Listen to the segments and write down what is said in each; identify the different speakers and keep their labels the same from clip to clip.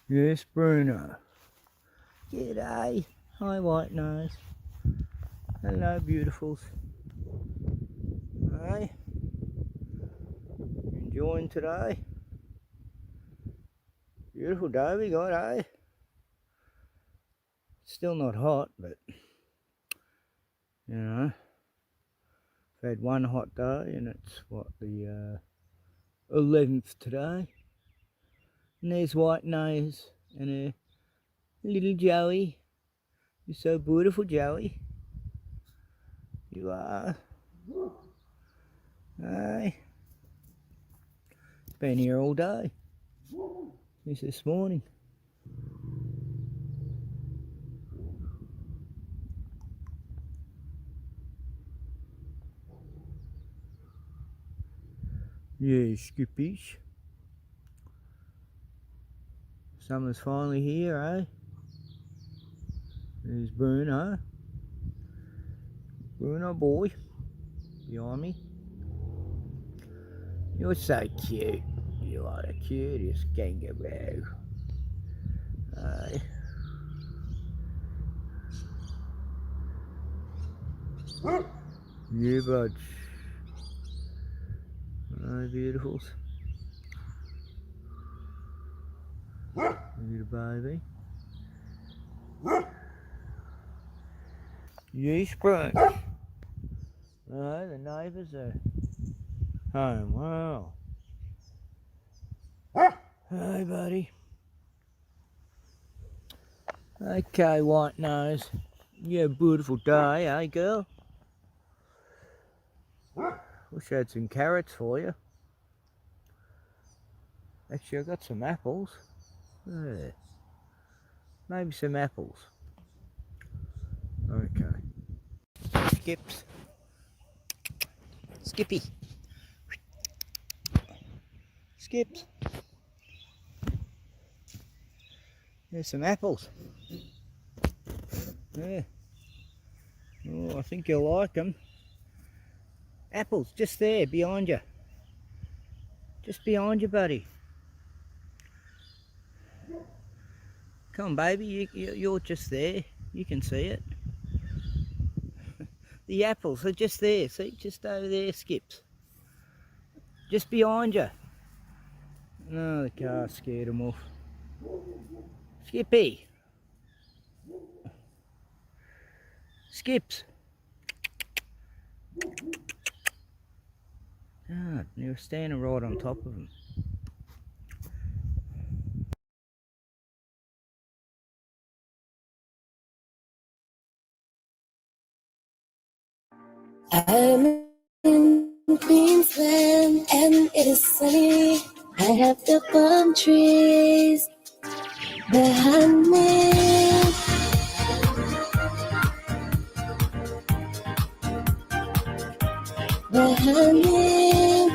Speaker 1: Yes, Bruno. G'day. Hi, White Nose. Hello, beautifuls. Hey, enjoying today? Beautiful day we got, eh? Still not hot, but you know, I've had one hot day, and it's what, the 11th today. And there's White Nose and her little Joey. You're so beautiful, Joey. You are. Hey. Been here all day. Since this morning. Yeah, Skippies. Summer's finally here, eh? There's Bruno. Bruno boy. Behind me. You're so cute. You are the cutest kangaroo. Aye. Yeah, bud. Aye, beautifuls. Little baby. Yes, bro. Aye, the neighbours are home. Wow. Hey, buddy. Okay, White Nose. Yeah, beautiful day, eh, girl? Wish I had some carrots for you. Actually, I got some apples. Yeah. Maybe some apples. Okay. Skips. Skippy. Skips. There's some apples. Yeah. Oh, I think you'll like them. Apples, just there, behind you. Just behind you, buddy. Come on, baby, you're just there. You can see it. The apples are just there. See, just over there, Skips. Just behind you. Oh, the car scared them off. Skippy. Skips. Ah, you were standing right on top of them.
Speaker 2: I'm in Queensland and it is sunny. I have the palm trees behind me. Behind me.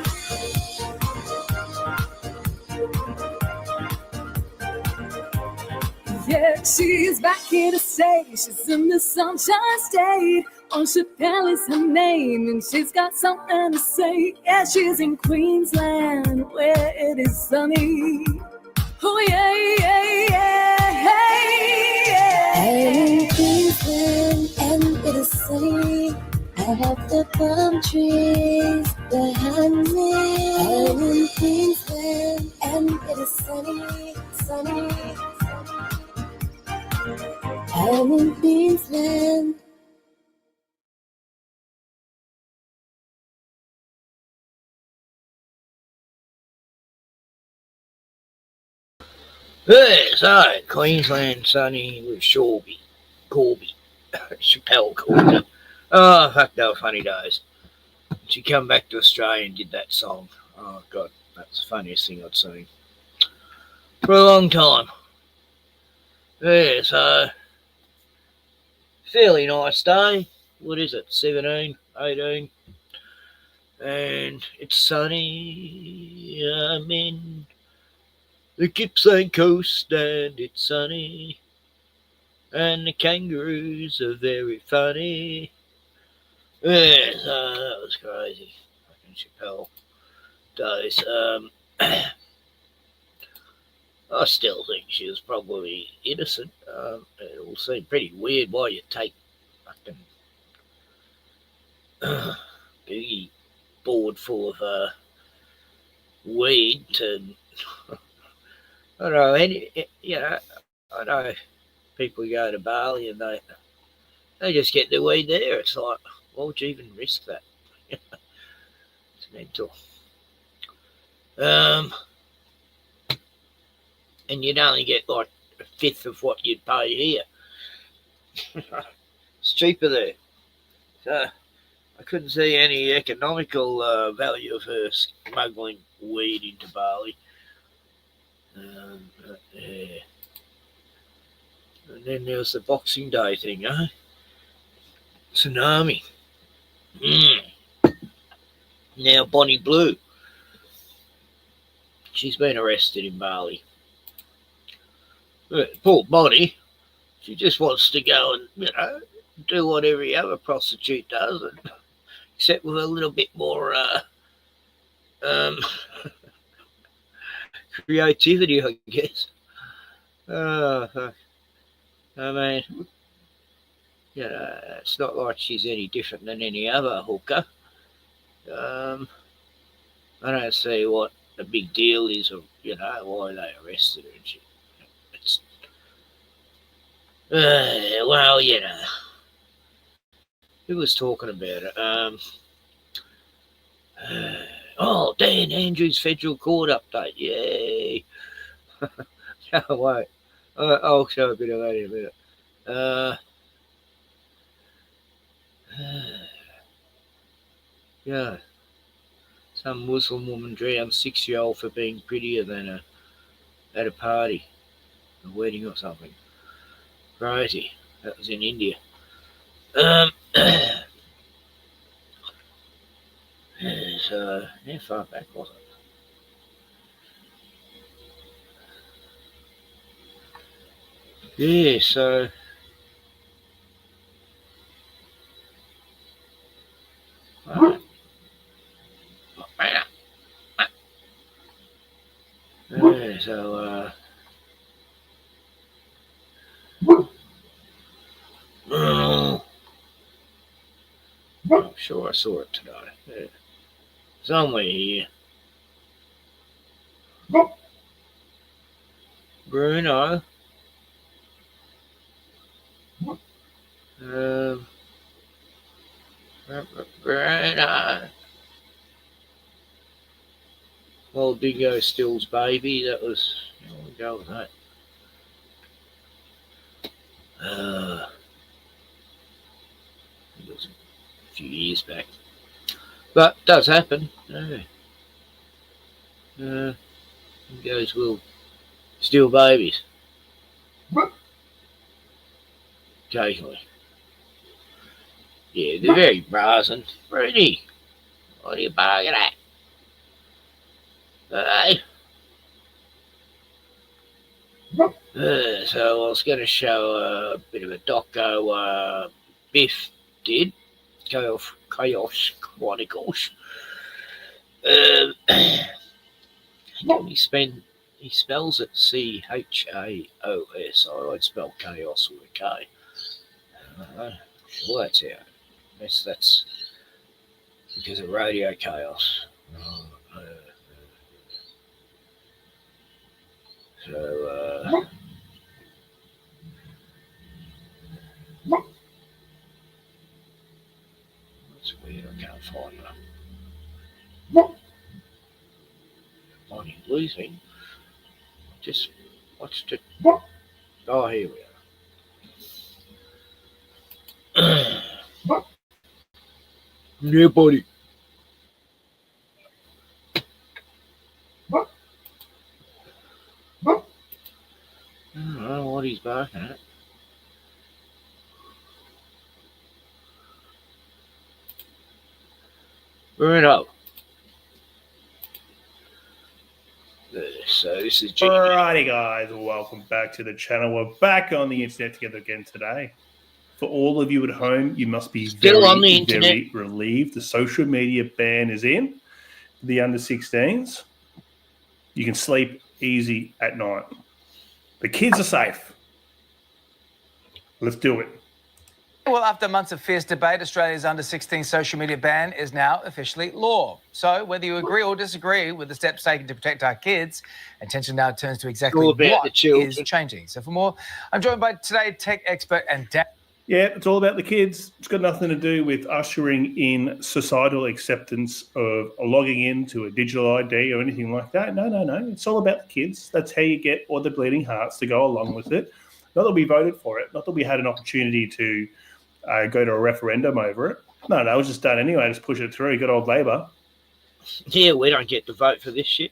Speaker 2: Yeah, she's back here to stay. She's in the Sunshine State. On Chappelle is her name, and she's got something to say. Yeah, she's in Queensland, where it is sunny. Oh yeah, yeah, yeah, hey, yeah. I'm in Queensland, and it is sunny. I have the palm trees behind me. I'm in Queensland, and it is sunny, sunny. I'm in Queensland.
Speaker 1: Yeah, so Queensland sunny with Corby, Chappelle Corby. Oh, fuck, they were funny days. She come back to Australia and did that song. Oh god, that's the funniest thing I'd seen for a long time. Yeah, so fairly nice day. What is it? 17, 18, and it's sunny. I'm in the Gippsland coast and it's sunny. And the kangaroos are very funny. Yeah, that was crazy. Fucking Chappelle days. I still think she was probably innocent. It will seem pretty weird why you take fucking boogie board full of weed to. I don't know. I know people go to Bali and they just get the weed there. It's like, why would you even risk that? It's mental. And you'd only get like a fifth of what you'd pay here. It's cheaper there. So I couldn't see any economical value of her smuggling weed into Bali. Yeah. And then there was the Boxing Day thing, eh? Tsunami. Now Bonnie Blue. She's been arrested in Bali. Poor Bonnie. She just wants to go and, do what every other prostitute does, except with a little bit more creativity, I guess. I mean, it's not like she's any different than any other hooker. I don't see what the big deal is, of why they arrested her. It's well, who was talking about it? Oh, Dan Andrews Federal Court update. Yay! Can't wait. I'll show a bit of that in a minute. Yeah. Some Muslim woman drowned 6-year-old for being prettier than her at a party, a wedding or something. Crazy. That was in India. So, how far back was it? Yeah, so yeah, so I'm sure I saw it today. Yeah. Somewhere here. Bruno. Um, Bruno. Old Dingo Still's baby. That was. We'll go with that. It was a few years back. But it does happen. Dingoes will steal babies. Occasionally. Yeah, they're very brazen. Rudy, what are you barking at? Hey? So I was going to show a bit of a doco Biff did. Chaos Chronicles. He spells it Chaos. I'd spell chaos with a K. Sure, that's how. That's because of Radio Chaos. So, that's weird. I can't find that. Oh, you losing? Just watched it. Oh, here we are. Yeah, buddy. I don't know what he's barking at. Bruno. So this is Jimmy.
Speaker 3: Alrighty, guys, welcome back to the channel. We're back on the internet together again today. For all of you at home, you must be
Speaker 1: Still on the internet.
Speaker 3: very relieved. The social media ban is in. The under 16s, you can sleep easy at night. The kids are safe. Let's do it.
Speaker 4: Well, after months of fierce debate, Australia's under-16 social media ban is now officially law. So whether you agree or disagree with the steps taken to protect our kids, attention now turns to exactly what is changing. So for more, I'm joined by today tech expert and dad.
Speaker 3: Yeah, it's all about the kids. It's got nothing to do with ushering in societal acceptance of logging into a digital ID or anything like that. No. It's all about the kids. That's how you get all the bleeding hearts to go along with it. Not that we voted for it. Not that we had an opportunity to go to a referendum over it. No, it was just done anyway. Just push it through. Good old Labor.
Speaker 1: Yeah, we don't get to vote for this shit.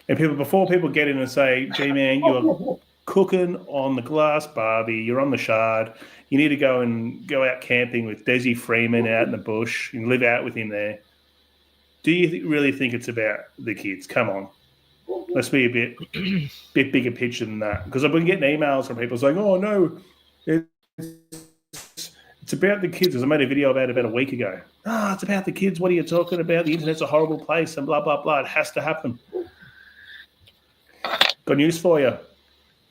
Speaker 3: And before people get in and say, gee, man, you're cooking on the glass Barbie, you're on the Shard, you need to go out camping with Desi Freeman out in the bush and live out with him there. Do you really think it's about the kids? Come on. Let's be a bit bigger picture than that. Because I've been getting emails from people saying, oh, no, it's about the kids. I made a video about it about a week ago. It's about the kids. What are you talking about? The internet's a horrible place and blah, blah, blah. It has to happen. Got news for you.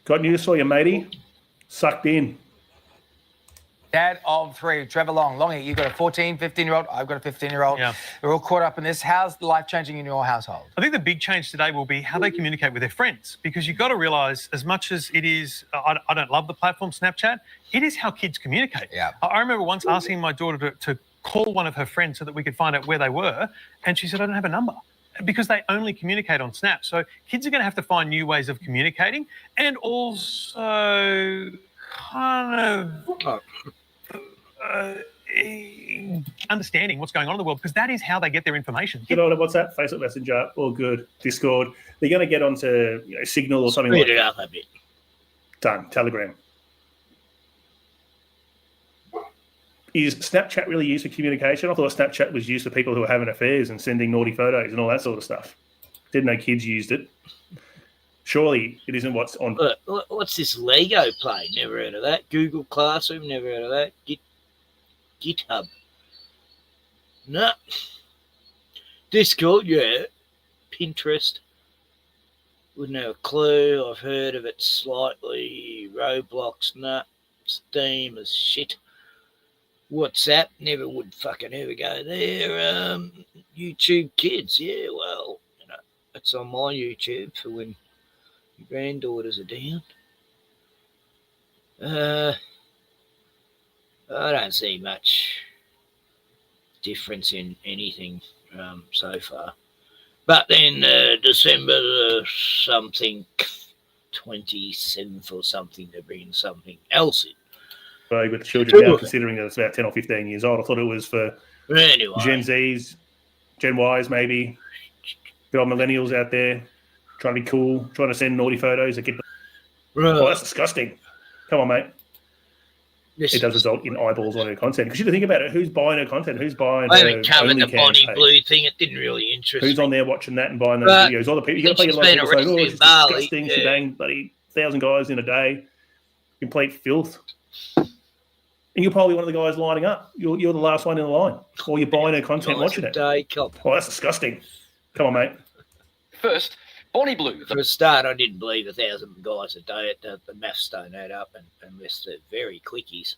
Speaker 3: Matey. Sucked in.
Speaker 4: Dad of three, Trevor Long. Longy, you've got a 14, 15-year-old. I've got a 15-year-old. Yeah. We're all caught up in this. How's life changing in your household?
Speaker 5: I think the big change today will be how they communicate with their friends, because you've got to realise, as much as it is, I don't love the platform Snapchat, it is how kids communicate.
Speaker 4: Yeah.
Speaker 5: I remember once asking my daughter to call one of her friends so that we could find out where they were, and she said, I don't have a number. Because they only communicate on Snap. So kids are going to have to find new ways of communicating, and also kind of understanding what's going on in the world, because that is how they get their information.
Speaker 3: Get on WhatsApp, Facebook Messenger, all good. Discord. They're going to get onto Signal or something like that.
Speaker 1: Speed it up a bit.
Speaker 3: Done. Telegram. Is Snapchat really used for communication? I thought Snapchat was used for people who are having affairs and sending naughty photos and all that sort of stuff. Didn't know kids used it. Surely it isn't what's on.
Speaker 6: What's this Lego play? Never heard of that. Google Classroom, never heard of that. GitHub. No. Discord, yeah. Pinterest. Wouldn't have a clue. I've heard of it slightly. Roblox, nah. Steam is shit. WhatsApp, never would fucking ever go there. YouTube Kids, yeah, well, it's on my YouTube for when your granddaughters are down. I don't see much difference in anything so far. But then December something, 27th or something, they're bringing something else in.
Speaker 3: With the children now, considering that it's about 10 or 15 years old. I thought it was for Gen Zs, Gen Ys maybe. Good old millennials out there trying to be cool, trying to send naughty photos. Oh, that's disgusting. Come on, mate. It does result in eyeballs on her content. Because you think about it, who's buying her content? Who's buying her? I haven't covered the Bonnie Blue thing. It didn't really interest me. Who's on there watching that and buying those videos? All the people. You got to play a lot of people saying, "Oh, it's disgusting." She banged bloody 1,000 guys in a day. Complete filth. And you're probably one of the guys lining up. You're the last one in the line. Or you're buying her content, watching it. Oh, that's disgusting. Come on, mate.
Speaker 7: First, Bonnie Blue.
Speaker 6: For a start, I didn't believe 1,000 guys a day. The maths don't add up unless they're very quickies.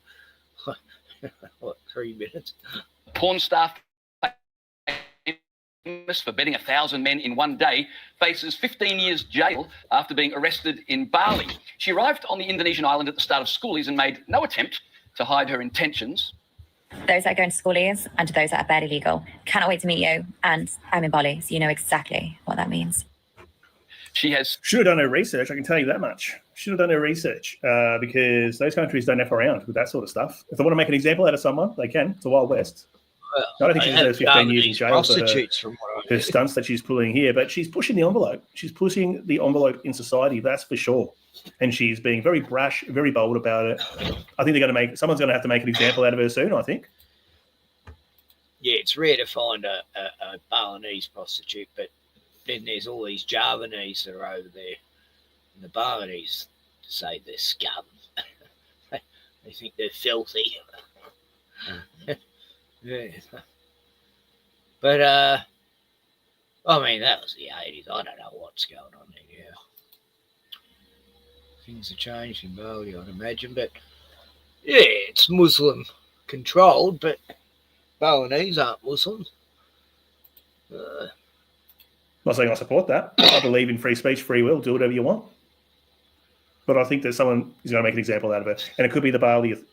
Speaker 6: What, 3 minutes?
Speaker 7: Porn star famous for betting 1,000 men in one day faces 15 years jail after being arrested in Bali. She arrived on the Indonesian island at the start of schoolies and made no attempt to hide her intentions.
Speaker 8: Those that are going to schoolies and those that are barely legal. Cannot wait to meet you. And I'm in Bali, so you know exactly what that means.
Speaker 7: She
Speaker 3: should have done her research, I can tell you that much. Should have done her research because those countries don't F around with that sort of stuff. If they want to make an example out of someone, they can. It's a Wild West. Well, I don't think she deserves 15 years in jail for her stunts that she's pulling here, but she's pushing the envelope. She's pushing the envelope in society, that's for sure. And she's being very brash, very bold about it. I think someone's going to have to make an example out of her soon, I think.
Speaker 6: Yeah, it's rare to find a Balinese prostitute, but then there's all these Javanese that are over there. And the Balinese say they're scum. They think they're filthy. Yeah. But, I mean, that was the 80s. I don't know what's going on there. Yeah. Things have changed in Bali, I'd imagine. But, yeah, it's Muslim controlled, but Balinese aren't Muslims.
Speaker 3: I'm not saying I support that. I believe in free speech, free will, do whatever you want. But I think that someone is going to make an example out of it. And it could be the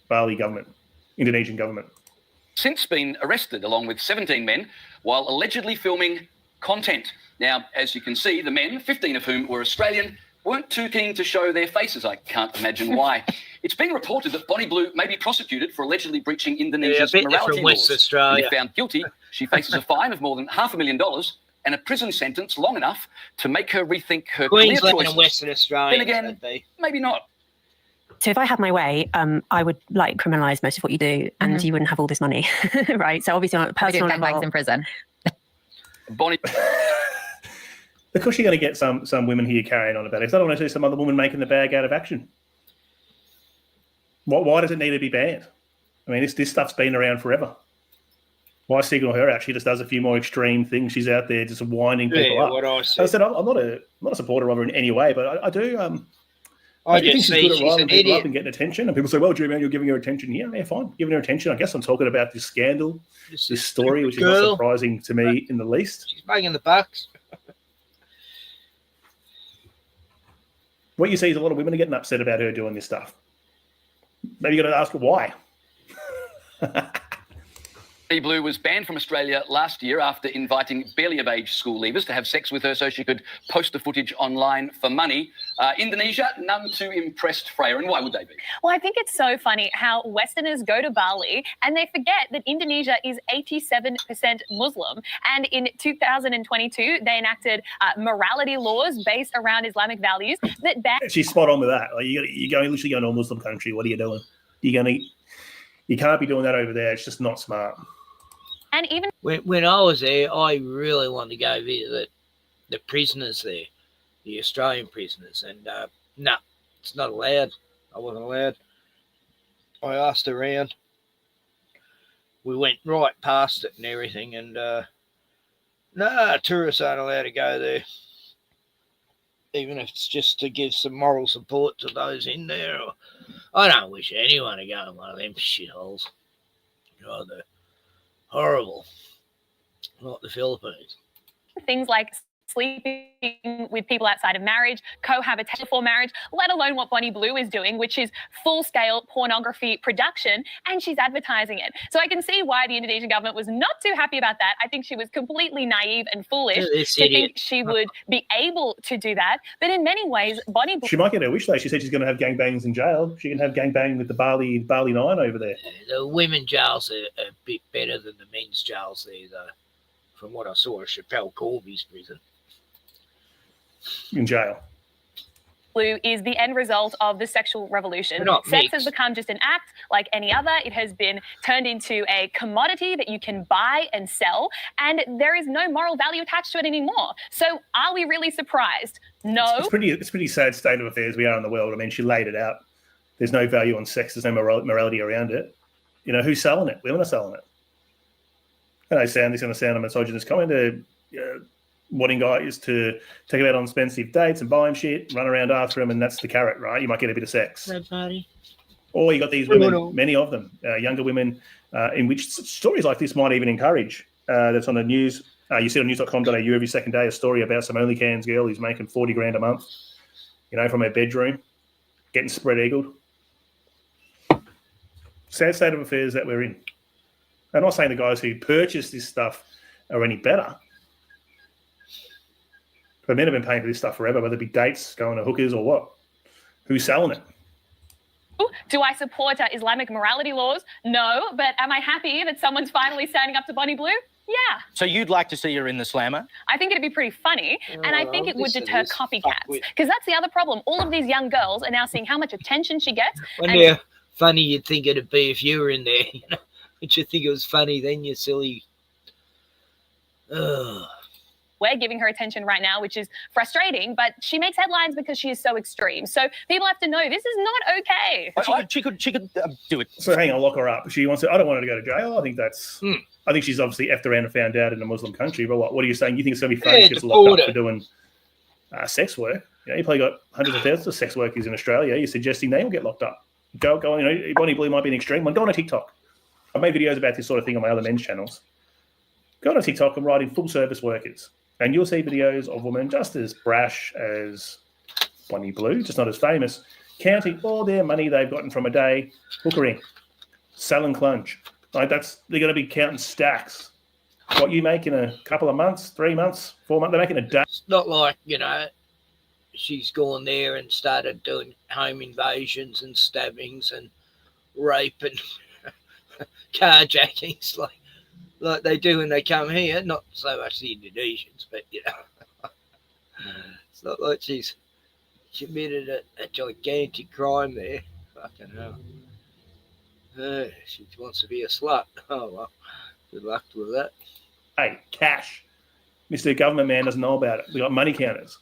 Speaker 3: Bali government, Indonesian government.
Speaker 7: Since been arrested along with 17 men while allegedly filming content. Now, as you can see, the men, 15 of whom were Australian, weren't too keen to show their faces. I can't imagine why. It's been reported that Bonnie Blue may be prosecuted for allegedly breaching Indonesia's morality laws. If found guilty, she faces a fine of more than $500,000 and a prison sentence long enough to make her rethink her career choices.
Speaker 6: And Western Australia.
Speaker 7: Then again, maybe not.
Speaker 9: So if I had my way, I would like criminalise most of what you do, and you wouldn't have all this money, right? So obviously, on a personal level,
Speaker 8: in prison.
Speaker 7: Bonnie.
Speaker 3: Of course, you're going to get some women here carrying on about it. I don't want to see some other woman making the bag out of action. Why does it need to be banned? I mean, this stuff's been around forever. Why signal her out? She just does a few more extreme things. She's out there just winding people up. As I said, I'm not a supporter of her in any way, but I do. I think she's good at riling people up and getting attention. And people say, well, Drew, you're giving her attention here. Yeah, fine. Giving her attention. I guess I'm talking about this scandal, this story, which is not surprising to me in the least.
Speaker 6: She's making the bucks.
Speaker 3: What you see is a lot of women are getting upset about her doing this stuff. Maybe you got to ask her why.
Speaker 7: Blue was banned from Australia last year after inviting barely of age school leavers to have sex with her so she could post the footage online for money. Indonesia, none too impressed, Freya, and why would they be?
Speaker 10: Well, I think it's so funny how Westerners go to Bali and they forget that Indonesia is 87% Muslim. And in 2022, they enacted morality laws based around Islamic values that ban...
Speaker 3: She's spot on with that. Like you're literally going to a Muslim country. What are you doing? You can't be doing that over there. It's just not smart.
Speaker 10: And even
Speaker 6: when I was there, I really wanted to go visit the prisoners there. the Australian prisoners. And no, it's not allowed. I wasn't allowed. I asked around. We went right past it and everything, and no, tourists aren't allowed to go there. Even if it's just to give some moral support to those in there. I don't wish anyone to go in one of them shitholes. God, they're horrible. Like the Philippines.
Speaker 10: Things like sleeping with people outside of marriage, cohabitation before marriage, let alone what Bonnie Blue is doing, which is full-scale pornography production, and she's advertising it. So I can see why the Indonesian government was not too happy about that. I think she was completely naive and foolish to think she would be able to do that. But in many ways, Bonnie Blue...
Speaker 3: She might get her wish, though. She said she's going to have gangbangs in jail. She can have gangbang with the Bali 9 over there.
Speaker 6: The women jails are a bit better than the men's jails there, though, from what I saw at Chappelle Corby's prison.
Speaker 3: In jail.
Speaker 10: Blue is the end result of the sexual revolution. Sex has become just an act like any other. It has been turned into a commodity that you can buy and sell, and there is no moral value attached to it anymore. So are we really surprised? No.
Speaker 3: It's pretty sad state of affairs we are in the world. I mean, she laid it out. There's no value on sex. There's no morality around it. You know, who's selling it? Women are selling it. I know this is going to sound a misogynist comment. Wanting guys to take them out on expensive dates and buy them shit, run around after them, and that's the carrot, right? You might get a bit of sex. Or you got these women, many of them, younger women, in which stories like this might even encourage. That's on the news. You see on news.com.au every second day a story about some OnlyCans girl who's making 40 grand a month, you know, from her bedroom, getting spread eagled. Sad state of affairs that we're in. I'm not saying the guys who purchase this stuff are any better. But men have been paying for this stuff forever, whether it be dates, going to hookers or what. Who's selling it?
Speaker 10: Do I support Islamic morality laws? No. But am I happy that someone's finally standing up to Bonnie Blue? Yeah.
Speaker 11: So you'd like to see her in the slammer?
Speaker 10: I think it'd be pretty funny, and I think it would deter copycats. Because that's the other problem. All of these young girls are now seeing how much attention she gets.
Speaker 6: Wonder how funny you'd think it'd be if you were in there. You know? Would you think it was funny then, you silly... Ugh.
Speaker 10: We're giving her attention right now, which is frustrating, but she makes headlines because she is so extreme. So people have to know this is not okay.
Speaker 11: She could do it.
Speaker 3: So hang on, lock her up. She wants to. I don't want her to go to jail. I think that's. I think she's obviously effed around and found out in a Muslim country. But what are you saying? You think it's going to be funny? She gets locked up for doing sex work? You probably got hundreds of thousands of sex workers in Australia. You're suggesting they will get locked up? Go on. You know, Bonnie Blue might be an extreme one. Go on a TikTok. I've made videos about this sort of thing on my other men's channels. Go on a TikTok and write in full service workers. And you'll see videos of women just as brash as Bonnie Blue, just not as famous, counting all their money they've gotten from a day, hookering, selling clunge. Like they're going to be counting stacks. What you make in a couple of months, 3 months, 4 months, they're making a day.
Speaker 6: It's not like, you know, she's gone there and started doing home invasions and stabbings and rape and carjackings like they do when they come here. Not so much the Indonesians, but, you know, it's not like she's committed a gigantic crime there. Fucking hell. She wants to be a slut. Oh, well, good luck with that.
Speaker 3: Hey, cash. Mr. Government Man doesn't know about it. We got money counters.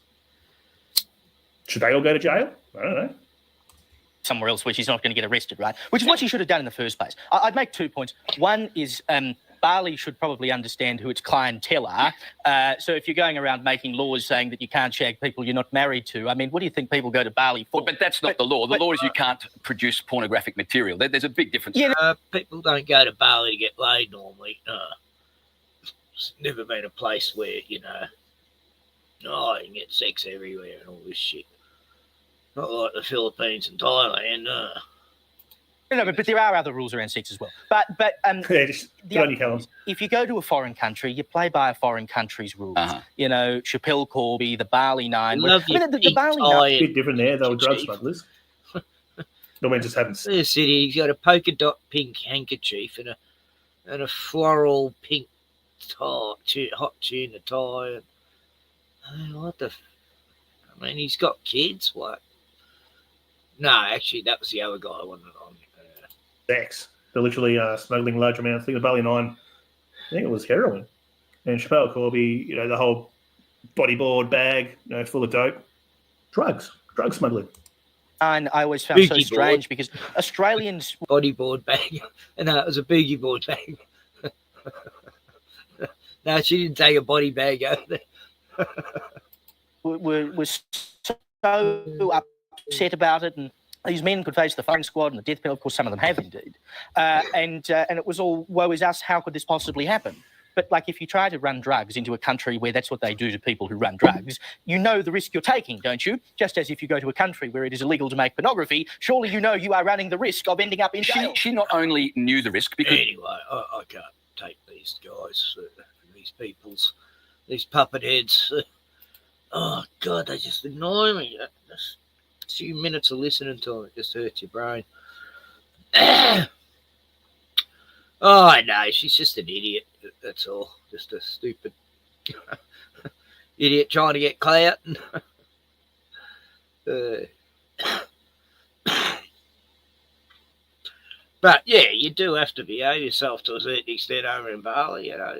Speaker 3: Should they all go to jail? I don't know.
Speaker 11: Somewhere else where she's not going to get arrested, right? Which is what she should have done in the first place. I'd make 2 points. One is Bali should probably understand who its clientele are. So if you're going around making laws saying that you can't shag people you're not married to, I mean, what do you think people go to Bali for?
Speaker 7: But that's not the law. The law is you can't produce pornographic material. There's a big difference.
Speaker 6: Yeah, people don't go to Bali to get laid normally. It's never been a place where, you know, you can get sex everywhere and all this shit. Not like the Philippines and Thailand.
Speaker 11: No, but there are other rules around sex as well. But
Speaker 3: yeah, just good on you, Callum.
Speaker 11: If you go to a foreign country, you play by a foreign country's rules. You know, Chappelle Corby, the Bali 9. The Bali 9
Speaker 3: a bit different there. They were drug smugglers. No, we just haven't.
Speaker 6: There's City. He's got a polka dot pink handkerchief and a floral pink tie, hot tuna tie. What the? I mean, he's got kids. What? No, actually, that was the other guy I wanted on.
Speaker 3: Sex. They're literally smuggling large amounts. I think the Bali 9, I think it was heroin. And Chappelle Corby, you know, the whole bodyboard bag, you know, full of dope. Drug smuggling.
Speaker 11: And I always found so
Speaker 6: Boogie
Speaker 11: strange because Australians
Speaker 6: bodyboard bag. No, it was a boogie board bag. No, she didn't take a body bag over there.
Speaker 11: were so upset about it, and these men could face the firing squad and the death penalty. Of course, some of them have indeed. And it was all, woe is us, how could this possibly happen? But like, if you try to run drugs into a country where that's what they do to people who run drugs, you know the risk you're taking, don't you? Just as if you go to a country where it is illegal to make pornography, surely you know you are running the risk of ending up in jail.
Speaker 7: She not only knew the risk because...
Speaker 6: Anyway, I can't take these guys, these puppet heads. Oh, God, they just annoy me. Just a few minutes of listening to them, it just hurts your brain. Oh, I know, she's just an idiot. That's all. Just a stupid idiot trying to get clout. But yeah, you do have to behave yourself to a certain extent over in Bali. You know,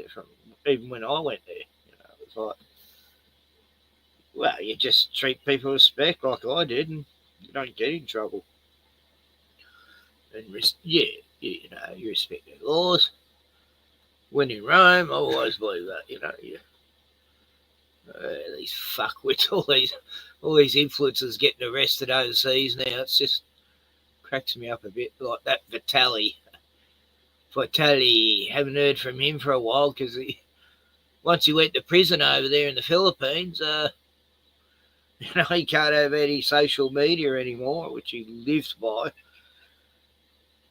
Speaker 6: even when I went there, you know, it was like, well, you just treat people with respect like I did, and you don't get in trouble. And you know, you respect the laws. When in Rome, I always believe that, you know, these fuckwits, all these influencers getting arrested overseas now, it's just cracks me up a bit. Like that Vitali, haven't heard from him for a while because once he went to prison over there in the Philippines, you know, he can't have any social media anymore, which he lives by.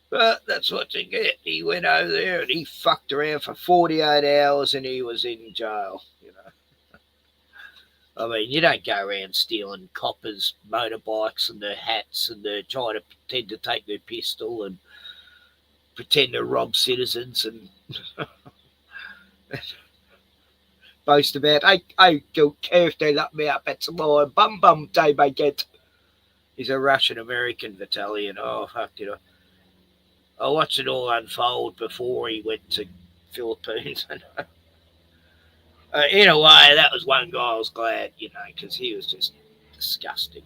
Speaker 6: But that's what you get. He went over there and he fucked around for 48 hours and he was in jail, you know. I mean, you don't go around stealing coppers' motorbikes and their hats and they're trying to pretend to take their pistol and pretend to rob citizens and boast about, I don't care if they lock me up at some more bum time I get. He's a Russian-American Italian. Oh, fuck, you know. I watched it all unfold before he went to Philippines. In a way, that was one guy I was glad, you know, because he was just disgusting.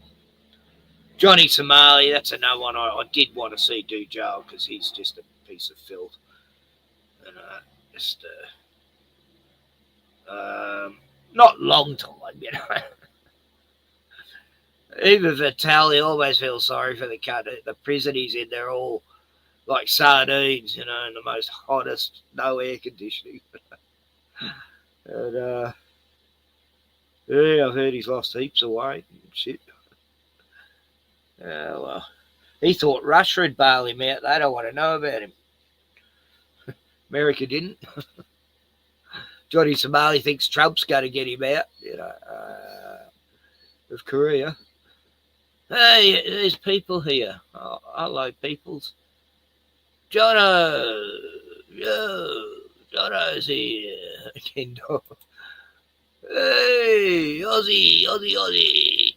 Speaker 6: Johnny Somali, that's another one I did want to see do jail because he's just a piece of filth. And not long time, you know. Even Vitali, always feel sorry for the cunt. The prison he's in, they're all like sardines, you know, in the most hottest, no air conditioning. And yeah, I've heard he's lost heaps of weight and shit. Well, he thought Russia would bail him out. They don't want to know about him. America didn't. Johnny Somali thinks Trump's going to get him out, you know, of Korea. Hey, there's people here. Oh, hello, peoples. Jono's here. Kendall. Hey, Ozzy.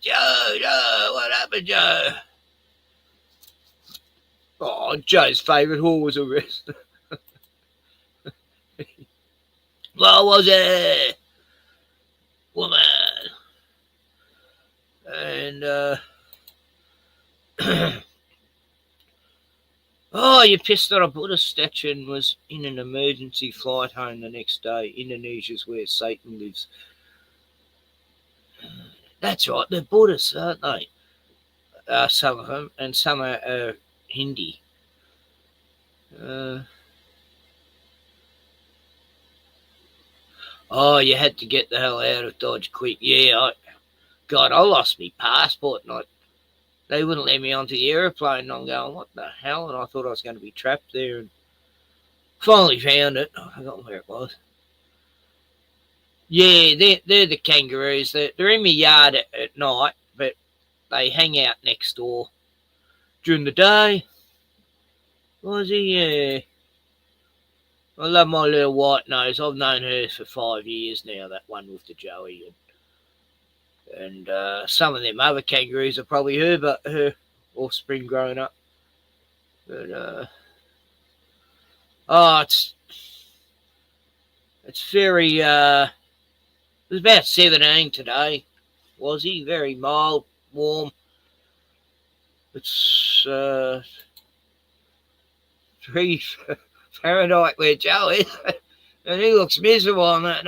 Speaker 6: Joe, what happened, Joe? Oh, Joe's favourite whore was arrested. What was it? Woman. And, oh, you pissed on a Buddhist statue and was in an emergency flight home the next day. Indonesia's where Satan lives. That's right, they're Buddhists, aren't they? Some of them, and some are Hindi. Oh, you had to get the hell out of Dodge quick. Yeah, I lost my passport and they wouldn't let me onto the aeroplane. And I'm going, what the hell? And I thought I was going to be trapped there. And finally found it. I forgot where it was. Yeah, they're the kangaroos. They're in my yard at night, but they hang out next door during the day. Was he? Yeah. I love my little white nose. I've known her for 5 years now, that one with the Joey. And some of them other kangaroos are probably her offspring growing up. But, it's very, it was about 17 today, was he? Very mild, warm. It's 3 Fahrenheit where Joe is, and he looks miserable on that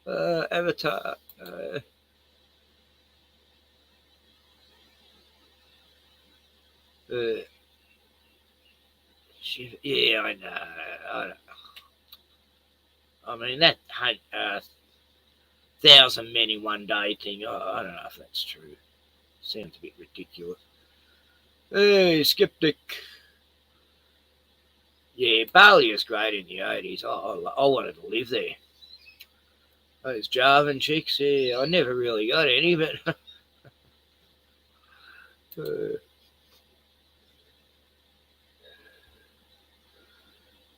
Speaker 6: avatar. Yeah, I know. I mean, that 1,000 men in one day thing, I don't know if that's true. Sounds a bit ridiculous. Hey, skeptic. Yeah, Bali was great in the 80s. I wanted to live there. Those Javan chicks, yeah, I never really got any, but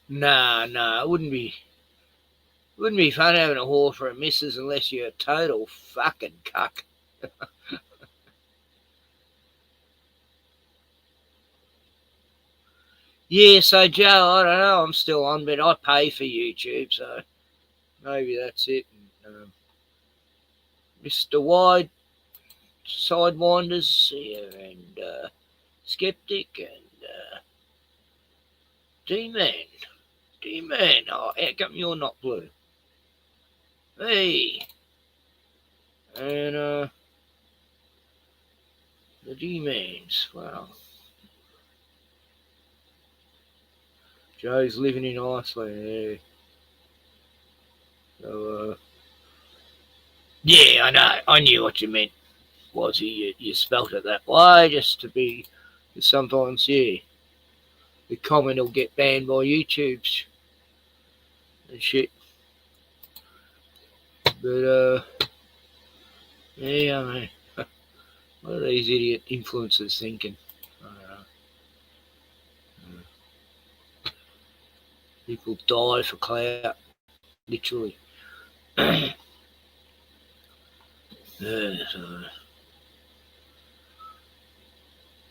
Speaker 6: nah, it wouldn't be fun having a whore for a missus unless you're a total fucking cuck. Yeah, so Joe, I don't know, I'm still on, but I pay for YouTube, so maybe that's it. Mr. Wide, Sidewinders, yeah, and Skeptic, and D-Man, oh, how come you're not blue? Hey, and the D-Mans, well, Joe's living in Iceland, yeah. So, yeah, I know, I knew what you meant, Wazzy, you spelt it that way, just to be, sometimes, yeah, the comment will get banned by YouTube and shit. But, yeah, I mean, what are these idiot influencers thinking? I don't know. People die for clout, literally. So,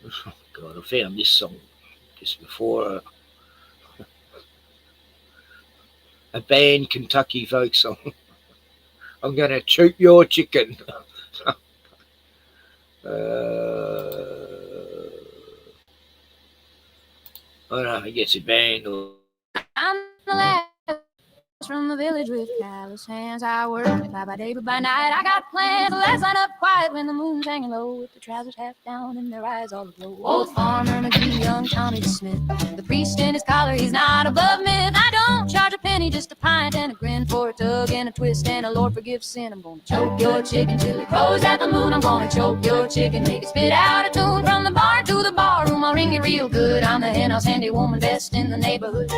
Speaker 6: oh God, I found this song just before. A band Kentucky folk song. I'm gonna shoot your chicken. I don't know if it gets a band or.
Speaker 2: I'm the last from the village with callous hands. I work by day, but by night I got plans. Let's line up quiet when the moon's hanging low, with the trousers half down and their eyes all aglow. Old farmer McGee, young Tommy Smith, the priest in his collar, he's not above myth. I don't charge a penny, just a pint and a grin for a tug and a twist and a Lord forgive sin. I'm gonna choke your chicken till it crows at the moon. I'm gonna choke your chicken, make it spit out a tune. From the barn to the bar room, I'll ring it real good. I'm the hen house handy woman, best in the neighborhood.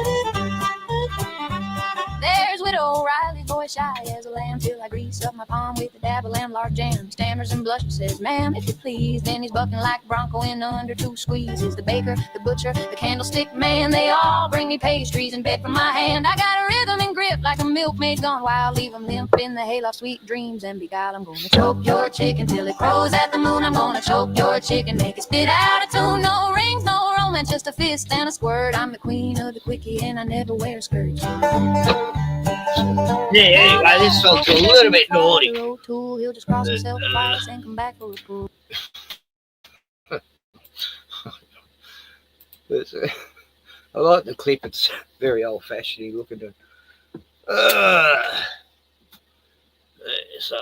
Speaker 2: There's Widow O'Reilly's voice shy as a lamb, till I grease up my palm with a dab of lamb large jam. He stammers and blushes, says, ma'am, if you please. Then he's bucking like Bronco in under 2 squeezes. The baker, the butcher, the candlestick man, they all bring me pastries and beg from my hand. I got a rhythm and grip like a milkmaid gone wild. Leave 'em limp in the hayloft, sweet dreams and beguile. I'm gonna choke your chicken till it crows at the moon. I'm gonna choke your chicken, make it spit out a tune. No rings, no romance, just a fist and a squirt. I'm the queen of the quickie and I never wear skirts.
Speaker 6: Yeah, anyway, this song's a little bit naughty.
Speaker 2: He'll just cross himself twice and come back for a pull.
Speaker 6: I like the clip, it's very old-fashioned looking. So,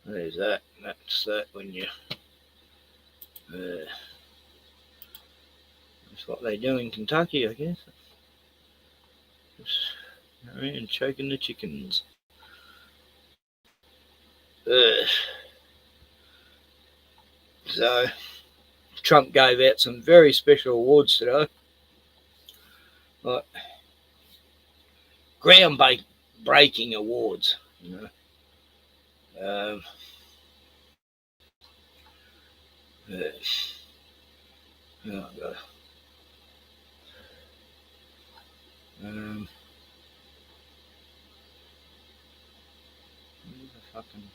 Speaker 6: there's that. That's that when you. That's what they do in Kentucky, I guess. And choking the chickens. So, Trump gave out some very special awards today. Like, ground-breaking awards, you know. Oh God. Fucking.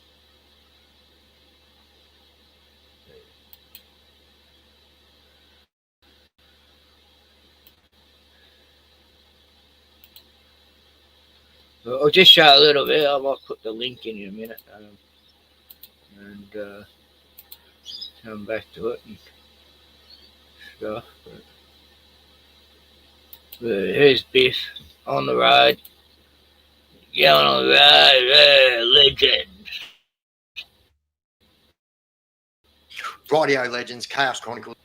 Speaker 6: I'll just show a little bit. I might put the link in a minute and come back to it and stuff. But here's Biff on the road. Going on the road, legend.
Speaker 12: Rightio legends, Chaos Chronicles,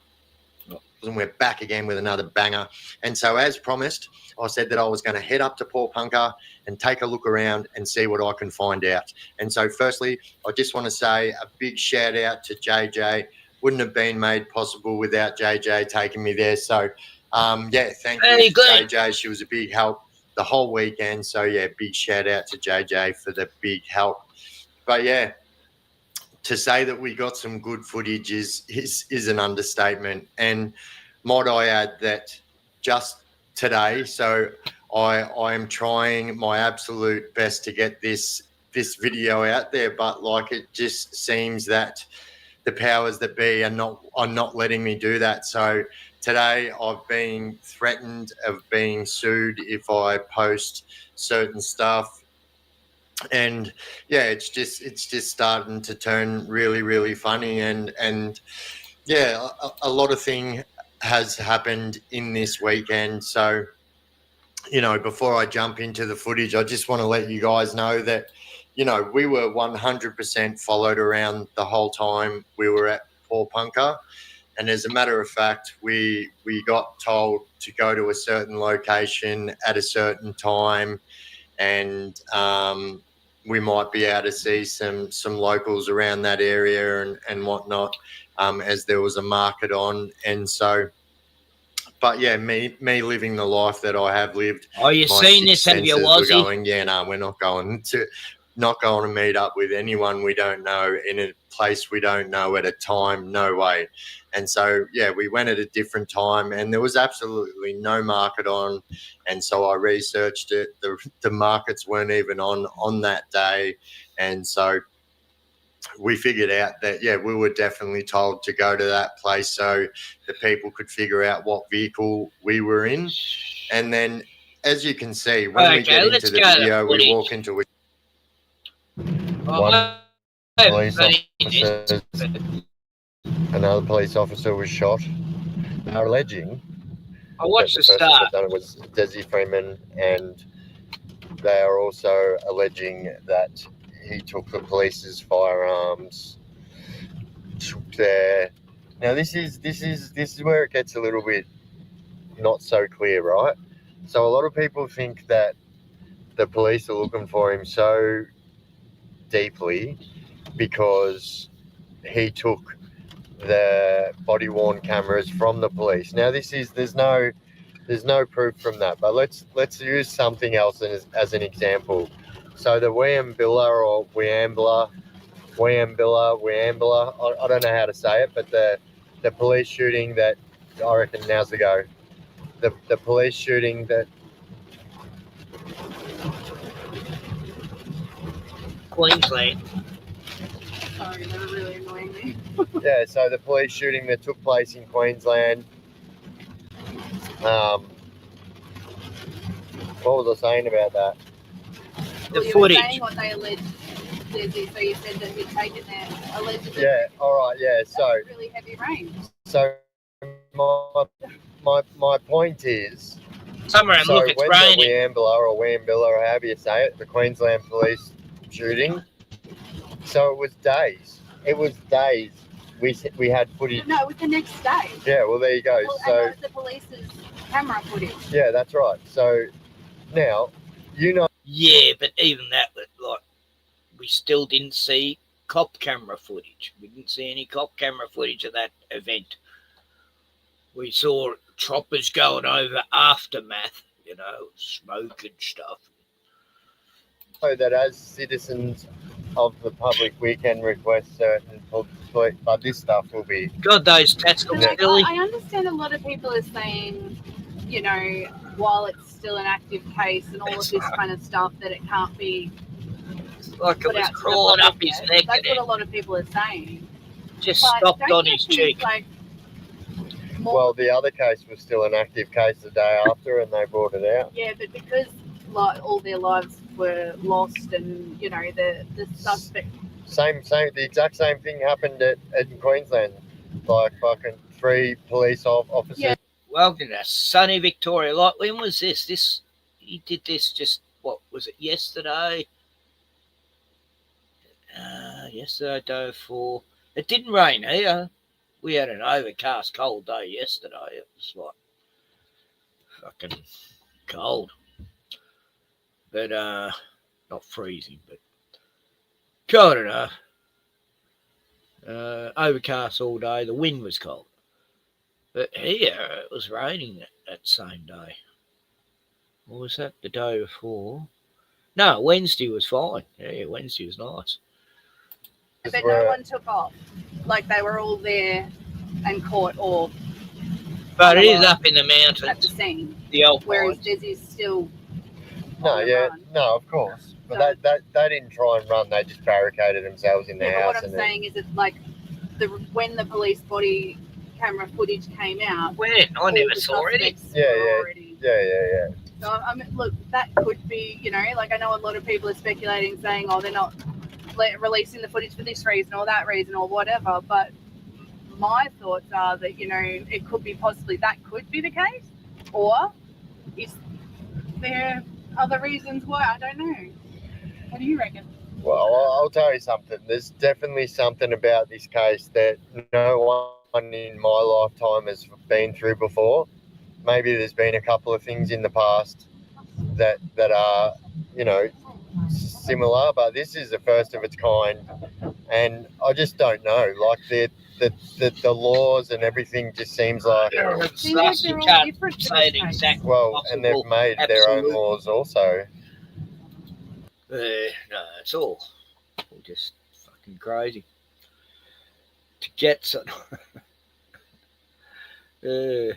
Speaker 12: and we're back again with another banger. And so, as promised, I said that I was going to head up to Port Punker and take a look around and see what I can find out. And so, firstly, I just want to say a big shout out to JJ. Wouldn't have been made possible without JJ taking me there. So, yeah, thank you to JJ. She was a big help the whole weekend. So, yeah, big shout out to JJ for the big help. But, yeah, to say that we got some good footage is an understatement. And might I add that just today, so I am trying my absolute best to get this video out there, but like it just seems that the powers that be are not letting me do that. So today I've been threatened of being sued if I post certain stuff. And yeah, it's just starting to turn really, really funny. And yeah, a lot of thing has happened in this weekend. So, you know, before I jump into the footage, I just want to let you guys know that, you know, we were 100% followed around the whole time we were at Port Punker. And as a matter of fact, we got told to go to a certain location at a certain time, and we might be able to see some locals around that area and whatnot, as there was a market on. And so, but yeah, me living the life that I have lived.
Speaker 6: Oh, you've seen this, have you, Ozzy?
Speaker 12: Going, yeah, no, we're not going to meet up with anyone we don't know in a place we don't know at a time. No way. And so, yeah, we went at a different time and there was absolutely no market on. And so I researched it. The markets weren't even on that day. And so we figured out that, yeah, we were definitely told to go to that place so the people could figure out what vehicle we were in. And then, as you can see, when we get into the video, we walk into a one police officer, another police officer was shot. They're alleging
Speaker 6: I watched the start.
Speaker 12: That done it was Desi Freeman, and they are also alleging that he took the police's firearms, took their. Now this is where it gets a little bit not so clear, right? So a lot of people think that the police are looking for him so deeply because he took the body worn cameras from the police. Now there's no proof from that, but let's use something else as an example. So the Wambilla or Wambler, I don't know how to say it, but the police shooting that, I reckon now's the go. The police shooting that
Speaker 6: Queensland.
Speaker 13: Sorry, they were really annoying me.
Speaker 12: yeah, so the police shooting that took place in Queensland. What was I saying about that?
Speaker 13: Well, you
Speaker 6: footage.
Speaker 13: were saying what they alleged, Lizzie, so you said that he'd taken their allegedly.
Speaker 12: Yeah, all right, yeah. So
Speaker 13: really heavy rain.
Speaker 12: So my point is,
Speaker 6: somewhere and look, it's
Speaker 12: when
Speaker 6: raining.
Speaker 12: the Wambilla or however you say it, the Queensland police shooting. So it was days. We had footage.
Speaker 13: No, it was the next day.
Speaker 12: Yeah, well there you go.
Speaker 13: Well,
Speaker 12: so
Speaker 13: and it was the police's camera footage.
Speaker 12: Yeah, that's right. So now, you know.
Speaker 6: Yeah, but even that, like, we still didn't see cop camera footage. We didn't see any cop camera footage of that event. We saw choppers going over aftermath, you know, smoke and stuff.
Speaker 12: So that as citizens of the public, we can request certain public, but this stuff will be.
Speaker 6: God, those tats look silly.
Speaker 13: I understand a lot of people are saying, you know, while it's still an active case and all of this kind of stuff, that it can't be.
Speaker 6: Like it was crawling up his neck.
Speaker 13: That's what a lot of people are saying.
Speaker 6: Just stopped on his cheek.
Speaker 13: Like,
Speaker 12: well, the other case was still an active case the day after, and they brought it out.
Speaker 13: Yeah, but because like all their lives were lost, and you know the suspect.
Speaker 12: The exact same thing happened in Queensland. Like fucking 3 police officers.
Speaker 13: Yeah.
Speaker 6: Welcome to sunny Victoria. Like, when was this? He did this just, what was it, yesterday? Yesterday, day before. It didn't rain here. We had an overcast, cold day yesterday. It was like fucking cold. But not freezing, but cold enough. Overcast all day. The wind was cold. But here it was raining that same day. Or was that the day before? No, Wednesday was fine. Yeah, Wednesday was nice.
Speaker 13: But no one took off. Like they were all there and caught all.
Speaker 6: But it is up in the mountains.
Speaker 13: At the scene.
Speaker 6: The Alpines.
Speaker 13: Whereas Desi's still.
Speaker 12: No, of course. But
Speaker 13: So,
Speaker 12: they didn't try and run. They just barricaded themselves in the
Speaker 13: yeah,
Speaker 12: house.
Speaker 13: but what I'm saying is, it's like when the police body camera footage came out.
Speaker 6: When? I never saw it.
Speaker 12: Yeah.
Speaker 13: So I mean, look, that could be, you know, like I know a lot of people are speculating, saying, oh, they're not releasing the footage for this reason or that reason or whatever. But my thoughts are that, you know, it could be possibly that could be the case, or is there other reasons why? I don't know. What do you reckon?
Speaker 12: Well, I'll tell you something. There's definitely something about this case that no one in my lifetime has been through before. Maybe there's been a couple of things in the past that are, you know, similar, but this is the first of its kind, and I just don't know. Like the laws and everything just seems like
Speaker 13: Seems like they're all different for this case.
Speaker 12: well, and they've made their own laws also.
Speaker 6: No, it's all just fucking crazy. To get some. You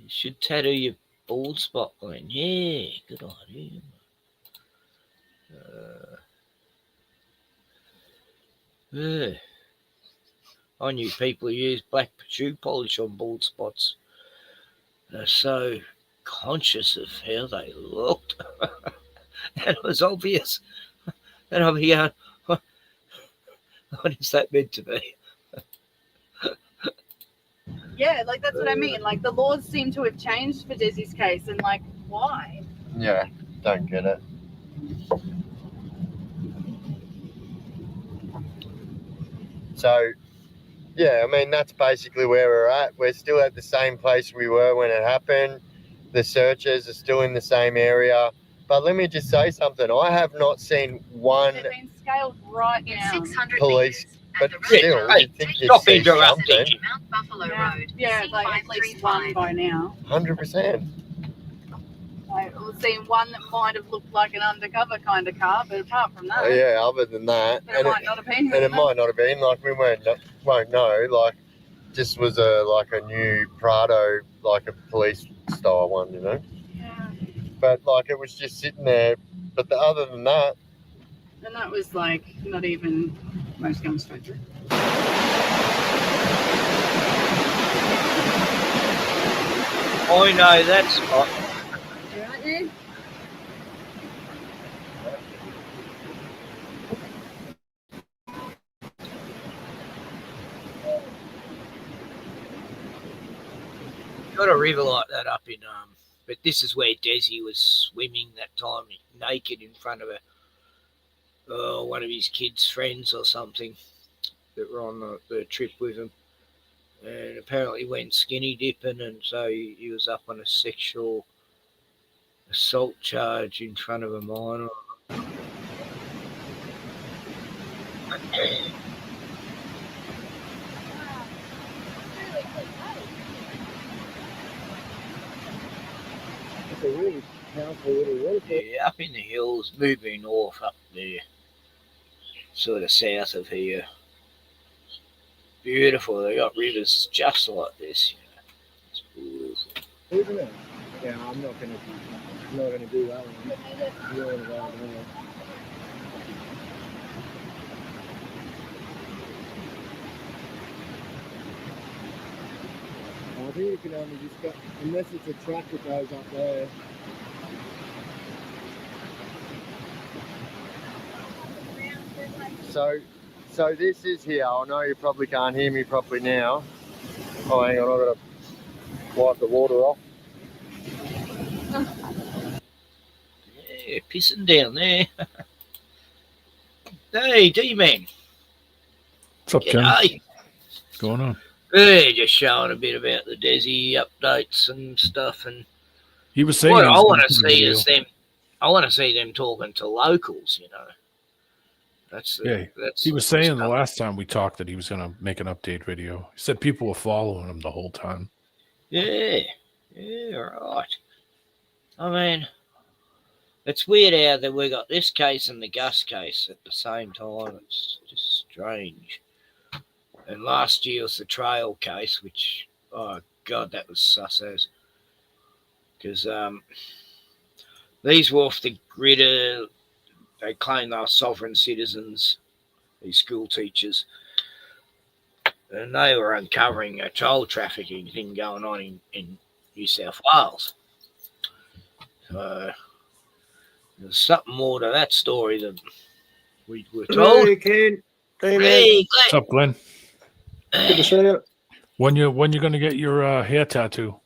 Speaker 6: should tattoo your bald spot, Glenn. Yeah, good idea. I knew people who used black shoe polish on bald spots. They're so conscious of how they looked. And it was obvious. And I'll be going, what is that meant to be?
Speaker 13: Yeah, like that's what I mean. Like the laws seem to have changed for Desi's case, and like why?
Speaker 12: Yeah, don't get it. So, yeah, I mean, that's basically where we're at. We're still at the same place we were when it happened. The searchers are still in the same area. But let me just say something. I have not seen one
Speaker 13: They've been scaled right now.
Speaker 12: police, but still, you'd think you'd see something.
Speaker 13: Mount Buffalo Road. Yeah, like at least one by now.
Speaker 12: 100%.
Speaker 13: We've seen one that might have looked like an undercover kind of car, but apart from that,
Speaker 12: Yeah, other than that,
Speaker 13: it might not have been.
Speaker 12: and it might not have been, like, we won't know, like, just was like a new Prado, like a police style one, you know.
Speaker 13: Yeah.
Speaker 12: But like it was just sitting there. But other than that,
Speaker 13: and that was like not even most guns straight through.
Speaker 6: I know that's hot.
Speaker 13: You right there?
Speaker 6: Got a river like that up in but this is where Desi was swimming that time, naked in front of one of his kids' friends or something that were on the trip with him, and apparently went skinny dipping, and so he was up on a sexual assault charge in front of a minor.
Speaker 12: it's a really powerful little waterfall.
Speaker 6: Yeah, up in the hills, moving north up there, sort of south of here. Beautiful. They got rivers just like this. You know. It's beautiful.
Speaker 12: Isn't it? Yeah, I'm not gonna do that one.
Speaker 14: here you can only just go, unless it's a track that goes up there. So this is here. I know you probably can't hear me properly now. Oh, hang on, I've got to wipe the water off.
Speaker 6: Yeah, pissing down there. Hey, D-Man.
Speaker 15: What's up, Tim?
Speaker 6: G'day.
Speaker 15: What's going on?
Speaker 6: Hey, just showing a bit about the Desi updates and stuff. And
Speaker 15: He was saying
Speaker 6: what
Speaker 15: he
Speaker 6: I
Speaker 15: was
Speaker 6: want
Speaker 15: gonna
Speaker 6: to
Speaker 15: put a
Speaker 6: see
Speaker 15: video.
Speaker 6: is them. I want to see them talking to locals. You know, that's
Speaker 15: Yeah,
Speaker 6: that's.
Speaker 15: he was saying the last time we talked that he was going to make an update video. He said people were following him the whole time.
Speaker 6: Yeah, right. I mean, it's weird how that we got this case and the Gus case at the same time. It's just strange. And last year was the trail case, which, oh God, that was sus as. Because these were off the grid. They claim they were sovereign citizens, these school teachers. And they were uncovering a child trafficking thing going on in New South Wales. So there's something more to that story than we were told.
Speaker 16: Hey, Ken.
Speaker 6: Hey,
Speaker 15: What's up, Glenn?
Speaker 16: Good to see you.
Speaker 15: When you going to get your hair tattoo?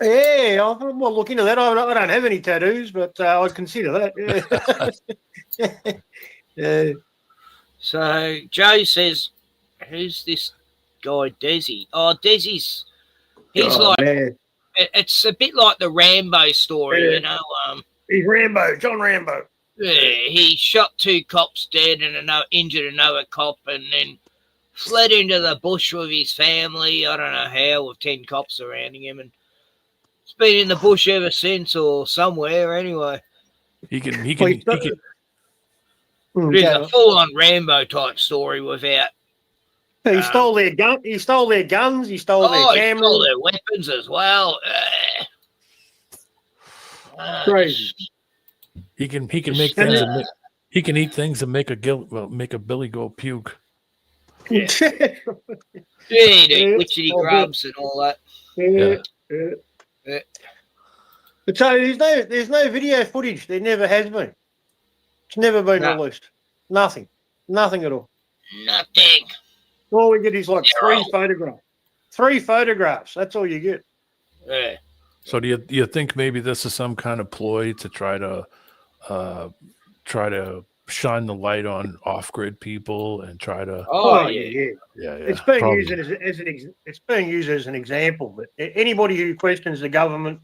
Speaker 16: Yeah, I'm well, look into that. I don't have any tattoos, but I'd consider that. Yeah. Yeah.
Speaker 6: So Joe says, who's this guy, Desi? Oh, Desi's, he's
Speaker 16: Oh,
Speaker 6: like,
Speaker 16: man.
Speaker 6: it's a bit like the Rambo story,
Speaker 16: Yeah.
Speaker 6: you know.
Speaker 16: He's Rambo, John Rambo.
Speaker 6: Yeah, he shot 2 cops dead and injured another cop, and then fled into the bush with his family. I don't know how, with 10 cops surrounding him, and he's been in the bush ever since, or somewhere anyway.
Speaker 15: He can.
Speaker 6: It is a full-on Rambo type story without.
Speaker 16: He stole their gun. He stole their guns. He stole their
Speaker 6: He
Speaker 16: cameras.
Speaker 6: stole their weapons as well.
Speaker 16: Crazy.
Speaker 15: He can make things. He can eat things and make a Billy go puke.
Speaker 16: Yeah.
Speaker 6: Witchetty grubs and all that.
Speaker 16: Yeah. But so there's no video footage. There never has been. It's never been released. Nothing at all.
Speaker 6: Nothing.
Speaker 16: All we get is like 3 photographs. 3 photographs. That's all you get.
Speaker 6: Yeah.
Speaker 15: So do you think maybe this is some kind of ploy to try to shine the light on off-grid people and try to?
Speaker 16: Oh yeah. It's being
Speaker 15: probably.
Speaker 16: used it's being used as an example. But anybody who questions the government,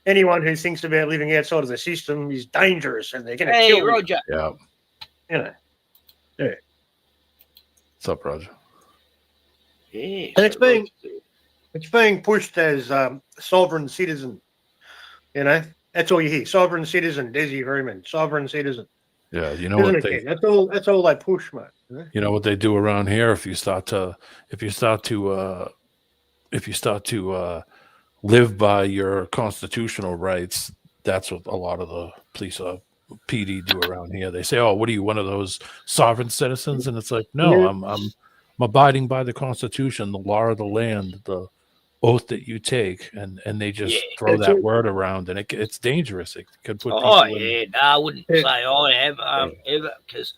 Speaker 16: anyone who thinks about living outside of the system, is dangerous, and they're going to kill you.
Speaker 6: Roger.
Speaker 15: Yeah.
Speaker 16: You know. Yeah.
Speaker 15: What's up, Roger?
Speaker 6: Yeah.
Speaker 16: And it's being pushed as sovereign citizen. You know, that's all you hear. Sovereign citizen, Desi Freeman, sovereign citizen.
Speaker 15: Yeah, you know
Speaker 16: Isn't
Speaker 15: what
Speaker 16: it, Ken? That's all they push, mate.
Speaker 15: You know what they do around here. If you start to live by your constitutional rights, that's what a lot of the police PD do around here. They say, "Oh, what are you, one of those sovereign citizens?" And it's like, no,
Speaker 16: Yeah.
Speaker 15: I'm abiding by the Constitution, the law of the land, the oath that you take, and they just throw
Speaker 16: that's
Speaker 15: that
Speaker 16: it.
Speaker 15: word around, and it's dangerous. It could put
Speaker 6: Oh
Speaker 15: people in.
Speaker 6: yeah, no, I wouldn't say I have ever, because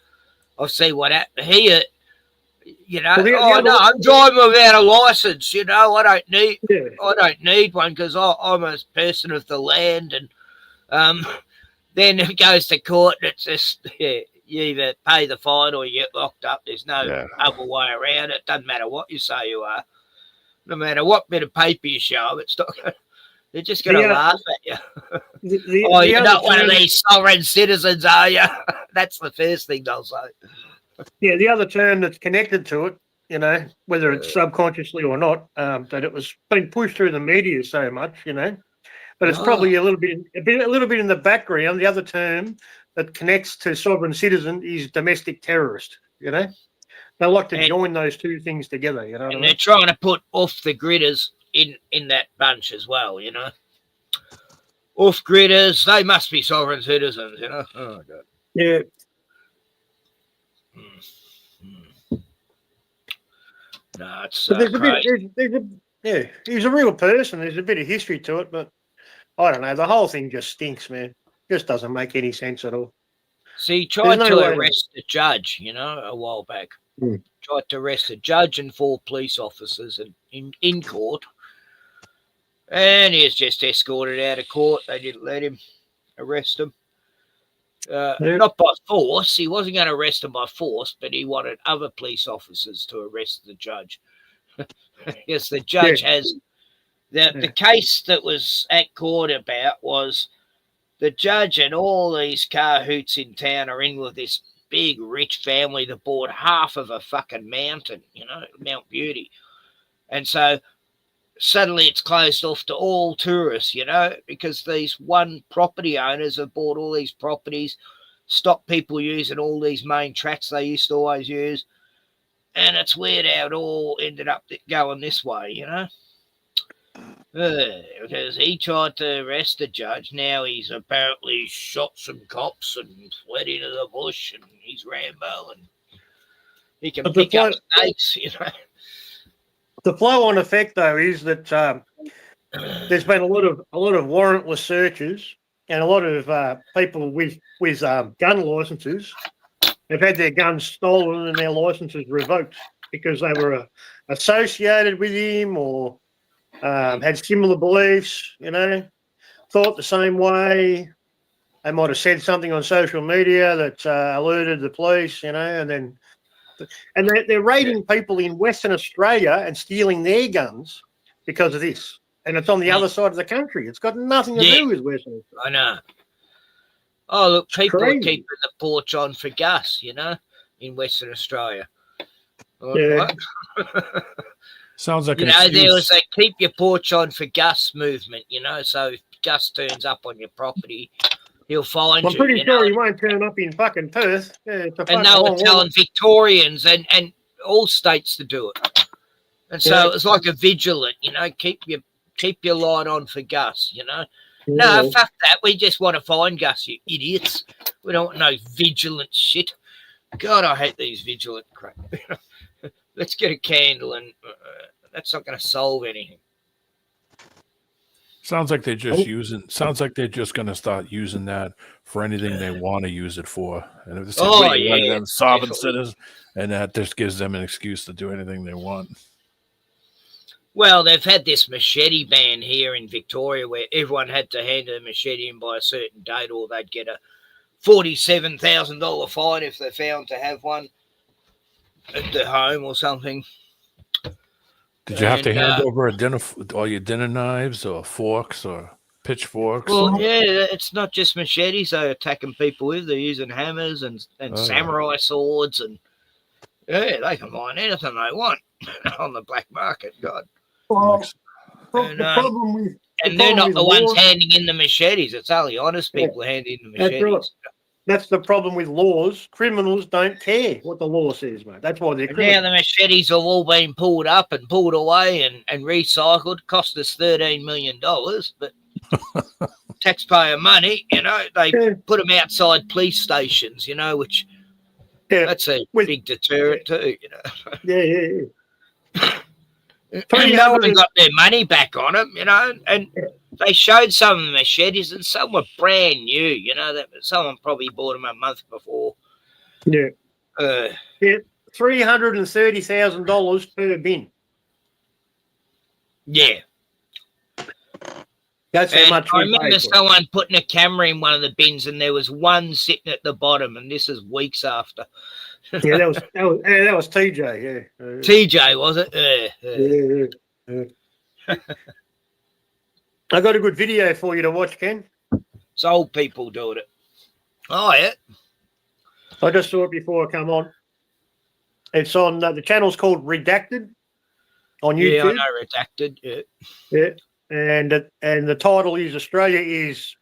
Speaker 6: I've seen what happened here. You know, I'm driving without a license. You know, I don't need one because I'm a person of the land, and then it goes to court, and it's just you either pay the fine or you get locked up. There's no other way around it. Doesn't matter what you say you are, no matter what bit of paper you show them. It's not. They're just going to laugh at you. You're not one of these sovereign citizens, are you? That's the first thing they'll say.
Speaker 16: Yeah, the other term that's connected to it, you know, whether it's subconsciously or not, that it was being pushed through the media so much, you know, but it's probably a little bit in the background. The other term that connects to sovereign citizen is domestic terrorist. You know, they like to join those two things together. You know, what I
Speaker 6: And
Speaker 16: mean?
Speaker 6: they're trying to put off the gridders in that bunch as well. You know, off gridders, they must be sovereign citizens. You know, oh god,
Speaker 16: yeah.
Speaker 6: No, it's
Speaker 16: But there's
Speaker 6: crazy.
Speaker 16: Yeah, he's a real person. There's a bit of history to it, but I don't know. The whole thing just stinks, man. Just doesn't make any sense at all.
Speaker 6: See, he tried
Speaker 16: There's
Speaker 6: to
Speaker 16: no way
Speaker 6: arrest the judge, you know, a while back.
Speaker 16: Mm.
Speaker 6: Tried to arrest the judge and 4 police officers in court. And he was just escorted out of court. They didn't let him arrest him. Not by force. He wasn't going to arrest him by force, but he wanted other police officers to arrest the judge. Yes, the judge has... The case that was at court about was the judge and all these cahoots in town are in with this big rich family that bought half of a fucking mountain, you know, Mount Beauty. And so suddenly it's closed off to all tourists, you know, because these one property owners have bought all these properties, stopped people using all these main tracks they used to always use. And it's weird how it all ended up going this way, you know. Because he tried to arrest the judge. Now he's apparently shot some cops and fled into the bush, and he's Rambo, and he can pick up snakes, you know.
Speaker 16: The flow-on effect, though, is that there's been a lot of warrantless searches, and a lot of people with gun licenses have had their guns stolen and their licenses revoked because they were associated with him or had similar beliefs, you know, thought the same way. They might have said something on social media that alerted the police, you know, and they're raiding people in Western Australia and stealing their guns because of this. And it's on the other side of the country. It's got nothing to do with Western Australia.
Speaker 6: I know. Oh, look, people
Speaker 16: crazy.
Speaker 6: are keeping the porch on for gas, you know, in Western Australia.
Speaker 16: Yeah.
Speaker 15: Sounds like
Speaker 6: you know, there was a keep your porch on for Gus movement, you know, so if Gus turns up on your property, he'll find
Speaker 16: I'm
Speaker 6: you.
Speaker 16: pretty
Speaker 6: you
Speaker 16: sure
Speaker 6: know?
Speaker 16: he won't turn up in fucking Perth. Yeah, it's a
Speaker 6: And they were telling Victorians and all states to do it. And so it's like a vigilant, you know, keep your light on for Gus, you know.
Speaker 16: Yeah.
Speaker 6: No, fuck that. We just want to find Gus, you idiots. We don't want no vigilant shit. God, I hate these vigilant crap. Let's get a candle and that's not going to solve anything.
Speaker 15: Sounds like they're just going to start using that for anything they want to use it for. And if it's one of them sovereign citizens, and that just gives them an excuse to do anything they want.
Speaker 6: Well, they've had this machete ban here in Victoria where everyone had to hand a machete in by a certain date or they'd get a $47,000 fine if they're found to have one at their home or something.
Speaker 15: Did you have to hand over all your dinner knives or forks or pitchforks?
Speaker 6: Well, yeah, it's not just machetes they're attacking people with. They're using hammers and samurai swords and they can find anything they want on the black market. God.
Speaker 16: Well,
Speaker 6: and they're not the ones handing in the machetes. It's only honest people handing in the machetes.
Speaker 16: That's the problem with laws. Criminals don't care what the law says, mate. That's why they're criminals.
Speaker 6: Now the machetes have all been pulled up and pulled away and recycled. Cost us $13 million, but taxpayer money, you know, they put them outside police stations, you know, which that's a big deterrent too, you know.
Speaker 16: Yeah.
Speaker 6: And no one got their money back on them, you know, and they showed some of the machetes and some were brand new, you know, that someone probably bought them a month before.
Speaker 16: Yeah. $330,000 per bin.
Speaker 6: Yeah.
Speaker 16: That's how much
Speaker 6: I remember someone putting a camera in one of the bins and there was one sitting at the bottom, and this is weeks after.
Speaker 16: Yeah, that was TJ, yeah.
Speaker 6: TJ, was it?
Speaker 16: Yeah. I got a good video for you to watch, Ken.
Speaker 6: It's old people doing it. Oh, yeah.
Speaker 16: I just saw it before I come on. It's on the channel's called Redacted on YouTube.
Speaker 6: Yeah, I know Redacted. Yeah.
Speaker 16: Yeah, and the title is Australia is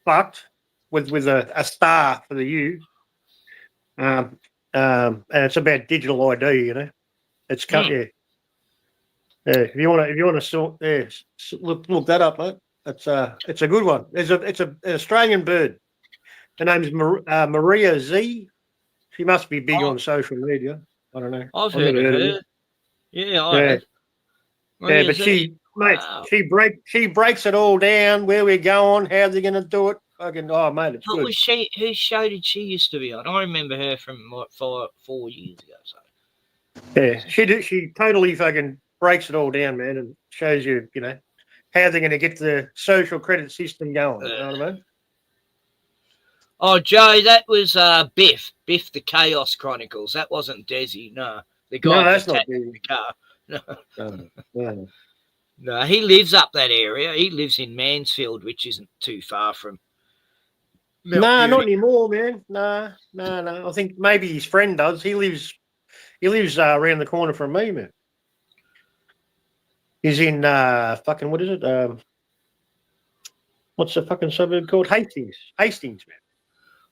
Speaker 16: fucked with a star for the U. And it's about digital ID. You know, it's cut. Yeah. If you want to look that up, mate. It's a good one. It's an Australian bird. Her name's Maria Z. She must be big on social media. I don't know.
Speaker 6: I've heard of her. Yeah, I have.
Speaker 16: Yeah, but she breaks it all down. Where we're going, how they're going to do it. Fucking, oh mate, it's
Speaker 6: What
Speaker 16: good.
Speaker 6: was she? Whose show did she used to be on? I remember her from like 4 years ago. So
Speaker 16: Yeah, she totally fucking breaks it all down, man, and shows you, you know, how they're going to get the social credit system going. You know what I mean?
Speaker 6: Oh, Joe, that was Biff the Chaos Chronicles. That wasn't Desi. No, the guy
Speaker 16: No,
Speaker 6: with
Speaker 16: that's
Speaker 6: the
Speaker 16: not
Speaker 6: tattoo in the car. No.
Speaker 16: No.
Speaker 6: No, he lives up that area. He lives in Mansfield, which isn't too far from. Mount
Speaker 16: Nah, not
Speaker 6: Beauty.
Speaker 16: anymore, man. No. I think maybe his friend does. He lives around the corner from me, man. He's in fucking what is it? What's the fucking suburb called? Hastings, man.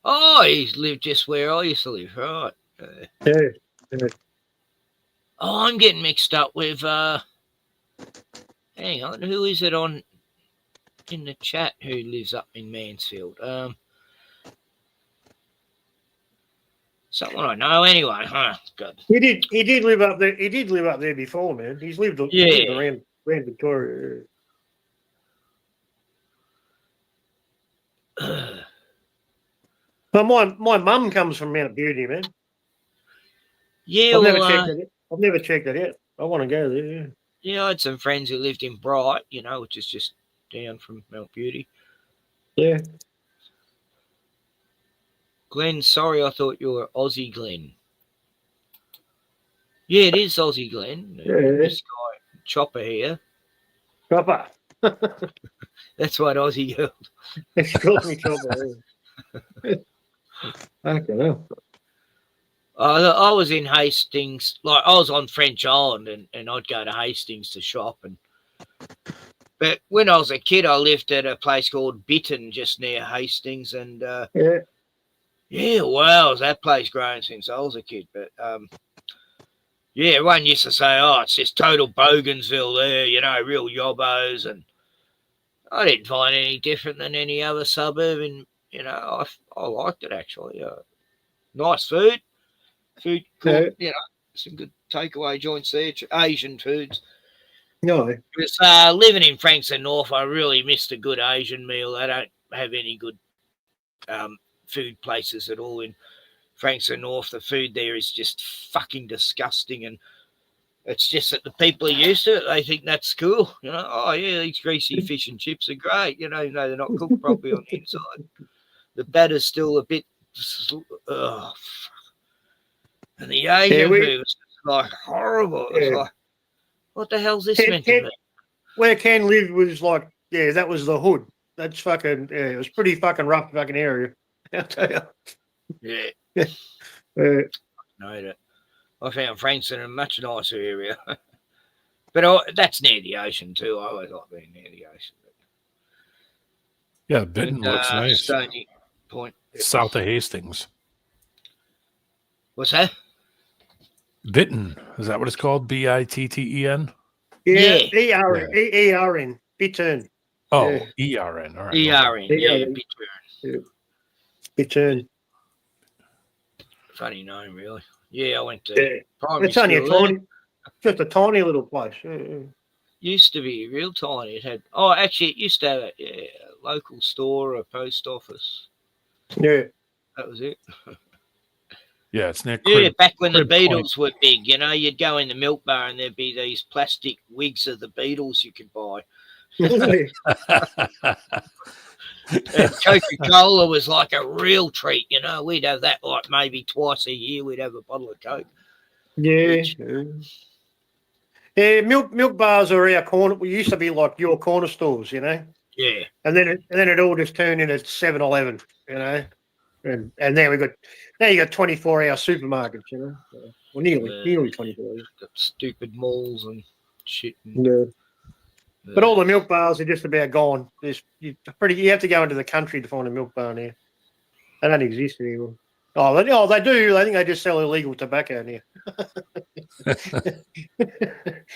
Speaker 6: Oh, he's lived just where I used to live, right?
Speaker 16: Yeah.
Speaker 6: Oh, I'm getting mixed up with. Hang on, who is it on in the chat who lives up in Mansfield? Someone I know anyway. Huh? Good.
Speaker 16: He did live up there. He did live up there before, man. He's lived around Victoria. But my mum comes from Mount Beauty, man.
Speaker 6: Yeah,
Speaker 16: I've never checked it out. I want to go there. Yeah.
Speaker 6: Yeah, I had some friends who lived in Bright, you know, which is just down from Mount Beauty.
Speaker 16: Yeah.
Speaker 6: Glenn, sorry, I thought you were Aussie Glenn. Yeah, it is Aussie Glenn.
Speaker 16: Yeah.
Speaker 6: This guy, Chopper here.
Speaker 16: Chopper.
Speaker 6: That's what Aussie girl.
Speaker 16: She calls me Chopper. Okay.
Speaker 6: I was in Hastings, like I was on French Island, and I'd go to Hastings to shop. But when I was a kid, I lived at a place called Bitton, just near Hastings, and yeah, wow, has that place grown since I was a kid? But yeah, everyone used to say, "Oh, it's just total Bogensville there," you know, real yobbos, and I didn't find any different than any other suburb, and you know, I liked it actually. Nice food. Food, cool, you know, some good takeaway joints there, Asian foods.
Speaker 16: No.
Speaker 6: Because living in Frankston North, I really missed a good Asian meal. They don't have any good food places at all in Frankston North. The food there is just fucking disgusting, and it's just that the people are used to it. They think that's cool. You know, oh yeah, these greasy fish and chips are great. You know, they're not cooked properly on the inside. The batter's still a bit. Oh, and the Asian food was like horrible. It was like, what the hell's this meant to be?
Speaker 16: Where Ken lived was like, yeah, that was the hood. That's fucking, yeah, it was pretty fucking rough fucking area. I'll tell you.
Speaker 6: Yeah. No, I found Frankston a much nicer area. But that's near the ocean too. I always like being near the ocean.
Speaker 15: Yeah, Bitton looks nice.
Speaker 6: Stony Point.
Speaker 15: South of Hastings.
Speaker 6: What's that?
Speaker 15: Bitton. Is that what it's called? Bitten?
Speaker 16: Yeah. E-R-N. Bitturn.
Speaker 15: Oh, E-R-N. All right.
Speaker 6: E-R-N. Yeah,
Speaker 16: Bitturn.
Speaker 6: Funny name, really. Yeah, I went to primary
Speaker 16: It's only
Speaker 6: school.
Speaker 16: just a tiny little place.
Speaker 6: Used to be real tiny. It had, actually, it used to have a local store, a post office.
Speaker 16: Yeah.
Speaker 6: That was it.
Speaker 15: Yeah, it's near
Speaker 6: Yeah, back when the
Speaker 15: Crib Point.
Speaker 6: Beatles were big, you know, you'd go in the milk bar and there'd be these plastic wigs of the Beatles you could buy. And Coca-Cola was like a real treat, you know. We'd have that like maybe twice a year. We'd have a bottle of Coke.
Speaker 16: Yeah. Yeah, milk bars are our corner. We used to be like your corner stores, you know.
Speaker 6: Yeah.
Speaker 16: And then it all just turned into 7-Eleven, you know. And now you got 24-hour supermarkets, you know. Well, nearly 24 hours.
Speaker 6: Got stupid malls and shit.
Speaker 16: Yeah. But all the milk bars are just about gone. You have to go into the country to find a milk bar now. They don't exist anymore. Oh, they do. I think they just sell illegal tobacco now.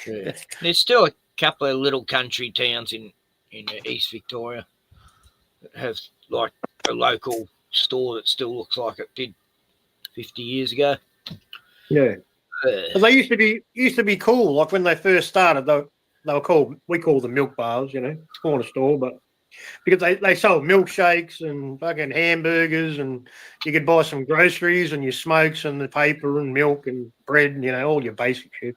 Speaker 6: Yeah. There's still a couple of little country towns in East Victoria that have like a local store that still looks like it did 50 years ago.
Speaker 16: Yeah. But they used to be cool. Like when they first started, they were called, we call them milk bars, you know, corner store, but because they sold milkshakes and fucking hamburgers, and you could buy some groceries and your smokes and the paper and milk and bread and, you know, all your basic shit.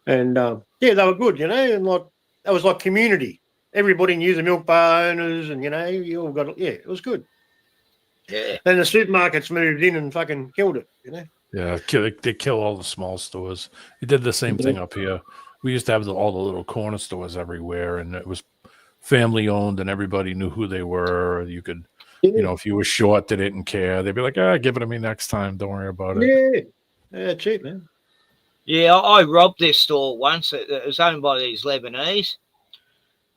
Speaker 16: And yeah, they were good, you know, and like that was like community. Everybody knew the milk bar owners, and you know, you all got it was good.
Speaker 6: Yeah.
Speaker 16: Then the supermarkets moved in and fucking killed it, you know.
Speaker 15: Yeah, they kill all the small stores. We did the same thing up here. We used to have all the little corner stores everywhere, and it was family owned, and everybody knew who they were. You could, you know, if you were short, they didn't care. They'd be like, give it to me next time. Don't worry about it.
Speaker 16: Yeah, that's it, man.
Speaker 6: Yeah, I robbed this store once. It was owned by these Lebanese.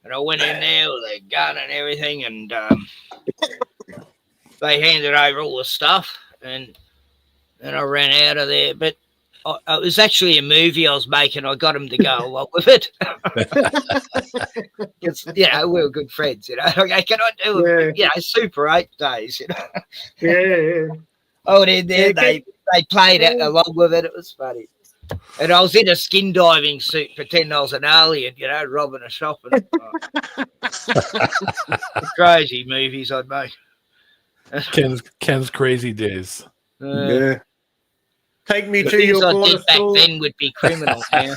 Speaker 6: And I went in there with a gun and everything, and they handed over all the stuff, and I ran out of there. But it was actually a movie I was making. I got them to go along with it. It's, you know, we were good friends, you know. Okay, can I do it? You know, Super 8 days, you know.
Speaker 16: Yeah.
Speaker 6: I went in there, they played it along with it. It was funny. And I was in a skin diving suit, pretending I was an alien, you know, robbing a shop. And, crazy movies I'd make.
Speaker 15: Ken's crazy days.
Speaker 16: Yeah. Take me
Speaker 6: The
Speaker 16: to
Speaker 6: things
Speaker 16: your
Speaker 6: I
Speaker 16: corner
Speaker 6: did back
Speaker 16: store.
Speaker 6: then would be criminal now.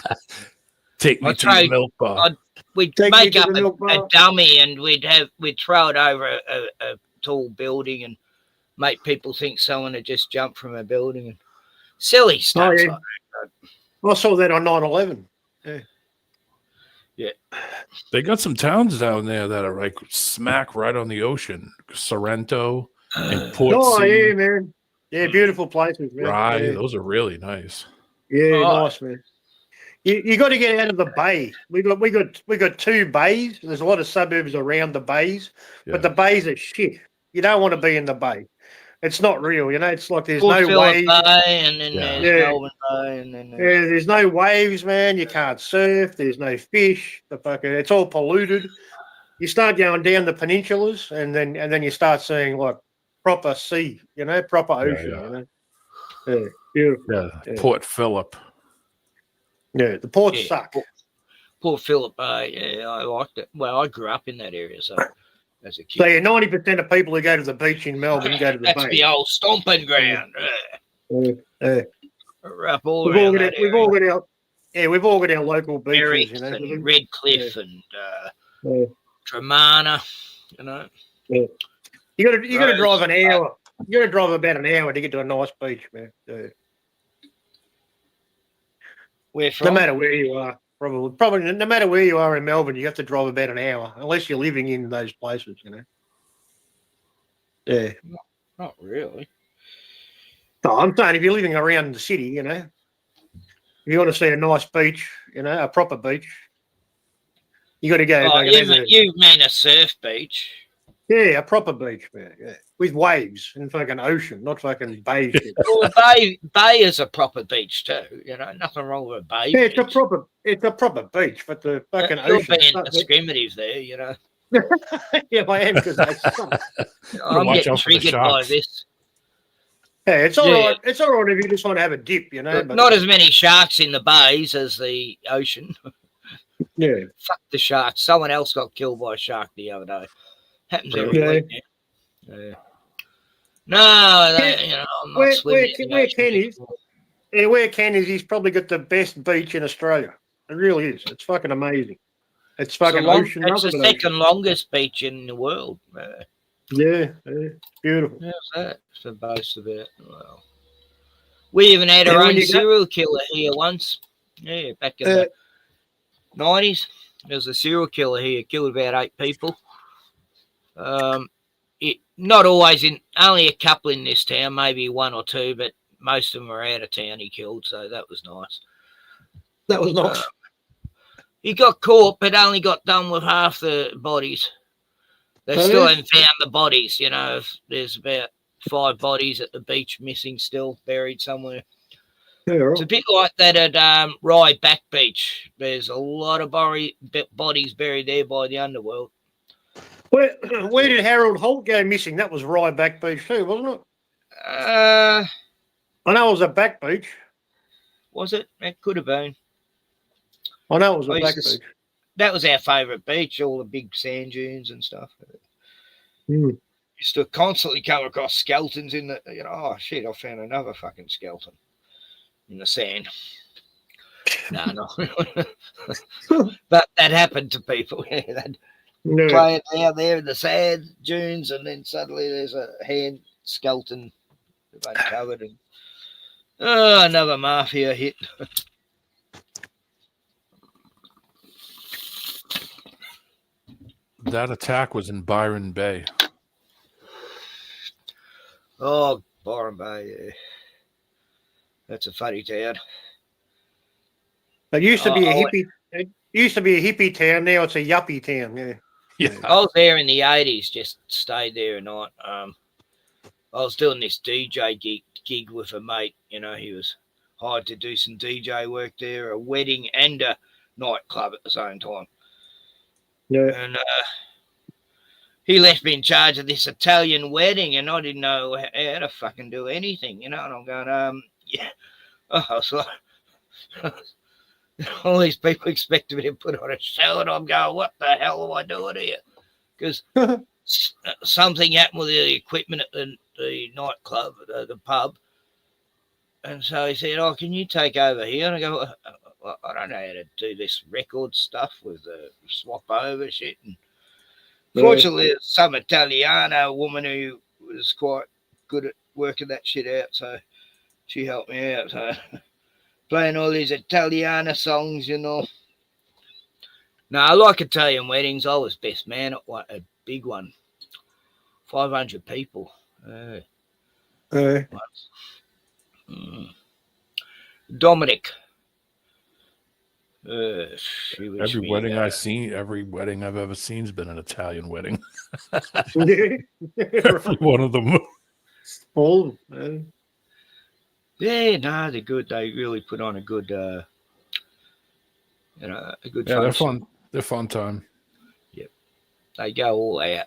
Speaker 15: Take me to the milk bar.
Speaker 6: We'd
Speaker 16: Take me
Speaker 6: make
Speaker 16: to
Speaker 6: up
Speaker 16: the milk
Speaker 6: a
Speaker 16: bar.
Speaker 6: dummy, and we'd throw it over a tall building and make people think someone had just jumped from a building, and silly stuff.
Speaker 16: Oh, yeah. I saw that on 9/11.
Speaker 6: Yeah.
Speaker 15: They got some towns down there that are like smack right on the ocean. Sorrento and Port
Speaker 16: Oh,
Speaker 15: Sea.
Speaker 16: yeah, man. Yeah, beautiful places, man.
Speaker 15: Rye,
Speaker 16: Yeah,
Speaker 15: those are really nice.
Speaker 16: yeah, nice, man. You got to get out of the bay. We got 2 bays. There's a lot of suburbs around the bays, but the bays are shit. You don't want to be in the bay. It's not real, you know. It's like there's
Speaker 6: Port
Speaker 16: no
Speaker 6: Phillip
Speaker 16: waves.
Speaker 6: Bay, and then there's Melbourne Bay, and then
Speaker 16: There's no waves, man. You can't surf. There's no fish. It's all polluted. You start going down the peninsulas, and then you start seeing like proper sea, you know, proper ocean, you know. Yeah, beautiful.
Speaker 15: Yeah, Port Phillip.
Speaker 16: Yeah, the ports suck.
Speaker 6: Port Phillip Bay, yeah, I liked it. Well, I grew up in that area, so as a kid.
Speaker 16: So yeah, 90% of people who go to the beach in Melbourne go to the
Speaker 6: That's
Speaker 16: bay.
Speaker 6: the old stomping ground. We're up all
Speaker 16: We've all
Speaker 6: around
Speaker 16: got
Speaker 6: that
Speaker 16: we've all got our we've all got our local beaches,
Speaker 6: Merricks
Speaker 16: you know.
Speaker 6: and Redcliffe and Tremana, you know.
Speaker 16: Yeah. You got to drive an hour. You got to drive about an hour to get to a nice beach, man. Yeah.
Speaker 6: Where from?
Speaker 16: No matter where you are, probably no matter where you are in Melbourne, you have to drive about an hour, unless you're living in those places, you know. Yeah.
Speaker 6: Not really.
Speaker 16: No, I'm saying if you're living around the city, you know, if you want to see a nice beach, you know, a proper beach, you got to go.
Speaker 6: Oh, you mean a surf beach?
Speaker 16: Yeah, a proper beach, man. Yeah, with waves and fucking ocean, not fucking bay shit.
Speaker 6: Well, bay is a proper beach too. You know, nothing wrong with a bay.
Speaker 16: Yeah,
Speaker 6: beach.
Speaker 16: it's a proper beach, but the fucking
Speaker 6: You're
Speaker 16: ocean.
Speaker 6: being discriminative there, you know.
Speaker 16: Yeah, I am, because they suck.
Speaker 6: I'm getting triggered by this.
Speaker 16: Yeah, it's all right. It's all right if you just want to have a dip, you know. But
Speaker 6: Not as many sharks in the bays as the ocean.
Speaker 16: Yeah.
Speaker 6: Fuck the sharks. Someone else got killed by a shark the other day. Happens every
Speaker 16: Yeah.
Speaker 6: week. Yeah. No, you know, I'm not swimming in the
Speaker 16: where
Speaker 6: ocean
Speaker 16: Ken is,
Speaker 6: anymore.
Speaker 16: where Ken is, he's probably got the best beach in Australia. It really is. It's fucking amazing. It's fucking ocean.
Speaker 6: It's the
Speaker 16: nothing but
Speaker 6: second longest beach in the world.
Speaker 16: Yeah, beautiful.
Speaker 6: How's that? For boast of it. Well, we even had our own serial killer here once. Yeah, back in the 90s. There was a serial killer here, killed about 8 people. Not always only a couple in this town, maybe 1 or 2, but most of them were out of town he killed, so that was nice.
Speaker 16: That was nice.
Speaker 6: He got caught, but only got done with half the bodies. They still haven't found the bodies, you know. There's about 5 bodies at the beach missing still, buried somewhere.
Speaker 16: Yeah, right.
Speaker 6: It's a bit like that at Rye Back Beach. There's a lot of bodies buried there by the underworld.
Speaker 16: Where did Harold Holt go missing? That was Rye Back Beach too, wasn't it?
Speaker 6: I
Speaker 16: know it was a back beach.
Speaker 6: Was it? It could have been.
Speaker 16: I know it was a
Speaker 6: I
Speaker 16: black
Speaker 6: used to-
Speaker 16: beach.
Speaker 6: That was our favourite beach, all the big sand dunes and stuff.
Speaker 16: Mm.
Speaker 6: Used to constantly come across skeletons in the, oh shit, I found another fucking skeleton in the sand. No. But that happened to people. Yeah, they'd play it down there in the sand dunes, and then suddenly there's a hand skeleton uncovered, and another mafia hit.
Speaker 15: That attack was in Byron Bay.
Speaker 6: Oh, Byron Bay, yeah. That's a funny town.
Speaker 16: It used to be a hippie. It used to be a hippie town. Now it's a yuppie town. Yeah.
Speaker 6: I was there in the 80s. Just stayed there a night. I was doing this DJ gig with a mate. He was hired to do some DJ work there, a wedding and a nightclub at the same time.
Speaker 16: Yeah.
Speaker 6: And he left me in charge of this Italian wedding, and I didn't know how to fucking do anything, And I'm going, yeah. Oh, I was like, all these people expected me to put on a show, and I'm going, what the hell am I doing here? Because something happened with the equipment at the nightclub, the pub. And so he said, oh, can you take over here? And I go, I don't know how to do this record stuff with the swap over shit. And fortunately, there's some Italiana woman who was quite good at working that shit out, so she helped me out. So playing all these Italiana songs, No, I like Italian weddings. I was best man at a big one. 500 people. Dominic.
Speaker 15: Every wedding I've ever seen has been an Italian wedding.
Speaker 16: Every
Speaker 15: one of them.
Speaker 16: All
Speaker 6: Yeah, no, they're good. They really put on a good, a good.
Speaker 15: Yeah, they're fun. They're fun time.
Speaker 6: Yep, they go all out.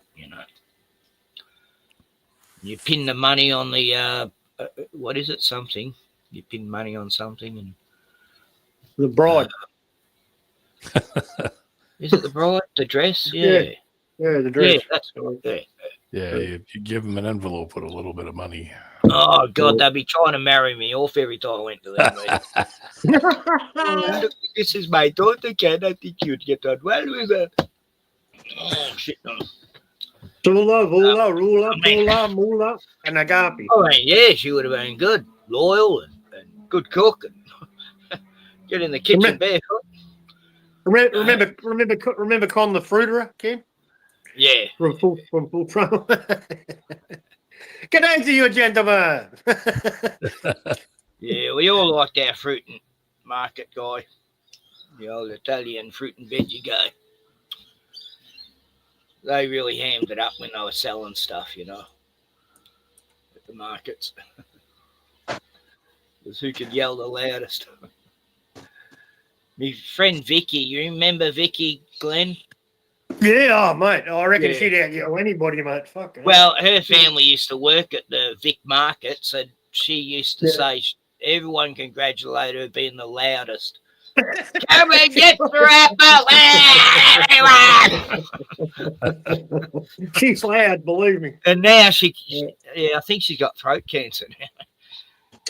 Speaker 6: You pin the money on the what is it? Something. You pin money on something, and
Speaker 16: the bride.
Speaker 6: Is it the bride? The dress?
Speaker 16: Yeah, the dress.
Speaker 6: Yeah, that's right.
Speaker 15: Yeah, you give them an envelope with a little bit of money.
Speaker 6: Oh God, they'd be trying to marry me off every time I went to them. Look, this is my daughter, Ken. I think you'd get on well with her. Oh shit, no.
Speaker 16: Rula, mula, and agape.
Speaker 6: Oh, yeah, she would have been good, loyal, and good cook, and get in the kitchen barefoot.
Speaker 16: Remember Con the fruiterer, Ken?
Speaker 6: Yeah.
Speaker 16: From full trouble. Good day to you, gentlemen.
Speaker 6: Yeah, we all liked our fruit and market guy, the old Italian fruit and veggie guy. They really hammed it up when they were selling stuff, at the markets. It was who could yell the loudest. My friend Vicky, you remember Vicky, Glenn?
Speaker 16: Yeah, mate. I reckon she'd out anybody, mate. Fuck.
Speaker 6: Well, her family used to work at the Vic markets, and she used to say everyone congratulate her being the loudest. Come and get the everyone!
Speaker 16: She's loud, believe me.
Speaker 6: And now I think she's got throat cancer now.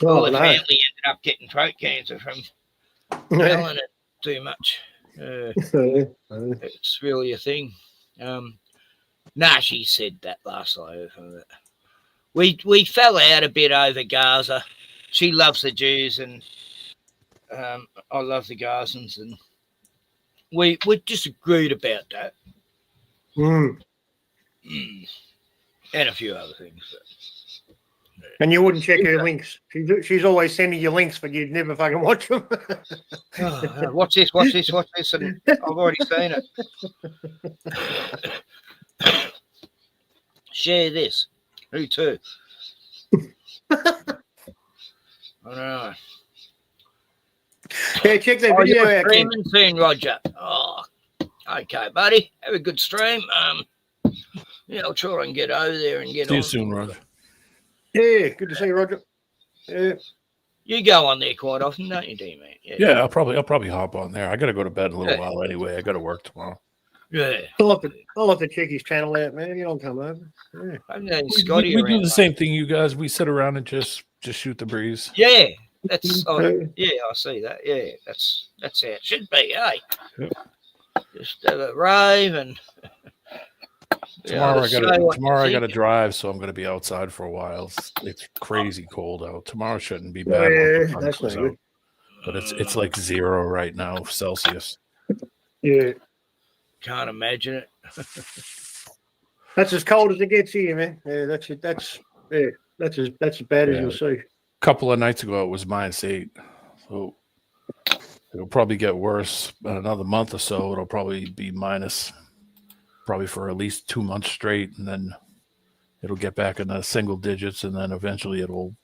Speaker 6: All her family ended up getting throat cancer from yelling it too much. It's really a thing. She said that last night. We fell out a bit over Gaza. She loves the Jews, and I love the Gazans, and we disagreed about that. And a few other things.
Speaker 16: And you wouldn't check her links. She's always sending you links, but you'd never fucking watch them.
Speaker 6: Watch this, and I've already seen it. Share this. Who too? I don't know.
Speaker 16: Yeah, check that video out.
Speaker 6: Streaming soon, Roger. Oh, okay, buddy. Have a good stream. I'll try and get over there and get
Speaker 15: See
Speaker 6: on.
Speaker 15: you soon, Roger.
Speaker 16: Yeah, good to see you, Roger. Yeah.
Speaker 6: You go on there quite often, don't you, D-Man?
Speaker 15: Yeah, I'll probably hop on there. I got to go to bed in a little while anyway. I got to work tomorrow.
Speaker 6: Yeah.
Speaker 16: I'll have to check his channel out, man. You don't come over. Yeah.
Speaker 15: We do the same thing, you guys. We sit around and just shoot the breeze.
Speaker 6: Yeah, that's I see that. Yeah, that's how it should be, eh?
Speaker 15: Yep.
Speaker 6: Just have a rave and
Speaker 15: Tomorrow I got to drive, so I'm going to be outside for a while. It's crazy cold out. Tomorrow shouldn't be bad.
Speaker 16: Yeah, that's not good.
Speaker 15: But it's like 0 right now Celsius.
Speaker 16: Yeah,
Speaker 6: can't imagine it.
Speaker 16: That's as cold as it gets here, man. Yeah, that's as bad as you'll see.
Speaker 15: A couple of nights ago it was -8, so it'll probably get worse. In another month or so, it'll probably be minus, probably for at least 2 months straight, and then it'll get back in the single digits, and then eventually it'll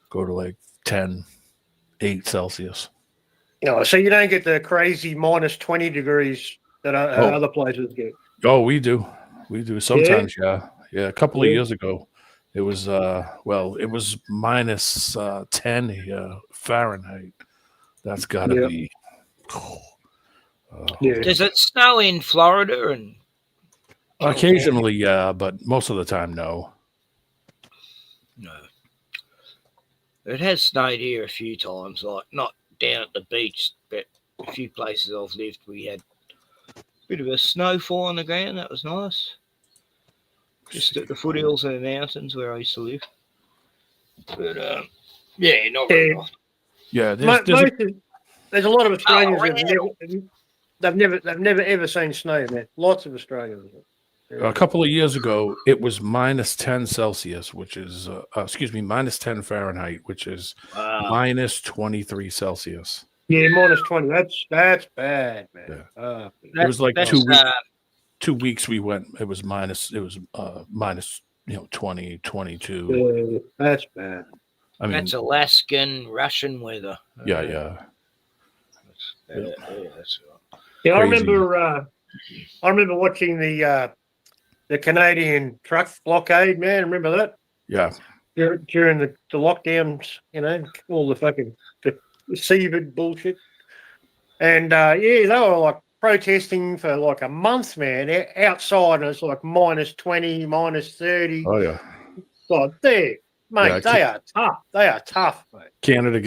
Speaker 15: go to like 10, 8 Celsius.
Speaker 16: So you don't get the crazy -20 degrees that other places get.
Speaker 15: Oh, we do. Sometimes, yeah. A couple of years ago, it was it was -10 Fahrenheit. That's got to be.
Speaker 6: Does it snow in Florida and?
Speaker 15: Occasionally, yeah, but most of the time, no.
Speaker 6: No. It has snowed here a few times, like not down at the beach, but a few places I've lived, we had a bit of a snowfall on the ground. That was nice. Just at the foothills of the mountains where I used to live. But yeah, not very often.
Speaker 15: Yeah,
Speaker 16: there's a lot of Australians they've never ever seen snow, man. Lots of Australians.
Speaker 15: A couple of years ago, it was -10 Celsius, which is -10 Fahrenheit, which is -23 Celsius.
Speaker 16: Yeah, -20. That's bad, man.
Speaker 15: Yeah. It was like 2 weeks we went. It was minus 20, 22.
Speaker 16: Yeah, that's bad.
Speaker 15: I mean,
Speaker 6: that's Alaskan, Russian weather.
Speaker 15: Yeah.
Speaker 16: Yeah, I remember watching the Canadian truck blockade, man. Remember that?
Speaker 15: Yeah.
Speaker 16: During the lockdowns, all the fucking seabed bullshit. And they were like protesting for like a month, man, outside, and it's like -20, -30.
Speaker 15: Oh yeah.
Speaker 16: God, they are tough. They are tough, mate.
Speaker 15: Canada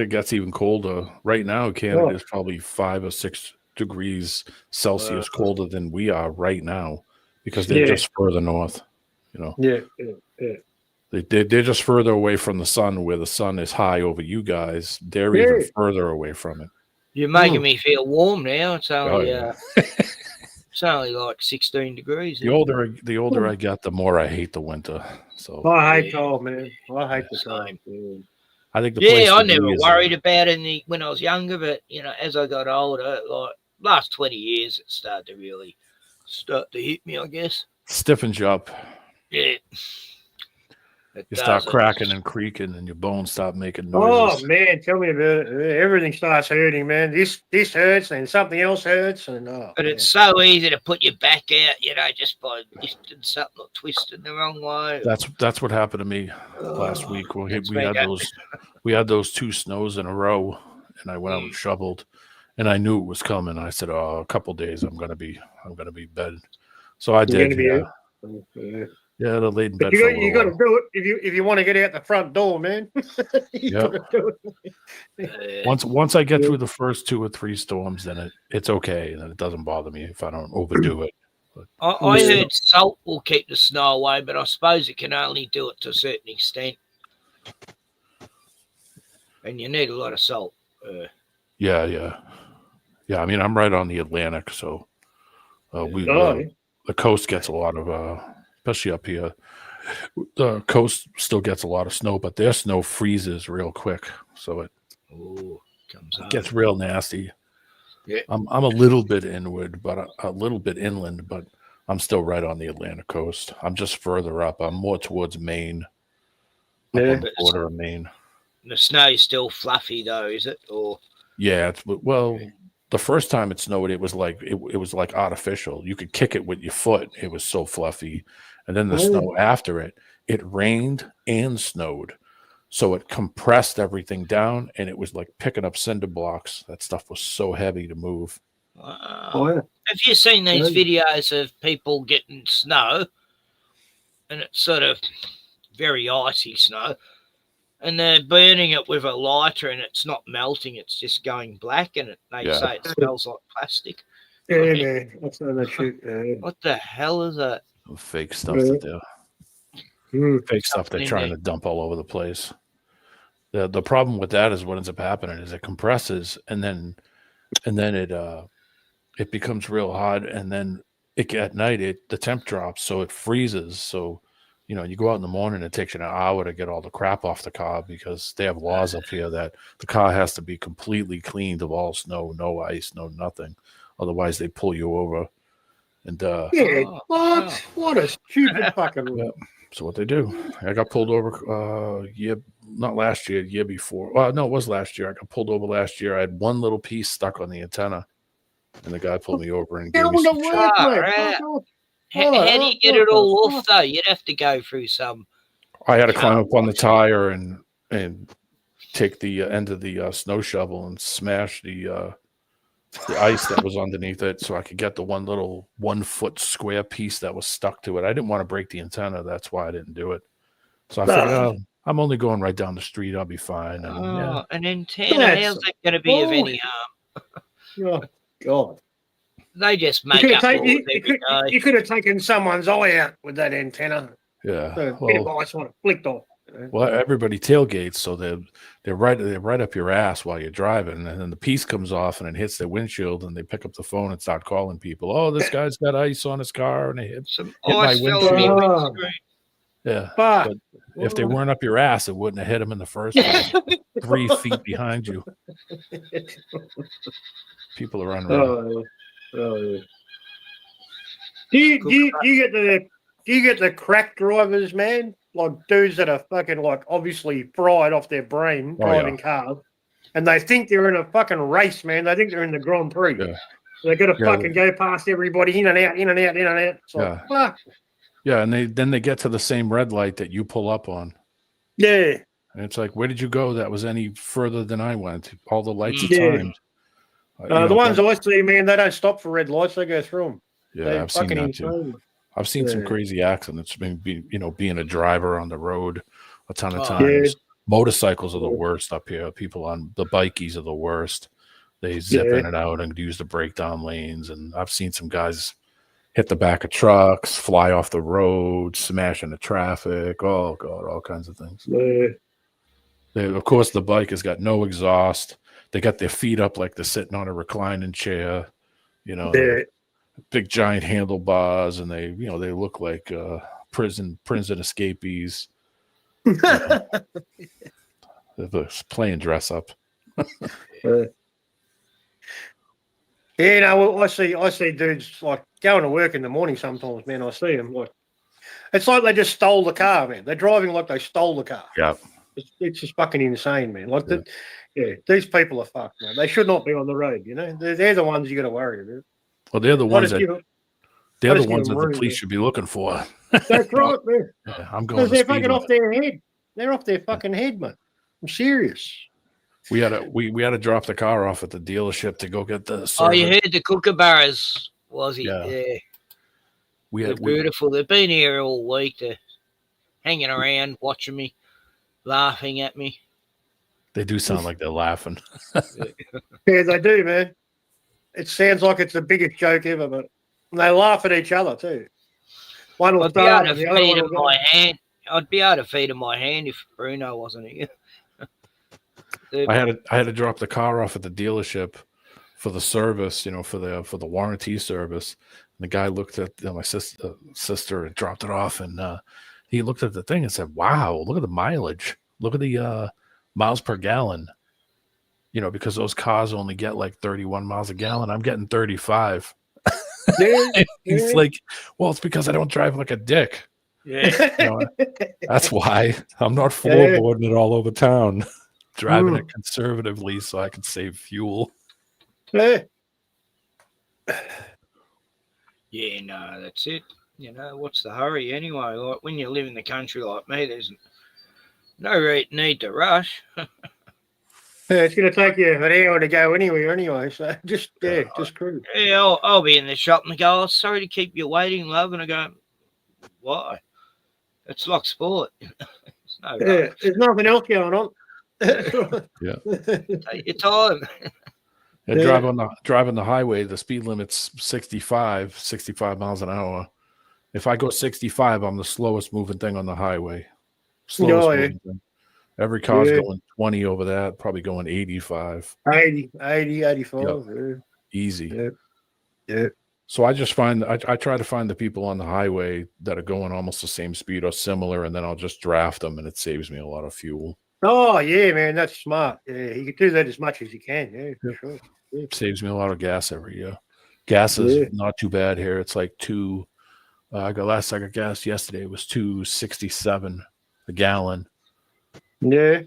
Speaker 15: gets even colder right now. Canada is probably 5 or 6 degrees Celsius colder than we are right now, because they're just further north.
Speaker 16: Yeah.
Speaker 15: They're just further away from the sun, where the sun is high over you guys. They're even further away from it.
Speaker 6: You're making me feel warm now. It's only it's only like 16 degrees.
Speaker 15: The older I get, the more I hate the winter. So
Speaker 16: I hate cold, man. I hate the cold.
Speaker 15: I think
Speaker 6: I never worried about it when I was younger, but as I got older, like last 20 years, it started to really hit me, I guess.
Speaker 15: Stiffens you up.
Speaker 6: Yeah.
Speaker 15: You start cracking and creaking, and your bones stop making noises.
Speaker 16: Oh man, tell me about it. Everything starts hurting, man. This hurts, and something else hurts, and
Speaker 6: but it's so easy to put your back out, just by lifting something or twisting the wrong way.
Speaker 15: That's what happened to me last week. We had those 2 snows in a row, and I went out and shoveled, and I knew it was coming. I said, a couple days I'm gonna be bed. So I did. Yeah, I laid in bed.
Speaker 16: You got to do it if you want to get out the front door, man.
Speaker 15: Once I get through the first 2 or 3 storms, then it's okay. Then it doesn't bother me if I don't overdo it. But
Speaker 6: I heard salt will keep the snow away, but I suppose it can only do it to a certain extent. And you need a lot of salt.
Speaker 15: Yeah. I mean, I'm right on the Atlantic, so the coast gets a lot of. Especially up here, the coast still gets a lot of snow, but their snow freezes real quick, so it gets real nasty.
Speaker 6: Yeah.
Speaker 15: I'm a little bit inland, but I'm still right on the Atlantic coast. I'm just further up. I'm more towards Maine, up on the border of Maine.
Speaker 6: The snow is still fluffy, though, is it? Or
Speaker 15: the first time it snowed, it was like artificial. You could kick it with your foot. It was so fluffy. And then the snow after it rained and snowed. So it compressed everything down, and it was like picking up cinder blocks. That stuff was so heavy to move.
Speaker 6: Wow.
Speaker 16: Oh, yeah.
Speaker 6: Have you seen these
Speaker 16: Yeah.
Speaker 6: videos of people getting snow, and it's sort of very icy snow, and they're burning it with a lighter, and it's not melting; it's just going black, and they
Speaker 15: Yeah.
Speaker 6: say it smells like plastic.
Speaker 16: Yeah,
Speaker 6: I mean,
Speaker 16: man. That's that shit.
Speaker 6: what the hell is that?
Speaker 15: Fake stuff that they're fake stuff they're
Speaker 6: Something in
Speaker 15: trying
Speaker 6: there.
Speaker 15: to dump all over the place. The problem with that is what ends up happening is it compresses, and then it becomes real hot, and then at night the temp drops, so it freezes. So you go out in the morning, it takes you an hour to get all the crap off the car, because they have laws up here that the car has to be completely cleaned of all snow, no ice, no nothing. Otherwise, they pull you over. And
Speaker 16: Yeah, what a stupid fucking rule.
Speaker 15: so what they do, I got pulled over not last year, year before. Well, no, it was last year. I got pulled over last year. I had one little piece stuck on the antenna, and the guy pulled me over and gave me some shit.
Speaker 6: How do you get it all off, though? You'd have to go through some...
Speaker 15: I had to climb up on the tire and take the end of the snow shovel and smash the ice that was underneath it, so I could get the one little 1 foot square piece that was stuck to it. I didn't want to break the antenna. That's why I didn't do it. So I figured, oh, I'm only going right down the street. I'll be fine. And,
Speaker 6: an antenna. How's that going to be of any harm?
Speaker 16: Oh, God.
Speaker 6: They just make up laws every day.
Speaker 16: You could have taken someone's eye out with that antenna.
Speaker 15: Yeah.
Speaker 16: A bit of ice on it, flicked off.
Speaker 15: Well, everybody tailgates, so they're right up your ass while you're driving, and then the piece comes off and it hits their windshield, and they pick up the phone and start calling people. Oh, this guy's got ice on his car, and they hit my windshield. Yeah, but if they weren't up your ass, it wouldn't have hit them in the first place. 3 feet behind you. People are unreal.
Speaker 16: Do you get the crack drivers, man? Like dudes that are fucking like obviously fried off their brain driving cars, and they think they're in a fucking race, man. They think they're in the Grand Prix.
Speaker 15: Yeah.
Speaker 16: They got to fucking go past everybody in and out, in and out, in and out. It's like, fuck.
Speaker 15: Yeah, and then they get to the same red light that you pull up on.
Speaker 16: Yeah.
Speaker 15: And it's like, where did you go that was any further than I went? All the lights are
Speaker 16: Yeah.
Speaker 15: timed.
Speaker 16: The ones I see, man, they don't stop for red lights. They go through them.
Speaker 15: Yeah,
Speaker 16: They're
Speaker 15: I've seen
Speaker 16: fucking
Speaker 15: that
Speaker 16: insane.
Speaker 15: too. I've seen some
Speaker 16: Yeah.
Speaker 15: crazy accidents. Being a driver on the road a ton of
Speaker 16: Oh.
Speaker 15: times.
Speaker 16: Yeah.
Speaker 15: Motorcycles are the worst up here. People on the bikies are the worst. They zip in and out and use the breakdown lanes. And I've seen some guys hit the back of trucks, fly off the road, smash into traffic. Oh God, all kinds of things.
Speaker 16: Yeah.
Speaker 15: Of course, the bike has got no exhaust. They got their feet up like they're sitting on a reclining chair. Big giant handlebars, and they look like prison escapees. They're playing dress up.
Speaker 16: I see dudes like going to work in the morning sometimes, man. I see them like it's like they just stole the car, man. They're driving like they stole the car.
Speaker 15: Yeah.
Speaker 16: It's just fucking insane, man. Like these people are fucked, man. They should not be on the road, They're the ones you got to worry about.
Speaker 15: Well, they're the ones that the
Speaker 16: room,
Speaker 15: police
Speaker 16: man.
Speaker 15: should be looking for.
Speaker 16: That's right, man.
Speaker 15: Yeah, I'm going.
Speaker 16: Because they're
Speaker 15: the speed
Speaker 16: fucking
Speaker 15: limit.
Speaker 16: off their head. They're off their fucking head, man. I'm serious.
Speaker 15: We had to drop the car off at the dealership to go get the service.
Speaker 6: Oh, you heard the kookaburras, was he?
Speaker 15: Yeah.
Speaker 6: They're beautiful. They've been here all week. They're hanging around, watching me, laughing at me.
Speaker 15: They do sound like they're laughing.
Speaker 16: Yeah, they do, man. It sounds like it's the biggest joke ever, but they laugh at each other too. One will
Speaker 6: I'd be
Speaker 16: start,
Speaker 6: able
Speaker 16: and
Speaker 6: to
Speaker 16: the other
Speaker 6: feed
Speaker 16: one
Speaker 6: him
Speaker 16: will go.
Speaker 6: my hand. I'd be able to feed him my hand if Bruno wasn't here.
Speaker 15: I had to drop the car off at the dealership for the service, for the warranty service. And the guy looked at my sister and dropped it off, and he looked at the thing and said, "Wow, look at the mileage. Look at the miles per gallon." Because those cars only get like 31 miles a gallon. I'm getting 35. He's like, "Well, it's because I don't drive like a dick."
Speaker 6: Yeah.
Speaker 15: That's why I'm not floorboarding it all over town. Driving it conservatively so I can save fuel.
Speaker 16: Yeah.
Speaker 6: Yeah, no, that's it. What's the hurry anyway? Like when you live in the country like me, No need to rush.
Speaker 16: Yeah, it's going to take you an hour to go anywhere anyway, so just cruise.
Speaker 6: Yeah, I'll be in the shop and they go, "Oh, sorry to keep you waiting, love," and I go, "Why? It's like sport. There's no rush.
Speaker 16: There's nothing else going on."
Speaker 15: Yeah.
Speaker 6: Take your time.
Speaker 15: Yeah, drive on the highway, the speed limit's 65 miles an hour. If I go 65, I'm the slowest moving thing on the highway. Slowest moving thing. Every car's going 20 over that, probably going 85.
Speaker 16: 80, 85.
Speaker 15: Yep.
Speaker 16: Yeah.
Speaker 15: Easy.
Speaker 16: Yeah.
Speaker 15: So I just I try to find the people on the highway that are going almost the same speed or similar, and then I'll just draft them, and it saves me a lot of fuel.
Speaker 16: Oh, yeah, man, that's smart. Yeah, you can do that as much as you can. Yeah, for sure. Yeah.
Speaker 15: Saves me a lot of gas every year. Gas is not too bad here. It's like I got gas yesterday. It was $2.67 a gallon.
Speaker 16: Yeah.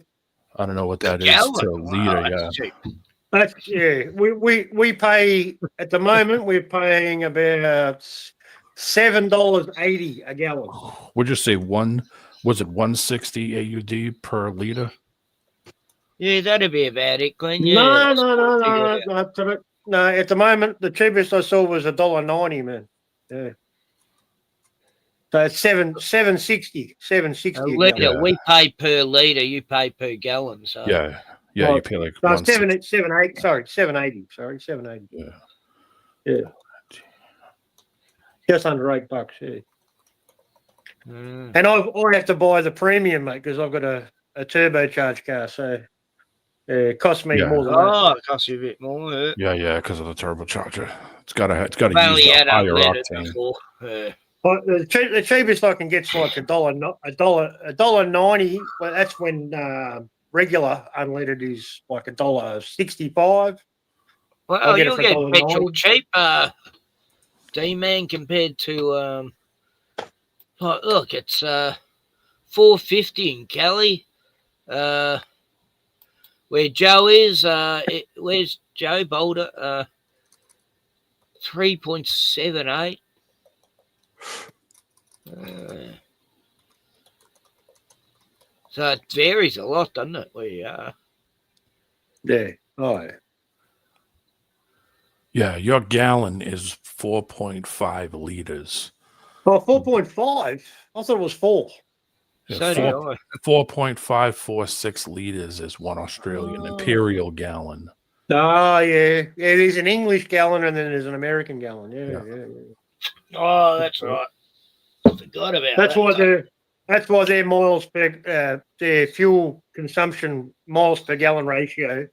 Speaker 15: I don't know what that is to a liter.
Speaker 16: We pay at the moment. We're paying about $7.80 a gallon.
Speaker 15: Would you say was it 160 AUD per liter?
Speaker 6: Yeah, that'd be about it, Glenn.
Speaker 16: No.
Speaker 6: Yeah,
Speaker 16: No, at the moment, the cheapest I saw was $1.90, man. Yeah. So it's $7.60. $7.60
Speaker 6: a litre. We pay per litre. You pay per gallon. So
Speaker 15: yeah, you pay like
Speaker 16: $7.80. Sorry, $7.80. Yeah. Just under $8. Yeah. And I have to buy the premium, mate, because I've got a turbocharged car, so it costs me more than that.
Speaker 6: It costs you a bit more.
Speaker 15: Yeah, because of the turbocharger. It's got to use the higher octane.
Speaker 16: The cheapest I can get's like $1.90. Well, that's when regular unleaded is like $1.65.
Speaker 6: Well, you'll get petrol cheap, D-man, compared to look, it's $4.50 in Cali. Where Joe is, where's Joe Boulder? 3.78. So it varies a lot, doesn't it? Where you are.
Speaker 16: Yeah. Oh, yeah.
Speaker 15: Yeah, your gallon is 4.5 liters.
Speaker 16: Oh, 4.5? I thought it was 4.
Speaker 15: Yeah, 4.546 liters is one Australian imperial gallon.
Speaker 16: Oh, yeah. Yeah, there's an English gallon and then there's an American gallon. Yeah.
Speaker 6: Oh, that's right. I forgot about that.
Speaker 16: That's why their miles per their fuel consumption miles per gallon ratio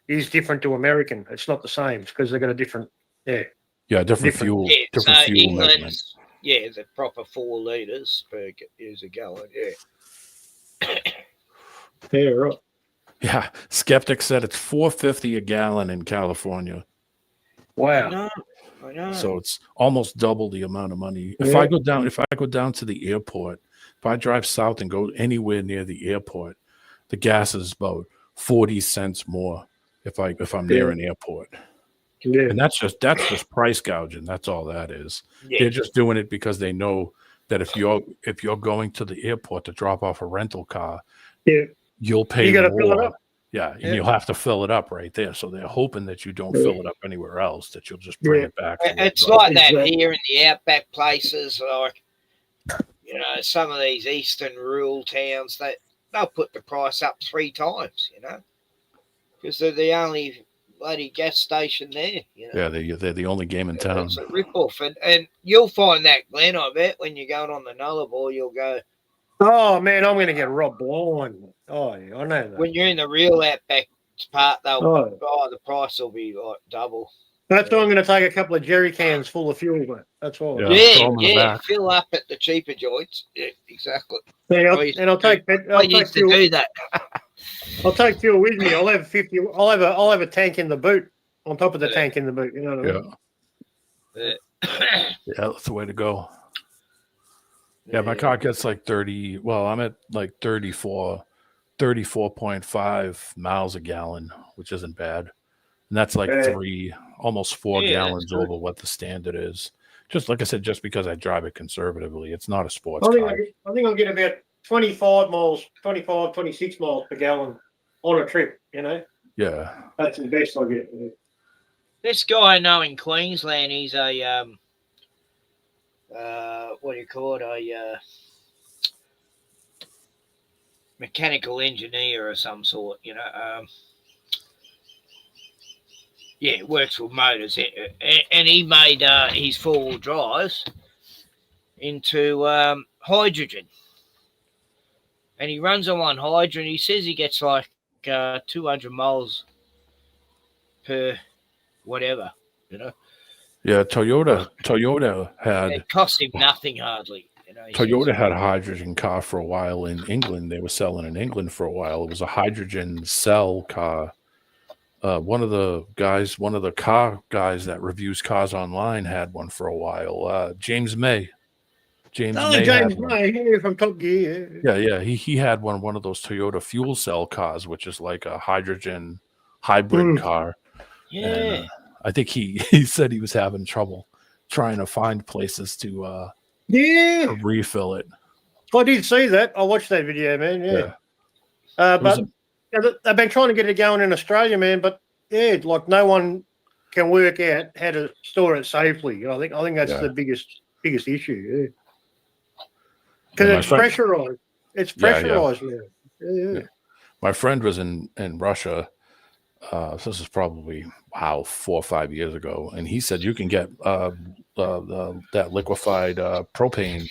Speaker 16: is different to American. It's not the same because they've got a different
Speaker 15: different fuel.
Speaker 6: Yeah,
Speaker 15: different
Speaker 6: so
Speaker 15: fuel
Speaker 6: England's
Speaker 15: measurement.
Speaker 6: the proper 4 liters per is a gallon. Yeah.
Speaker 16: Yeah, right.
Speaker 15: Yeah, Skeptic said it's $4.50 a gallon in California.
Speaker 16: Wow.
Speaker 6: I know.
Speaker 15: So it's almost double the amount of money. If
Speaker 16: Yeah.
Speaker 15: I go down to the airport, if I drive south and go anywhere near the airport, the gas is about 40 cents more if I'm near an airport.
Speaker 16: Yeah.
Speaker 15: And that's just price gouging. That's all that is.
Speaker 6: Yeah.
Speaker 15: They're just doing it because they know that if you're going to the airport to drop off a rental car, you'll pay
Speaker 16: You gotta
Speaker 15: more.
Speaker 16: fill it up.
Speaker 15: Yeah, and you'll have to fill it up right there. So they're hoping that you don't fill it up anywhere else, that you'll just bring it back.
Speaker 6: It's like that here in the outback places, like some of these eastern rural towns. They'll put the price up 3 times, because they're the only bloody gas station there.
Speaker 15: Yeah, they're the only game in town.
Speaker 6: It's a rip-off, and you'll find that, Glenn. I bet when you're going on the Nullarbor, you'll go.
Speaker 16: Oh man, I'm going to get robbed blind. Oh, yeah, I know that.
Speaker 6: When you're in the real outback part, the price will be like double.
Speaker 16: That's why I'm going to take a couple of jerry cans full of fuel, mate. That's all.
Speaker 6: Yeah, fill up at the cheaper joints. Yeah, exactly.
Speaker 16: Yeah, I'll take fuel.
Speaker 6: Do that.
Speaker 16: I'll take fuel with me. I'll have 50. I'll have a tank in the boot on top of the tank in the boot. You know what I mean?
Speaker 15: Yeah, that's the way to go. Yeah, my car gets like 30. Well, I'm at like 34.5 miles a gallon, which isn't bad. And that's like almost 4 gallons over what the standard is. Just like I said, just because I drive it conservatively, it's not a sports car.
Speaker 16: I think I'll get about 25 miles, 25, 26 miles per gallon on a trip, you know.
Speaker 15: Yeah.
Speaker 16: That's the best I get.
Speaker 6: This guy I know in Queensland, he's a what do you call it? A mechanical engineer of some sort, you know. Yeah, works with motors, and he made his four-wheel drives into hydrogen, and he runs on one hydrogen. He says he gets like 200 miles per whatever, you know.
Speaker 15: Yeah, Toyota had
Speaker 6: It costs him nothing hardly. You know,
Speaker 15: Toyota had a hydrogen car for a while in England. They were selling in England for a while. It was a hydrogen cell car. One of the car guys that reviews cars online had one for a while. James May. James May
Speaker 16: James
Speaker 15: had one.
Speaker 16: May, yeah, from Top Gear.
Speaker 15: Yeah. He had one of those Toyota fuel cell cars, which is like a hydrogen hybrid car.
Speaker 6: Yeah.
Speaker 15: And, I think he said he was having trouble trying to find places to refill it.
Speaker 16: I did see that. I watched that video, man. Yeah. But they've been trying to get it going in Australia, man. But yeah, like no one can work out how to store it safely. I think that's the biggest issue. Yeah. Because it's pressurized. It's pressurized now. Yeah.
Speaker 15: My friend was in Russia. This is probably 4 or 5 years ago, and he said you can get that liquefied propane,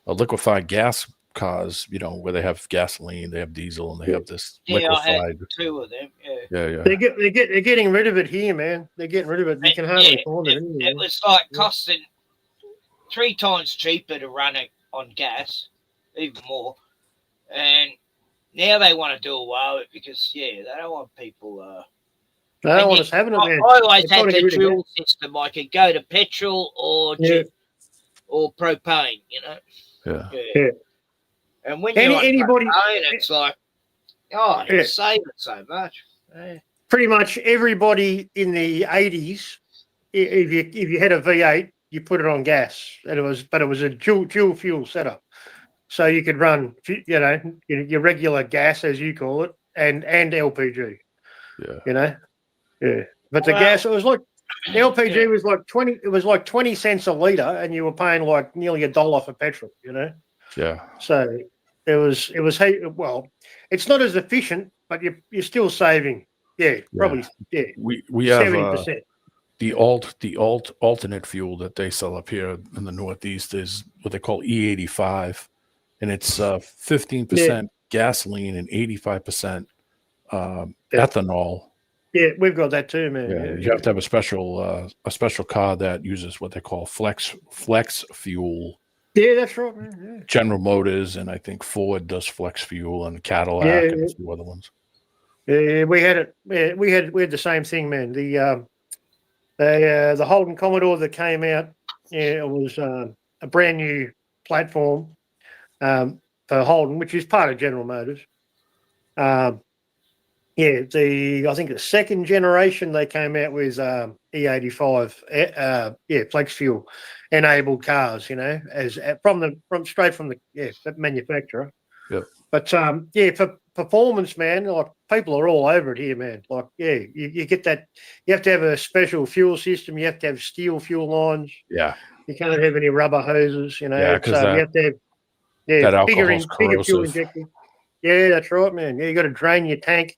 Speaker 15: liquefied gas cars. You know, where they have gasoline, they have diesel, and they have this liquefied.
Speaker 6: I had 2 of them.
Speaker 15: Yeah.
Speaker 16: They're getting rid of it here, man. They're getting rid of it. You can hardly find it anywhere.
Speaker 6: It was like costing 3 times cheaper to run it on gas, even more, and now they want to do away with it because they don't want people.
Speaker 16: They don't want us having it, man.
Speaker 6: I always had the dual system. I could go to petrol or propane, you know.
Speaker 16: Yeah.
Speaker 6: And when you're on propane, it's like, you're saving so much. Yeah.
Speaker 16: Pretty much everybody in the 80s, if you had a V8, you put it on gas, and it was a dual fuel setup. So you could run, you know, your regular gas, as you call it, and LPG.
Speaker 15: Yeah.
Speaker 16: You know, But the gas, it was like the LPG was like 20. It was like 20 cents a liter, and you were paying like nearly $1 for petrol. You know.
Speaker 15: Yeah.
Speaker 16: So it was. Well, it's not as efficient, but you're still saving. Yeah, probably. Yeah.
Speaker 15: We have
Speaker 16: 70%.
Speaker 15: the alternate fuel that they sell up here in the Northeast is what they call E85. And it's 15% gasoline and 85% ethanol.
Speaker 16: Yeah, we've got that too, man.
Speaker 15: Yeah, you have to have a special car that uses what they call flex fuel.
Speaker 16: Yeah, that's right, man. Yeah.
Speaker 15: General Motors and I think Ford does flex fuel and Cadillac and a few other ones.
Speaker 16: Yeah, we had it. Yeah, we had the same thing, man. The Holden Commodore that came out, it was a brand new platform. For Holden, which is part of General Motors. I think the second generation they came out with E85, flex fuel enabled cars, you know, as straight from the manufacturer.
Speaker 15: Yep.
Speaker 16: But for performance, man, like people are all over it here, man. Like, you get that. You have to have a special fuel system. You have to have steel fuel lines.
Speaker 15: Yeah.
Speaker 16: You can't have any rubber hoses, you know.
Speaker 15: Yeah, because
Speaker 16: you have to have.
Speaker 15: That
Speaker 16: bigger
Speaker 15: alcohol's
Speaker 16: fuel
Speaker 15: corrosive.
Speaker 16: injector. Yeah, that's right, man. Yeah, you got to drain your tank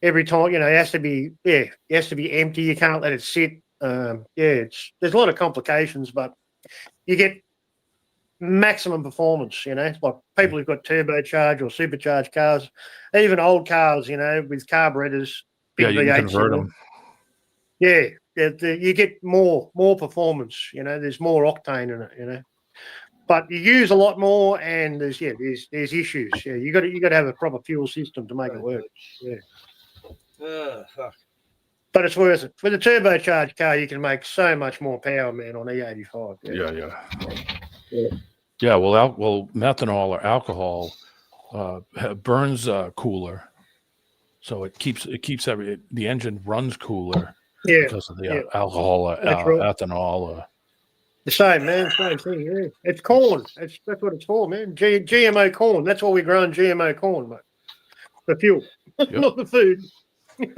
Speaker 16: every time. You know, it has to be empty. You can't let it sit. There's a lot of complications, but you get maximum performance. You know, like people who've got turbocharged or supercharged cars, even old cars. You know, with carburetors.
Speaker 15: Yeah, you can convert them.
Speaker 16: Yeah, you get more performance. You know, there's more octane in it. You know. But you use a lot more, and there's issues. Yeah, you got to have a proper fuel system to make it work. Yeah.
Speaker 6: Fuck.
Speaker 16: But it's worth it. With a turbocharged car, you can make so much more power, man, on E85.
Speaker 15: Yeah. Well, methanol or alcohol burns cooler, so it keeps the engine runs cooler because of the alcohol or ethanol.
Speaker 16: The same, man. Same thing. Yeah, it's corn. That's what it's for, man. GMO corn. That's why we're growing GMO corn, mate. For fuel, not the food. Well,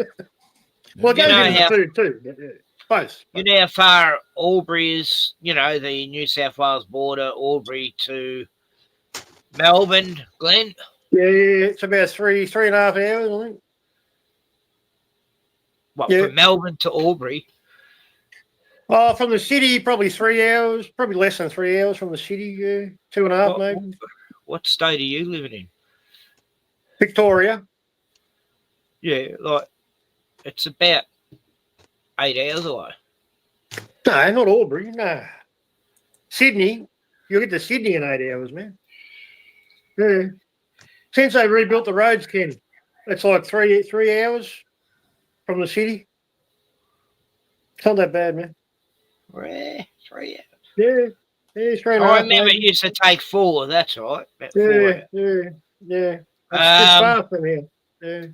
Speaker 16: it
Speaker 6: You
Speaker 16: goes
Speaker 6: know
Speaker 16: into the
Speaker 6: how-
Speaker 16: food too. But yeah, both.
Speaker 6: You know how far Albury is, the New South Wales border, Albury to Melbourne, Glenn?
Speaker 16: Yeah, it's about three and a half hours, I think.
Speaker 6: What,
Speaker 16: Yeah.
Speaker 6: from Melbourne to Albury?
Speaker 16: Oh, from the city, probably 3 hours. Probably less than 3 hours from the city. Yeah, 2.5 maybe.
Speaker 6: What state are you living in?
Speaker 16: Victoria.
Speaker 6: Yeah, it's about 8 hours away.
Speaker 16: No, not Albury. No. Sydney. You'll get to Sydney in 8 hours, man. Yeah. Since they rebuilt the roads, Ken, it's like three hours from the city. It's not that bad, man.
Speaker 6: 3 hours.
Speaker 16: Yeah. Yeah, 3.5.
Speaker 6: I remember
Speaker 16: maybe.
Speaker 6: it used to take 4, that's right. About 4 hours.
Speaker 16: Yeah. It's far from here. Yeah.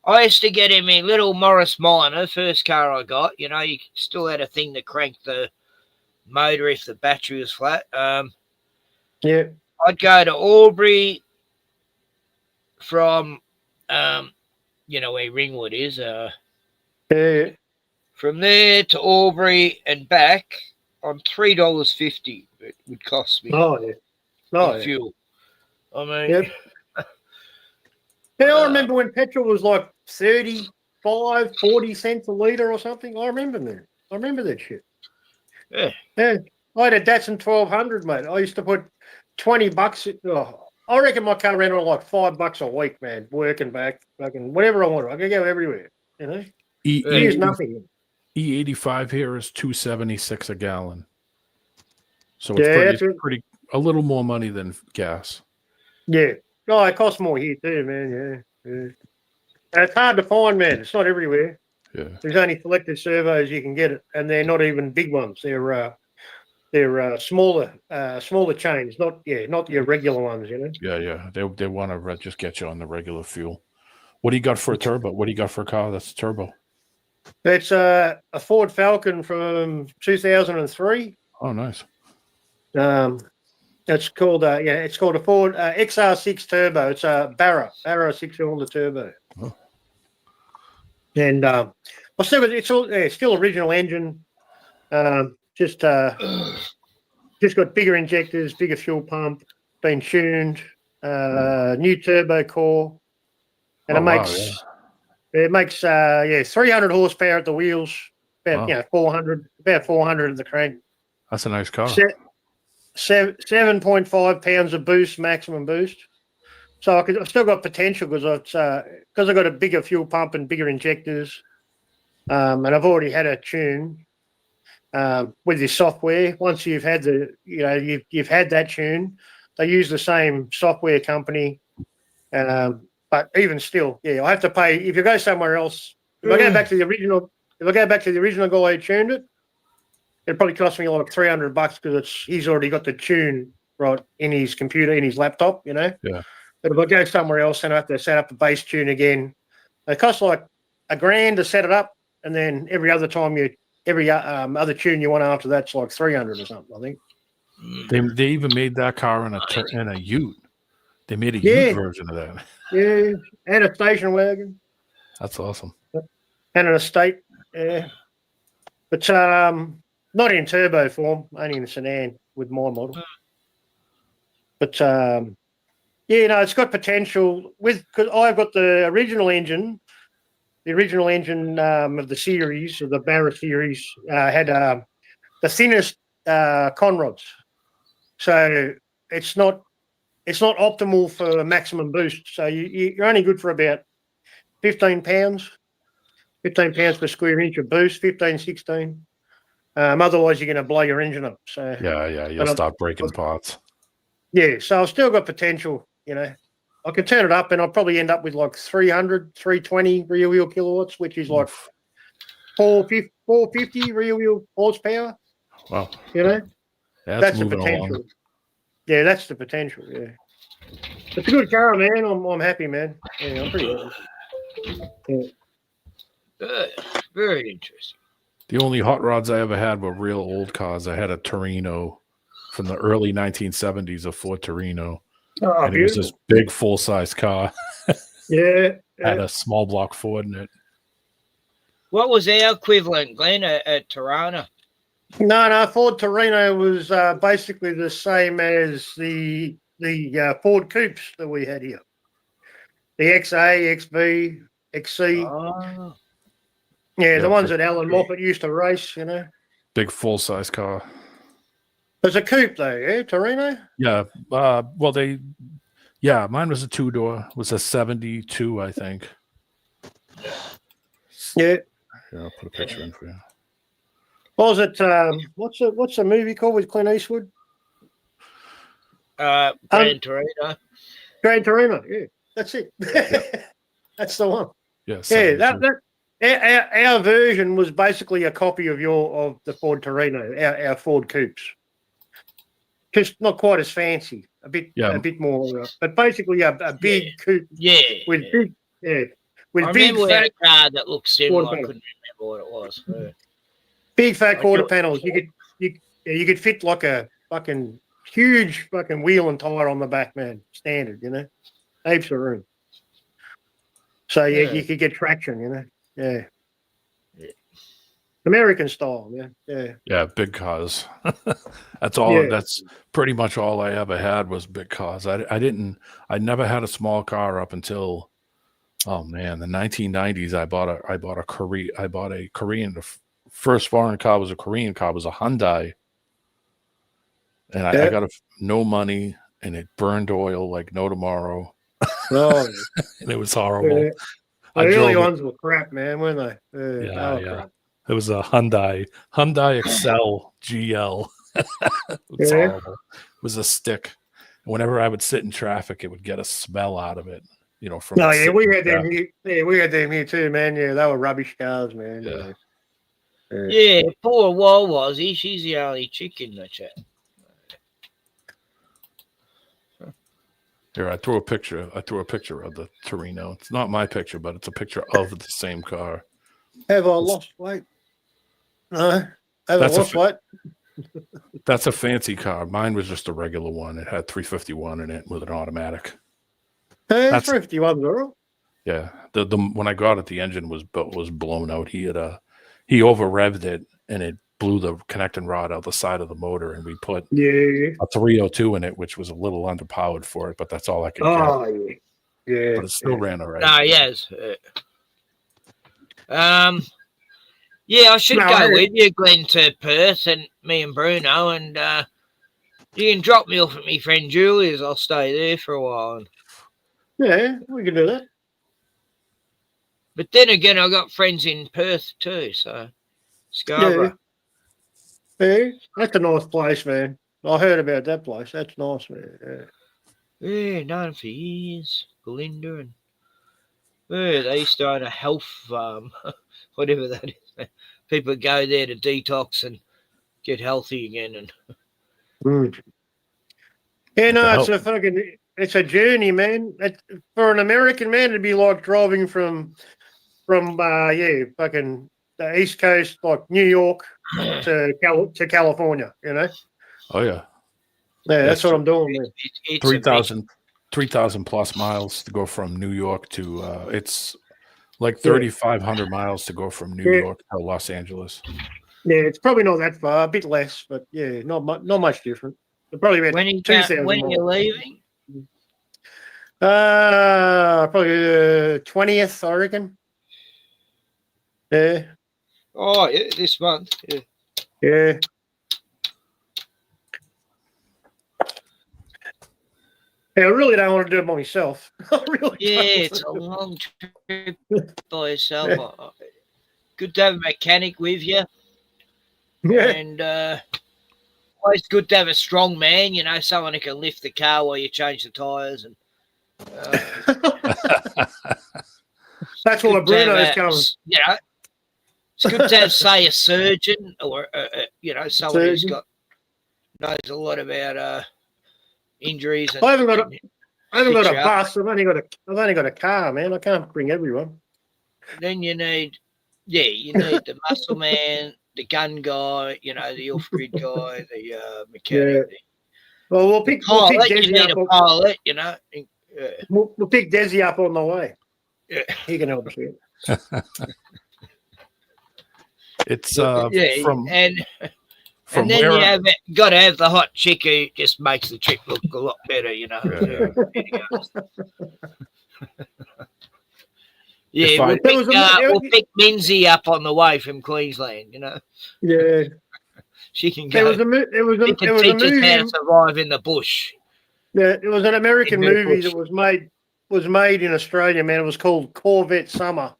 Speaker 6: I used to get in my little Morris Minor, first car I got. You still had a thing to crank the motor if the battery was flat.
Speaker 16: Yeah.
Speaker 6: I'd go to Albury from, where Ringwood is.
Speaker 16: Yeah.
Speaker 6: From there to Albury and back on $3.50 it would cost me.
Speaker 16: Oh, yeah. Oh,
Speaker 6: in
Speaker 16: yeah.
Speaker 6: fuel. I mean,
Speaker 16: Yep. Yeah, I remember when petrol was like 35, 40 cents a litre or something. I remember, man. I remember that shit.
Speaker 6: Yeah.
Speaker 16: Yeah. I had a Datsun 1200, mate. I used to put $20. I reckon my car ran on like $5 a week, man. Working back, fucking whatever I wanted. I could go everywhere, Here's nothing.
Speaker 15: E85 here is $2.76 a gallon. So
Speaker 16: Yeah,
Speaker 15: it's pretty a little more money than gas.
Speaker 16: Yeah. No, it costs more here too, man. Yeah. And it's hard to find, man. It's not everywhere.
Speaker 15: Yeah.
Speaker 16: There's only selected servos you can get it, and they're not even big ones. They're smaller chains, not your regular ones,
Speaker 15: Yeah. They want to just get you on the regular fuel. What do you got for a turbo? What do you got for a car that's turbo?
Speaker 16: It's a Ford Falcon from 2003.
Speaker 15: Oh, nice.
Speaker 16: It's called a Ford XR6 Turbo. It's a Barra 6-cylinder turbo.
Speaker 15: Oh.
Speaker 16: And it's still original engine. Just got bigger injectors, bigger fuel pump, been tuned, new turbo core, and it makes 300 horsepower at the wheels, about 400 at the crank.
Speaker 15: That's a nice car.
Speaker 16: 7.5 pounds of boost, maximum boost. So I've still got potential because I've got a bigger fuel pump and bigger injectors, and I've already had a tune with this software. Once you've had you've had that tune, they use the same software company, but even still, I have to pay. If you go somewhere else, if I go back to the original guy who tuned it, it'd probably cost me like $300 because he's already got the tune right in his computer, in his laptop,
Speaker 15: Yeah.
Speaker 16: But if I go somewhere else and I have to set up the bass tune again, it costs like $1,000 to set it up, and then every other time every other tune you want after that's like $300 or something, I think.
Speaker 15: They even made that car in a Ute. They made a Ute version of that.
Speaker 16: Yeah, and a station wagon.
Speaker 15: That's awesome.
Speaker 16: And an estate, yeah. But not in turbo form, only in sedan with my model. But it's got potential because I've got the original engine. The original engine of the series, of the Barra series, had the thinnest con rods, so it's not optimal for maximum boost. So you're only good for about 15 pounds per square inch of boost, 15, 16. Otherwise, you're going to blow your engine up. So
Speaker 15: you'll start breaking parts.
Speaker 16: Yeah, so I've still got potential. I could turn it up, and I'll probably end up with like 320 rear wheel kilowatts, which is like 450 rear wheel horsepower.
Speaker 15: Wow.
Speaker 16: That's the potential.
Speaker 15: Along.
Speaker 16: Yeah, that's the potential. Yeah, it's a good car, man. I'm happy, man. Yeah, I'm pretty happy. Yeah.
Speaker 6: Good. Very interesting.
Speaker 15: The only hot rods I ever had were real old cars. I had a Torino from the early 1970s, a Ford Torino.
Speaker 16: Oh,
Speaker 15: and it was this big full-size car.
Speaker 16: Yeah.
Speaker 15: Had a small block Ford in it.
Speaker 6: What was our equivalent, Glenn, at Tirana?
Speaker 16: No, Ford Torino was basically the same as the Ford Coupes that we had here. The XA, XB, XC.
Speaker 6: Oh.
Speaker 16: Yeah, the
Speaker 15: Yeah,
Speaker 16: ones that Alan Moffat used to race, you know.
Speaker 15: Big full-size car.
Speaker 16: There's a coupe though, yeah, Torino?
Speaker 15: Yeah. Mine was a two-door. It was a 72, I think.
Speaker 16: Yeah.
Speaker 15: Here, I'll put a picture in for you.
Speaker 16: What was it? What's the movie called with Clint Eastwood?
Speaker 6: Gran Torino.
Speaker 16: Gran Torino, yeah. That's it. That's the one.
Speaker 15: Yeah,
Speaker 16: our version was basically a copy of the Ford Torino, our Ford Coupes. Just not quite as fancy, a bit more, but basically a big coupe.
Speaker 6: Yeah,
Speaker 16: with big, with
Speaker 6: I
Speaker 16: big
Speaker 6: remember we had
Speaker 16: fat
Speaker 6: a car that looked similar. I
Speaker 16: quarter
Speaker 6: couldn't remember what it was. Yeah.
Speaker 16: big fat
Speaker 6: I
Speaker 16: quarter
Speaker 6: do-
Speaker 16: panels. You could fit like a fucking huge fucking wheel and tire on the back, man. Standard, you know, heaps of room. So
Speaker 6: Yeah.
Speaker 16: you could get traction, you know. Yeah. American style, yeah.
Speaker 15: Yeah, big cars. That's all.
Speaker 16: Yeah.
Speaker 15: That's pretty much all I ever had was big cars. I never had a small car up until, oh man, the 1990s. I bought a Korean. The first foreign car was a Korean car. It was a Hyundai, and I got no money, and it burned oil like no tomorrow.
Speaker 16: Oh,
Speaker 15: and it was horrible.
Speaker 16: yeah. The early ones were crap, man, weren't they? They were crap.
Speaker 15: It was a Hyundai Excel GL. It was horrible. It was a stick. Whenever I would sit in traffic, it would get a smell out of it. You know, from
Speaker 16: we had them here. Yeah, we had them here too, man. Yeah, they were rubbish cars, man.
Speaker 6: Yeah, poor Wildaussiewoman. She's the only chick in the chat.
Speaker 15: Here, I threw a picture of the Torino. It's not my picture, but it's a picture of the same car.
Speaker 16: Have I lost weight? No. Have I lost weight?
Speaker 15: That's a fancy car. Mine was just a regular one. It had 351 in it with an automatic.
Speaker 16: Hey, 351, girl.
Speaker 15: Yeah. The when I got it, the engine was blown out. He over revved it and it blew the connecting rod out the side of the motor, and we put a 302 in it, which was a little underpowered for it, but that's all I could get.
Speaker 16: Yeah.
Speaker 15: But it still ran all right.
Speaker 6: No, yes. I should go with you, Glenn, to Perth, and me and Bruno, and you can drop me off at my friend Julia's. I'll stay there for a while.
Speaker 16: Yeah, we can do that.
Speaker 6: But then again, I've got friends in Perth too, so Scarborough.
Speaker 16: Yeah, that's a nice place, man. I heard about that place. That's nice, man.
Speaker 6: Yeah, known for years. Belinda and they used to own a health farm, whatever that is. People go there to detox and get healthy again. And
Speaker 16: yeah, no, it's a journey, man. For an American man, it'd be like driving from fucking the East Coast, like New York to California, you know.
Speaker 15: Oh yeah.
Speaker 16: Yeah, that's what I'm doing, man.
Speaker 15: 3,000 plus miles to go from New York to it's like 3,500 miles to go from New York to Los Angeles.
Speaker 16: Yeah, it's probably not that far, a bit less, but yeah, not much different. Probably about 2,000
Speaker 6: when
Speaker 16: miles.
Speaker 6: you're leaving?
Speaker 16: Probably the 20th, I reckon. Yeah.
Speaker 6: Oh, yeah, this month. Yeah.
Speaker 16: Yeah. Yeah, I really don't want to do it by myself.
Speaker 6: It's a long trip by yourself. Good to have a mechanic with you.
Speaker 16: Yeah.
Speaker 6: And always good to have a strong man, you know, someone who can lift the car while you change the tyres. And
Speaker 16: that's why Bruno's coming.
Speaker 6: You know, it's good to have, say, a surgeon or, someone who's knows a lot about injuries. And,
Speaker 16: I haven't got a bus. I've only got a car, man. I can't bring everyone.
Speaker 6: Then you need Yeah, you need the muscle man, the gun guy, you know, the off-grid guy, the mechanic.
Speaker 16: Yeah. Well, we'll pick
Speaker 6: Pilot, you
Speaker 16: Desi
Speaker 6: need
Speaker 16: up.
Speaker 6: a pilot, you know.
Speaker 16: We'll pick Desi up on the way.
Speaker 6: Yeah.
Speaker 16: He can help us here.
Speaker 15: It's
Speaker 6: yeah,
Speaker 15: from
Speaker 6: and
Speaker 15: from
Speaker 6: then
Speaker 15: where
Speaker 6: you
Speaker 15: I'm-
Speaker 6: have got to have the hot chick who just makes the trip look a lot better, you know. Yeah,
Speaker 15: If I-
Speaker 6: we'll pick Minzy up on the way from Queensland, you know.
Speaker 16: Yeah.
Speaker 6: She can
Speaker 16: There
Speaker 6: go.
Speaker 16: was a
Speaker 6: She can
Speaker 16: movie.
Speaker 6: teach us how to survive in the bush.
Speaker 16: Yeah, it was an American
Speaker 6: In the
Speaker 16: movie
Speaker 6: bush.
Speaker 16: that was made in Australia. Man, it was called Corvette Summer.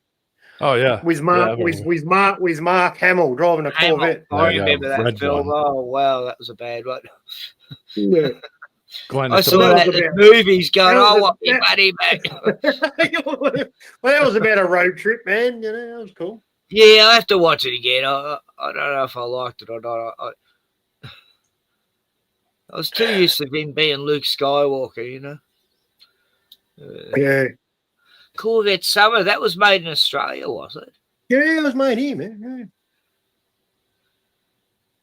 Speaker 15: Oh yeah,
Speaker 16: With Mark
Speaker 15: Yeah,
Speaker 16: with Mark Hamill driving a Corvette.
Speaker 6: I remember that
Speaker 15: red
Speaker 6: film.
Speaker 15: one.
Speaker 6: Oh wow, that was a bad one.
Speaker 16: Yeah.
Speaker 15: Glenn,
Speaker 6: I
Speaker 15: it's
Speaker 6: saw
Speaker 15: about-
Speaker 6: that in movies going,
Speaker 16: that was
Speaker 6: I
Speaker 16: a-
Speaker 6: want me
Speaker 16: that-
Speaker 6: buddy back.
Speaker 16: Well, that was about a road trip, man. You know, that was cool.
Speaker 6: Yeah, I have to watch it again. I don't know if I liked it or not. I was too used to him being Luke Skywalker, you know.
Speaker 16: Yeah.
Speaker 6: Corvette Summer, that was made in Australia, was it?
Speaker 16: Yeah, it was made here, man.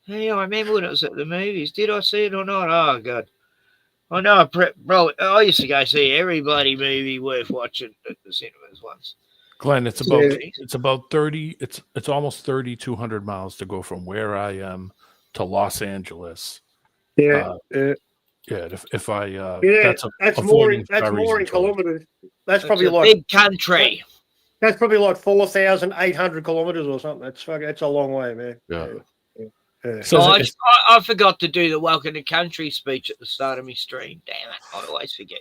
Speaker 6: Yeah, I remember when it was at the movies. Did I see it or not? Oh, God. I know, bro, I used to go see every bloody movie worth watching at the cinemas once.
Speaker 15: Glenn, it's about 30. It's almost 3,200 miles to go from where I am to Los Angeles.
Speaker 16: Yeah.
Speaker 15: Yeah. If I
Speaker 16: That's more in kilometers. That's probably
Speaker 6: a
Speaker 16: like
Speaker 6: big country.
Speaker 16: That's probably like 4,800 kilometers or something. That's a long way, man.
Speaker 15: Yeah.
Speaker 16: So
Speaker 6: I forgot to do the Welcome to Country speech at the start of my stream. Damn it. I always forget.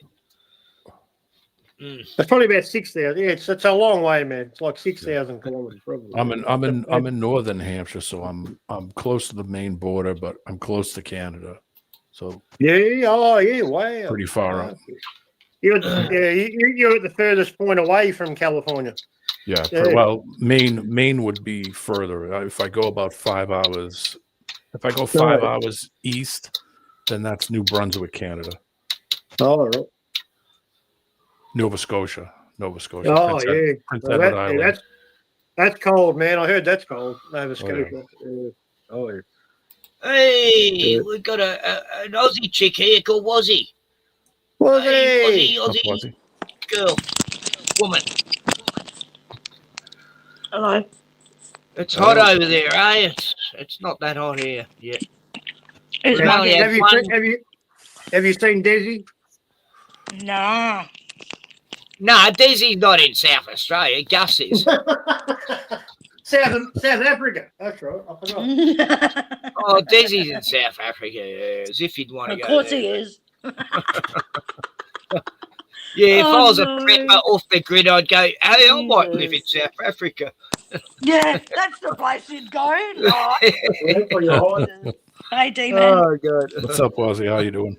Speaker 16: It's probably about 6,000. Yeah, it's a long way, man. It's like 6,000 kilometers, probably.
Speaker 15: I'm in northern Hampshire, so I'm close to the main border, but I'm close to Canada. So
Speaker 16: wow.
Speaker 15: pretty far out.
Speaker 16: You're at the furthest point away from California.
Speaker 15: Yeah,
Speaker 16: Yeah.
Speaker 15: well, Maine would be further. If I go about 5 hours, if I go 5 hours east, then that's New Brunswick, Canada.
Speaker 16: All right.
Speaker 15: Nova Scotia.
Speaker 16: Oh,
Speaker 15: Prince
Speaker 16: Well,
Speaker 15: Edward Island.
Speaker 16: that's cold, man. I heard that's cold. Nova Scotia. Yeah.
Speaker 6: Hey, we've got an Aussie chick here called Wazzy.
Speaker 16: Wazzy!
Speaker 6: Aussie girl, woman.
Speaker 17: Hello.
Speaker 6: It's hot over there, eh? It's not that hot here yet.
Speaker 17: It's
Speaker 6: We only
Speaker 16: Have you seen Desi?
Speaker 17: Nah.
Speaker 6: No, Desi's not in South Australia. Gus is.
Speaker 16: South Africa. That's right. I forgot.
Speaker 6: Oh, Desi's in South Africa. Yeah, as if he'd want to
Speaker 17: Of
Speaker 6: go
Speaker 17: course
Speaker 6: there.
Speaker 17: he is.
Speaker 6: Yeah, if I was a
Speaker 17: no.
Speaker 6: prepper off the grid, I'd go, hey, I might live in South Africa.
Speaker 17: Yeah, that's the place you'd go. Right. Hey, D-Man.
Speaker 6: Oh, God.
Speaker 15: What's up, Wazzy? How you doing?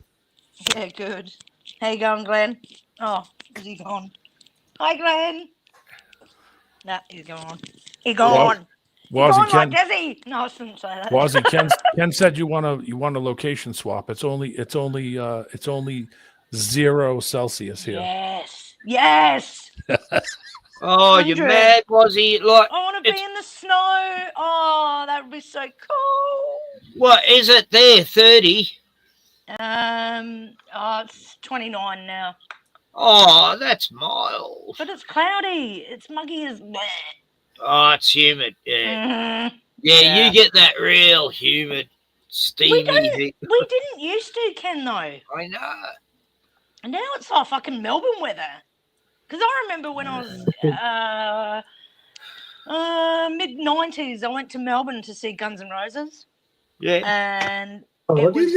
Speaker 17: Yeah, good. How you going, Glenn? Oh, is he gone? Hi, Glenn. Nah, he's gone. He gone.
Speaker 15: Wazzy,
Speaker 17: Ken. Like Desi. No, I shouldn't say that.
Speaker 15: Wazzy, Ken said you want a location swap. It's only 0 Celsius here.
Speaker 17: Yes.
Speaker 6: Oh, you're
Speaker 17: 100.
Speaker 6: mad, was he? Like,
Speaker 17: I want to be in the snow. Oh, that would be so cool.
Speaker 6: what is it there? 30?
Speaker 17: It's 29 now.
Speaker 6: Oh, that's mild.
Speaker 17: But it's cloudy. It's muggy as bleh.
Speaker 6: Oh, it's humid. Yeah.
Speaker 17: Mhm.
Speaker 6: Yeah, you get that real humid, steamy heat.
Speaker 17: We didn't used to, Ken, though.
Speaker 6: I know.
Speaker 17: And now it's like fucking Melbourne weather. Because I remember when I was mid-90s, I went to Melbourne to see Guns N' Roses.
Speaker 6: Yeah.
Speaker 17: And
Speaker 6: Oh,
Speaker 17: it was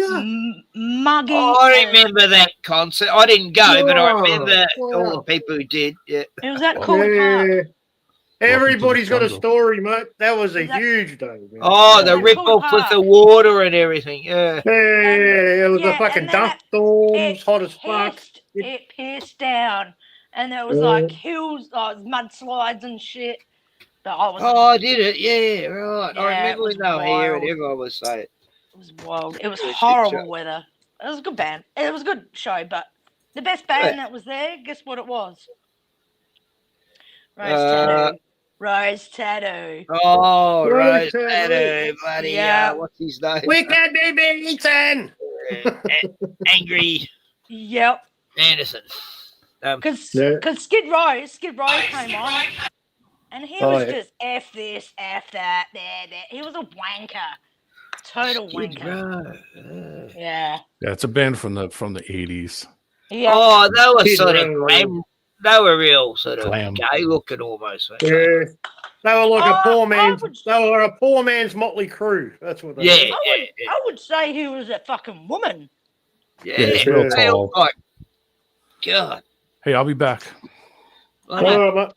Speaker 17: muggy.
Speaker 6: I remember that concert. I didn't go, but I
Speaker 16: Whoa,
Speaker 6: remember
Speaker 16: wow.
Speaker 6: all the people who did. Yeah.
Speaker 17: It was at Corley Park.
Speaker 16: Everybody's got a story, mate. That was a huge day, man.
Speaker 6: Oh, the rip-off with the water and everything. Yeah.
Speaker 16: Yeah, it was
Speaker 17: yeah,
Speaker 16: a fucking
Speaker 17: and then
Speaker 16: dust storms, hot as fuck.
Speaker 17: It pierced down. And there was
Speaker 16: Yeah.
Speaker 17: like hills, mudslides and shit. But I was
Speaker 6: Oh, I did it. Yeah, right.
Speaker 17: Yeah,
Speaker 6: I
Speaker 17: it
Speaker 6: remember
Speaker 17: was
Speaker 6: when they were here and
Speaker 17: wild.
Speaker 6: everyone was saying it.
Speaker 17: It was wild. It was
Speaker 6: It was a shit
Speaker 17: horrible
Speaker 6: show.
Speaker 17: weather. It was a good band. It was a good show, but the best band that was there, guess what it was? Rose Tattoo. Rose Tattoo.
Speaker 6: Oh,
Speaker 14: Rose
Speaker 6: Rose
Speaker 14: Tattoo.
Speaker 6: Tattoo, bloody
Speaker 17: Yeah.
Speaker 6: what's his name?
Speaker 14: We can be beaten.
Speaker 6: Angry
Speaker 17: Yep.
Speaker 6: Anderson.
Speaker 17: Because
Speaker 14: Yeah.
Speaker 17: Skid Row came on, and he
Speaker 14: Oh,
Speaker 17: was
Speaker 14: yeah.
Speaker 17: just F this, F that, there. He was a wanker. Total wanker. Yeah.
Speaker 15: Yeah, it's a band from the 80s.
Speaker 17: Yeah.
Speaker 6: Oh, they were
Speaker 14: Skid
Speaker 6: sort of
Speaker 14: Row.
Speaker 6: glam. They were real sort of
Speaker 15: Glam.
Speaker 6: gay looking almost. weren't they?
Speaker 14: Yeah. They were like a poor man's.
Speaker 17: would-
Speaker 14: They were a poor man's Motley Crue. That's what they
Speaker 6: Yeah,
Speaker 14: were.
Speaker 17: I would say he was a fucking woman.
Speaker 6: yeah.
Speaker 15: it's real
Speaker 6: They
Speaker 15: tall.
Speaker 6: look like, God.
Speaker 15: Hey, I'll be back.
Speaker 6: I know.
Speaker 14: All right, mate.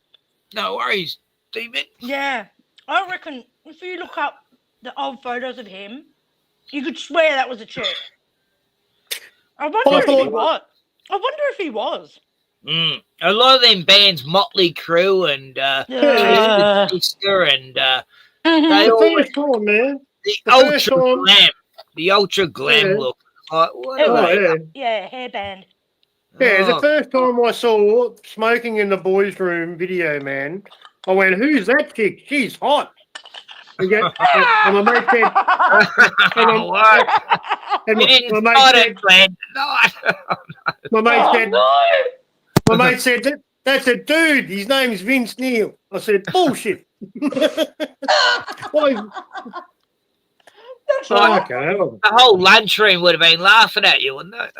Speaker 6: No worries, Demon.
Speaker 17: Yeah. I reckon if you look up the old photos of him, you could swear that was a chick. I wonder if he was. I wonder if he was.
Speaker 6: A lot of them bands, Motley Crue and Twisted Sister, and they
Speaker 14: The
Speaker 6: all
Speaker 14: first time, man.
Speaker 6: the
Speaker 14: The
Speaker 6: ultra
Speaker 14: first time.
Speaker 6: glam, the ultra glam
Speaker 14: Yeah.
Speaker 6: look. Like, what
Speaker 17: It
Speaker 6: are
Speaker 17: was,
Speaker 6: they?
Speaker 14: yeah.
Speaker 17: Hairband.
Speaker 14: Yeah, the
Speaker 6: Oh.
Speaker 14: first time I saw Smoking in the Boys' Room video, man, I went, "Who's that chick? She's hot." And my mate said,
Speaker 6: Oh, what?
Speaker 14: and
Speaker 6: You didn't
Speaker 14: my
Speaker 6: start
Speaker 14: mate
Speaker 6: it, Glenn. No.
Speaker 14: my mate
Speaker 17: Oh,
Speaker 14: said,
Speaker 17: no.
Speaker 14: my mate said, that's a dude. His name's Vince Neil. I said, bullshit. Why?
Speaker 17: That's
Speaker 6: Like,
Speaker 14: Fucking hell.
Speaker 6: the whole lunchroom would have been laughing at you, wouldn't they?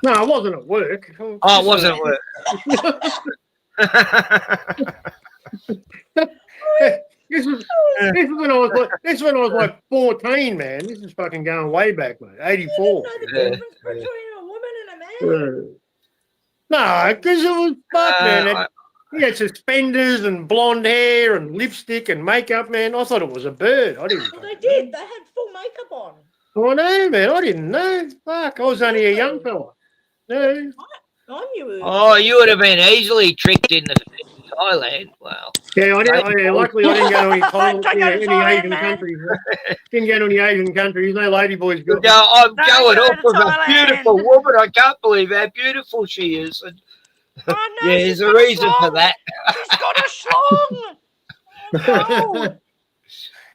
Speaker 14: No, I wasn't at work.
Speaker 6: Oh, it wasn't at work.
Speaker 14: This is when I was like 14, man. This is fucking going way back, mate. 84.
Speaker 17: Between a woman and a man.
Speaker 14: No, because it was fuck, man. He had suspenders and blonde hair and lipstick and makeup, man. I thought it was a bird. I didn't.
Speaker 17: Well, they did. They had full makeup on.
Speaker 14: I know, man. I didn't know. Fuck, I was only a young fella. No.
Speaker 17: I knew it.
Speaker 6: Oh, you would have been easily tricked in Thailand. Wow.
Speaker 14: Yeah, I didn't. Yeah, luckily I didn't go to any Thailand,
Speaker 17: Don't go to
Speaker 14: any
Speaker 17: Thailand,
Speaker 14: Asian
Speaker 17: man.
Speaker 14: countries. Didn't go to any Asian countries. No ladyboys got.
Speaker 6: No, I'm
Speaker 17: Don't
Speaker 6: going
Speaker 17: go
Speaker 6: off
Speaker 17: to
Speaker 6: with a
Speaker 17: Thailand.
Speaker 6: beautiful woman. I can't believe how beautiful she is. And
Speaker 17: Oh, no,
Speaker 6: yeah,
Speaker 17: she's
Speaker 6: there's a
Speaker 17: got
Speaker 6: reason for
Speaker 17: schlong.
Speaker 6: that.
Speaker 17: She's got a schlong. No.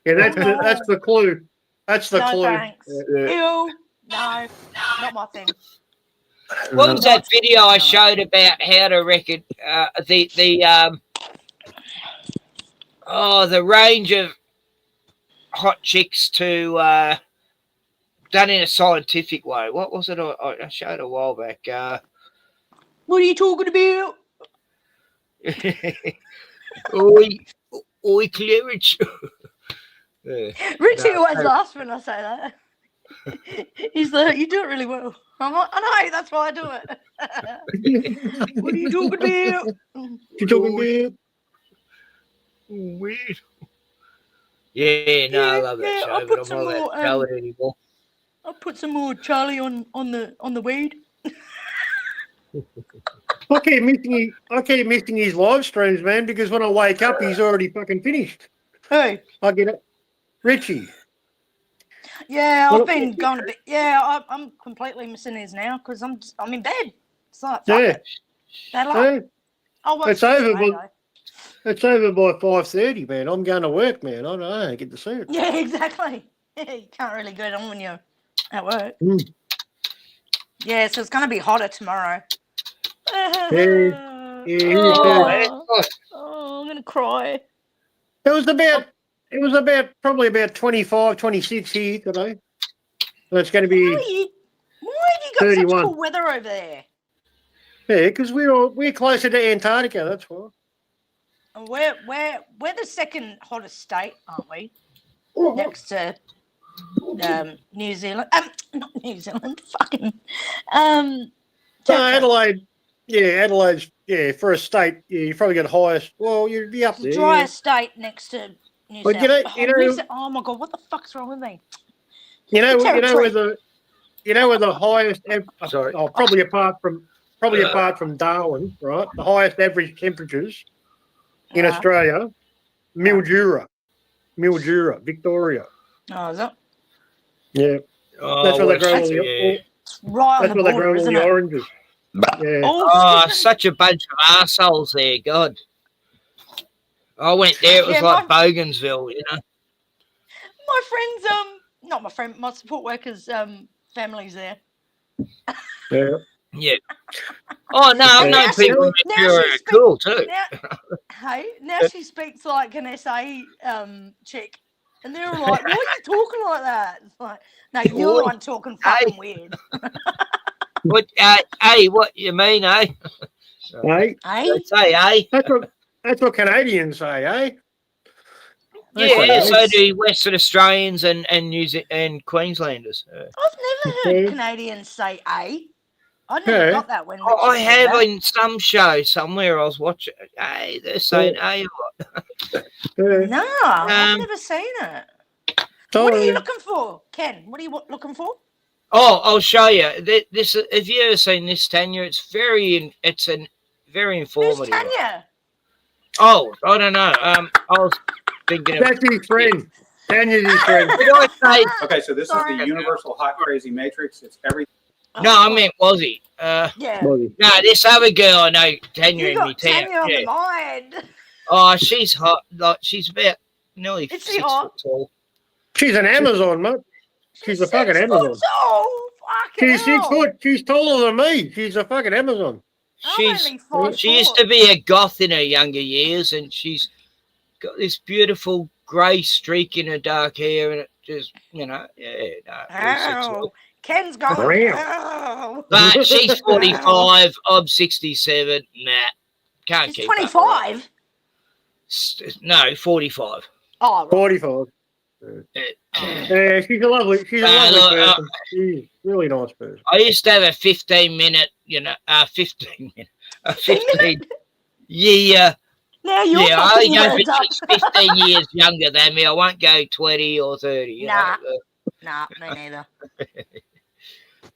Speaker 14: Yeah, that's the clue. That's the
Speaker 17: No,
Speaker 14: clue.
Speaker 17: thanks.
Speaker 14: Yeah.
Speaker 17: Ew. No, not my thing.
Speaker 6: What was that video I showed about how to reckon the range of hot chicks to done in a scientific way? What was it? I showed a while back.
Speaker 17: What are you talking about?
Speaker 6: Oi, clearance.
Speaker 17: Richie always laughs when I say that. He's like, you do it really well. I'm like, I know, that's why I do it. What are you talking about?
Speaker 14: You talking about?
Speaker 6: Weird. Yeah, no, I love that
Speaker 17: Yeah,
Speaker 6: show,
Speaker 17: I'll
Speaker 6: but
Speaker 17: put
Speaker 6: I'm
Speaker 17: some
Speaker 6: not allowed
Speaker 17: more,
Speaker 6: to tell it anymore.
Speaker 17: I'll put some more Charlie on the weed.
Speaker 14: I keep missing his live streams, man, because when I wake up, he's already fucking finished.
Speaker 17: Hey.
Speaker 14: I get it. Richie.
Speaker 17: Yeah,
Speaker 14: Well,
Speaker 17: I've been going a bit. Yeah, I'm completely missing his now because I'm in bed. It's like, fuck
Speaker 14: Yeah.
Speaker 17: it. Bad luck.
Speaker 14: Yeah.
Speaker 17: I'll watch
Speaker 14: It's
Speaker 17: it
Speaker 14: over,
Speaker 17: today,
Speaker 14: but it's over by 5:30, man. I'm going to work, man. I don't get to see it.
Speaker 17: though. Yeah, exactly. Yeah, you can't really go on when you're at work.
Speaker 14: Mm.
Speaker 17: Yeah, so it's going to be hotter tomorrow.
Speaker 14: Yeah,
Speaker 17: Oh, I'm going to cry.
Speaker 14: It was about probably about 25, 26 here today. So it's going to be
Speaker 17: Why have you got
Speaker 14: 31.
Speaker 17: such cool weather over there?
Speaker 14: Yeah, because we're closer to Antarctica. That's why.
Speaker 17: And we're the second hottest state, aren't we? Next to New Zealand. Not New Zealand. Fucking.
Speaker 14: Adelaide. Yeah, Adelaide's. Yeah, for a state, yeah, you probably got highest. Well, you'd be up
Speaker 17: The
Speaker 14: there.
Speaker 17: driest state next to New
Speaker 14: But
Speaker 17: South.
Speaker 14: you know,
Speaker 17: Oh my god, what the fuck's wrong with me?
Speaker 14: you know where
Speaker 17: Territory.
Speaker 14: the highest. Probably apart from Darwin, right? The highest average temperatures in Australia, Mildura, Victoria.
Speaker 17: Oh, is it?
Speaker 14: Yeah, that's where they grow all the.
Speaker 17: Right on
Speaker 14: That's
Speaker 17: the
Speaker 14: where they
Speaker 17: border,
Speaker 14: grow all
Speaker 17: isn't
Speaker 14: the
Speaker 17: it?
Speaker 14: oranges. Yeah.
Speaker 6: Oh, such a bunch of assholes there, God. I went there. It was
Speaker 17: Yeah,
Speaker 6: like Bogensville, you know.
Speaker 17: My friend's not my friend, my support worker's family's there.
Speaker 14: Yeah.
Speaker 6: Yeah. Oh no, I've known people who are cool too.
Speaker 17: Now she speaks like an SA chick, and they're like, "Why are you talking like that?" It's like, no, you're the one talking fucking weird.
Speaker 6: What? Hey, what you mean, eh?
Speaker 14: Hey,
Speaker 6: say, eh?
Speaker 14: That's what Canadians say, eh?
Speaker 6: Yeah, so do Western Australians and and Queenslanders.
Speaker 17: I've never heard Canadians say "a." I never got that when Richard
Speaker 6: I
Speaker 17: said
Speaker 6: have
Speaker 17: that.
Speaker 6: in some show somewhere I was watching. Hey, they're saying "a" a lot.
Speaker 17: No, I've never seen it. What are you looking for, Ken? What are you looking for?
Speaker 6: Oh, I'll show you. This have you ever seen this, Tanya? It's very informative.
Speaker 17: Who's Tanya?
Speaker 6: Oh, I don't know. I was thinking
Speaker 14: That's his friend. Tanya's his friend.
Speaker 6: Did I say?
Speaker 18: Okay, so this is the universal hot crazy matrix. It's everything.
Speaker 6: No, I meant Wazzy.
Speaker 17: Yeah.
Speaker 6: No, this other girl I know, Tanya
Speaker 17: You
Speaker 6: in me
Speaker 17: got
Speaker 6: town.
Speaker 17: Tanya on the mind.
Speaker 6: Oh, she's hot. Like she's about nearly
Speaker 17: Is she
Speaker 6: 6
Speaker 17: hot?
Speaker 6: foot tall.
Speaker 14: She's an Amazon, mate. She's a fucking Amazon.
Speaker 17: Oh, fucking
Speaker 14: She's 6 foot. She's taller than me. She's a fucking Amazon.
Speaker 6: She used to be a goth in her younger years, and she's got this beautiful grey streak in her dark hair, and it just, really sexual.
Speaker 17: Ken's gone. Oh.
Speaker 6: But she's 45. I'm 67. Nah, can't
Speaker 17: She's
Speaker 6: keep
Speaker 17: 25.
Speaker 6: No, 45.
Speaker 17: Oh, right.
Speaker 14: 45. Yeah, she's a lovely person. She's a really nice person.
Speaker 6: I used to have a 15-minute, 15 minute, a 15 year.
Speaker 17: Now you're
Speaker 6: Yeah, I
Speaker 17: fucking
Speaker 6: go
Speaker 17: words up.
Speaker 6: for 15 years younger than me. I won't go 20 or 30. You
Speaker 17: Nah.
Speaker 6: know?
Speaker 17: Nah, me neither.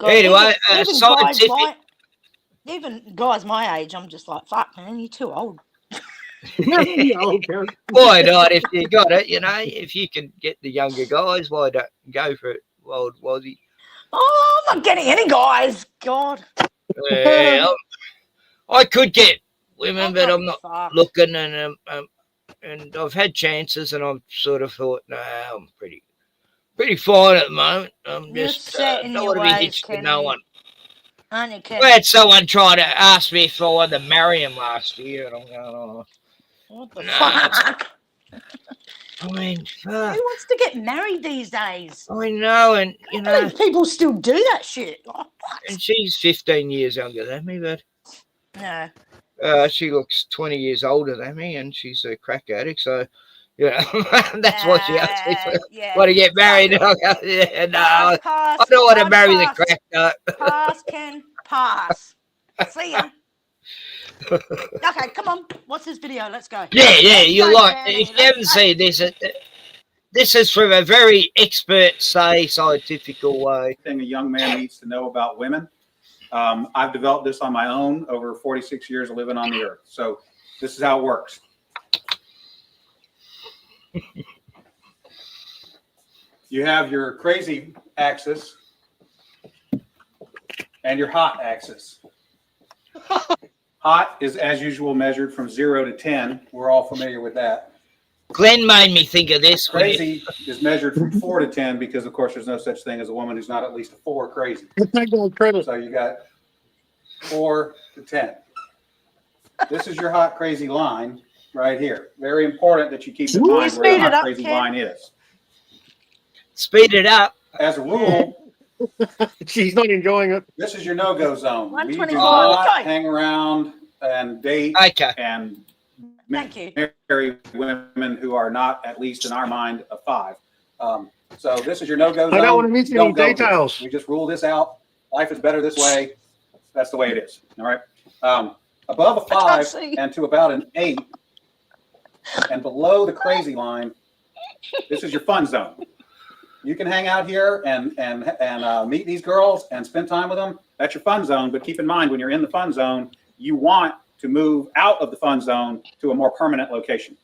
Speaker 6: Anyway,
Speaker 17: scientific. Even guys my age, I'm just like, fuck, man, you're too old.
Speaker 6: Why not? If you got it, if you can get the younger guys, why don't go for it, old Wazzy?
Speaker 17: Oh, I'm not getting any guys. God.
Speaker 6: Well, I could get women, but I'm not looking, and I've had chances, and I've sort of thought, no, I'm pretty fine at the moment. I'm
Speaker 17: You're
Speaker 6: just
Speaker 17: set in
Speaker 6: don't
Speaker 17: your
Speaker 6: want to be
Speaker 17: ways,
Speaker 6: hitched to
Speaker 17: Kenny.
Speaker 6: no one.
Speaker 17: Aren't you, Ken?
Speaker 6: I had someone try to ask me if I wanted to marry him last year, and I'm going, oh.
Speaker 17: What the fuck?
Speaker 6: I mean,
Speaker 17: Who wants to get married these days?
Speaker 6: I know, and
Speaker 17: I believe people still do that shit. Like, what?
Speaker 6: and she's 15 years younger than me, but
Speaker 17: No.
Speaker 6: she looks 20 years older than me, and she's a crack addict, so that's what she asked me for. Want to get married? Yeah, no, I don't want to marry the crack nut.
Speaker 17: Pass, Ken. Pass. See ya. Okay, come on. What's this video? Let's go.
Speaker 6: Yeah, you're
Speaker 17: Let's go,
Speaker 6: like,
Speaker 17: Kenny.
Speaker 6: if you haven't seen this is from a very expert, scientific way.
Speaker 18: Thing a young man needs to know about women. I've developed this on my own over 46 years of living on the earth. So this is how it works. You have your crazy axis and your hot axis. Hot is, as usual, measured from 0 to 10. We're all familiar with that.
Speaker 6: Glenn made me think of this.
Speaker 18: Crazy is measured from 4 to 10 because, of course, there's no such thing as a woman who's not at least a 4 crazy. So you got 4 to 10. This is your hot crazy line right here. Very important that you keep in mind where the hot crazy line is.
Speaker 6: Speed it up.
Speaker 18: As a rule,
Speaker 14: she's not enjoying it.
Speaker 18: This is your no-go zone. We do
Speaker 17: 125.
Speaker 18: not hang around and date and marry women who are not, at least in our mind, a 5. So this is your no-go zone.
Speaker 14: I don't want to miss any details.
Speaker 18: We just rule this out. Life is better this way. That's the way it is. All right. Above a 5 and to about an 8 and below the crazy line, this is your fun zone. You can hang out here and meet these girls and spend time with them. That's your fun zone. But keep in mind, when you're in the fun zone, you want to move out of the fun zone to a more permanent location.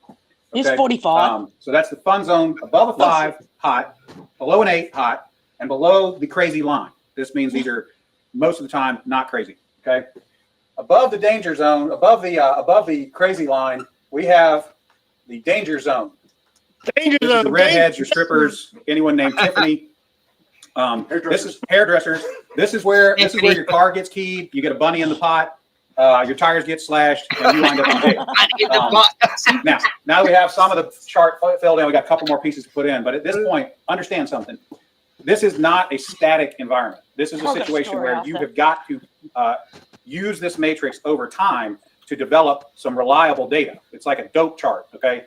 Speaker 17: It's 45.
Speaker 18: So that's the fun zone. Above a 5, hot. Below an 8, hot. And below the crazy line. This means these are most of the time not crazy. Okay. Above the danger zone, above the crazy line, we have the danger zone.
Speaker 14: Danger
Speaker 18: This is
Speaker 14: zone.
Speaker 18: your redheads, your strippers, anyone named Tiffany. This is hairdressers. This is where your car gets keyed. You get a bunny in the pot. Your tires get slashed, and you wind up in jail. Now we have some of the chart filled in. We got a couple more pieces to put in, but at this point, understand something. This is not a static environment. This is a situation where you have got to use this matrix over time to develop some reliable data. It's like a dope chart, okay?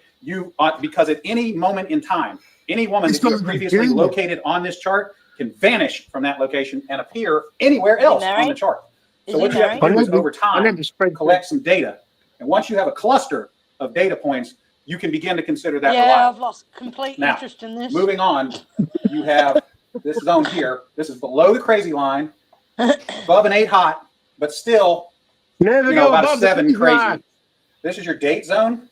Speaker 18: Because at any moment in time, any woman that you have previously located on this chart can vanish from that location and appear anywhere else on the chart. So what you have to do is over time collect some data. And once you have a cluster of data points, you can begin to consider that reliable.
Speaker 17: Yeah, I've lost complete interest in this.
Speaker 18: Moving on, you have this zone here. This is below the crazy line, above an 8 hot, but still about a 7 crazy. This is your date zone.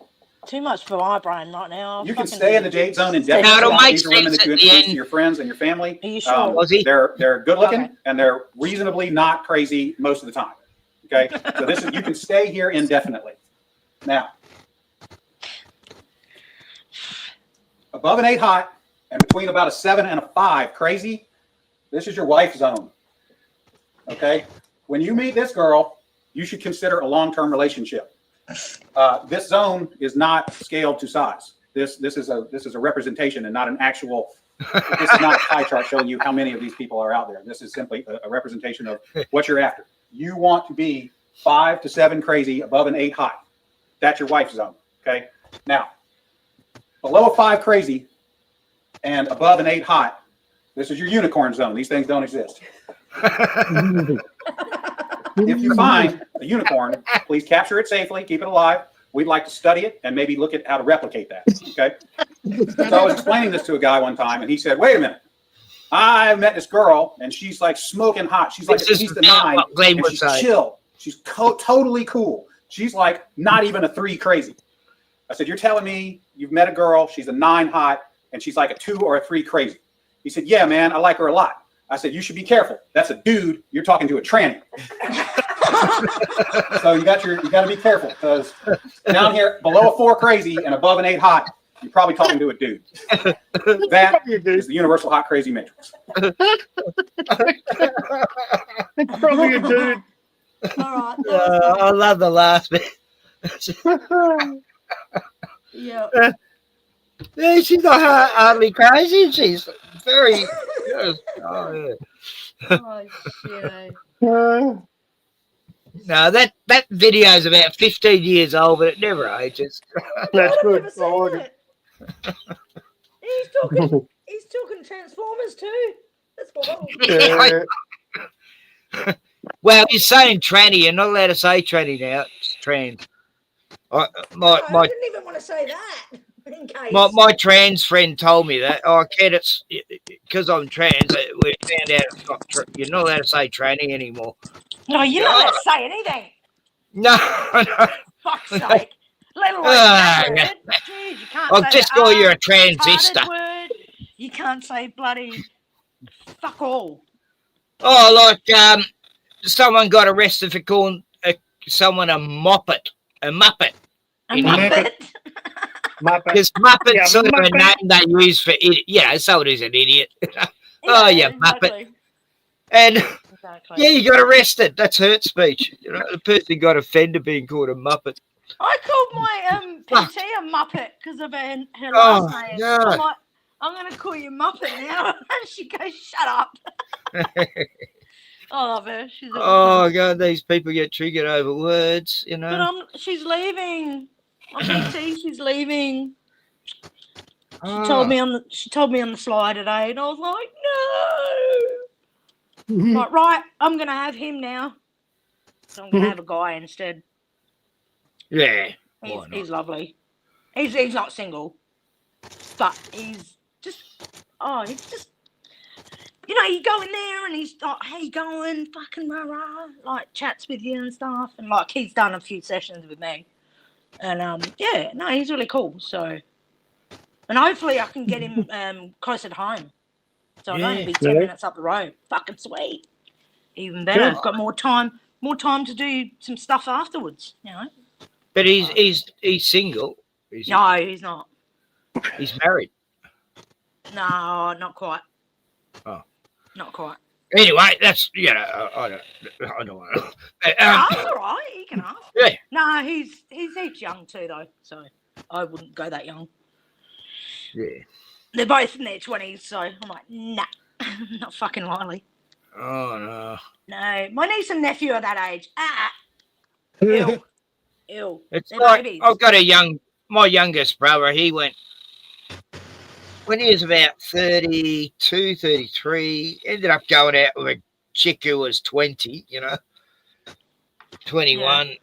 Speaker 17: Too much for my brain right now.
Speaker 18: You can stay in the date zone indefinitely. These are women that you introduce to your friends and your family.
Speaker 17: Are you sure?
Speaker 18: They're good looking and they're reasonably not crazy most of the time. Okay, so this is you can stay here indefinitely. Now, above an 8 hot and between about a 7 and a 5 crazy, this is your wife zone. Okay, when you meet this girl, you should consider a long-term relationship. This zone is not scaled to size. This is a representation and not an actual. This is not a pie chart showing you how many of these people are out there. This is simply a representation of what you're after. You want to be 5 to 7 crazy, above an 8 hot. That's your wife zone. Okay. Now, below a 5 crazy and above an 8 hot, this is your unicorn zone. These things don't exist. If you find a unicorn, please capture it safely, keep it alive. We'd like to study it and maybe look at how to replicate that. Okay. So I was explaining this to a guy one time, and he said, "Wait a minute. I met this girl, and she's like smoking hot. She's like at least a 9, and she's chill. She's totally cool. She's like not even a 3 crazy." I said, "You're telling me you've met a girl, she's a 9 hot, and she's like a 2 or a 3 crazy?" He said, "Yeah, man, I like her a lot." I said, "You should be careful. That's a dude. You're talking to a tranny." So you got to be careful, because down here below a 4 crazy and above an 8 hot, you're probably talking to a dude. That is the universal hot crazy matrix.
Speaker 14: It's probably a dude.
Speaker 17: All right.
Speaker 6: I love the last bit.
Speaker 17: Yeah.
Speaker 6: Yeah, she's not hardly crazy. She's very. Oh, yeah.
Speaker 17: Oh, shit.
Speaker 6: No, that video is about 15 years old, but it never ages.
Speaker 14: That's good.
Speaker 17: He's talking Transformers too. That's what
Speaker 6: Well, you're saying tranny. You're not allowed to say tranny now. It's trans.
Speaker 17: I didn't even want to say that. In case.
Speaker 6: My trans friend told me that. Oh, Ken, it's because I'm trans. We found out you're not allowed to say tranny anymore.
Speaker 17: No, you're not allowed to say anything.
Speaker 6: No.
Speaker 17: Fuck's sake. Let alone that word. Jeez, you can't
Speaker 6: I'll
Speaker 17: say
Speaker 6: just
Speaker 17: the
Speaker 6: call you a
Speaker 17: retarded
Speaker 6: transistor.
Speaker 17: word. You can't say bloody fuck all.
Speaker 6: Oh, like someone got arrested for calling someone a moppet, a muppet.
Speaker 17: A muppet?
Speaker 6: Because muppet's sort of a name they use for idiot. Yeah, so it is an idiot. Oh, yeah, muppet. And yeah, you got arrested. That's hurt speech. You know, the person got offended being called a muppet.
Speaker 17: I called my PT a muppet because of her last name.
Speaker 6: God.
Speaker 17: I'm like, I'm going to call you Muppet now. And she goes, shut up. I love her. She's a
Speaker 6: Oh, God, these people get triggered over words, you know.
Speaker 17: But she's leaving. On PT, she's leaving. She told me on the slide today, and I was like, no. Like, right, I'm gonna have him now. So I'm gonna have a guy instead.
Speaker 6: Yeah.
Speaker 17: He's lovely. He's not single, but he's just you know, you go in there and he's like, how you going? Fucking rah, like chats with you and stuff, and like he's done a few sessions with me. And yeah, no, he's really cool. So, and hopefully I can get him closer to home. So I'll only be 10 minutes up the road. Fucking sweet. Even better. I've got more time to do some stuff afterwards. You know.
Speaker 6: But he's single. Is
Speaker 17: No, he's not.
Speaker 6: He's married.
Speaker 17: No, not quite.
Speaker 6: Oh.
Speaker 17: Not quite.
Speaker 6: Anyway, that's I don't know.
Speaker 17: That's all right. He can ask.
Speaker 6: Yeah.
Speaker 17: No, he's heaps young too, though. So I wouldn't go that young.
Speaker 6: Yeah.
Speaker 17: They're both in their 20s, so I'm like, nah, not fucking likely.
Speaker 6: Oh no.
Speaker 17: No, my niece and nephew are that age. Ew. Ew.
Speaker 6: It's
Speaker 17: They're
Speaker 6: like
Speaker 17: babies.
Speaker 6: I've got my youngest brother. He went when he was about 32, 33. Ended up going out with a chick who was 20. 21.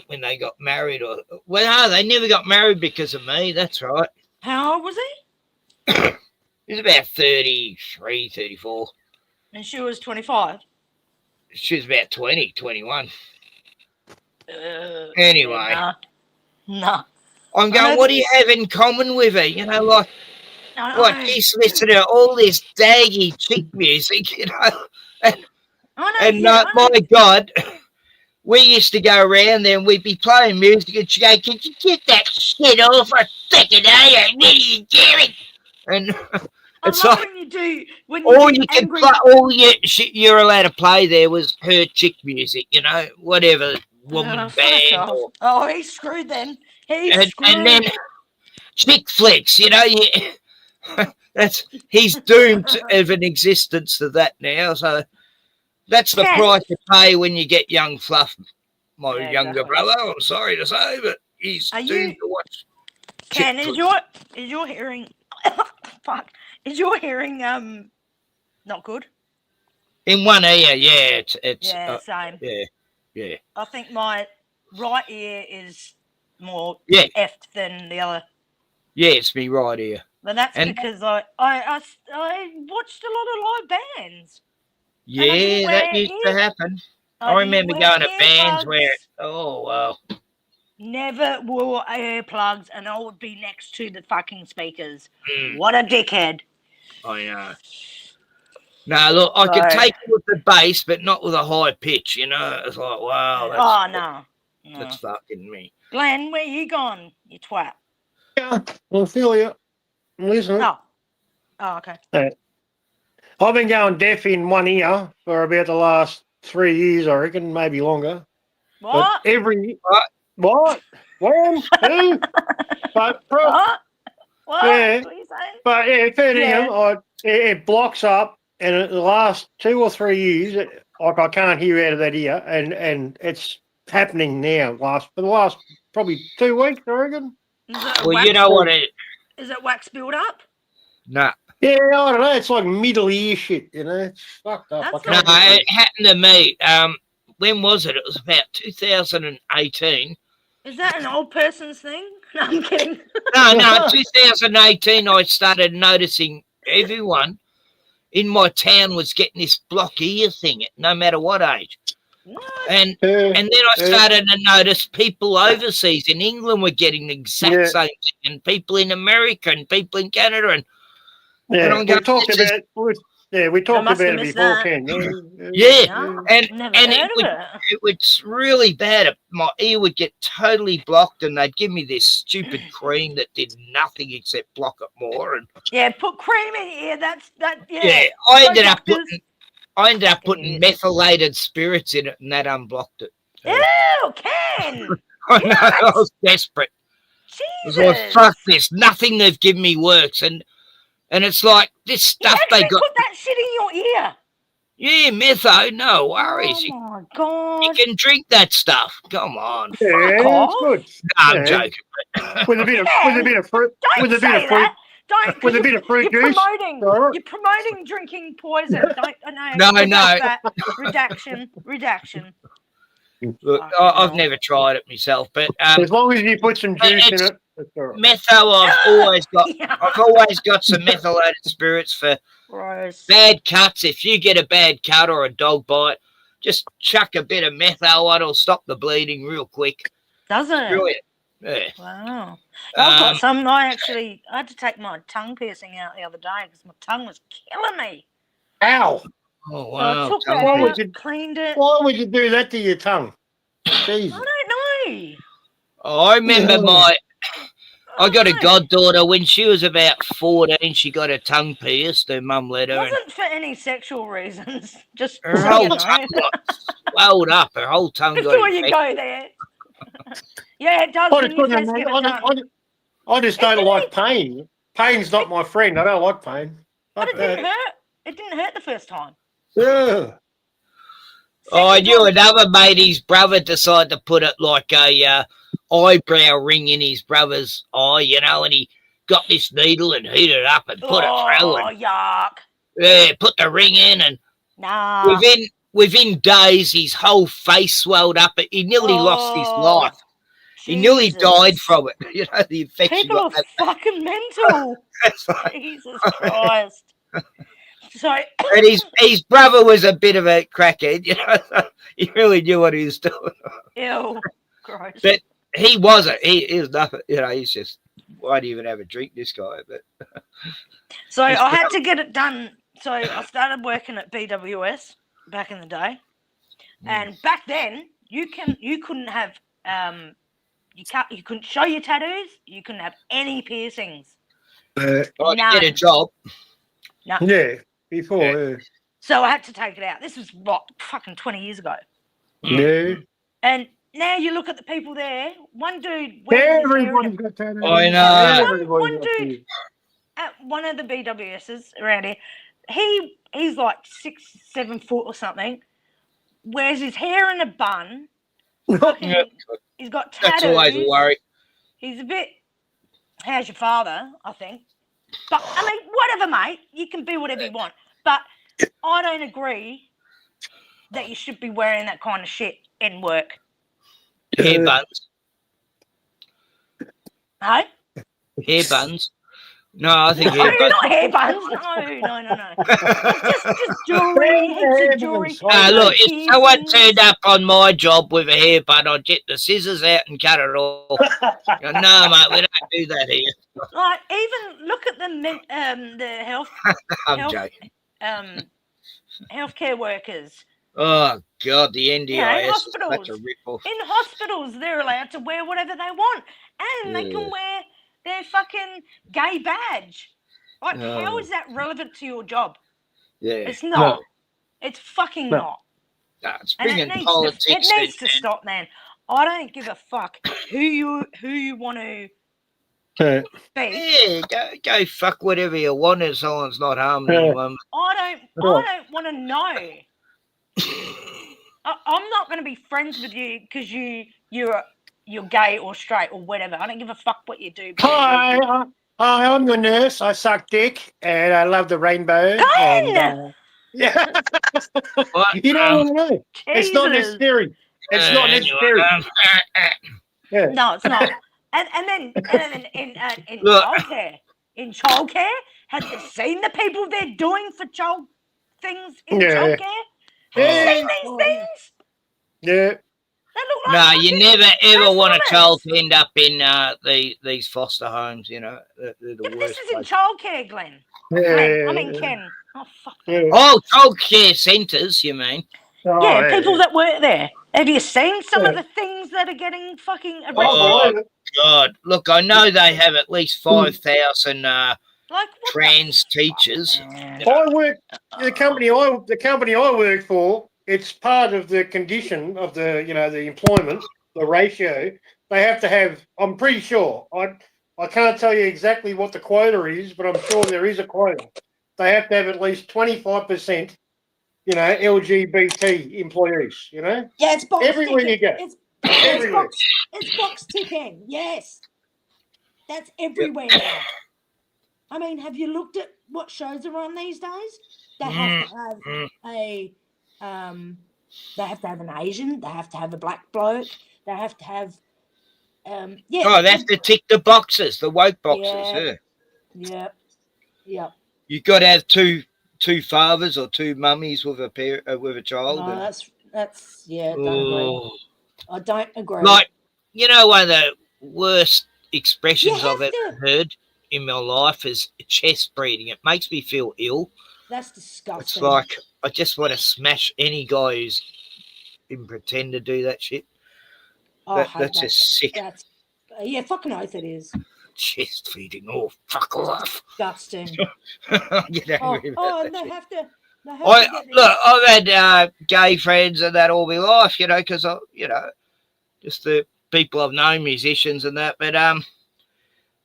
Speaker 6: When they got married, no, they never got married because of me. That's right.
Speaker 17: How old was he?
Speaker 6: He was about 33, 34.
Speaker 17: And she was 25.
Speaker 6: She was about 20, 21. Anyway.
Speaker 17: Nah.
Speaker 6: I'm going, what do you have in common with her? He's listening to all this daggy chick music, And my God, we used to go around there and we'd be playing music and she'd go, "Can you get that shit off for a second, eh? What are you doing?" And it's like
Speaker 17: when you do, when
Speaker 6: all
Speaker 17: you
Speaker 6: you can
Speaker 17: angry...
Speaker 6: play, all shit you're allowed to play there was her chick music, whatever woman band.
Speaker 17: Oh, he's screwed then. He's screwed.
Speaker 6: And then chick flicks, he's doomed of an existence to that now. So that's the price you pay when you get young Fluff, my younger brother. I'm sorry to say, but he's doomed to watch.
Speaker 17: Ken, is your hearing? Fuck, is your hearing not good?
Speaker 6: In one ear, yeah, it's
Speaker 17: same.
Speaker 6: Yeah.
Speaker 17: I think my right ear is more effed than the other.
Speaker 6: Yeah, it's me right ear.
Speaker 17: But that's because I watched a lot of live bands.
Speaker 6: Yeah, that used to happen. I remember going to bands where,
Speaker 17: never wore earplugs, and I would be next to the fucking speakers. What a dickhead!
Speaker 6: I know. No, look, I could take it with the bass, but not with a high pitch. It's like, wow. That's fucking me.
Speaker 17: Glenn, where you gone, you twat?
Speaker 14: Yeah, I feel you. I'm listening.
Speaker 17: Oh, okay.
Speaker 14: I've been going deaf in one ear for about the last 3 years, I reckon, maybe longer.
Speaker 17: What?
Speaker 14: But what? When? Who? But
Speaker 17: what?
Speaker 14: Yeah.
Speaker 17: What are you saying?
Speaker 14: But yeah, fair dinkum, it blocks up, and the last 2 or 3 years, I can't hear out of that ear, and it's happening now. For the last probably 2 weeks, I reckon.
Speaker 6: Well, you know what it
Speaker 17: is? It wax build up?
Speaker 6: Nah.
Speaker 14: Yeah, I don't know. It's like middle ear shit, It's fucked up.
Speaker 6: No, it happened to me. When was it? It was about 2018.
Speaker 17: Is that an old person's thing? No, I'm kidding.
Speaker 6: No, 2018, I started noticing everyone in my town was getting this block ear thing, no matter what age. And then I started to notice people overseas in England were getting the exact same thing, and people in America and people in Canada. And
Speaker 14: we talked about it before, Ken.
Speaker 6: And it was really bad. My ear would get totally blocked, and they'd give me this stupid cream that did nothing except block it more. And
Speaker 17: put cream in your ear.
Speaker 6: I ended up putting methylated spirits in it, and that unblocked it.
Speaker 17: Ew, Ken!
Speaker 6: I know, I was desperate.
Speaker 17: Jesus.
Speaker 6: I was like, fuck this. Nothing they've given me works. And it's like this stuff they got.
Speaker 17: Put that shit in your ear.
Speaker 6: Yeah, metho, no worries.
Speaker 17: Oh my God.
Speaker 6: You can drink that stuff. Come on.
Speaker 14: Yeah, it's good.
Speaker 6: No, I'm joking.
Speaker 14: With a bit of fruit.
Speaker 17: Don't say that. Don't.
Speaker 14: With a bit of fruit juice.
Speaker 17: You're promoting drinking poison. No. That. Redaction.
Speaker 6: Look, I've never tried it myself, but
Speaker 14: as long as you put some juice in it, it's all right.
Speaker 6: Metho, I've always got some methylated spirits for bad cuts. If you get a bad cut or a dog bite, just chuck a bit of metho on, it'll stop the bleeding real quick.
Speaker 17: Does it?
Speaker 6: Brilliant. Yeah.
Speaker 17: Wow. I've got some. I had to take my tongue piercing out the other day because my tongue was killing me.
Speaker 14: Ow.
Speaker 6: Oh, wow.
Speaker 17: I took that out, cleaned it.
Speaker 14: Why would you do that to your tongue? Jesus.
Speaker 17: I don't know.
Speaker 6: Oh, I remember I got a goddaughter. When she was about 14, she got her tongue pierced. Her mum let her.
Speaker 17: Wasn't for any sexual reasons. Just
Speaker 6: Her
Speaker 17: so
Speaker 6: whole
Speaker 17: you know.
Speaker 6: tongue got swelled up. Her whole tongue got
Speaker 17: Before you
Speaker 6: infected.
Speaker 17: go there. Yeah, it does
Speaker 14: I
Speaker 17: when
Speaker 14: just,
Speaker 17: you
Speaker 14: couldn't
Speaker 17: first get
Speaker 14: imagine-
Speaker 17: it done.
Speaker 14: I just don't like pain. Pain's not my friend. I don't like pain.
Speaker 17: But
Speaker 14: Fuck
Speaker 17: it didn't
Speaker 14: that.
Speaker 17: hurt. It didn't hurt the first time.
Speaker 14: Yeah.
Speaker 6: Oh, I knew another mate, his brother decided to put it like a eyebrow ring in his brother's eye, you know, and he got this needle and heated it up and put it through.
Speaker 17: Oh,
Speaker 6: And,
Speaker 17: yuck.
Speaker 6: yeah, put the ring in, and
Speaker 17: Nah.
Speaker 6: within days, his whole face swelled up. He nearly lost his life. He nearly died from it. You know, the infection.
Speaker 17: People are fucking mental. Jesus Christ. So,
Speaker 6: and his brother was a bit of a crackhead, you know. He really knew what he was doing.
Speaker 17: ew. Gross.
Speaker 6: But he wasn't. He was nothing. You know, he's just, why do you even have a drink, this guy? But
Speaker 17: So I had to get it done. So I started working at BWS back in the day, and back then you couldn't have you couldn't show your tattoos. You couldn't have any piercings.
Speaker 6: I get a job.
Speaker 17: No.
Speaker 14: Yeah, before. Yeah.
Speaker 17: So I had to take it out. This was what, fucking 20 years ago.
Speaker 14: Yeah.
Speaker 17: And now you look at the people there. One dude wears his hair
Speaker 14: Everybody's
Speaker 17: in
Speaker 14: got tattoos.
Speaker 6: I know.
Speaker 17: one dude at one of the BWSs around here, he's like 6, 7 foot or something. Wears his hair in a bun. Fucking, he's got tattoos.
Speaker 6: That's always a worry.
Speaker 17: He's a bit. How's your father? I think. But I mean, whatever, mate. You can be whatever you want. But I don't agree that you should be wearing that kind of shit in work.
Speaker 6: Hair buns.
Speaker 17: No?
Speaker 6: Hair buns. No, I think
Speaker 17: No,
Speaker 6: hair buns.
Speaker 17: not hair buns. No. Just jewelry, heaps of jewelry.
Speaker 6: Look, if someone turned up on my job with a hair bun, I'd get the scissors out and cut it off. No, mate, we don't do that here.
Speaker 17: Like, even look at the health,
Speaker 6: I'm joking.
Speaker 17: Healthcare workers.
Speaker 6: Oh God, the NDIS
Speaker 17: You know,
Speaker 6: is
Speaker 17: hospitals.
Speaker 6: such a rip-off.
Speaker 17: In hospitals, they're allowed to wear whatever they want, and they can wear their fucking gay badge. Like, how is that relevant to your job?
Speaker 6: Yeah,
Speaker 17: It's not. It's fucking not.
Speaker 6: No, it's
Speaker 17: And
Speaker 6: bringing
Speaker 17: it
Speaker 6: politics.
Speaker 17: needs to stop, man. I don't give a fuck who you want to be.
Speaker 6: Yeah, go fuck whatever you want as long as it's not harming anyone.
Speaker 17: I don't want to know. I'm not going to be friends with you because you're gay or straight or whatever. I don't give a fuck what you do.
Speaker 14: Hi, I'm your nurse. I suck dick and I love the rainbow. And, yeah. You don't want to know. It's not necessary. It's not necessary. Yeah.
Speaker 17: No, it's not. And then in childcare, have you seen the people they're doing for child things in childcare? Have you seen these things?
Speaker 14: Yeah.
Speaker 6: No, you never ever want a child to end up in these foster homes. You know, they're the worst.
Speaker 17: This is in childcare, Glenn.
Speaker 14: Yeah.
Speaker 17: I mean Ken. Oh fuck.
Speaker 6: Oh, childcare centres, you mean?
Speaker 17: Yeah, people that work there. Have you seen some of the things that are getting fucking arrested?
Speaker 6: Oh God! Look, I know they have at least 5,000 trans teachers.
Speaker 14: I work the company I work for. It's part of the condition of the the employment, the ratio. They have to have. I'm pretty sure. I can't tell you exactly what the quota is, but I'm sure there is a quota. They have to have at least 25%. LGBT employees.
Speaker 17: Yeah, it's box
Speaker 14: everywhere
Speaker 17: ticking.
Speaker 14: you go. Everywhere.
Speaker 17: It's box ticking. Yes, that's everywhere now. I mean, have you looked at what shows are on these days? They have to have they have to have an Asian. They have to have a black bloke. They have to have
Speaker 6: they have to tick the boxes, the woke boxes.
Speaker 17: Yeah.
Speaker 6: You've got to have two fathers or two mummies with a child.
Speaker 17: No, that's don't agree. I don't agree.
Speaker 6: Like, one of the worst expressions I've ever heard in my life is chest breeding. It makes me feel ill.
Speaker 17: That's disgusting.
Speaker 6: It's like I just want to smash any guy who's in pretend to do that shit. That's just sick.
Speaker 17: Fucking oath it is.
Speaker 6: chest feeding. Oh, fuck off.
Speaker 17: Disgusting.
Speaker 6: Get angry about
Speaker 17: and
Speaker 6: that
Speaker 17: they
Speaker 6: shit.
Speaker 17: have to. They have
Speaker 6: I
Speaker 17: to get
Speaker 6: look. I've had gay friends and that all my life, you know, because I, you know, just the people I've known, musicians and that, but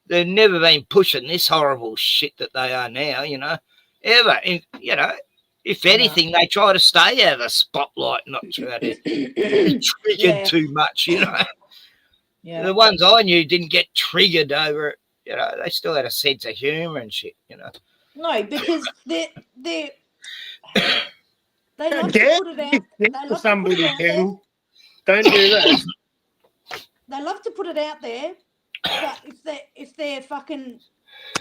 Speaker 6: they've never been pushing this horrible shit that they are now, you know, ever. And, you know, if anything, they try to stay out of the spotlight, not try to be triggered too much, you know.
Speaker 17: Yeah.
Speaker 6: The ones I knew didn't get triggered over it, you know. They still had a sense of humour and shit, you know.
Speaker 17: No, because they love to
Speaker 14: Yeah,
Speaker 17: put it out. They love to put
Speaker 14: somebody
Speaker 17: it out there.
Speaker 14: can. Don't do that.
Speaker 17: They love to put it out there, but if they're fucking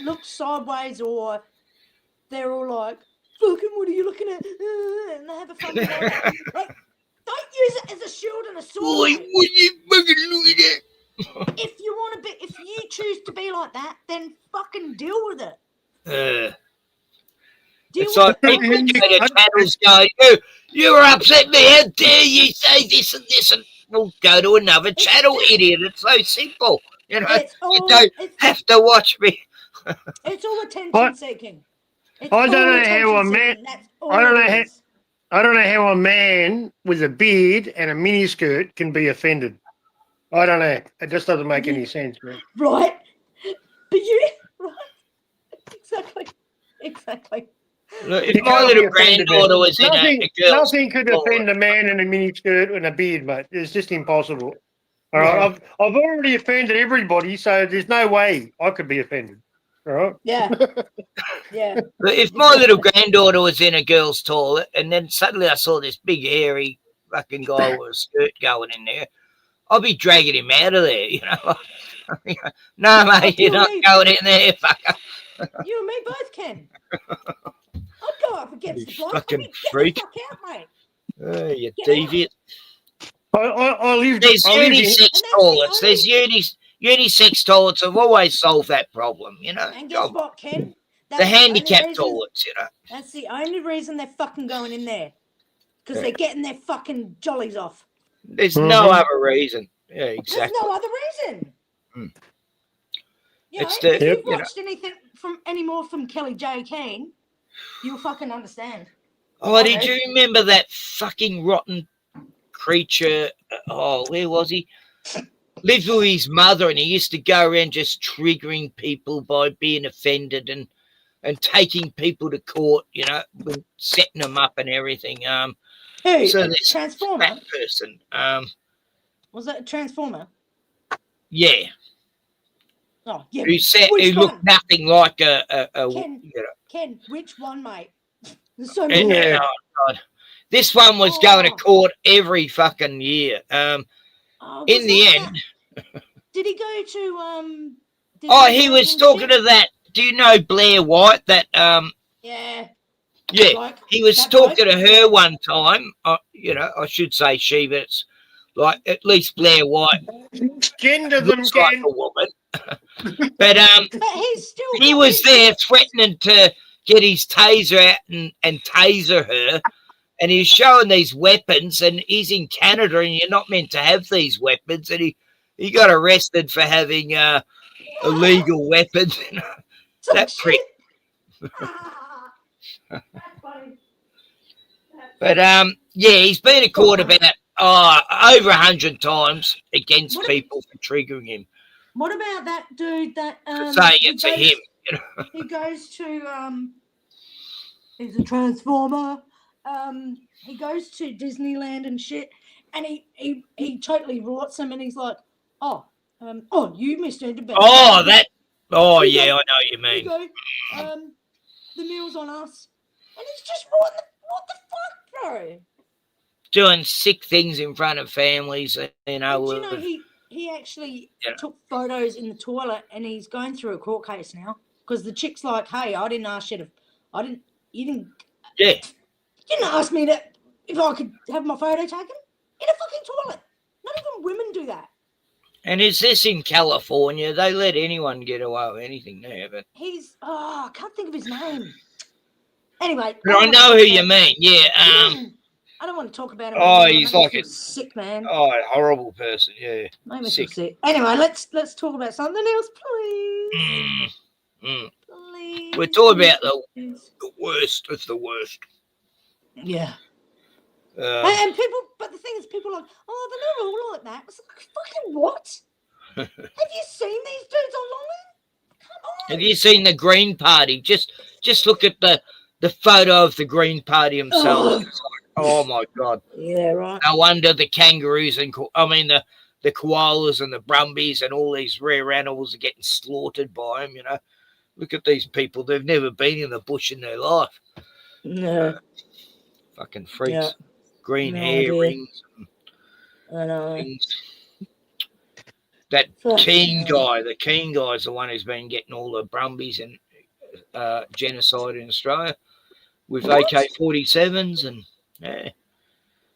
Speaker 17: look sideways or they're all like, fucking, what are you looking at? And they have a fucking moment. Like, don't use it as a shield and a sword.
Speaker 6: Boy, what you fucking look at that?
Speaker 17: If you want to be, if you choose to be like that, then fucking deal with it.
Speaker 6: It's like people say the channels go, you were upset me, how dare you say this and this, and well, go to another channel, idiot. It's so simple. You know, you don't have to watch me.
Speaker 17: It's all attention seeking. It's
Speaker 14: I don't
Speaker 17: all
Speaker 14: know how a
Speaker 17: attention
Speaker 14: man.
Speaker 17: seeking. That's all
Speaker 14: I don't know
Speaker 17: it
Speaker 14: how.
Speaker 17: is.
Speaker 14: I don't know how a man with a beard and a miniskirt can be offended. I don't know. It just doesn't make any sense, man.
Speaker 17: Right? But you, right? Exactly.
Speaker 6: Look, if
Speaker 14: You
Speaker 6: my
Speaker 14: can't
Speaker 6: little
Speaker 14: be offended,
Speaker 6: granddaughter
Speaker 14: man.
Speaker 6: was in a girl's
Speaker 14: Nothing could
Speaker 6: toilet-
Speaker 14: offend a man in a miniskirt and a beard, mate. It's just impossible. All right, I've already offended everybody, so there's no way I could be offended. All right.
Speaker 17: Yeah. Yeah.
Speaker 6: Look, if my little granddaughter was in a girl's toilet and then suddenly I saw this big hairy fucking guy with a skirt going in there, I'd be dragging him out of there, you know. No, mate, you're not going in there, fucker.
Speaker 17: You and me both can. I'd go up against the bloke.
Speaker 6: Fucking
Speaker 17: Get
Speaker 6: freak.
Speaker 17: the fuck out, mate.
Speaker 6: You
Speaker 17: Get
Speaker 6: deviant.
Speaker 14: I lived.
Speaker 6: There's
Speaker 14: I lived in-
Speaker 6: unisex toilets. There's unisex toilets have always solved that problem, you know.
Speaker 17: And guess what, Ken?
Speaker 6: The handicapped toilets, you know.
Speaker 17: That's the only reason they're fucking going in there. Because they're getting their fucking jollies off.
Speaker 6: There's no other reason. Yeah,
Speaker 17: There's
Speaker 6: exactly.
Speaker 17: no other reason.
Speaker 6: Mm.
Speaker 17: You know,
Speaker 6: It's the-
Speaker 17: if you've
Speaker 6: you know.
Speaker 17: watched anything any more from Kelly J. Keane, you'll fucking understand.
Speaker 6: Oh, did you remember that fucking rotten creature? Oh, where was he? Lived with his mother, and he used to go around just triggering people by being offended and taking people to court, you know, and setting them up and everything.
Speaker 17: Who?
Speaker 6: So
Speaker 17: A
Speaker 6: this
Speaker 17: Transformer?
Speaker 6: fat person.
Speaker 17: Was that a Transformer?
Speaker 6: Yeah.
Speaker 17: Oh, yeah.
Speaker 6: Who said
Speaker 17: Which
Speaker 6: who looked
Speaker 17: one?
Speaker 6: nothing like a
Speaker 17: Ken,
Speaker 6: you know.
Speaker 17: Ken, which one, mate? There's so
Speaker 6: And,
Speaker 17: many.
Speaker 6: oh, God. This one was going to court every fucking year. In the end,
Speaker 17: Did he go to
Speaker 6: he was talking to that. Do you know Blair White? That
Speaker 17: Yeah.
Speaker 6: yeah,
Speaker 17: Like,
Speaker 6: he was
Speaker 17: that
Speaker 6: talking
Speaker 17: bloke?
Speaker 6: to her one time. You know, I should say she, but it's like at least Blair White
Speaker 14: Gender them,
Speaker 6: looks like
Speaker 14: Ken.
Speaker 6: a woman. But
Speaker 17: But he's still
Speaker 6: he
Speaker 17: got
Speaker 6: was
Speaker 17: his-
Speaker 6: there threatening to get his taser out and taser her. And he's showing these weapons, and he's in Canada, and you're not meant to have these weapons. And he got arrested for having illegal weapons. That prick. But yeah, he's been in court about over 100 times against people for triggering him.
Speaker 17: What about that dude that
Speaker 6: Saying it's a him, you know.
Speaker 17: He goes to he's a Transformer. He goes to Disneyland and shit, and he totally rorts him, and he's like, you misunderstood.
Speaker 6: Oh, that. Oh,
Speaker 17: You
Speaker 6: yeah,
Speaker 17: go-
Speaker 6: I know what you mean.
Speaker 17: You go, the meal's on us, and he's just what the fuck, bro?
Speaker 6: Doing sick things in front of families, you know.
Speaker 17: Do you know he actually took photos in the toilet, and he's going through a court case now because the chick's like, hey, I didn't ask you to, you didn't ask me if I could have my photo taken in a fucking toilet. Not even women do that.
Speaker 6: And is this in California? They let anyone get away with anything there, but
Speaker 17: He's I can't think of his name. Anyway,
Speaker 6: but I know who you mean. Yeah.
Speaker 17: I don't want to talk about him.
Speaker 6: Oh,
Speaker 17: anymore.
Speaker 6: he's
Speaker 17: Make me
Speaker 6: like
Speaker 17: feel
Speaker 6: a
Speaker 17: sick, man.
Speaker 6: Oh, a horrible person. Yeah.
Speaker 17: Make me feel sick. Anyway, let's talk about something else, please.
Speaker 6: We're talking about the worst of the worst.
Speaker 17: Yeah.
Speaker 6: Um,
Speaker 17: And people, but the thing is, people are like, oh, they're not all like that. It's like, fucking what? Have you seen these dudes online?
Speaker 6: Have you seen the Green Party? Just look at the photo of the Green Party themselves.
Speaker 17: Oh.
Speaker 6: It's like, oh my God.
Speaker 17: Yeah, right.
Speaker 6: No wonder the kangaroos and the koalas and the brumbies and all these rare animals are getting slaughtered by them. You know, look at these people. They've never been in the bush in their life.
Speaker 17: No.
Speaker 6: Fucking freaks.
Speaker 17: Yeah.
Speaker 6: Green
Speaker 17: No
Speaker 6: hair
Speaker 17: idea.
Speaker 6: rings.
Speaker 17: I know.
Speaker 6: Things. That Keen guy, the Keen guy's the one who's been getting all the brumbies and genocide in Australia with AK-47s and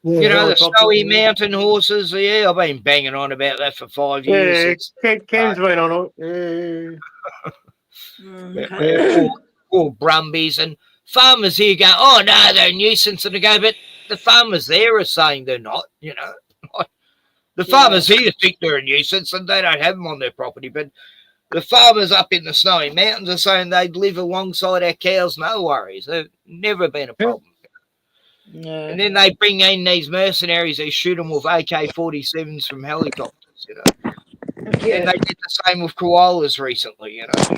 Speaker 6: you know, the snowy mountain horses. Yeah, I've been banging on about that for 5 years.
Speaker 14: Ken's been on it.
Speaker 6: Or brumbies and farmers here go, oh no, they're a nuisance, and they go, but the farmers there are saying they're not. You know, the farmers here think they're a nuisance and they don't have them on their property, but the farmers up in the snowy mountains are saying they'd live alongside our cows, no worries. They've never been a problem.
Speaker 17: Yeah.
Speaker 6: And then they bring in these mercenaries who shoot them with AK-47s from helicopters, you know.
Speaker 17: Yeah.
Speaker 6: And they did the same with koalas recently, you know.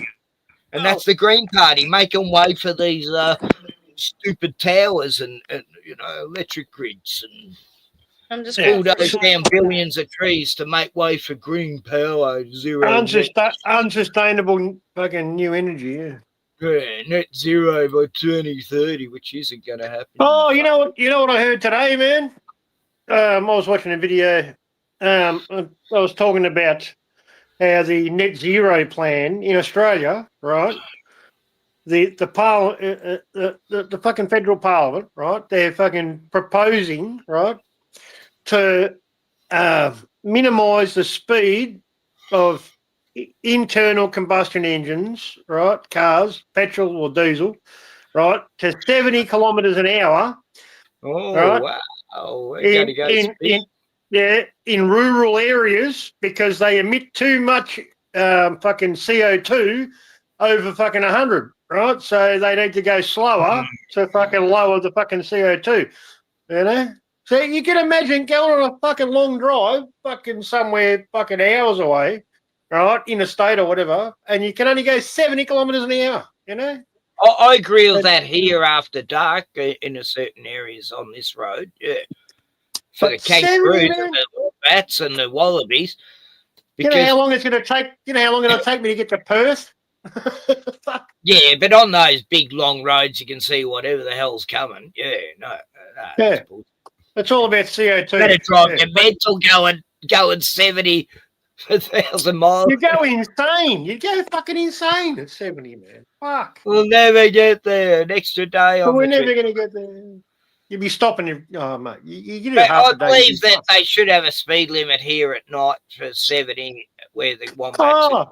Speaker 6: And that's the Green Party, making way for these stupid towers and you know, electric grids and
Speaker 17: I'm just
Speaker 6: bulldoze down billions of trees to make way for green power,
Speaker 14: Unsustainable fucking new energy, yeah.
Speaker 6: Yeah, net zero by 2030, which isn't going to happen.
Speaker 14: Oh, you know what I heard today, man? I was watching a video. I was talking about how the net zero plan in Australia, right? The fucking federal parliament, right? They're fucking proposing, right, to minimise the speed of internal combustion engines, right, cars, petrol or diesel, right, to 70 kilometres an hour.
Speaker 6: Oh,
Speaker 14: right,
Speaker 6: wow. We're going to go
Speaker 14: in rural areas because they emit too much fucking CO2 over fucking 100, right? So they need to go slower to fucking lower the fucking CO2, you know? So you can imagine going on a fucking long drive, fucking somewhere fucking hours away, right, in a state or whatever, and you can only go 70 kilometres an hour, you know?
Speaker 6: I agree with that here after dark in a certain areas on this road, yeah. For the kangaroos and the bats and the wallabies.
Speaker 14: You know how long it's going to take? You know how long it'll take me to get to Perth?
Speaker 6: Yeah, but on those big long roads, you can see whatever the hell's coming. Yeah, no.
Speaker 14: Yeah, it's all about CO2.
Speaker 6: Better drive your mental going 70 for 1,000 miles.
Speaker 14: You go insane. You go fucking insane at 70, man. Fuck.
Speaker 6: We'll never get there. An extra day on
Speaker 14: We're
Speaker 6: the
Speaker 14: never
Speaker 6: trip.
Speaker 14: going to get there. You'd be stopping. Oh, mate. You do
Speaker 6: But
Speaker 14: half
Speaker 6: I
Speaker 14: a day.
Speaker 6: believe that they should have a speed limit here at night for 70 where the wombats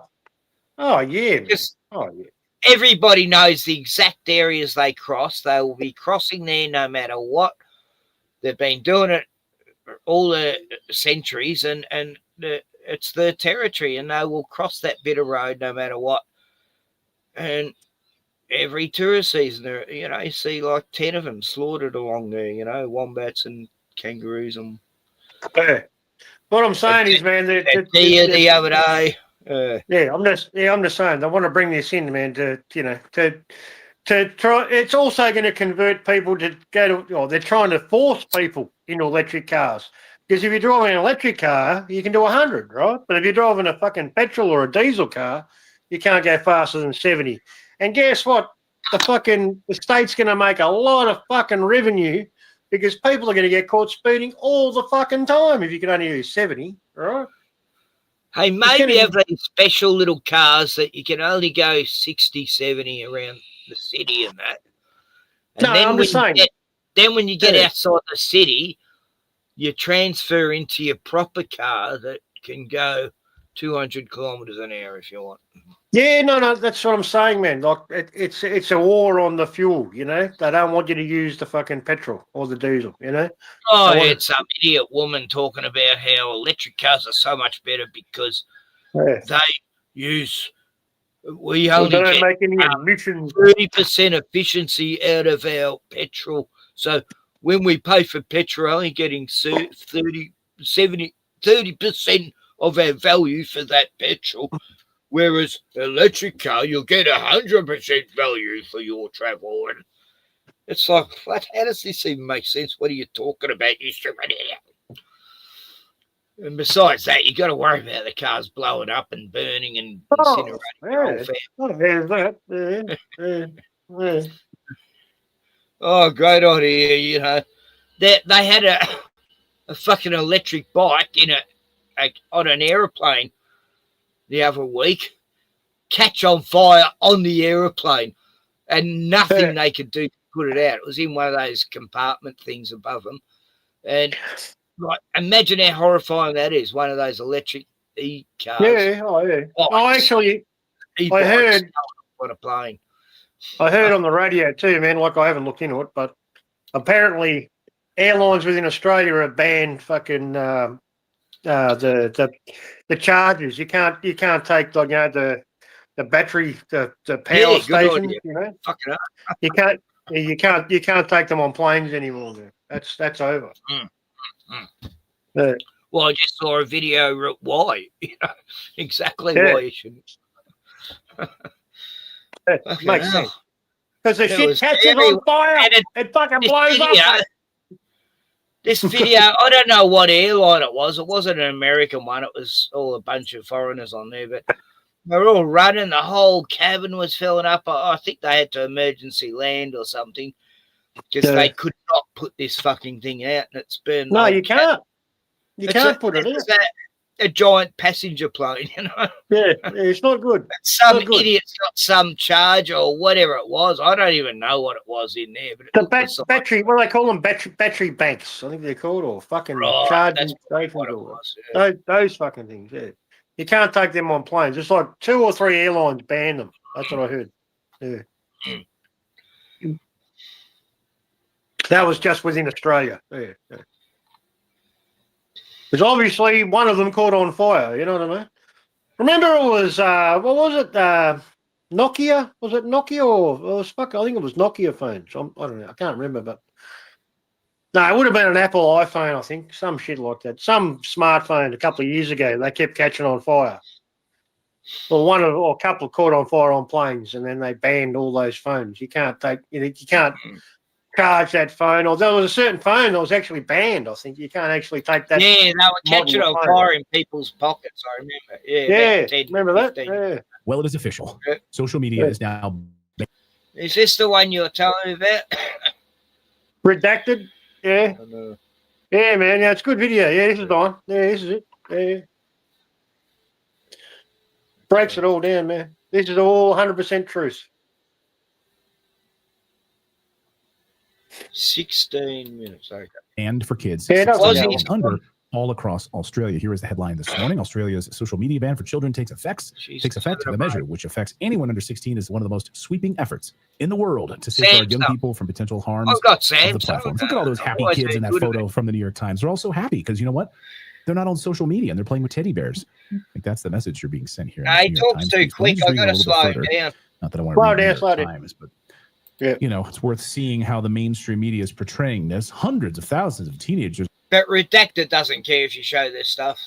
Speaker 14: Oh, yeah.
Speaker 6: Just,
Speaker 14: oh, yeah.
Speaker 6: Everybody knows the exact areas they cross. They will be crossing there no matter what. They've been doing it all the centuries, and it's their territory, and they will cross that bit of road no matter what. And every tourist season, you know, you see like 10 of them slaughtered along there, you know, wombats and kangaroos. And
Speaker 14: yeah. What I'm saying is, man,
Speaker 6: the other day.
Speaker 14: I'm just saying, I want to bring this in, man, to try. It's also going to convert people to go to, or they're trying to force people into electric cars. Because if you're driving an electric car, you can do 100, right? But if you're driving a fucking petrol or a diesel car, you can't go faster than 70. And guess what? The state's going to make a lot of fucking revenue because people are going to get caught speeding all the fucking time if you can only do 70, right?
Speaker 6: Hey, maybe have these special little cars that you can only go 60, 70 around the city and that. And
Speaker 14: no,
Speaker 6: then
Speaker 14: I'm just saying.
Speaker 6: Then when you get outside the city, you transfer into your proper car that can go 200 kilometres an hour if you want.
Speaker 14: Yeah, no, that's what I'm saying, man. Like it's a war on the fuel, you know. They don't want you to use the fucking petrol or the diesel, you know.
Speaker 6: Oh, it's some idiot woman talking about how electric cars are so much better because they use We only
Speaker 14: don't
Speaker 6: get
Speaker 14: make any emissions.
Speaker 6: 30% efficiency out of our petrol. So when we pay for petrol, only getting 30% of our value for that petrol. Whereas electric car, you'll get 100% value for your travel. And it's like, what? How does this even make sense? What are you talking about, you stupid idiot? And besides that, you got to worry about the cars blowing up and burning and incinerating your whole family. Oh, great idea! You know, they had a fucking electric bike on an aeroplane the other week catch on fire on the aeroplane, and nothing they could do to put it out. It was in one of those compartment things above them, and like, imagine how horrifying that is. One of those electric e-cars.
Speaker 14: Yeah, actually, I heard
Speaker 6: on a plane.
Speaker 14: I heard on the radio too, man. Like, I haven't looked into it, but apparently, airlines within Australia have banned fucking the chargers. You can't take the battery, the power station. You know,
Speaker 6: fucking up.
Speaker 14: You can't take them on planes anymore. Man. That's over.
Speaker 6: Well, I just saw a video why. You know, exactly why you shouldn't.
Speaker 14: Makes sense. Because the shit catches on fire. It fucking blows up.
Speaker 6: This video, I don't know what airline it was. It wasn't an American one. It was all a bunch of foreigners on there, but they were all running. The whole cabin was filling up. I think they had to emergency land or something because they could not put this fucking thing out, and it's burned.
Speaker 14: No, you can't. You can't put it in.
Speaker 6: A giant passenger plane, you know.
Speaker 14: Yeah, it's not good.
Speaker 6: Some idiot's got some charge or whatever it was. I don't even know what it was in there. But
Speaker 14: the battery, what do they call them? Battery banks, I think they're called, or fucking charging stations. Those fucking things. Yeah, you can't take them on planes. It's like 2 or 3 airlines ban them. That's what I heard. Yeah. That was just within Australia. Yeah. Because obviously one of them caught on fire, you know what I mean? Remember it was, what was it, Nokia? Was it Nokia or it was I think it was Nokia phones. I don't know, I can't remember, but no, it would have been an Apple iPhone, I think, some shit like that. Some smartphone a couple of years ago, they kept catching on fire. Well, a couple caught on fire on planes, and then they banned all those phones. You can't charge that phone, or there was a certain phone that was actually banned. I think you can't actually take that.
Speaker 6: Yeah, they were catching on fire in people's pockets. I remember.
Speaker 14: Yeah, remember that? Yeah.
Speaker 19: Well, it is official. Social media is now.
Speaker 6: Is this the one you're telling me about?
Speaker 14: Redacted. Yeah. Yeah, man. Yeah, it's a good video. Yeah, this is on. Yeah, this is it. Yeah. Breaks it all down, man. This is all 100% truth.
Speaker 6: 16 minutes. Okay.
Speaker 19: And for kids,
Speaker 14: Yeah,
Speaker 19: 16 and under, all across Australia. Here is the headline this morning: Australia's social media ban for children takes effect. The measure, which affects anyone under 16, is one of the most sweeping efforts in the world to safeguard young people from potential harms of the platforms. Look at all those happy kids in that photo from the New York Times. They're all so happy because you know what? They're not on social media and they're playing with teddy bears. I think that's the message you're being sent here.
Speaker 6: I talk too quick. I gotta slow down.
Speaker 19: Not that I want to read the New York Times, but you know, it's worth seeing how the mainstream media is portraying this. Hundreds of thousands of teenagers.
Speaker 6: But Redacted doesn't care if you show this stuff.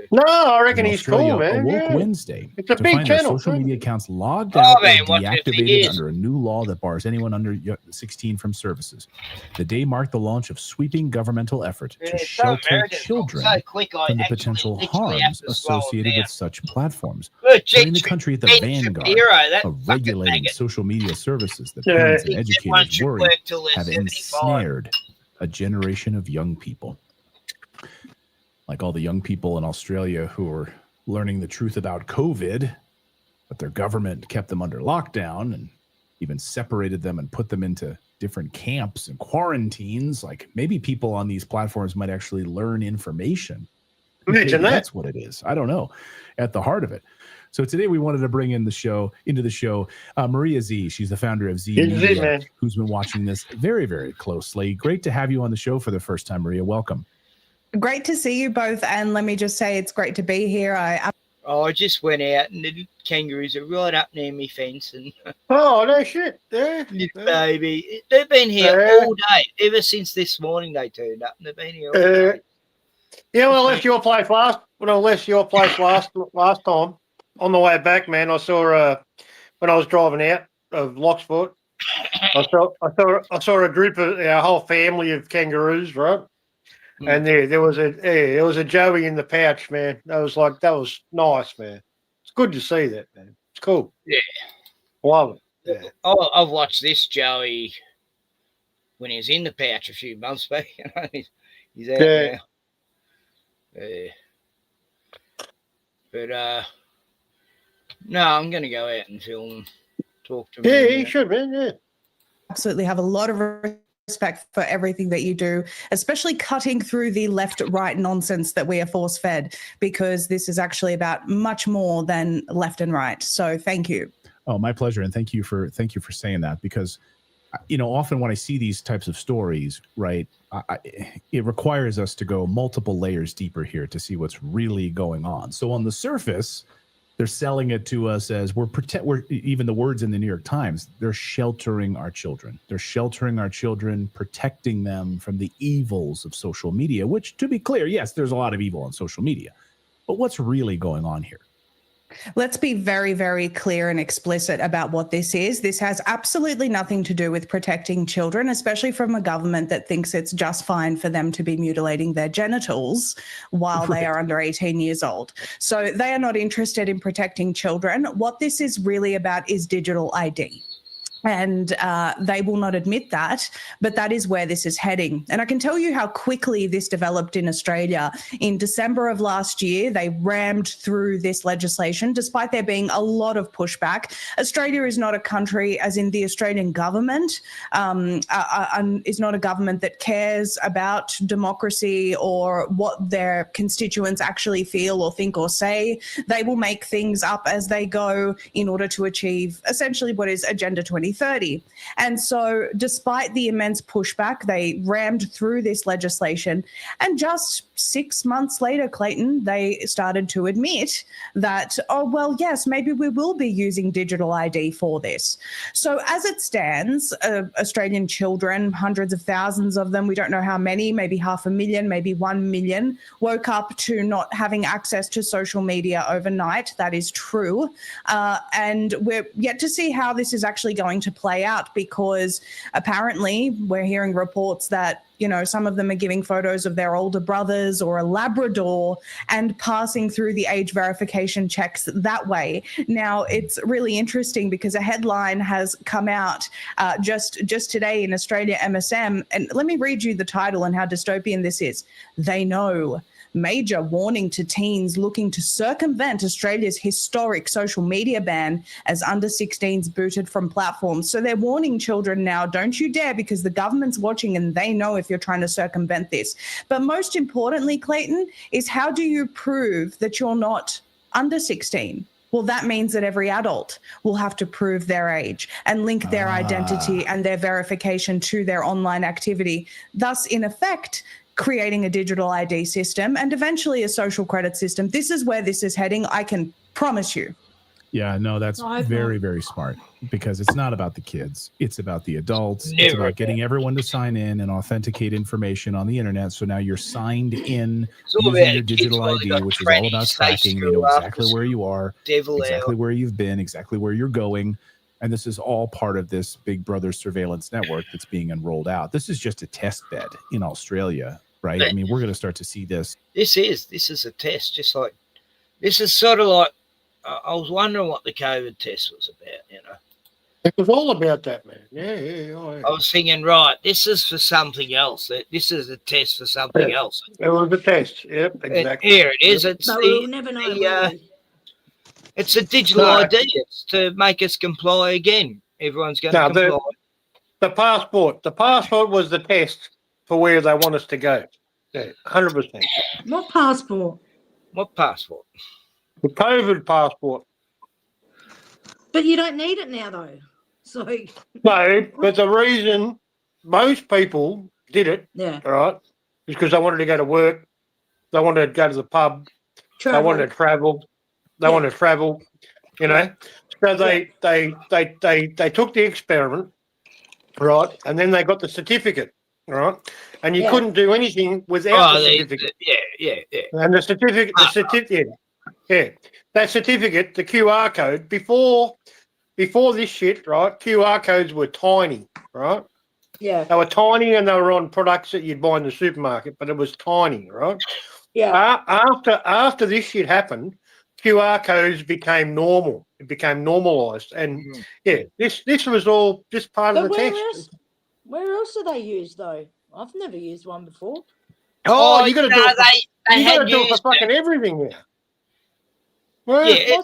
Speaker 14: No, I reckon he's cool, man.
Speaker 19: Awoke Wednesday
Speaker 14: it's a
Speaker 19: to
Speaker 14: big
Speaker 19: find their
Speaker 14: channel.
Speaker 19: social media accounts logged out
Speaker 6: man,
Speaker 19: and
Speaker 6: what if it
Speaker 19: deactivated
Speaker 6: is?
Speaker 19: under a new law that bars anyone under 16 from services. The day marked the launch of sweeping governmental effort to shelter children from the potential harms associated with such platforms. Putting the country at the vanguard of regulating social media services that parents and educators worry have ensnared a generation of young people. Like all the young people in Australia who are learning the truth about COVID, but their government kept them under lockdown and even separated them and put them into different camps and quarantines. Like maybe people on these platforms might actually learn information.
Speaker 14: Imagine that.
Speaker 19: That's what it is. I don't know. At the heart of it. So today we wanted to bring into the show, Maria Z. She's the founder of Z Media, who's been watching this very, very closely. Great to have you on the show for the first time, Maria. Welcome.
Speaker 20: Great to see you both. And let me just say, it's great to be here.
Speaker 6: I just went out and the kangaroos are right up near me fence and
Speaker 14: Oh, no shit. Yeah.
Speaker 6: little baby. They've been here all day. Ever since this morning they turned up and they've been here all day.
Speaker 14: Yeah, when I left your place last time on the way back, man, I saw when I was driving out of Locksport, I saw a group of a whole family of kangaroos, right? And there was a Joey in the pouch, man. That was nice, man. It's good to see that, man. It's cool.
Speaker 6: Yeah.
Speaker 14: Love it. Yeah.
Speaker 6: I've watched this Joey when he was in the pouch a few months back. He's out now. Yeah. But no, I'm going to go out and film and talk to him.
Speaker 14: Yeah, you should, man. Yeah.
Speaker 20: Absolutely have a lot of respect for everything that you do, especially cutting through the left-right nonsense that we are force-fed, because this is actually about much more than left and right. So thank you.
Speaker 19: Oh, my pleasure, and thank you for saying that, because often when I see these types of stories, right, it requires us to go multiple layers deeper here to see what's really going on. So on the surface, they're selling it to us as we're even the words in the New York Times, they're sheltering our children. They're sheltering our children, protecting them from the evils of social media, which, to be clear, yes, there's a lot of evil on social media. But what's really going on here?
Speaker 20: Let's be very, very clear and explicit about what this is. This has absolutely nothing to do with protecting children, especially from a government that thinks it's just fine for them to be mutilating their genitals while they are under 18 years old. So they are not interested in protecting children. What this is really about is digital ID. And they will not admit that, but that is where this is heading. And I can tell you how quickly this developed in Australia. In December of last year, they rammed through this legislation, despite there being a lot of pushback. Australia is not a country, as in the Australian government, is not a government that cares about democracy or what their constituents actually feel or think or say. They will make things up as they go in order to achieve essentially what is Agenda 2030. And so despite the immense pushback, they rammed through this legislation. And just 6 months later, Clayton, they started to admit that, oh, well, yes, maybe we will be using digital ID for this. So as it stands, Australian children, hundreds of thousands of them, we don't know how many, maybe 500,000, maybe 1 million, woke up to not having access to social media overnight. That is true. And we're yet to see how this is actually going to play out, because apparently we're hearing reports that some of them are giving photos of their older brothers or a Labrador and passing through the age verification checks that way. Now, it's really interesting because a headline has come out just today in Australia MSM, and let me read you the title and how dystopian this is. They know. Major warning to teens looking to circumvent Australia's historic social media ban as under 16s booted from platforms. So they're warning children now, don't you dare, because the government's watching and they know if you're trying to circumvent this. But most importantly, Clayton, is how do you prove that you're not under 16? Well, that means that every adult will have to prove their age and link their identity and their verification to their online activity. Thus, in effect, creating a digital ID system and eventually a social credit system. This is where this is heading, I can promise you.
Speaker 19: Yeah, no, that's very, very smart, because it's not about the kids. It's about the adults. It's about getting everyone to sign in and authenticate information on the internet. So now you're signed in using your digital ID, which is all about tracking. They know exactly where you are, exactly where you've been, exactly where you're going. And this is all part of this Big Brother surveillance network that's being enrolled out. This is just a test bed in Australia, right? I mean, we're going to start to see this.
Speaker 6: This is a test, just like, this is sort of like, I was wondering what the COVID test was about,
Speaker 14: It was all about that, man. Yeah.
Speaker 6: I was thinking, right, this is for something else. This is a test for something else.
Speaker 14: It was a test. Yep, exactly.
Speaker 6: Here it is. It's
Speaker 17: But we'll never know.
Speaker 6: it's a digital ID. It's to make us comply again. Everyone's going to comply.
Speaker 14: The passport was the test for where they want us to go. Yeah, 100%.
Speaker 17: What passport?
Speaker 6: What passport?
Speaker 14: The COVID passport.
Speaker 17: But you don't need it now, though. So
Speaker 14: no, but the reason most people did it, right, is because they wanted to go to work, they wanted to go to the pub, they wanted to travel, They want to travel, you know. So they took the experiment, right, and then they got the certificate, right, and you couldn't do anything without the certificate.
Speaker 6: Yeah.
Speaker 14: And the certificate, that certificate, the QR code, before this shit, right, QR codes were tiny, right?
Speaker 17: Yeah.
Speaker 14: They were tiny and they were on products that you'd buy in the supermarket, but it was tiny, right?
Speaker 17: Yeah.
Speaker 14: After this shit happened, QR codes became normal. It became normalised. And, this was all just part of
Speaker 17: But
Speaker 14: the test.
Speaker 17: where else do they use, though? I've never used one before.
Speaker 14: Oh, you got to do it.
Speaker 6: They
Speaker 14: You got
Speaker 6: had
Speaker 14: to do it for
Speaker 6: used
Speaker 14: fucking everything now. Well,
Speaker 6: Yeah,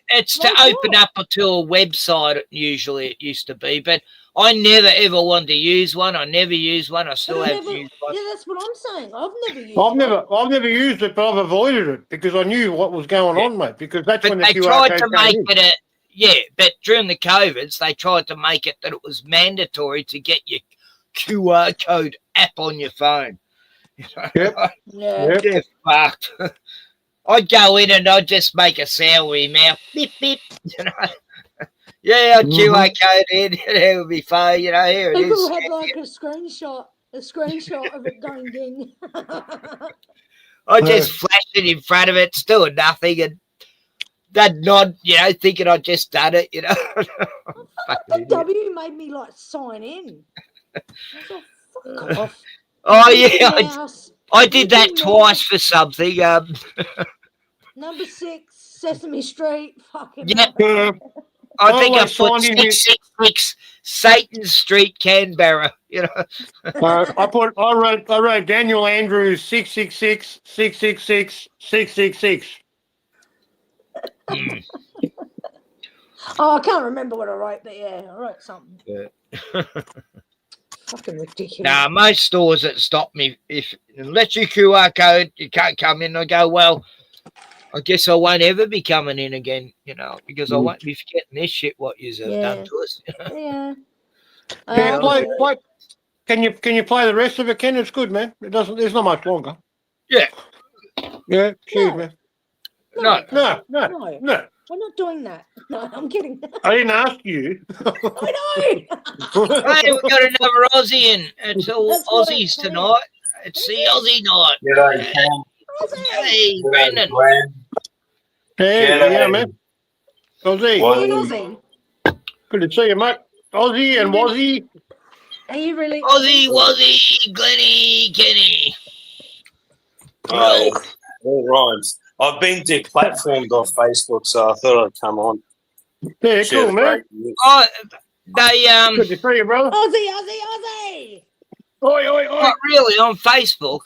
Speaker 6: it's to open up to a website. Usually, it used to be, but I never ever wanted to use one. I never used one. I still haven't used one.
Speaker 17: Yeah, that's what I'm saying. I've never used one.
Speaker 14: I've never used it, but I've avoided it because I knew what was going on, mate. Because that's when the
Speaker 6: They
Speaker 14: QR
Speaker 6: tried to
Speaker 14: code
Speaker 6: make
Speaker 14: came in.
Speaker 6: it but during the COVIDs, they tried to make it that it was mandatory to get your QR code app on your phone. You know?
Speaker 17: Yeah.
Speaker 6: Get fucked. I'd go in and I'd just make a sound with my mouth. Beep, beep. You know? Yeah, I'd QR code in. It would be fine. You know, here it
Speaker 17: People
Speaker 6: is.
Speaker 17: had like a screenshot of it going ding.
Speaker 6: I just flashed it in front of it, still doing nothing, and they'd nod, you know, thinking I'd just done it, you know.
Speaker 17: The W made me like sign in. I was like, fuck off.
Speaker 6: Oh yeah, I did that twice for something.
Speaker 17: Number 6, Sesame Street. Fucking
Speaker 6: Yep. I think I put 666 Satan Street, Canberra. You know.
Speaker 14: I wrote Daniel Andrews 666 666 666.
Speaker 17: Oh, I can't remember what I wrote, but yeah, I wrote something.
Speaker 6: Yeah.
Speaker 17: Fucking ridiculous.
Speaker 6: Now, most stores that stop me, unless you QR code, you can't come in. I go, well, I guess I won't ever be coming in again, you know, because I won't be forgetting this shit what you have done to us.
Speaker 17: Yeah.
Speaker 14: Can you play the rest of it, Ken? It's good, man. There's not much longer.
Speaker 6: Yeah.
Speaker 14: Yeah, cheers, man.
Speaker 6: No.
Speaker 17: We're not doing that. No, I'm kidding.
Speaker 14: I didn't ask you.
Speaker 17: I know.
Speaker 6: Hey, we've got another Aussie in. It's all Aussies tonight. It's the Aussie night.
Speaker 21: G'day, Ken.
Speaker 6: Hey, Brandon.
Speaker 14: Hey, yeah, man. Aussie.
Speaker 17: Aussie.
Speaker 14: Good to see you, mate. Aussie and Wazzy.
Speaker 17: Are you really
Speaker 6: Aussie, Wazzy, Glenny, Kenny?
Speaker 21: Oh, all rhymes. I've been deplatformed off Facebook, so I thought I'd come on.
Speaker 14: Yeah, cool, man.
Speaker 6: Oh, they
Speaker 14: Good to see you, brother.
Speaker 17: Aussie.
Speaker 14: Oi, oi, oi.
Speaker 6: Not really on Facebook.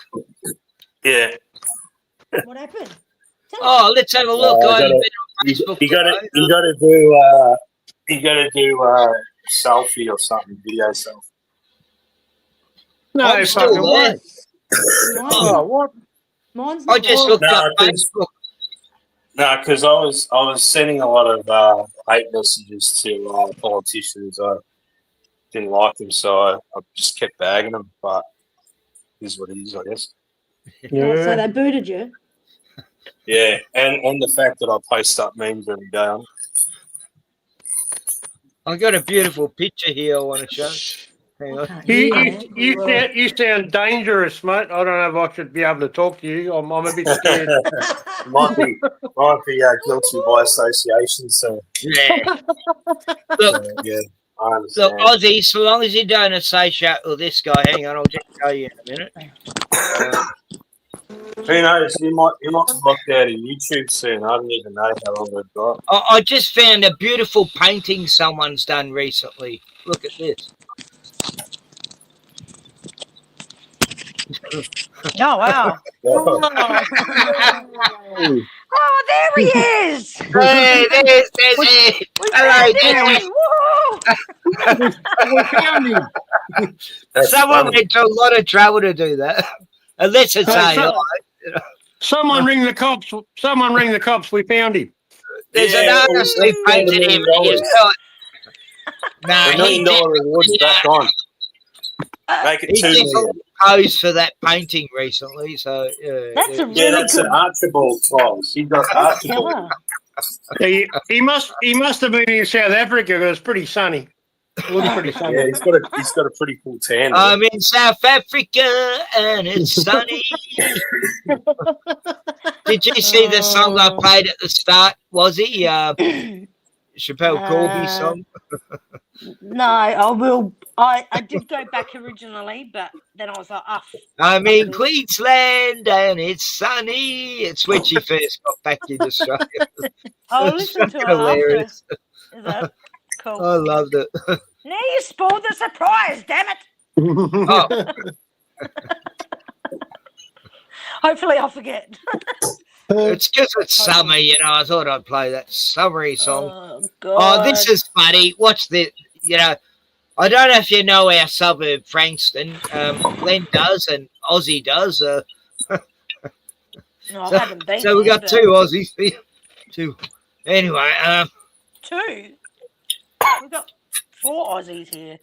Speaker 21: Yeah.
Speaker 17: What happened?
Speaker 6: Oh, let's have a look. I've been on Facebook.
Speaker 21: You got to do selfie or something, video selfie.
Speaker 14: No,
Speaker 6: I'm still
Speaker 14: fucking
Speaker 6: there.
Speaker 14: way. Oh, what?
Speaker 17: Mine's
Speaker 6: I just looked up
Speaker 21: No,
Speaker 6: Facebook.
Speaker 21: No, because I was sending a lot of hate messages to politicians. I didn't like them, so I just kept bagging them. But it is what it is, I guess.
Speaker 17: Oh, so they booted you.
Speaker 21: Yeah, and the fact that I post up memes every day.
Speaker 6: I've got a beautiful picture here I want to show. Hang on.
Speaker 14: You sound dangerous, mate. I don't know if I should be able to talk to you. I'm a bit scared.
Speaker 21: might be guilty by association. So
Speaker 6: yeah, look,
Speaker 21: yeah, I understand.
Speaker 6: Look, Ozzy, so long as you don't associate with this guy, hang on, I'll just show you in a minute.
Speaker 21: Who knows? You might be locked out of YouTube soon. I don't even know how long we've got.
Speaker 6: I just found a beautiful painting someone's done recently. Look at this.
Speaker 17: Oh, wow. Oh, there he is.
Speaker 6: Hey, there's it. Hello,
Speaker 14: We found him.
Speaker 6: Someone went to a lot of trouble to do that. Unless it's
Speaker 14: Someone ring the cops. Someone ring the cops. We found him.
Speaker 6: There's an artist who painted him. No,
Speaker 21: $1 million reward's back on. Make it
Speaker 6: he
Speaker 21: $2
Speaker 6: did
Speaker 21: million.
Speaker 6: pose for that painting recently, so
Speaker 17: That's a
Speaker 21: Yeah, that's an Archibald prize. He got Archibald.
Speaker 14: He must have been in South Africa. It was pretty sunny. It looks pretty sunny.
Speaker 21: Yeah, he's got a pretty cool tan.
Speaker 6: I'm in South Africa and it's sunny. Did you see the song I played at the start? Was it Chappelle Corby song?
Speaker 17: No, I will. I did go back originally, but then I was like,
Speaker 6: I'm in Queensland and it's sunny. It's when she first got back in Australia.
Speaker 17: I'll listen to it
Speaker 6: hilarious.
Speaker 17: after. Is that cool?
Speaker 6: I loved it.
Speaker 17: Now you spoiled the surprise, damn it.
Speaker 6: Oh.
Speaker 17: Hopefully I'll forget.
Speaker 6: It's because it's summer, you know. I thought I'd play that summery song.
Speaker 17: Oh, God.
Speaker 6: This is funny. Watch this. You know, I don't know if you know our suburb, Frankston. Glenn does and Ozzy does.
Speaker 17: No, I haven't been
Speaker 6: So we
Speaker 17: there,
Speaker 6: got two Aussies. Two. Anyway,
Speaker 17: Two? We've got 4 Aussies here.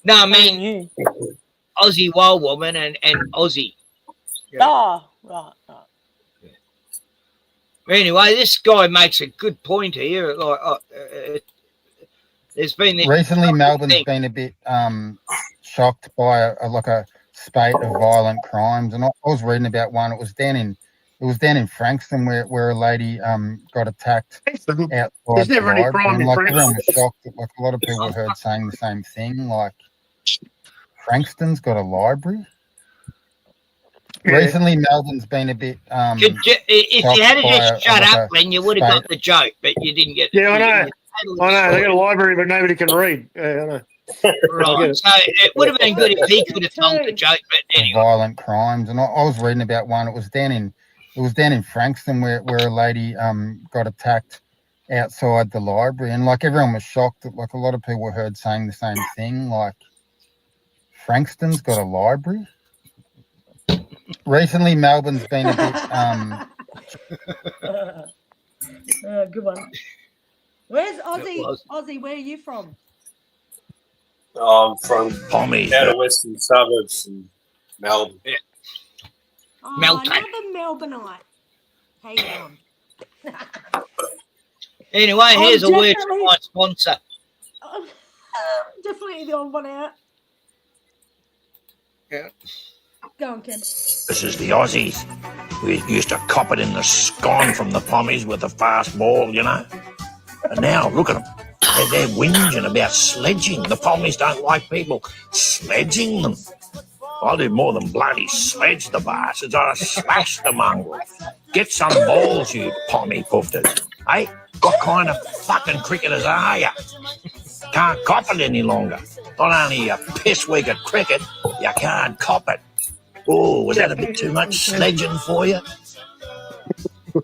Speaker 6: no, I mean Aussie Wild Woman and Aussie.
Speaker 17: Oh, right.
Speaker 6: Anyway, this guy makes a good point here. Like, there's been this
Speaker 4: Recently, Melbourne's been a bit shocked by a spate of violent crimes, and I was reading about one. It was down in Frankston where a lady got attacked outside.
Speaker 14: There's never any crime in
Speaker 4: Everyone
Speaker 14: Frankston.
Speaker 4: was shocked. Like a lot of people heard saying the same thing. Like Frankston's got a library.
Speaker 14: Yeah.
Speaker 4: Recently, Melbourne's been a bit.
Speaker 6: If you had to just shut up, Glenn, you would have got
Speaker 4: spate.
Speaker 6: the joke, but you didn't get.
Speaker 14: Yeah, I know.
Speaker 6: Totally
Speaker 14: I know. They got a
Speaker 6: sorry.
Speaker 14: library, but nobody can read. Yeah, I know.
Speaker 6: Right. So it would have been good if he could have told the joke, but anyway.
Speaker 4: Violent crimes, and I was reading about one. It was down in Frankston where a lady got attacked outside the library, and like everyone was shocked. Like a lot of people heard saying the same thing. Like Frankston's got a library. Recently, Melbourne's been a bit.
Speaker 17: Good one. Where's Ozzy? Ozzy, where are you from?
Speaker 21: I'm from
Speaker 22: Pommies.
Speaker 21: outer western suburbs in Melbourne.
Speaker 6: Yeah.
Speaker 17: Oh,
Speaker 6: Melbourne.
Speaker 17: another Melbourneite. How you doing?
Speaker 6: Anyway, here's a word from
Speaker 17: definitely-
Speaker 6: my sponsor.
Speaker 17: Definitely the odd one out.
Speaker 6: Yeah.
Speaker 17: Go on, Ken.
Speaker 22: This is the Aussies. We used to cop it in the scone from the Pommies with a fast ball, you know. And now, look at them. They're whinging about sledging. The Pommies don't like people sledging them. I'll do more than bloody sledge the bastards. I'll smash the mongrels. Get some balls, you Pommy poofters. Hey, what kind of fucking cricketers are you? Can't cop it any longer. Not only are you piss weak at cricket, you can't cop it. Oh, was that a bit too much sledging for you?
Speaker 17: That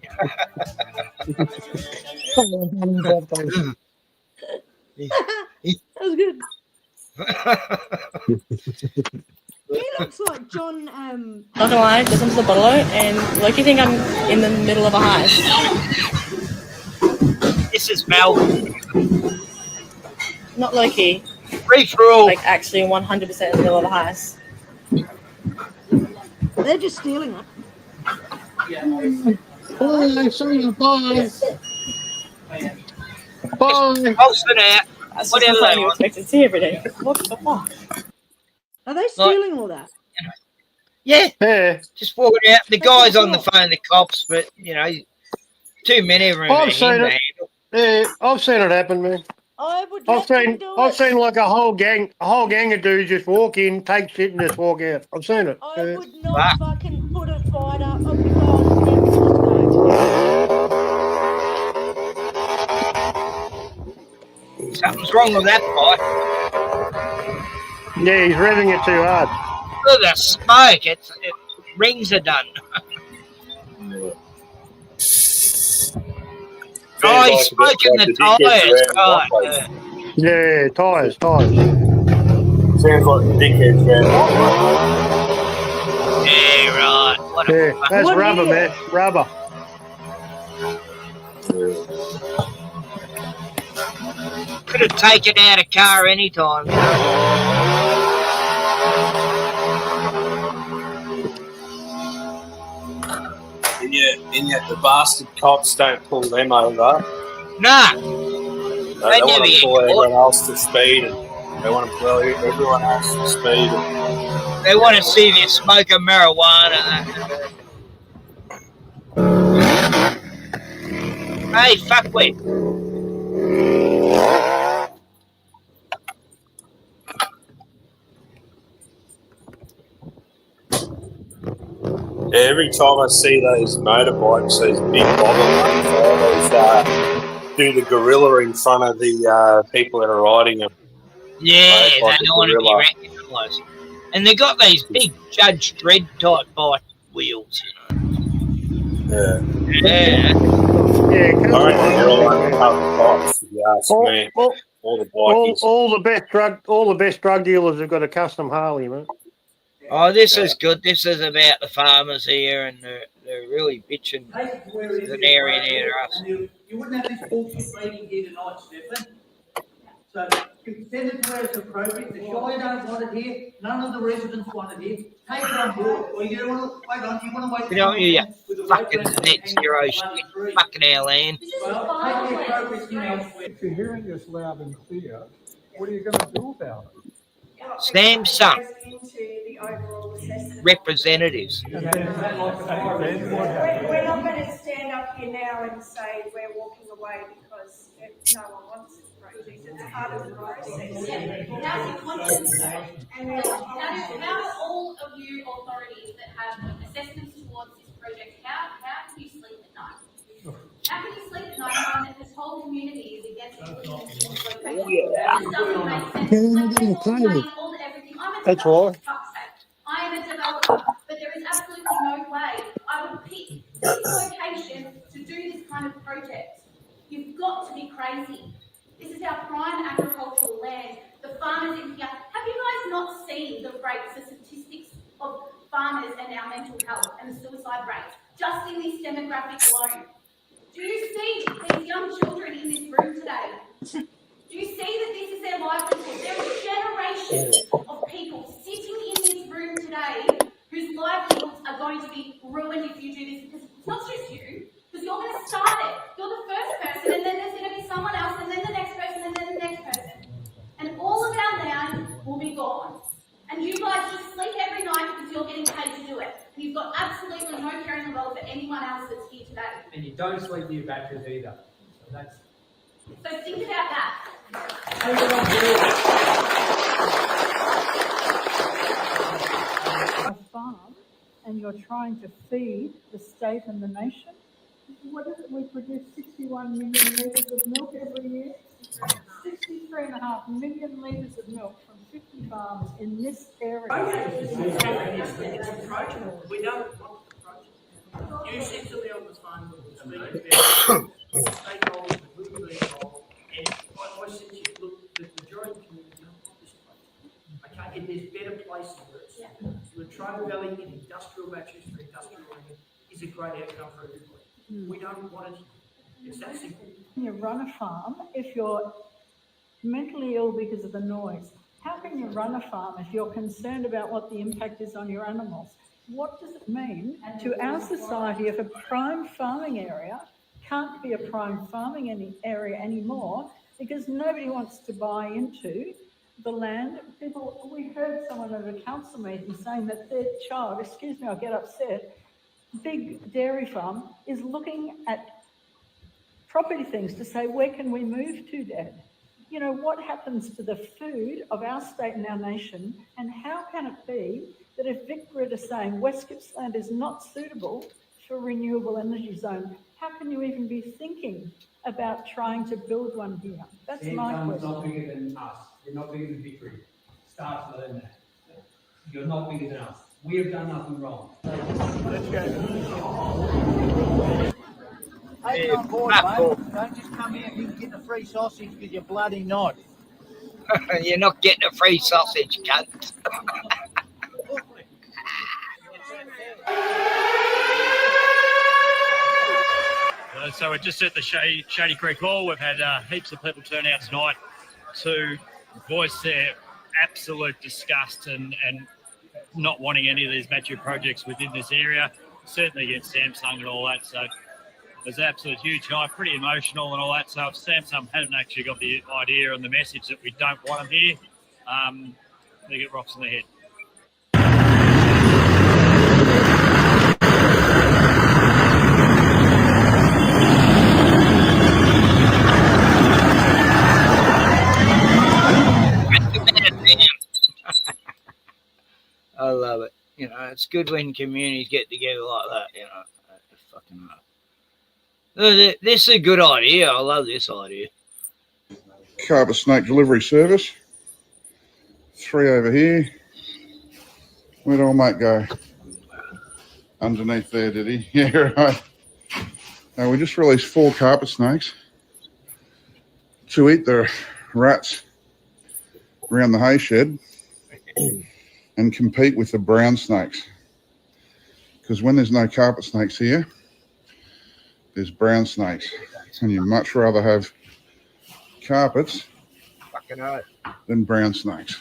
Speaker 17: was good. He looks like John.
Speaker 23: Not gonna lie, just into the bottle and Loki think I'm in the middle of a heist.
Speaker 6: This is Melbourne.
Speaker 23: Not Loki.
Speaker 6: Free for all.
Speaker 23: Like actually 100% in the middle of a heist.
Speaker 17: They're just stealing it.
Speaker 14: Bye, see you. Bye. Bye.
Speaker 6: Holston out.
Speaker 23: That's
Speaker 6: Whatever
Speaker 23: just
Speaker 6: they
Speaker 23: what you
Speaker 6: want.
Speaker 23: expect to see every day. What the fuck?
Speaker 17: Are they stealing all that?
Speaker 6: Yeah. Just walking out. The guy's on the phone, the cops, but you know, too many of them.
Speaker 14: I've seen it. Yeah, I've seen it happen, man.
Speaker 17: I would.
Speaker 14: I've seen like a whole gang of dudes just walk in, take shit, and just walk out. I've seen it.
Speaker 17: I would not fucking put a fight up. I'd be like,
Speaker 6: Something's wrong with that bike.
Speaker 14: Yeah, he's revving it too hard.
Speaker 6: Look at the smoke. Rings are done. Oh, he's smoking the tyres. Right.
Speaker 14: Yeah, tyres.
Speaker 21: Sounds like the dickheads round.
Speaker 6: Yeah, right. What a
Speaker 14: That's
Speaker 6: fuck.
Speaker 14: rubber, man. Rubber.
Speaker 6: Could have taken out a car anytime. You know?
Speaker 21: And yet the bastard cops don't pull them over.
Speaker 6: Nah.
Speaker 21: They want to pull everyone else to speed. And they want to pull everyone else to speed.
Speaker 6: They want to see you smoking marijuana. Hey, fuckwit.
Speaker 21: Every time I see those motorbikes, those big bobber ones, they always do the gorilla in front of the people that are riding them.
Speaker 6: Yeah,
Speaker 21: Right?
Speaker 6: they
Speaker 21: Like
Speaker 6: don't want to be recognised. And they got these big Judge Dredd type bike wheels, you know.
Speaker 21: Yeah.
Speaker 6: Yeah.
Speaker 21: I reckon they're all undercover cops, if you ask me. All the bikies.
Speaker 14: All the best drug dealers have got a custom Harley, man.
Speaker 6: Oh, this is good. This is about the farmers here, and they're really bitching. There's an area near us.
Speaker 1: You wouldn't have this bullshit meeting here tonight, Stefan. So you send it to where it's appropriate. The Shire don't want it here. None of the residents want it here. Take it on board. Or you want to wait on. You want to wait.
Speaker 6: You know, you fucking net zero shit. Fucking our land.
Speaker 1: Well, take the appropriate thing elsewhere.
Speaker 5: If you're hearing this loud and clear, what are you going to do about it?
Speaker 6: Sam Sung, representatives.
Speaker 9: We're not going to stand up here now and say we're walking away because no one wants this project. It's part of the process.
Speaker 24: How's your conscience? How do all of you authorities that have assessments towards this project, how can you sleep at night? How can you sleep at night knowing that this whole community is against putting this location? This doesn't make sense. All the everything.
Speaker 14: That's right.
Speaker 24: I am a developer, but there is absolutely no way I would pick this location to do this kind of project. You've got to be crazy. This is our prime agricultural land. The farmers in here. Have you guys not seen the rates, the statistics of farmers and our mental health and the suicide rates just in this demographic alone? Do you see these young children in this room today? Do you see that this is their livelihood? There are generations of people sitting in this room today whose livelihoods are going to be ruined if you do this, because it's not just you, because you're going to start it. You're the first person, and then there's going to be someone else, and then the next person, and then the next person. And all of our land will be gone. And you guys just sleep every night because you're getting paid to do it. And you've got absolutely no care in the world for anyone else that's here today.
Speaker 1: And you don't sleep with your batteries either.
Speaker 24: So think about that.
Speaker 25: A farm, and you're trying to feed the state and the nation. What is it? We produce 61 million litres of milk every year. 63.5 million litres of milk from 50 farms in this area.
Speaker 1: We don't want the project. You said to me on the phone, stakeholders that will be involved, and I said to you, look, the majority of the community don't want this project. Okay, and there's better places where it's. Latrobe Valley in industrial batteries for industrial mining is a great outcome for everybody. We don't want it. It's that simple.
Speaker 25: You run a farm if you're mentally ill because of the noise. How can you run a farm if you're concerned about what the impact is on your animals? What does it mean to our society if a prime farming area can't be a prime farming area anymore because nobody wants to buy into the land? People, we heard someone at a council meeting saying that their child, excuse me, I'll get upset, big dairy farm is looking at property things to say, where can we move to, Dad? You know, what happens to the food of our state and our nation, and how can it be that if Vic Grid is saying West Gippsland is not suitable for renewable energy zone, how can you even be thinking about trying to build one here? That's my question.
Speaker 1: Not bigger than us. You're not bigger than Vic Grid. Start to learn that. You're not bigger than us. We have done nothing wrong. Let's go.
Speaker 26: Take it on board, mate. Don't just come here and you get a free sausage because you're bloody not.
Speaker 6: You're not getting a free sausage, cunt.
Speaker 27: So we're just at the Shady Creek Hall. We've had heaps of people turn out tonight to voice their absolute disgust and not wanting any of these battery projects within this area, certainly against Samsung and all that. So was absolute huge night, pretty emotional and all that. So if Samsung hadn't actually got the idea and the message that we don't want them here, they get rocks in the head.
Speaker 6: I love it. You know, it's good when communities get together like that. You know, fucking. This is a good idea. I love this idea.
Speaker 2: Carpet snake delivery service. 3 over here. Where'd old mate go? Underneath there, did he? Yeah, right. Now we just released 4 carpet snakes to eat the rats around the hay shed and compete with the brown snakes. Because when there's no carpet snakes here, there's brown snakes. And you'd much rather have carpets than brown snakes.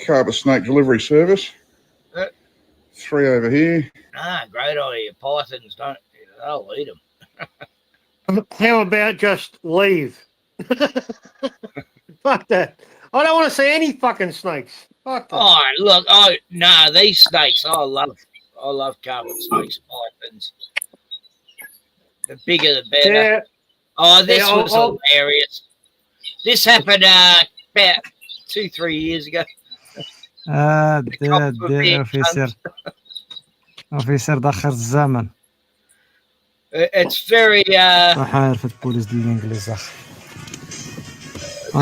Speaker 2: Carpet snake delivery service. 3 over here.
Speaker 6: Great idea. Pythons they'll eat them.
Speaker 14: How about just leave? Fuck that. I don't want to see any fucking snakes. Fuck that.
Speaker 6: Oh, look. Oh, no, these snakes. I love carpet snakes, pythons. The bigger, the better.
Speaker 14: Yeah.
Speaker 6: Oh, this was hilarious. This happened about 2-3 years ago.
Speaker 3: اوفيسر داخل الزمن.
Speaker 6: It's very
Speaker 3: راح عارف البوليس ديال الانجليز اخ.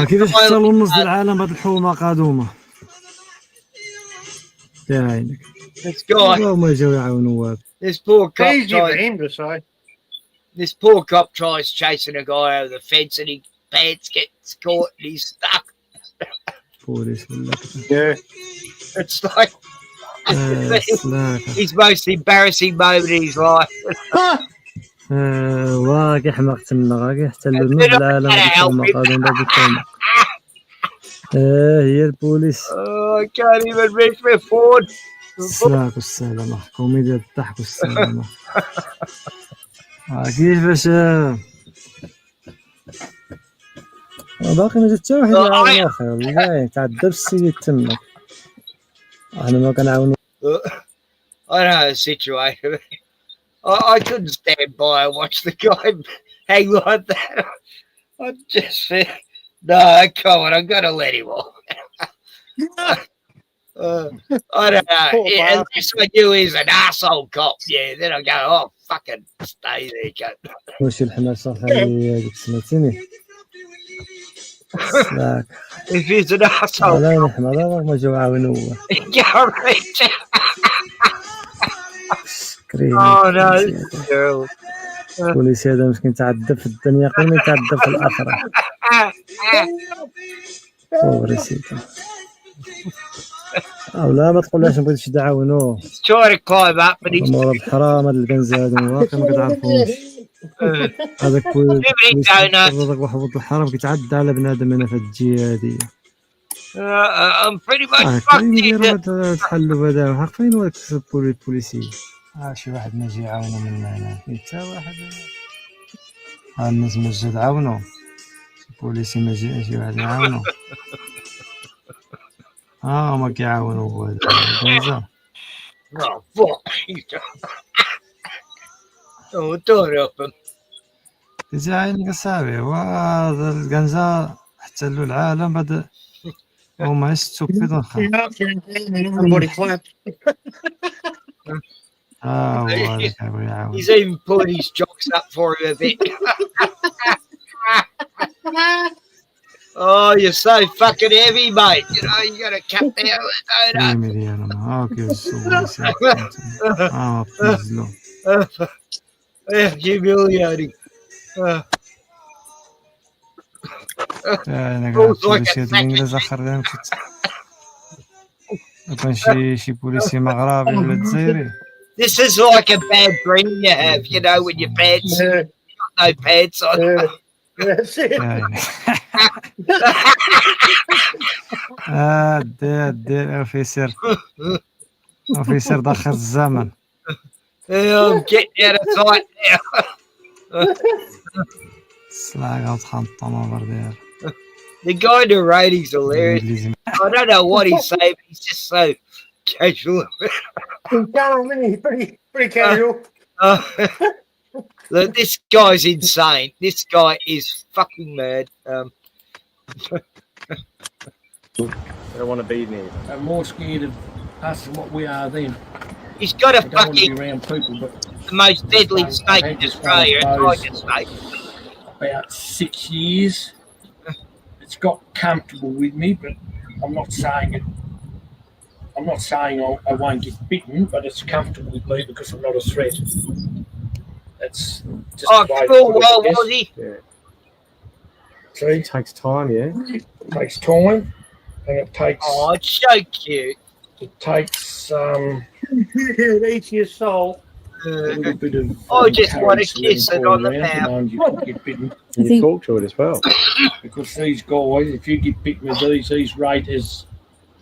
Speaker 3: كيفاش احتلوا النص ديال العالم بهاد الحومه قادومه. دير عينك.
Speaker 6: This guy.
Speaker 3: هما جاو يعاونوا.
Speaker 6: This poor cop tries chasing a guy over the fence and his pants gets caught and he's stuck.
Speaker 3: بوليس ولا
Speaker 6: Yeah. It's like his most embarrassing moment in his life.
Speaker 3: واقع حماق تما غا يحتلوا النص ديال العالم الحومه قادومه بهاد الحومه. هي البوليس.
Speaker 6: I can't even reach my phone.
Speaker 3: السلاك والسلامة كوميديا الضحك والسلامة. كيفاش باقي ما جات حتى واحد يعاون اخر والله تعذب السيد تماك. احنا ما كنعاونو.
Speaker 6: I know the situation. I couldn't stand by and watch the guy hang like that. I just said, no, come on, I'm going to let him off. I don't know. Unless I knew he's an asshole cop, yeah, then I go, oh, fucking stay there, cunt.
Speaker 3: واش الحمار صافي هذيك سمعتيني. سلاك.
Speaker 6: If he's an asshole.
Speaker 3: لا الحمار ما جاو عاونوا هو.
Speaker 6: Oh no, this is terrible.
Speaker 3: البوليس هذا مسكين تعذب في الدنيا قبل ما يتعذب في الآخرة. بوريسيتا. لا ما تقولهاش ما بغيتش تعاونوه.
Speaker 6: Try to climb up but he's
Speaker 3: مرض الحرام هاد الكنز هادو ما كنعرفوش. هذاك بوليس هذاك واحد الحرام كيتعدى على بنادم هنا في هاد الجهة هادي.
Speaker 6: I'm pretty much fucked here.
Speaker 3: تحلوا هذا حقين واك البوليسي. شي واحد ما جي يعاونو منا هنا حتى واحد. الناس ما جا تعاونو. البوليسي ما جا شي واحد يعاونو. هما كيعاونو هو هذا الكنزة.
Speaker 6: Oh fuck! Oh, don't help him.
Speaker 3: إذا عينك أصاحبي وهذا الكنزة احتلوا العالم بعد هما يستو بيضون خا.
Speaker 6: He's even pulling his jocks up for him a bit. Oh, you're so fucking heavy, mate. You know, you gotta cut down the donut. Humiliating.
Speaker 3: الانجليز اخر كان شي بوليسي مغربي ولا جزائري.
Speaker 6: This is like a bad dream you have, you know, when your pants got no pants on.
Speaker 3: دير اوفيسر داخل الزمن.
Speaker 6: I'm getting out of sight now. The guy narrating's hilarious. I don't know what he's saying, but he's just so casual.
Speaker 14: Pretty casual.
Speaker 6: Look, this guy's insane. This guy is fucking mad.
Speaker 7: I don't want to be near.
Speaker 27: I'm more scared of us than what we are then.
Speaker 6: He's got a
Speaker 27: I don't want to
Speaker 6: fucking
Speaker 27: be around people, but
Speaker 6: the most deadly snake in Australia, a tiger snake.
Speaker 27: About 6 years. It's got comfortable with me, but I'm not saying it. I'm not saying I won't get bitten, but it's comfortable with me because I'm not a threat. That's just
Speaker 6: Oh,
Speaker 27: the way
Speaker 6: cool.
Speaker 27: to
Speaker 6: Well,
Speaker 27: put it, I
Speaker 6: was
Speaker 27: guess.
Speaker 6: he?
Speaker 7: Yeah.
Speaker 27: See,
Speaker 7: It takes time, yeah.
Speaker 27: it takes time, and it takes.
Speaker 6: Oh, it's so cute.
Speaker 27: It takes
Speaker 14: It eats your soul.
Speaker 27: a little bit of.
Speaker 6: I just want to
Speaker 27: courage let
Speaker 6: kiss
Speaker 27: them
Speaker 6: it on
Speaker 27: crawl
Speaker 6: the
Speaker 27: around,
Speaker 6: mouth.
Speaker 27: and you can get bitten.
Speaker 7: And you talk to it as well.
Speaker 27: Because these guys, if you get bitten with these rate as,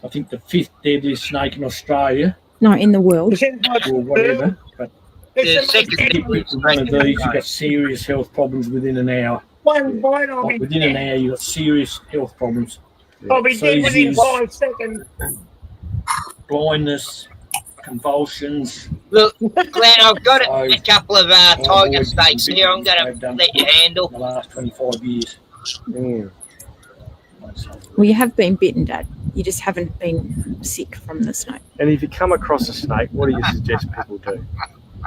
Speaker 27: I think, the 5th deadliest snake in Australia,
Speaker 23: No, in the world.
Speaker 27: or whatever. But
Speaker 6: The
Speaker 27: if you
Speaker 6: second
Speaker 27: get bitten with one of these, you've got serious health problems within an hour.
Speaker 14: One bite, I'll be
Speaker 27: Like within an
Speaker 14: dead.
Speaker 27: hour, you've got serious health problems.
Speaker 14: I'll be dead within
Speaker 27: Seizures,
Speaker 14: 5 seconds.
Speaker 27: blindness, convulsions.
Speaker 6: Look, Glenn, I've got
Speaker 27: So,
Speaker 6: a couple of tiger snakes here. I'm going to let you handle.
Speaker 27: In the last 25 years.
Speaker 7: Mm.
Speaker 23: Well, you have been bitten, Dad. You just haven't been sick from the snake.
Speaker 7: And if you come across a snake, what do you suggest people do?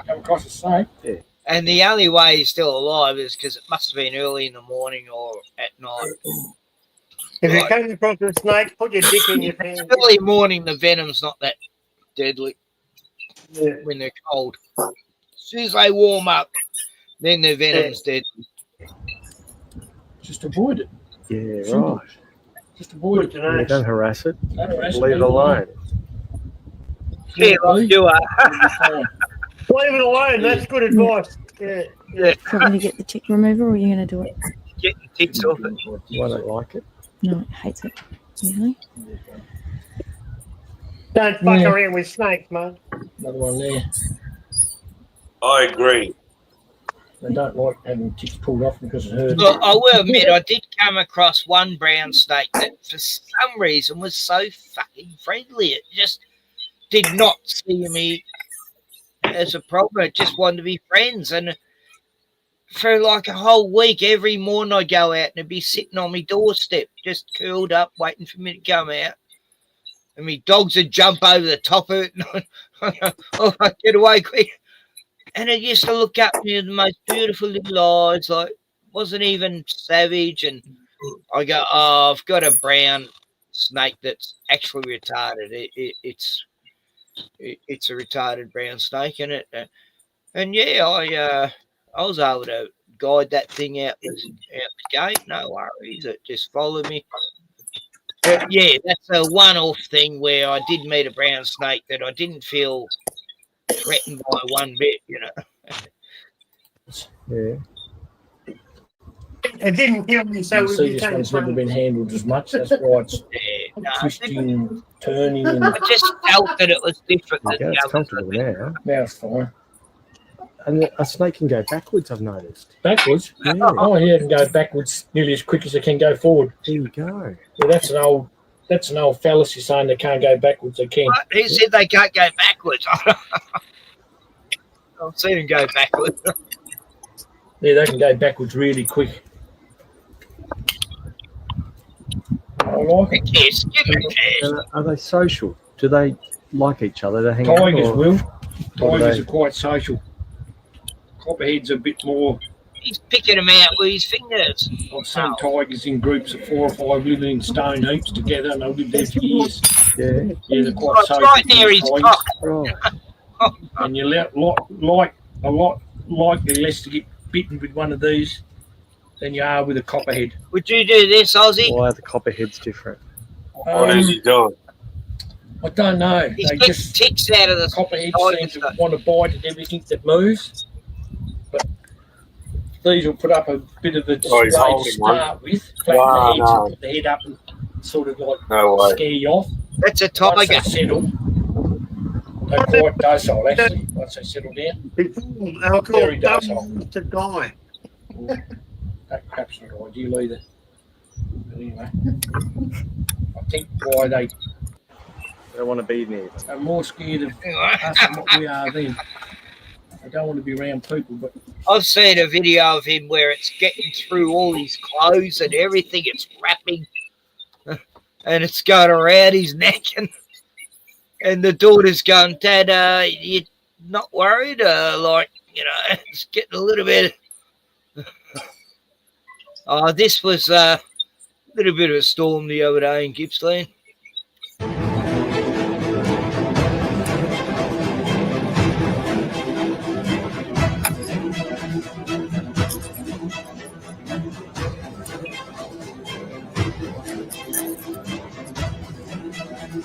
Speaker 27: Come across a snake?
Speaker 7: Yeah.
Speaker 6: And the only way he's still alive is because it must have been early in the morning or at night.
Speaker 14: If you come across a snake, put your dick in your pants.
Speaker 6: Early morning, the venom's not that deadly
Speaker 14: Yeah.
Speaker 6: when they're cold. As soon as they warm up, then the venom's deadly.
Speaker 27: Just avoid it.
Speaker 7: Yeah,
Speaker 27: Simple.
Speaker 7: right.
Speaker 27: Just avoid it.
Speaker 7: Yeah, don't harass it.
Speaker 27: Don't harass
Speaker 7: Leave it alone.
Speaker 6: Yeah, like you are.
Speaker 14: Leave it alone. That's good advice. Yeah.
Speaker 6: Yeah.
Speaker 23: Do you want me to get the tick remover, or are you going to do it?
Speaker 6: Getting ticks off it.
Speaker 7: I don't like it.
Speaker 23: No, it hates it. Usually.
Speaker 14: Don't fuck around with snakes, man.
Speaker 27: Another one there.
Speaker 21: I agree.
Speaker 27: They don't like having ticks pulled off because it hurts.
Speaker 6: Look, I will admit, I did come across one brown snake that for some reason was so fucking friendly. It just did not see me as a problem. It just wanted to be friends. And for like a whole week, every morning I go out and it'd be sitting on my doorstep, just curled up, waiting for me to come out. And my dogs would jump over the top of it. And I'd get away quick. And it used to look up at me with the most beautiful little eyes, like wasn't even savage. And I go, oh, I've got a brown snake that's actually retarded. It's a retarded brown snake, and yeah, I was able to guide that thing out the gate. No worries, it just followed me. But yeah, that's a one-off thing where I did meet a brown snake that I didn't feel threatened by one bit, you know.
Speaker 7: Yeah.
Speaker 14: It didn't kill me, so we
Speaker 27: this
Speaker 14: became
Speaker 27: one's never
Speaker 14: friends.
Speaker 27: been handled as much. That's why it's twisting, turning, and
Speaker 6: I just felt that it was different than
Speaker 7: Yeah,
Speaker 6: the
Speaker 7: it's
Speaker 6: others.
Speaker 7: comfortable now.
Speaker 27: now it's fine.
Speaker 7: And a snake can go backwards, I've noticed.
Speaker 27: Backwards?
Speaker 7: Yeah.
Speaker 27: Oh yeah, it can go backwards nearly as quick as it can go forward.
Speaker 7: There you go.
Speaker 27: Yeah, that's an old fallacy saying they can't go backwards. They can.
Speaker 6: What? Who said they can't go backwards? I've seen them go backwards.
Speaker 27: Yeah, they can go backwards really quick. I like it.
Speaker 6: Kiss, give me a kiss.
Speaker 7: Are they social? Do they like each other? They hang
Speaker 27: Tigers
Speaker 7: out?
Speaker 27: will.
Speaker 7: Or
Speaker 27: Tigers
Speaker 7: they-
Speaker 27: are quite social. Copperheads are a bit more.
Speaker 6: He's picking them out with his fingers.
Speaker 27: I've seen tigers in groups of 4 or 5 living in stone heaps together, and they'll live there for years.
Speaker 7: Yeah.
Speaker 27: Yeah, they're quite
Speaker 6: Right,
Speaker 27: social.
Speaker 6: right near his
Speaker 27: tigers.
Speaker 6: cock.
Speaker 7: Right.
Speaker 27: And you're a lot likely less to get bitten with one of these than you are with a copperhead.
Speaker 6: Would you do this, Ozzy?
Speaker 7: Why are the copperheads different?
Speaker 21: What is he doing?
Speaker 27: I don't know.
Speaker 6: He's
Speaker 27: They
Speaker 6: getting
Speaker 27: just
Speaker 6: ticks out of the
Speaker 27: copperheads
Speaker 6: tiger
Speaker 27: seem to
Speaker 6: stuff.
Speaker 27: want to bite at everything that moves. But these will put up a bit of a display to
Speaker 21: holding
Speaker 27: start
Speaker 21: one.
Speaker 27: with. Flatten
Speaker 21: Wow,
Speaker 27: the heads
Speaker 21: no.
Speaker 27: and put the head up and sort of like
Speaker 21: No way.
Speaker 27: scare you off.
Speaker 6: That's a
Speaker 27: Once
Speaker 6: tiger.
Speaker 27: they settle, They're quite docile, actually, once they settle down.
Speaker 26: They'll
Speaker 27: Very docile.
Speaker 26: to die.
Speaker 27: That crap's not ideal either. But anyway, I think why they
Speaker 7: don't want to be near them.
Speaker 27: are more scared of us than what we are them. They don't want to be around people, but
Speaker 6: I've seen a video of him where it's getting through all his clothes and everything. It's wrapping, and it's going around his neck, and the daughter's going, "Dad, you're not worried? Like, you know, it's getting a little bit." This was a little bit of a storm the other day in Gippsland.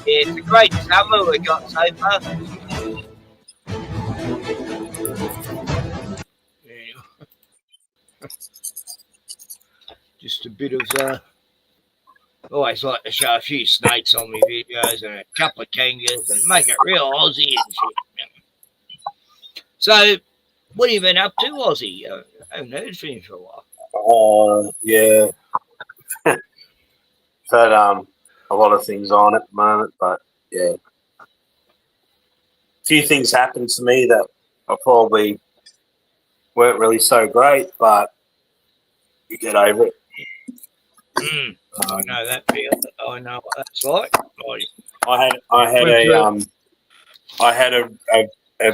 Speaker 6: Yeah, it's a great summer we got so far. Just a bit of always like to show a few snakes on my videos and a couple of kangaroos and make it real Aussie and shit. So, what have you been up to, Aussie? I haven't heard from you for a while.
Speaker 21: Yeah. Had a lot of things on at the moment, but yeah. A few things happened to me that I probably weren't really so great, but you get over it.
Speaker 6: I know that feeling. I know what that's like.
Speaker 21: I had a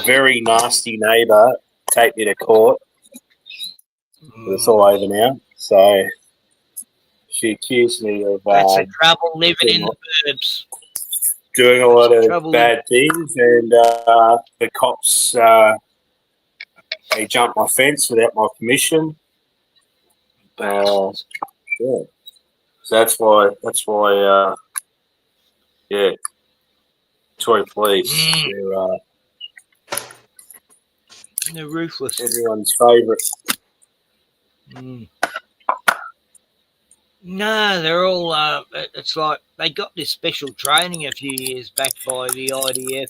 Speaker 21: very nasty neighbour take me to court. It's all over now. So she accused me of
Speaker 6: that's the trouble living in the burbs.
Speaker 21: Doing a lot of bad things, and the cops they jumped my fence without my permission. Yeah. So that's why yeah, Victoria Police,
Speaker 6: They're ruthless.
Speaker 21: Everyone's favourite.
Speaker 6: No, they're all. It's like they got this special training a few years back by the IDF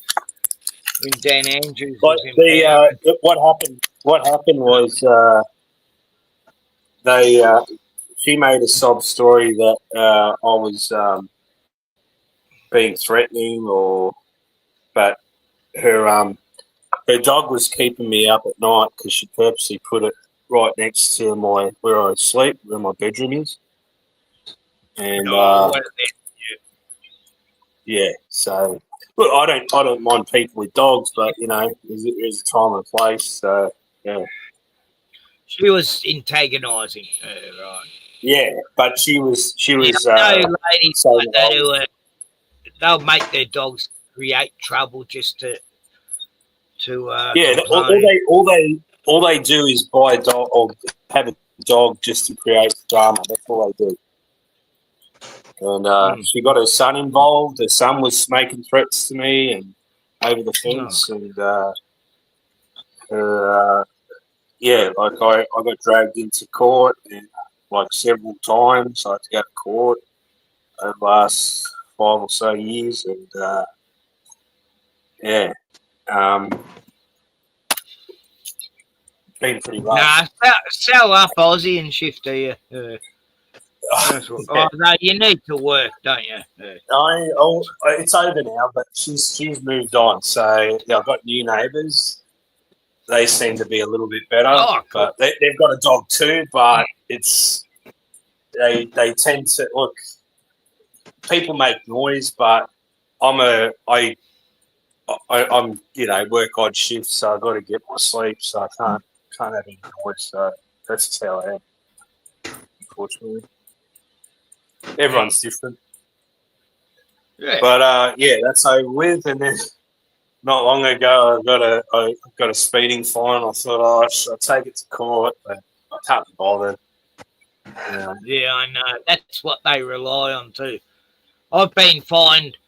Speaker 6: when Dan Andrews
Speaker 21: But
Speaker 6: was in
Speaker 21: what happened was she made a sob story that I was being threatening, but her dog was keeping me up at night because she purposely put it right next to where I sleep, where my bedroom is, and yeah. So look, I don't mind people with dogs, but you know, there's a time and place. So yeah.
Speaker 6: She was antagonising her, right?
Speaker 21: Yeah, but she was.
Speaker 6: No ladies like that who they'll make their dogs create trouble just to
Speaker 21: yeah. All they do is buy a dog or have a dog just to create drama. That's all they do. And she got her son involved. Her son was making threats to me and over the fence, and yeah, like I got dragged into court and like several times. I had to go to court over the last 5 or so years, and yeah, been pretty rough.
Speaker 6: Nah, sell up Aussie and shift to you. No, you need to work, don't you?
Speaker 21: It's over now, but she's moved on. So yeah, I've got new neighbours. They seem to be a little bit better, but they've got a dog too. But they tend to look. People make noise, but I'm work odd shifts, so I've got to get my sleep, so I can't have any noise. So that's just how I am, unfortunately. Everyone's different. Yeah. But yeah, that's over with. And then not long ago, I got a speeding fine. I thought, should I take it to court? But I can't be bothered.
Speaker 6: Yeah, I know. That's what they rely on too. I've been fined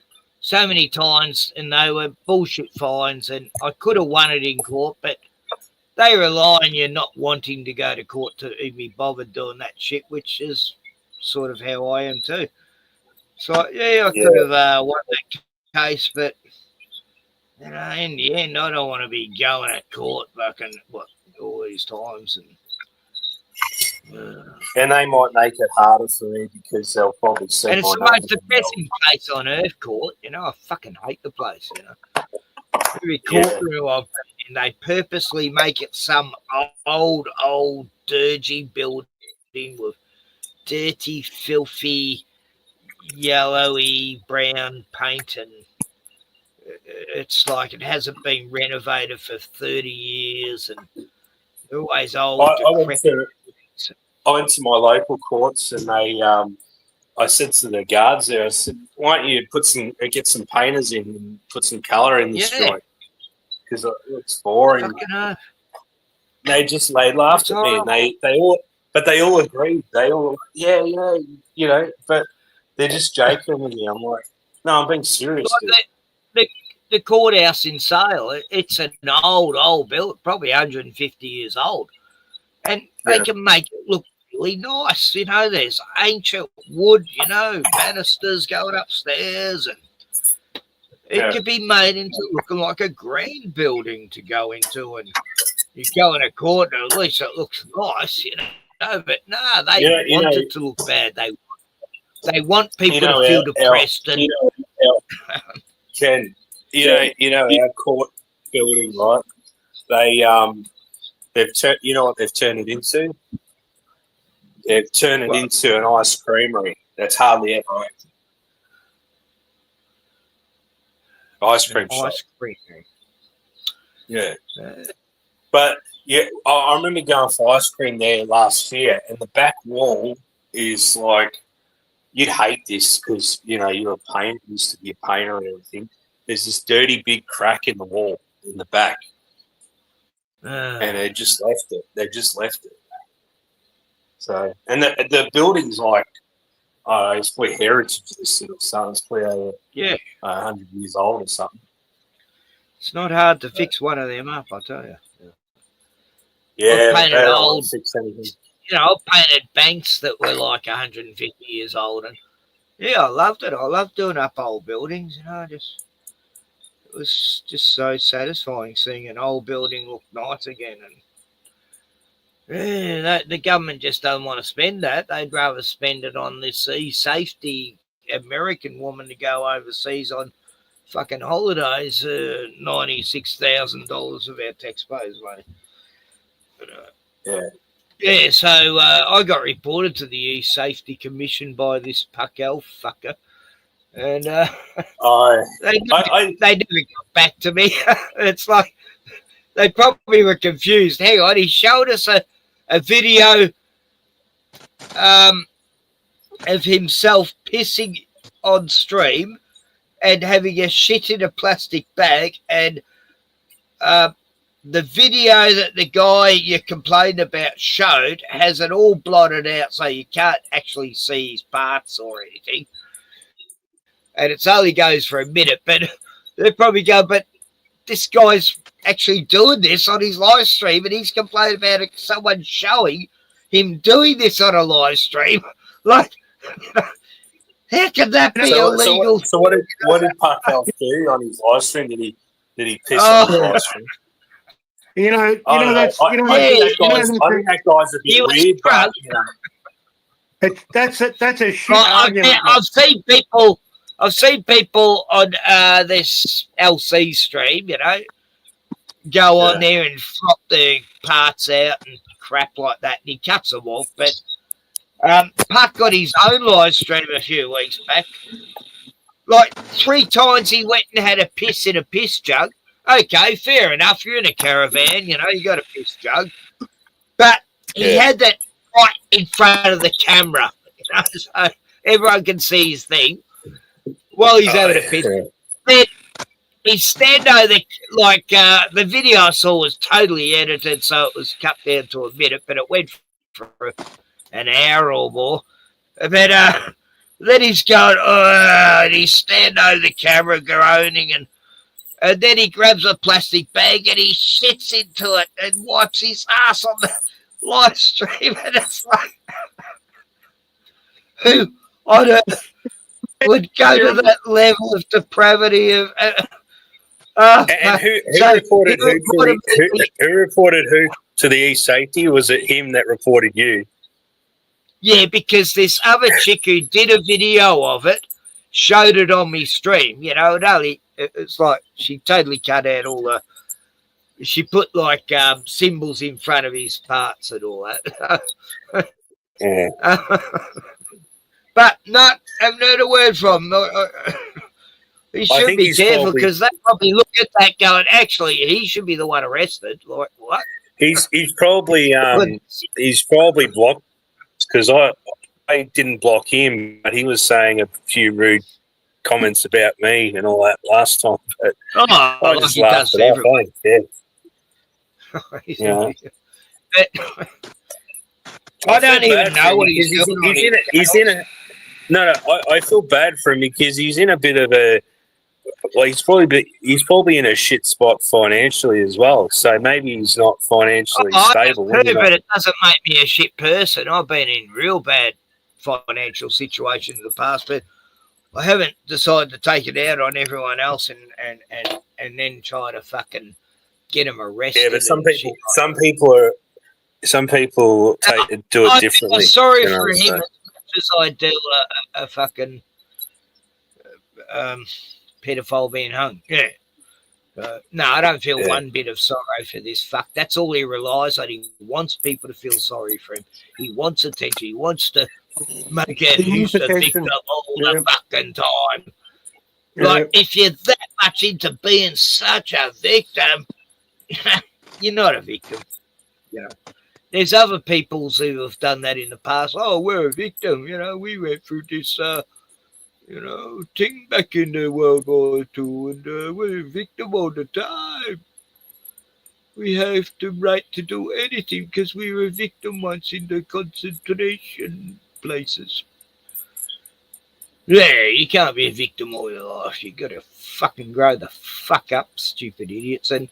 Speaker 6: so many times, and they were bullshit fines, and I could have won it in court, but they rely on you not wanting to go to court to even be bothered doing that shit, which is sort of how I am too. So yeah, I could have won that case, but You know, in the end, I don't want to be going at court fucking all these times.
Speaker 21: And they might make it harder for me because they'll probably see
Speaker 6: And it's
Speaker 21: my
Speaker 6: the most
Speaker 21: numbers.
Speaker 6: depressing place on earth, court. You know, I fucking hate the place, you know. Every courtroom I've been in, they purposely make it some old, dirgy building with dirty, filthy, yellowy, brown paint, and it's like it hasn't been renovated for 30 years, and they're always old,
Speaker 21: I went to my local courts, and I said to the guards there, I said, "Why don't you get some painters in and put some colour in this joint? Because it looks boring." They laughed at me, and they all agreed. They all, yeah, you know, but they're just joking with me. I'm like, no, I'm being serious.
Speaker 6: The courthouse in Sale, it's an old build, probably 150 years old, and they can make it look really nice. You know, there's ancient wood, you know, banisters going upstairs, and it could be made into looking like a grand building to go into, and you go in a court and at least it looks nice, you know. But no, they want it to look bad. They want people to feel depressed.
Speaker 21: Ken, you know our court building, right? They've turned. You know what they've turned it into? They've turned it into an ice creamery. That's hardly ever open. Ice cream shop.
Speaker 6: Ice creamery.
Speaker 21: Yeah. But yeah, I remember going for ice cream there last year, and the back wall is like, you'd hate this because, you know, you're a painter, used to be a painter and everything. There's this dirty big crack in the wall in the back. And they just left it. They just left it. So, and the building's like, it's probably heritage listed or something. It's probably over 100 years old or something.
Speaker 6: It's not hard to fix one of them up, I tell you.
Speaker 21: Yeah,
Speaker 6: I've painted
Speaker 21: old, fix anything.
Speaker 6: You know, I painted banks that were like 150 years old, and yeah, I loved it. I loved doing up old buildings. You know, it was just so satisfying seeing an old building look nice again. And the government just don't want to spend that. They'd rather spend it on this safety American woman to go overseas on fucking holidays. $96,000 of our taxpayers' money. But, yeah, so I got reported to the E-Safety Commission by this Puckel fucker, and they never got back to me. It's like they probably were confused. Hang on, he showed us a video of himself pissing on stream and having a shit in a plastic bag, and the video that the guy you complained about showed has it all blotted out so you can't actually see his parts or anything. And it only goes for a minute, but they probably go, but this guy's actually doing this on his live stream and he's complaining about someone showing him doing this on a live stream. Like, how can that be illegal?
Speaker 21: So what did Puckel do on his live stream? Did he piss on his live stream?
Speaker 14: I think
Speaker 21: that guy's a bit weird, but you know,
Speaker 14: that's a shit argument.
Speaker 6: I've seen people on this LC stream, you know, go on there and flop their parts out and crap like that, and he cuts them off. But Puck got his own live stream a few weeks back. Like 3 times he went and had a piss in a piss jug. Okay, fair enough. You're in a caravan, you know, you got a piss jug. But he had that right in front of the camera, you know, so everyone can see his thing while he's having a piss. Then he stand over the video I saw was totally edited, so it was cut down to a minute, but it went for an hour or more. But then he's going, and he's standing over the camera groaning, and then he grabs a plastic bag and he shits into it and wipes his ass on the live stream. And it's like, who on earth would go to that level of depravity?
Speaker 21: And who reported who reported who to the East Safety? Was it him that reported you?
Speaker 6: Yeah, because this other chick who did a video of it showed it on me stream. You know, it's like she totally cut out all the. She put like symbols in front of his parts and all that.
Speaker 21: Yeah.
Speaker 6: But no, I've heard a word from him. He should be careful because they probably look at that going, actually, he should be the one arrested. Like, what?
Speaker 21: He's probably blocked because I didn't block him, but he was saying a few rude comments about me and all that last time. But I just laughed it off. Yeah.
Speaker 6: I don't even know what he's doing.
Speaker 21: He's in a. No, I feel bad for him because he's in a bit of a. Well, he's probably in a shit spot financially as well. So maybe he's not financially stable.
Speaker 6: But it doesn't make me a shit person. I've been in real bad financial situations in the past, but I haven't decided to take it out on everyone else and then try to fucking get them arrested.
Speaker 21: Yeah, but some people do it differently.
Speaker 6: I'm sorry for him as much as I do a fucking pedophile being hung. Yeah. No, I don't feel one bit of sorrow for this fuck. That's all he relies on. He wants people to feel sorry for him. He wants attention. He wants to make out who's the victim all the fucking time. Like, if you're that much into being such a victim, you're not a victim. You know, there's other peoples who have done that in the past. Oh, we're a victim. You know, we went through this, thing back in the World War II, and we're a victim all the time. We have the right to do anything because we were a victim once in the concentration places. Yeah, you can't be a victim all your life. You got to fucking grow the fuck up, stupid idiots. And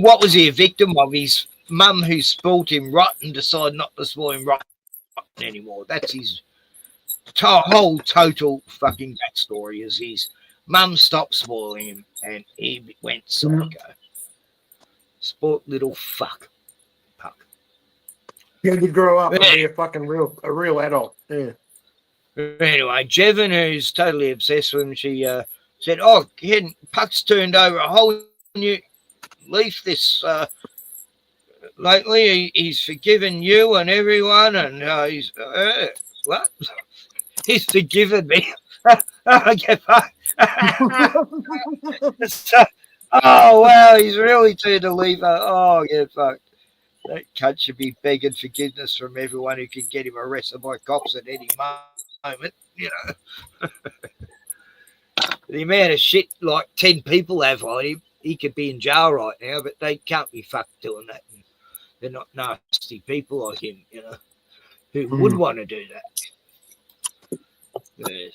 Speaker 6: what was he a victim of? His mum who spoilt him rotten decided not to spoil him rotten anymore. That's his whole total fucking backstory. Is his mum stopped spoiling him and he went psycho. Spoilt little fuck.
Speaker 14: You had to grow up and be a fucking real adult. Yeah.
Speaker 6: Anyway, Jevon, who's totally obsessed with him, she said, "Oh, Puck's turned over a whole new leaf this lately. He's forgiven you and everyone, and he's what? He's forgiven me." I get fucked. Oh wow, he's really turned a leaf. Oh, get fucked. That cunt should be begging forgiveness from everyone who can get him arrested by cops at any moment, you know. The amount of shit like 10 people have on him, he could be in jail right now, but they can't be fucked doing that. And they're not nasty people like him, you know, who would want to do that. Yes,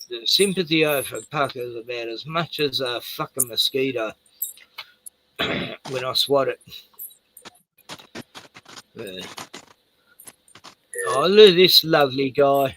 Speaker 6: the sympathy over Pucker is about as much as a fucking mosquito when I swat it. Oh, look at this lovely guy.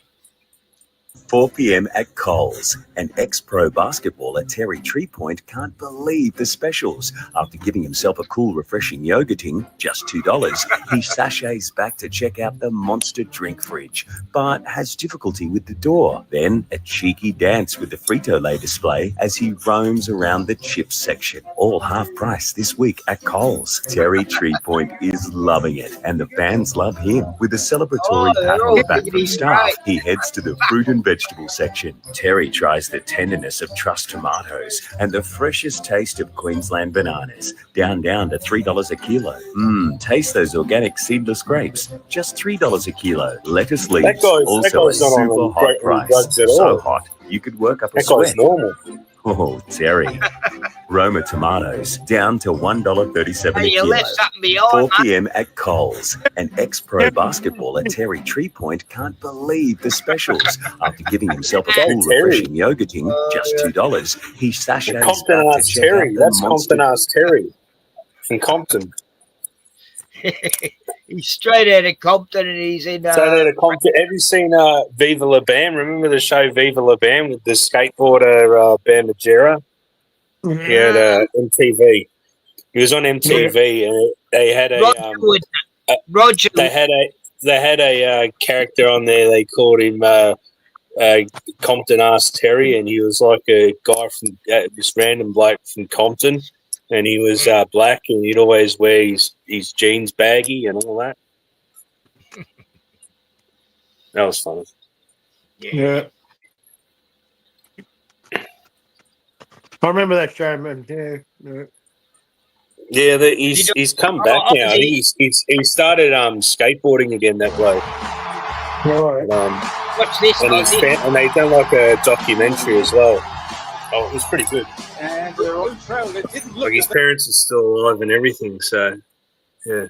Speaker 8: 4 p.m. at Coles. An ex-pro basketballer, Terry Treepoint, can't believe the specials. After giving himself a cool, refreshing yogurting, just $2, he sachets back to check out the monster drink fridge, but has difficulty with the door. Then a cheeky dance with the Frito-Lay display as he roams around the chips section. All half price this week at Coles. Terry Treepoint is loving it, and the fans love him. With a celebratory pat on the back from staff, he heads to the fruit and vegetable section. Terry tries the tenderness of Trust tomatoes and the freshest taste of Queensland bananas. Down to $3 a kilo. Taste those organic seedless grapes. Just $3 a kilo. Lettuce leaves, also a super hot price. So hot, you could work up a sweat.
Speaker 21: Normal.
Speaker 8: Oh, Terry. Roma tomatoes down to $1.37 a kilo. 4 p.m. at Coles. An ex-pro basketballer, Terry Treepoint, can't believe the specials. After giving himself a cool, refreshing yogurting, just $2, he sachets back to check out the
Speaker 21: That's
Speaker 8: monster.
Speaker 21: Compton-ass Terry from Compton.
Speaker 6: He's straight out of Compton, and he's in.
Speaker 21: Have you seen Viva La Bam? Remember the show Viva La Bam with the skateboarder Bam Majera? He had MTV. He was on MTV, and they had
Speaker 6: Roger.
Speaker 21: They had a character on there. They called him Compton Ass Terry, and he was like a guy from this random bloke from Compton, and he was black, and he'd always wear his jeans baggy and all that. That was funny.
Speaker 14: Yeah. I remember that show, man.
Speaker 21: Yeah, he's come back now. I think he started skateboarding again. That bloke.
Speaker 6: What's this?
Speaker 21: And they done like a documentary as well. Oh, it was pretty good.
Speaker 26: And they're on trail. They didn't look
Speaker 21: Like his parents are still alive and everything. So, yeah.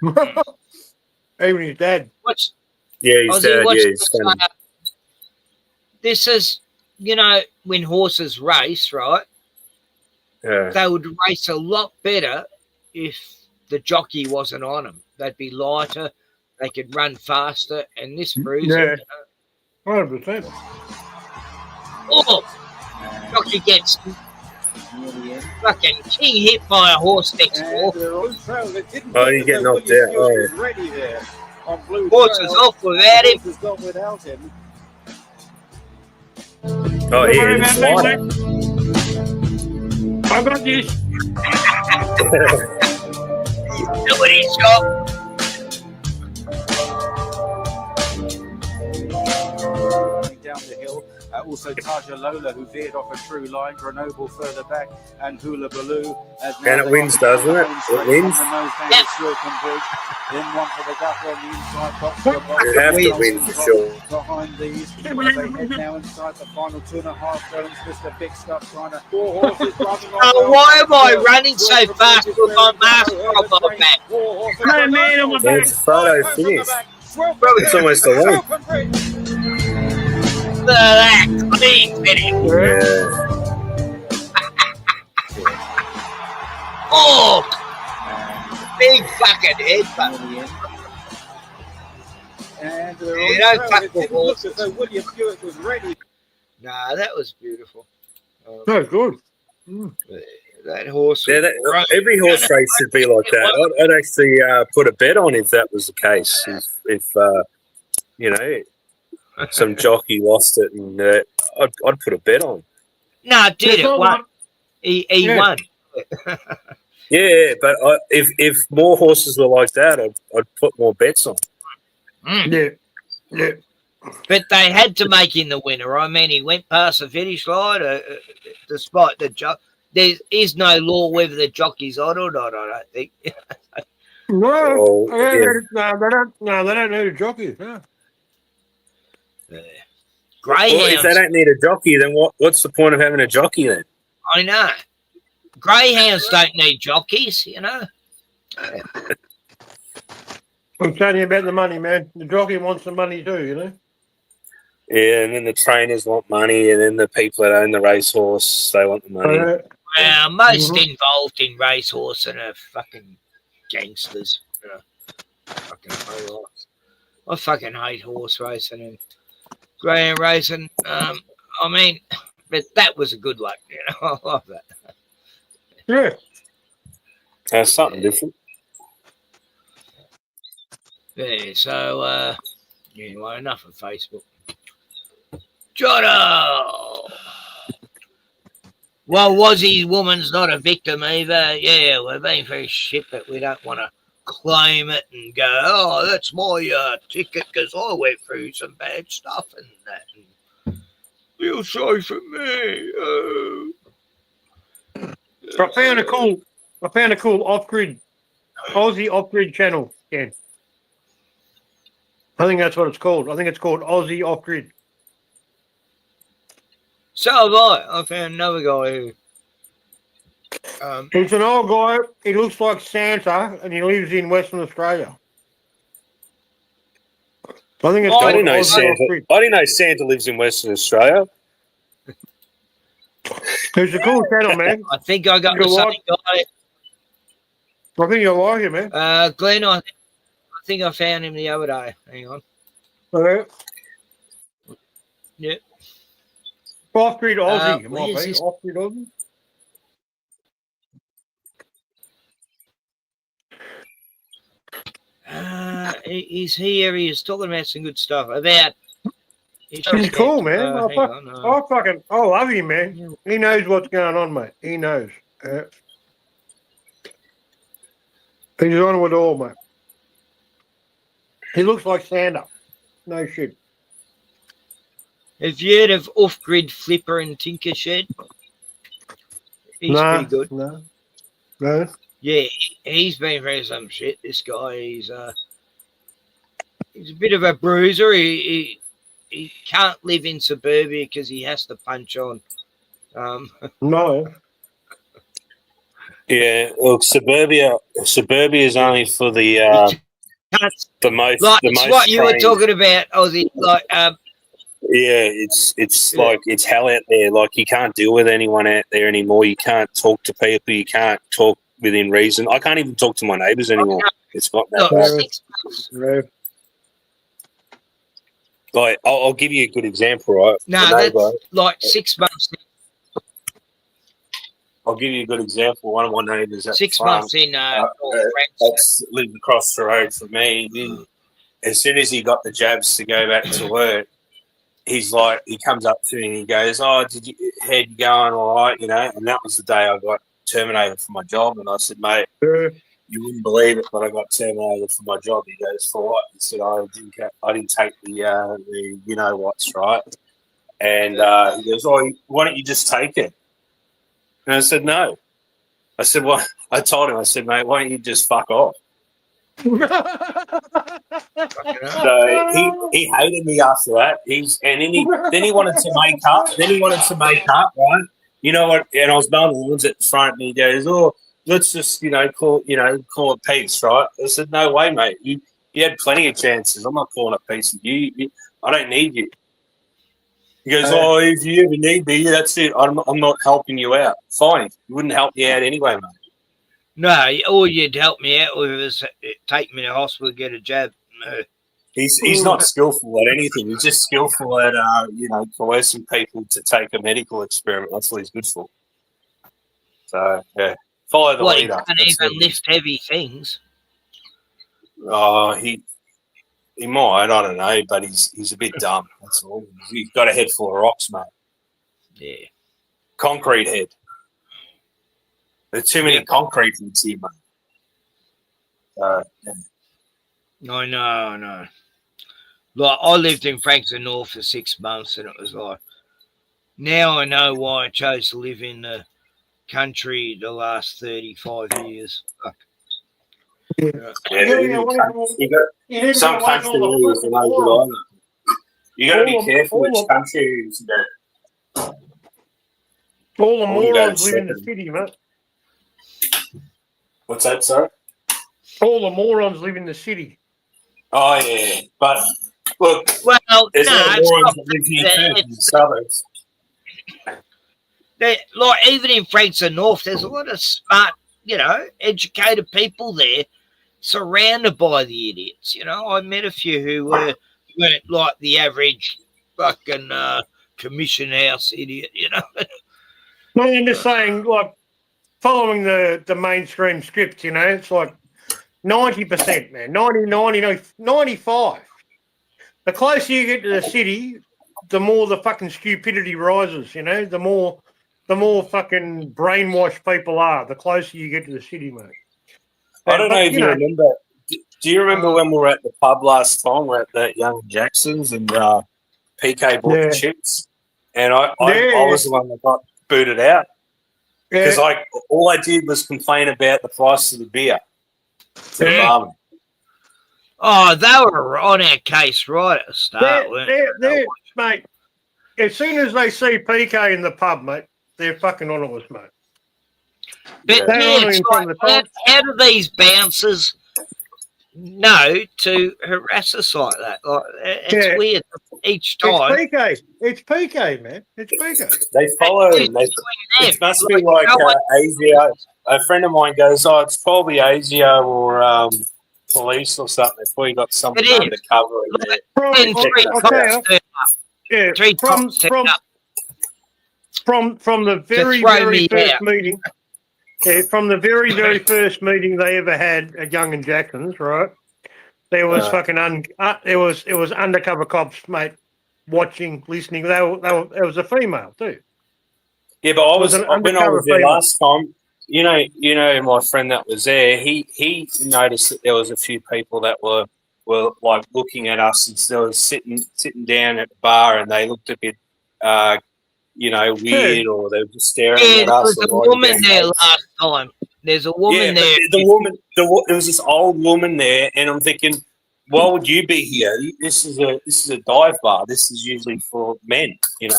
Speaker 14: Even his dad.
Speaker 6: What's
Speaker 21: Yeah, his dad. Yeah, he's funny.
Speaker 6: This is, when horses race, right?
Speaker 21: Yeah.
Speaker 6: They would race a lot better if the jockey wasn't on them. They'd be lighter. They could run faster. And this proves
Speaker 14: Yeah.
Speaker 6: it.
Speaker 14: 100%.
Speaker 6: Oh, jockey gets fucking king hit by a horse next door.
Speaker 21: Oh, you get knocked out. Oh,
Speaker 26: there on Blue
Speaker 6: Horse is off without him.
Speaker 26: Horse is gone without him.
Speaker 21: oh yeah, it's light.
Speaker 14: I got this.
Speaker 6: Nobody shot.
Speaker 26: Down the hill. Also Taja Lola, who veered off a true line. Grenoble further back, and Hula Baloo.
Speaker 21: And it wins, doesn't it? It wins.
Speaker 26: Then one for the gaffer on the inside box.
Speaker 21: You have to win for sure.
Speaker 26: Behind these, they head now inside the final 2.5 furlongs. Mr. Big Stuff trying to 4 horses running on.
Speaker 6: Why am I running so fast with my mask on my back?
Speaker 14: Hey, man, on my
Speaker 21: Yeah,
Speaker 14: back.
Speaker 21: it's a photo finish. It's almost a week.
Speaker 6: Look at that clean finish.
Speaker 21: Yeah.
Speaker 6: Oh, big fucking headbutt.
Speaker 26: And
Speaker 6: You don't fuck with horses.
Speaker 26: so William Hewitt was ready.
Speaker 6: Nah, that was beautiful.
Speaker 14: That's good.
Speaker 6: That horse.
Speaker 21: Yeah, every horse race should be like that. I'd actually put a bet on if that was the case. If some jockey lost it, and I'd put a bet on.
Speaker 6: No, did it? Won. He won.
Speaker 21: Yeah, but if more horses were like that, I'd put more bets on.
Speaker 14: Yeah.
Speaker 6: But they had to make him the winner. I mean, he went past the finish line despite the jockey. There is no law whether the jockey's on or not, I don't think.
Speaker 14: No,
Speaker 21: yeah.
Speaker 14: they don't need a jockey. Yeah.
Speaker 6: Greyhounds.
Speaker 21: Well, if they don't need a jockey, then what's the point of having a jockey then?
Speaker 6: I know. Greyhounds don't need jockeys,
Speaker 14: I'm telling you about the money, man. The jockey wants the money too,
Speaker 21: Yeah, and then the trainers want money, and then the people that own the racehorse, they want the money.
Speaker 6: Well, most involved in racehorsing are fucking gangsters. I fucking hate horse racing and greyhound racing. I mean, but that was a good one. I love that.
Speaker 14: Yeah.
Speaker 21: That's something different.
Speaker 6: Yeah, so, anyway, enough of Facebook. Jono! Well, wildaussiewoman's not a victim either. Yeah, we're being very shit, but we don't want to claim it and go, oh, that's my ticket because I went through some bad stuff and that. And feel sorry for me.
Speaker 14: I found a cool off-grid, Aussie off-grid channel, Ken. I think that's what it's called. I think it's called Aussie off-grid.
Speaker 6: So have I. I found another guy who...
Speaker 14: He's an old guy. He looks like Santa, and he lives in Western Australia. I think it's
Speaker 21: I didn't know Santa lives in Western Australia.
Speaker 14: He's a cool channel, man.
Speaker 6: I think I got the same guy.
Speaker 14: I think you'll like him, man.
Speaker 6: Glenn, I think I found him the other day. Hang on.
Speaker 14: Okay.
Speaker 6: Yeah.
Speaker 14: Off-grid Aussie.
Speaker 6: What is this?
Speaker 14: Off-grid Aussie.
Speaker 6: he's here. He was talking about some good stuff about.
Speaker 14: He's cool, man. I love him, man. He knows what's going on, mate. He knows. He's on with all, mate. He looks like Santa. No shit.
Speaker 6: Have you heard of Off-Grid Flipper and Tinker Shed? He's pretty good.
Speaker 14: No.
Speaker 6: Yeah, he's been through some shit. This guy, he's a bit of a bruiser. He can't live in suburbia because he has to punch on.
Speaker 14: No.
Speaker 21: Yeah, look, suburbia is only for the most.
Speaker 6: Like
Speaker 21: the
Speaker 6: it's
Speaker 21: most
Speaker 6: what you were
Speaker 21: trained.
Speaker 6: talking about, Ozzy. Like,
Speaker 21: Yeah, it's like it's hell out there. Like you can't deal with anyone out there anymore. You can't talk to people. You can't talk within reason. I can't even talk to my neighbours anymore. It's got that bad. Like I'll give you a good example, right?
Speaker 6: No,
Speaker 21: A
Speaker 6: that's
Speaker 21: neighbour-
Speaker 6: like 6 months.
Speaker 21: I'll give you a good example. One of my neighbours at
Speaker 6: 6
Speaker 21: the farm,
Speaker 6: months in
Speaker 21: that's lived across the road from me. As soon as he got the jabs to go back to work, he's like, he comes up to me and he goes, "Oh, how'd you going? All right, you know." And that was the day I got terminated from my job. And I said, "Mate, you wouldn't believe it, but I got terminated from my job." He goes, "For what?" He said, I didn't take the you know what's right." And he goes, "Oh, why don't you just take it?" And I said, "No." I said, "Well," I told him, I said, "Mate, why don't you just fuck off?" So he hated me after that. Then he wanted to make up. Right? You know what? And I was mowing the lawns at the front, and he goes, "Oh, let's just call it peace, right?" I said, "No way, mate. You had plenty of chances. I'm not calling it peace with you. I don't need you." He goes, "Oh, if you ever need me, that's it. I'm not helping you out." Fine. You wouldn't help me out anyway, mate.
Speaker 6: No, all you'd help me out with is take me to hospital and get a jab. No.
Speaker 21: He's not skillful at anything. He's just skillful at coercing people to take a medical experiment. That's what he's good for. So yeah, follow the
Speaker 6: He
Speaker 21: leader.
Speaker 6: can't even lift heavy things.
Speaker 21: Oh, he might. I don't know, but he's a bit dumb. That's all. He's got a head full of rocks, mate.
Speaker 6: Yeah,
Speaker 21: concrete head. There's too many concrete heads here, mate. Yeah.
Speaker 6: I know. Like, I lived in Frankston North for 6 months, and it was like, now I know why I chose to live in the country the last 35 years. Fuck.
Speaker 21: Some country areas are no good either. You got to be careful which country areas you go.
Speaker 14: All the morons live in the city, mate.
Speaker 21: What's that, sir?
Speaker 14: All the morons live in the city.
Speaker 21: Oh, yeah. But, look, there's no morons that live here too, in the suburbs.
Speaker 6: Like, even in Frankston North, there's a lot of smart, educated people there surrounded by the idiots. I met a few who weren't like the average fucking commission house idiot,
Speaker 14: No, I'm just saying, like, following the mainstream script, it's like 90%, man, 95. The closer you get to the city, the more the fucking stupidity rises, the more fucking brainwashed people are, the closer you get to the city, mate.
Speaker 21: I don't know if you remember. Do you remember when we were at the pub last time? We're at that Young Jackson's and PK bought the chips, and I was the one that got booted out because all I did was complain about the price of the beer to the barman.
Speaker 6: Oh, they were on our case right at the start.
Speaker 14: Mate, as soon as they see PK in the pub, mate, they're fucking on us, mate.
Speaker 6: But how do these bouncers know to harass us like that? Like, it's weird each time.
Speaker 14: It's PK, man. It's PK.
Speaker 21: They follow him. It must be like ASIO. A friend of mine goes, "Oh, it's probably ASIO or police or something." Before you got something undercover in there.
Speaker 14: From the very first meeting. Yeah, from the very first meeting they ever had at Young and Jackson's, right? There was it was undercover cops, mate, watching, listening. It was a female too.
Speaker 21: Yeah, but
Speaker 14: It was an
Speaker 21: when I
Speaker 14: undercover
Speaker 21: was there
Speaker 14: female.
Speaker 21: last time, my friend that was there, he noticed that there was a few people that were like looking at us and they were sitting down at the bar and they looked a bit weird, or they were just staring
Speaker 6: Yeah,
Speaker 21: at
Speaker 6: there
Speaker 21: us
Speaker 6: was
Speaker 21: or
Speaker 6: a
Speaker 21: writing
Speaker 6: woman
Speaker 21: down
Speaker 6: there
Speaker 21: notes.
Speaker 6: last time. There's a woman
Speaker 21: Yeah, but
Speaker 6: there.
Speaker 21: the woman, there was this old woman there, and I'm thinking, why would you be here? This is a dive bar. This is usually for men,
Speaker 14: Yeah.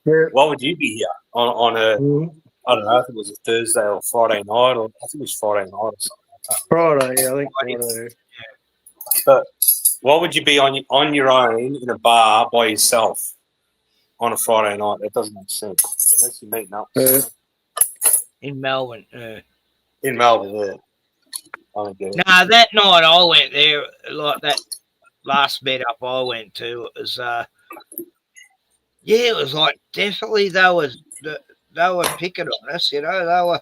Speaker 21: Why would you be here on a I don't know if it was a Thursday or Friday night, or I think it was Friday night or something.
Speaker 14: Friday, yeah, I think Friday.
Speaker 21: But why would you be on your own in a bar by yourself on a Friday night? That doesn't make sense. Unless you're meeting up.
Speaker 6: In Melbourne.
Speaker 21: In Melbourne, yeah. I don't get it.
Speaker 6: Nah, that night I went there, like that last meet up I went to, it was it was like definitely they were picking on us, they were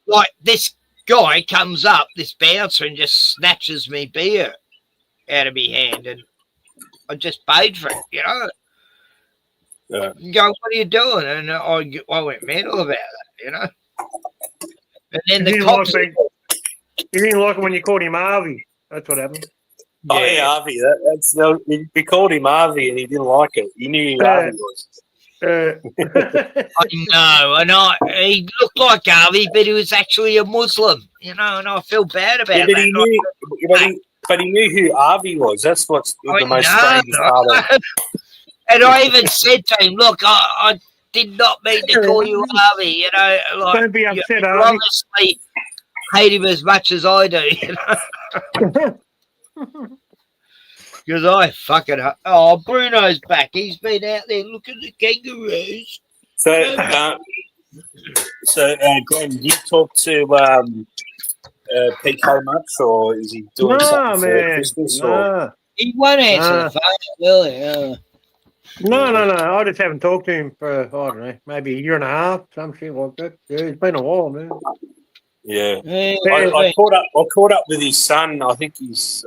Speaker 6: like, this guy comes up, this bouncer, and just snatches me beer out of my hand, and I just paid for it,
Speaker 21: Yeah.
Speaker 6: You go, what are you doing? And I went mental about that, And then the cops.
Speaker 14: You didn't like it when you called him Harvey. That's what happened.
Speaker 21: Oh yeah, Harvey. We called him Harvey, and he didn't like it. He knew who Harvey was.
Speaker 6: I know, and he looked like Harvey, but he was actually a Muslim, and I feel bad about
Speaker 21: but
Speaker 6: that.
Speaker 21: But he knew who Harvey was. That's what's the most strangest part of it.
Speaker 6: And I even said to him, look, I did not mean to call you Harvey, like,
Speaker 14: don't be upset,
Speaker 6: you
Speaker 14: Harvey.
Speaker 6: obviously hate him as much as I do, Because I fucking... Oh, Bruno's back. He's been out there looking at the kangaroos.
Speaker 21: So, Glenn, did you talk to PK much, or is he doing something for Christmas? Or?
Speaker 6: He won't answer the phone, will he?
Speaker 14: No. I just haven't talked to him for, I don't know, maybe a year and a half, some shit like that. Yeah, it's been a while, man.
Speaker 21: Yeah. I caught up with his son. I think he's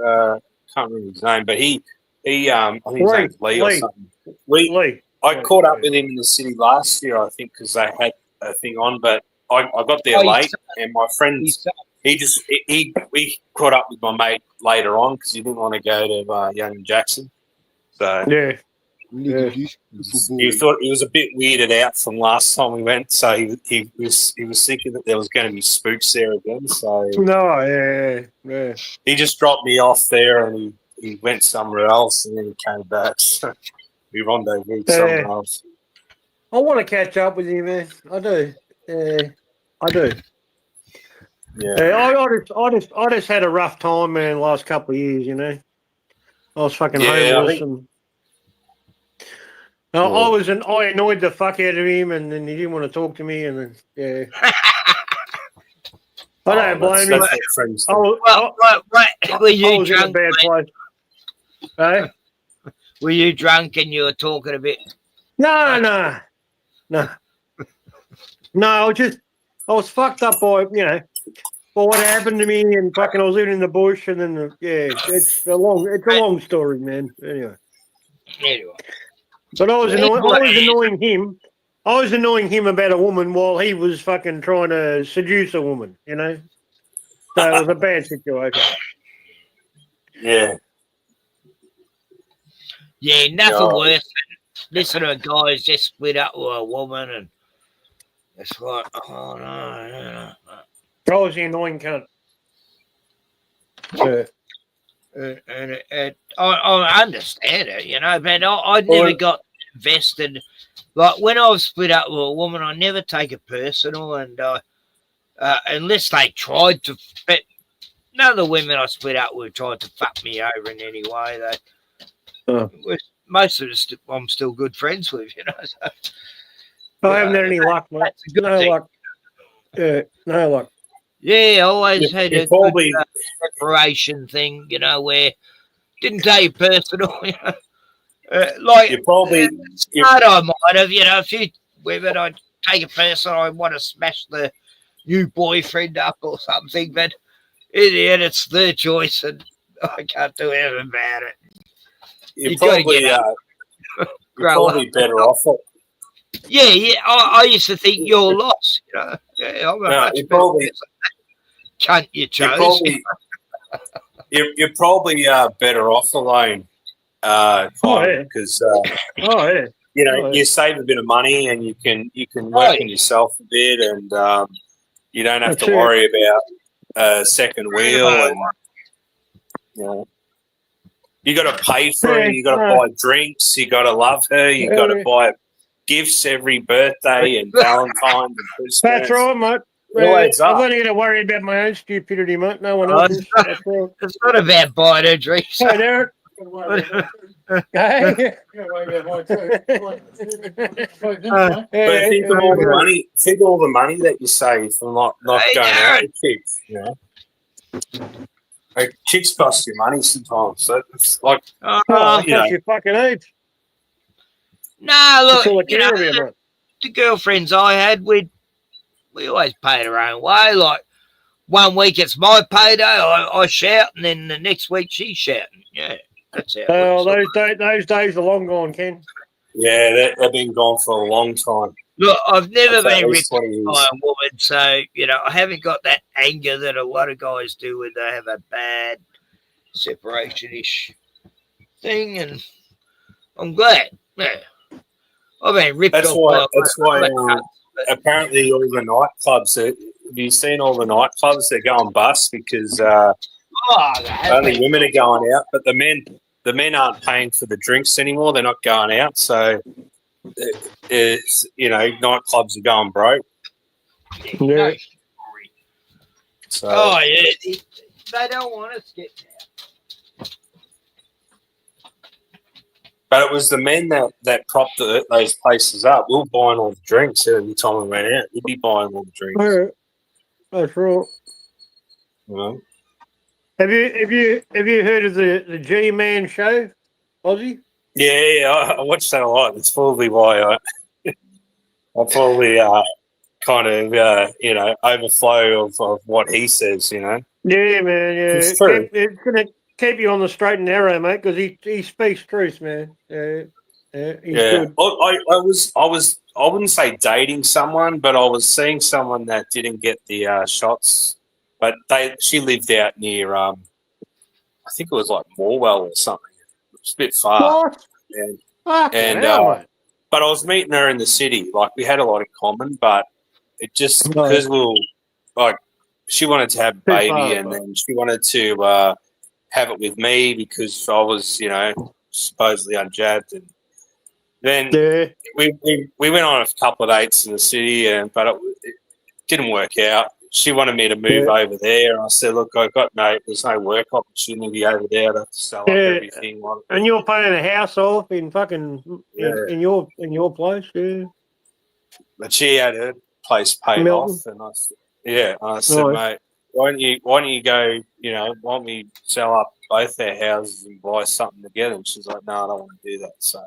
Speaker 21: can't remember his name, but he I think his name's Lee or something. Lee. I caught up with him in the city last year, I think, because they had a thing on, but I got there late, and my friend we caught up with my mate later on because he didn't want to go to Young Jackson. So
Speaker 14: yeah.
Speaker 21: He thought he was a bit weirded out from last time we went, so he was thinking that there was going to be spooks there again. So
Speaker 14: yeah.
Speaker 21: He just dropped me off there, and he went somewhere else, and then he came back. So we rendezvoused somewhere else.
Speaker 14: I want to catch up with you, man. I do. I do.
Speaker 21: Yeah.
Speaker 14: I just had a rough time, man. The last couple of years, I was fucking homeless and. I annoyed the fuck out of him, and then he didn't want to talk to me, and then I don't blame him.
Speaker 6: Were you drunk?
Speaker 14: In a bad place. Hey?
Speaker 6: Were you drunk and you were talking a bit?
Speaker 14: No. I was fucked up by what happened to me, and fucking I was living in the bush, and then it's a long story, man. Anyway. But I was annoying him. I was annoying him about a woman while he was fucking trying to seduce a woman, So it was a bad situation.
Speaker 21: Yeah.
Speaker 6: Yeah, nothing worse than listening to a guy who's just split up with a woman, and it's like, oh no.
Speaker 14: I was the annoying cunt.
Speaker 6: I understand it, but I never got invested. Like when I was split up with a woman, I never take it personal, and unless they tried to. But none of the women I split up with tried to fuck me over in any way. Most of us, I'm still good friends with, So,
Speaker 14: I haven't had any luck, mate.
Speaker 6: That's a good thing.
Speaker 14: Luck. No luck.
Speaker 6: Yeah, I always had a good separation thing, where didn't take it personal, like
Speaker 21: you probably
Speaker 6: start I might have, a few women I'd take it personal. I want to smash the new boyfriend up or something, but in the end, it's their choice, and I can't do anything about it.
Speaker 21: You're
Speaker 6: You got to
Speaker 21: probably
Speaker 6: get up.
Speaker 21: you're
Speaker 6: Grow
Speaker 21: probably
Speaker 6: up.
Speaker 21: better off.
Speaker 6: Yeah. I used to think you're lost. Yeah, I'm a
Speaker 21: No,
Speaker 6: much
Speaker 21: you're
Speaker 6: better
Speaker 21: probably
Speaker 6: cunt you
Speaker 21: you're
Speaker 6: chose.
Speaker 21: probably you're probably better off alone, because you save a bit of money and you can work on yourself a bit, and you don't have
Speaker 14: That's
Speaker 21: to
Speaker 14: it.
Speaker 21: worry about a second wheel, and you got to pay for her. You got to buy drinks. You got to love her. You got to buy gifts every birthday and Valentine's and Christmas.
Speaker 14: That's right, mate.
Speaker 21: It all adds
Speaker 14: I've
Speaker 21: up.
Speaker 14: only got to worry about my own stupidity, mate. No one else's. That's right.
Speaker 6: It's not about buying her drinks.
Speaker 14: Hey, Derek. Hey.
Speaker 21: But think of all the money. Think of all the money that you save from not going out with chicks. Like, chicks cost you money sometimes. So it's like,
Speaker 14: Cost you fucking heaps.
Speaker 6: No,
Speaker 14: That's all I
Speaker 6: look,
Speaker 14: care about, mate.
Speaker 6: the girlfriends I had, we always paid our own way. Like, 1 week it's my payday, I shout, and then the next week she's shouting. Yeah, that's how it works.
Speaker 14: Those days are long gone, Ken.
Speaker 21: yeah, they've been gone for a long time.
Speaker 6: Look, I've never
Speaker 21: I'd say
Speaker 6: been
Speaker 21: at
Speaker 6: ripped
Speaker 21: least 20 years.
Speaker 6: by a woman, so, I haven't got that anger that a lot of guys do when they have a bad separation-ish thing, and I'm glad. Yeah. I've been ripped
Speaker 21: That's
Speaker 6: off.
Speaker 21: why apparently all the nightclubs. Have you seen all the nightclubs? They're going bust because only women are going out, but the men aren't paying for the drinks anymore. They're not going out, so it's nightclubs are going broke.
Speaker 14: Yeah.
Speaker 21: So,
Speaker 6: they don't want us to get down.
Speaker 21: but it was the men that propped those places up. We were buying all the drinks every time we went out. We'd be buying all the drinks.
Speaker 14: Yeah. That's right. Have you heard of the G-Man show, Ozzy?
Speaker 21: Yeah, I watched that a lot. It's probably why I probably kind of overflow of what he says.
Speaker 14: Yeah, man. Yeah,
Speaker 21: It's true.
Speaker 14: It's gonna keep you on the straight and narrow, mate, because he speaks truth, man. He's good.
Speaker 21: I wouldn't say dating someone, but I was seeing someone that didn't get the shots. But she lived out near, I think it was like Morwell or something. It was a bit far.
Speaker 14: What?
Speaker 21: And
Speaker 14: mate.
Speaker 21: but I was meeting her in the city. Like, we had a lot in common, but it just because she wanted to have a baby, and then she wanted to have it with me because I was, supposedly unjabbed, and then we went on a couple of dates in the city, but it didn't work out. She wanted me to move over there. I said, look, there's no work opportunity over there. I have to sell up everything.
Speaker 14: And you're paying a house off in fucking in your place, yeah.
Speaker 21: But she had her place paid off, and I said, mate, why don't you go? Why don't we sell up both our houses and buy something together? And she's like, no, I don't want to do that. So.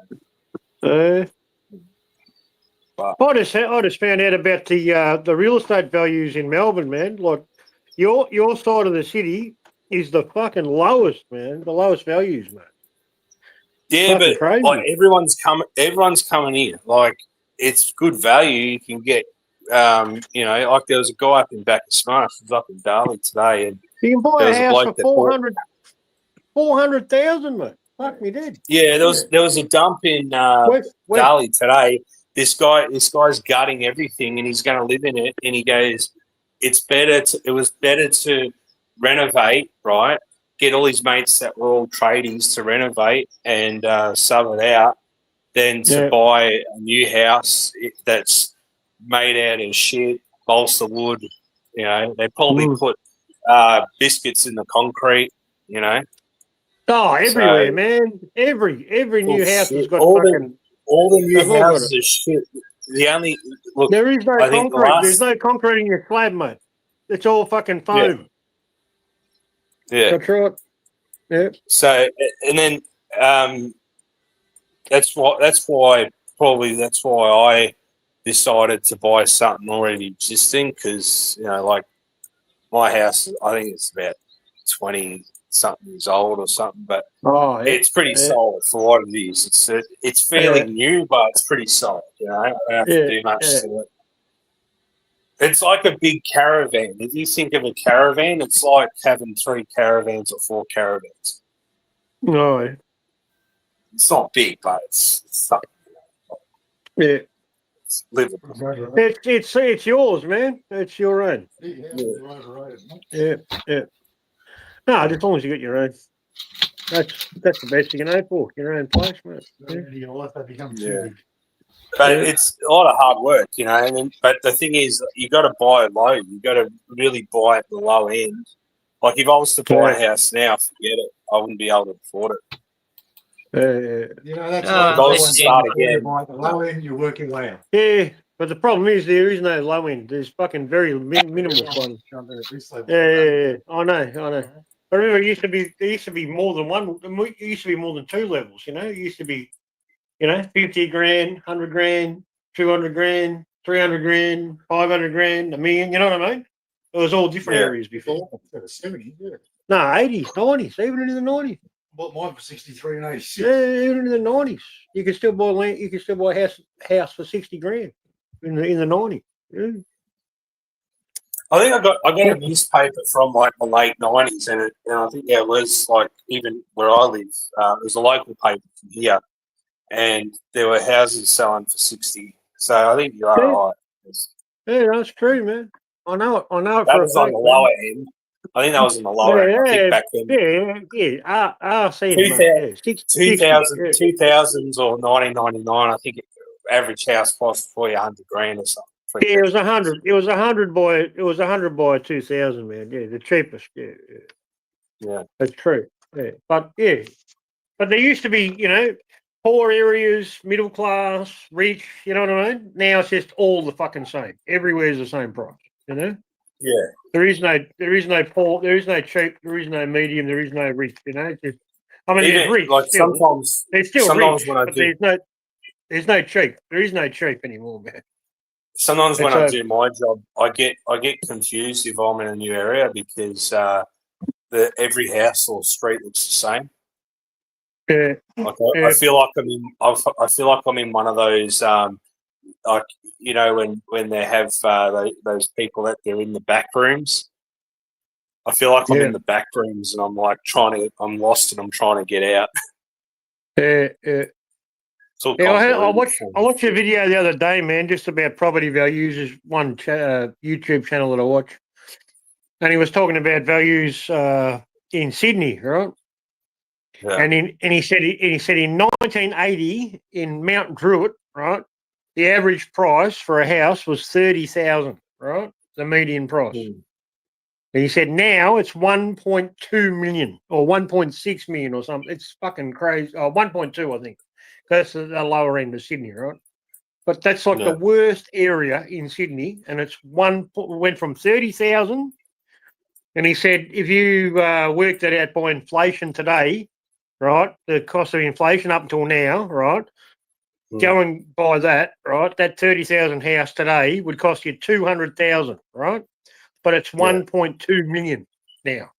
Speaker 14: I just found out about the real estate values in Melbourne, man. Like your side of the city is the fucking lowest, man. The lowest values, man.
Speaker 21: Yeah, but like, everyone's coming here. Like, it's good value. You can get, like there was a guy up in Bacchus Marsh, who's up in Darley today, and
Speaker 14: you can buy a house for 400,000, mate. Fuck me dead.
Speaker 21: Yeah, there was a dump in Darley today. This guy's gutting everything, and he's going to live in it. And he goes, it was better to renovate, right? Get all his mates that were all tradies to renovate and sub it out, than to buy a new house that's made out of shit, balsa wood. They probably put biscuits in the concrete.
Speaker 14: Oh, everywhere, man. Every new house has got
Speaker 21: all the new houses are shit.
Speaker 14: There is no concrete. There's no concrete in your slab, mate. It's all fucking foam.
Speaker 21: Yeah.
Speaker 14: That's right. Yeah.
Speaker 21: So, and then that's why I decided to buy something already existing, because like my house, I think it's about 20 something years old or something, but
Speaker 14: Oh, yeah.
Speaker 21: it's pretty solid for what it is. It's fairly new, but it's pretty solid. You know, I don't have to do much to it. It's like a big caravan. If you think of a caravan, it's like having 3 caravans or 4 caravans.
Speaker 14: No.
Speaker 21: It's not big, but it's something.
Speaker 14: Yeah.
Speaker 21: It's livable.
Speaker 14: It's yours, man. It's your own. Yeah. No, as long as you got your own. That's the best you can hope for. Your own place, mate.
Speaker 21: Yeah. But it's a lot of hard work, you know. But the thing is, you got to buy low. You got to really buy at the low end. Like if I was to buy a house now, forget it. I wouldn't be able to afford it.
Speaker 5: You know, that's
Speaker 21: if I was to start again.
Speaker 5: At the low end, you're working way up.
Speaker 14: Yeah, but the problem is there is no low end. There's fucking very minimal fun. Yeah. I know. I remember there used to be more than one. It used to be more than 2 levels. You know, it used to be, 50 grand, 100 grand, 200 grand, 300 grand, 500 grand, $1 million. You know what I mean? It was all different areas before.
Speaker 5: 70, yeah.
Speaker 14: No, 80s, 90s, even into the 90s.
Speaker 5: Bought mine for 63 and 86.
Speaker 14: Yeah, even in the 90s, you could still buy land. You could still buy a house for 60 grand in the 90s. Yeah.
Speaker 21: I think I got a newspaper from like the late 90s, and I think it was like even where I live, it was a local paper from here, and there were houses selling for 60. So I think you are right.
Speaker 14: Yeah, that's true, man. I know it.
Speaker 21: That was on the lower end. I think that was on the lower end. I think back then.
Speaker 14: Yeah.
Speaker 21: 2000s or 1999. I think average house cost for you 100 grand or something.
Speaker 14: Yeah, it was 100. It was 100 by 2000, man. Yeah, the cheapest.
Speaker 21: Yeah,
Speaker 14: that's true. Yeah, but there used to be, poor areas, middle class, rich. You know what I mean? Now it's just all the fucking same. Everywhere's the same price. You know?
Speaker 21: Yeah.
Speaker 14: There is no poor. There is no cheap. There is no medium. There is no rich. You know? It's just, there's rich.
Speaker 21: Like
Speaker 14: still.
Speaker 21: sometimes
Speaker 14: There's still rich,
Speaker 21: when I
Speaker 14: but
Speaker 21: do,
Speaker 14: there's no cheap. There is no cheap anymore, man.
Speaker 21: Sometimes when I do my job, I get confused if I'm in a new area because every house or street looks the same.
Speaker 14: Yeah.
Speaker 21: I feel like I'm in one of those like when they have those people that they're in the back rooms. I feel like I'm in the back rooms and I'm like I'm lost and I'm trying to get out.
Speaker 14: Yeah. I watched a video the other day, man, just about property values. Is one YouTube channel that I watch, and he was talking about values in Sydney, right?
Speaker 21: Yeah.
Speaker 14: And he said in 1980 in Mount Druitt, right, the average price for a house was 30,000, right, the median price. And he said now it's 1.2 million or 1.6 million or something. It's fucking crazy. 1.2, I think. That's the lower end of Sydney, right? But that's like the worst area in Sydney, and it's went from 30,000. And he said if you work that out by inflation today, right, the cost of inflation up until now, right, going by that, right, that 30,000 house today would cost you 200,000, right? But it's 1.2 million now.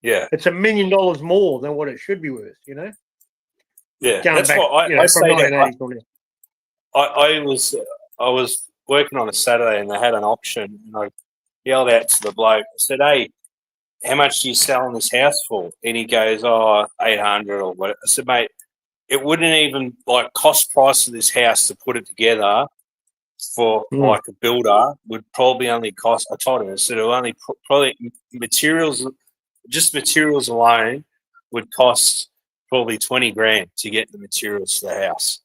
Speaker 21: Yeah,
Speaker 14: it's $1 million more than what it should be worth, you know.
Speaker 21: Yeah,
Speaker 14: Going
Speaker 21: that's
Speaker 14: back,
Speaker 21: what I say.
Speaker 14: That
Speaker 21: I was working on a Saturday and they had an auction, and I yelled out to the bloke. I said, "Hey, how much do you selling this house for?" And he goes, "Oh, 800 or what." I said, "Mate, it wouldn't even cost price of this house to put it together for like a builder would probably only cost." I told him, I said, "It'll only probably materials alone would cost probably 20 grand to get the materials for the house."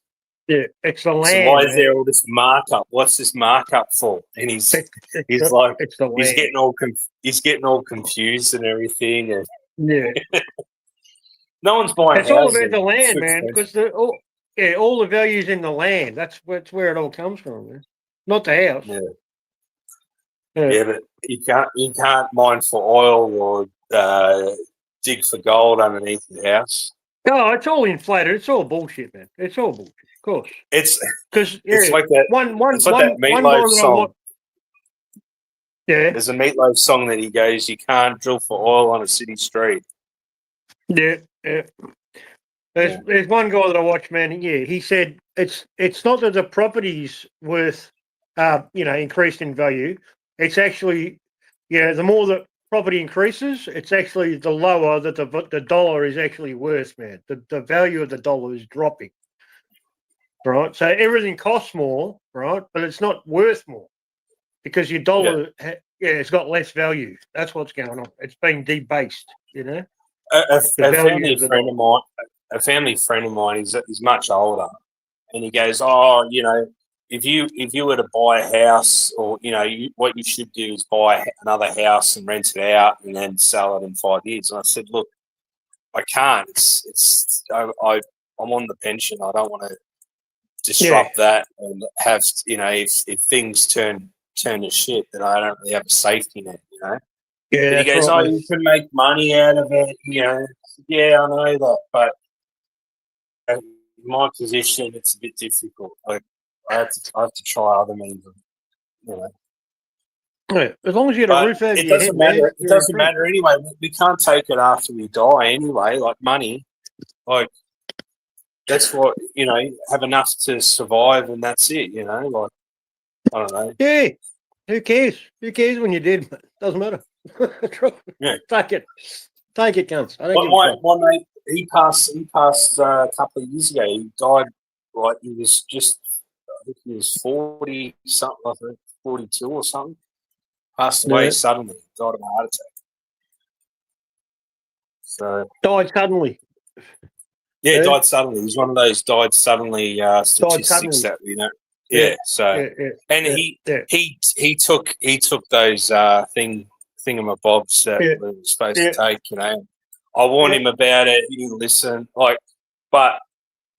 Speaker 14: Yeah, it's the land.
Speaker 21: So why is there all this markup? What's this markup for? And he's getting all confused and everything. And
Speaker 14: yeah,
Speaker 21: no one's buying.
Speaker 14: It's all about the land, man. Because all the value's in the land. That's where it all comes from, man. Not the house.
Speaker 21: Yeah, but you can't mine for oil or dig for gold underneath the house.
Speaker 14: No, it's all inflated. It's all bullshit, man. It's all bullshit. Of course.
Speaker 21: It's
Speaker 14: like
Speaker 21: that.
Speaker 14: It's
Speaker 21: like that Meatloaf song.
Speaker 14: Yeah.
Speaker 21: There's a Meatloaf song that he goes, "You can't drill for oil on a city street."
Speaker 14: Yeah. There's one guy that I watch, man. Yeah, he said it's not that the property's worth, increased in value. It's actually, the more the property increases, it's actually the lower that the dollar is actually worth, man. The value of the dollar is dropping, right? So everything costs more, right? But it's not worth more because your dollar, it's got less value. That's what's going on. It's being debased, The
Speaker 21: A
Speaker 14: value
Speaker 21: family
Speaker 14: of the
Speaker 21: friend
Speaker 14: dollar.
Speaker 21: of mine, is much older, and he goes, "Oh, if you were to buy a house, or what you should do is buy another house and rent it out, and then sell it in 5 years." And I said, "Look, I can't. I'm on the pension. I don't want to disrupt that and have if things turn to shit, then I don't really have a safety net,
Speaker 14: Yeah,
Speaker 21: But he
Speaker 14: that's
Speaker 21: goes,
Speaker 14: right,
Speaker 21: "Oh,
Speaker 14: man.
Speaker 21: you can make money out of it, Yeah, I know that, but in my position, it's a bit difficult. Like I have to try other means,
Speaker 14: Yeah, as long as you get a
Speaker 21: But
Speaker 14: roof over
Speaker 21: it
Speaker 14: your head,
Speaker 21: doesn't
Speaker 14: man,
Speaker 21: matter. It
Speaker 14: you're
Speaker 21: doesn't
Speaker 14: okay.
Speaker 21: matter anyway. We can't take it after we die anyway. Like money, like that's what have enough to survive, and that's it. Like I don't know.
Speaker 14: Yeah, who cares? Who cares when you're dead? Doesn't matter.
Speaker 21: Yeah.
Speaker 14: Take it, cunts. I don't
Speaker 21: But
Speaker 14: give a fuck.
Speaker 21: my mate, he passed a couple of years ago. He died like he was just, I think he was 40 something, I think 42 or something. Passed away
Speaker 14: Yeah.
Speaker 21: suddenly. Died of a heart attack. So
Speaker 14: Died suddenly.
Speaker 21: yeah,
Speaker 14: Yeah.
Speaker 21: died suddenly. He was one of those died suddenly statistics
Speaker 14: suddenly.
Speaker 21: that Yeah.
Speaker 14: Yeah,
Speaker 21: So
Speaker 14: yeah,
Speaker 21: and
Speaker 14: yeah.
Speaker 21: he took those thingamabobs that
Speaker 14: Yeah.
Speaker 21: we were supposed
Speaker 14: Yeah.
Speaker 21: to take. I warned him about it. He didn't listen. But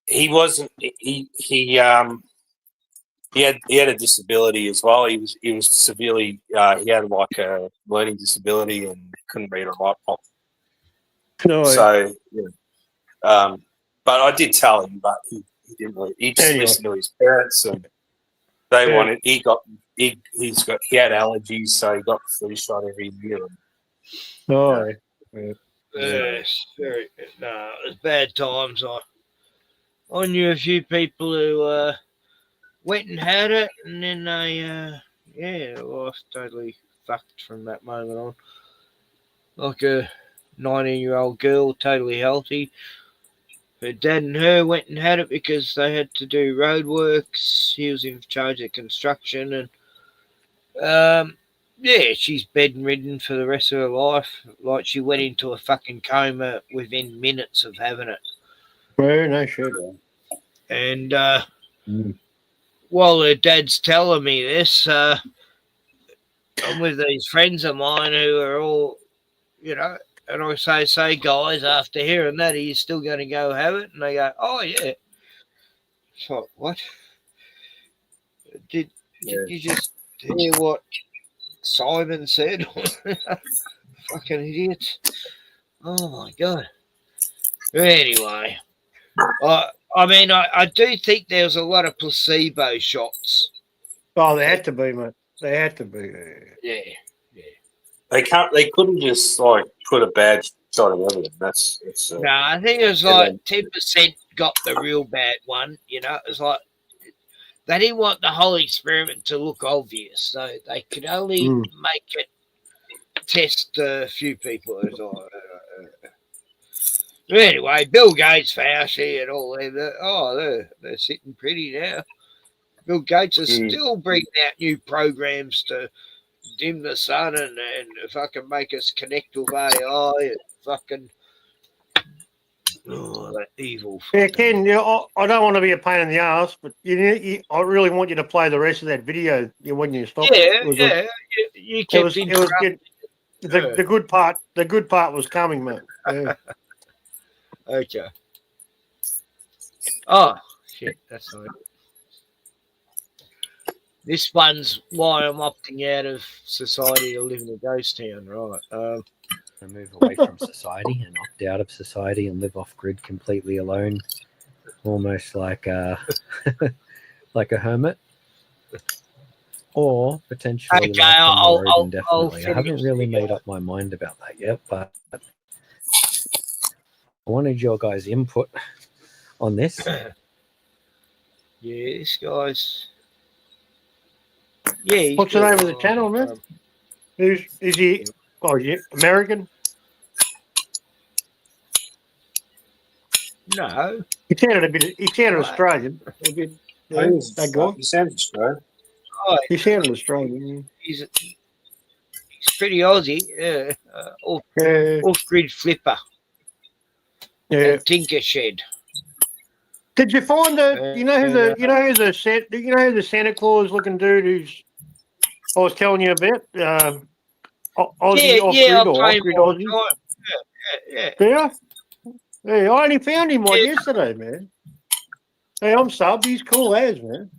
Speaker 21: he wasn't. He had a disability as well. He was severely. He had like a learning disability and couldn't read or write properly.
Speaker 14: No.
Speaker 21: So but I did tell him, but he didn't really. He just listened to his parents, and they wanted. He had allergies, so he got the flu shot every year.
Speaker 14: Oh, yeah.
Speaker 6: Yes, very. No, it was bad times. I knew a few people who went and had it, and then they life totally fucked from that moment on. Like a 19-year-old girl, totally healthy. Her dad and her went and had it because they had to do road works. He was in charge of construction, and she's bedridden for the rest of her life. Like she went into a fucking coma within minutes of having it.
Speaker 14: Well, no shit.
Speaker 6: And while her dad's telling me this, I'm with these friends of mine who are all, and I say, guys, after hearing that, are you still going to go have it? And they go, oh, yeah. So, what? Did you just hear what Simon said? Fucking idiots. Oh, my God. Anyway, I do think there was a lot of placebo shots.
Speaker 14: Oh, they had to be, mate. They had to be.
Speaker 6: Yeah.
Speaker 21: They couldn't just like put a bad shot of evidence.
Speaker 6: No, I think it was like 10% got the real bad one. It was like they didn't want the whole experiment to look obvious, so they could only make it test a few people. Anyway, Bill Gates, Fauci, and all them. They're sitting pretty now. Bill Gates is still bringing out new programs to dim the sun and fucking make us connect with AI and fucking that evil.
Speaker 14: Yeah, Ken, I don't want to be a pain in the ass, but I really want you to play the rest of that video when you stop.
Speaker 6: You kept interrupting.
Speaker 14: The good part. The good part was coming, mate. Yeah.
Speaker 6: Okay. Oh shit, that's not it. This one's why I'm opting out of society to live in a ghost town, right?
Speaker 10: Move away from society and opt out of society and live off grid completely alone, almost like like a hermit, or potentially
Speaker 6: Okay,
Speaker 10: life on the road
Speaker 6: I'll
Speaker 10: indefinitely. I haven't really made up my mind about that yet, but I wanted your guys' input on this.
Speaker 6: Yeah, this guy's. Yeah, he's
Speaker 14: What's the
Speaker 6: got
Speaker 14: name
Speaker 6: a
Speaker 14: of the
Speaker 6: lot
Speaker 14: channel, man? Is he? Oh, yeah, American.
Speaker 6: No.
Speaker 14: He sounded a bit. He sounded
Speaker 6: What?
Speaker 14: Australian. A bit.
Speaker 21: Oh,
Speaker 14: Yeah,
Speaker 21: he's
Speaker 14: that guy.
Speaker 21: he sounds Australian.
Speaker 6: Oh,
Speaker 14: He sounded Australian.
Speaker 6: he's pretty Aussie. Yeah.
Speaker 14: Yeah.
Speaker 6: Off-grid flipper.
Speaker 14: Yeah.
Speaker 6: At Tinker Shed.
Speaker 14: Did you find the? You know who the? You know who the set? You know who the Santa Claus looking dude who's? I was telling you about. Aussie off-grid or off-grid Aussie.
Speaker 6: Yeah.
Speaker 14: Yeah. Yeah, I only found him yesterday, man. Hey, I'm sub. He's cool as, man.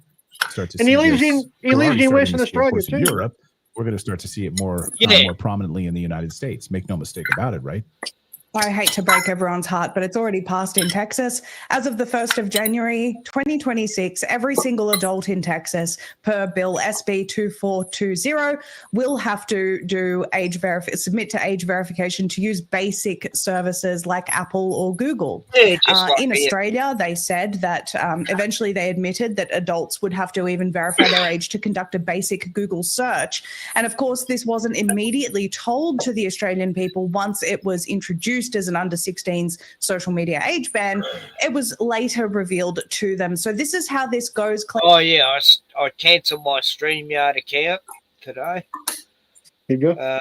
Speaker 19: Start to
Speaker 14: And
Speaker 19: see
Speaker 14: he lives
Speaker 19: this.
Speaker 14: in
Speaker 19: We're already starting
Speaker 14: Western
Speaker 19: to see, of
Speaker 14: Australia
Speaker 19: course, in
Speaker 14: too.
Speaker 19: Europe. We're going to start to see it more prominently in the United States. Make no mistake about it, right?
Speaker 11: I hate to break everyone's heart, but it's already passed in Texas. As of the 1st of January, 2026, every single adult in Texas, per Bill SB 2420, will have to submit to age verification to use basic services like Apple or Google.
Speaker 6: Yeah, just like
Speaker 11: in
Speaker 6: me.
Speaker 11: Australia, they said that eventually they admitted that adults would have to even verify their age to conduct a basic Google search. And of course, this wasn't immediately told to the Australian people once it was introduced as an under 16s social media age ban. It was later revealed to them. So this is how this goes.
Speaker 6: Oh yeah, I cancelled my StreamYard account today.
Speaker 14: You go.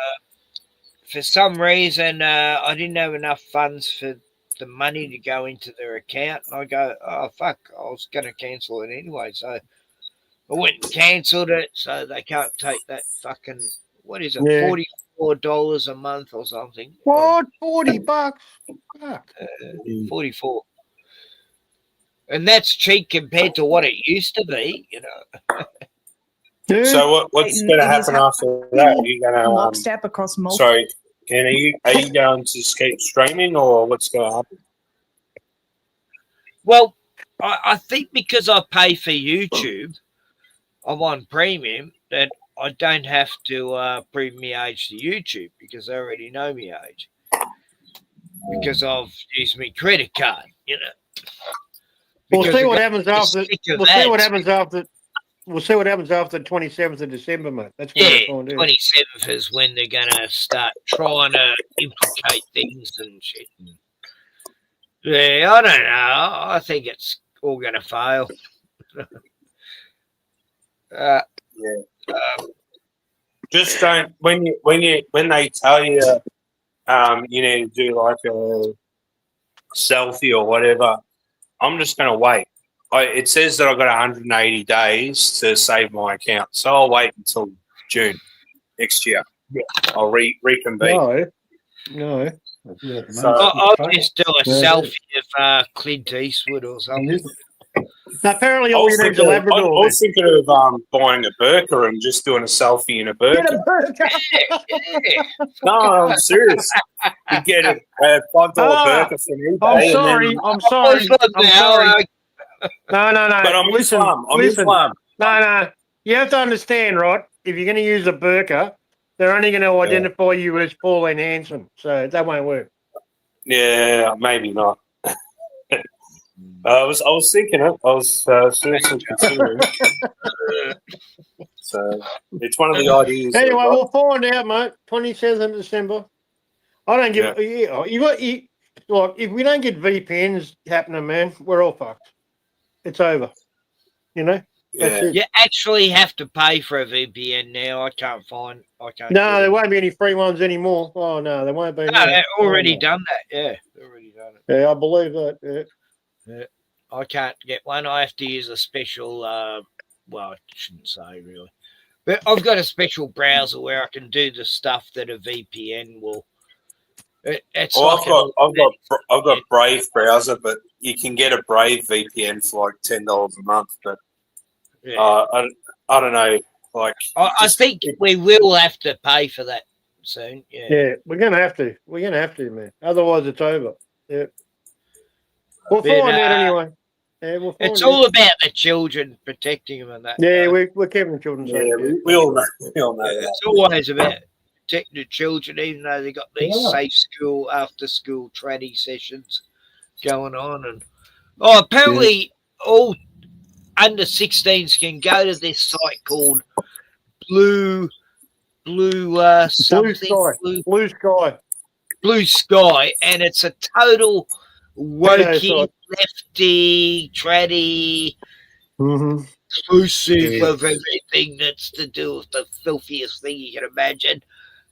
Speaker 6: For some reason, I didn't have enough funds for the money to go into their account, and I go, oh fuck, I was going to cancel it anyway. So I went and cancelled it, so they can't take that fucking, what is it,
Speaker 14: Yeah.
Speaker 6: $44 a month or something.
Speaker 14: What? $40? Fuck.
Speaker 6: 44. And that's cheap compared to what it used to be, you know.
Speaker 21: So what's going to happen after that? Are you going to
Speaker 11: lockstep across multiple.
Speaker 21: Sorry, Ken, are you going to just keep streaming, or what's going to happen?
Speaker 6: Well, I think because I pay for YouTube, I'm on premium, that I don't have to prove my age to YouTube because they already know my age. Because I've used my credit card, you know.
Speaker 14: We'll see what
Speaker 6: I
Speaker 14: happens
Speaker 6: got
Speaker 14: after.
Speaker 6: sick of
Speaker 14: We'll see what
Speaker 6: ads.
Speaker 14: happens after. We'll see what happens after the 27th of December, mate. That's good.
Speaker 6: Yeah, 27th is when they're going to start trying to implicate things and shit. Yeah, I don't know. I think it's all going to fail.
Speaker 21: Just don't when they tell you you need to do like a selfie or whatever. I'm just going to wait. It says that I've got 180 days to save my account, so I'll wait until June next year. Yeah, I'll reconvene.
Speaker 14: No.
Speaker 21: So
Speaker 6: I'll just do a selfie of Clint Eastwood or something.
Speaker 14: Now, apparently,
Speaker 21: I
Speaker 14: all
Speaker 21: was
Speaker 14: you need is a
Speaker 21: thinking
Speaker 14: Labrador.
Speaker 21: I was thinking of buying a burqa and just doing a selfie in a burqa.
Speaker 14: Get a burqa.
Speaker 21: No, I'm serious. You get a $5 burqa from eBay.
Speaker 14: I'm sorry. I'm sorry. I'm sorry. No.
Speaker 21: But I'm Islam. I'm Islam.
Speaker 14: No. You have to understand, right? If you're going to use a burqa, they're only going to identify you as Pauline Hanson, so that won't work.
Speaker 21: Yeah, maybe not. I was thinking it. I was seriously considering. So it's one of the ideas.
Speaker 14: Anyway, we'll find out, mate. 27th of December. I don't give. Look, if we don't get VPNs happening, man, we're all fucked. It's over. You know. That's it.
Speaker 6: You actually have to pay for a VPN now. I can't.
Speaker 14: No, there won't be any free ones anymore. Oh no, there won't be.
Speaker 6: No, they've already done that. Yeah, they've already done it.
Speaker 14: Yeah, I believe that.
Speaker 6: Yeah. I can't get one. I have to use a special. Well, I shouldn't say really, but I've got a special browser where I can do the stuff that a VPN will. It's
Speaker 21: I've got Brave browser, but you can get a Brave VPN for like $10 a month. But I don't know. Like
Speaker 6: I think we will have to pay for that soon.
Speaker 14: Yeah, we're gonna have to. We're gonna have to, man. Otherwise, it's over. Yeah. We'll find out anyway. Yeah, we'll find
Speaker 6: it's
Speaker 14: out.
Speaker 6: all about the children, protecting them and that.
Speaker 14: Yeah, we're keeping the children safe.
Speaker 21: Yeah, we all know. We all know that.
Speaker 6: It's always about protecting the children, even though they got these
Speaker 14: Yeah.
Speaker 6: safe school, after school training sessions. going on. And apparently all under 16s can go to this site called Blue something. Blue Sky, and it's a total wokey, lefty, traddy, inclusive of everything that's to do with the filthiest thing you can imagine.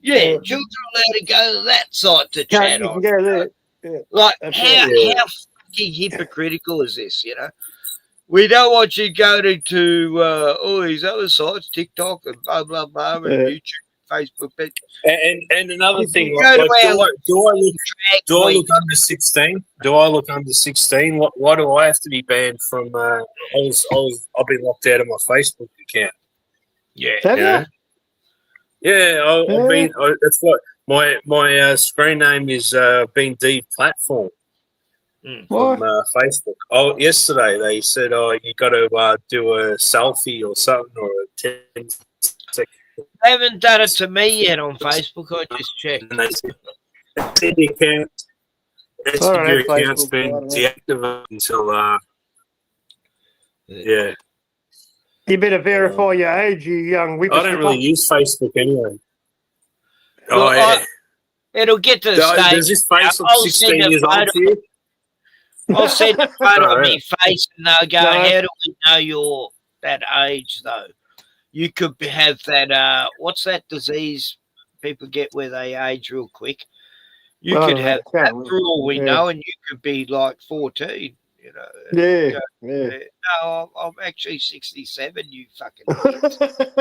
Speaker 6: Yeah, children are allowed to go to that site to chat
Speaker 14: You
Speaker 6: on.
Speaker 14: can go there. Yeah.
Speaker 6: Like,
Speaker 14: Absolutely.
Speaker 6: how fucking hypocritical is this, you know? We don't want you going to all these other sites, TikTok and blah, blah, blah, and YouTube, Facebook. But
Speaker 21: And another thing,
Speaker 6: go
Speaker 21: like,
Speaker 6: to our
Speaker 21: do I look under 16? Do I look under 16? Why do I have to be banned from? I've been locked out of my Facebook account.
Speaker 6: Yeah,
Speaker 21: I've been. That's what my screen name is. Been deplatformed from Facebook. Oh, yesterday they said, you got to do a selfie or something or a 10 second.
Speaker 6: They haven't done it to me yet on Facebook. I just checked.
Speaker 21: And they said your account's been deactivated until
Speaker 14: You better verify your age, you young
Speaker 21: I
Speaker 14: whippersnapper.
Speaker 21: don't really use Facebook anyway.
Speaker 6: Well, it'll get to the stage.
Speaker 21: Does this face look
Speaker 6: I'll
Speaker 21: 16
Speaker 6: send a
Speaker 21: years old
Speaker 6: photo.
Speaker 21: to you?
Speaker 6: I'll send a photo
Speaker 21: Oh,
Speaker 6: of
Speaker 21: yeah.
Speaker 6: me face, and they'll go,
Speaker 21: No.
Speaker 6: "How do we know you're that age, though? You could have that. What's that disease people get where they age real quick? You
Speaker 14: I
Speaker 6: could
Speaker 14: don't
Speaker 6: have
Speaker 14: know.
Speaker 6: that for all we
Speaker 14: Yeah.
Speaker 6: know, and you could be like 14. You know?
Speaker 14: Yeah,
Speaker 6: Go,
Speaker 14: yeah.
Speaker 6: No, I'm actually 67. You fucking.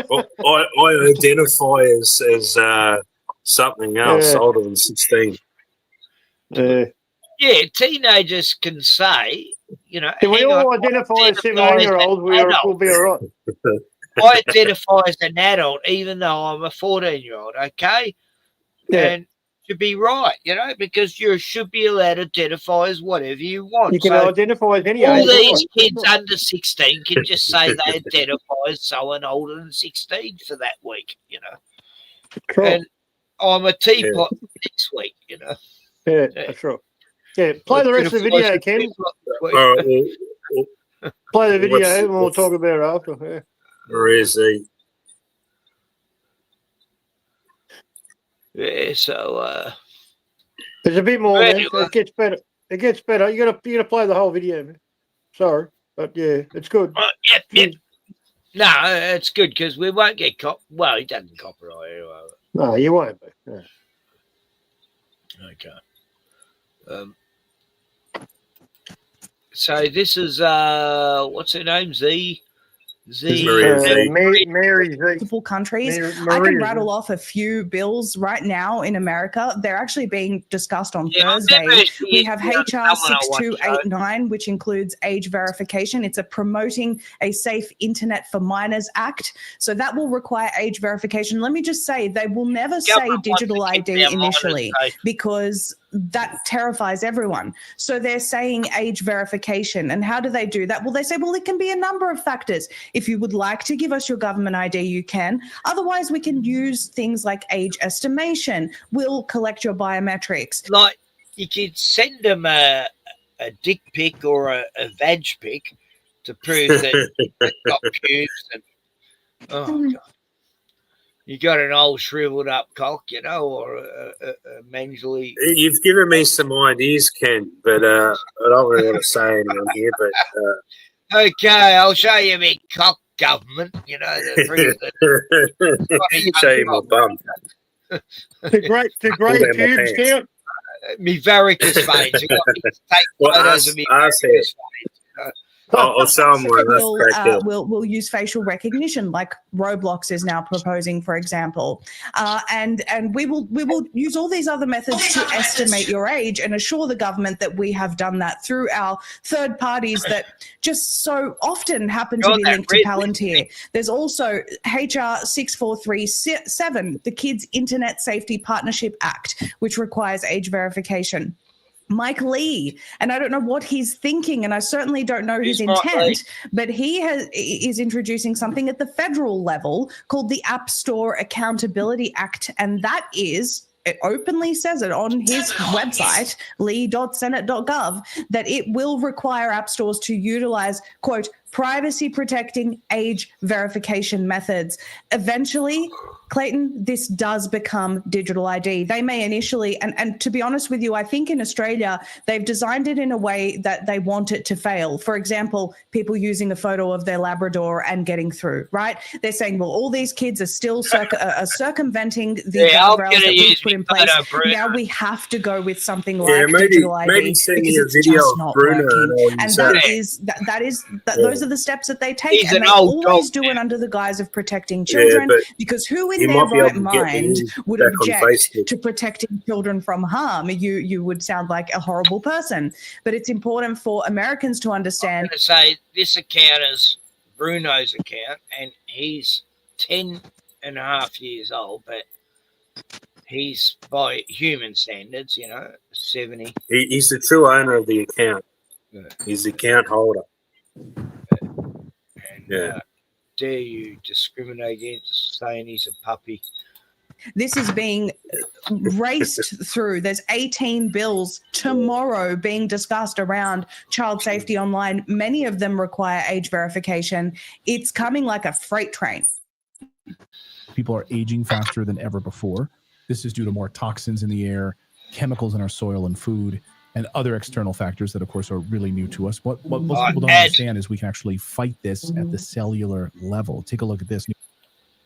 Speaker 21: Well, I identify as something else
Speaker 14: Yeah.
Speaker 21: older than 16.
Speaker 6: Yeah, teenagers can say, you know,
Speaker 14: If we
Speaker 6: hang
Speaker 14: all
Speaker 6: on,
Speaker 14: identify as 17-year-olds, we'll be all right.
Speaker 6: I identify as an adult, even though I'm a 14-year-old, okay?
Speaker 14: Yeah.
Speaker 6: And to be right, you know, because you should be allowed to identify as whatever you want.
Speaker 14: You can
Speaker 6: So
Speaker 14: identify as any
Speaker 6: all
Speaker 14: age.
Speaker 6: these kids under 16 can just say they identify as someone older than 16 for that week, you know.
Speaker 14: Cool.
Speaker 6: And I'm a teapot next week, you know.
Speaker 14: Yeah, that's right. Yeah, play the rest of the video, Ken. Play the video and we'll talk about it after. Yeah.
Speaker 21: Where is he?
Speaker 6: Yeah, so
Speaker 14: There's a bit more, man.
Speaker 6: Anyway.
Speaker 14: It gets better. It gets better. You gotta play the whole video, man. Sorry, but yeah, it's good.
Speaker 6: Yep. No, it's good because we won't get well, he doesn't copyright anyway.
Speaker 14: No, you won't be. Yeah.
Speaker 6: Okay. So this is what's her name?
Speaker 14: Mary Z.
Speaker 11: Multiple countries.
Speaker 14: Mary
Speaker 11: I can
Speaker 14: Z.
Speaker 11: rattle off a few bills right now in America. They're actually being discussed on
Speaker 6: Yeah,
Speaker 11: Thursday. We have
Speaker 6: yeah,
Speaker 11: HR
Speaker 6: someone I watch,
Speaker 11: 6289, which includes age verification. It's a Promoting a Safe Internet for Minors Act. So that will require age verification. Let me just say, they will never say
Speaker 6: Government wants
Speaker 11: digital
Speaker 6: to keep
Speaker 11: ID
Speaker 6: their minors
Speaker 11: initially
Speaker 6: safe.
Speaker 11: because that terrifies everyone. So they're saying age verification. And how do they do that? Well, they say, well, it can be a number of factors. If you would like to give us your government ID, you can. Otherwise, we can use things like age estimation. We'll collect your biometrics.
Speaker 6: Like you could send them a dick pic or a vag pic to prove that they've got pubes and God. You got an old shriveled up cock, you know, or a mentally.
Speaker 21: You've given me some ideas, Ken, but I don't really want to say anything here. But
Speaker 6: Okay, I'll show you my cock, government. You know, to prove that.
Speaker 21: show you my bum.
Speaker 14: The great
Speaker 21: Pull down my
Speaker 14: pubes
Speaker 21: pants.
Speaker 14: count.
Speaker 6: Me varicose veins. You got me to take
Speaker 21: Well,
Speaker 6: photos of me
Speaker 21: ask
Speaker 6: varicose veins. You know.
Speaker 21: I'll show them one. That's great. Deal.
Speaker 11: We'll use facial recognition, like Roblox is now proposing, for example, and we will use all these other methods to estimate your age and assure the government that we have done that through our third parties that just so often happen to be linked to Palantir. There's also HR 6437, the Kids Internet Safety Partnership Act, which requires age verification. Mike Lee, and I don't know what he's thinking, and I certainly don't know his intent, but he is introducing something at the federal level called the App Store Accountability Act, and that is it openly says it on his website, lee.senate.gov, that it will require app stores to utilize, quote, privacy protecting age verification methods. Eventually, Clayton, this does become digital ID. They may initially, and to be honest with you, I think in Australia, they've designed it in a way that they want it to fail. For example, people using a photo of their Labrador and getting through, right? They're saying, well, all these kids are still circumventing the guardrails that we've put in place. Now we have to go with something like digital ID because it's just not working. And those are the steps that they take, and they always do it under the guise of protecting children, because who in their right mind would object to protecting children from harm? You would sound like a horrible person. But it's important for Americans to understand.
Speaker 6: I'm going to say this account is Bruno's account, and he's 10 and a half years old, but he's, by human standards, 70.
Speaker 21: He's the true owner of the account.
Speaker 6: Yeah.
Speaker 21: He's the account holder.
Speaker 6: And dare you discriminate against saying he's a puppy?
Speaker 11: This is being raced through. There's 18 bills tomorrow being discussed around child safety online. Many of them require age verification. It's coming like a freight train.
Speaker 19: People are aging faster than ever before. This is due to more toxins in the air, chemicals in our soil and food, and other external factors that, of course, are really new to us. What most people don't understand is we can actually fight this at the cellular level. Take a look at this.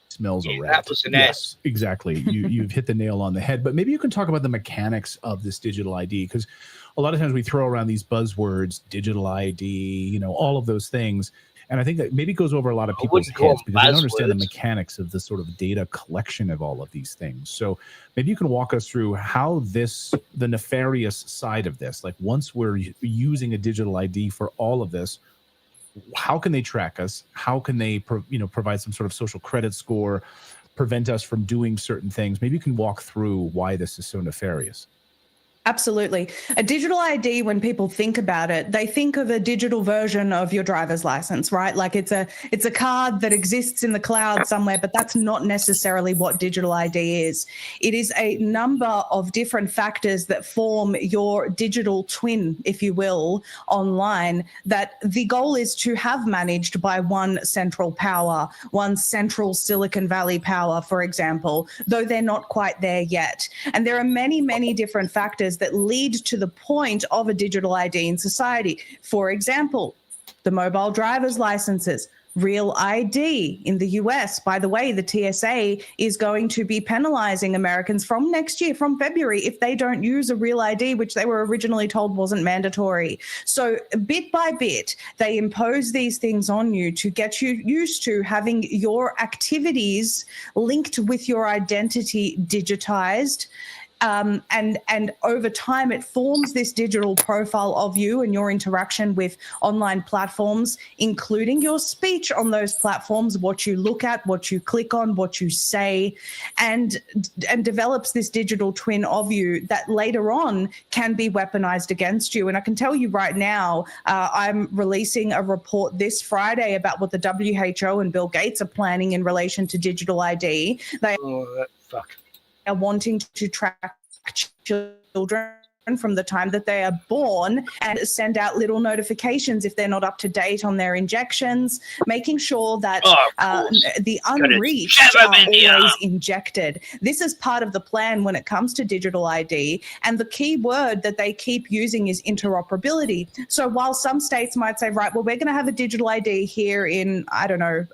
Speaker 19: Smells a rat.
Speaker 6: That was an
Speaker 19: yes, exactly. You've hit the nail on the head. But maybe you can talk about the mechanics of this digital ID, because a lot of times we throw around these buzzwords, digital ID, all of those things. And I think that maybe goes over a lot of people's heads because they don't understand the mechanics of the sort of data collection of all of these things. So maybe you can walk us through how the nefarious side of this, like once we're using a digital ID for all of this, how can they track us? How can they, provide some sort of social credit score, prevent us from doing certain things? Maybe you can walk through why this is so nefarious.
Speaker 11: Absolutely. A digital ID, when people think about it, they think of a digital version of your driver's license, right? Like it's a card that exists in the cloud somewhere, but that's not necessarily what digital ID is. It is a number of different factors that form your digital twin, if you will, online, that the goal is to have managed by one central power, one central Silicon Valley power, for example, though they're not quite there yet. And there are many, many different factors that lead to the point of a digital ID in society. For example, the mobile driver's licenses, Real ID in the US. By the way, the TSA is going to be penalizing Americans from next year, from February, if they don't use a Real ID, which they were originally told wasn't mandatory. So bit by bit, they impose these things on you to get you used to having your activities linked with your identity digitized. And over time, it forms this digital profile of you and your interaction with online platforms, including your speech on those platforms, what you look at, what you click on, what you say, and develops this digital twin of you that later on can be weaponized against you. And I can tell you right now, I'm releasing a report this Friday about what the WHO and Bill Gates are planning in relation to digital ID. They are wanting to track children from the time that they are born and send out little notifications if they're not up to date on their injections, making sure that the unreached are always injected. This is part of the plan when it comes to digital ID. And the key word that they keep using is interoperability. So while some states might say, right, well, we're going to have a digital ID here in, I don't know,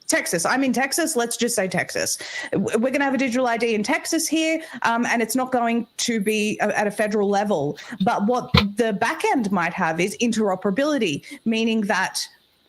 Speaker 11: Texas. I'm in Texas. Let's just say Texas. We're going to have a digital ID in Texas here, and it's not going to be at a federal level. But what the back end might have is interoperability, meaning that,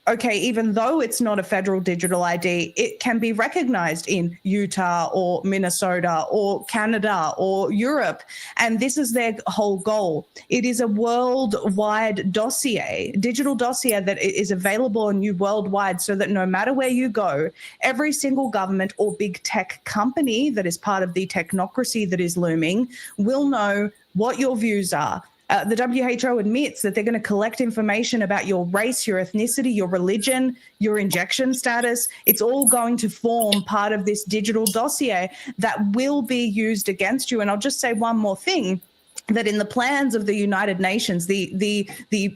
Speaker 11: okay, even though it's not a federal digital ID, it can be recognized in Utah or Minnesota or Canada or Europe. And this is their whole goal. It is a worldwide dossier, digital dossier that is available on you worldwide so that no matter where you go, every single government or big tech company that is part of the technocracy that is looming will know what your views are, The WHO admits that they're going to collect information about your race, your ethnicity, your religion, your injection status. It's all going to form part of this digital dossier that will be used against you. And I'll just say one more thing, that in the plans of the United Nations, the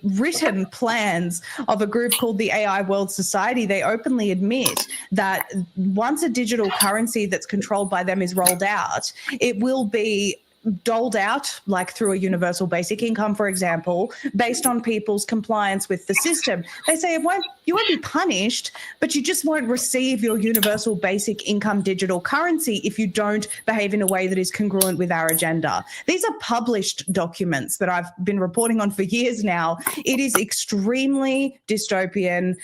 Speaker 11: written plans of a group called the AI World Society, they openly admit that once a digital currency that's controlled by them is rolled out, it will be doled out, like through a universal basic income, for example, based on people's compliance with the system. They say you won't be punished, but you just won't receive your universal basic income digital currency if you don't behave in a way that is congruent with our agenda. These are published documents that I've been reporting on for years now. It is extremely dystopian.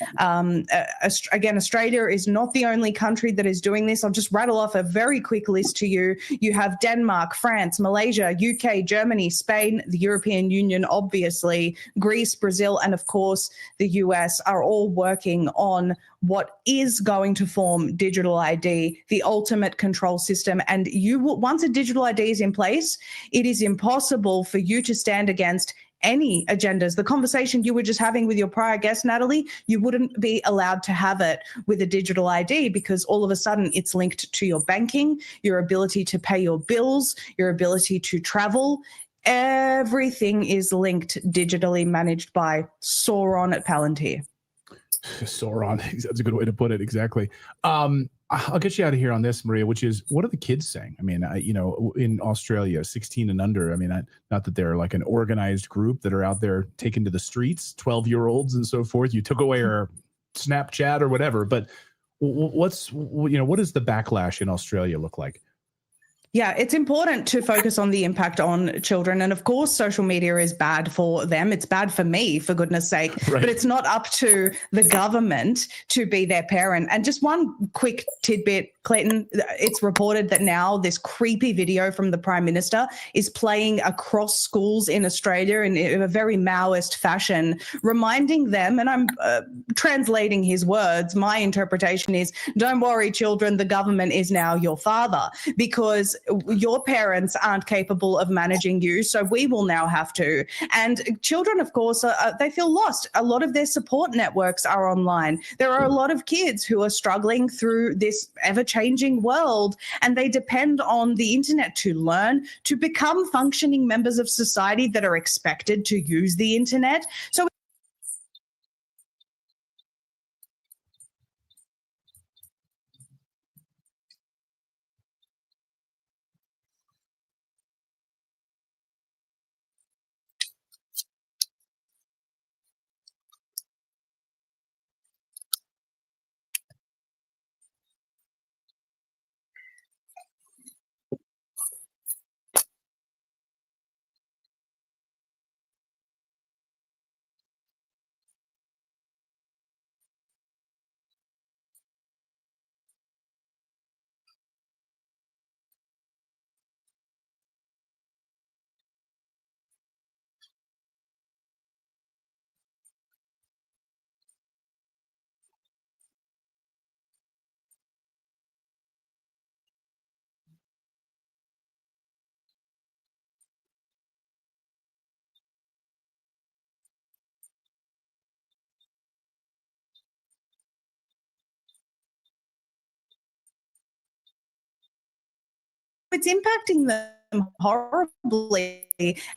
Speaker 11: Again, Australia is not the only country that is doing this. I'll just rattle off a very quick list to you. You have Denmark, France, Malaysia, UK, Germany, Spain, the European Union, obviously, Greece, Brazil, and of course the US are all working on what is going to form digital ID, the ultimate control system. And once a digital ID is in place, it is impossible for you to stand against any agendas. The conversation you were just having with your prior guest, Natalie, you wouldn't be allowed to have it with a digital ID because all of a sudden it's linked to your banking, your ability to pay your bills, your ability to travel. Everything is linked digitally, managed by Sauron at Palantir.
Speaker 19: Sauron, that's a good way to put it. Exactly. I'll get you out of here on this, Maria, which is, what are the kids saying? I mean, in Australia, 16 and under, I mean, not that they're like an organized group that are out there taking to the streets, 12-year-olds and so forth. You took away our Snapchat or whatever, but what does the backlash in Australia look like?
Speaker 11: Yeah, it's important to focus on the impact on children. And of course, social media is bad for them. It's bad for me, for goodness sake. Right. But it's not up to the government to be their parent. And just one quick tidbit, Clayton, it's reported that now this creepy video from the Prime Minister is playing across schools in Australia in a very Maoist fashion, reminding them, and I'm translating his words, my interpretation is, don't worry, children, the government is now your father, because your parents aren't capable of managing you, so we will now have to. And children, of course, they feel lost. A lot of their support networks are online. There are a lot of kids who are struggling through this ever-changing world, and they depend on the internet to learn, to become functioning members of society that are expected to use the internet. So it's impacting them horribly.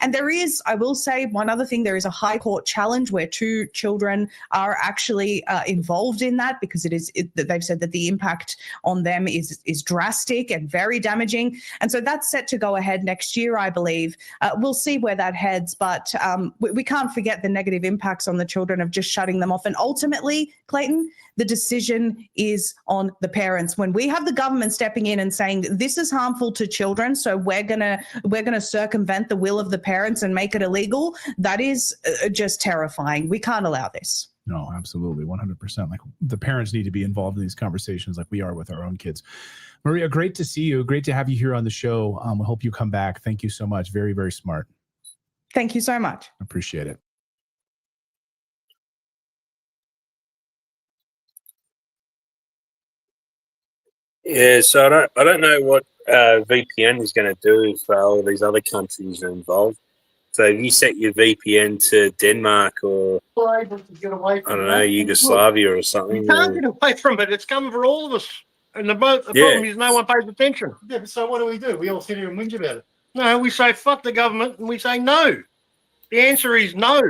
Speaker 11: And there is, I will say one other thing, there is a high court challenge where 2 children are actually involved in that, because they've said that the impact on them is drastic and very damaging. And so that's set to go ahead next year, I believe. We'll see where that heads, but we can't forget the negative impacts on the children of just shutting them off. And ultimately, Clayton, the decision is on the parents. When we have the government stepping in and saying this is harmful to children, so we're gonna circumvent the will of the parents and make it illegal, that is just terrifying. We can't allow this.
Speaker 19: No, absolutely, 100%. Like, the parents need to be involved in these conversations like we are with our own kids. Maria, great to see you. Great to have you here on the show. We hope you come back. Thank you so much. Very, very smart.
Speaker 11: Thank you so much.
Speaker 19: Appreciate it.
Speaker 21: Yeah, so I don't know what VPN is going to do if all these other countries are involved. So if you set your VPN to Denmark or
Speaker 14: We're able to get away
Speaker 21: I
Speaker 14: from
Speaker 21: don't
Speaker 14: that.
Speaker 21: know,
Speaker 14: And
Speaker 21: Yugoslavia or
Speaker 14: look,
Speaker 21: something.
Speaker 14: you can't
Speaker 21: or-
Speaker 14: get away from it. It's coming for all of us. And the
Speaker 21: Yeah.
Speaker 14: problem is no one pays attention.
Speaker 5: Yeah, but so what do? We all sit here and whinge about it.
Speaker 14: No, we say fuck the government and we say no. The answer is no.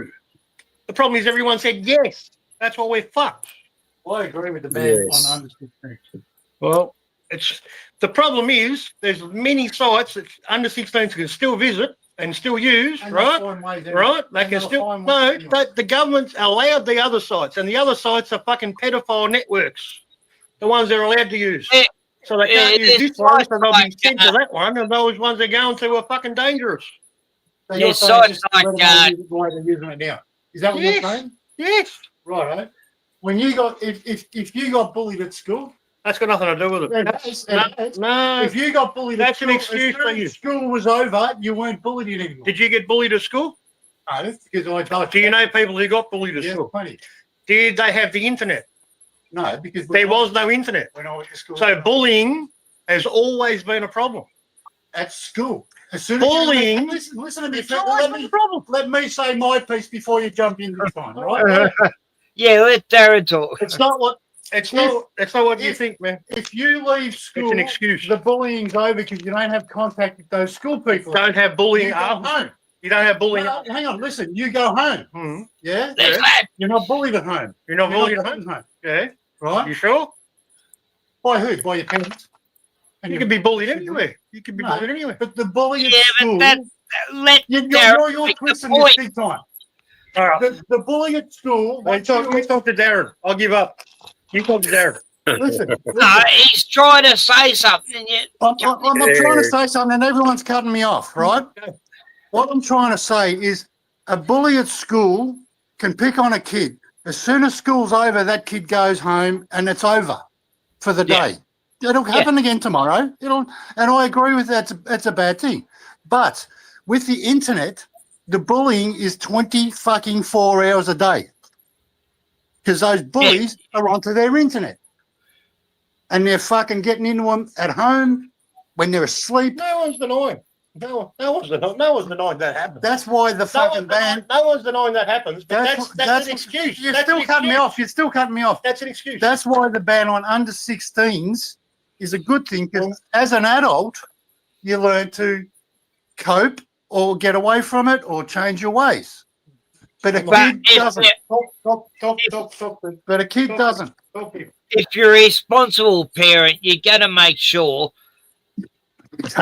Speaker 14: The problem is everyone said yes. That's why we're fucked.
Speaker 5: Well, I agree with the ban
Speaker 21: Yes.
Speaker 5: on under 16.
Speaker 14: Well, it's the problem is there's many sites that under 16s can still visit and still use,
Speaker 5: And
Speaker 14: right?
Speaker 5: they'll find ways in.
Speaker 14: Right? They
Speaker 5: And
Speaker 14: can
Speaker 5: they'll
Speaker 14: still
Speaker 5: find
Speaker 14: no.
Speaker 5: ways in.
Speaker 14: The government's allowed the other sites, and the other sites are fucking pedophile networks. The ones they're allowed to use. So they can't use this one, so they'll be sent to that one, and those ones they're going to are fucking dangerous.
Speaker 5: So you're saying just let them all use it the way they're using it now. Is that what
Speaker 14: Yes.
Speaker 5: you're saying?
Speaker 14: Yes.
Speaker 5: Right. When you got if you got bullied at school,
Speaker 14: that's got nothing to do with it. No.
Speaker 5: If you got bullied
Speaker 14: That's
Speaker 5: at
Speaker 14: an
Speaker 5: school,
Speaker 14: excuse
Speaker 5: as soon
Speaker 14: for you.
Speaker 5: as school was over, you weren't bullied anymore.
Speaker 14: Did you get bullied at school?
Speaker 5: No, because I told
Speaker 14: Do you know people who got bullied at school?
Speaker 5: Plenty.
Speaker 14: Did they have the internet?
Speaker 5: No, because
Speaker 14: There was no internet.
Speaker 5: when I went to school.
Speaker 14: So bullying has always been a problem.
Speaker 5: At school. As soon
Speaker 14: Bullying.
Speaker 5: Listen to me.
Speaker 14: It's always been a problem.
Speaker 5: Let me say my piece before you jump in this time, right?
Speaker 6: Yeah, let Darren talk.
Speaker 14: It's not what. It's not. It's not what you think, man.
Speaker 5: If you leave school,
Speaker 14: It's an excuse.
Speaker 5: The bullying's over because you don't have contact with those school people.
Speaker 14: Don't have bullying
Speaker 5: You go
Speaker 14: after.
Speaker 5: home.
Speaker 14: You don't have bullying.
Speaker 5: No, hang on, listen. You go home.
Speaker 14: Hmm.
Speaker 5: Yeah.
Speaker 14: Yeah.
Speaker 5: You're not bullied at home.
Speaker 14: You're not bullied at
Speaker 5: bullied
Speaker 14: home. Yeah.
Speaker 5: Right?
Speaker 14: You sure?
Speaker 5: By who? By your parents. And
Speaker 14: You can be bullied anywhere. You can be
Speaker 5: No,
Speaker 14: bullied anywhere.
Speaker 5: But the bully at
Speaker 6: Yeah,
Speaker 5: school.
Speaker 6: but let
Speaker 5: You're
Speaker 6: Darren make the
Speaker 5: twisting this
Speaker 6: point.
Speaker 5: big time.
Speaker 14: All right.
Speaker 5: The bully at school.
Speaker 14: You talk to Darren. I'll give up. You talk to Darren.
Speaker 5: Listen.
Speaker 6: No, he's trying to say something. Yet.
Speaker 5: I'm not trying to say something, and everyone's cutting me off, right? What I'm trying to say is a bully at school can pick on a kid. As soon as school's over, that kid goes home and it's over for the day. It'll happen again tomorrow. And I agree with that. That's a bad thing. But with the internet, the bullying is 24 hours a day because those bullies are onto their internet. And they're fucking getting into them at home when they're asleep.
Speaker 14: No one's denying. No one's denying that happens.
Speaker 5: That's why the fucking ban.
Speaker 14: No one's denying that happens. But that's an excuse.
Speaker 5: You're
Speaker 14: That's
Speaker 5: still
Speaker 14: an
Speaker 5: cutting me
Speaker 14: excuse.
Speaker 5: off. You're still cutting me off.
Speaker 14: That's an excuse.
Speaker 5: That's why the ban on under 16s is a good thing because as an adult, you learn to cope or get away from it or change your ways. But a kid doesn't. But a kid doesn't.
Speaker 6: If you're a responsible parent, you got to make sure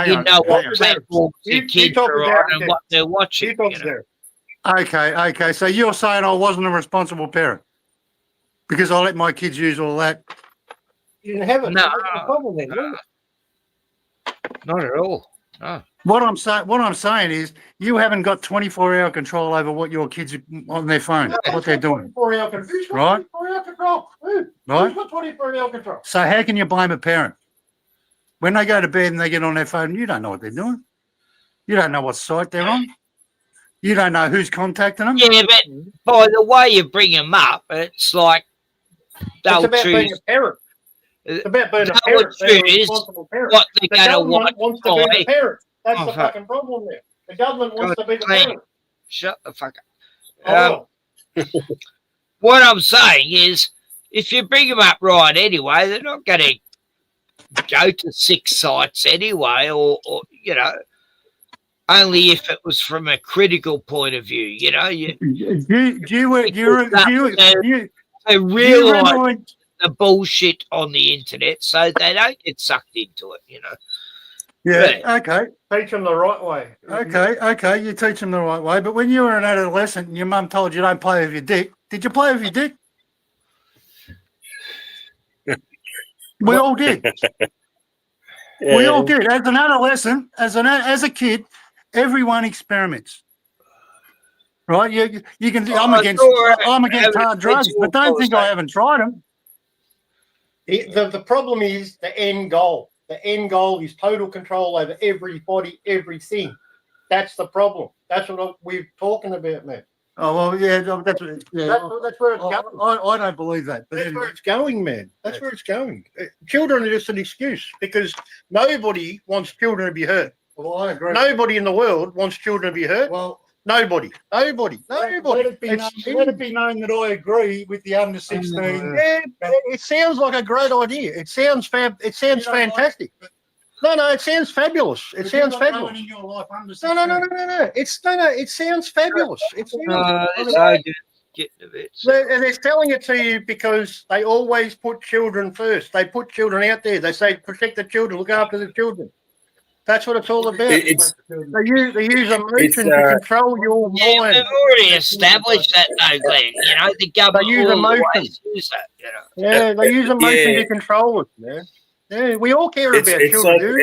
Speaker 6: you know what platforms your kids are on and what they're watching. You know?
Speaker 5: Okay. So you're saying I wasn't a responsible parent because I let my kids use all that?
Speaker 14: You didn't have it.
Speaker 6: No.
Speaker 14: That's the problem then, wasn't it?
Speaker 6: Not at all. No.
Speaker 5: What I'm saying is you haven't got 24-hour control over what your kids are on their phone, what they're doing.
Speaker 14: 24-hour control. Who's got
Speaker 5: Right.
Speaker 14: 24-hour control? Who?
Speaker 5: Right.
Speaker 14: Who's got 24-hour control?
Speaker 5: So how can you blame a parent? When they go to bed and they get on their phone, you don't know what they're doing. You don't know what site they're on. You don't know who's contacting them.
Speaker 6: Yeah, but by the way you bring them up, it's like they'll
Speaker 14: It's about being
Speaker 6: choose.
Speaker 14: a parent. It's about being a
Speaker 6: They
Speaker 14: parent.
Speaker 6: would
Speaker 14: being a
Speaker 6: choose
Speaker 14: responsible parent.
Speaker 6: what they're
Speaker 14: The
Speaker 6: going to
Speaker 14: government wants to be the
Speaker 6: watch.
Speaker 14: parent. That's
Speaker 6: Oh,
Speaker 14: the
Speaker 6: fuck.
Speaker 14: fucking problem there. The government wants
Speaker 6: God
Speaker 14: to be the
Speaker 6: damn.
Speaker 14: parent.
Speaker 6: Shut the fuck up. What I'm saying is, if you bring them up right anyway, they're not going to go to 6 sites anyway, or you know, only if it was from a critical point of view. You know, they realise the bullshit on the internet, so they don't get sucked into it. You know.
Speaker 5: Yeah, okay.
Speaker 14: Teach them the right way.
Speaker 5: Okay, you teach them the right way. But when you were an adolescent and your mum told you don't play with your dick, did you play with your dick? We all did. We all did. As an adolescent, as a kid, everyone experiments. Right? You can. I'm against hard drugs, but don't think I haven't tried them.
Speaker 14: The problem is the end goal. The end goal is total control over everybody, everything. That's the problem. That's what we're talking about, man.
Speaker 5: Oh well, yeah, that's where it's
Speaker 14: going.
Speaker 5: I don't believe that. But
Speaker 14: That's where it's going, man. That's where it's going. Children are just an excuse because nobody wants children to be hurt.
Speaker 5: Well, I agree.
Speaker 14: Nobody in the world wants children to be hurt.
Speaker 5: Well,
Speaker 14: Nobody.
Speaker 5: Let it be known that I agree with the under 16.
Speaker 14: Yeah, it sounds like a great idea. It sounds fantastic. No, it sounds fabulous. It sounds fabulous.
Speaker 5: In your life under
Speaker 14: No. It sounds fabulous. It sounds.
Speaker 6: It's so good. Getting a bit.
Speaker 14: They're telling it to you because they always put children first. They put children out there. They say protect the children, look after the children. That's what it's all about. They use emotion to control your mind.
Speaker 6: Yeah, we've already established that, though, Glenn. You know, the government
Speaker 14: They use emotion.
Speaker 6: always use that. You know.
Speaker 14: Yeah, they use emotion to control us, man. Yeah, we all care about children. There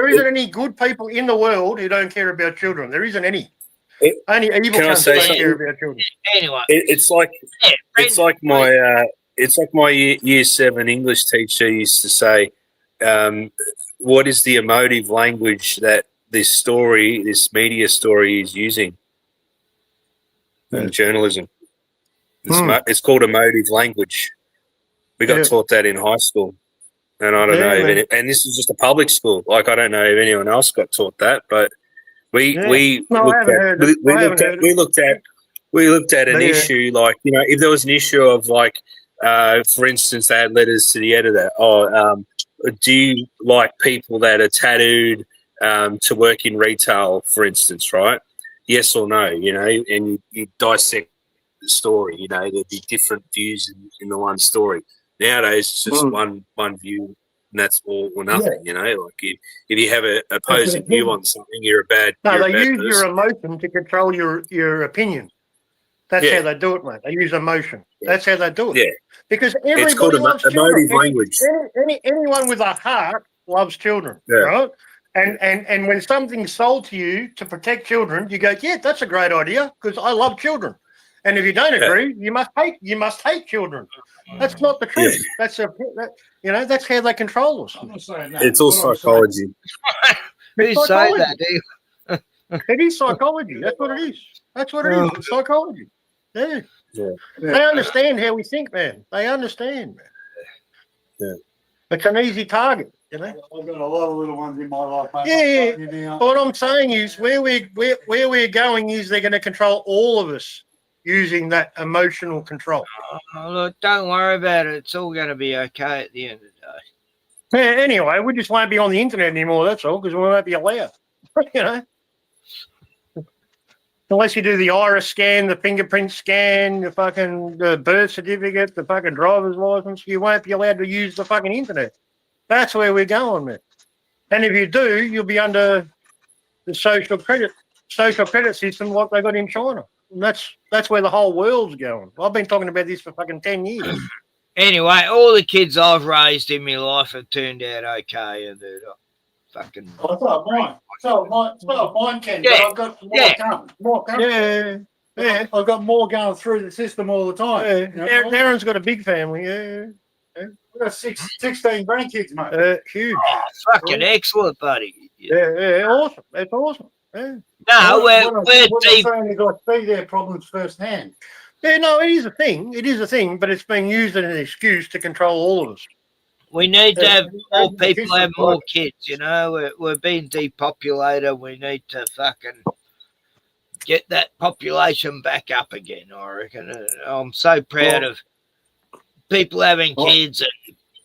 Speaker 14: isn't any good people in the world who don't care about children. There isn't any. Only evil cunts don't care about children.
Speaker 6: Anyway,
Speaker 21: it's like my year 7 English teacher used to say. What is the emotive language that this media story is using in journalism? It's called emotive language. We got taught that in high school, and I don't know and this is just a public school. Like, I don't know if anyone else got taught that, but we looked at an issue, like, you know, if there was an issue of, like, for instance, they had letters to the editor. Do you like people that are tattooed to work in retail, for instance, right? Yes or no, you know, and you dissect the story, you know, there'd be different views in the one story. Nowadays, it's just one view, and that's all or nothing, you know? Like, if you have an opposing view on something, you're a bad
Speaker 14: They use
Speaker 21: person.
Speaker 14: your emotion to control your opinion. That's how they do it, mate. They use emotion. That's how they do it.
Speaker 21: Yeah.
Speaker 14: Because
Speaker 21: It's called
Speaker 14: everybody loves children.
Speaker 21: emotive language.
Speaker 14: Anyone with a heart loves children, right? And when something's sold to you to protect children, you go, yeah, that's a great idea because I love children. And if you don't agree, you must hate children. That's not the truth. Yeah. That's how they control us.
Speaker 5: I'm not saying that.
Speaker 21: It's all psychology.
Speaker 14: It's psychology. It is psychology. That's what it is. That's what it is. It's psychology. Yeah. They understand how we think, man. They understand, man.
Speaker 21: Yeah.
Speaker 14: It's an easy target, you know.
Speaker 5: I've got a lot of little ones in my life, mate.
Speaker 14: Yeah. What I'm saying is where we're going is they're going to control all of us using that emotional control.
Speaker 6: Look, don't worry about it. It's all going to be okay at the end of the day.
Speaker 14: Yeah, anyway, we just won't be on the internet anymore, that's all, because we won't be allowed, you know. Unless you do the iris scan, the fingerprint scan, the birth certificate, the fucking driver's license, you won't be allowed to use the fucking internet. That's where we're going, man. And if you do, you'll be under the social credit system like they got in China. And that's where the whole world's going. I've been talking about this for fucking 10 years.
Speaker 6: Anyway, all the kids I've raised in my life have turned out okay, and they're fucking.
Speaker 5: So mine can, but I've got more coming. Yeah. I've got more going through the system all the time.
Speaker 14: Yeah. You know? Darren's got a big family. Yeah.
Speaker 5: We've got 16 grandkids, mate.
Speaker 14: Huge.
Speaker 6: Oh, fucking excellent, buddy.
Speaker 14: Yeah, awesome. That's awesome. Yeah.
Speaker 6: No, we're deep.
Speaker 5: You've got to see their problems firsthand.
Speaker 14: Yeah, no, it is a thing. It is a thing, but it's being used as an excuse to control all of us.
Speaker 6: We need to have more people have more kids, you know. We're being depopulated. We need to fucking get that population back up again, I reckon. I'm so proud of people having kids.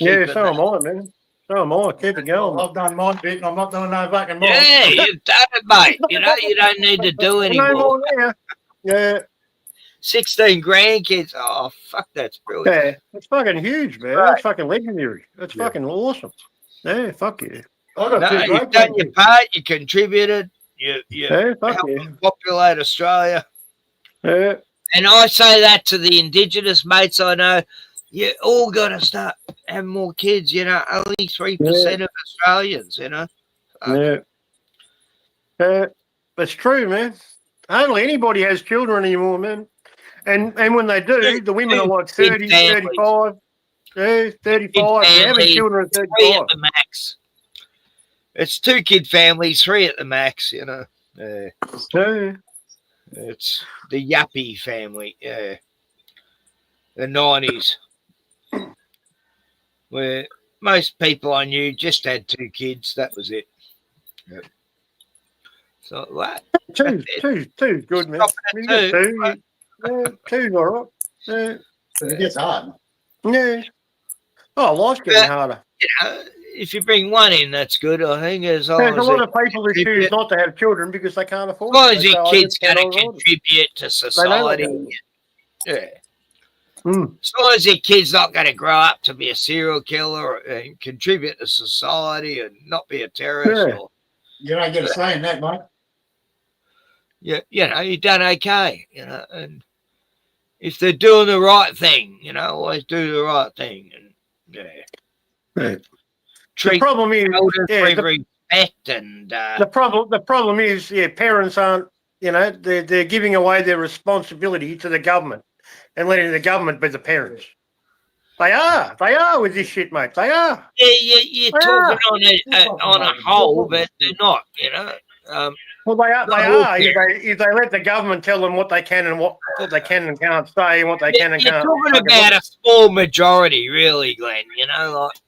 Speaker 6: And
Speaker 14: so am I, man. So am I. Keep it going.
Speaker 5: I've done my bit, and I'm not doing no fucking more.
Speaker 6: Yeah, you've done it, mate. You know, you don't need to do anymore.
Speaker 14: No more now. Yeah.
Speaker 6: 16 grandkids. Oh, fuck, that's brilliant.
Speaker 14: Yeah, it's fucking huge, man. Right. That's fucking legendary. That's fucking awesome. Yeah, fuck yeah.
Speaker 6: You've done your part. You contributed. You helped populate Australia.
Speaker 14: Yeah.
Speaker 6: And I say that to the Indigenous mates I know. You all got to start having more kids, you know. Only 3% of Australians, you know.
Speaker 14: It's true, man. Hardly anybody has children anymore, man. And when they do, the women are like 30, 35. Yeah, 35. They're having children at 35.
Speaker 6: 3 at the max. It's 2 kid families, 3 at the max, you know. It's the yuppie family, the 90s. Where most people I knew just had 2 kids. That was it. So what?
Speaker 14: Two's good, man. You get two. Two's all right. Yeah.
Speaker 5: But it gets hard.
Speaker 14: Yeah. Oh, life's getting harder.
Speaker 6: You know, if you bring one in, that's good. I think as long
Speaker 14: There's a
Speaker 6: as
Speaker 14: lot of people who choose not to have children because they can't afford
Speaker 6: as long
Speaker 14: it.
Speaker 6: as
Speaker 14: They
Speaker 6: your
Speaker 14: say, "I
Speaker 6: kid's
Speaker 14: just can't
Speaker 6: going to
Speaker 14: afford it."
Speaker 6: contribute to
Speaker 14: They know
Speaker 6: society,
Speaker 14: they
Speaker 6: yeah.
Speaker 14: Mm.
Speaker 6: As long as your kid's not going to grow up to be a serial killer and contribute to society and not be a terrorist,
Speaker 14: Yeah.
Speaker 6: or
Speaker 5: You don't get a say in that, mate.
Speaker 6: you know, you've done okay. You know, and if they're doing the right thing, you know, always do the right thing, and
Speaker 14: The
Speaker 6: treat
Speaker 14: problem is,
Speaker 6: elders
Speaker 14: yeah,
Speaker 6: with respect, and
Speaker 14: the problem is, yeah, parents aren't. You know, they're giving away their responsibility to the government and letting the government be the parents. They are with this shit, mate. They are.
Speaker 6: you're
Speaker 14: They
Speaker 6: talking
Speaker 14: are.
Speaker 6: on a whole, but they're not. You know.
Speaker 14: Well, they are.
Speaker 6: not
Speaker 14: They
Speaker 6: all
Speaker 14: are.
Speaker 6: parents.
Speaker 14: If they let the government tell them what they can and what they can and can't say, and what they can and
Speaker 6: You're
Speaker 14: can't.
Speaker 6: talking
Speaker 14: fucking
Speaker 6: about
Speaker 14: look.
Speaker 6: a small majority, really, Glenn. You know, like.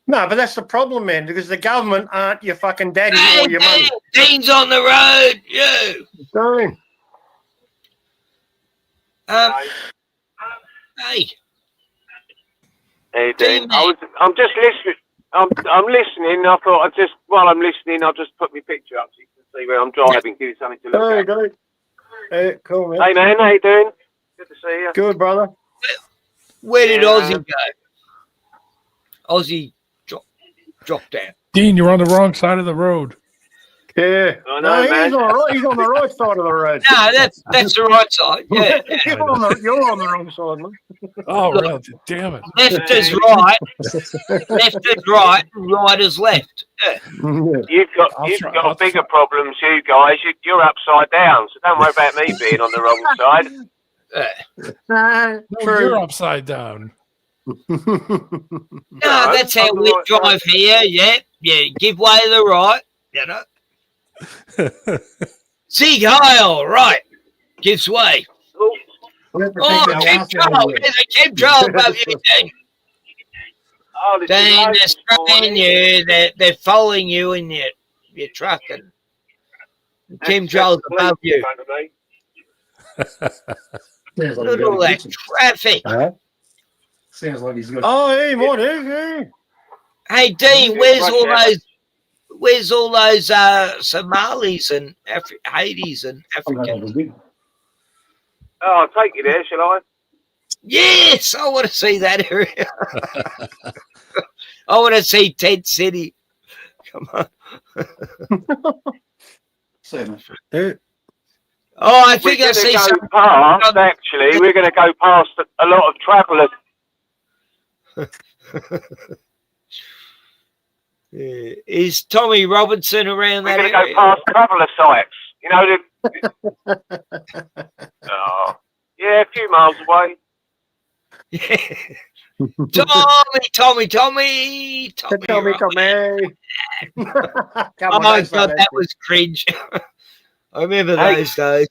Speaker 14: No, but that's the problem, man. Because the government aren't your fucking daddy
Speaker 6: Hey,
Speaker 14: or your mummy.
Speaker 6: Dean's on the road. You.
Speaker 14: Darn.
Speaker 6: Hey.
Speaker 4: Hey, Dean. I'm just listening. I'm listening. I thought while I'm listening, I'll just put my picture up so you can see where I'm driving, give you something to look at.
Speaker 14: Good. Hey, cool, man.
Speaker 4: Hey, man. How you doing? Good to see you.
Speaker 14: Good, brother.
Speaker 6: Where did Ozzy go? Ozzy dropped out.
Speaker 12: Dean, you're on the wrong side of the road.
Speaker 14: Yeah.
Speaker 4: I know, man.
Speaker 14: He's all right. He's on the right side of the road.
Speaker 6: No, that's the right side. Yeah.
Speaker 14: you're on the wrong side, man.
Speaker 12: Oh,
Speaker 6: Look,
Speaker 12: really? Damn it.
Speaker 6: Left is right. Left is right. Right is left. Yeah.
Speaker 4: You've got bigger problems, you guys. You're upside down, so don't worry about me being on the wrong side.
Speaker 12: No, you're upside down.
Speaker 6: No, that's how we drive here. Yeah. Give way to the right. You know. Sieg Heil, right. Gives way. Oh, chemtrail. There's a chemtrail above you, Dean. Dean, they're spraying you. They're following you in your truck, and chemtrail's above you. Look at all that traffic.
Speaker 5: Sounds like he's got.
Speaker 14: Oh, hey, what is he?
Speaker 6: Hey, Dean, where's all those Somalis and Hades and Africans?
Speaker 4: Oh, I'll take you there, shall I?
Speaker 6: Yes, I want to see that area. I want to see Tent City. Come on. Oh, I think I see some.
Speaker 4: Actually, we're going to go past a lot of travellers.
Speaker 6: Is Tommy Robinson around
Speaker 4: We're
Speaker 6: that
Speaker 4: going to
Speaker 6: area?
Speaker 4: go past traveller sites. You know, oh, yeah, a few miles away.
Speaker 6: Tommy. Oh my God, that was cringe. I remember those days.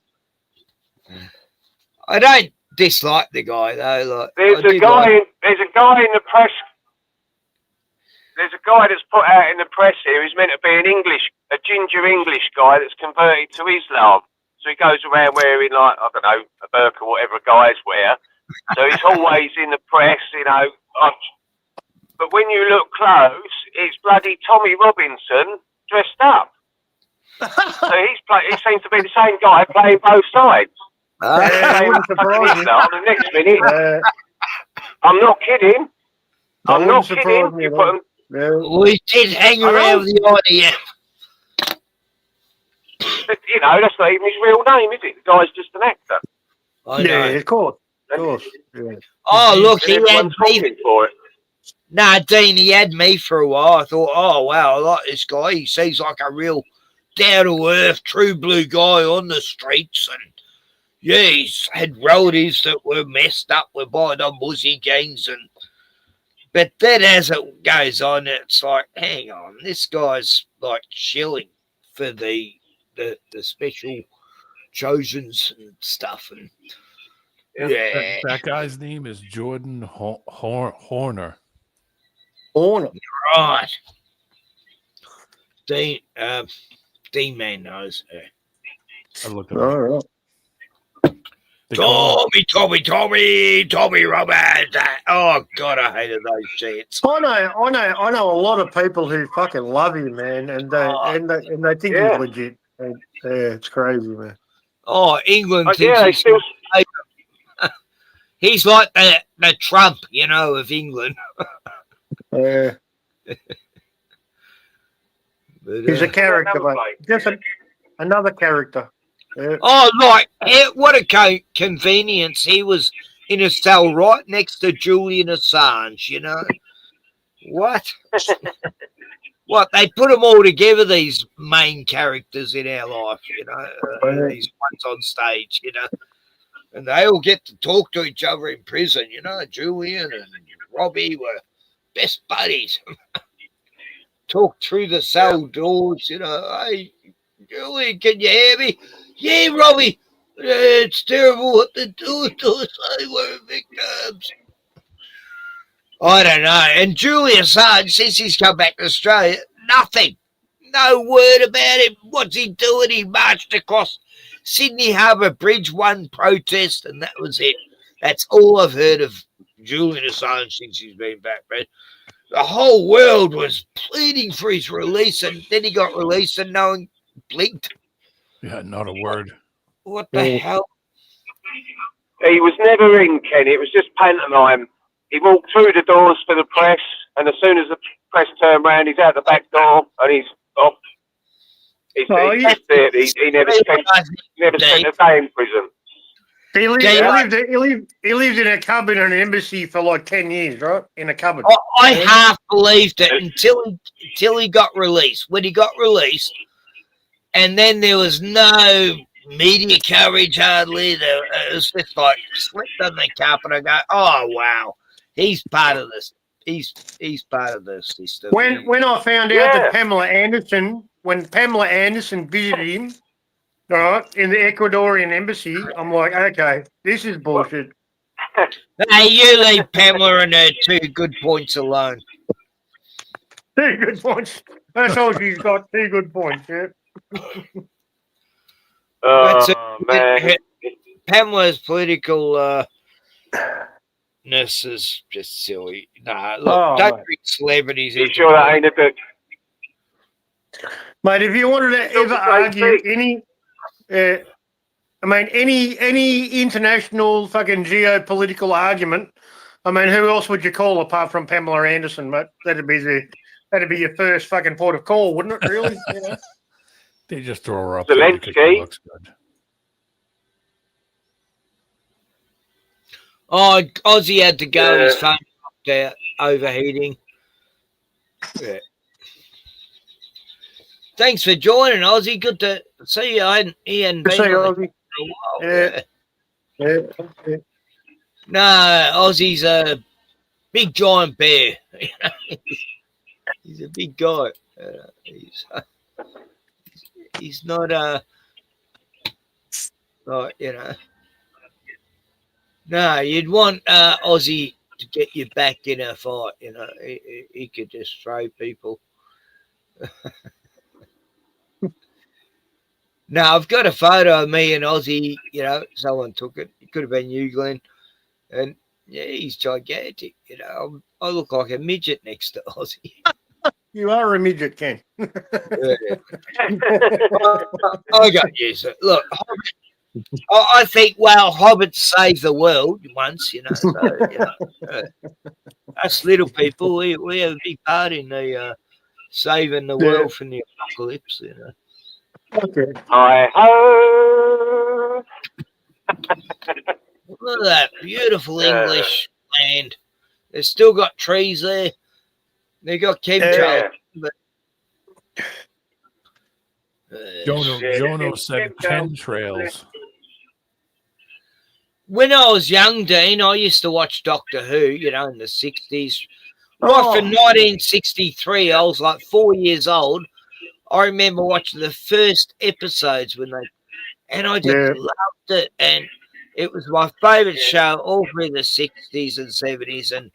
Speaker 6: I don't dislike the guy though. Like,
Speaker 4: There's a guy in the press. There's a guy that's put out in the press here. He's meant to be a ginger English guy that's converted to Islam. So he goes around wearing, like, I don't know, a burqa or whatever guys wear. So he's always in the press, you know. But when you look close, it's bloody Tommy Robinson dressed up. So he seems to be the same guy playing both sides. Islam, and next minute, I'm not kidding. I'm not kidding. You put him.
Speaker 6: We did hang around with the idea.
Speaker 4: But, you know, that's not even his real name, is it? The guy's just an actor.
Speaker 6: I know.
Speaker 14: Of course. Yeah.
Speaker 6: Oh, look, he had
Speaker 4: everyone's talking for it.
Speaker 6: Nah, Dean, he had me for a while. I thought, oh, wow, I like this guy. He seems like a real down-to-earth, true blue guy on the streets. And, yeah, he's had relatives that were messed up with by the Muzzy gangs. But then as it goes on, it's like, hang on, this guy's, like, shilling for the special chosens and stuff. And, yeah.
Speaker 12: That guy's name is Jordan Horner.
Speaker 14: Horner.
Speaker 6: Right. Dean, D-Man knows her.
Speaker 12: I looked it
Speaker 14: All
Speaker 12: up.
Speaker 14: right.
Speaker 6: Tommy Roberts. Oh God, I hated those shits.
Speaker 14: I know a lot of people who fucking love him, man, and they think he's legit. And, yeah, it's crazy, man.
Speaker 6: Oh, England thinks he's still. He's like the Trump, of England.
Speaker 14: Yeah.
Speaker 6: But,
Speaker 14: He's a character, mate. Different, another character. Yeah.
Speaker 6: Oh, what a convenience. He was in a cell right next to Julian Assange, What? What? They put them all together, these main characters in our life, these ones on stage, and they all get to talk to each other in prison, Julian and Robbie were best buddies. Talk through the cell doors, hey, Julian, can you hear me? Yeah, Robbie, it's terrible what they do to us. We're victims. I don't know. And Julian Assange, since he's come back to Australia, nothing. No word about him. What's he doing? He marched across Sydney Harbour Bridge, one protest, and that was it. That's all I've heard of Julian Assange since he's been back, man. The whole world was pleading for his release, and then he got released and no one blinked.
Speaker 12: Yeah, not a word.
Speaker 6: What the hell?
Speaker 4: He was never in, Ken. It was just pantomime. He walked through the doors for the press, and as soon as the press turned around, he's out the back door, and he's off. He never spent a day in prison.
Speaker 14: He lived in a cupboard in an embassy for like 10 years, right? In a cupboard.
Speaker 6: I half believed it until he got released. When he got released, and then there was no media coverage hardly. It was just like slipped on the carpet. I go, oh wow, he's part of this. He's part of the system.
Speaker 14: When I found out that Pamela Anderson visited him, right, in the Ecuadorian embassy, I'm like, okay, this is bullshit.
Speaker 6: Hey, you leave Pamela and her 2 good points alone.
Speaker 14: 2 good points. That's all she's got. 2 good points. Yeah.
Speaker 4: Man.
Speaker 6: Pamela's political ness is just silly. Nah, look, don't bring celebrities
Speaker 4: You
Speaker 6: into
Speaker 4: sure that ain't a bit?
Speaker 14: Mate, if you wanted to ever argue any international fucking geopolitical argument, I mean, who else would you call apart from Pamela Anderson, mate? That'd be your first fucking port of call, wouldn't it? Really?
Speaker 12: They just throw her up there because she looks good.
Speaker 6: Oh, Ozzy had to go. His phone knocked out, overheating. Yeah. Thanks for joining, Ozzy. Good to see you. He hadn't been on for a while.
Speaker 14: Yeah.
Speaker 6: No, Ozzy's a big giant bear. He's a big guy. He's not No, you'd want Ozzy to get you back in a fight. He could just throw people. No, I've got a photo of me and Ozzy. Someone took it. It could have been you, Glenn. And yeah, he's gigantic. I look like a midget next to Ozzy.
Speaker 14: You are a midget, Ken.
Speaker 6: I got you. So, look, I think, Hobbit saved the world once, So, us little people, we have a big part in the saving the world from the apocalypse,
Speaker 14: Okay.
Speaker 4: Hi-ho!
Speaker 6: Look at that beautiful English land. They've still got trees there. They got chemtrails. But
Speaker 12: Jono said chemtrails.
Speaker 6: when I was young, Dean, I used to watch Doctor Who, in the 60s. Right from 1963, I was like 4 years old. I remember watching the first episodes and I just loved it. And it was my favourite show all through the 60s and 70s. And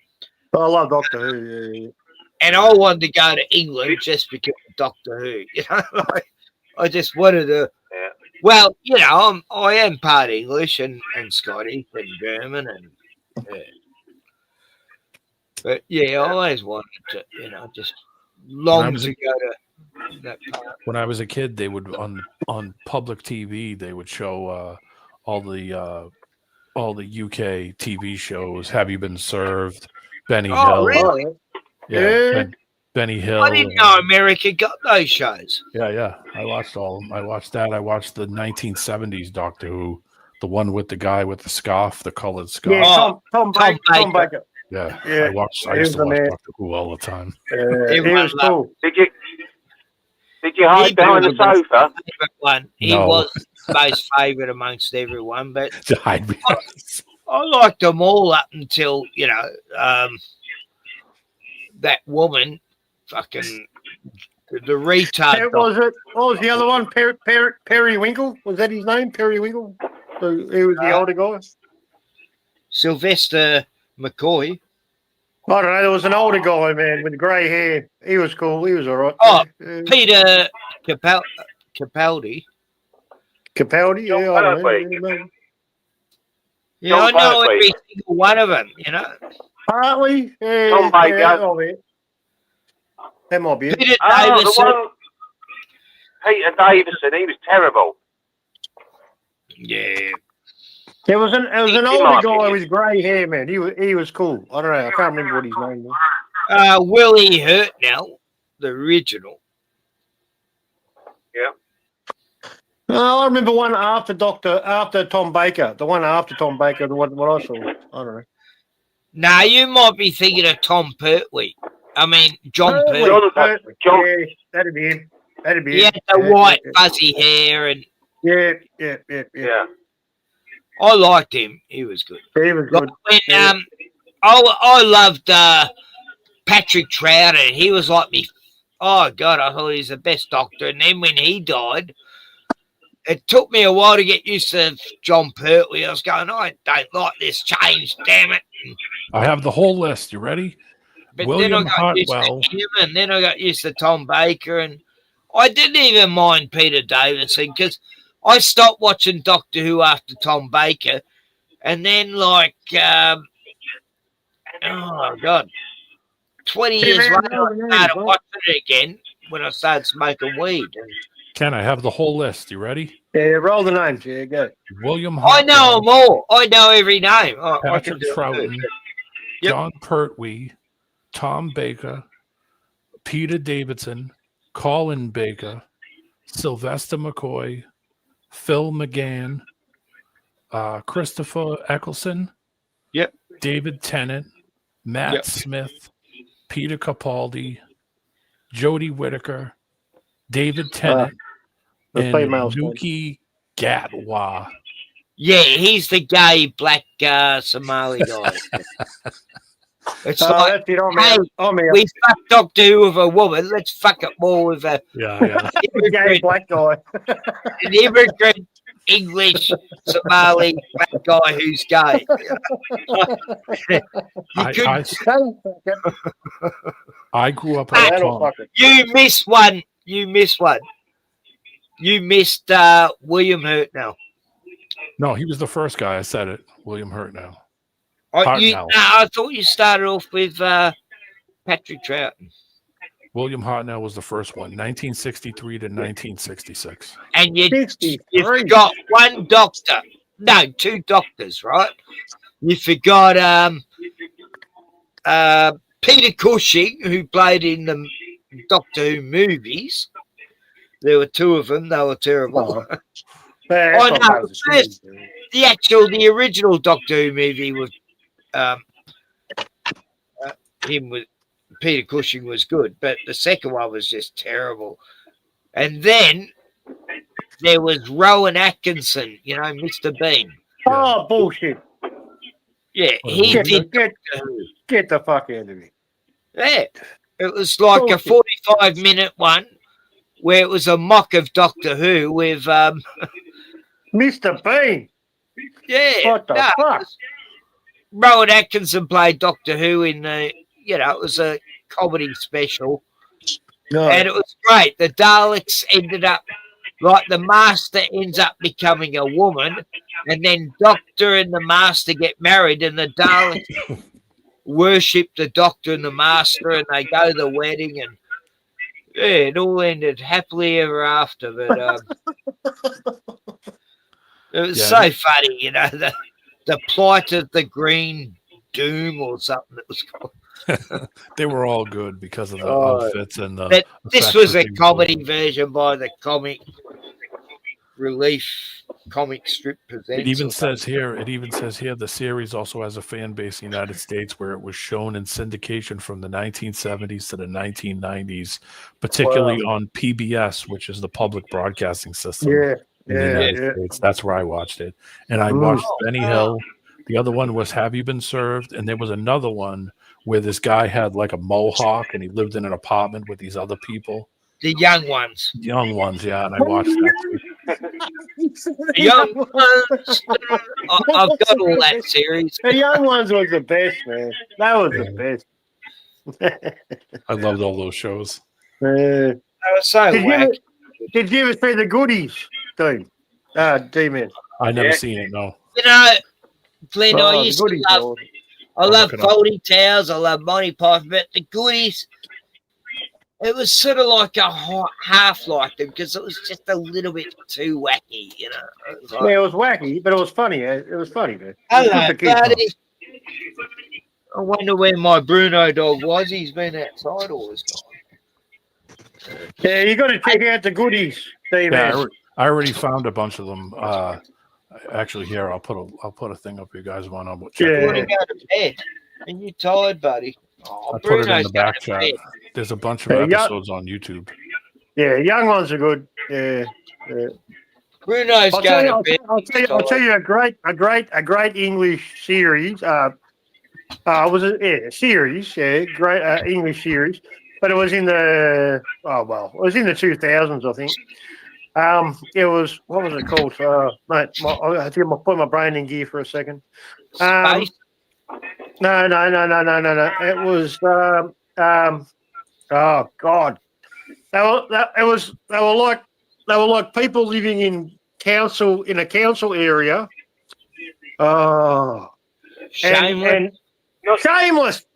Speaker 14: I love Doctor Who.
Speaker 6: And I wanted to go to England just because of Doctor Who, I just wanted to.
Speaker 4: Yeah.
Speaker 6: Well, you know, I am part English and Scottish and German and. But yeah, I always wanted to, you know, just long to go to that part.
Speaker 12: When I was a kid, they would on public TV they would show all the UK TV shows. Have You Been Served? Benny
Speaker 6: Oh,
Speaker 12: Hill.
Speaker 6: really?
Speaker 12: Yeah, Benny Hill.
Speaker 6: I didn't know America got those shows.
Speaker 12: Yeah. I watched all. I watched that. I watched the 1970s Doctor Who, the one with the guy with the scarf, the colored scarf.
Speaker 14: Yeah, Tom Baker.
Speaker 12: Yeah,
Speaker 14: Yeah,
Speaker 12: I used to watch Doctor Who all the time.
Speaker 14: He was cool.
Speaker 4: Did you hide behind the sofa?
Speaker 6: One. He
Speaker 12: No.
Speaker 6: was most favourite amongst everyone, but
Speaker 12: To hide behind.
Speaker 6: I liked them all up until, you know, that woman, fucking the retard.
Speaker 14: What was the other one? Periwinkle? Was that his name? Periwinkle? So he was the older guy?
Speaker 6: Sylvester McCoy.
Speaker 14: I don't know. There was an older guy, man, with grey hair. He was cool. He was all right.
Speaker 6: Oh, Peter Capaldi.
Speaker 14: Capaldi? Yeah, I don't know.
Speaker 6: Yeah, I know every single one of them, you know.
Speaker 14: Partly.
Speaker 4: Tom Baker.
Speaker 14: That might be it.
Speaker 6: Peter
Speaker 4: Oh,
Speaker 6: Davison.
Speaker 4: the one, Peter Davison, he was terrible.
Speaker 6: Yeah.
Speaker 14: There was an
Speaker 4: In
Speaker 14: older
Speaker 4: my
Speaker 14: guy
Speaker 4: opinion.
Speaker 14: with grey hair, man. He was cool. I don't know. I can't remember what his name was.
Speaker 6: Willie Hurtnell, the original.
Speaker 4: Yeah.
Speaker 14: I remember one after Tom Baker. The one after Tom Baker, the one what I saw. I don't know.
Speaker 6: Now you might be thinking of Tom Pertwee. I mean, John Pertwee.
Speaker 14: Yeah, that'd be him. That'd be
Speaker 6: He
Speaker 14: him.
Speaker 6: had the white fuzzy hair and
Speaker 14: Yeah.
Speaker 6: I liked him. He was good.
Speaker 14: He was good.
Speaker 6: When, I loved Patrick Trout, and he was like me. Oh God, I thought he was the best doctor. And then when he died, it took me a while to get used to John Pertwee. I was going, I don't like this change, damn it.
Speaker 12: I have the whole list. You ready?
Speaker 6: But
Speaker 12: William
Speaker 6: then I got
Speaker 12: Hartwell.
Speaker 6: used to him, and then I got used to Tom Baker, and I didn't even mind Peter Davison because I stopped watching Doctor Who after Tom Baker, and then like, oh God, 20 years later, I started watching it again when I started smoking weed. And
Speaker 12: Ken, I have the whole list. You ready?
Speaker 14: Yeah, roll the names. Yeah, go.
Speaker 12: William
Speaker 6: I know
Speaker 12: Hartwell,
Speaker 6: them all. I know every name. I can
Speaker 12: Patrick
Speaker 6: do it.
Speaker 12: Troughton, John Pertwee, Tom Baker, Peter Davidson, Colin Baker, Sylvester McCoy, Phil McGann, Christopher Eccleston, David Tennant, Matt Smith, Peter Capaldi, Jodie Whittaker, David Tennant, and Nuki Gatwa.
Speaker 6: Yeah, he's the gay black Somali guy. It's like,
Speaker 14: that's it.
Speaker 6: hey, we fucked Doctor Who with a woman. Let's fuck it more with a
Speaker 14: gay black guy.
Speaker 6: an immigrant English Somali black guy who's gay.
Speaker 12: I grew up on Tom.
Speaker 6: You missed one. You missed one. You missed William Hurtnell.
Speaker 12: No, he was the first guy. I said it. William Hurtnell.
Speaker 6: I thought you started off with Patrick Troughton.
Speaker 12: William Hartnell was the first one, 1963 to 1966.
Speaker 6: And you got one doctor. No, two doctors, right? You forgot Peter Cushing, who played in the Doctor Who movies. There were two of them. They were terrible. The original Doctor Who movie with him with Peter Cushing was good, but the second one was just terrible. And then there was Rowan Atkinson, you know, Mr. Bean.
Speaker 14: Oh, bullshit.
Speaker 6: Yeah, he did
Speaker 14: get the fuck out of me.
Speaker 6: Yeah, it was like a 45-minute one where it was a mock of Doctor Who with
Speaker 14: Mr. Bean.
Speaker 6: Yeah,
Speaker 14: What the fuck?
Speaker 6: Rowan Atkinson played Doctor Who in the, you know, it was a comedy special, and it was great. The Daleks ended up like the master ends up becoming a woman, and then Doctor and the master get married, and the Daleks worship the Doctor and the master, and they go to the wedding, and yeah, it all ended happily ever after. But it was so funny, you know, the plight of the Green Doom or something it was called.
Speaker 12: They were all good because of the outfits and the.
Speaker 6: But this
Speaker 12: effects
Speaker 6: was
Speaker 12: that
Speaker 6: a
Speaker 12: they were
Speaker 6: comedy version by the Comic Relief Comic Strip Presents.
Speaker 12: It even
Speaker 6: or
Speaker 12: says
Speaker 6: something.
Speaker 12: here. It even says here the series also has a fan base in the United States where it was shown in syndication from the 1970s to the 1990s, particularly on PBS, which is the public broadcasting system in the United States. That's where I watched it, and I watched Benny Hill. The other one was Have You Been Served? And there was another one where this guy had like a mohawk and he lived in an apartment with these other people.
Speaker 6: The young ones.
Speaker 12: Young ones, yeah, and I watched that too.
Speaker 6: The young ones. I've got all that series.
Speaker 14: The young ones was the best, man. That was the best.
Speaker 12: I loved all those shows.
Speaker 6: That was so wacky.
Speaker 14: Did you ever see the goodies, Dean? D-Man.
Speaker 12: I never seen it, no.
Speaker 6: You know, Glenn, I used to love.
Speaker 14: Goodies.
Speaker 6: I love Faulty Towers. I love Monty Python, but the goodies. It was sort of like a half like them because it was just a little bit too wacky, you know. It was like,
Speaker 14: Yeah, it was wacky, but it was funny. It was funny, man.
Speaker 6: hello, buddy. I wonder where my Bruno dog was. He's been outside all this time.
Speaker 14: Yeah, you got to check out the goodies, D-Man.
Speaker 12: Yeah, I already found a bunch of them. Actually, here I'll put a thing up. You guys want to check?
Speaker 6: You want to go to bed? Are you tired, buddy? Oh,
Speaker 12: I put it in
Speaker 6: Bruno's
Speaker 12: the back
Speaker 6: going
Speaker 12: chat.
Speaker 6: to bed.
Speaker 12: There's a bunch of
Speaker 14: Yeah,
Speaker 12: episodes on YouTube.
Speaker 14: Yeah, young ones are good. Yeah.
Speaker 6: Bruno's
Speaker 14: I'll
Speaker 6: going
Speaker 14: tell
Speaker 6: to
Speaker 14: you,
Speaker 6: bed.
Speaker 14: I'll tell you a great English series. Was a series? Yeah, great English series, but it was in the it was in the 2000s, I think. It was, what was it called? Mate, I think I put my brain in gear for a second. No. It was oh God. They were like people living in a council area. Oh,
Speaker 6: Shameless.
Speaker 14: Shameless.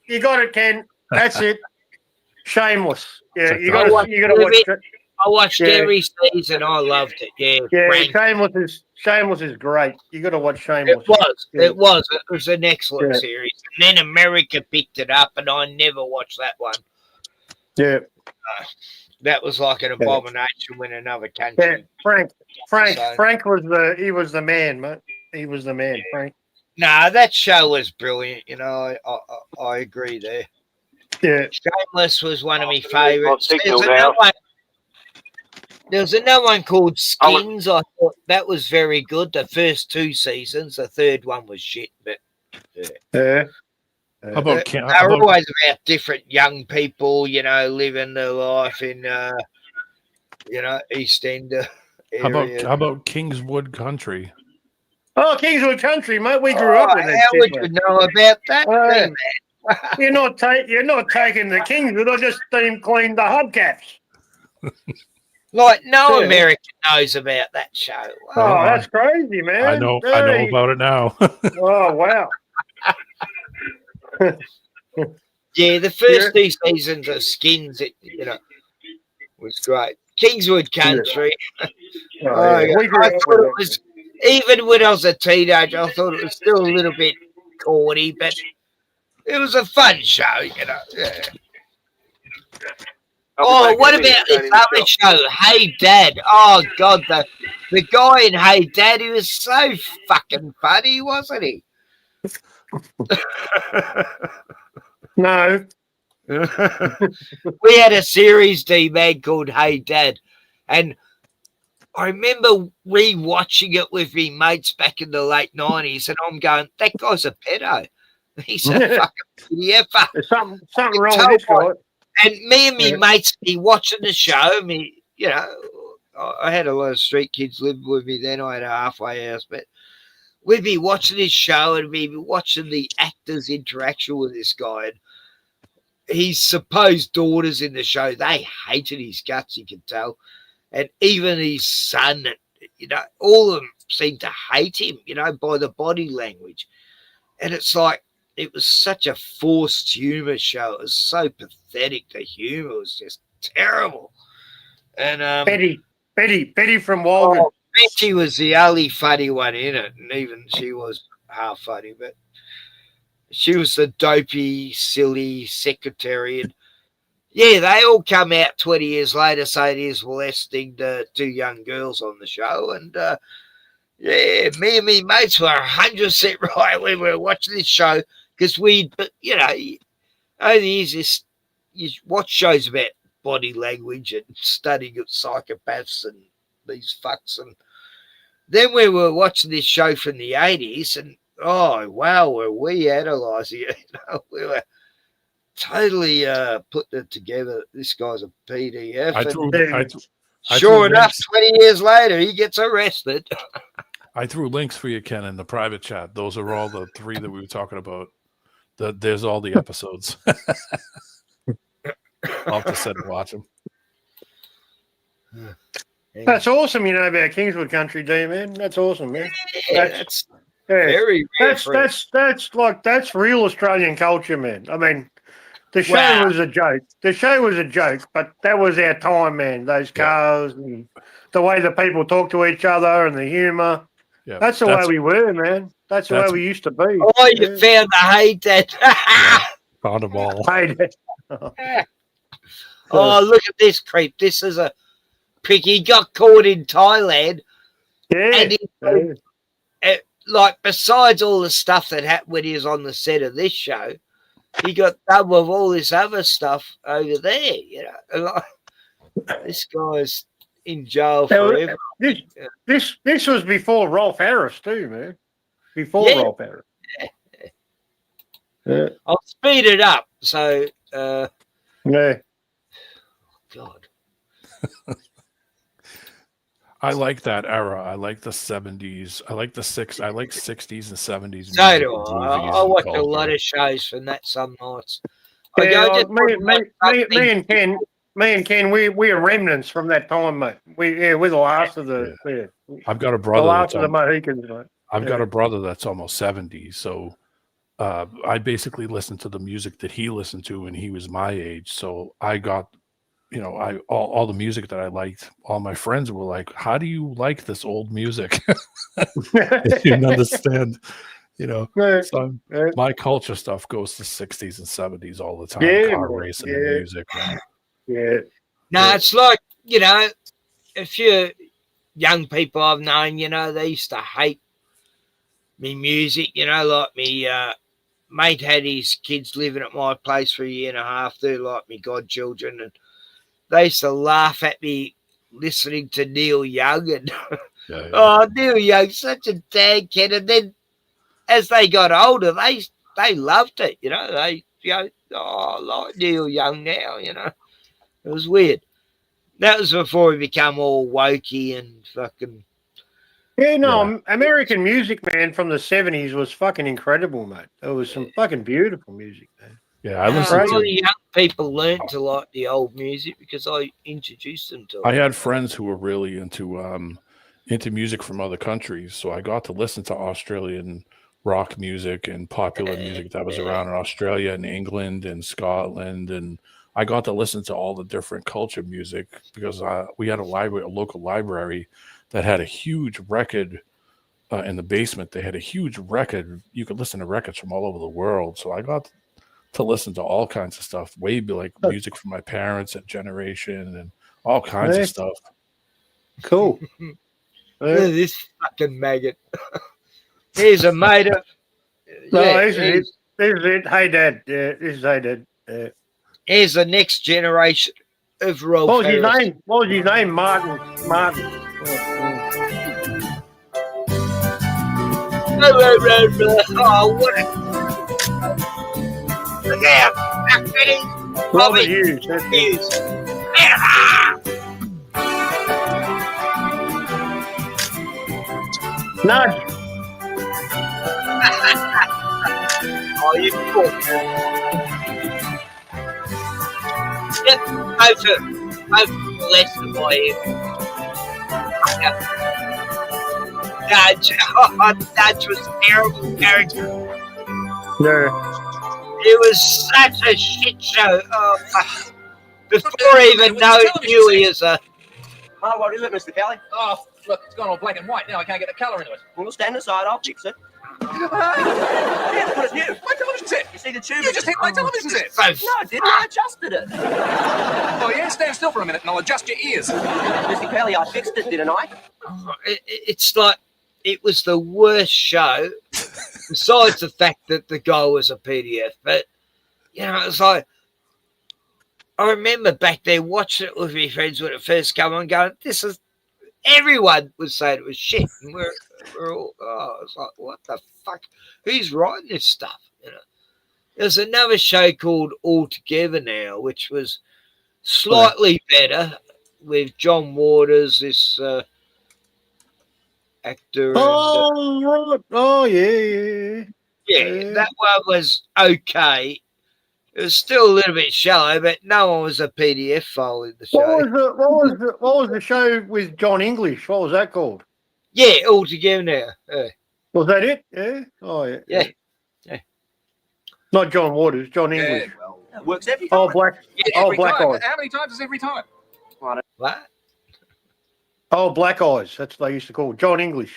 Speaker 14: You got it, Ken. That's it. Shameless. Yeah, you got to watch it.
Speaker 6: I watched every season. I loved it. Yeah,
Speaker 14: Frank. Shameless is great. You got to watch Shameless.
Speaker 6: It was an excellent series. And then America picked it up, and I never watched that one.
Speaker 14: Yeah,
Speaker 6: that was like an abomination when another country.
Speaker 14: Yeah, Frank was the man, mate. He was the man, Frank.
Speaker 6: Nah, that show was brilliant. You know, I agree there.
Speaker 14: Yeah,
Speaker 6: Shameless was one of my favourites. There was another one called Skins. I thought that was very good. The first 2 seasons. The third one was shit, but
Speaker 14: yeah.
Speaker 12: How about
Speaker 6: they're always about different young people, you know, living their life in, East End area.
Speaker 12: How about Kingswood Country?
Speaker 14: Oh, Kingswood Country, mate. We grew up in that.
Speaker 6: How would you know about that thing, man?
Speaker 14: You're not taking the Kingswood. I just cleaned the hubcaps.
Speaker 6: Like no American knows about that show.
Speaker 14: Oh, that's crazy, man.
Speaker 12: I know about it now.
Speaker 14: Oh, wow.
Speaker 6: Yeah, the first 2 seasons of Skins, was great. Kingswood Country. I thought it was, even when I was a teenager, I thought it was still a little bit corny, but it was a fun show, you know. Yeah. Oh, what about this other show, Hey Dad? Oh, God, the guy in Hey Dad, he was so fucking funny, wasn't he?
Speaker 14: No.
Speaker 6: We had a series, D-Man, called Hey Dad, and I remember re-watching it with me mates back in the late 90s, and I'm going, that guy's a pedo. He's a fucking idiot.
Speaker 14: There's something wrong with this guy.
Speaker 6: And me and me mates be watching the show. I had a lot of street kids living with me then. I had a halfway house, but we'd be watching this show and we'd be watching the actors' interaction with this guy. And his supposed daughters in the show, they hated his guts, you could tell. And even his son, you know, all of them seemed to hate him, you know, by the body language. And it's like, it was such a forced humour show. It was so pathetic. The humour was just terrible. And
Speaker 14: Betty from Walgett.
Speaker 6: Oh, Betty was the only funny one in it, and even she was half funny, but she was the dopey, silly secretary. And yeah, they all come out 20 years later saying he was molesting the 2 young girls on the show. And yeah, me and me mates were 100% right when we were watching this show because you know, only is this, you watch shows about body language and studying of psychopaths and these fucks. And then we were watching this show from the 80s and, oh, wow, were we analysing it? You know, we were totally putting it together. This guy's a PDF. Sure enough, 20 years later, he gets arrested.
Speaker 12: I threw links for you, Ken, in the private chat. Those are all the 3 that we were talking about. There's all the episodes. I'll have to sit and watch them.
Speaker 14: That's awesome, you know, about Kingswood Country, D, man. That's awesome, man.
Speaker 6: That's very
Speaker 14: that's real Australian culture, man. I mean, the show was a joke. The show was a joke, but that was our time, man. Those cars and the way the people talk to each other and the humour.
Speaker 12: Yeah,
Speaker 14: that's the way we were, man. That's the way we used to be.
Speaker 6: Oh, you found the hate that.
Speaker 12: Found them all.
Speaker 6: Oh, look at this creep. This is a prick. He got caught in Thailand.
Speaker 14: Yeah.
Speaker 6: And like, besides all the stuff that happened when he was on the set of this show, he got done with all this other stuff over there, you know. And like, this guy's in jail forever.
Speaker 14: This was before Rolf Harris too, man. Before Rolf Harris.
Speaker 6: Yeah. I'll speed it up. So
Speaker 14: yeah.
Speaker 12: God. I like that era. I like the 70s. I like the 60s and 70s.
Speaker 6: So do I watch a lot of shows from that some nights.
Speaker 14: Yeah, me and Ken, we are remnants from that time, mate. We're the last of the. Yeah.
Speaker 12: I've got a brother.
Speaker 14: The last of the Mohicans, mate.
Speaker 12: I've got a brother that's almost 70, so I basically listened to the music that he listened to when he was my age. So I got, you know, all the music that I liked. All my friends were like, "How do you like this old music?" They didn't understand. You know, so my culture stuff goes to 60s and 70s all the time. Car racing and music.
Speaker 14: Yeah.
Speaker 6: No, it's like, you know, a few young people I've known, you know, they used to hate me music, you know, like me mate had his kids living at my place for a year and a half. They're like me godchildren, and they used to laugh at me listening to Neil Young and oh, Neil Young's such a dad kid. And then as they got older, they loved it, you know. They I like Neil Young now, you know. It was weird. That was before we become all wokey and fucking.
Speaker 14: Yeah, no, American music, man, from the 70s was fucking incredible, mate. It was some fucking beautiful music, man.
Speaker 12: Yeah, I listened
Speaker 6: to the young people learned to like the old music because I introduced them to it.
Speaker 12: I had friends who were really into music from other countries, so I got to listen to Australian rock music and popular music that was around in Australia and England and Scotland, and I got to listen to all the different culture music because we had a local library that had a huge record in the basement. They had a huge record. You could listen to records from all over the world. So I got to listen to all kinds of stuff, like music from my parents and generation and all kinds of stuff.
Speaker 14: Cool.
Speaker 6: Look at this fucking maggot. Here's a mate of.
Speaker 14: This is it. Hey, Dad. Yeah, this is Hey, Dad.
Speaker 6: Here's the next generation of Rolf.
Speaker 14: What was his name? What was his name? Martin.
Speaker 6: Oh, what a... Look out!
Speaker 14: Robert Hughes. Nudge.
Speaker 6: Oh, you cool. Yep, both molested by him. Dutch was a terrible character.
Speaker 14: Yeah.
Speaker 6: It was such a shit show. Oh, fuck. Before even knew he is a...
Speaker 13: Oh, what is it, Mr. Kelly? Oh, look, it's gone all black and white now. I can't get the colour into it. Well, stand aside. I'll fix it. Yeah, what is new? My television set. You see the tube? You just hit my television set. No, I didn't. I adjusted it. Oh, yeah? Stand still for a minute and I'll adjust your ears. Mr. Kelly, I fixed it, didn't I?
Speaker 6: It's like... It was the worst show, besides the fact that the guy was a PDF. But, you know, it's like... I remember back there watching it with my friends when it first came on, going, this is... Everyone was saying it was shit. And we're all... Oh, it's like, what the fuck? Who's writing this stuff? You know, there's another show called All Together Now, which was slightly better with John Waters, this actor.
Speaker 14: Oh, right. Oh, yeah.
Speaker 6: Yeah, that one was okay. It was still a little bit shallow, but no one was a PDF file in the show.
Speaker 14: What was the show with John English? What was that called?
Speaker 6: Yeah, All Together Now. Yeah.
Speaker 14: Was that it? Yeah. Oh, yeah.
Speaker 6: Yeah.
Speaker 14: Not John Waters, John English.
Speaker 13: Well, it works every time.
Speaker 14: Oh, Black Eyes.
Speaker 13: How many times is every time?
Speaker 6: What?
Speaker 14: Oh, Black Eyes. That's what they used to call it. John English.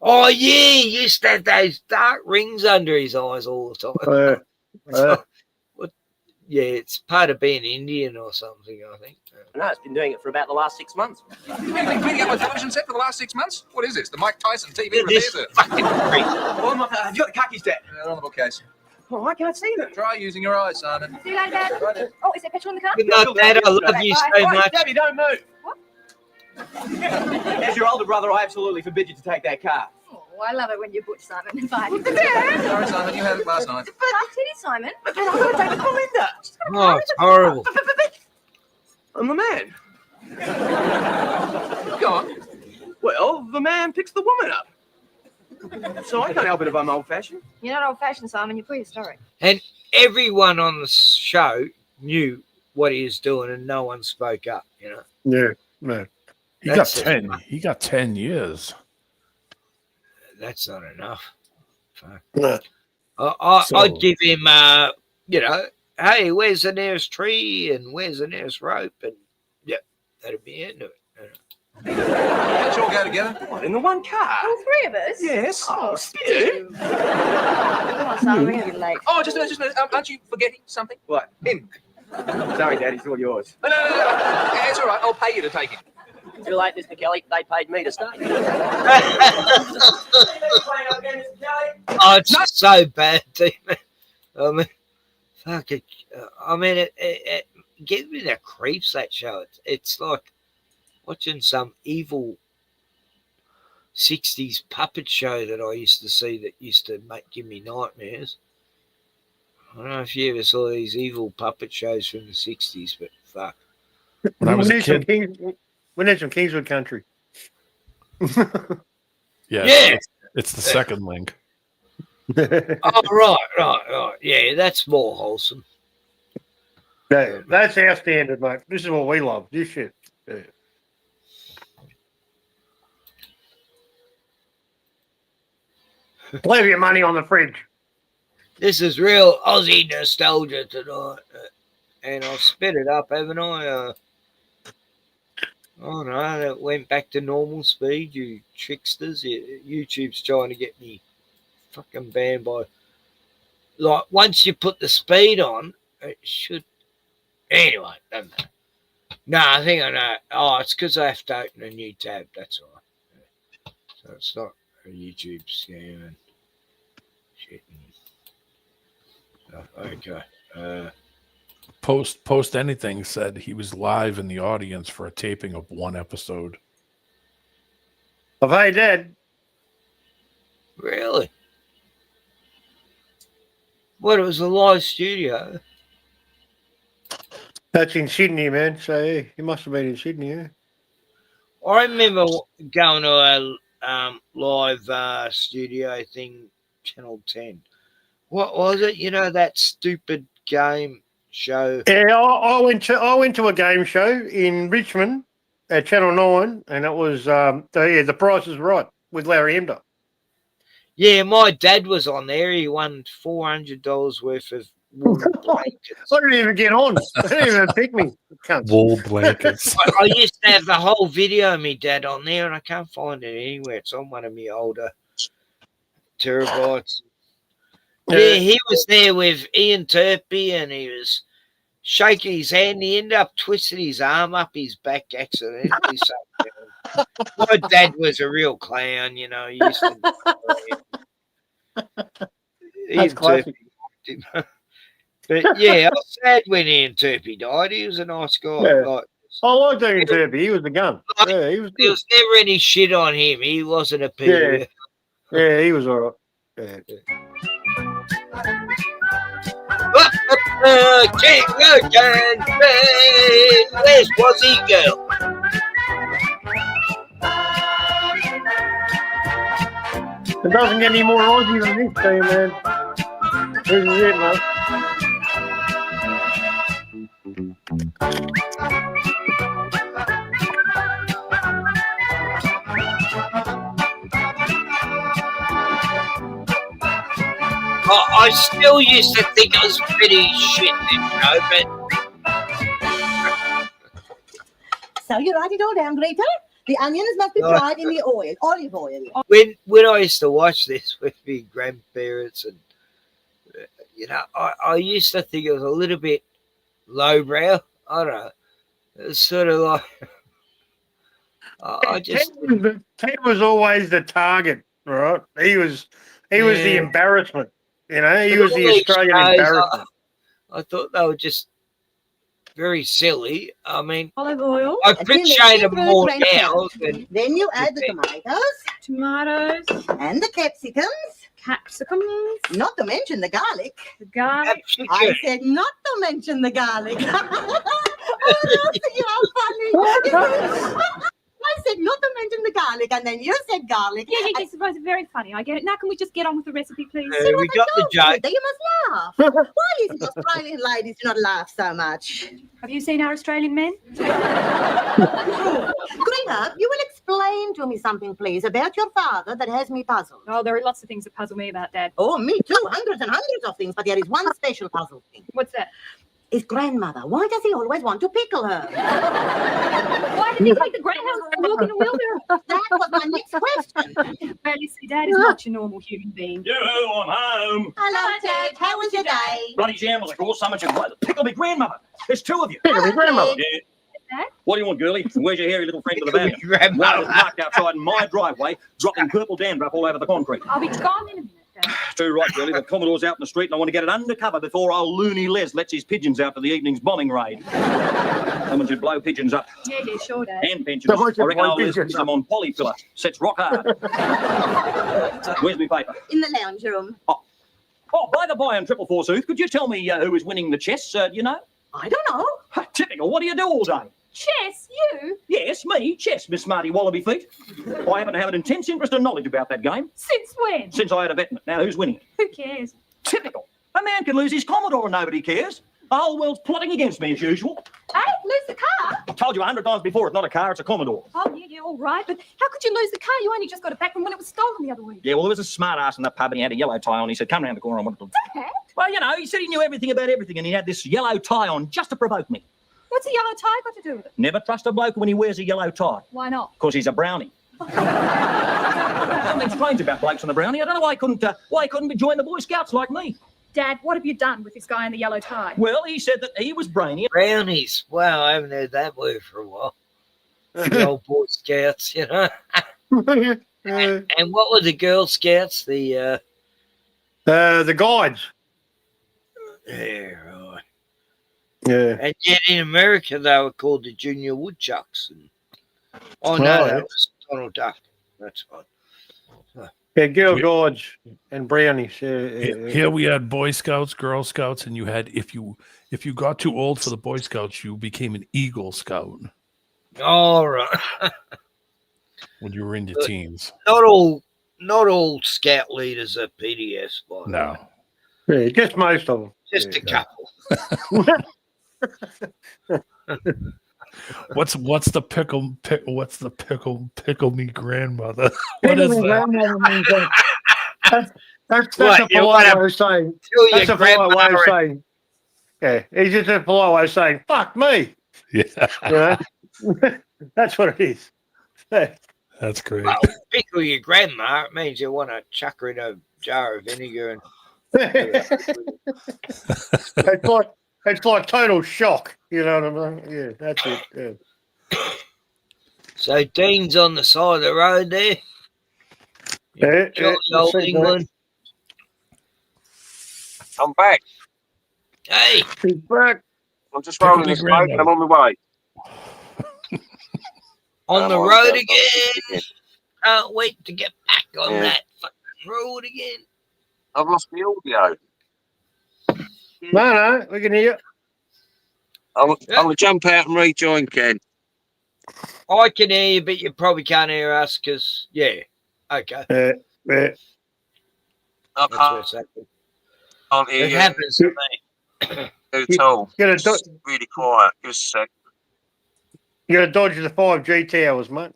Speaker 6: Oh, yeah, he used to have those dark rings under his eyes all the time. Yeah, it's part of being Indian or something, I think.
Speaker 13: No, it's been doing it for about the last 6 months. You've been cleaning up my television set for the last 6 months? What is this? The Mike Tyson TV repair set?
Speaker 6: Fucking freak.
Speaker 13: Oh, have you got the khakis, Dad? They're on the bookcase. Oh, I can't see them. Try using your eyes, Simon.
Speaker 24: See you later, Dad. Oh, is there petrol in the car?
Speaker 6: Good night, Dad. I love you so much.
Speaker 13: Debbie, don't move. What? As your older brother, I absolutely forbid you to take that car.
Speaker 24: Oh, I love it when you butch Simon. Bye.
Speaker 13: Sorry, Simon, you had it last night.
Speaker 24: But I tell you, Simon.
Speaker 13: But I've got to take it to Linda.
Speaker 6: Oh, it's horrible.
Speaker 13: I'm the man. Go on. Well, the man picks the woman up. So I can't help it if I'm old-fashioned.
Speaker 24: You're not old-fashioned, Simon. You're prehistoric.
Speaker 6: And everyone on the show knew what he was doing and no one spoke up, you know?
Speaker 14: Yeah, no.
Speaker 12: He got 10. He got 10 years.
Speaker 6: That's not enough. Fuck.
Speaker 14: No.
Speaker 6: I'd give him, you know, hey, where's the nearest tree and where's the nearest rope? And, yeah, that'd be into it.
Speaker 13: Let's all go together. What, in the one car?
Speaker 24: All three of us?
Speaker 13: Yes.
Speaker 24: Oh,
Speaker 13: Stu.
Speaker 24: Come on, Simon. We're getting late.
Speaker 13: Oh, just a minute. Aren't you forgetting something? What? Him. Sorry, Dad. He's all yours. No. Yeah, it's all right. I'll pay you to take him. Too late, Mr. Kelly. They paid me to stay.
Speaker 6: Oh, it's so bad, Demon. I mean, fuck it. I mean, it gives me the creeps, that show. It's like watching some evil 60s puppet show that I used to see that used to give me nightmares. I don't know if you ever saw these evil puppet shows from the 60s, but fuck.
Speaker 12: When I was a kid.
Speaker 14: We need some Kingswood country.
Speaker 12: Yeah. It's the second link.
Speaker 6: Oh, right. Yeah, that's more wholesome.
Speaker 14: Yeah, that's our standard, mate. This is what we love. This shit. Yeah. Leave your money on the fridge.
Speaker 6: This is real Aussie nostalgia tonight. And I've sped it up, haven't I? Oh, no, that went back to normal speed, you tricksters. YouTube's trying to get me fucking banned by... Like, once you put the speed on, it should... Anyway, doesn't matter. No, I think I know. Oh, it's because I have to open a new tab, that's all right. So it's not a YouTube scam and shit. Okay.
Speaker 12: Post Anything said he was live in the audience for a taping of one episode.
Speaker 14: Of Hey Dad.
Speaker 6: Really? What, it was a live studio?
Speaker 14: That's in Sydney, man. So yeah, he must have been in Sydney, yeah.
Speaker 6: I remember going to a live studio thing, Channel 10. What was it? You know, that stupid game show?
Speaker 14: Yeah, I went to a game show in Richmond at Channel 9, and it was The Price is Right with Larry Emder.
Speaker 6: Yeah, my dad was on there. He won $400 worth of wool blankets.
Speaker 14: I didn't even get on. They didn't even pick me. Cunts.
Speaker 12: Wool blankets.
Speaker 6: I used to have the whole video of me dad on there, and I can't find it anywhere. It's on one of my older terabytes. Yeah, he was there with Ian Turpie, and he was shaking his hand. He ended up twisting his arm up his back accidentally. So, my dad was a real clown, you know. He used to. Ian
Speaker 14: classic.
Speaker 6: Turpie. But yeah, I was sad when Ian Turpie died. He was a nice guy.
Speaker 14: Yeah.
Speaker 6: Like,
Speaker 14: I liked Ian Turpie. He was the gun. Yeah, he was
Speaker 6: there
Speaker 14: good.
Speaker 6: was never any shit on him. He wasn't a pedo.
Speaker 14: Yeah, he was all right. Yeah.
Speaker 6: Where's Wazzy Girl?
Speaker 14: It doesn't get any more Aussie than this team, man. This is it, man.
Speaker 6: I still used to think it was pretty shit, this show, but
Speaker 9: So you write it all down, Greta. The onions must be fried in the oil, olive oil.
Speaker 6: when I used to watch this with my grandparents, and you know, I used to think it was a little bit lowbrow. I don't know. It's sort of like I just
Speaker 14: Ted was always the target, right? He was the embarrassment. You know, he was the Australian embarrassment.
Speaker 6: I thought they were just very silly. I mean,
Speaker 9: Olive oil.
Speaker 6: I appreciate them more now.
Speaker 9: Then you add the tomatoes, and the capsicums, not to mention the garlic. I said not to mention the garlic. Oh, Rotti, how funny. I said not to mention the garlic, and then you said garlic.
Speaker 15: Yeah, I suppose it's very funny. I get it. Now, can we just get on with the recipe, please?
Speaker 9: See what
Speaker 6: we got the joke.
Speaker 9: You must laugh. Why is it Australian ladies do not laugh so much?
Speaker 15: Have you seen our Australian men?
Speaker 9: Greta, you will explain to me something, please, about your father that has me puzzled.
Speaker 15: Oh, there are lots of things that puzzle me about Dad.
Speaker 9: Oh, me too. Hundreds and hundreds of things, but there is one special puzzle thing.
Speaker 15: What's that?
Speaker 9: His grandmother. Why does he always want to pickle her?
Speaker 15: Why did he take the greyhound and walk in a wheelbarrow?
Speaker 9: That was my next question.
Speaker 15: Well, you see, Dad is not your normal human being.
Speaker 26: Yo, I'm home.
Speaker 9: Hello, Dad. How was your day?
Speaker 26: Bloody shambles, of course. So much pickle me grandmother. There's two of you.
Speaker 9: Pickle me grandmother.
Speaker 26: Yeah.
Speaker 15: Dad?
Speaker 26: What do you want, girlie? And where's your hairy little friend with the van? Well, parked outside my driveway, dropping purple dandruff all over the concrete.
Speaker 15: I'll be gone in a minute, Dad.
Speaker 26: Too right, girlie. The Commodore's out in the street, and I want to get it undercover before old Looney Les lets his pigeons out for the evening's bombing raid. Someone should blow pigeons up.
Speaker 15: Yeah, sure, Dad.
Speaker 26: And pensions. I reckon I'll list them on polyfiller. Sets rock hard. Where's my paper?
Speaker 9: In the lounge room.
Speaker 26: Oh, by the by, on Triple Forsooth, could you tell me who is winning the chess? Do you know?
Speaker 9: I don't know.
Speaker 26: Typical. What do you do all day?
Speaker 15: Chess, you?
Speaker 26: Yes, me, chess, Miss Smarty Wallaby Feet. I happen to have an intense interest and knowledge about that game.
Speaker 15: Since when?
Speaker 26: Since I had a bet in it. Now, who's winning?
Speaker 15: Who cares?
Speaker 26: Typical. A man can lose his Commodore and nobody cares. The whole world's plotting against me as usual.
Speaker 15: Hey, lose the car?
Speaker 26: I've told you 100 times before, it's not a car, it's a Commodore.
Speaker 15: Oh, yeah, all right. But how could you lose the car? You only just got it back from when it was stolen the other week.
Speaker 26: Yeah, well, there was a smart ass in the pub and he had a yellow tie on. He said, come round the corner, I wanted to...
Speaker 15: Dad?
Speaker 26: Well, you know, he said he knew everything about everything and he had this yellow tie on just to provoke me.
Speaker 15: What's a yellow tie got to do with it?
Speaker 26: Never trust a bloke when he wears a yellow tie.
Speaker 15: Why not?
Speaker 26: Because he's a brownie. Something strange about blokes on the brownie. I don't know why he couldn't join the Boy Scouts like me.
Speaker 15: Dad, what have you done with this guy in the yellow tie?
Speaker 26: Well, he said that he was brainy.
Speaker 6: Brownies. Wow, I haven't heard that word for a while. The old Boy Scouts, you know. and what were the Girl Scouts? The
Speaker 14: guides.
Speaker 6: Yeah, right.
Speaker 14: Yeah.
Speaker 6: And yet in America they were called the Junior Woodchucks. And... Oh no,
Speaker 14: Right.
Speaker 6: that was Donald Duck. That's fine.
Speaker 14: Yeah, Girl Guides and brownies.
Speaker 12: Here we had Boy Scouts, Girl Scouts, and you had if you got too old for the Boy Scouts, you became an Eagle Scout
Speaker 6: All right.
Speaker 12: when you were in your teens.
Speaker 6: Not all Scout leaders are PDS. By the
Speaker 12: No.
Speaker 6: way.
Speaker 14: Yeah, just most of them.
Speaker 6: Just a couple.
Speaker 12: What's the pickle me grandmother? What is that?
Speaker 14: That's
Speaker 6: What,
Speaker 14: a
Speaker 6: you
Speaker 14: polite
Speaker 6: wanna
Speaker 14: way of saying.
Speaker 6: kill
Speaker 14: That's
Speaker 6: your
Speaker 14: a polite way of
Speaker 6: grandmother?
Speaker 14: saying. Yeah, it's just a polite way of saying "fuck me."
Speaker 12: Yeah,
Speaker 14: you know, that's what it is. Yeah.
Speaker 12: That's great.
Speaker 6: Well, pickle your grandma, it means you want to chuck her in a jar of vinegar and
Speaker 14: it's like total shock. You know what I mean? Yeah, that's it. Yeah.
Speaker 6: So Dean's on the side of the road there. Jolly old England.
Speaker 4: I'm back.
Speaker 6: Hey.
Speaker 14: He's back.
Speaker 4: I'm just rolling this smoke and I'm on my way.
Speaker 6: On the road again. Can't wait to get back on that fucking road again.
Speaker 4: I've lost my audio.
Speaker 14: No, we can hear you.
Speaker 4: I'm going to jump out and rejoin Ken.
Speaker 6: I can hear you, but you probably can't hear us because, yeah. Okay.
Speaker 14: Yeah.
Speaker 4: I can't hear
Speaker 6: It
Speaker 4: you.
Speaker 6: happens to me.
Speaker 4: At all. It's really quiet. Just a sec.
Speaker 14: You got to dodge the 5G towers, mate.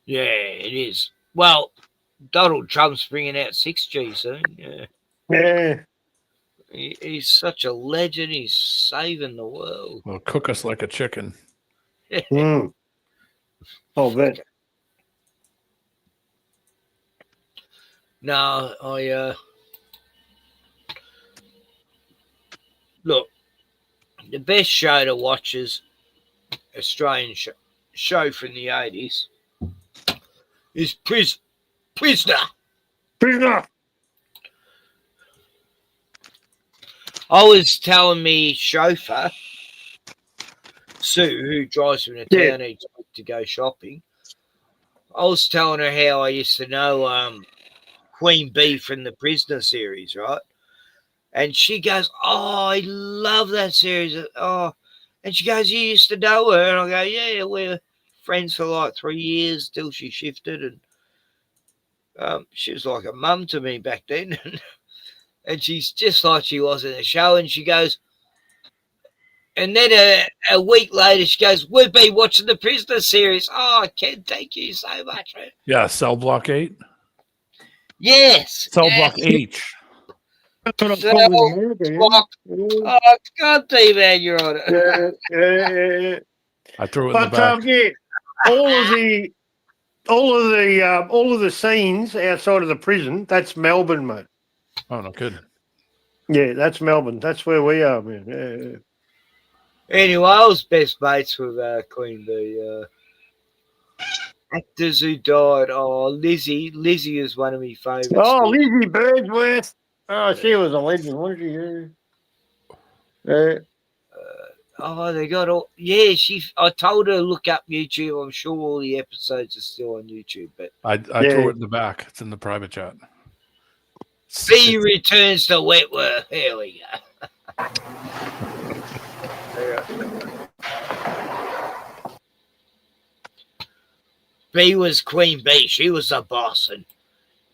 Speaker 6: Yeah, it is. Well, Donald Trump's bringing out 6G soon. Yeah.
Speaker 14: Yeah.
Speaker 6: He's such a legend. He's saving the world.
Speaker 12: Well, cook us like a chicken.
Speaker 14: Oh, bet.
Speaker 6: No, I look. The best show to watch is Australian show from the 80s is Prisoner.
Speaker 14: Prisoner.
Speaker 6: I was telling me chauffeur, Sue, who drives me to town each week to go shopping, I was telling her how I used to know Queen Bee from the Prisoner series, right? And she goes, "Oh, I love that series." Oh, and she goes, "You used to know her?" And I go, "Yeah, we're friends for like 3 years till she shifted." And she was like a mum to me back then. And she's just like she was in the show. And she goes, and then a week later, she goes, "We've been watching the Prisoner series." Oh, Ken, thank you so much. Man.
Speaker 12: Yeah, Cell Block 8.
Speaker 6: Yes.
Speaker 12: Cell Block H.
Speaker 6: Oh, God, man, you're on it.
Speaker 14: Yeah.
Speaker 12: I threw it in the back.
Speaker 14: Yeah, all of the scenes outside of the prison, that's Melbourne, mate.
Speaker 12: Oh, no kidding.
Speaker 14: Yeah, that's Melbourne. That's where we are, man. Yeah.
Speaker 6: Anyway, I was best mates with Queen Bee. Actors who died. Oh, Lizzie. Lizzie is one of my favourites.
Speaker 14: Oh, Lizzie Birdsworth. Oh, she was a legend, wasn't she? Yeah.
Speaker 6: Oh, they got all. Yeah, I told her to look up YouTube. I'm sure all the episodes are still on YouTube. But
Speaker 12: I threw it in the back. It's in the private chat.
Speaker 6: Bee returns to Wentworth. Here we go. Bee was Queen Bee. She was the boss. And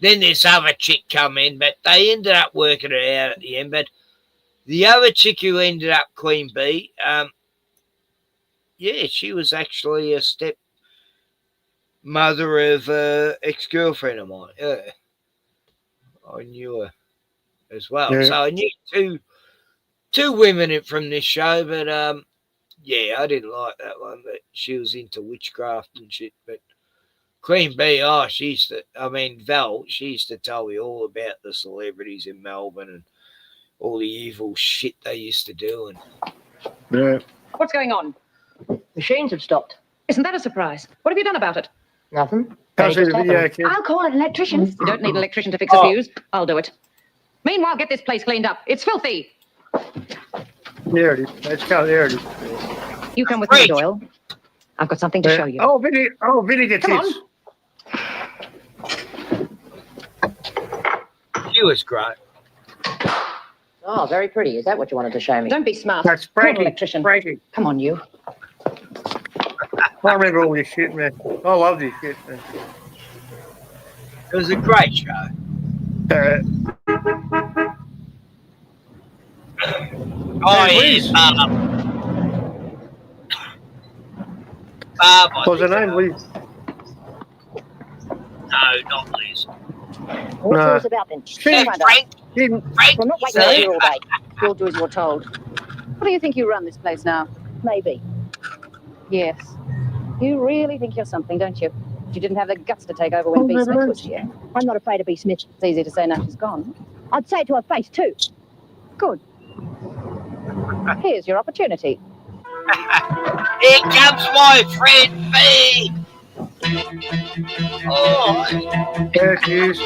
Speaker 6: then this other chick come in, but they ended up working it out at the end. But the other chick who ended up Queen Bee, yeah, she was actually a step mother of an ex-girlfriend of mine. Yeah. I knew her as well.
Speaker 14: Yeah.
Speaker 6: So I knew two women from this show, but yeah, I didn't like that one, but she was into witchcraft and shit. But Queen Bee, Val, she used to tell me all about the celebrities in Melbourne and all the evil shit they used to do. And
Speaker 14: yeah.
Speaker 1: What's going on? Machines have stopped. Isn't that a surprise? What have you done about it? Nothing. I'll call an electrician. You don't need an electrician to fix a fuse. I'll do it. Meanwhile, get this place cleaned up. It's filthy.
Speaker 14: There it is. There it is.
Speaker 1: You come with me, Doyle. I've got something to show you.
Speaker 14: Oh, vinegar
Speaker 1: Come
Speaker 14: tips.
Speaker 6: she was great.
Speaker 1: Oh, very pretty. Is that what you wanted to show me? Don't be smart.
Speaker 14: That's
Speaker 1: Call an
Speaker 14: Frankie.
Speaker 1: electrician.
Speaker 14: Frankie.
Speaker 1: Come on, you.
Speaker 14: I remember all this shit, man. I love this shit, man.
Speaker 6: It was a great show. Barb, I
Speaker 14: What's her
Speaker 6: think.
Speaker 14: name, Liz?
Speaker 6: No, not Liz.
Speaker 1: What's
Speaker 14: No.
Speaker 1: all this about then?
Speaker 6: Yeah, Frank.
Speaker 1: Well, not waiting out here all day. You'll do as you're told. What do you think you run this place now? Maybe. Yes. You really think you're something, don't you? You didn't have the guts to take over when B. Smith was here. I'm not afraid of B. Smith. It's easy to say now she's gone. I'd say it to her face, too. Good. Here's your opportunity.
Speaker 6: Here comes my friend B. Oh.
Speaker 14: There she is.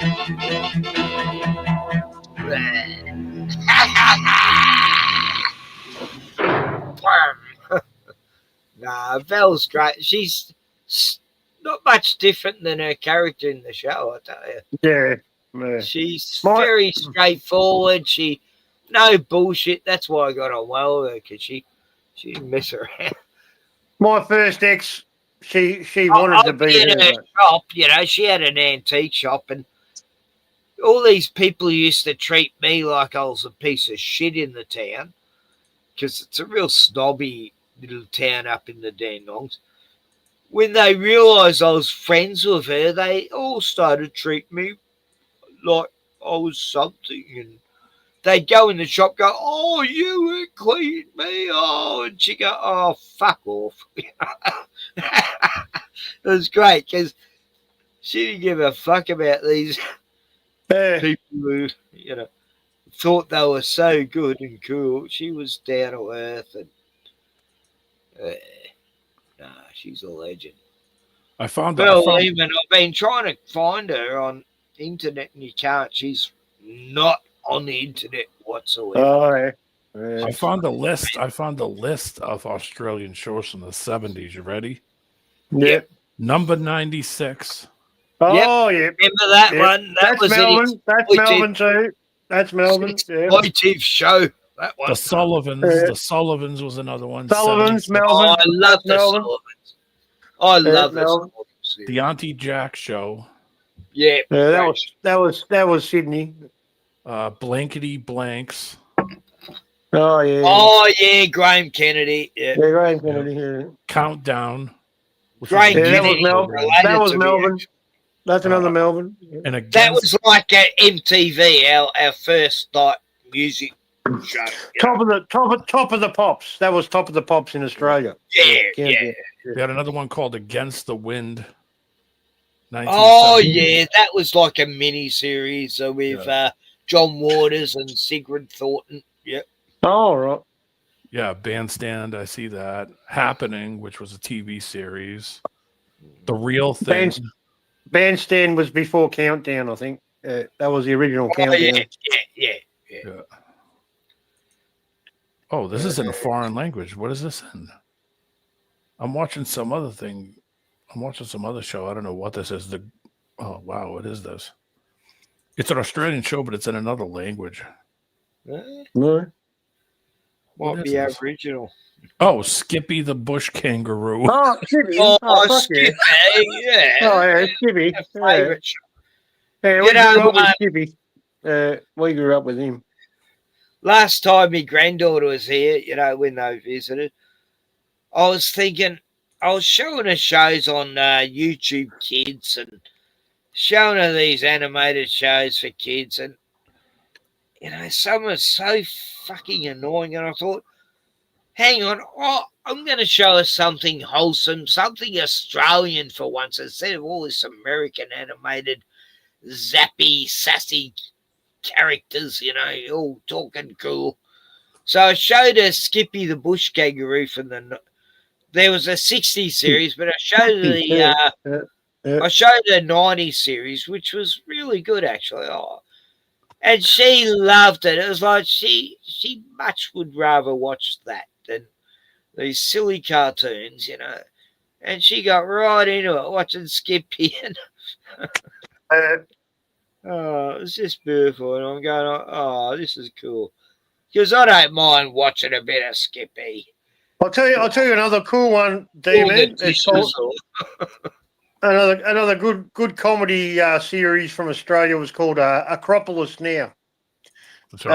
Speaker 6: Nah, Belle's great. She's not much different than her character in the show, I tell you.
Speaker 14: Yeah.
Speaker 6: She's very straightforward. She no bullshit. That's why I got on well with her, because she didn't mess around.
Speaker 14: My first ex, she wanted to be
Speaker 6: in her shop. You know, she had an antique shop, and all these people used to treat me like I was a piece of shit in the town, because it's a real snobby little town up in the Dandenongs. When they realised I was friends with her, they all started treating me like I was something, and they'd go in the shop, go, "Oh, you were cleaning me," and she go, "Oh, fuck off." It was great because she didn't give a fuck about these people who, you know, thought they were so good and cool. She was down to earth, and she's a legend.
Speaker 12: I found
Speaker 6: I've been trying to find her on the internet, and you can't. She's not on the internet whatsoever.
Speaker 12: I found a list. I found a list of Australian shows from the 70s. You ready?
Speaker 14: Yep.
Speaker 12: Number 96.
Speaker 14: Oh, yeah.
Speaker 6: Remember that one? That
Speaker 14: That's
Speaker 6: was
Speaker 14: Melbourne. That's Melbourne too. That's Melbourne.
Speaker 6: Exploitive show. That one.
Speaker 12: The Sullivans. The Sullivans was another one.
Speaker 14: Sullivan's
Speaker 12: 76.
Speaker 14: Melbourne.
Speaker 6: Oh, I love the
Speaker 14: Melbourne.
Speaker 6: Sullivans. I love the
Speaker 14: Melbourne.
Speaker 6: Sullivans.
Speaker 12: The Auntie Jack Show.
Speaker 6: Yeah.
Speaker 14: That was Sydney.
Speaker 12: Blankety Blanks.
Speaker 14: Oh yeah.
Speaker 6: Oh yeah, Graham Kennedy. Yeah,
Speaker 14: Graham Kennedy. Yeah.
Speaker 12: Countdown.
Speaker 6: Graham
Speaker 14: that
Speaker 6: Kennedy.
Speaker 14: was Melbourne. That was Melbourne. That's another Melbourne.
Speaker 12: And
Speaker 6: that was like at MTV, our first like music show.
Speaker 14: Top of the pops. That was Top of the Pops in Australia.
Speaker 6: Yeah.
Speaker 12: They had another one called Against the Wind.
Speaker 6: Oh yeah, that was like a mini series with John Waters and Sigrid Thornton. Yep.
Speaker 14: Oh right.
Speaker 12: Yeah, Bandstand. I see that. Happening, which was a TV series. The Real Thing.
Speaker 14: Bandstand was before Countdown, I think. That was the original Countdown.
Speaker 6: Yeah.
Speaker 12: Oh, this is in a foreign language. What is this in? I'm watching some other thing. I'm watching some other show. I don't know what this is. Oh, wow. What is this? It's an Australian show, but it's in another language.
Speaker 14: No.
Speaker 6: Might be Aboriginal.
Speaker 12: Oh, Skippy the Bush Kangaroo.
Speaker 14: Oh, Skippy.
Speaker 6: Skippy. Yeah.
Speaker 14: Oh, yeah, Skippy.
Speaker 6: Favorite show.
Speaker 14: Yeah, we grew up with Skippy. We grew up with him.
Speaker 6: Last time my granddaughter was here, you know, when they visited, I was thinking, I was showing her shows on YouTube Kids and showing her these animated shows for kids, and you know, some are so fucking annoying. And I thought, hang on, I'm going to show her something wholesome, something Australian for once, instead of all this American animated, zappy, sassy characters, you know, all talking cool. So I showed her Skippy the Bush Kangaroo from there was a 60s series, but I showed her I showed her 90s series, which was really good actually. And she loved it. It was like she much would rather watch that than these silly cartoons, you know. And she got right into it, watching Skippy. And it was just beautiful. And I'm going, oh, this is cool. Because I don't mind watching a bit of Skippy.
Speaker 14: I'll tell you another cool one, D-Man. It's called another good comedy series from Australia was called Acropolis Now. It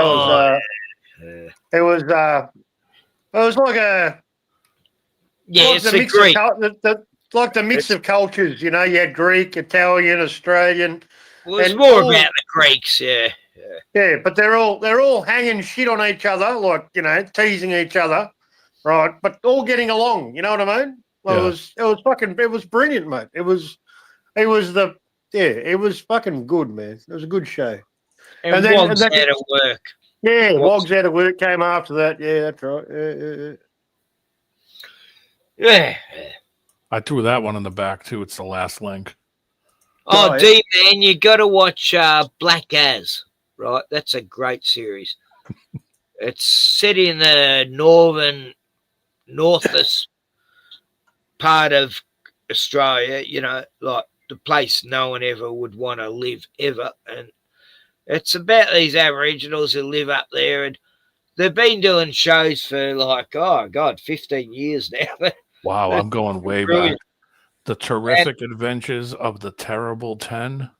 Speaker 14: was like
Speaker 6: Yeah,
Speaker 14: like
Speaker 6: it's
Speaker 14: the
Speaker 6: the
Speaker 14: mix
Speaker 6: Greek.
Speaker 14: like the mix of cultures. You know, you had Greek, Italian, Australian.
Speaker 6: Well, it's
Speaker 14: and
Speaker 6: more
Speaker 14: all-
Speaker 6: about the Greeks, yeah.
Speaker 14: Yeah, but they're all hanging shit on each other, like, you know, teasing each other, right? But all getting along. You know what I mean? Well,
Speaker 12: Yeah.
Speaker 14: it was brilliant, mate. It was fucking good, man. It was a good show.
Speaker 6: And Wogs out of work.
Speaker 14: Yeah,
Speaker 6: Wogs-
Speaker 14: Wogs Out of Work came after that. Yeah, that's right.
Speaker 6: Yeah.
Speaker 12: I threw that one in the back too. It's the last link.
Speaker 6: Oh, D-Man, you got to watch Black As, right? That's a great series. It's set in the northest part of Australia, you know, like the place no one ever would want to live ever. And it's about these Aboriginals who live up there, and they've been doing shows for like, 15 years now.
Speaker 12: Wow, I'm going way
Speaker 6: brilliant.
Speaker 12: back. The Terrific Adventures of the Terrible 10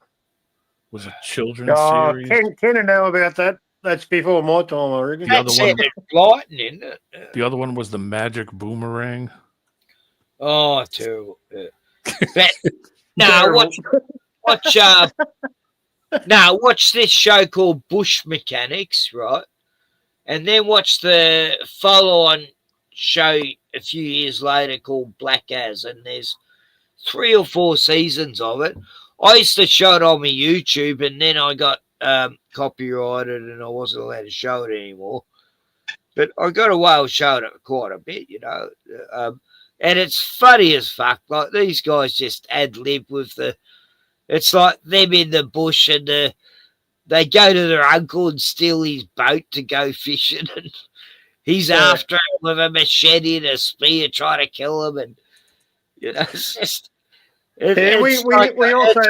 Speaker 12: was a children's series.
Speaker 14: Ken will know about that. That's before my time, I reckon.
Speaker 12: The other one,
Speaker 6: lightning.
Speaker 12: the other one was the Magic Boomerang.
Speaker 6: Oh, terrible. But, no, watch this show called Bush Mechanics, right? And then watch the follow-on show a few years later called Black As, and there's 3 or 4 seasons of it. I used to show it on my YouTube, and then I got copyrighted, and I wasn't allowed to show it anymore. But I got away with showing it quite a bit, you know. And it's funny as fuck. Like, these guys just ad-lib with it's like them in the bush, and they go to their uncle and steal his boat to go fishing, and he's after him with a machete and a spear trying to kill him, and you know, it's just it's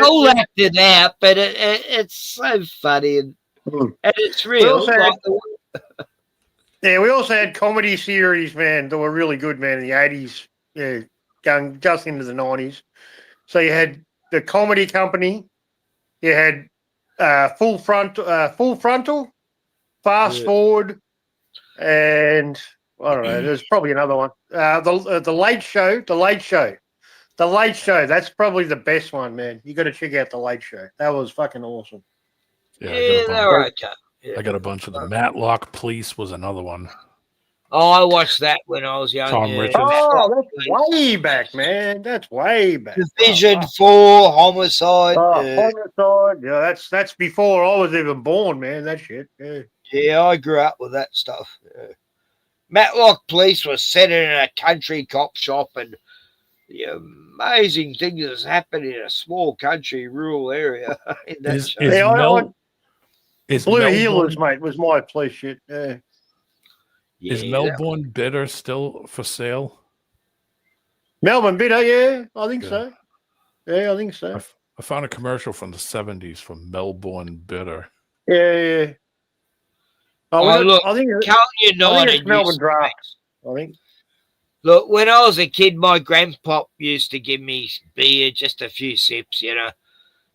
Speaker 6: all acted out, but it's so funny and it's real.
Speaker 14: We also had comedy series, man, that were really good, man, in the 80s, yeah, going just into the 90s. So you had the Comedy Company, you had Full Frontal, Fast Forward, and I don't know, there's probably another one. The Late Show, The Late Show, that's probably the best one, man. You got to check out The Late Show. That was fucking awesome.
Speaker 12: I got a bunch of them. Matlock Police was another one.
Speaker 6: Oh, I watched that when I was young.
Speaker 12: Tom Richards.
Speaker 14: Oh, that's way back, man. That's way back.
Speaker 6: Division 4, Homicide.
Speaker 14: Homicide. Yeah, that's before I was even born, man. That shit.
Speaker 6: Yeah, I grew up with that stuff. Matlock Police was set in a country cop shop, and the amazing things that's happened in a small country, rural area. In that
Speaker 14: Blue Heelers, mate, was my police shit.
Speaker 12: Is Melbourne Bitter still for sale?
Speaker 14: Melbourne Bitter, yeah, I think so. Yeah, I think so.
Speaker 12: I found a commercial from the 70s from Melbourne Bitter.
Speaker 14: Yeah.
Speaker 6: Look,
Speaker 14: I think it's Melbourne Draft. I think.
Speaker 6: Look, when I was a kid, my grandpop used to give me beer, just a few sips, you know,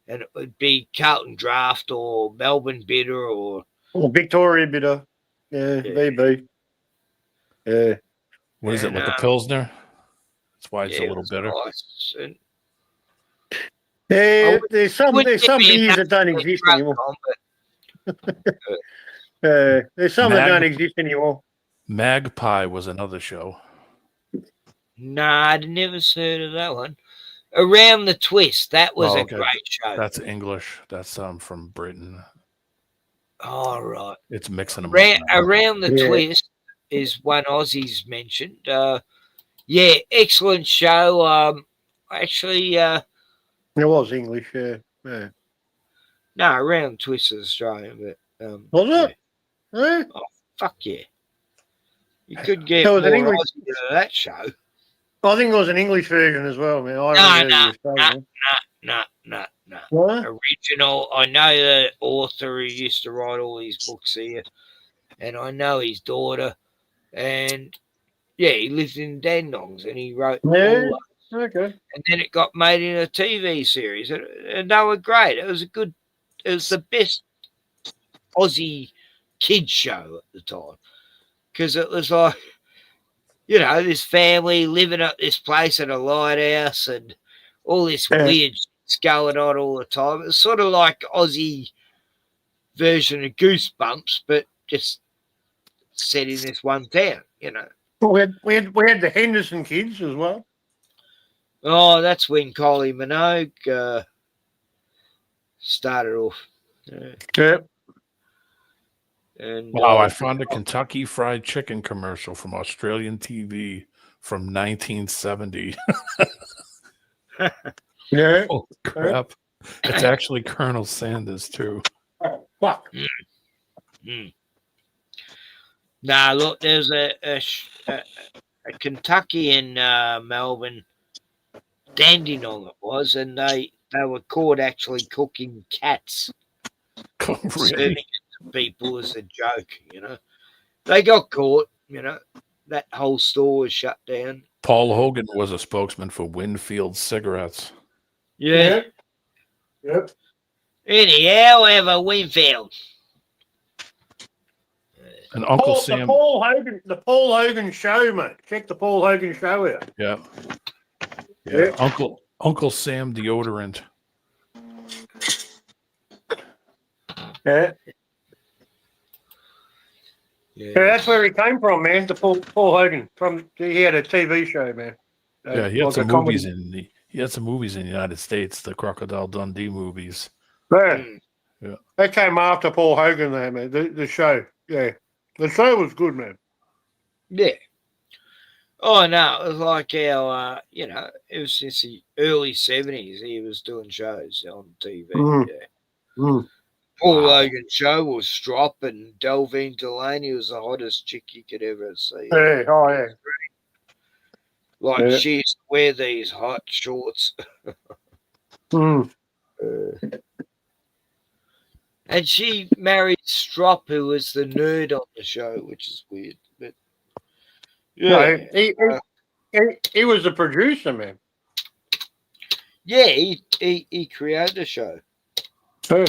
Speaker 6: and it would be Carlton Draft or Melbourne Bitter or
Speaker 14: Victoria Bitter. Yeah, VB. Yeah.
Speaker 12: What is it, like a Pilsner? That's why it's a little bitter.
Speaker 6: Nice.
Speaker 14: There's some beers that don't exist anymore. There's some that don't exist anymore.
Speaker 12: Magpie was another show.
Speaker 6: Nah, I'd never heard of that one. Around the Twist, that was a great show.
Speaker 12: That's English. That's from Britain.
Speaker 6: All right.
Speaker 12: It's mixing them
Speaker 6: Around the Twist is one Aussie's mentioned. Yeah, excellent show. Actually,
Speaker 14: it was English. Yeah.
Speaker 6: No, Around the Twist is Australian, but
Speaker 14: was it?
Speaker 6: Yeah. Oh, fuck yeah! You could get more Aussie than that show.
Speaker 14: I think it was an English version as well, man.
Speaker 6: No. Original. I know the author who used to write all these books here, and I know his daughter, and he lived in Dandenongs, and he wrote all those.
Speaker 14: Okay.
Speaker 6: And then it got made in a TV series, and they were great. It was the best Aussie kids show at the time, because it was like you know, this family living at this place at a lighthouse and all this weird shit's going on all the time. It's sort of like Aussie version of Goosebumps, but just set in this one town, you know.
Speaker 14: Well, we had the Henderson kids as well.
Speaker 6: Oh, that's when Kylie Minogue started off.
Speaker 14: Yeah.
Speaker 6: And
Speaker 12: wow, I found a Kentucky Fried Chicken commercial from Australian TV from 1970.
Speaker 14: Yeah.
Speaker 12: Oh, crap. It's actually Colonel Sanders, too.
Speaker 14: Fuck.
Speaker 6: Nah, look, there's a Kentucky in Melbourne, Dandenong it was, and they were caught actually cooking cats. Serving it to people as a joke, you know. They got caught, you know. That whole store was shut down.
Speaker 12: Paul Hogan was a spokesman for Winfield Cigarettes.
Speaker 6: Yeah.
Speaker 14: Yep.
Speaker 6: Anyhow, have a Winfield.
Speaker 12: And Uncle Sam.
Speaker 14: The Paul Hogan show, mate. Check the Paul Hogan show out.
Speaker 12: Yeah. Yeah. Uncle Sam deodorant.
Speaker 14: Yeah. Yeah, that's where he came from, man. The Paul Hogan. He had a TV show, man.
Speaker 12: Yeah, he had some movies in the United States, the Crocodile Dundee movies.
Speaker 14: Yeah.
Speaker 12: Yeah.
Speaker 14: That came after Paul Hogan there, man. The show. Yeah. The show was good, man.
Speaker 6: Yeah. Oh, no, it was like how, you know, it was since the early 70s he was doing shows on TV. Yeah. Paul Hogan show was Strop, and Delvine Delaney was the hottest chick you could ever see.
Speaker 14: Yeah, oh, yeah.
Speaker 6: Like, she used to wear these hot shorts. And she married Strop, who was the nerd on the show, which is weird. But yeah,
Speaker 14: no, he was the producer, man.
Speaker 6: Yeah, he created the show.
Speaker 14: Oh.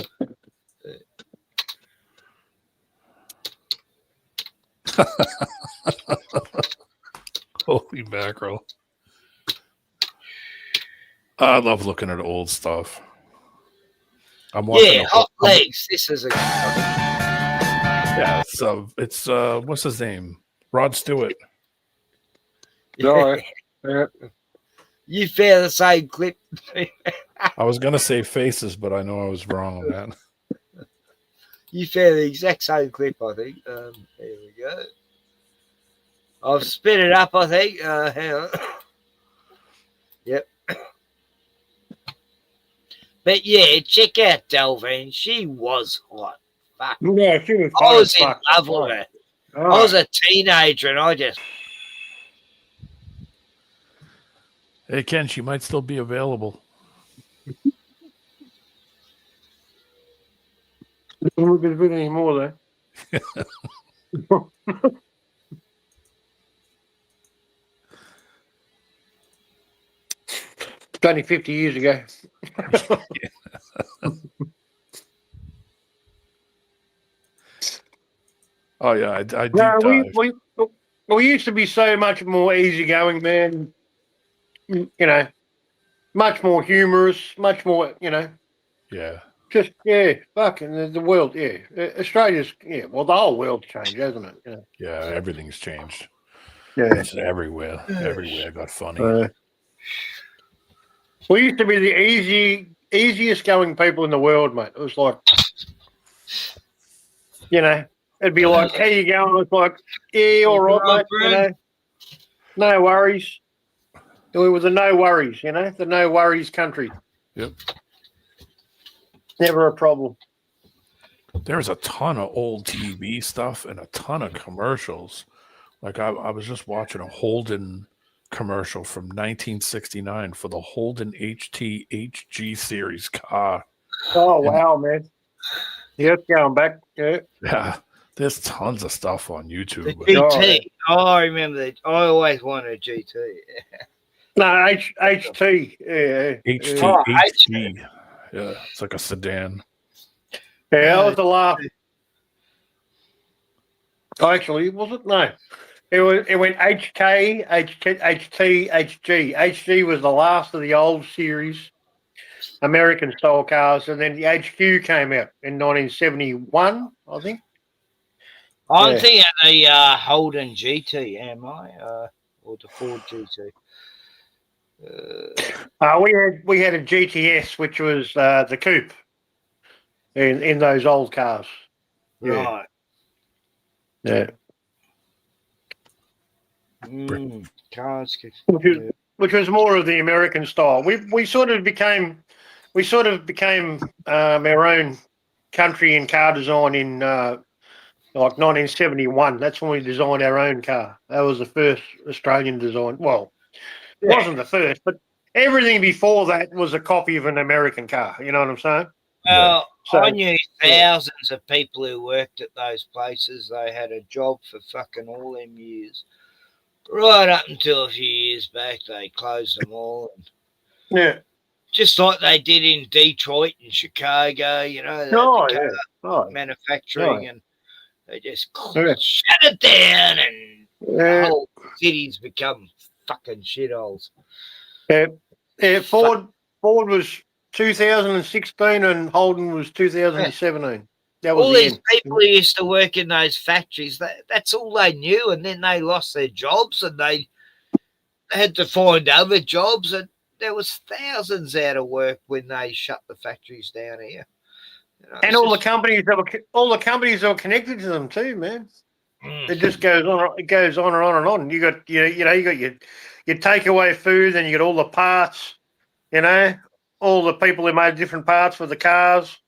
Speaker 12: Holy mackerel. I love looking at old stuff. I'm watching
Speaker 6: Hot Legs. This is a
Speaker 12: yeah. It's what's his name? Rod Stewart.
Speaker 14: Yeah.
Speaker 6: You found the same clip.
Speaker 12: I was gonna say Faces, but I know I was wrong on that.
Speaker 6: You found the exact same clip, I think. There we go. I've spit it up, I think. Hang on. Yep. But yeah, check out Delvine. She was hot. Fuck.
Speaker 14: Yeah, she was
Speaker 6: I was in
Speaker 14: hot.
Speaker 6: love with her. I was a teenager and I just...
Speaker 12: Hey, Ken, she might still be available.
Speaker 14: We're going to do any more, though. It's only 50 years ago.
Speaker 12: Oh yeah, I deep
Speaker 14: No,
Speaker 12: dive.
Speaker 14: we used to be so much more easygoing, man. You know, much more humorous, much more, you know.
Speaker 12: Yeah.
Speaker 14: Just fucking the world, Australia's, well, the whole world's changed, hasn't it? Yeah,
Speaker 12: Yeah, everything's changed.
Speaker 14: Yeah.
Speaker 12: It's everywhere. Everywhere got funny.
Speaker 14: We used to be the easiest going people in the world, mate. It was like, you know, it'd be like, how you going? It's like, yeah, all right, mate. You know, no worries. We were the no worries, you know, the no worries country.
Speaker 12: Yep.
Speaker 14: Never a problem.
Speaker 12: There's a ton of old TV stuff and a ton of commercials. Like I was just watching a Holden commercial from 1969 for the Holden HT HG series car.
Speaker 14: Oh, wow, man. Yeah, it's going back.
Speaker 12: Yeah, there's tons of stuff on YouTube.
Speaker 6: The GT. I remember that. I always wanted a GT.
Speaker 14: No, HT. Yeah.
Speaker 12: HT
Speaker 6: Oh,
Speaker 12: HG. Yeah, it's like a sedan.
Speaker 14: Yeah, that was the laugh. Oh, actually, was it? No. It went HK, HT, HG. HG was the last of the old series American style cars, and then the HQ came out in 1971, I think.
Speaker 6: I'm thinking of the Holden GT, am I? Or the Ford GT.
Speaker 14: We had a GTS, which was the coupe in those old cars.
Speaker 6: Right.
Speaker 14: Yeah.
Speaker 6: Cars.
Speaker 14: Which was more of the American style. We sort of became our own country in car design in like 1971. That's when we designed our own car. That was the first Australian design. Well, it wasn't the first, but everything before that was a copy of an American car. You know what I'm saying?
Speaker 6: Well,
Speaker 14: So,
Speaker 6: I knew thousands of people who worked at those places. They had a job for fucking all them years. Right up until a few years back, they closed them all.
Speaker 14: Yeah.
Speaker 6: Just like they did in Detroit and Chicago, you know, the car manufacturing, and they just shut it down, and the whole city's become fucking shitholes.
Speaker 14: Yeah, Ford was 2016 and Holden was 2017. That was
Speaker 6: all
Speaker 14: the
Speaker 6: these
Speaker 14: end.
Speaker 6: people who used to work in those factories, that's all they knew, and then they lost their jobs, and they had to find other jobs, and there was thousands out of work when they shut the factories down here. You know,
Speaker 14: And all the companies that were connected to them too, man. It just goes on. It goes on and on and on. You got you got your takeaway food, and you got all the parts. You know, all the people who made different parts for the cars.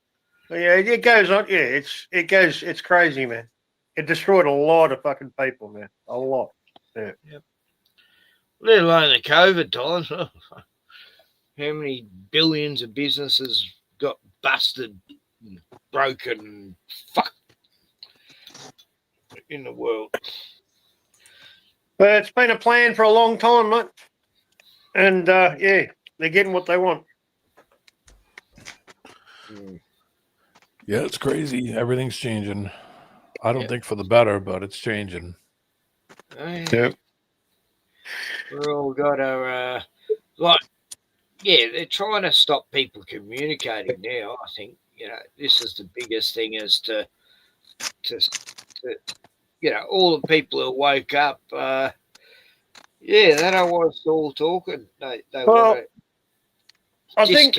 Speaker 14: Yeah, it goes on. Yeah, it's crazy, man. It destroyed a lot of fucking people, man. A lot. Yeah.
Speaker 6: Yep. Let alone the COVID times. How many billions of businesses got busted, and broken, and fucked in the world?
Speaker 14: But it's been a plan for a long time, mate. And yeah, they're getting what they want.
Speaker 12: Yeah, it's crazy. Everything's changing. I don't think for the better, but it's changing.
Speaker 14: Yeah.
Speaker 6: We're all got our they're trying to stop people communicating now. I think this is the biggest thing, is to all the people who woke up. They don't want us all talking. They want to.
Speaker 14: I think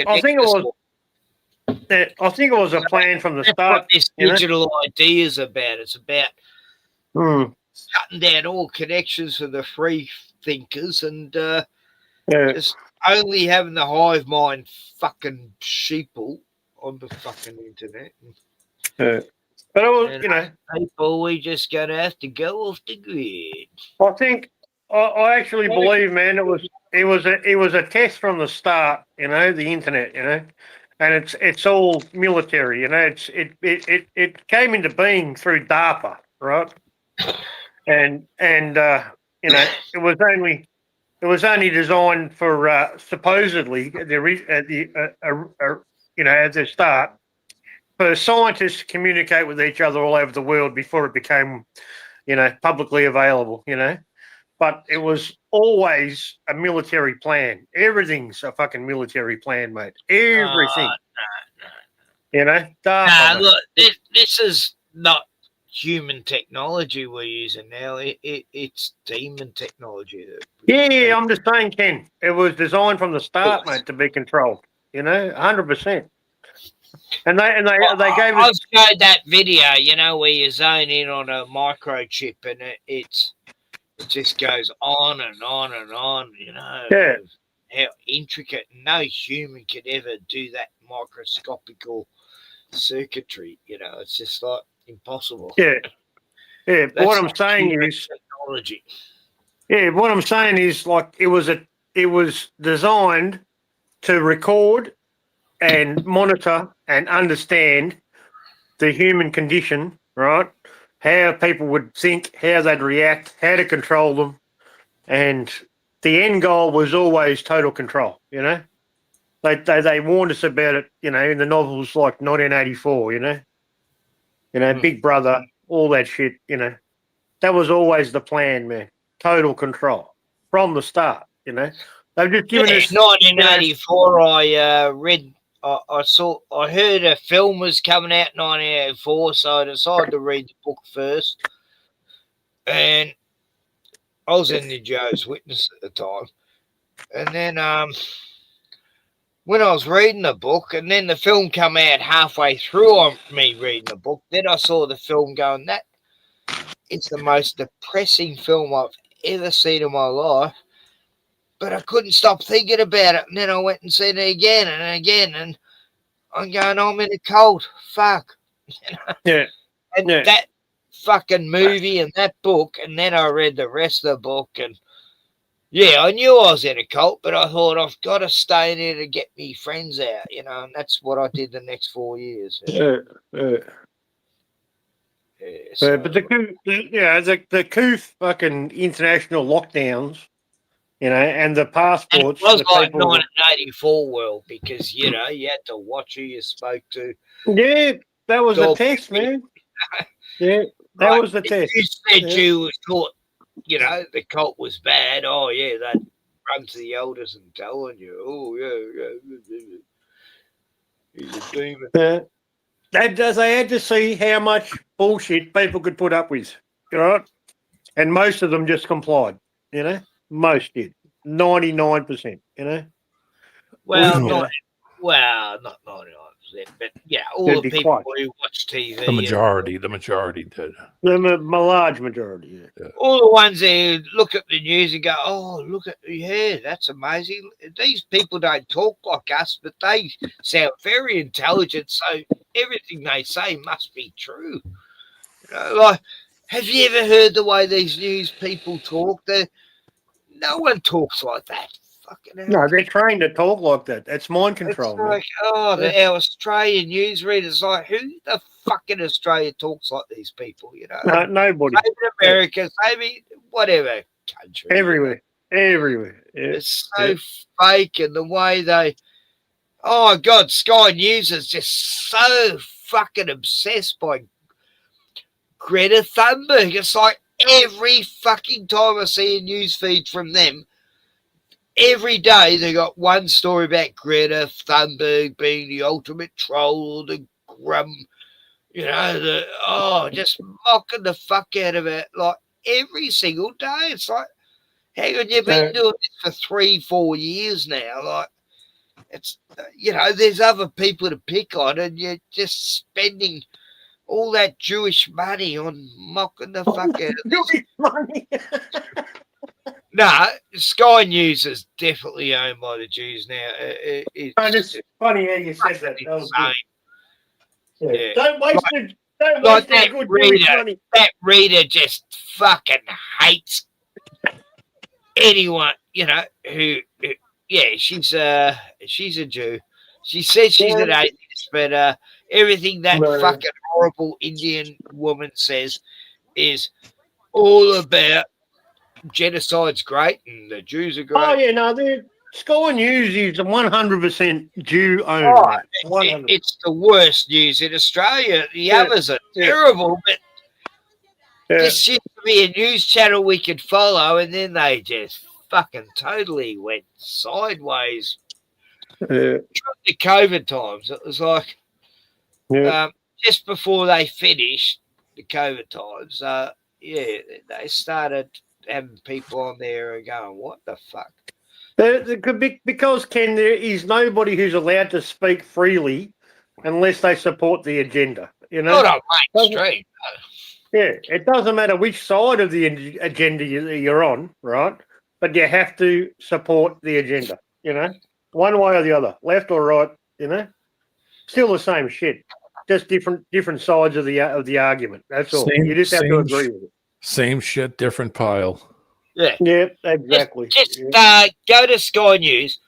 Speaker 14: it was a plan from the start.
Speaker 6: What this digital idea is about. It's about cutting down all connections for the free thinkers, and just only having the hive mind fucking sheeple on the fucking internet.
Speaker 14: Yeah. But it was,
Speaker 6: people, we just gonna have to go off the grid.
Speaker 14: I think I actually believe, man, it was a test from the start. The internet, and it's all military. It came into being through DARPA, right? And it was only designed for supposedly at the start, for scientists to communicate with each other all over the world before it became publicly available. But it was always a military plan. Everything's a fucking military plan, mate. Everything. DARPA,
Speaker 6: Look, this is not human technology we're using now. It's demon technology.
Speaker 14: Yeah, I'm just saying, Ken. It was designed from the start, mate, to be controlled. 100%. And they gave us.
Speaker 6: I've showed that video, where you zone in on a microchip, and it just goes on and on and on.
Speaker 14: Yeah.
Speaker 6: How intricate. No human could ever do that microscopical circuitry. It's just like impossible.
Speaker 14: Yeah. Yeah.
Speaker 6: That's
Speaker 14: what I'm saying is
Speaker 6: technology.
Speaker 14: Yeah. What I'm saying is, like, it was designed to record and monitor and understand the human condition, right? How people would think, how they'd react, how to control them, and the end goal was always total control. They warned us about it, in the novels like 1984. Big Brother, all that shit. That was always the plan, man. Total control from the start. You know, they've just given us
Speaker 6: 1984. I read. I heard a film was coming out in 1984, so I decided to read the book first. And I was in the Jehovah's Witness at the time. And then when I was reading the book, and then the film came out halfway through on me reading the book, then I saw the film going, that it's the most depressing film I've ever seen in my life. But I couldn't stop thinking about it. And then I went and seen it again and again. And I'm going, I'm in a cult. Fuck. You know?
Speaker 14: Yeah.
Speaker 6: And that fucking movie and that book, and then I read the rest of the book, and yeah, I knew I was in a cult, but I thought I've got to stay in here to get me friends out, you know, and that's what I did the next 4 years.
Speaker 14: Yeah.
Speaker 6: So,
Speaker 14: but the coup fucking international lockdowns, you know, and the passports.
Speaker 6: and it was
Speaker 14: the
Speaker 6: like
Speaker 14: people,
Speaker 6: 1984 world, because, you know, you had to watch who you spoke to.
Speaker 14: Yeah, that was the test, man. Yeah, that was the test.
Speaker 6: You said you was taught, you know, the cult was bad. Oh, yeah, they'd run to the elders and telling you, oh, yeah. He's a demon.
Speaker 14: They had to see how much bullshit people could put up with, right? And most of them just complied, you know? Most did. 99%, you know?
Speaker 6: Well, not 99%, but yeah, all
Speaker 14: That'd
Speaker 6: the
Speaker 14: be
Speaker 6: people
Speaker 14: close.
Speaker 6: who watch TV.
Speaker 12: The majority did.
Speaker 14: The large majority, yeah.
Speaker 6: All the ones who look at the news and go, oh, look at, yeah, that's amazing. These people don't talk like us, but they sound very intelligent, so everything they say must be true. You know, like, have you ever heard the way these news people talk? No one talks like that. Fucking hell.
Speaker 14: No, they're trained to talk like that. That's mind control,
Speaker 6: It's like, our Australian newsreaders, like, who the fuck in Australia talks like these people, you know?
Speaker 14: No, nobody.
Speaker 6: Same in America, same in whatever country.
Speaker 14: Everywhere. Everywhere. Yeah.
Speaker 6: It's so fake, and the way they, oh God, Sky News is just so fucking obsessed by Greta Thunberg. It's like every fucking time I see a news feed from them, every day they got one story about Greta Thunberg being the ultimate troll, the grum, you know, just mocking the fuck out of it, like every single day. It's like, hang on, you've been doing this for 3-4 years now. Like, it's, you know, there's other people to pick on, and you're just spending all that Jewish money on mocking the fuck out of
Speaker 14: Jewish money.
Speaker 6: No, Sky News is definitely owned by the Jews now.
Speaker 14: It's funny how you said that. That was good.
Speaker 6: Yeah.
Speaker 14: Don't waste
Speaker 6: that
Speaker 14: good
Speaker 6: reader.
Speaker 14: money.
Speaker 6: That reader just fucking hates anyone, you know, who yeah, she's a Jew. She says she's an atheist, but everything that fucking horrible Indian woman says is all about genocide's great and the Jews are great.
Speaker 14: Oh yeah, no, Sky News is 100% Jew owned.
Speaker 6: Oh, it's the worst news in Australia. The others are terrible, but this used to be a news channel we could follow, and then they just fucking totally went sideways. During the COVID times, it was like just before they finished the COVID times, they started having people on there going, what the fuck?
Speaker 14: Because, Ken, there is nobody who's allowed to speak freely unless they support the agenda. You know?
Speaker 6: Not on Main Street.
Speaker 14: Yeah, it doesn't matter which side of the agenda you're on, right? But you have to support the agenda, you know? One way or the other, left or right, you know? Still the same shit, just different sides of the argument. That's all. You just have to agree with it.
Speaker 12: Same shit, different pile.
Speaker 14: Yeah, exactly.
Speaker 6: Just go to Sky News,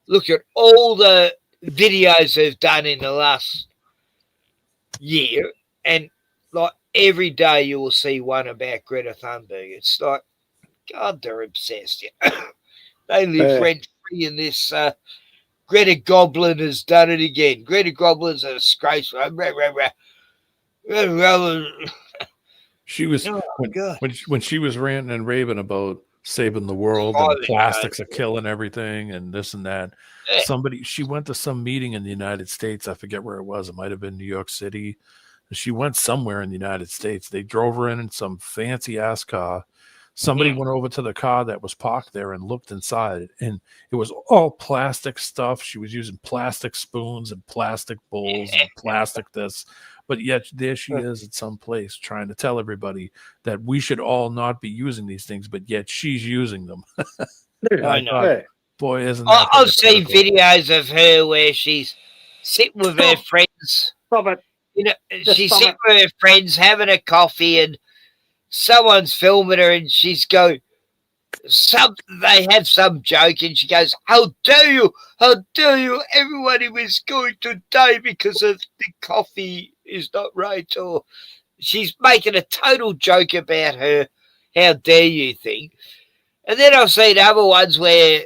Speaker 6: look at all the videos they've done in the last year, and like every day you will see one about Greta Thunberg. It's like, God, they're obsessed. They live rent-free in this. Greta Goblin has done it again. Greta Goblin's a disgrace.
Speaker 12: She was when she was ranting and raving about saving the world and the plastics are killing everything and this and that. She went to some meeting in the United States. I forget where it was. It might have been New York City. She went somewhere in the United States. They drove her in some fancy ass car. Somebody went over to the car that was parked there and looked inside, and it was all plastic stuff. She was using plastic spoons and plastic bowls and plastic this, but yet there she is at some place trying to tell everybody that we should all not be using these things, but yet she's using them.
Speaker 6: I know.
Speaker 12: Boy, isn't that?
Speaker 6: I've seen videos of her where she's sitting with her friends.
Speaker 14: Stop it.
Speaker 6: You know, she's sitting with her friends having a coffee, and someone's filming her, and she's go. They have some joke, and she goes, "How dare you? How dare you? Everybody was going to die because of the coffee is not right." Or she's making a total joke about her. How dare you thing? And then I've seen other ones where,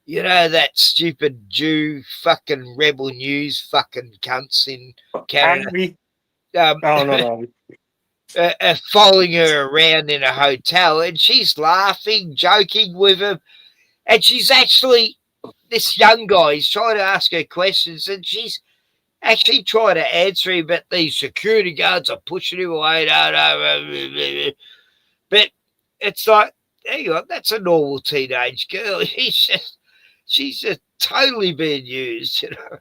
Speaker 6: you know, that stupid Jew fucking Rebel News fucking cunts in Canada. Following her around in a hotel, and she's laughing, joking with him. And she's actually, this young guy is trying to ask her questions, and she's actually trying to answer him, but these security guards are pushing him away. But it's like, hang on, that's a normal teenage girl. She's just totally being used, you know,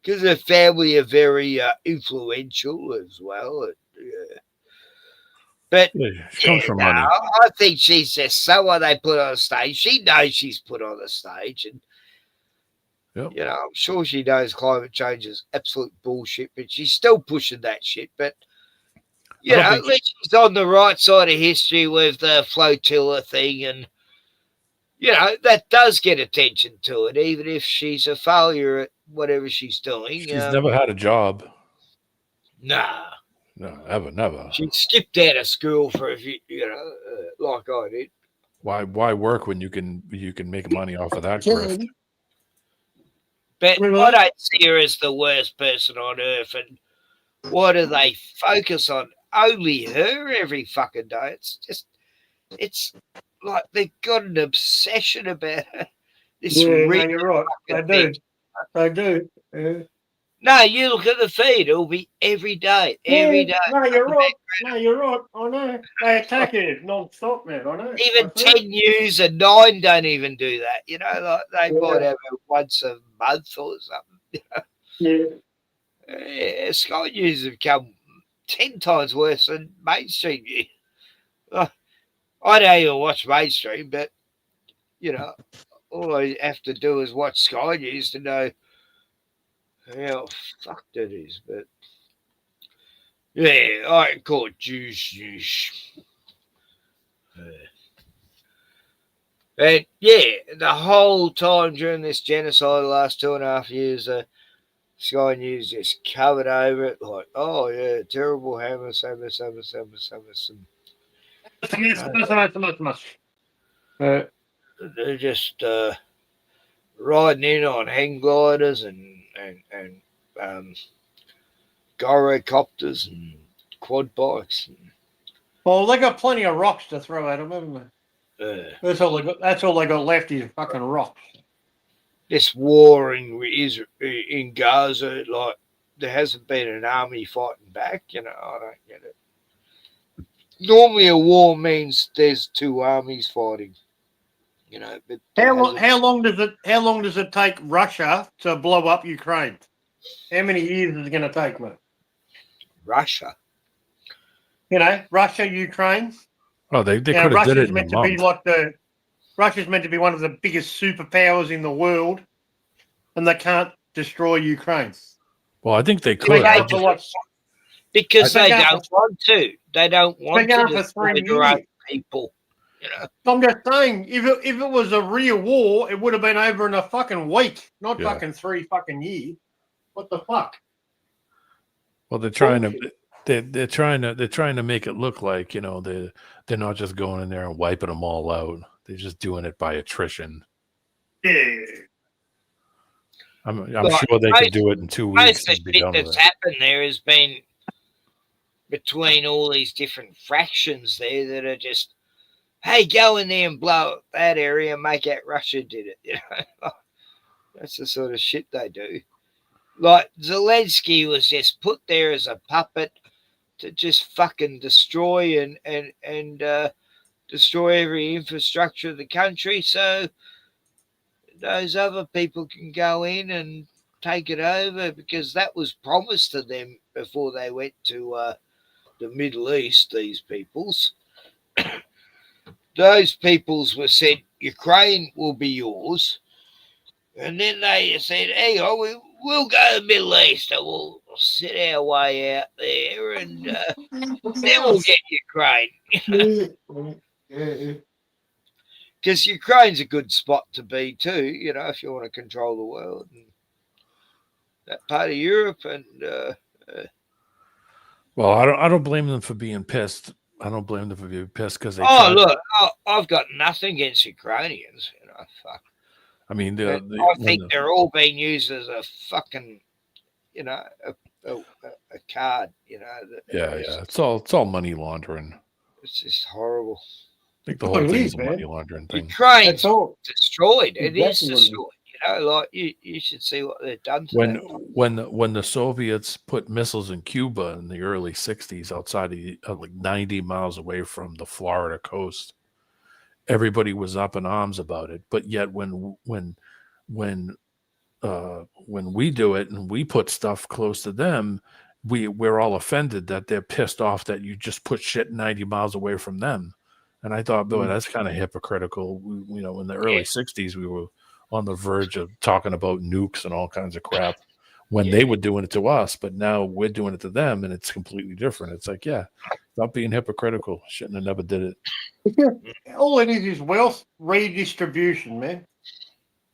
Speaker 6: because her family are very influential as well. But
Speaker 12: she comes from money.
Speaker 6: I think she's just someone they put on stage. She knows she's put on the stage, and you know, I'm sure she knows climate change is absolute bullshit, but she's still pushing that shit. But you know, at least she's on the right side of history with the flotilla thing, and you know, that does get attention to it, even if she's a failure at whatever she's doing.
Speaker 12: She's never had a job.
Speaker 6: Nah.
Speaker 12: No, never.
Speaker 6: She skipped out of school for a few, you know, like I did.
Speaker 12: Why work when you can make money off of that grift?
Speaker 6: But I don't see her as the worst person on earth. And why do they focus on only her every fucking day? It's like they've got an obsession about her.
Speaker 14: You're right. They do. Yeah.
Speaker 6: No, you look at the feed; it'll be every day, every day.
Speaker 14: No, you're right. No, you're right. I know. They attack it non-stop, man. I know.
Speaker 6: Even 10 News and 9 don't even do that. You know, like they might have it once a month or something. Yeah. Sky News have come 10 times worse than mainstream news. I don't even watch mainstream, but you know, all I have to do is watch Sky News to know how fucked it is. But yeah, I call it juice. And yeah, the whole time during this genocide, the last 2.5 years, Sky News just covered over it like, oh yeah, terrible hammers. They're just riding in on hang gliders and gyrocopters and quad bikes.
Speaker 14: Well, they got plenty of rocks to throw at them, haven't they? That's all they got. That's all they got left is fucking rocks.
Speaker 6: This war in Gaza, like there hasn't been an army fighting back. You know, I don't get it. Normally, a war means there's 2 armies fighting. You know, but
Speaker 14: how long does it take Russia to blow up Ukraine? How many years is it going to take, mate?
Speaker 6: Russia.
Speaker 14: You know, Russia, Ukraine.
Speaker 12: Oh, they could have did it in a month.
Speaker 14: Russia's meant to be one of the biggest superpowers in the world, and they can't destroy Ukraine.
Speaker 12: Well, I think they could.
Speaker 6: Because they don't want to. They don't want to destroy their own people. You know?
Speaker 14: I'm just saying, if it was a real war, it would have been over in a fucking week, not fucking 3 fucking years. What the fuck?
Speaker 12: Well, they're trying to make it look like, you know, they're not just going in there and wiping them all out. They're just doing it by attrition.
Speaker 14: Yeah.
Speaker 12: I'm sure they could do it in 2 weeks.
Speaker 6: Most of the shit that's happened there has been between all these different fractions there that are just, hey, go in there and blow up that area and make out Russia did it. You know, that's the sort of shit they do. Like Zelensky was just put there as a puppet to just fucking destroy and destroy every infrastructure of the country, so those other people can go in and take it over, because that was promised to them before they went to the Middle East. These peoples, those peoples were said Ukraine will be yours, and then they said, "Hey, we'll go to the Middle East and we'll sit our way out there, and then we'll get Ukraine." Because Ukraine's a good spot to be too, you know, if you want to control the world. And that part of Europe, and
Speaker 12: well, I don't blame them for being pissed. I don't blame them for being pissed because they.
Speaker 6: Look, I've got nothing against Ukrainians, you know. Fuck.
Speaker 12: I mean,
Speaker 6: I think they're all being used as a fucking, you know, a card, you know.
Speaker 12: Yeah. It's all money laundering.
Speaker 6: It's just horrible.
Speaker 12: I think the whole thing is a money laundering thing.
Speaker 6: Ukraine's destroyed. It is destroyed. You know, like you should see what they've done to them.
Speaker 12: When the Soviets put missiles in Cuba in the early '60s, outside of like 90 miles away from the Florida coast, everybody was up in arms about it. But yet, when we do it and we put stuff close to them, we're all offended that they're pissed off that you just put shit 90 miles away from them. And I thought, boy, that's kind of hypocritical. You know, in the early '60s, we were on the verge of talking about nukes and all kinds of crap when they were doing it to us, but now we're doing it to them, and it's completely different. It's like, yeah, stop being hypocritical. Shouldn't have never did it.
Speaker 14: All it is wealth redistribution, man.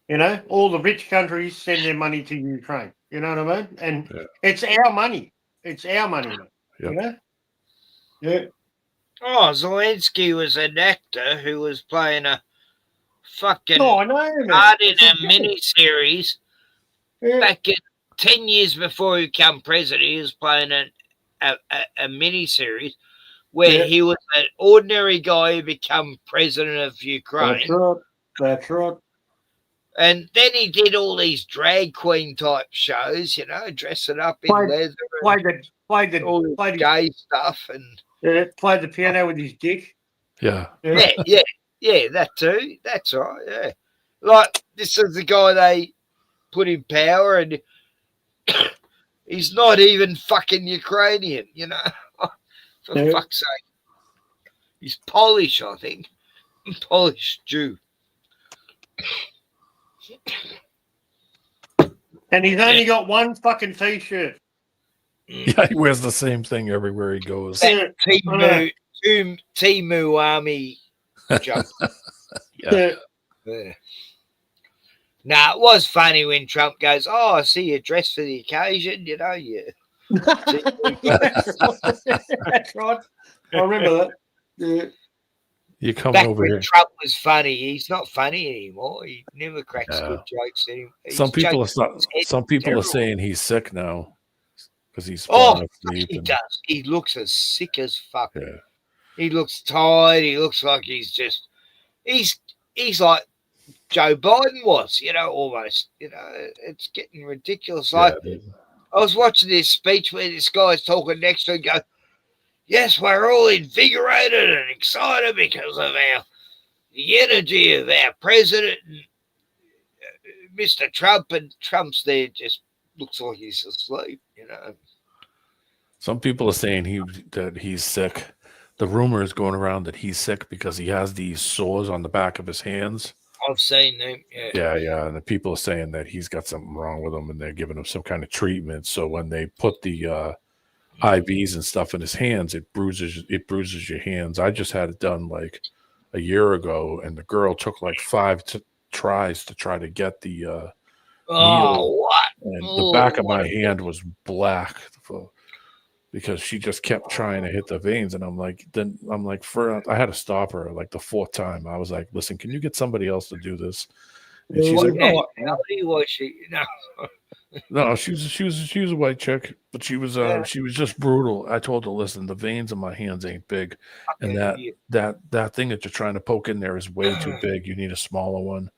Speaker 14: You know, all the rich countries send their money to Ukraine. You know what I mean? And it's our money. It's our money. You know? Yeah.
Speaker 6: Oh, Zelensky was an actor who was playing a fucking
Speaker 14: I know,
Speaker 6: part in a mini-series back in 10 years before he became president. He was playing a mini-series where he was an ordinary guy who became president of Ukraine.
Speaker 14: That's right.
Speaker 6: And then he did all these drag queen type shows, you know, dressing up in leather,
Speaker 14: played the
Speaker 6: gay stuff, and
Speaker 14: played the piano with his dick.
Speaker 12: Yeah,
Speaker 6: that too. That's right. Yeah, like this is the guy they put in power, and he's not even fucking Ukrainian, you know. For fuck's sake, he's Polish, I think. Polish Jew.
Speaker 14: And he's only got one fucking t-shirt.
Speaker 12: Yeah, he wears the same thing everywhere he goes.
Speaker 6: Timu Army jump.
Speaker 12: Yeah.
Speaker 6: Now, it was funny when Trump goes, "Oh, I see you dressed for the occasion," you know.
Speaker 14: That's right. I remember that. Yeah.
Speaker 12: You come
Speaker 6: back
Speaker 12: over
Speaker 6: when
Speaker 12: here.
Speaker 6: Trump was funny. He's not funny anymore. He never cracks good jokes anymore.
Speaker 12: Some people are saying he's sick now because he's
Speaker 6: he does. He looks as sick as fuck. Yeah. He looks tired. He looks like he's like Joe Biden was, you know, almost. You know, it's getting ridiculous. Like I was watching this speech where this guy's talking next to him, go, "Yes, we're all invigorated and excited because of the energy of our president, and, Mr. Trump." And Trump's there, just looks like he's asleep, you know.
Speaker 12: Some people are saying that he's sick. The rumor is going around that he's sick because he has these sores on the back of his hands.
Speaker 6: I've seen them.
Speaker 12: Yeah. And the people are saying that he's got something wrong with him, and they're giving him some kind of treatment. So when they put the IVs and stuff in his hands, it bruises your hands. I just had it done like a year ago, and the girl took like 5 tries to try to get the needle.
Speaker 6: What?
Speaker 12: And the back of my hand was black because she just kept trying to hit the veins, and I had to stop her like the 4th time. I was like, "Listen, can you get somebody else to do this?" And she's like,
Speaker 6: was she? No.
Speaker 12: No, she was a white chick, but she was just brutal. I told her, listen, the veins in my hands ain't big, and that thing that you're trying to poke in there is way too big. You need a smaller one.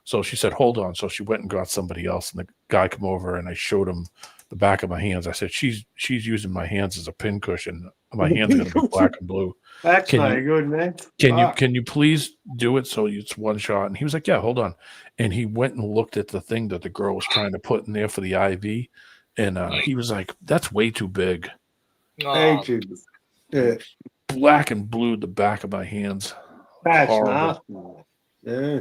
Speaker 12: So she said, hold on. So she went and got somebody else, and the guy come over, and I showed him the back of my hands. I said, she's using my hands as a pin cushion. My hands are going to be black and blue.
Speaker 14: That's not good, man.
Speaker 12: Can you please do it so it's one shot? And he was like, yeah, hold on. And he went and looked at the thing that the girl was trying to put in there for the IV, and he was like, that's way too big.
Speaker 14: Way too big. Yeah.
Speaker 12: Black and blue the back of my hands.
Speaker 14: That's
Speaker 12: Horrible.
Speaker 14: nasty. Yeah.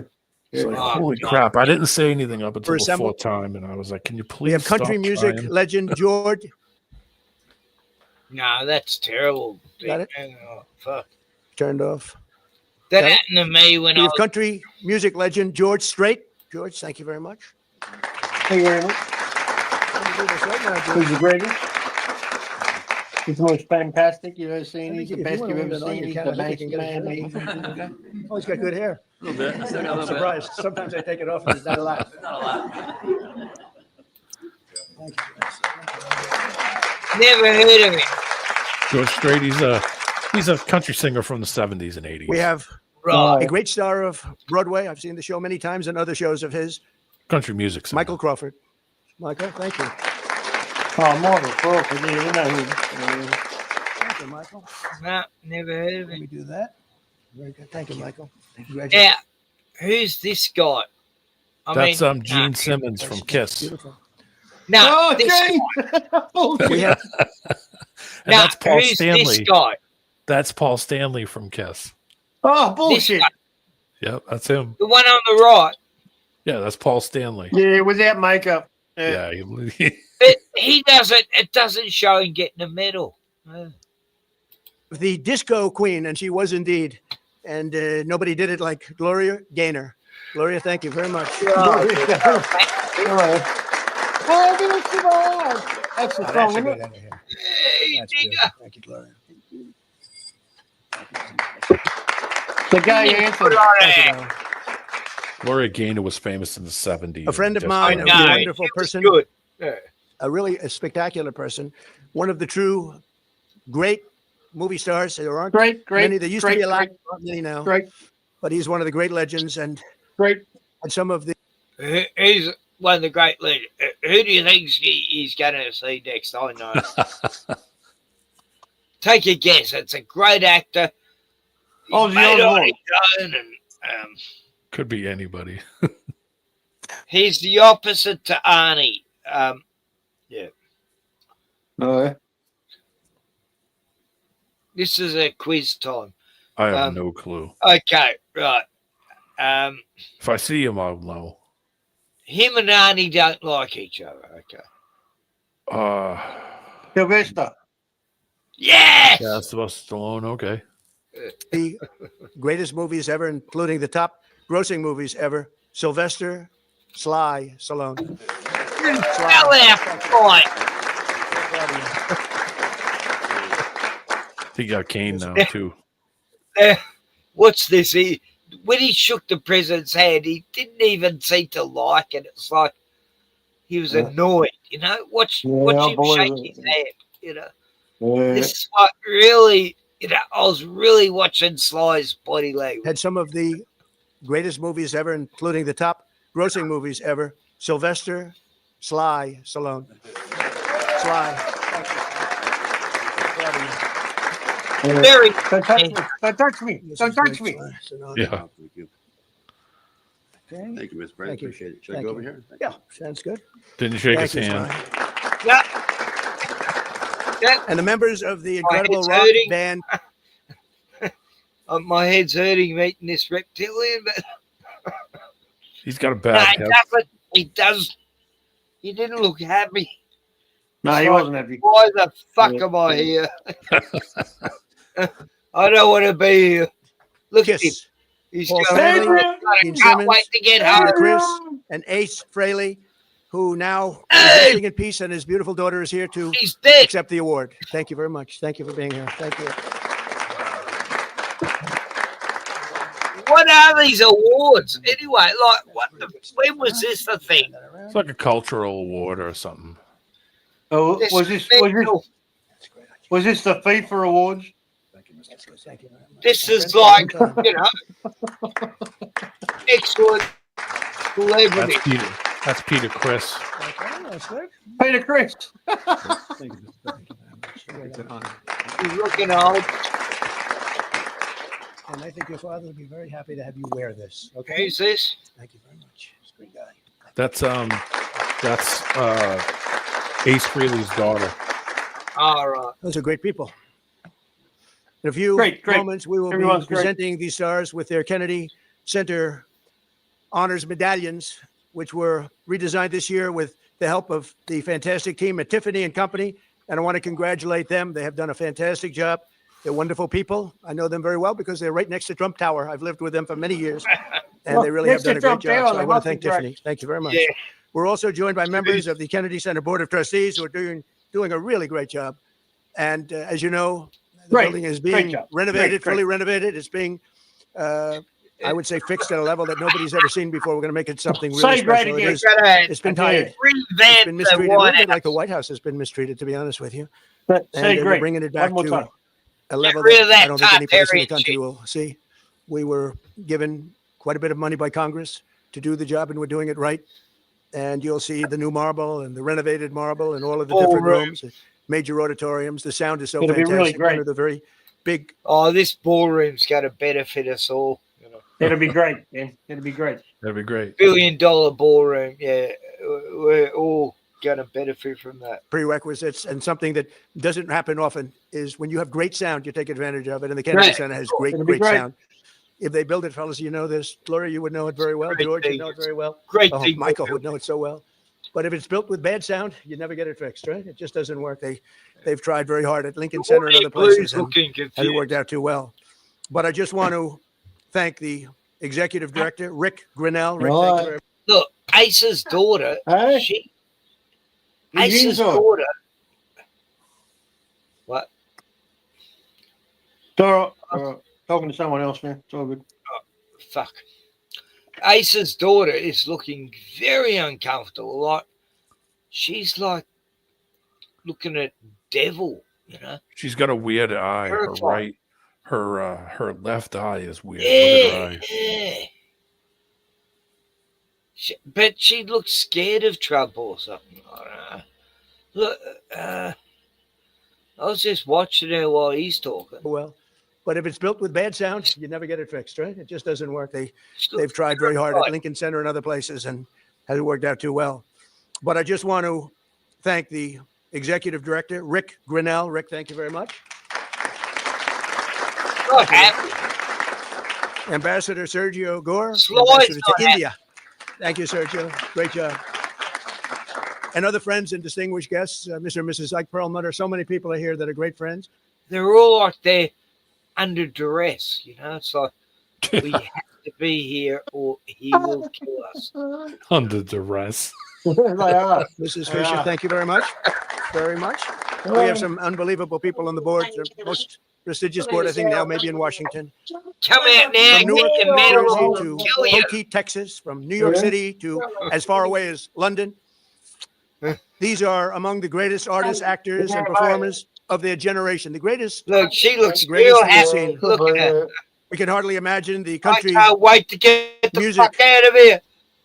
Speaker 12: It's like, holy crap. I didn't say anything up until the fourth time, and I was like, can you please
Speaker 2: We have country
Speaker 12: stop
Speaker 2: music
Speaker 12: trying?
Speaker 2: legend George.
Speaker 6: No, that's terrible.
Speaker 2: Got it?
Speaker 6: Oh, fuck.
Speaker 2: Turned off.
Speaker 6: That
Speaker 2: Got it?
Speaker 6: happened to me when
Speaker 2: We
Speaker 6: I
Speaker 2: have
Speaker 6: was...
Speaker 2: country music legend George Strait. George, thank you very much.
Speaker 14: Thank you very much. Who's the greatest? He's the most fantastic you've ever seen. He's the best you've ever seen. He's the best man.
Speaker 2: Oh, he's got good hair.
Speaker 13: A little bit.
Speaker 2: I'm surprised. Sometimes I take it off and it's not a lot.
Speaker 6: Never heard of him.
Speaker 12: George Strait, he's a country singer from the 70s and 80s.
Speaker 2: We have a great star of Broadway. I've seen the show many times and other shows of his.
Speaker 12: Country music singer.
Speaker 2: Michael Crawford. Michael, thank you.
Speaker 14: Oh, Michael Crawford. Yeah, you know who.
Speaker 2: Thank you, Michael.
Speaker 6: No, never heard of
Speaker 2: Let me
Speaker 6: him.
Speaker 2: do that. Very good. Thank you, Michael.
Speaker 6: Yeah, who's this guy?
Speaker 12: That's Gene Simmons from Kiss.
Speaker 2: Beautiful.
Speaker 6: No, this
Speaker 14: Gene!
Speaker 6: guy.
Speaker 2: We have
Speaker 12: And
Speaker 6: No,
Speaker 12: that's Paul
Speaker 6: who's
Speaker 12: Stanley.
Speaker 6: this guy?
Speaker 12: That's Paul Stanley from Kiss.
Speaker 14: Oh, bullshit.
Speaker 6: guy.
Speaker 12: Yep, that's him.
Speaker 6: The one on the right.
Speaker 12: Yeah, that's Paul Stanley.
Speaker 14: Yeah, without makeup.
Speaker 12: Yeah.
Speaker 6: But he doesn't. It doesn't show him getting a medal.
Speaker 2: the disco queen, and she was indeed. And nobody did it like Gloria Gaynor. Gloria, thank you very much.
Speaker 14: Oh, that's the song, isn't it?
Speaker 2: Thank you, Gloria.
Speaker 14: The gay anthem.
Speaker 12: Gloria Gaynor was famous in the 70s.
Speaker 2: A friend of mine, a wonderful person, a really spectacular person, one of the true great movie stars. There aren't many. There used to be a lot, not many now. But he's one of the great legends and some of the.
Speaker 6: He's one of the great legends. Who do you think he's going to see next? I know. Take a guess. It's a great actor. He's made on his own and,
Speaker 12: could be anybody.
Speaker 6: he's the opposite to Arnie. Yeah.
Speaker 14: No.
Speaker 6: This is a quiz time.
Speaker 12: I have no clue.
Speaker 6: Okay, right.
Speaker 12: If I see him, I'll know.
Speaker 6: Him and Arnie don't like each other. Okay.
Speaker 14: Sylvester.
Speaker 6: Yes.
Speaker 12: Yeah, Sylvester Stallone. Okay.
Speaker 2: The greatest movies ever, including the top grossing movies ever. Sylvester Sly Stallone.
Speaker 12: He got cane now too.
Speaker 6: What's this? When he shook the president's hand, he didn't even seem to like it. It's like he was annoyed, you know. Watch him shake his hand, you know. This is what really, you know, I was really watching Sly's body language.
Speaker 2: Had some of the greatest movies ever, including the top grossing movies ever. Sylvester Sly Stallone. Sly.
Speaker 6: Very.
Speaker 14: Don't touch me. Don't touch me. Don't touch me.
Speaker 12: Yeah.
Speaker 2: Okay.
Speaker 16: Thank you, Mr. President.
Speaker 2: Thank you.
Speaker 16: Appreciate it. Should I
Speaker 2: Thank
Speaker 16: go
Speaker 2: you.
Speaker 16: over here?
Speaker 2: Yeah, sounds good.
Speaker 12: Didn't shake
Speaker 2: Thank
Speaker 12: his
Speaker 2: you,
Speaker 12: hand.
Speaker 2: Sly. And the members of the incredible rock band.
Speaker 6: My head's hurting meeting this reptilian, but
Speaker 12: He's got a bad head.
Speaker 6: He does. He didn't look happy.
Speaker 14: No, he wasn't happy.
Speaker 6: Why the fuck am I here? I don't want to be here. Look at him. He's
Speaker 2: Paul
Speaker 6: going,
Speaker 2: Stanley, Gene
Speaker 6: can't
Speaker 2: Simmons,
Speaker 6: wait to get home.
Speaker 2: Chris, and Ace Frehley, who now is resting in peace, and his beautiful daughter is here to accept the award. Thank you very much. Thank you for being here. Thank you.
Speaker 6: What are these awards anyway? Like, when was this the thing?
Speaker 12: It's like a cultural award or something.
Speaker 14: Oh, was this the FIFA awards?
Speaker 6: This is like, excellent celebrity.
Speaker 12: That's Peter Chris.
Speaker 14: Peter Chris.
Speaker 6: He's looking old.
Speaker 2: And I think your father would be very happy to have you wear this. Okay.
Speaker 6: Who's this?
Speaker 2: Thank you very much. He's a great guy.
Speaker 12: That's Ace Frehley's daughter.
Speaker 6: All right.
Speaker 2: Those are great people. In a few moments, we will be presenting these stars with their Kennedy Center honors medallions, which were redesigned this year with the help of the fantastic team at Tiffany and Company. And I want to congratulate them. They have done a fantastic job. They're wonderful people. I know them very well because they're right next to Trump Tower. I've lived with them for many years, and they really have done a great job. So I want to thank Tiffany. Thank you very much. Yeah. We're also joined by members of the Kennedy Center Board of Trustees who are doing a really great job. And as you know, the building is being renovated, fully renovated. It's being, I would say, fixed at a level that nobody's ever seen before. We're going to make it something really special. It's been tired. It's been mistreated. A little bit like the White House has been mistreated, to be honest with you. And we're bringing it back to a level that I don't think any place in the country will see. We were given quite a bit of money by Congress to do the job, and we're doing it right. And you'll see the new marble and the renovated marble and all of the different rooms, major auditoriums. The sound is so fantastic. Be really great. One of the very big.
Speaker 6: Oh, this ballroom's going to benefit us all.
Speaker 14: It'll be great, man. It'll be great.
Speaker 12: That'd be great.
Speaker 6: $1 billion ballroom. Yeah, we're all going to benefit from that.
Speaker 2: Prerequisites, and something that doesn't happen often is when you have great sound, you take advantage of it. And the Kennedy Center has great sound. If they build it, fellas, you know this. Gloria, you would know it very well. George, you know it very well. Michael would know it so well. But if it's built with bad sound, you never get it fixed, right? It just doesn't work. They've tried very hard at Lincoln Center and other places, and hasn't worked out too well. But I just want to thank the executive director, Rick Grinnell. Rick, thank you very much.
Speaker 6: Look, Ace's daughter, Ace's daughter. What?
Speaker 14: Talking to someone else, man. It's all good.
Speaker 6: Oh, fuck. Ace's daughter is looking very uncomfortable. Like she's like looking at devil, you know.
Speaker 12: She's got a weird eye. Her left eye is weird.
Speaker 6: Yeah. But she looks scared of trouble or something. Look, I was just watching her while he's talking.
Speaker 2: Well, but if it's built with bad sound, you never get it fixed, right? It just doesn't work. They've tried very hard at Lincoln Center and other places, and hasn't worked out too well. But I just want to thank the executive director, Rick Grinnell. Rick, thank you very much. Ambassador Sergio Gore, Ambassador to India. Thank you, Sergio. Great job. And other friends and distinguished guests, Mr. and Mrs. Ike Perlmutter. So many people are here that are great friends.
Speaker 6: They're all like they're under duress, you know. It's like we have to be here or he will kill us.
Speaker 12: Under duress.
Speaker 2: Mrs. Fisher, thank you very much. Very much. We have some unbelievable people on the board. The most prestigious board, I think, now maybe in Washington.
Speaker 6: Come out now.
Speaker 2: From Newark, New Jersey to Pokey, Texas, from New York City to as far away as London. These are among the greatest artists, actors, and performers of their generation. The greatest.
Speaker 6: Look, she looks real happy. Look at her.
Speaker 2: We can hardly imagine the country.
Speaker 6: I can't wait to get the fuck out of here.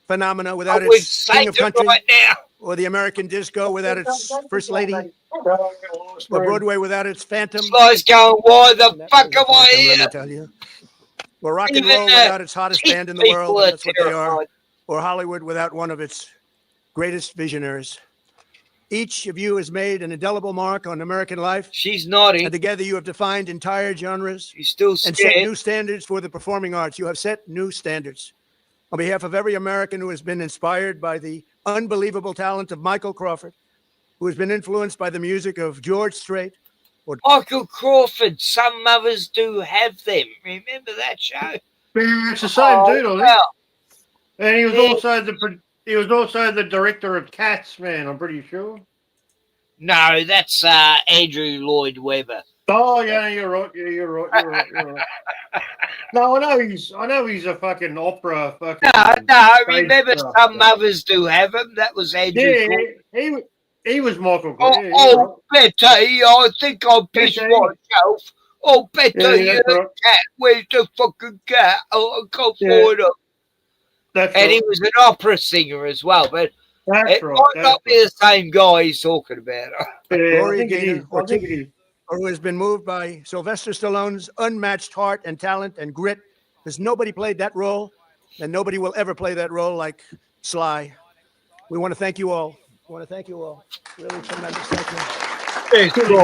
Speaker 2: Phenomena without its king of country, right now. Or the American disco without its first lady, or Broadway without its phantom.
Speaker 6: Guys going, why the fuck am I here?
Speaker 2: Let me tell you. Or rock and roll without its hottest band in the world. That's what they are. Or Hollywood without one of its greatest visionaries. Each of you has made an indelible mark on American life.
Speaker 6: She's naughty.
Speaker 2: And together you have defined entire genres.
Speaker 6: She's still scared.
Speaker 2: And set new standards for the performing arts. You have set new standards. On behalf of every American who has been inspired by the unbelievable talent of Michael Crawford, who has been influenced by the music of George Strait.
Speaker 6: Michael Crawford, some mothers do have them. Remember that show?
Speaker 14: It's the same dude, I think. And he was also the director of Cats, man, I'm pretty sure.
Speaker 6: No, that's Andrew Lloyd Webber.
Speaker 14: Oh, yeah, you're right. You're right. No, I know he's a fucking opera. Fucking
Speaker 6: No, I remember
Speaker 14: stuff,
Speaker 6: some mothers do have him. That was Andrew.
Speaker 14: Yeah, he was Michael.
Speaker 6: Oh, Betty, I think I pissed myself. Oh, Betty,
Speaker 14: Yeah,
Speaker 6: the cat. Where's the fucking cat? Oh, I can't find her. And he was an opera singer as well, but it might not be the same guy he's talking about.
Speaker 2: Gloria Gaynor, or who has been moved by Sylvester Stallone's unmatched heart and talent and grit. There's nobody played that role, and nobody will ever play that role like Sly. We want to thank you all. Really tremendous. Thank you.
Speaker 14: It was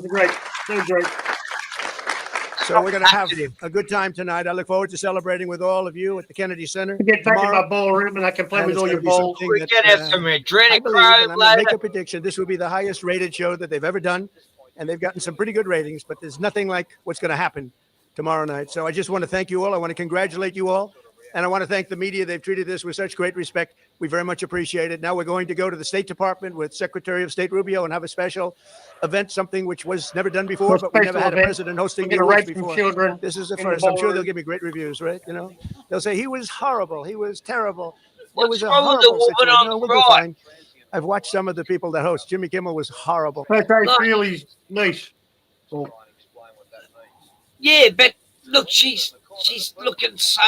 Speaker 14: great. It was great.
Speaker 2: So we're going to have a good time tonight. I look forward to celebrating with all of you at the Kennedy Center.
Speaker 14: Get back in my ballroom and I can play with all your balls.
Speaker 6: We're going to have some adrenaline.
Speaker 2: I believe, and I'm going to make a prediction, this will be the highest rated show that they've ever done. And they've gotten some pretty good ratings, but there's nothing like what's going to happen tomorrow night. So I just want to thank you all. I want to congratulate you all. And I want to thank the media. They've treated this with such great respect. We very much appreciate it. Now we're going to go to the State Department with Secretary of State Rubio and have a special event, something which was never done before, but we never had a president hosting the awards before. This is the first. I'm sure they'll give me great reviews, right? You know, they'll say he was horrible. He was terrible. It was a horrible situation. No, we'll do fine. I've watched some of the people that host. Jimmy Kimmel was horrible.
Speaker 14: Really nice.
Speaker 6: Yeah, but look, she's looking so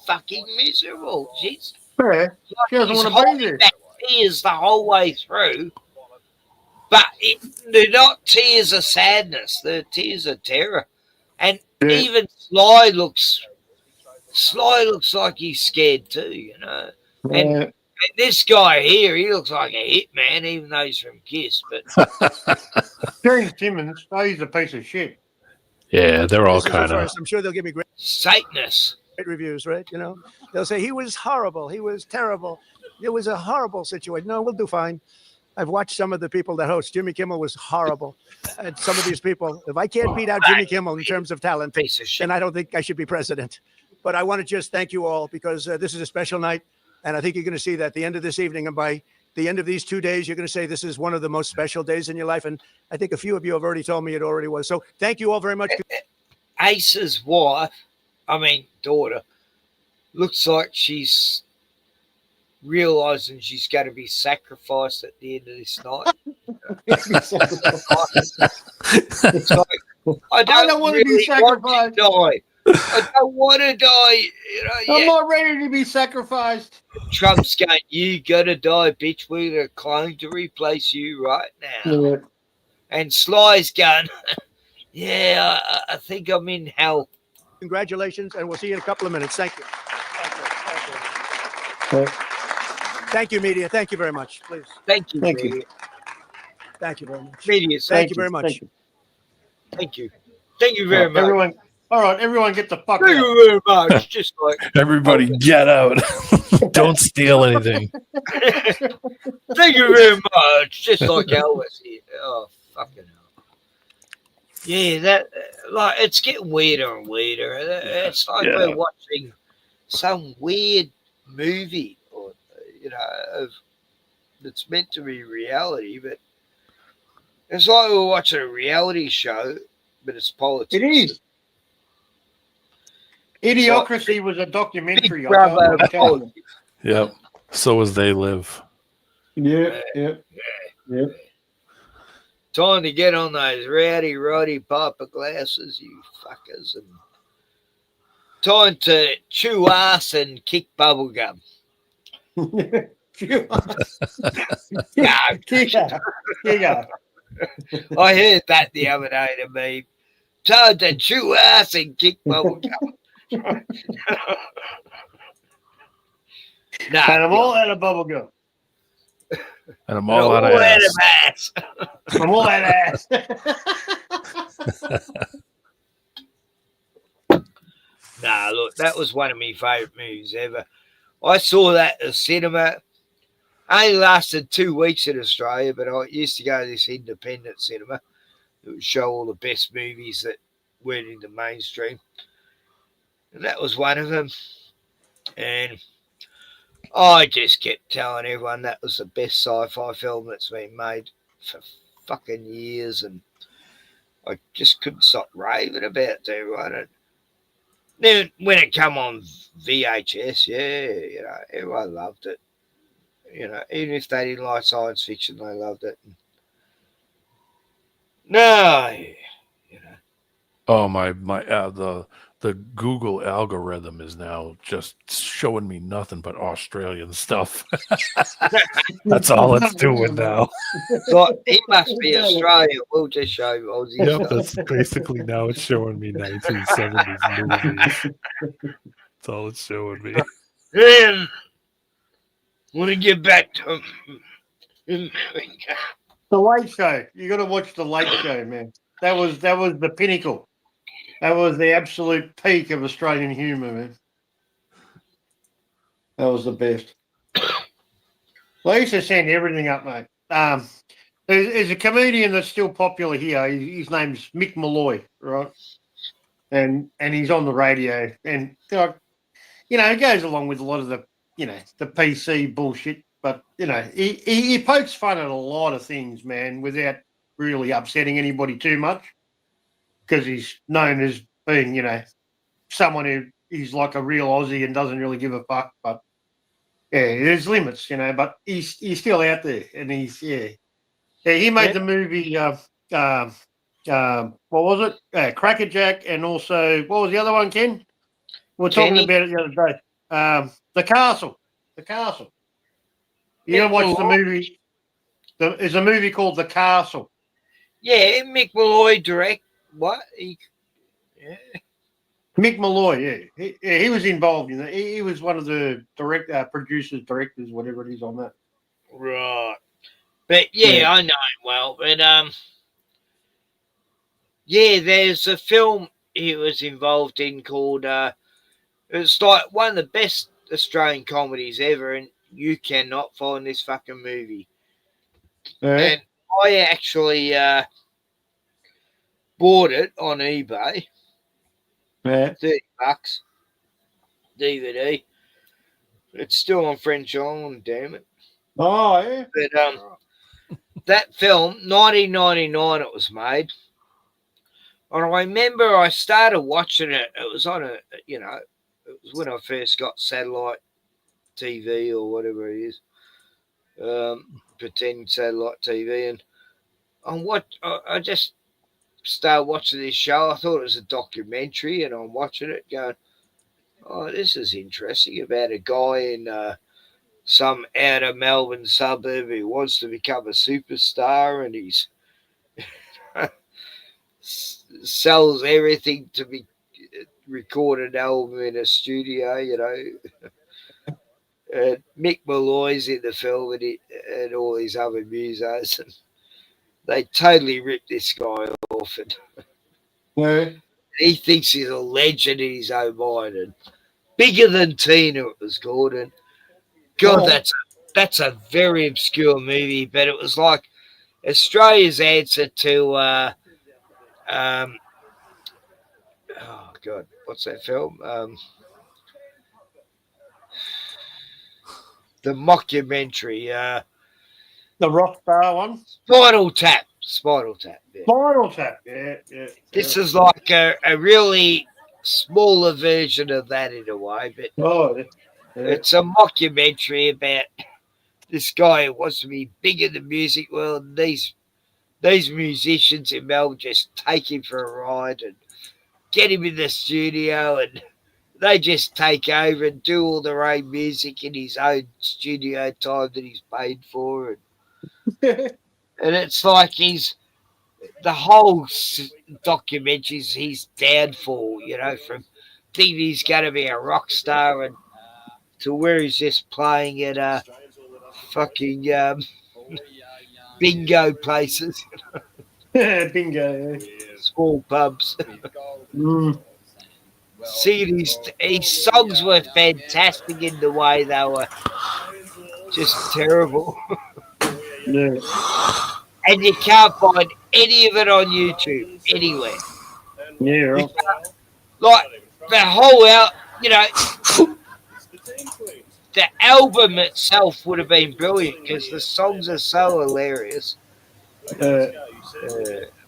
Speaker 6: fucking miserable. She's
Speaker 14: she doesn't want to be there.
Speaker 6: Tears the whole way through, but they're not tears of sadness. They're tears of terror. And even Sly looks like he's scared too. You know, and this guy here, he looks like a hitman, even though he's from Kiss. But
Speaker 14: James Simmons, he's a piece of shit.
Speaker 12: Yeah, they're all kind of.
Speaker 2: I'm sure they'll give me great
Speaker 6: Satanists.
Speaker 2: Great reviews, right? You know, they'll say he was horrible. He was terrible. It was a horrible situation. No, we'll do fine. I've watched some of the people that host. Jimmy Kimmel was horrible. And some of these people, if I can't beat out Jimmy Kimmel in terms of talent, then I don't think I should be president. But I want to just thank you all because this is a special night. And I think you're going to see that at the end of this evening and by the end of these 2 days, you're going to say this is one of the most special days in your life. And I think a few of you have already told me it already was. So thank you all very much.
Speaker 6: Ace's daughter, looks like she's realizing she's going to be sacrificed at the end of this night. It's like, I don't want to be sacrificed. I don't want to die. You know,
Speaker 14: I'm not ready to be sacrificed.
Speaker 6: Trump's going, you gotta die, bitch. We're a clone to replace you right now.
Speaker 14: Yeah.
Speaker 6: And Sly's going, yeah, I think I'm in hell.
Speaker 2: Congratulations, and we'll see you in a couple of minutes. Thank you. Thank you, media. Thank you very much. Please.
Speaker 6: Thank you.
Speaker 14: Thank
Speaker 6: media.
Speaker 14: you.
Speaker 2: Thank you very much.
Speaker 6: Media.
Speaker 2: Thank you very much.
Speaker 14: Thank you.
Speaker 6: Thank you. Thank you very much.
Speaker 14: Everyone get the fuck
Speaker 6: Thank
Speaker 14: out.
Speaker 6: you very much. Just like
Speaker 12: Everybody get out. Don't steal anything.
Speaker 6: Thank you very much. Just like Elvis here. Oh, fucking hell. Yeah, that like it's getting weirder and weirder. It's like we're watching some weird movie, or that's meant to be reality, but it's like we're watching a reality show, but it's politics.
Speaker 14: It is. Idiocracy was a documentary.
Speaker 12: Yep. So as They Live.
Speaker 14: Yeah.
Speaker 6: Time to get on those rowdy, roddy papa glasses, you fuckers, and time to chew ass and kick bubble gum.
Speaker 14: Yeah.
Speaker 6: I heard that the other day to me. Time to chew ass and kick bubble gum.
Speaker 14: And I'm all out of bubble gum.
Speaker 12: And I'm all out of ass.
Speaker 14: I'm all out of ass.
Speaker 6: Nah, look, that was one of my favourite movies ever. I saw that at the cinema. I only lasted 2 weeks in Australia, but I used to go to this independent cinema that would show all the best movies that weren't in the mainstream. And that was one of them. And I just kept telling everyone that was the best sci-fi film that's been made for fucking years. And I just couldn't stop raving about it to everyone. And Then when it come on VHS, everyone loved it. Even if they didn't like science fiction, they loved it. No,
Speaker 12: Oh my the Google algorithm is now just showing me nothing but Australian stuff. That's all it's doing now.
Speaker 6: So he must be Australian. We'll just show you Aussie
Speaker 12: Yep,
Speaker 6: stuff.
Speaker 12: that's basically now it's showing me 1970s movies. That's all it's showing me.
Speaker 6: Then want to get back to
Speaker 14: The Late Show. You got to watch The Late Show, man. That was the pinnacle. That was the absolute peak of Australian humour, man. That was the best. They used to send everything up, mate. There's a comedian that's still popular here. His name's Mick Malloy, right? And he's on the radio, and it goes along with a lot of the the PC bullshit. But he pokes fun at a lot of things, man, without really upsetting anybody too much, because he's known as being someone who is like a real Aussie and doesn't really give a fuck. But yeah, there's limits, But he's still out there, and he made the movie. What was it? Crackerjack, and also what was the other one, Ken? We were talking about it the other day. The Castle. The Castle. You gotta watch the movie. There's a movie called The Castle.
Speaker 6: Yeah, Mick Malloy direct. What?
Speaker 14: Mick Malloy, yeah. He was involved in that. He was one of the producers, directors, whatever it is on that.
Speaker 6: Right. But yeah, I know him well. But there's a film he was involved in called it's like one of the best Australian comedies ever, and you cannot find this fucking movie.
Speaker 14: Yeah.
Speaker 6: And I actually bought it on eBay.
Speaker 14: Yeah.
Speaker 6: $30 DVD. It's still on French Island, damn it.
Speaker 14: Oh, yeah.
Speaker 6: But that film, 1999 it was made. And I remember I started watching it. It was on it was when I first got satellite TV or whatever it is. Pretend satellite TV. And I just started watching this show. I thought it was a documentary, and I'm watching it going, oh, this is interesting, about a guy in some out of Melbourne suburb who wants to become a superstar, and he's sells everything to be record an album in a studio, And Mick Malloy's in the film, and all these other musos, and they totally ripped this guy off, and he thinks he's a legend in his own mind, and Bigger Than Tina it was called, and God, that's a very obscure movie, but it was like Australia's answer to oh God, what's that film? The mockumentary,
Speaker 14: the Rockstar one.
Speaker 6: Spinal Tap. Yeah.
Speaker 14: Spinal Tap. Yeah.
Speaker 6: This is like a really smaller version of that in a way, but it's a mockumentary about this guy who wants to be big in the music world. And these musicians in Melbourne just take him for a ride and get him in the studio, and they just take over and do all their own music in his own studio time that he's paid for. And it's like the whole documentary's his downfall, from thinking he's going to be a rock star and to where he's just playing at fucking bingo places.
Speaker 14: Bingo,
Speaker 6: small pubs. See, his songs were fantastic in the way they were just terrible.
Speaker 14: Yeah.
Speaker 6: And you can't find any of it on YouTube anywhere.
Speaker 14: Yeah, right.
Speaker 6: Like the whole the album itself would have been brilliant because the songs are so hilarious. But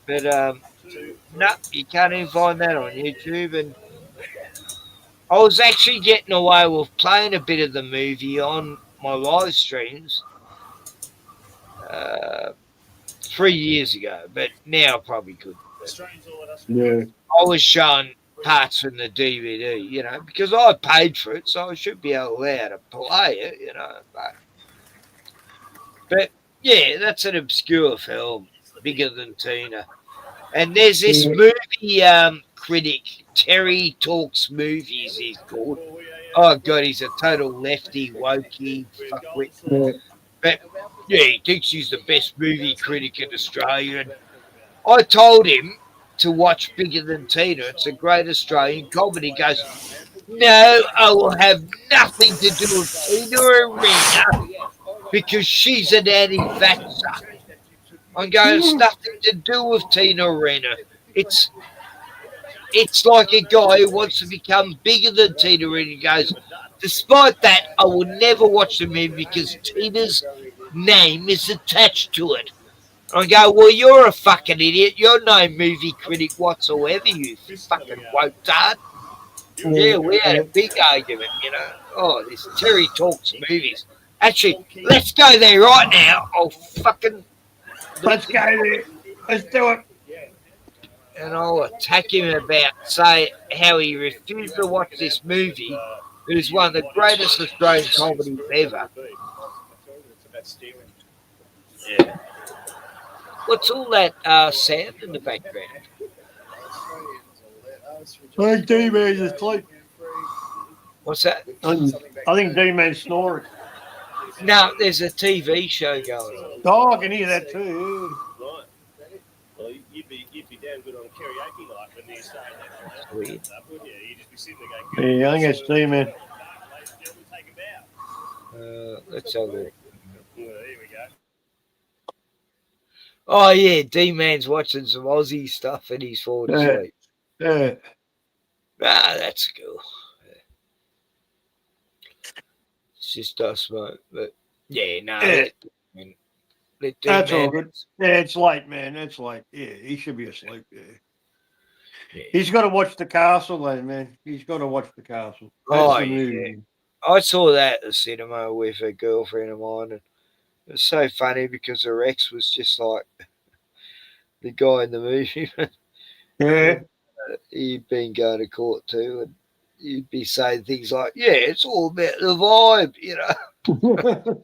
Speaker 6: no, you can't even find that on YouTube. And I was actually getting away with playing a bit of the movie on my live streams 3 years ago, but now I probably could.
Speaker 14: Yeah.
Speaker 6: I was showing parts from the DVD, you know, because I paid for it, so I should be allowed to play it, you know. But yeah, that's an obscure film, Bigger Than Tina. And there's this movie critic, Terry Talks Movies, he's called. Oh, God, he's a total lefty, wokey, fuckwit.
Speaker 14: Yeah.
Speaker 6: But yeah, he thinks he's the best movie critic in Australia. And I told him to watch Bigger Than Tina. It's a great Australian comedy. He goes, no, I will have nothing to do with Tina Arena because she's an anti-vaxxer. I'm going, it's nothing to do with Tina Arena. It's like a guy who wants to become bigger than Tina Arena. He goes, despite that, I will never watch the movie because Tina's name is attached to it. I go, well, you're a fucking idiot. You're no movie critic whatsoever, you fucking woke tard. Yeah, we had a big argument, you know. Oh, this Terry Talks Movies. Actually, let's go there right now. I'll fucking...
Speaker 14: Let's go there. Let's do it.
Speaker 6: And I'll attack him about, say, how he refused to watch this movie. It is one of the greatest Australian comedies ever. Yeah. What's all that sound in the background?
Speaker 14: I think D-Man's asleep.
Speaker 6: What's that?
Speaker 14: I think D-Man's snoring.
Speaker 6: No, there's a TV show going on.
Speaker 14: Oh, I can hear that too.
Speaker 3: Right. Well, you'd be damn good on a karaoke night when you start that.
Speaker 6: Weird.
Speaker 3: Yeah, you'd just be sitting there going,
Speaker 14: Yeah, I think it's D-Man.
Speaker 6: Let's have a look.
Speaker 3: Well, here we go.
Speaker 6: Oh, yeah, D-Man's watching some Aussie stuff and he's falling asleep.
Speaker 14: Yeah.
Speaker 6: Ah, that's cool. It's just us, mate. But, yeah, no.
Speaker 14: Yeah. That's all good. Yeah, it's late, man. It's late. Yeah, he should be asleep. Yeah. He's got to watch The Castle, then, man. He's got to watch The Castle. That's the movie.
Speaker 6: I saw that at the cinema with a girlfriend of mine, and it was so funny because her ex was just like the guy in the movie.
Speaker 14: Yeah.
Speaker 6: He'd been going to court too, and he'd be saying things like, yeah, it's all about the vibe, you know.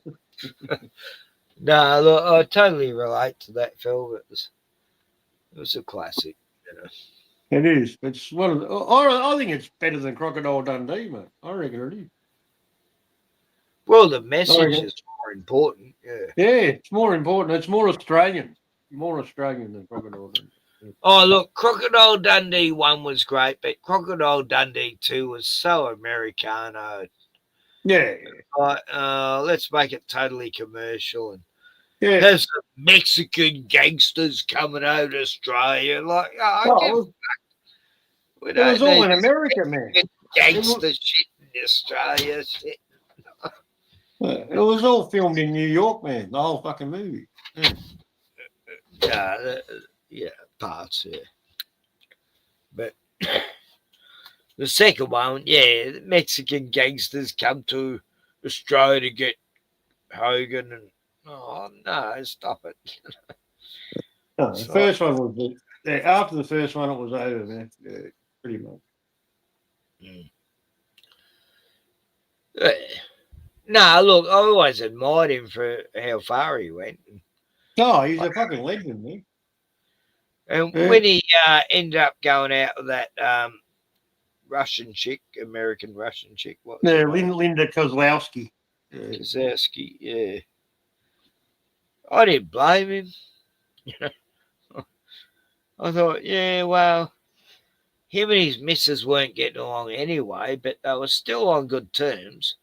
Speaker 6: No, look, I totally relate to that film. It was a classic, you know.
Speaker 14: It is. It's one of the, I think it's better than Crocodile Dundee, mate. I reckon it is.
Speaker 6: Well, the message is more important. Yeah.
Speaker 14: Yeah, it's more important. It's more Australian. More Australian than Crocodile Dundee.
Speaker 6: Oh, look, Crocodile Dundee 1 was great, but Crocodile Dundee 2 was so Americano.
Speaker 14: Yeah.
Speaker 6: Like, let's make it totally commercial and
Speaker 14: have
Speaker 6: some Mexican gangsters coming over to Australia. Like,
Speaker 14: it was all in America, man.
Speaker 6: Gangster shit in Australia. Shit.
Speaker 14: It was all filmed in New York, man. The whole fucking movie.
Speaker 6: Yeah, parts, yeah. But the second one, yeah, the Mexican gangsters come to Australia to get Hogan, and oh no, stop it.
Speaker 14: No, the first one was after the first one, it was over, man. Yeah, pretty much.
Speaker 6: No, look, I always admired him for how far he went.
Speaker 14: Oh, he's a fucking legend, man.
Speaker 6: And when he ended up going out with that Russian chick, American Russian chick,
Speaker 14: Linda Kozlowski.
Speaker 6: Kozlowski, yeah. I didn't blame him. You know, I thought, yeah, well, him and his missus weren't getting along anyway, but they were still on good terms.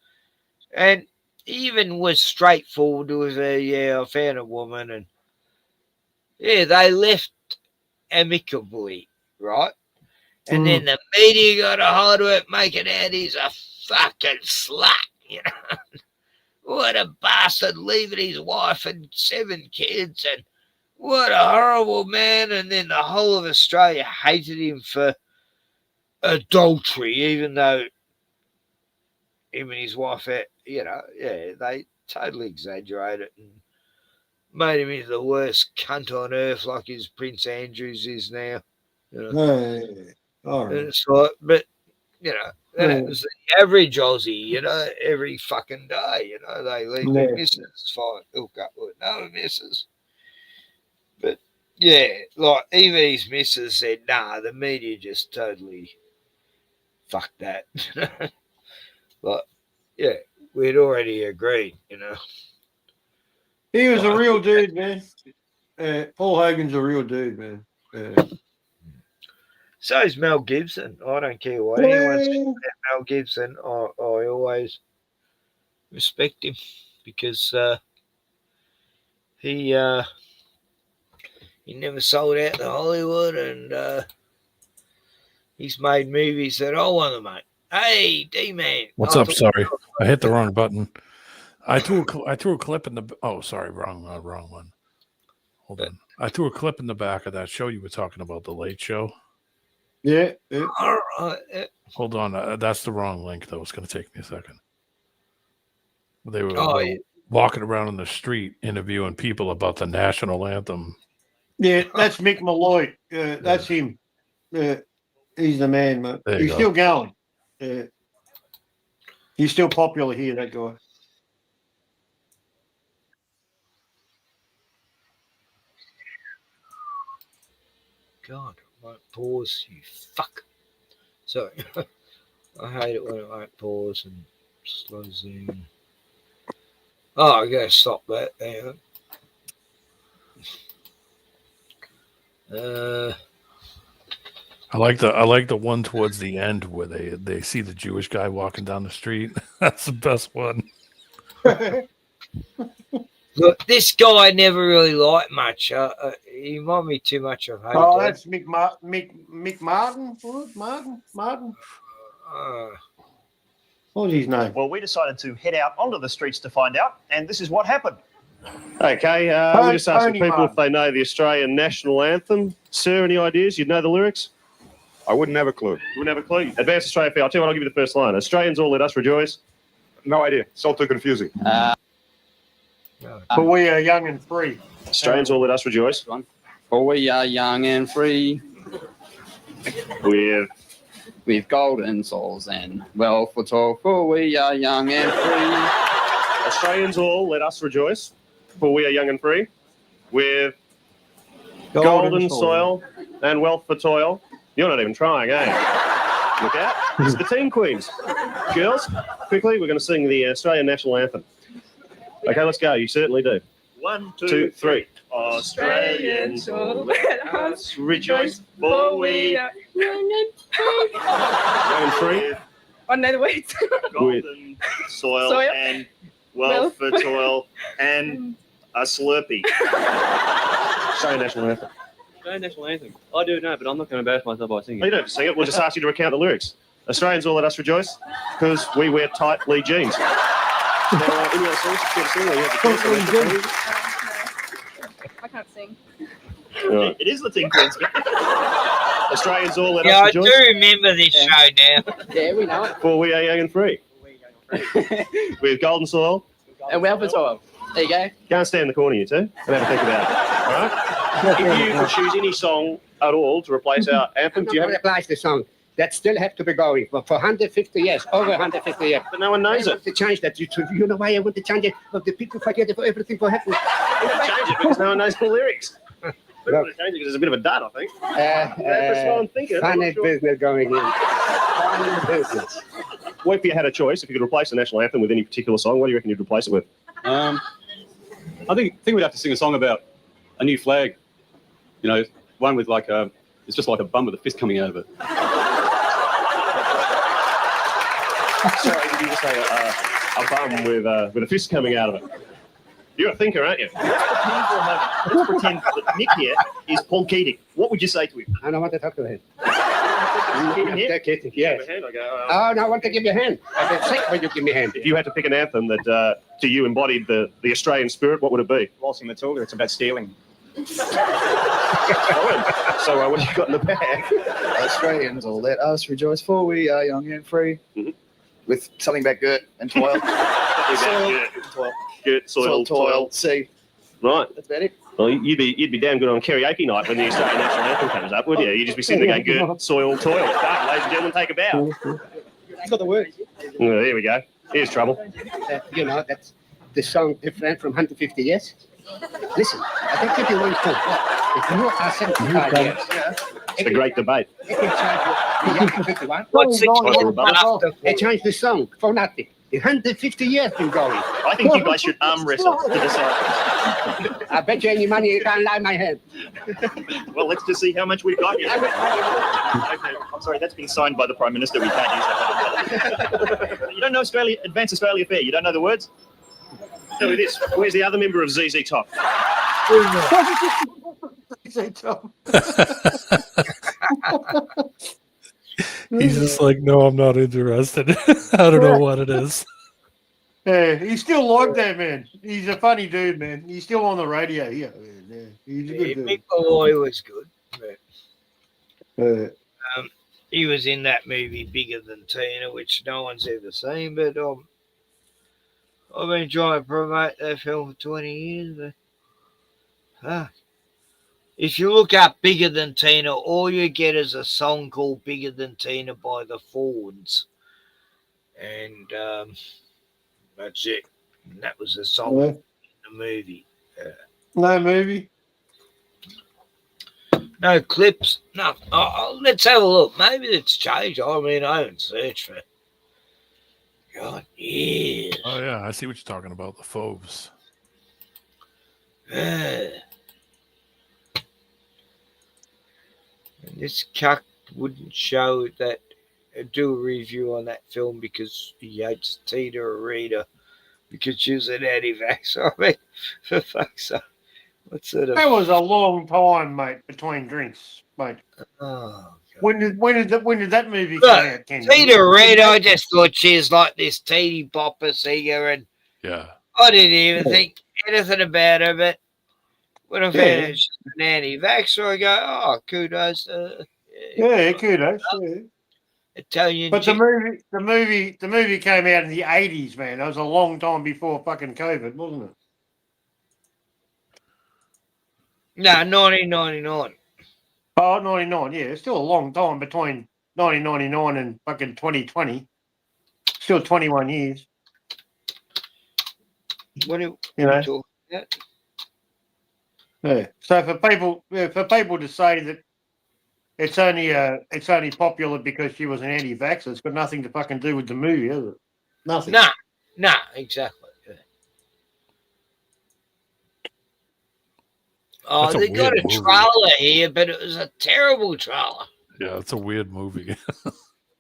Speaker 6: And he even was straightforward with her, yeah, I found a woman, and yeah, they left amicably, right? And then the media got a hold of it, making out he's a fucking slut, you know. What a bastard, leaving his wife and 7 kids, and what a horrible man. And then the whole of Australia hated him for adultery, even though him and his wife, they totally exaggerated it and made him into the worst cunt on earth, like his Prince Andrews is now.
Speaker 14: All right.
Speaker 6: And it's like, but that happens to the average Aussie, every fucking day. They leave their missus, hook up with another missus. But yeah, like even his missus said, nah, the media just totally fucked that. Like, yeah, we'd already agreed,
Speaker 14: He was a real dude, man. Paul Hogan's a real dude, man.
Speaker 6: So is Mel Gibson. I don't care what anyone says about Mel Gibson. I always respect him because he never sold out to Hollywood, and he's made movies that I want to make. Hey, D-Man.
Speaker 12: What's up? Sorry, I hit the wrong button. I threw a clip in the. Oh, sorry, wrong one. Hold on. I threw a clip in the back of that show you were talking about, The Late Show.
Speaker 14: Yeah.
Speaker 6: All right.
Speaker 12: Hold on, that's the wrong link though. It's going to take me a second. They were walking around in the street interviewing people about the national anthem.
Speaker 14: Yeah, that's Mick Malloy. That's him. He's the man, mate. He's still going. He's still popular here, that guy.
Speaker 6: God, it won't pause, you fuck. Sorry. I hate it when it won't pause and slow zoom. Oh, I gotta stop that. Hang on.
Speaker 12: I like the one towards the end where they see the Jewish guy walking down the street. That's the best one.
Speaker 6: Look, this guy I never really liked much. He reminded me too much of Hey
Speaker 14: Oh,
Speaker 6: Dad.
Speaker 14: that's Mick Martin. Martin. What was his name?
Speaker 16: Well, we decided to head out onto the streets to find out, and this is what happened.
Speaker 4: Okay, we just asking people if they know the Australian national anthem. Sir, any ideas? You'd know the lyrics?
Speaker 17: I wouldn't have a clue.
Speaker 4: You wouldn't have a clue? Advance Australia Fair. I'll tell you what, I'll give you the first line. Australians all let us rejoice.
Speaker 17: No idea. It's all too confusing.
Speaker 14: But we are young and free.
Speaker 4: Australians all let us rejoice.
Speaker 18: For we are young and free. With golden souls and wealth for toil, for we are young and free.
Speaker 4: Australians all let us rejoice, for we are young and free. With golden soil and wealth for toil. You're not even trying, eh? Look out. It's the Teen Queens. Girls, quickly, we're going to sing the Australian national anthem. Okay, let's go. You certainly do.
Speaker 16: 1,
Speaker 4: 2, 3.
Speaker 18: Australians all
Speaker 4: let us rejoice, for we are
Speaker 18: young
Speaker 4: young and free.
Speaker 18: I know the words.
Speaker 16: golden soil and wealth for toil and a Slurpee.
Speaker 4: Australian national anthem.
Speaker 20: Australian national anthem. I do know, but I'm not going to embarrass myself by singing.
Speaker 4: You don't have to sing it. We'll just ask you to recount the lyrics. Australians all let us rejoice because we wear tight Lee jeans. Now, any other songs you sing, or you have the
Speaker 15: I can't sing.
Speaker 4: Right.
Speaker 16: It is the Teen Queens.
Speaker 4: Australians all let
Speaker 6: Yeah,
Speaker 4: us
Speaker 6: I
Speaker 4: rejoice.
Speaker 6: do remember this show now.
Speaker 18: Yeah, we know it.
Speaker 4: For we are young and free. With golden soil.
Speaker 18: And wealth for toil. There you go.
Speaker 4: Go and stand in the corner, you two, and have a think about it. All right? If you could choose any song at all to replace our anthem, do you have
Speaker 22: replace the song? That still have to be going for 150 years, over 150 years.
Speaker 4: But no one knows
Speaker 22: I want to change that. You know why I want to change it? But the people forget for everything for happen.
Speaker 4: change it because no one knows the lyrics. We don't want to change it because it's a bit of a dud, I think. That's what I'm thinking.
Speaker 22: Funny business going in. Funny business.
Speaker 4: What if you had a choice? If you could replace the national anthem with any particular song, what do you reckon you'd replace it with?
Speaker 20: I think we'd have to sing a song about a new flag. You know, one with like it's just like a bum with a fist coming out of it.
Speaker 4: Sorry, did you just say a bum with a fist coming out of it? You're a thinker, aren't you? Let's pretend that Nick here is Paul Keating. What would you say to him?
Speaker 22: I don't want to talk to him.
Speaker 4: Yes.
Speaker 22: Yes. Oh, no, I want to give you a hand. I get sick when you give me a hand.
Speaker 4: If you had to pick an anthem that to you embodied the Australian spirit, what would it be?
Speaker 20: Waltzing Matilda, it's about stealing.
Speaker 4: So what have you got in the bag?
Speaker 23: Australians all let us rejoice, for we are young and free.
Speaker 4: Mm-hmm.
Speaker 7: with something about girt and toil.
Speaker 16: Soil, toil.
Speaker 7: See,
Speaker 3: Right.
Speaker 7: that's about it.
Speaker 3: Well, you'd be damn good on karaoke night when the Australian national anthem comes up, wouldn't you? You'd just be sitting there going, girt, soil, toil. Ah, ladies and gentlemen, take a bow.
Speaker 22: It's got the words.
Speaker 3: Oh, there we go. Here's trouble.
Speaker 22: You know, that's the song different from 150 years. Listen, I don't give you one thing. If you are 75 years,
Speaker 3: It's a great debate.
Speaker 22: they can charge you 51.
Speaker 3: What's
Speaker 22: They changed the song for nothing. 150 years been going.
Speaker 16: I think you guys should arm wrestle to decide.
Speaker 22: I bet you any money you can't lie my head.
Speaker 16: Well, let's just see how much we've got here. Okay, I'm sorry, that's been signed by the Prime Minister. We can't use that. You don't know Advance Australia Fair? You don't know the words?
Speaker 3: Tell me this. Where's the other member of ZZ Top?
Speaker 14: ZZ Top.
Speaker 12: He's just like, no, I'm not interested. I don't know what it is.
Speaker 14: Yeah, he's still like that, man. He's a funny dude, man. He's still on the radio. Yeah, he's a good dude.
Speaker 6: Big Boy was good.
Speaker 14: But,
Speaker 6: he was in that movie Bigger Than Tina, which no one's ever seen, but I've been trying to promote that film for 20 years. But, if you look up Bigger Than Tina, all you get is a song called Bigger Than Tina by the Fords. And that's it. And that was a song in the movie.
Speaker 14: no movie?
Speaker 6: No clips. No. Let's have a look. Maybe it's changed. I mean, I haven't searched for it. God, yeah.
Speaker 12: Oh, yeah. I see what you're talking about. The Fauves.
Speaker 6: This cuck wouldn't show that, do a review on that film because he hates Tina Arita because she was an anti-vaxxer. I mean, for fuck's sake. What sort of...
Speaker 14: That was a long time, mate, between drinks, mate.
Speaker 6: Oh,
Speaker 14: when did that movie come out, Ken?
Speaker 6: Tina Arita, I just thought she was like this teeny bopper singer, and
Speaker 12: yeah,
Speaker 6: I didn't even think anything about her, but when I found out she's an anti-vaxxer, I go, oh, kudos.
Speaker 14: Kudos. Yeah.
Speaker 6: Italian.
Speaker 14: But the movie came out in the 80s, man. That was a long time before fucking COVID, wasn't it?
Speaker 6: No, 1999.
Speaker 14: Oh, 99, yeah. It's still a long time between 1999 and fucking 2020. Still 21 years.
Speaker 6: What are you talking about?
Speaker 14: Yeah. So for people to say that it's only popular because she was an anti-vaxxer, it's got nothing to fucking do with the movie, has it? Nothing.
Speaker 6: No, exactly. Yeah. Oh, they got a trailer here, but it was a terrible trailer.
Speaker 12: Yeah, it's a weird movie.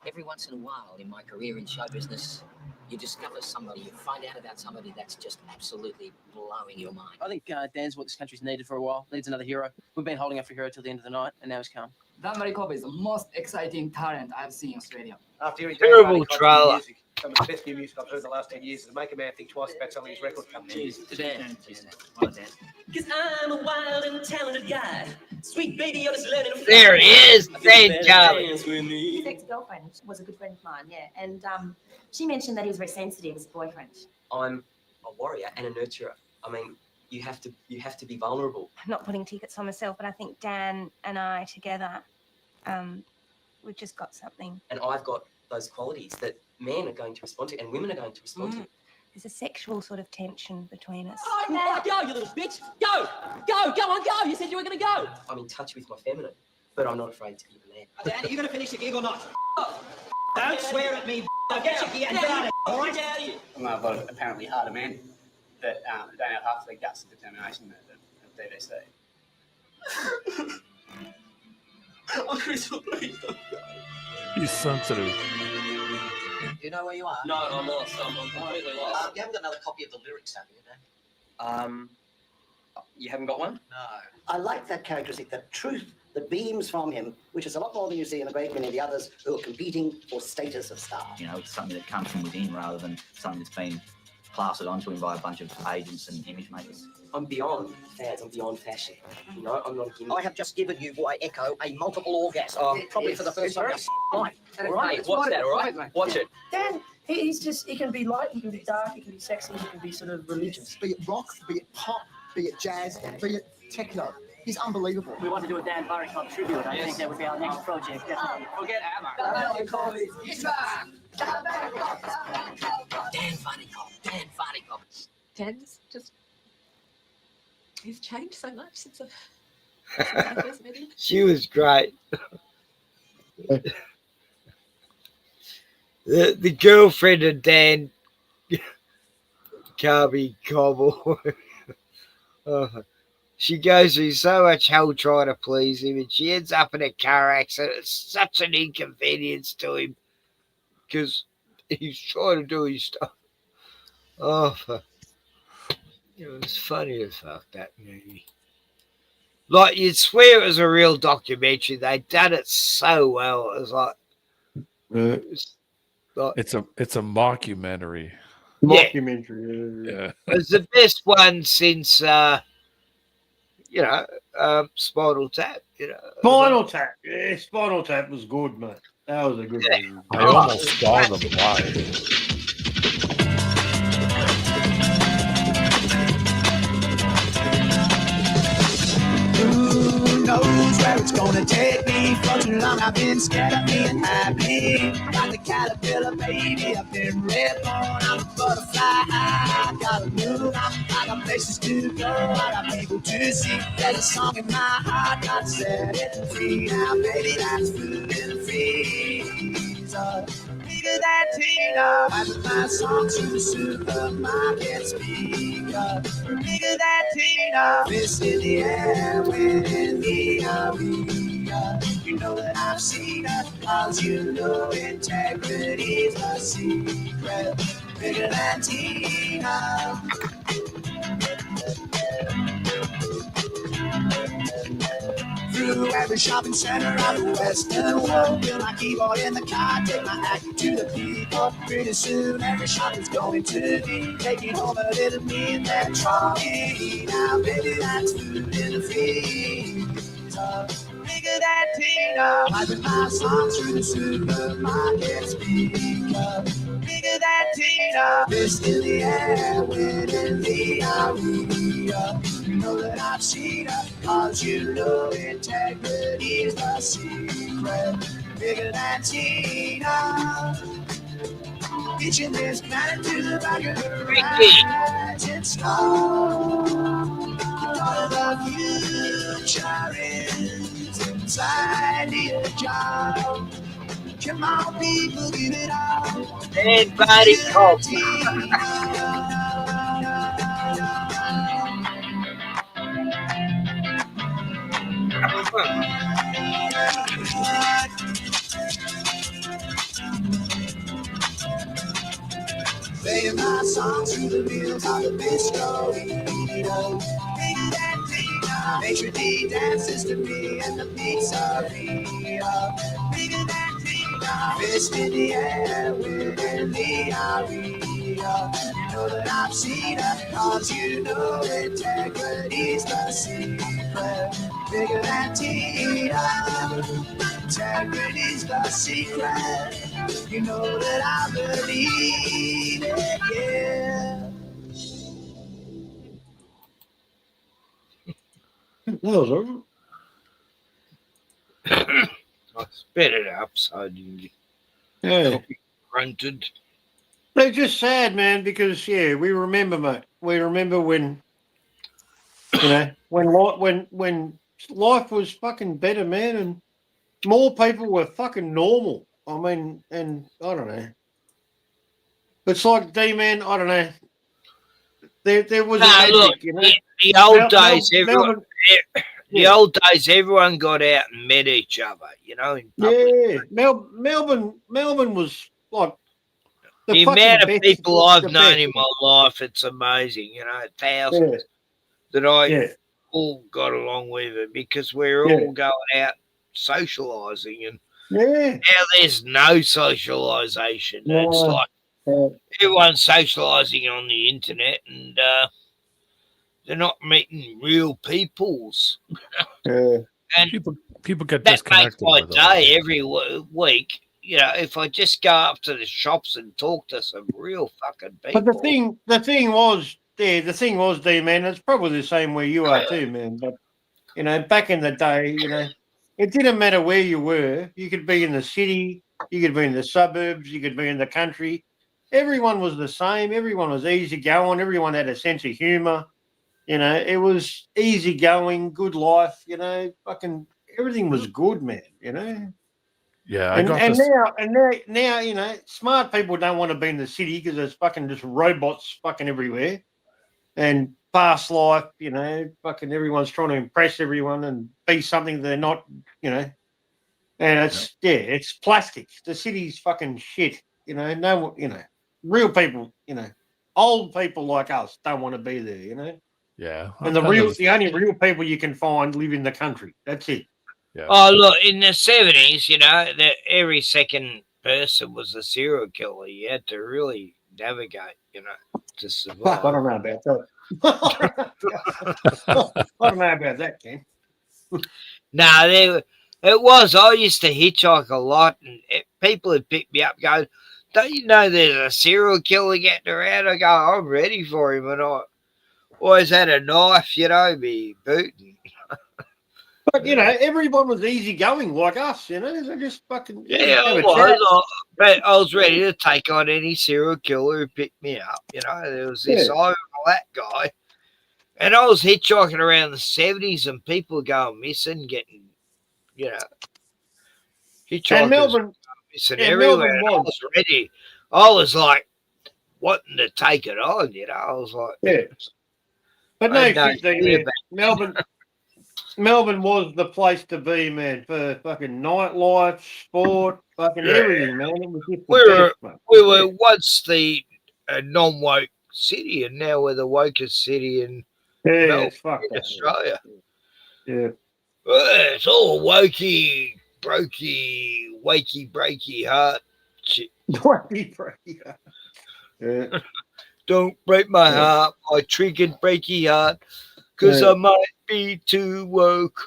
Speaker 8: Every once in a while in my career in show business, you discover somebody, you find out about somebody that's just absolutely blowing your mind.
Speaker 13: I think Dan's what this country's needed for a while. Needs another hero. We've been holding out for a hero till the end of the night, and now he's come.
Speaker 10: Dan Marikova is the most exciting talent I've seen in Australia.
Speaker 13: After hearing
Speaker 6: terrible trailer.
Speaker 13: Music, some of the best new music I've heard in the last 10 years, to make a man think twice about selling his record company.
Speaker 11: Because I'm a wild and talented guy. Sweet baby, you're just learning to fly.
Speaker 6: There he is. Thank God.
Speaker 15: His ex-girlfriend was a good friend of mine, yeah. And she mentioned that he was very sensitive as a boyfriend.
Speaker 11: I'm a warrior and a nurturer. I mean, you have to be vulnerable.
Speaker 15: I'm not putting tickets on myself, but I think Dan and I together, we've just got something.
Speaker 11: And I've got those qualities that men are going to respond to and women are going to respond to.
Speaker 15: There's a sexual sort of tension between us.
Speaker 11: Oh, now go, you little bitch! Go! Go! Go on, go! You said you were going to go! I'm in touch with my feminine, but I'm not afraid to be a man.
Speaker 13: Dan, are you going to finish the gig or not? Don't swear at me. Get your gear and get out of all right?
Speaker 23: I'm a lot of apparently harder men that don't have half the guts and determination of DVC.
Speaker 11: Oh, Crystal, please don't go.
Speaker 12: He's sensitive.
Speaker 8: Do you know where you are?
Speaker 11: No, I'm lost. I'm completely lost.
Speaker 8: You haven't got another copy of the lyrics, have you, Dan?
Speaker 11: You haven't got one?
Speaker 8: No. I like that characteristic, the truth that beams from him, which is a lot more than you see in a great many of the others who are competing for status of star.
Speaker 25: You know, it's something that comes from within rather than something that's been plastered onto him by a bunch of agents and image makers.
Speaker 11: I'm beyond fads. I'm beyond fashion. You know, I'm not a gimmick.
Speaker 8: I have just given you what I echo a multiple orgasm, probably for the first time in my life.
Speaker 11: All right, watch that, all right? Watch it.
Speaker 8: Dan,
Speaker 11: He's just, he can be light, he can be dark, he can be sexy, he can be sort of religious.
Speaker 5: Be it rock, be it pop, be it jazz, be it techno. He's unbelievable.
Speaker 11: We want to do a Dan Barricott tribute. I think that would be our next project, definitely. Forget Hammer.
Speaker 8: Dan Barricott.
Speaker 9: Dan's just, he's changed so much since I first met him.
Speaker 6: She was great. The girlfriend of Dan Carby Cobble. She goes through so much hell trying to please him, and she ends up in a car accident. It's such an inconvenience to him because he's trying to do his stuff. It was funny as fuck, that movie. Like, you'd swear it was a real documentary. They'd done it so well. It was like,
Speaker 12: it's a mockumentary.
Speaker 14: Mockumentary.
Speaker 6: It's the best one since Spinal Tap.
Speaker 14: Spinal Tap. Yeah, Spinal Tap was good, mate. That was a good movie.
Speaker 12: I almost saw them live.
Speaker 19: Who knows where it's gonna take me? For too long I've been scared of being happy. Got the caterpillar, baby, I've been reborn. I'm a butterfly, I gotta move. I got places to go, I got people to see. There's a song in my heart, gotta set it free. Now, baby, that's food in the freezer. Bigger than Tina, I put my songs through the supermarket speaker. Bigger than Tina, fist in the air, winning the arena. You know that I've seen her, cause you know integrity's the secret. Bigger than Tina. Through every shopping center of the Western world, build my keyboard in the car, take my act to the people. Pretty soon every shop is going to be taking home a little me in their trolley. Now baby, that's food in the freezer. Bigger than Tina, piping my songs through the supermarket speaker. Bigger than Tina, fist in the air, winning the arena. You know that I've seen her, cause you know integrity's the secret. Bigger than Tina. Reaching this planet to the back of the rising star. You know the future is inside the jar. Come on, people, give it up.
Speaker 6: Everybody called.
Speaker 19: Playing my songs through the wheels of the bistro. Bigger than Tina, Maitre D dances to me and the pizzeria. Bigger than Tina, fist in the air, winning the arena. You know that I've seen her, cause you know integrity's the secret. Bigger than Tina, integrity's the secret. You know that I believe it, yeah.
Speaker 14: That was over.
Speaker 6: I spit it up so I didn't
Speaker 14: get
Speaker 6: grunted.
Speaker 14: It's just sad, man, because we remember, mate. We remember when, when life was fucking better, man, and more people were fucking normal. I mean, and I don't know. It's like D-Man, I don't know. There was
Speaker 6: look, the old days, everyone. The old days, everyone got out and met each other, in public.
Speaker 14: Melbourne was like
Speaker 6: the amount of people I've known in my life, it's amazing, thousands that I all got along with it because we're all going out socialising, and now there's no socialisation. It's like everyone's socialising on the internet, and they're not meeting real peoples.
Speaker 12: And people get
Speaker 6: that
Speaker 12: disconnected.
Speaker 6: Makes my day every week. if I just go up to the shops and talk to some real fucking people.
Speaker 14: But the thing was, D man, it's probably the same where you are too, man. But back in the day, it didn't matter where you were. You could be in the city, you could be in the suburbs, you could be in the country. Everyone was the same. Everyone was easygoing. Everyone had a sense of humour. It was easygoing, good life. Fucking everything was good, man.
Speaker 12: Yeah, I
Speaker 14: And
Speaker 12: got
Speaker 14: and
Speaker 12: this.
Speaker 14: now smart people don't want to be in the city because there's fucking just robots fucking everywhere, and fast life. Fucking everyone's trying to impress everyone and be something they're not. And it's plastic. The city's fucking shit. No, real people. Old people like us don't want to be there.
Speaker 12: Yeah,
Speaker 14: And the only real people you can find live in the country. That's it.
Speaker 12: Yeah.
Speaker 6: Oh, look, in the 70s, that every second person was a serial killer. You had to really navigate, to survive.
Speaker 14: Fuck, I don't know about that. I don't know about that, Ken.
Speaker 6: No, it was. I used to hitchhike a lot, and people would pick me up going, don't you know there's a serial killer getting around? I go, I'm ready for him, and I always had a knife, me booting.
Speaker 14: But, everyone was easygoing like us, they just fucking
Speaker 6: Yeah,
Speaker 14: have
Speaker 6: I
Speaker 14: a
Speaker 6: was.
Speaker 14: chat.
Speaker 6: But I was ready to take on any serial killer who picked me up. There was this I that guy. And I was hitchhiking around the 70s and people going missing, getting, hitchhikers
Speaker 14: And Melbourne,
Speaker 6: missing everywhere.
Speaker 14: Melbourne
Speaker 6: And I was ready. I was like wanting to take it on, I was like,
Speaker 14: yeah. But no shit,
Speaker 6: fear
Speaker 14: man. Melbourne was the place to be, man, for fucking nightlife, sport, fucking everything, man. It was just the best,
Speaker 6: we were once the non-woke city, and now we're the wokest city in Melbourne, in Australia.
Speaker 14: Yeah.
Speaker 6: It's all wokey, brokey, wakey, breaky heart shit.
Speaker 14: Wakey, breaky heart. Yeah.
Speaker 6: Don't break my heart, my triggered breaky heart, because I might be too woke.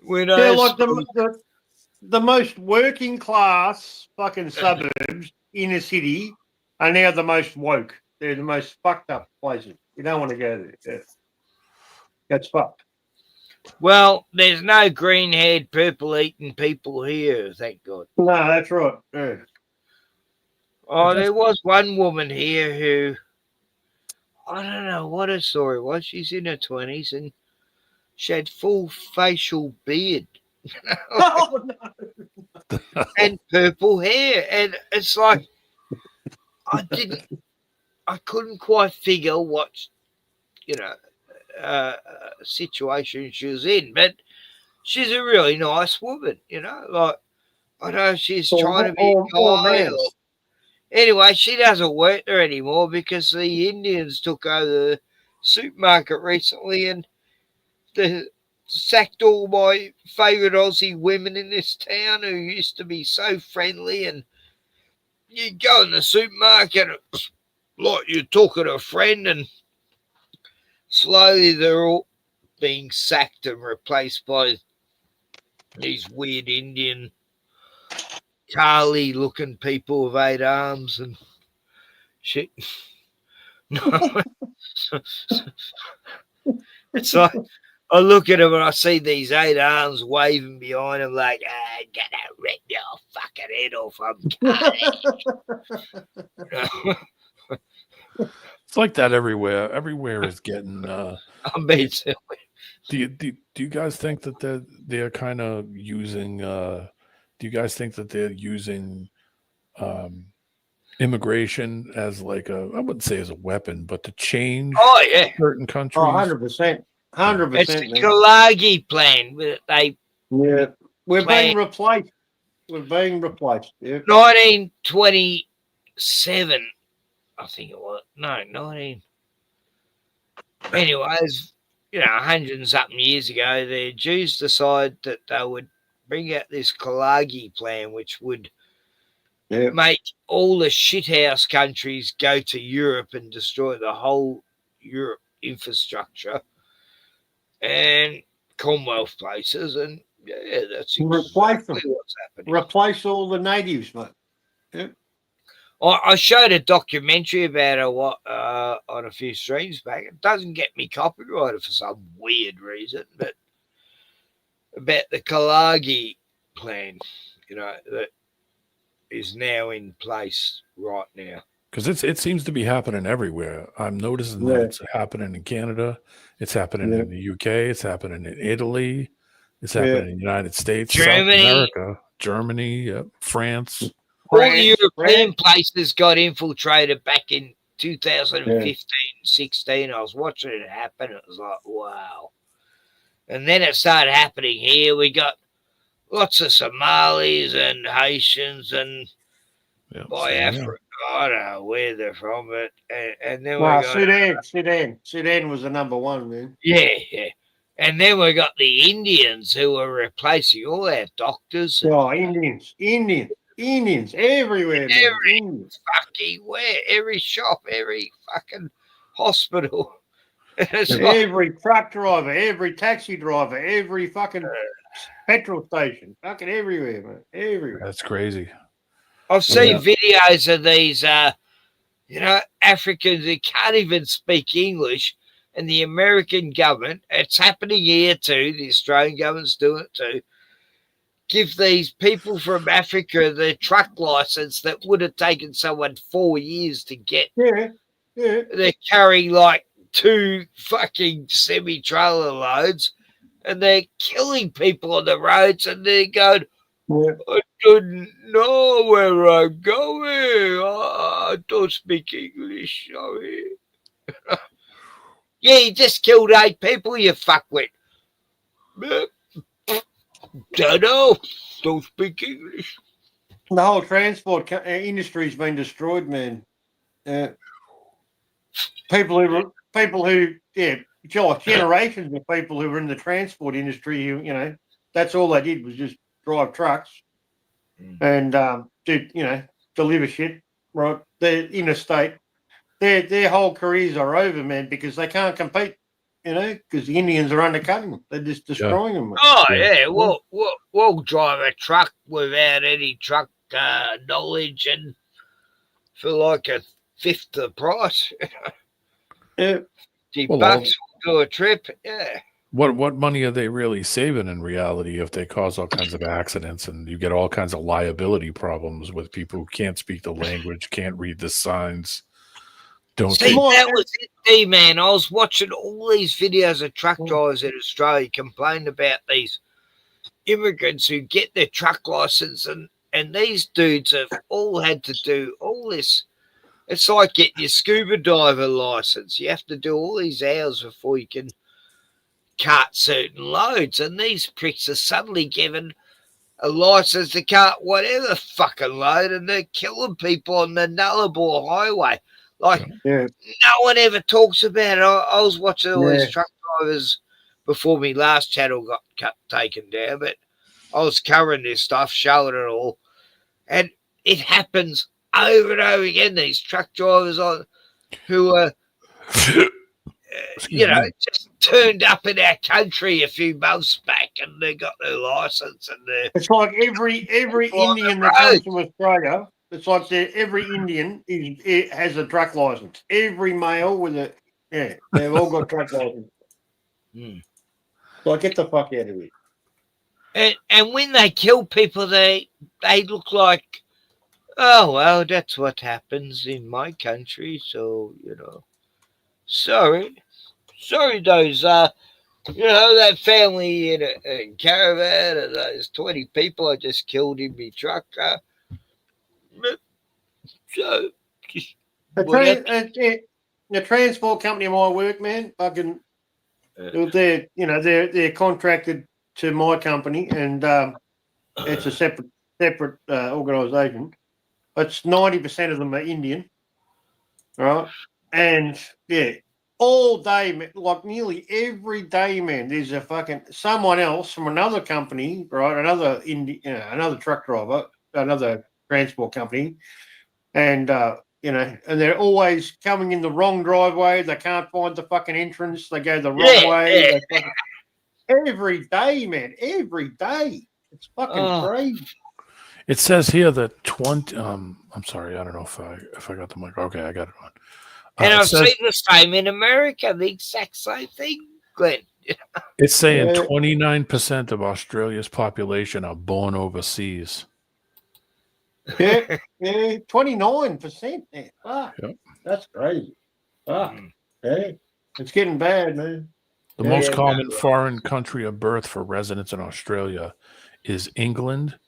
Speaker 6: When
Speaker 14: like the most working class fucking suburbs in a city are now the most woke. They're the most fucked up places. You don't want to go there. Yeah. That's fucked.
Speaker 6: Well, there's no green-haired, purple-eating people here, thank God.
Speaker 14: No, that's right. Yeah.
Speaker 6: Oh, there was one woman here who, I don't know what her story was. She's in her 20s and she had full facial beard.
Speaker 14: Oh, no.
Speaker 6: And purple hair. And it's like, I couldn't quite figure what, situation she was in. But she's a really nice woman, like, I don't know if she's trying to be guy or... Anyway, she doesn't work there anymore because the Indians took over the supermarket recently and they sacked all my favourite Aussie women in this town who used to be so friendly, and you go in the supermarket like you're talking to a friend, and slowly they're all being sacked and replaced by these weird Indian Carly looking people with 8 arms and shit. It's like I look at him and I see these 8 arms waving behind him like, I'm gonna rip your fucking head off.
Speaker 12: It's like that everywhere. Everywhere is getting.
Speaker 6: I'm being silly.
Speaker 12: Do you guys think that they're kind of using? Do you guys think that they're using immigration as like I wouldn't say as a weapon, but to change certain countries?
Speaker 14: 100%. 100%.
Speaker 6: It's the Kalagi plan.
Speaker 14: We're being replaced. We're being replaced. Yeah.
Speaker 6: 1927, I think it was. No, 19. Anyways, 100 and something years ago, the Jews decided that they would bring out this Kalagi plan, which would make all the shithouse countries go to Europe and destroy the whole Europe infrastructure and Commonwealth places, and Yeah, that's
Speaker 14: Replace them.
Speaker 6: exactly what's happening.
Speaker 14: Replace all the natives, mate. Yeah.
Speaker 6: I showed a documentary about it on a few streams back. It doesn't get me copyrighted for some weird reason, but about the Kalagi plan, that is now in place right now.
Speaker 12: Because it seems to be happening everywhere. I'm noticing that it's happening in Canada, it's happening in the UK, it's happening in Italy, it's happening in the United States,
Speaker 6: Germany.
Speaker 12: South America, Germany, France.
Speaker 6: All the European places got infiltrated back in 2015, 16. I was watching it happen. It was like, wow. And then it started happening here. We got lots of Somalis and Haitians and by Africa. I don't know where they're from, but and then we got
Speaker 14: Sudan was the number one, man.
Speaker 6: Yeah. And then we got the Indians who are replacing all our doctors.
Speaker 14: Indians everywhere, man.
Speaker 6: Fucking where? Every shop, every fucking hospital.
Speaker 14: Every truck driver, every taxi driver, every fucking petrol station, fucking everywhere, man. Everywhere.
Speaker 12: That's crazy.
Speaker 6: I've seen videos of these, Africans who can't even speak English, and the American government, it's happening here too, the Australian government's doing it too, give these people from Africa the truck license that would have taken someone 4 years to get.
Speaker 14: Yeah.
Speaker 6: They're carrying like 2 fucking semi-trailer loads, and they're killing people on the roads, and they're going, I don't know where I'm going. I don't speak English, sorry. Yeah, you just killed 8 people, you fuckwit. Don't know. Don't speak English.
Speaker 14: The whole transport industry's been destroyed, man. People who, generations of people who were in the transport industry, who, that's all they did was just drive trucks and deliver shit, right? They're interstate. Their whole careers are over, man, because they can't compete, because the Indians are undercutting them. They're just destroying them.
Speaker 6: Oh, yeah. We'll drive a truck without any truck knowledge and for like a fifth the price. $50 will do a trip. Yeah.
Speaker 12: What money are they really saving in reality if they cause all kinds of accidents and you get all kinds of liability problems with people who can't speak the language, can't read the signs?
Speaker 6: See, that was it, man. I was watching all these videos of truck drivers in Australia complaining about these immigrants who get their truck license, and these dudes have all had to do all this. It's like getting your scuba diver license. You have to do all these hours before you can cart certain loads, and these pricks are suddenly given a license to cart whatever fucking load, and they're killing people on the Nullarbor Highway. Like, no one ever talks about it. I was watching all these truck drivers before my last channel got taken down, but I was covering this stuff, showing it all, and it happens over and over again. These truck drivers who are, just turned up in our country a few months back, and they got their license, and
Speaker 14: it's like every Indian that comes to Australia. It's like every Indian has a truck license. Every male with they've all got truck license. So get the fuck out of here.
Speaker 6: And when they kill people, they look like, oh well, that's what happens in my country. So sorry, those that family in a caravan and those 20 people I just killed in my truck. So
Speaker 14: the transport company of my work, man, fucking, they're contracted to my company, and it's a separate organisation. It's 90% of them are Indian, right? And all day, like nearly every day, man, there's a fucking someone else from another company, right? Another truck driver, another transport company, and and they're always coming in the wrong driveway. They can't find the fucking entrance. They go the wrong way. every day, man. Every day. It's fucking crazy.
Speaker 12: It says here that 20. I'm sorry, I don't know if I got the mic. Okay, I got it on.
Speaker 6: And
Speaker 12: It
Speaker 6: I've
Speaker 12: says,
Speaker 6: seen the same in America, the exact same thing, Glenn.
Speaker 12: it's saying 29% of Australia's population are born overseas.
Speaker 14: Yeah, 29%. Yeah, fuck.
Speaker 12: Yep.
Speaker 14: That's crazy. Fuck. Yeah. It's getting bad, man.
Speaker 12: The most common foreign country of birth for residents in Australia is England,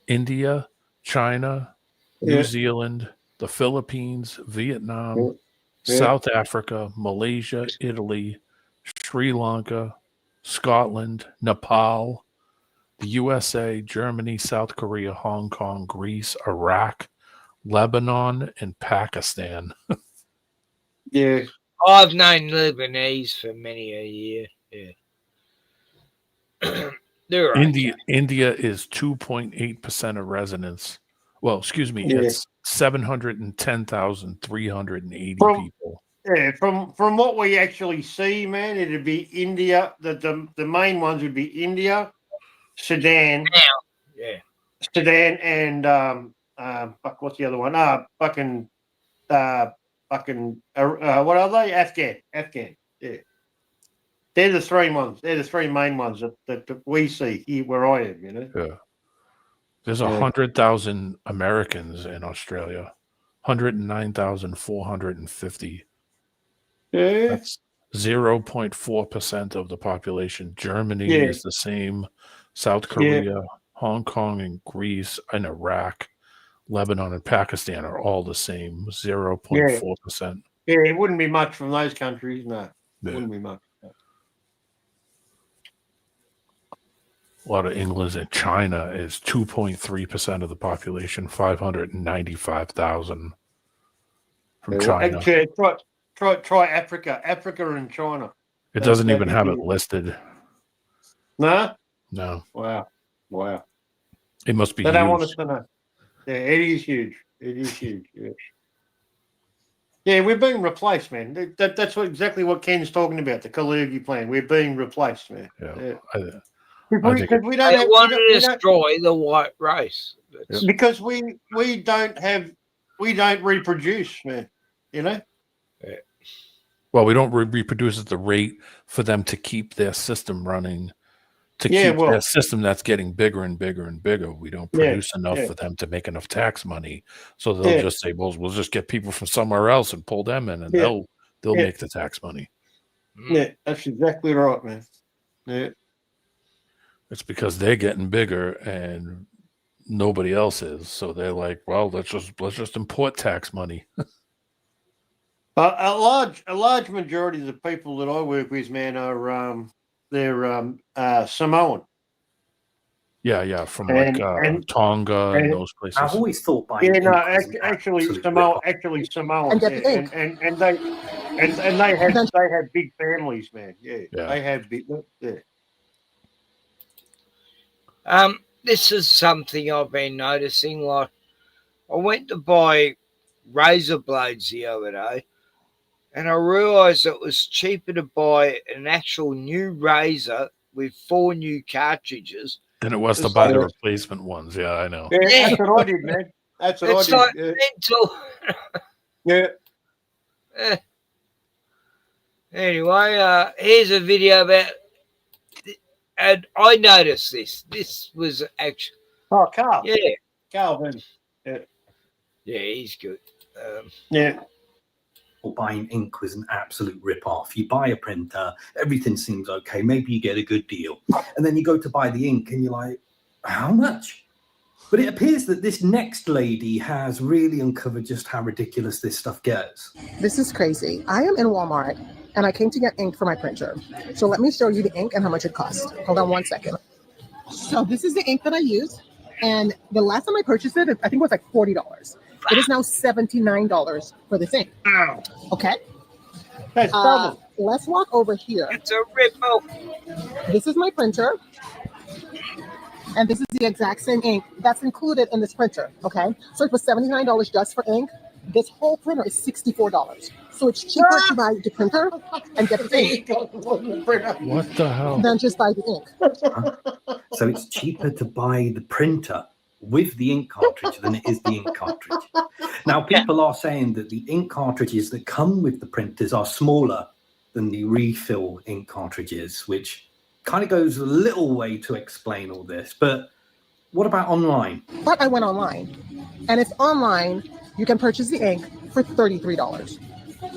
Speaker 12: India, China, New Zealand, the Philippines, Vietnam, South Africa, Malaysia, Italy, Sri Lanka, Scotland, Nepal, the USA, Germany, South Korea, Hong Kong, Greece, Iraq, Lebanon, and Pakistan.
Speaker 14: Yeah.
Speaker 6: I've known Lebanese for many a year. Yeah. They're
Speaker 12: India is 2.8% of residents. Well, excuse me,
Speaker 14: Yeah.
Speaker 12: it's 710,380 people.
Speaker 14: Yeah, from what we actually see, man, it'd be India. The main ones would be India, Sudan, Sudan, and fuck, what's the other one? What are they? Afghan. Yeah, they're the three ones. They're the three main ones that we see here where I am. You know.
Speaker 12: Yeah. There's 100,000 Americans in Australia. 109,450.
Speaker 14: Yeah.
Speaker 12: That's 0.4% of the population. Germany is the same. South Korea, Hong Kong, and Greece, and Iraq, Lebanon, and Pakistan are all the same. 0.4%.
Speaker 14: Yeah, it wouldn't be much from those countries. No, wouldn't be much.
Speaker 12: A lot of England and China is 2.3% of the population, 595,000 from China.
Speaker 14: Actually, try Africa. Africa and China.
Speaker 12: It doesn't even have it listed.
Speaker 14: No?
Speaker 12: No.
Speaker 14: Wow.
Speaker 12: It must be
Speaker 14: They don't want
Speaker 12: huge.
Speaker 14: us to know. Yeah, it is huge. Yeah, we're being replaced, man. That's exactly what Ken's talking about, the Kalugi plan. We're being replaced, man. Because we don't
Speaker 6: They
Speaker 14: have,
Speaker 6: want to destroy the white race.
Speaker 14: because we don't reproduce, man. You know?
Speaker 12: Well, we don't reproduce at the rate for them to keep their system running, to
Speaker 14: Yeah,
Speaker 12: keep their system that's getting bigger and bigger and bigger. We don't produce enough for them to make enough tax money. So they'll just say, well, we'll just get people from somewhere else and pull them in, and they'll make the tax money.
Speaker 14: Yeah, that's exactly right, man. Yeah.
Speaker 12: It's because they're getting bigger and nobody else is. So they're like, well, let's just import tax money.
Speaker 14: A large majority of the people that I work with, man, are they're Samoan.
Speaker 12: Yeah, from Tonga and those places.
Speaker 1: I've always thought by
Speaker 14: actually Samoan,
Speaker 1: And get the ink.
Speaker 14: and they have big families, man. Yeah. They have big. Yeah.
Speaker 6: This is something I've been noticing. Like, I went to buy razor blades the other day, and I realised it was cheaper to buy an actual new razor with 4 new cartridges
Speaker 12: than it was to buy the replacement ones. Yeah, I know.
Speaker 14: Yeah, that's what I did, man. That's what
Speaker 6: it's
Speaker 14: I
Speaker 6: like
Speaker 14: did.
Speaker 6: mental.
Speaker 14: Yeah.
Speaker 6: Anyway, here's a video about, and I noticed this. This was actually.
Speaker 14: Oh, Carl.
Speaker 6: Yeah.
Speaker 14: Calvin.
Speaker 6: Yeah, he's good.
Speaker 14: Yeah.
Speaker 1: Buying ink was an absolute rip-off. You buy a printer, everything seems okay. Maybe you get a good deal. And then you go to buy the ink and you're like, how much? But it appears that this next lady has really uncovered just how ridiculous this stuff gets.
Speaker 2: This is crazy. I am in Walmart and I came to get ink for my printer. So let me show you the ink and how much it costs. Hold on one second. So this is the ink that I use. And the last time I purchased it, I think it was like $40. It is now $79 for this ink. Okay.
Speaker 14: That's double.
Speaker 2: Let's walk over here.
Speaker 6: It's a rip-off.
Speaker 2: This is my printer. And this is the exact same ink that's included in this printer. Okay. So it was $79 just for ink. This whole printer is $64. So it's cheaper to buy the printer and get the ink
Speaker 12: What the hell?
Speaker 2: than just buy the ink.
Speaker 1: So it's cheaper to buy the printer with the ink cartridge than it is the ink cartridge. Now, people are saying that the ink cartridges that come with the printers are smaller than the refill ink cartridges, which kind of goes a little way to explain all this. But what about online?
Speaker 2: But I went online, and it's online. You can purchase the ink for $33.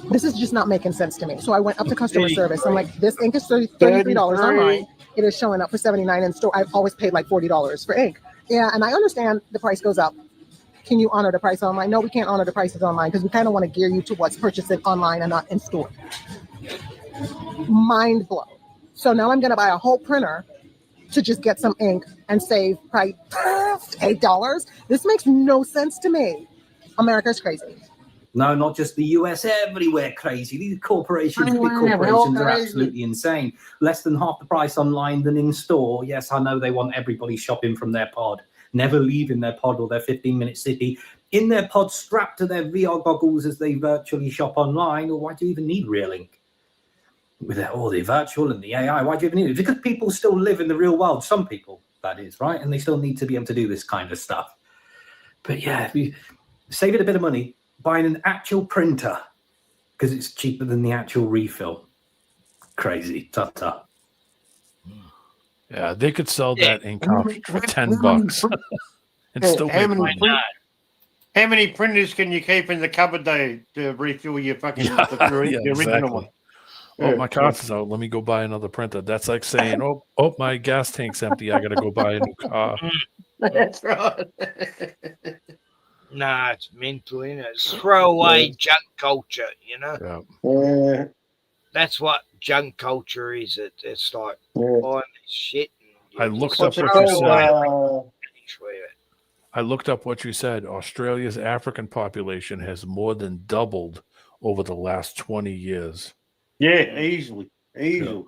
Speaker 2: This is just not making sense to me. So I went up to customer service. I'm like, this ink is $33 online. It is showing up for $79 in store. I've always paid like $40 for ink. Yeah, and I understand the price goes up. Can you honor the price online? No, we can't honor the prices online because we kind of want to gear you to what's purchased online and not in store. Mind blown. So now I'm going to buy a whole printer to just get some ink and save probably $8. This makes no sense to me. America's crazy.
Speaker 1: No, not just the US, everywhere crazy. These corporations, big corporations are absolutely insane. Less than half the price online than in store. Yes, I know they want everybody shopping from their pod, never leaving their pod or their 15-minute city, in their pod strapped to their VR goggles as they virtually shop online. Or why do you even need real ink? With all the virtual and the AI, why do you even need it? Because people still live in the real world. Some people, that is, right? And they still need to be able to do this kind of stuff. But yeah, if you save it a bit of money, buying an actual printer because it's cheaper than the actual refill. Crazy. Ta-ta.
Speaker 12: Yeah, they could sell that ink cartridge for $10 and still
Speaker 14: how
Speaker 12: make money.
Speaker 14: How many printers can you keep in the cupboard though to refill your fucking the original
Speaker 12: exactly.
Speaker 14: one?
Speaker 12: Oh, my cart's out. Let me go buy another printer. That's like saying, oh, my gas tank's empty. I got to go buy a new car.
Speaker 14: That's right.
Speaker 6: Nah, it's mental, isn't it? It's throwaway junk culture, you know?
Speaker 14: Yeah.
Speaker 6: That's what junk culture is. It's like buying this shit.
Speaker 12: I looked up what you said. I looked up what you said. Australia's African population has more than doubled over the last 20 years.
Speaker 14: Yeah, easily. Yeah.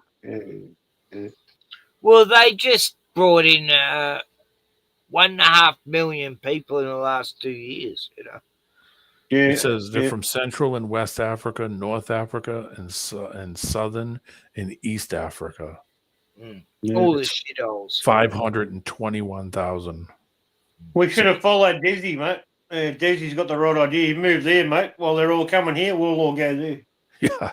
Speaker 6: Well, they just brought in 1.5 million people in the last 2 years, you know.
Speaker 14: Yeah,
Speaker 12: it says they're from Central and West Africa, North Africa, and Southern and East Africa.
Speaker 6: All the shitholes.
Speaker 12: 521,000.
Speaker 14: We should have followed Desi, mate. Desi's got the right idea. He moved there, mate. While they're all coming here, we'll all go there.
Speaker 12: Yeah.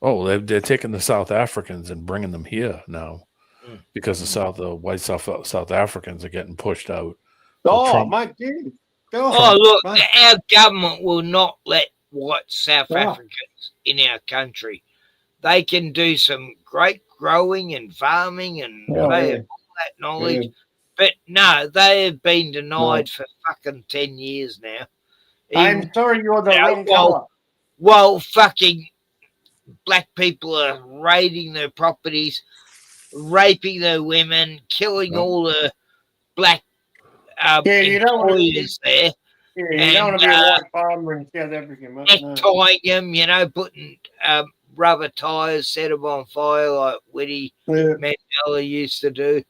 Speaker 12: Oh, they're taking the South Africans and bringing them here now because the white South Africans are getting pushed out. So
Speaker 14: mate, dude.
Speaker 6: Look, our government will not let white South Africans in our country. They can do some great growing and farming and they have all that knowledge. Yeah. But no, they have been denied for fucking 10 years now.
Speaker 14: I'm sorry, you're the wrong colour.
Speaker 6: Well, fucking black people are raiding their properties, raping their women, killing all the black employees there.
Speaker 14: Yeah, you don't want to be a white farmer in South Africa, mate.
Speaker 6: Necktying them, you know, putting rubber tyres, set them on fire like Woody Mandela used to do.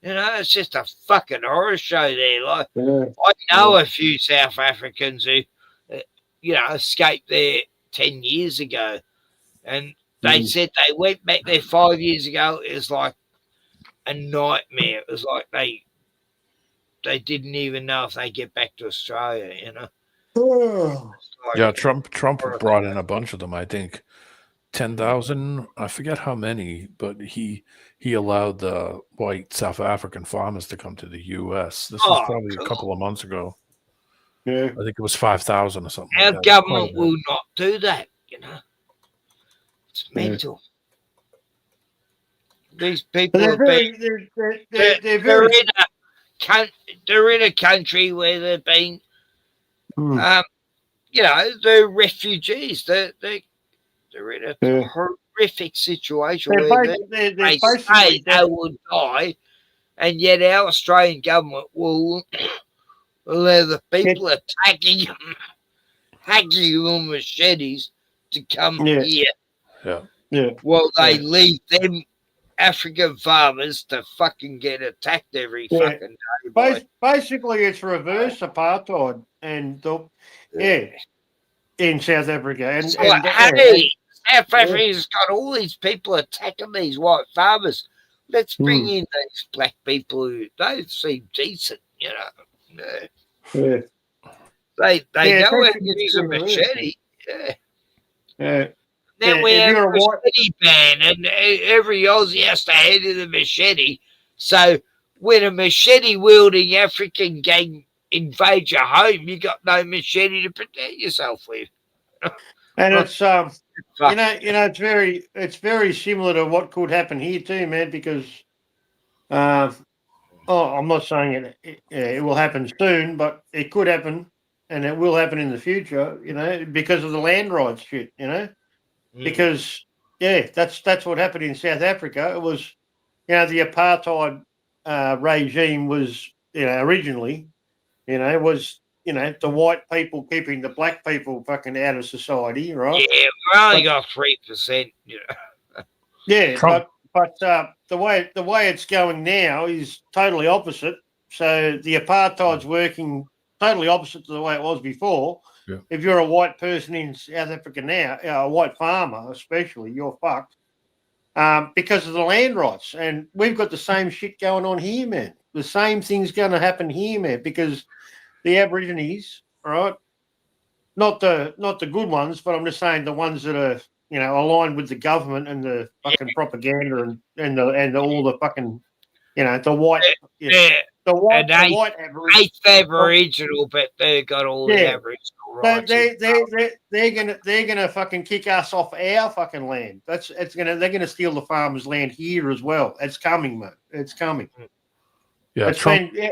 Speaker 6: You know, it's just a fucking horror show there. Like, I know a few South Africans who, escaped there 10 years ago. And they said they went back there 5 years ago. It was like a nightmare. It was like they didn't even know if they get back to Australia, you know.
Speaker 12: Yeah, Trump brought in a bunch of them, I think. 10,000, I forget how many, but he allowed the white South African farmers to come to the U.S. This was probably a couple of months ago.
Speaker 14: Yeah,
Speaker 12: I think it was 5,000 or something.
Speaker 6: Our government will not do that, you know. It's mental. These people they're in a country where they're being, they're refugees. They're in a horrific situation where they say they will die, and yet our Australian government will allow the people attacking them, hacking them with machetes to come here.
Speaker 12: Yeah.
Speaker 6: While they leave them African farmers to fucking get attacked every
Speaker 14: Yeah.
Speaker 6: fucking day.
Speaker 14: Basically, it's reverse apartheid, and in South Africa, and
Speaker 6: So, hey, South Africa's got all these people attacking these white farmers. Let's bring in these black people who don't seem decent, you know.
Speaker 14: Yeah.
Speaker 6: They
Speaker 14: Yeah,
Speaker 6: know how
Speaker 14: it's
Speaker 6: to use a
Speaker 14: reverse,
Speaker 6: machete. Yeah.
Speaker 14: Yeah.
Speaker 6: Then
Speaker 14: Yeah,
Speaker 6: we
Speaker 14: if
Speaker 6: have
Speaker 14: you're
Speaker 6: a
Speaker 14: a white-
Speaker 6: machete ban, and every Aussie has to hand in a machete. So when a machete-wielding African gang invade your home, you got no machete to protect yourself with.
Speaker 14: And it's it's very similar to what could happen here too, man. Because I'm not saying it will happen soon, but it could happen, and it will happen in the future. You know, because of the land rights shit. You know, because that's what happened in South Africa. It was, the apartheid regime was, originally, was, the white people keeping the black people fucking out of society, right?
Speaker 6: Yeah, we only got 3%. You know.
Speaker 14: Yeah,
Speaker 12: Trump-
Speaker 14: but the way it's going now is totally opposite. So the apartheid's working totally opposite to the way it was before.
Speaker 12: Yeah.
Speaker 14: If you're a white person in South Africa now, a white farmer especially, you're fucked because of the land rights. And we've got the same shit going on here, man. The same thing's going to happen here, man, because the Aborigines, right? Not the good ones, but I'm just saying the ones that are aligned with the government and the fucking propaganda and all the fucking the white the white
Speaker 6: eighth Aboriginal, but they got all the Aboriginal rights.
Speaker 14: They're gonna fucking kick us off our fucking land. They're gonna steal the farmers' land here as well. It's coming, mate. It's coming.
Speaker 12: Yeah,
Speaker 14: It's
Speaker 12: Trump.
Speaker 14: been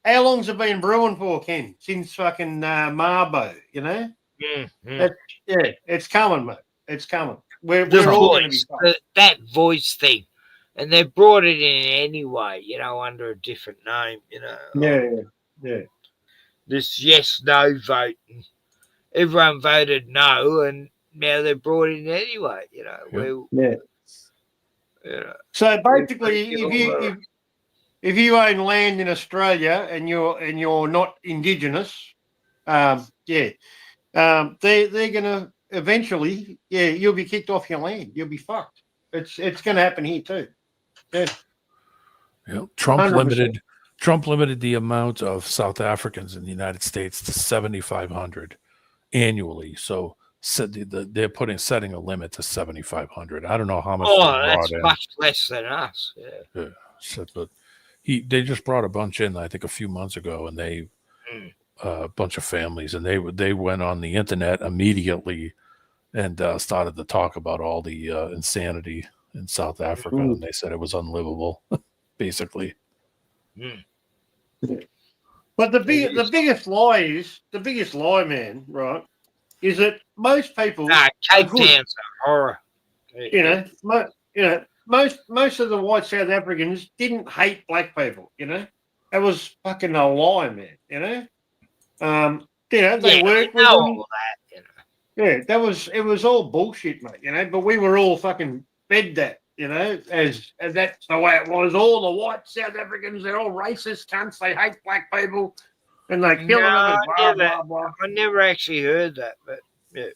Speaker 14: how long's it been brewing for, Ken? Since fucking Marbo, you know? It's coming, mate. It's coming. We're all going to be fucked.
Speaker 6: That voice thing, and they brought it in anyway, under a different name,
Speaker 14: Yeah.
Speaker 6: This yes/no vote. Everyone voted no, and now they brought it in anyway,
Speaker 14: So basically, if you own land in Australia and you're not Indigenous, they're going to eventually, you'll be kicked off your land. You'll be fucked. It's going to happen here too. Yeah.
Speaker 12: Yeah. Trump
Speaker 14: 100%.
Speaker 12: limited the amount of South Africans in the United States to 7,500 annually. So said they're setting a limit to 7,500. I don't know how much.
Speaker 6: That's much less than us.
Speaker 12: Yeah. But they just brought a bunch in, I think, a few months ago, and they a bunch of families, and they went on the internet immediately and started to talk about all the insanity in South Africa, and they said it was unlivable, basically.
Speaker 14: But the biggest lie, man, right, is that most people
Speaker 6: Cape Town's a horror.
Speaker 14: Most of the white South Africans didn't hate black people. It was fucking a lie, man. They worked with them. Yeah, it was all bullshit, mate. But we were all fucking fed that. As that's the way it was. All the white South Africans, they're all racist cunts. They hate black people, and they kill them and blah blah.
Speaker 6: I never actually heard that, but yeah.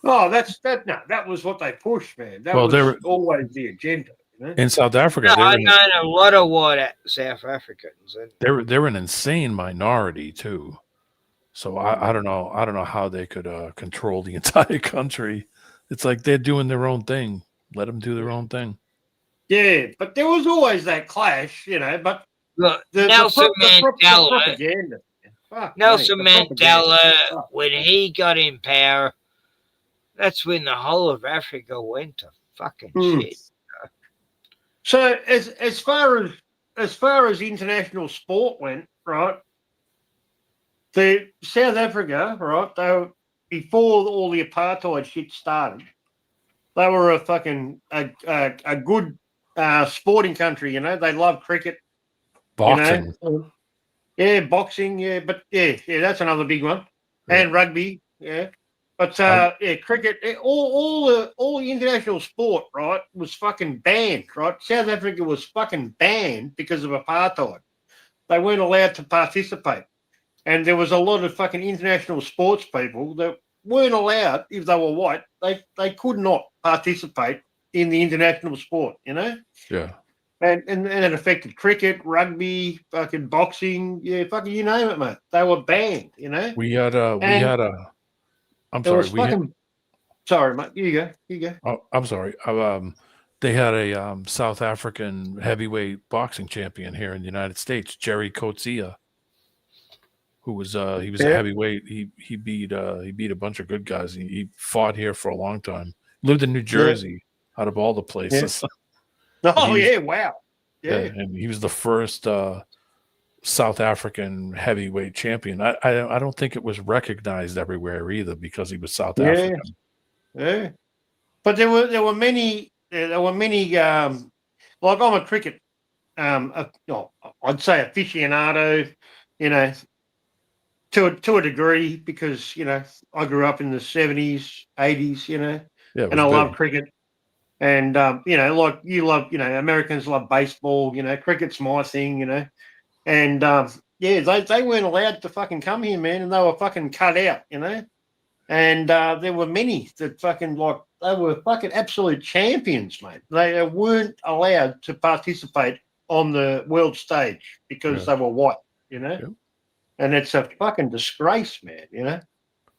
Speaker 14: Oh, that was what they pushed, man. That was always the agenda.
Speaker 12: In South Africa,
Speaker 6: I know a lot of white South Africans.
Speaker 12: They're an insane minority too. So I don't know how they could control the entire country. It's like they're doing their own thing. Let them do their own thing.
Speaker 14: Yeah, but there was always that clash, But
Speaker 6: look,
Speaker 14: Nelson
Speaker 6: Mandela, when he got in power, that's when the whole of Africa went to fucking shit.
Speaker 14: So as far as international sport went, right? The South Africa, right? They were, before all the apartheid shit started, they were a good sporting country. They love cricket,
Speaker 12: boxing.
Speaker 14: Boxing. Yeah, but yeah, that's another big one, and rugby. Yeah, But yeah, cricket, all the international sport, right, was fucking banned, right? South Africa was fucking banned because of apartheid. They weren't allowed to participate, and there was a lot of fucking international sports people that weren't allowed, if they were white, they could not participate in the international sport, you know.
Speaker 12: Yeah.
Speaker 14: And it affected cricket, rugby, fucking boxing, yeah, fucking you name it, mate. They were banned, you know.
Speaker 12: I'm
Speaker 14: It
Speaker 12: sorry.
Speaker 14: was fucking. Sorry, mate. You go.
Speaker 12: Oh, I'm sorry. They had a South African heavyweight boxing champion here in the United States, Jerry Coetzee, who was he was a heavyweight. He beat a bunch of good guys. He fought here for a long time. Lived in New Jersey, out of all the places.
Speaker 14: Oh yeah, wow. Yeah,
Speaker 12: and he was the first South African heavyweight champion. I don't think it was recognized everywhere either because he was South African.
Speaker 14: Yeah. But there were many like I'm a cricket I'd say aficionado, you know, to a degree because, you know, I grew up in the 70s, 80s, you know, and I love cricket. And you know, like you love, you know, Americans love baseball, you know, cricket's my thing, you know. And yeah, they weren't allowed to fucking come here, man, and they were fucking cut out, you know. And there were many that fucking they were fucking absolute champions, mate. They weren't allowed to participate on the world stage because they were white, you know.
Speaker 12: Yeah.
Speaker 14: And it's a fucking disgrace, man, you know.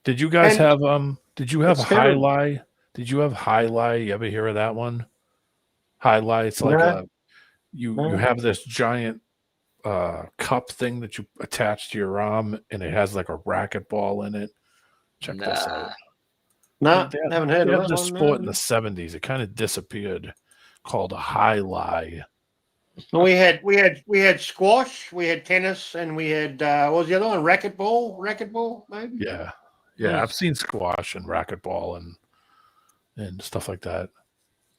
Speaker 12: Did you guys have did you have
Speaker 14: it's terrible.
Speaker 12: highlight? Did you have highlight? You ever hear of that one? Highlight, it's like you have this giant cup thing that you attach to your arm and it has like a racquetball in it. Check this out.
Speaker 14: No, haven't heard of that
Speaker 12: this
Speaker 14: one.
Speaker 12: sport in the 70s. It kind of disappeared, called a highlight.
Speaker 14: We had squash, we had tennis, and we had what was the other one? Racquetball, maybe.
Speaker 12: Yeah.
Speaker 14: Nice.
Speaker 12: I've seen squash and racquetball and stuff like that.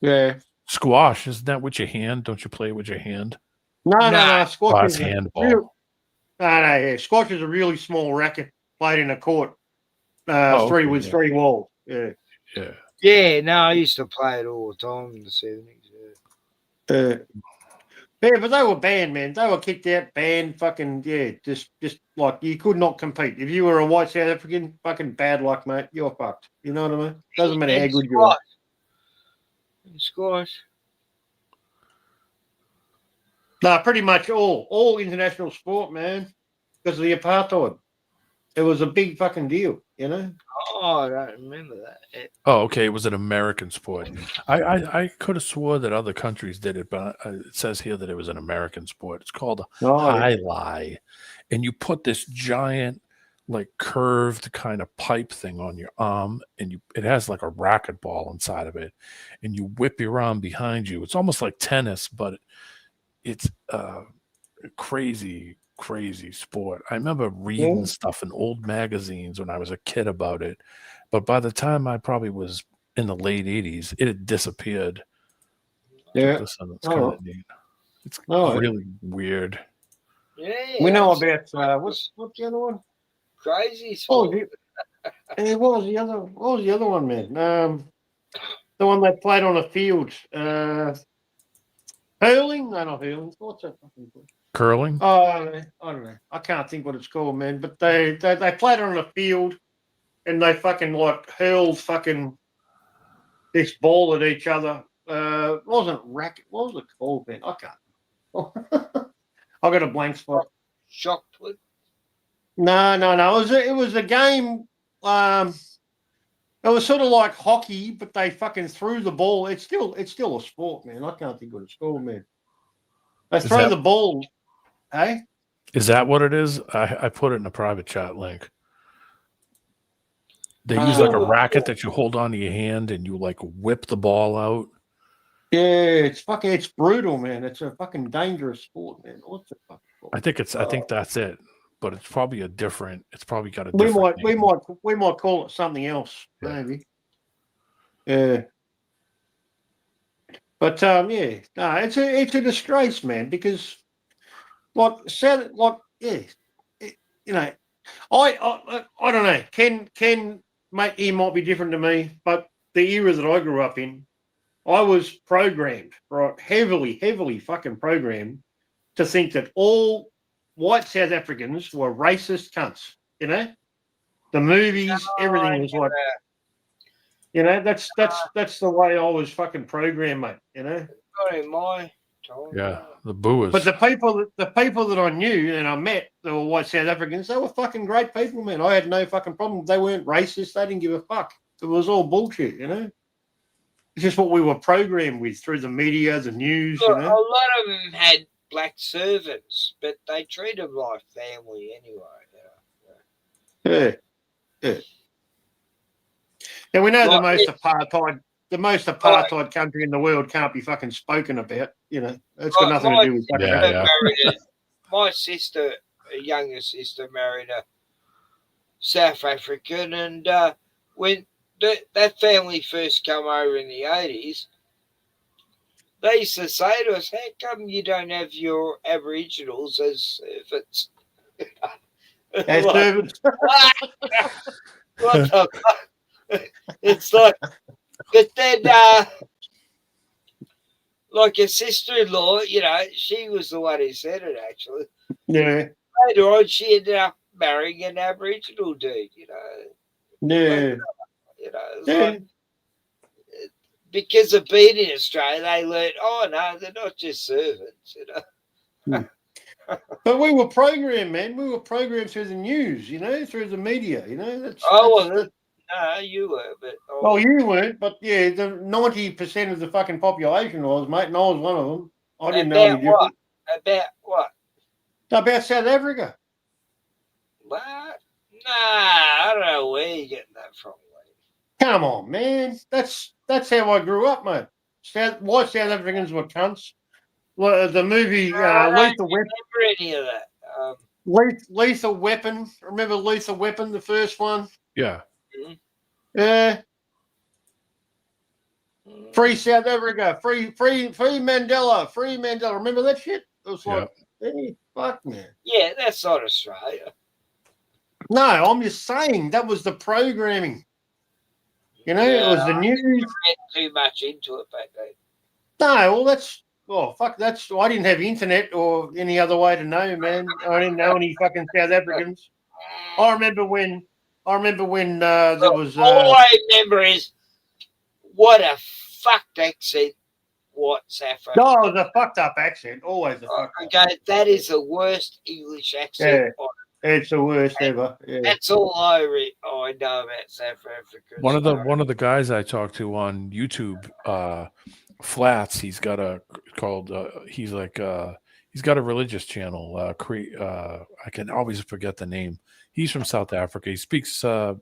Speaker 14: Yeah.
Speaker 12: Squash, isn't that with your hand? Don't you play with your hand?
Speaker 14: No. Squash is
Speaker 12: handball.
Speaker 14: Yeah. Squash is a really small racket played in a court. Three walls. Yeah.
Speaker 6: Yeah, no, I used to play it all the time in the 70s.
Speaker 14: Yeah, but they were banned, man. They were kicked out, banned, fucking, just like you could not compete. If you were a white South African, fucking bad luck, mate. You're fucked. You know what I mean? Doesn't matter how good you are.
Speaker 6: Squash.
Speaker 14: No, pretty much all international sport, man, because of the apartheid. It was a big fucking deal, you know?
Speaker 6: Oh, I don't remember that.
Speaker 12: Oh, okay. It was an American sport. I could have swore that other countries did it, but it says here that it was an American sport. It's called highlight. And you put this giant, like curved kind of pipe thing on your arm, and it has like a racquetball inside of it, and you whip your arm behind you. It's almost like tennis, but it's crazy sport. I remember reading stuff in old magazines when I was a kid about it, but by the time I probably was in the late 80s, it had disappeared.
Speaker 14: Yeah.
Speaker 12: It's kind of neat. It's really weird.
Speaker 6: Yeah.
Speaker 14: We know about what's the other one?
Speaker 6: Crazy sport.
Speaker 14: What was the other one, man? The one they played on a field. Hurling? No, not hurling. What's that fucking thing?
Speaker 12: Curling?
Speaker 14: Oh, I don't know. I can't think what it's called, man. But they played on a field, and they fucking like hurled fucking this ball at each other. It wasn't racket. What was it called, man? I can't. I got a blank spot.
Speaker 6: Shot put.
Speaker 14: No. It was a game. It was sort of like hockey, but they fucking threw the ball. It's still a sport, man. I can't think what it's called, man. They throw the ball. Hey?
Speaker 12: Is that what it is? I put it in a private chat link. They use like a racket that you hold onto your hand and you like whip the ball out.
Speaker 14: Yeah, it's brutal, man. It's a fucking dangerous sport, man. What's the fuck?
Speaker 12: I think that's it. But it's probably got a different
Speaker 14: we might call it something else, maybe. Yeah. But it's a disgrace, man, because I don't know. Can mate, he might be different to me, but the era that I grew up in, I was programmed, right, heavily fucking programmed to think that all white South Africans were racist cunts, you know? The movies, everything was like, you know, that's the way I was fucking programmed, mate, you know?
Speaker 6: Not in my time.
Speaker 12: Yeah, the booers.
Speaker 14: But the people that I knew and I met that were white South Africans, they were fucking great people, man. I had no fucking problem. They weren't racist. They didn't give a fuck. It was all bullshit, you know? It's just what we were programmed with through the media, the news,
Speaker 6: Look,
Speaker 14: you
Speaker 6: a
Speaker 14: know?
Speaker 6: lot of them had black servants, but they treated them like family anyway.
Speaker 14: Yeah. Yeah. And we know
Speaker 6: Like
Speaker 14: the most apartheid country in the world can't be fucking spoken about, you know. It's got
Speaker 6: Like
Speaker 14: nothing to do with fucking
Speaker 6: my sister, a younger sister, married a South African, and when that family first come over in the 80s, they used to say to us, "How come you don't have your Aboriginals as servants?"
Speaker 14: As servants.
Speaker 6: What the fuck? It's like, but then, like a sister-in-law, you know, she was the one who said it, actually.
Speaker 14: Yeah.
Speaker 6: Later on, she ended up marrying an Aboriginal dude, you know.
Speaker 14: Yeah.
Speaker 6: You know, it's
Speaker 14: Yeah.
Speaker 6: like, because of being in Australia, they learned, oh, no, they're not just servants, you know.
Speaker 14: But we were programmed, man. We were programmed through the news, you know, through the media, you know. No,
Speaker 6: you were, but...
Speaker 14: Well, you weren't, but yeah, the 90% of the fucking population was, mate, and I was one of them. I didn't know any different.
Speaker 6: About what?
Speaker 14: About South Africa.
Speaker 6: What? Nah, I don't know where you're getting that from.
Speaker 14: Come on, man. That's how I grew up, mate. White South Africans were cunts. Well, the movie
Speaker 6: I don't
Speaker 14: Lethal Weapon.
Speaker 6: remember any of that.
Speaker 14: Lethal Weapon. Remember Lethal Weapon, the first one?
Speaker 12: Yeah.
Speaker 14: Yeah. Free South Africa. Free Mandela. Free Mandela. Remember that shit? It was like, hey, fuck, man.
Speaker 6: Yeah, that's not Australia.
Speaker 14: No, I'm just saying that was the programming. You know, it was the news.
Speaker 6: I read too much into it back then.
Speaker 14: No, well, fuck, I didn't have internet or any other way to know, man. I didn't know any fucking South Africans. I remember when there was...
Speaker 6: all I remember is what a fucked accent white South Africa.
Speaker 14: No, it was a fucked up accent. Always a fucked up.
Speaker 6: Okay, that is the worst English accent.
Speaker 14: Yeah, it's the worst ever. Yeah.
Speaker 6: That's all I know about South Africa.
Speaker 12: One of the guys I talked to on YouTube, Flats, he's got a religious channel. I can always forget the name. He's from South Africa. He speaks the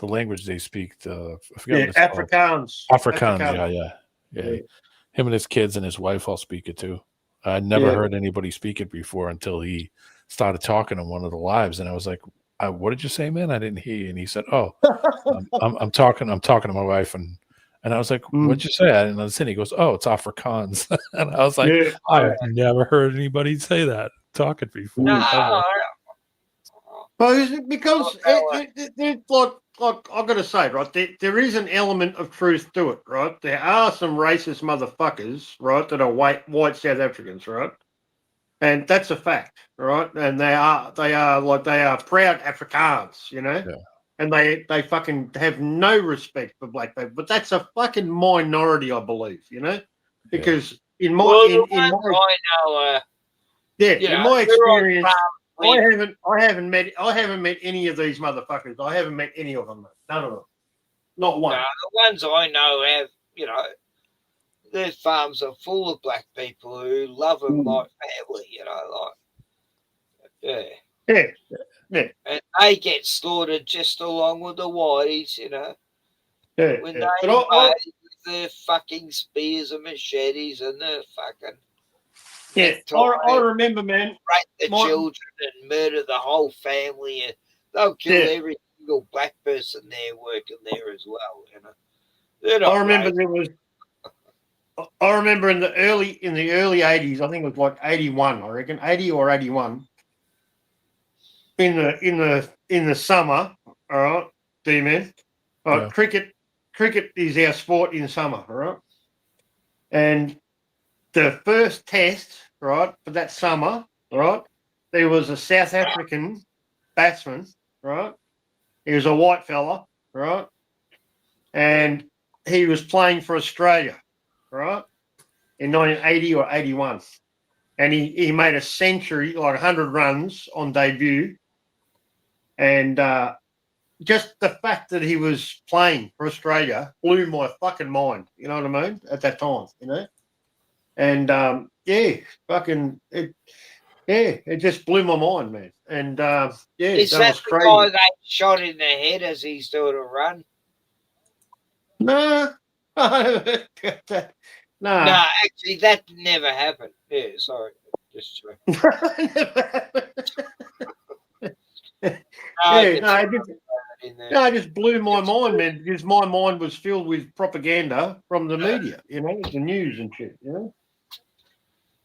Speaker 12: language they speak. I forget what it's
Speaker 14: Afrikaans.
Speaker 12: called. Afrikaans. Yeah. Him and his kids and his wife all speak it too. I never heard anybody speak it before until he started talking on one of the lives, and I was like, "What did you say, man? I didn't hear you." And he said, "Oh, I'm talking to my wife," and I was like, "What'd you say?" I didn't understand. He goes, "Oh, it's Afrikaans," and I was like, "I've never heard anybody say that talking before."
Speaker 14: Well, because like I've got to say, right, there is an element of truth to it, right? There are some racist motherfuckers, right, that are white South Africans, right? And that's a fact, right? And they are proud Afrikaans, you know?
Speaker 12: Yeah.
Speaker 14: And they fucking have no respect for black people. But that's a fucking minority, I believe, you know? Because in my experience, I haven't met any of these motherfuckers. I haven't met any of them, mate. None of them. Not one.
Speaker 6: No, the ones I know have, you know, their farms are full of black people who love them like family, you know,
Speaker 14: Yeah.
Speaker 6: And they get slaughtered just along with the whiteys, you know.
Speaker 14: Yeah.
Speaker 6: When they invade with their fucking spears and machetes and their fucking...
Speaker 14: Yeah, I remember, man.
Speaker 6: Rape the children and murder the whole family, and they'll kill every single black person there working there as well. You know,
Speaker 14: I remember in the early '80s. I think it was like '81. I reckon 80 or '81. In the summer, all right. D-Man.
Speaker 12: Yeah.
Speaker 14: Cricket is our sport in summer, right? And the first test, right, for that summer, right, there was a South African batsman, right? He was a white fella, right? And he was playing for Australia, right, in 1980 or 81. And he made a century, like 100 runs on debut. And just the fact that he was playing for Australia blew my fucking mind, you know what I mean, at that time, you know? And, it just blew my mind, man. And,
Speaker 6: Is
Speaker 14: that
Speaker 6: that
Speaker 14: was
Speaker 6: the
Speaker 14: crazy.
Speaker 6: guy they shot in the head as he's doing a run?
Speaker 14: No.
Speaker 6: No, actually, that never happened. Yeah, sorry. Just
Speaker 14: it just blew my mind, man, because my mind was filled with propaganda from the media, you know, the news and shit, you know.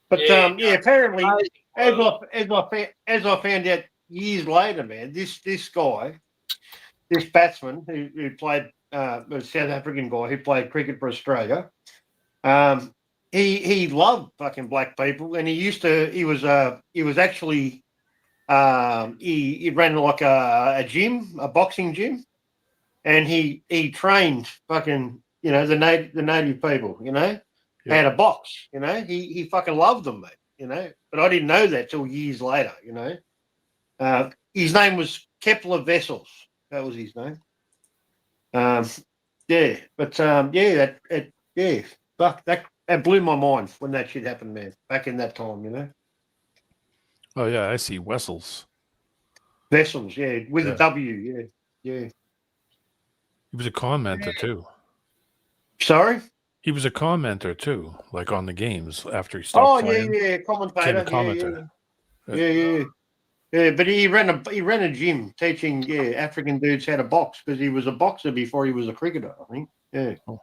Speaker 14: But apparently, as I found out years later, man, this guy, this batsman who played, a South African guy who played cricket for Australia, he loved fucking black people, and he ran like a gym, a boxing gym, and he trained fucking, you know, the native people, you know, had a box, you know, he fucking loved them, mate, you know, but I didn't know that till years later, you know. His name was Kepler Vessels, that was his name. Fuck, that blew my mind when that shit happened, man, back in that time, you know.
Speaker 12: Oh yeah, I see Wessels.
Speaker 14: Vessels, yeah, with a W, yeah.
Speaker 12: He was a commenter too.
Speaker 14: Sorry?
Speaker 12: He was a commenter too, like on the games after he stopped playing.
Speaker 14: Commentator.
Speaker 12: Became a commentator.
Speaker 14: Yeah, but he ran a gym teaching African dudes how to box because he was a boxer before he was a cricketer, I think. Yeah.
Speaker 12: Oh.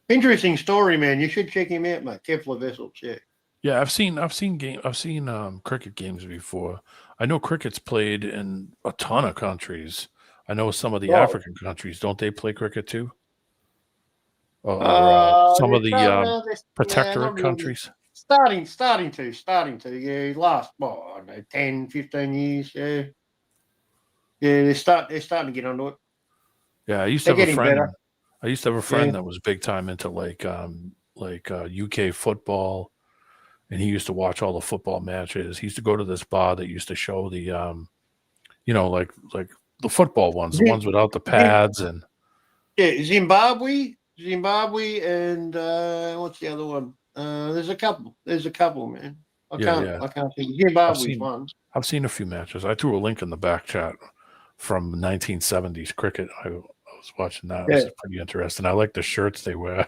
Speaker 14: Interesting story, man. You should check him out, mate. Kepler Vessels, yeah.
Speaker 12: Yeah, I've seen cricket games before. I know cricket's played in a ton of countries. I know some of the African countries, don't they play cricket too? Or some of the protectorate countries.
Speaker 14: Starting to, yeah, last, I don't know, 10, 15 years, yeah. Yeah, they're starting to get onto it.
Speaker 12: Yeah, I used to
Speaker 14: They're
Speaker 12: have a
Speaker 14: getting
Speaker 12: friend.
Speaker 14: better.
Speaker 12: I used to have a friend that was big time into like UK football, and he used to watch all the football matches. He used to go to this bar that used to show the like the football ones, the ones without the pads and
Speaker 14: Zimbabwe, and what's the other one? There's a couple, man. I can't think. Zimbabwe's one.
Speaker 12: I've seen a few matches. I threw a link in the back chat from 1970s cricket. I was watching that. It was pretty interesting. I like the shirts they wear.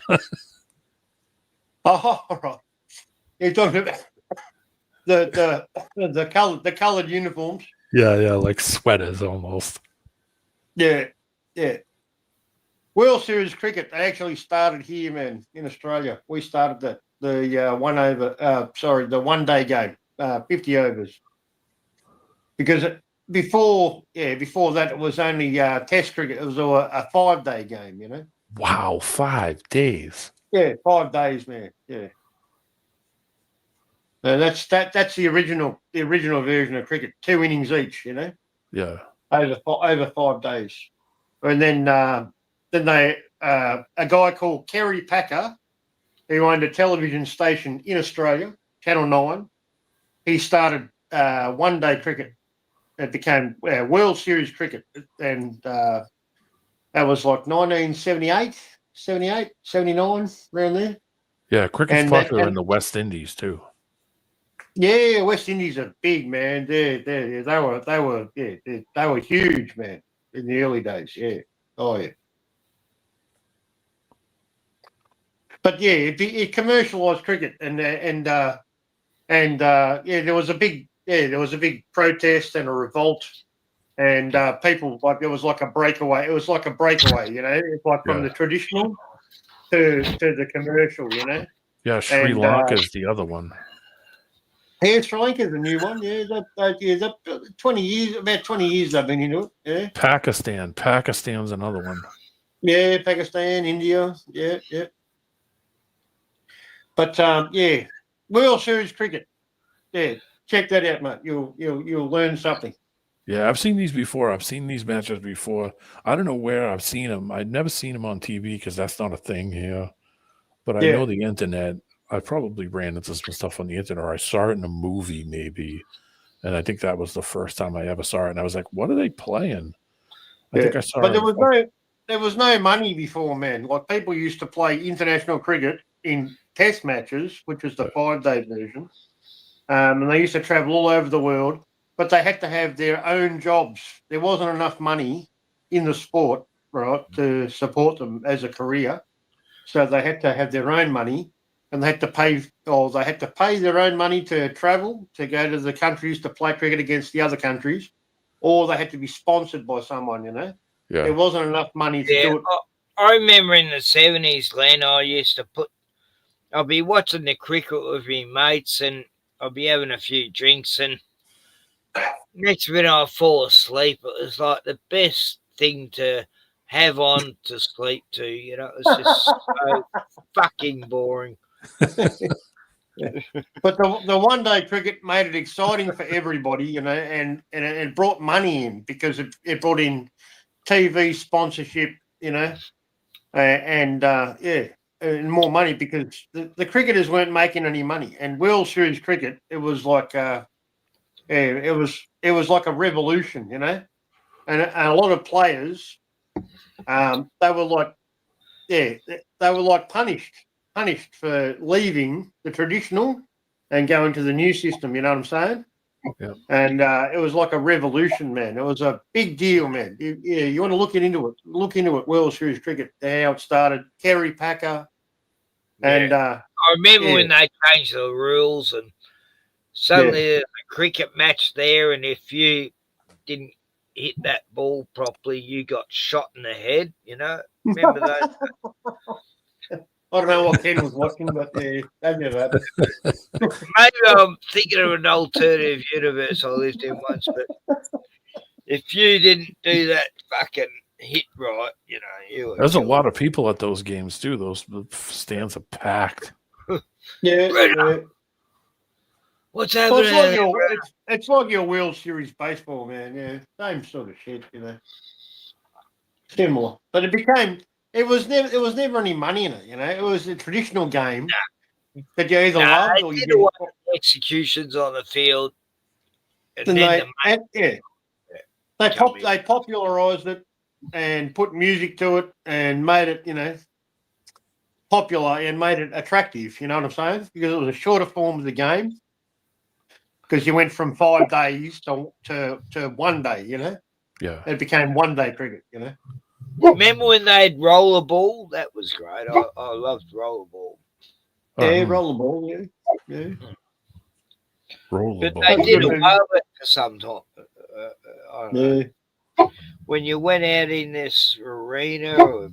Speaker 14: Oh, right. You're talking about the colored uniforms.
Speaker 12: Yeah, like sweaters almost.
Speaker 14: Yeah. World Series cricket, they actually started here, man, in Australia. We started the 1 day game, 50 overs. Because before that it was only test cricket. It was a 5 day game, you know.
Speaker 12: Wow, 5 days.
Speaker 14: Yeah, 5 days, man. Yeah. And that's the original version of cricket. 2 innings each, you know.
Speaker 12: Yeah.
Speaker 14: Over 5 days. And then they a guy called Kerry Packer, who owned a television station in Australia, Channel 9. He started 1 day cricket. It became World Series cricket, and that was like 1978, 79, around there.
Speaker 12: Yeah, cricket's popular in the West Indies too.
Speaker 14: Yeah, West Indies are big, man. They were huge, man, in the early days. Yeah, oh yeah. But yeah, it commercialised cricket, and there was a big protest and a revolt, and people there was like a breakaway. It was like a breakaway, you know. It's like from the traditional to the commercial, you know.
Speaker 12: Yeah, Sri Lanka is the other one.
Speaker 14: Yeah, Sri Lanka's a new one. Yeah, that 20 years, about 20 years they've been into it. Yeah.
Speaker 12: Pakistan's another one.
Speaker 14: Yeah, Pakistan, India. Yeah, yeah. But yeah, World Series cricket. Yeah, check that out, mate. You'll learn something.
Speaker 12: Yeah, I've seen these before. I've seen these matches before. I don't know where I've seen them. I'd never seen them on TV because that's not a thing here. But I know the internet. I probably ran into some stuff on the internet, or I saw it in a movie maybe. And I think that was the first time I ever saw it. And I was like, what are they playing? I think I saw
Speaker 14: But
Speaker 12: it.
Speaker 14: there was no money before, man. Like people used to play international cricket in test matches, which was the 5-day version. And they used to travel all over the world, but they had to have their own jobs. There wasn't enough money in the sport, right, to support them as a career. So they had to have their own money, and they had to pay their own money to travel, to go to the countries to play cricket against the other countries, or they had to be sponsored by someone, you know.
Speaker 12: Yeah.
Speaker 14: There wasn't enough money to do it.
Speaker 6: I remember in the 70s, Glenn, I'll be watching the cricket with my mates and I'll be having a few drinks and next minute I fall asleep. It was like the best thing to have on to sleep to, you know. It's just so fucking boring.
Speaker 14: But the one-day cricket made it exciting for everybody, you know, and it brought money in because it brought in TV sponsorship, you know, and more money because the cricketers weren't making any money. And World Series cricket, it was like it was like a revolution, you know, and a lot of players, they were like punished for leaving the traditional and going to the new system. You know what I'm saying?
Speaker 12: Yeah.
Speaker 14: And it was like a revolution, man. It was a big deal, man. You want to look into it. Look into it. World Series cricket. How it started. Kerry Packer. And
Speaker 6: I remember when they changed the rules and suddenly there's a cricket match there, and if you didn't hit that ball properly, you got shot in the head. You know, remember those?
Speaker 14: I don't know what Ken was watching, but that never happened.
Speaker 6: Maybe I'm thinking of an alternative universe I lived in once, but if you didn't do that fucking hit right, you know, you were
Speaker 12: There's a
Speaker 6: killed.
Speaker 12: lot of people at those games too. Those stands are packed.
Speaker 14: Yeah.
Speaker 6: What's
Speaker 14: Well,
Speaker 6: happening?
Speaker 14: it's like your World Series baseball, man. Yeah, same sort of shit, you know. Similar, but it was never any money in it, you know. It was a traditional game that you either loved or you didn't.
Speaker 6: Executions on the field, and
Speaker 14: And
Speaker 6: then
Speaker 14: they popularized it and put music to it and made it, you know, popular and made it attractive. You know what I'm saying? Because it was a shorter form of the game. Because you went from 5 days to 1 day, you know.
Speaker 12: Yeah.
Speaker 14: It became 1 day cricket, you know.
Speaker 6: Remember when they had rollerball? That was great. I loved rollerball.
Speaker 14: Yeah, rollerball, yeah.
Speaker 6: But they did away with it for some time. I don't know. When you went out in this arena,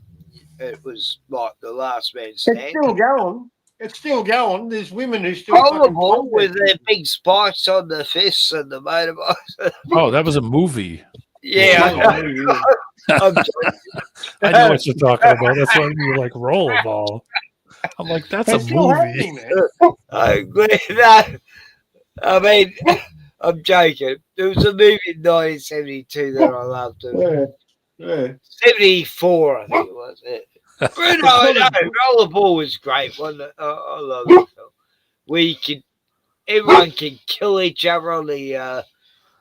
Speaker 6: it was like the last man standing.
Speaker 14: It's still going. It's still going. There's women who still
Speaker 6: rollerball with their big spikes on the fists and the motorbikes.
Speaker 12: Oh, that was a movie.
Speaker 6: Yeah,
Speaker 12: I know what you're talking about. That's why you were like rollerball. I'm like, that's a movie.
Speaker 6: I mean, I'm joking. There was a movie in 1972 that I loved. 74, I think it was. Bruno, rollerball was great. Wasn't it? I love it. Everyone can kill each other on the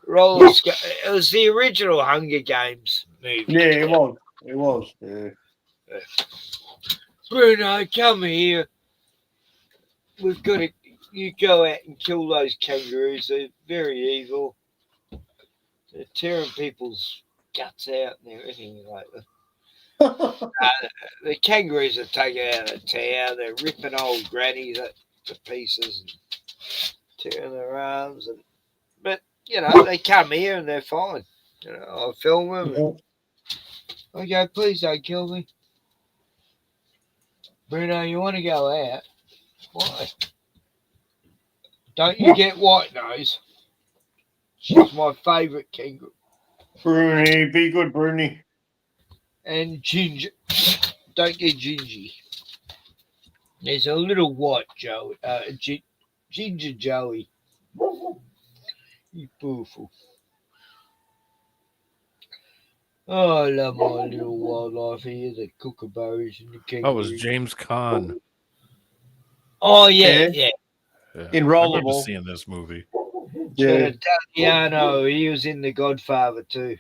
Speaker 6: roller skate. It was the original Hunger Games movie.
Speaker 14: Yeah, it was. It was. Yeah.
Speaker 6: Bruno, come here. We've got to. You go out and kill those kangaroos. They're very evil. They're tearing people's guts out and everything like that. The kangaroos are taken out of town. They're ripping old grannies to pieces and tearing their arms. But, you know, they come here and they're fine. You know, I'll film them. I go, please don't kill me. Bruno, you want to go out? Why? Don't you get White Nose? She's my favourite kangaroo.
Speaker 14: Bruni, be good, Bruni.
Speaker 6: And Ginger. Don't get Gingy. There's a little white Joey, Ginger Joey. You beautiful. Oh, I love my little wildlife here, the kookaburras and the kangaroos.
Speaker 12: That was James Caan.
Speaker 6: Oh, yeah.
Speaker 14: In
Speaker 12: I remember
Speaker 14: Rollerball.
Speaker 12: seeing this movie.
Speaker 14: Yeah.
Speaker 6: Italiano, he was in The Godfather too.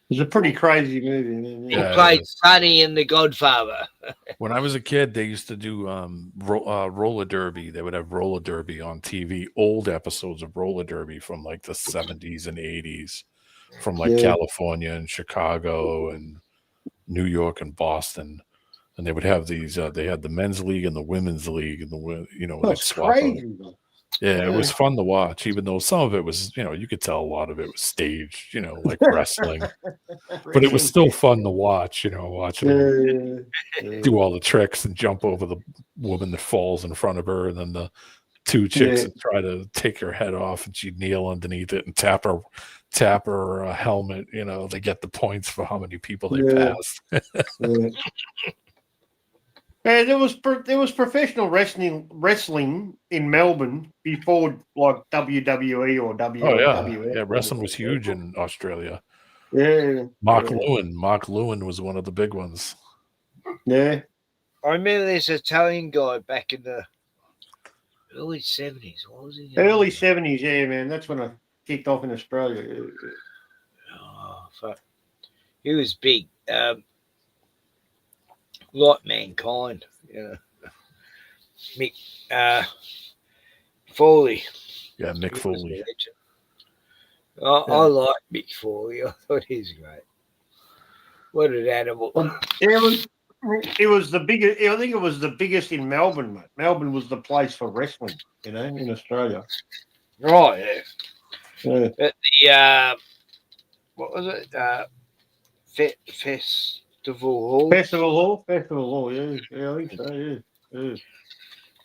Speaker 14: It's a pretty crazy movie, man.
Speaker 6: He
Speaker 12: Yeah, it
Speaker 6: played
Speaker 12: is.
Speaker 6: Sonny in The Godfather.
Speaker 12: When I was a kid, they used to do roller derby. They would have roller derby on TV, old episodes of roller derby from like the 70s and 80s, from like California and Chicago and New York and Boston. And they would have these, they had the men's league and the women's league, and they'd
Speaker 14: That's
Speaker 12: swap out.
Speaker 14: crazy, though.
Speaker 12: Yeah, it was fun to watch, even though some of it was, you could tell a lot of it was staged, like wrestling. But it was still fun to watch, watching them do all the tricks and jump over the woman that falls in front of her, and then the two chicks that try to take her head off, and she'd kneel underneath it and tap her helmet. They get the points for how many people they passed.
Speaker 14: Yeah, there was professional wrestling in Melbourne before like WWE or WWF.
Speaker 12: Oh yeah, wrestling was huge in Australia.
Speaker 14: Yeah,
Speaker 12: Mark Lewin was one of the big ones.
Speaker 14: Yeah,
Speaker 6: I remember this Italian guy back in the early 70s. What was he?
Speaker 14: early 70s. Yeah, man, that's when I kicked off in Australia.
Speaker 6: Oh, fuck. He was big. Like Mankind, Mick Foley.
Speaker 12: Yeah, Mick Foley.
Speaker 6: I like Mick Foley. I thought he's great. What an animal!
Speaker 14: It was the biggest. I think it was the biggest in Melbourne, mate. Melbourne was the place for wrestling, in Australia.
Speaker 6: Right, yeah. At the what was it? Festival
Speaker 14: Hall, yeah, I think so, yeah.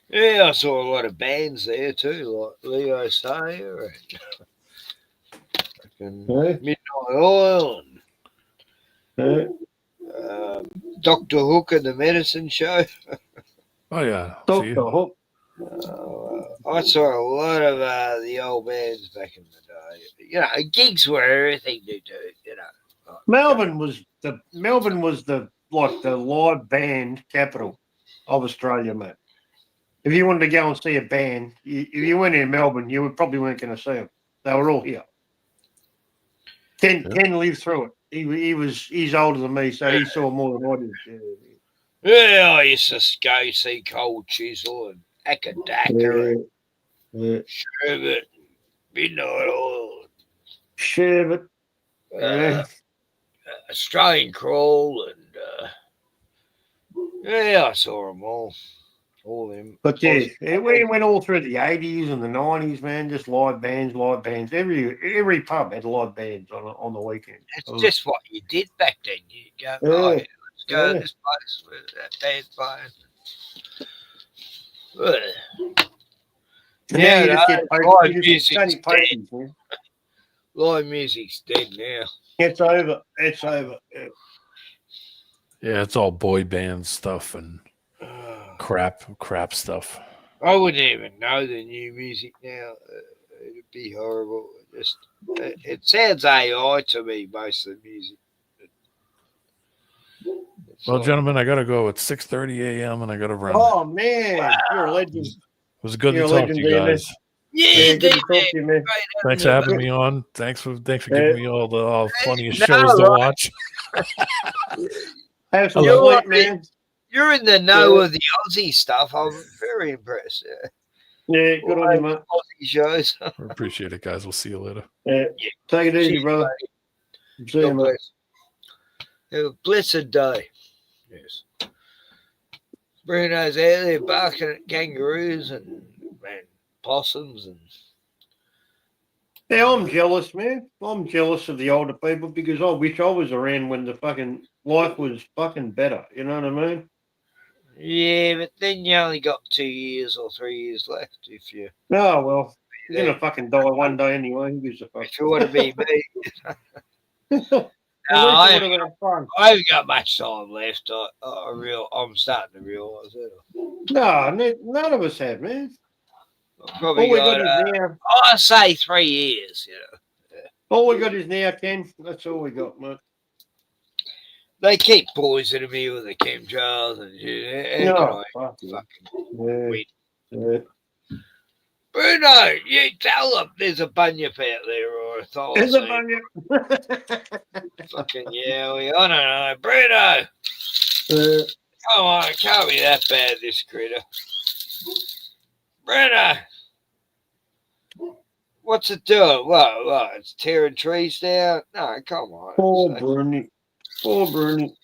Speaker 6: Yeah, I saw a lot of bands there too, like Leo Sayer and Midnight Oil and Dr. Hook and the Medicine Show.
Speaker 12: Oh yeah,
Speaker 14: Dr. Hook.
Speaker 6: I saw a lot of the old bands back in the day. Gigs were everything to do.
Speaker 14: Melbourne was the live band capital of Australia, mate. If you wanted to go and see a band, if you went in Melbourne, you probably weren't going to see them. They were all here. Ken lived through it. He's older than me, so he saw more than I did.
Speaker 6: Yeah, I used to go see Cold Chisel and Akadaka and Sherbet, Midnight Oil,
Speaker 14: Sherbet,
Speaker 6: Australian Crawl, and I saw them all them.
Speaker 14: But yeah, we went all through the 80s and the 90s, man. Just live bands. Every pub had live bands on the weekend.
Speaker 6: It's just what you did back then. You go, let's go to this place where that band's playing.
Speaker 14: Yeah,
Speaker 6: live music's dead now.
Speaker 14: It's over.
Speaker 12: Yeah, it's all boy band stuff and crap stuff.
Speaker 6: I wouldn't even know the new music now. It'd be horrible. It sounds AI to me, most of the music.
Speaker 12: Well, gentlemen, I gotta go. It's 6:30 a.m. and I gotta run.
Speaker 14: Oh man, you're a legend.
Speaker 12: It was good to talk to you guys.
Speaker 14: Yeah, good to talk to you, man.
Speaker 12: Thanks for having me on. Thanks for giving me all the plenty of shows to watch.
Speaker 14: Have some sleep, man.
Speaker 6: You're in the know of the Aussie stuff. I'm very impressed.
Speaker 14: Yeah, good on you, mate.
Speaker 6: Aussie shows.
Speaker 12: I appreciate it, guys. We'll see you later.
Speaker 14: Yeah. Take it easy, brother. See you, mate.
Speaker 6: Have a blessed day. Yes. Bruno's out there barking at kangaroos and possums and.
Speaker 14: Yeah, I'm jealous, man. I'm jealous of the older people because I wish I was around when the fucking life was fucking better. You know what I mean?
Speaker 6: Yeah, but then you only got 2 years or 3 years left if you.
Speaker 14: Oh well, he's gonna fucking die one day anyway. Who gives a fuck?
Speaker 6: If you want to be me.
Speaker 14: At
Speaker 6: No,
Speaker 14: least
Speaker 6: I
Speaker 14: it would have been fun.
Speaker 6: haven't got much time left. I'm starting to realise it.
Speaker 14: No, none of us have, man.
Speaker 6: Probably
Speaker 14: All we
Speaker 6: got,
Speaker 14: got is now.
Speaker 6: I say 3 years, you know.
Speaker 14: All we got is now, Ken. That's all we got, mate.
Speaker 6: They keep poisoning me with the chemtrails and shit.
Speaker 14: No,
Speaker 6: fucking
Speaker 14: yeah.
Speaker 6: Bruno, you tell them there's a bunyip out there or a thylacine.
Speaker 14: There's a bunyip.
Speaker 6: Fucking yeah, I don't know. Bruno! Come on, it can't be that bad, this critter. Bruno! What's it doing? What? It's tearing trees down? No, come on.
Speaker 14: Poor Bruni. Poor Bruni.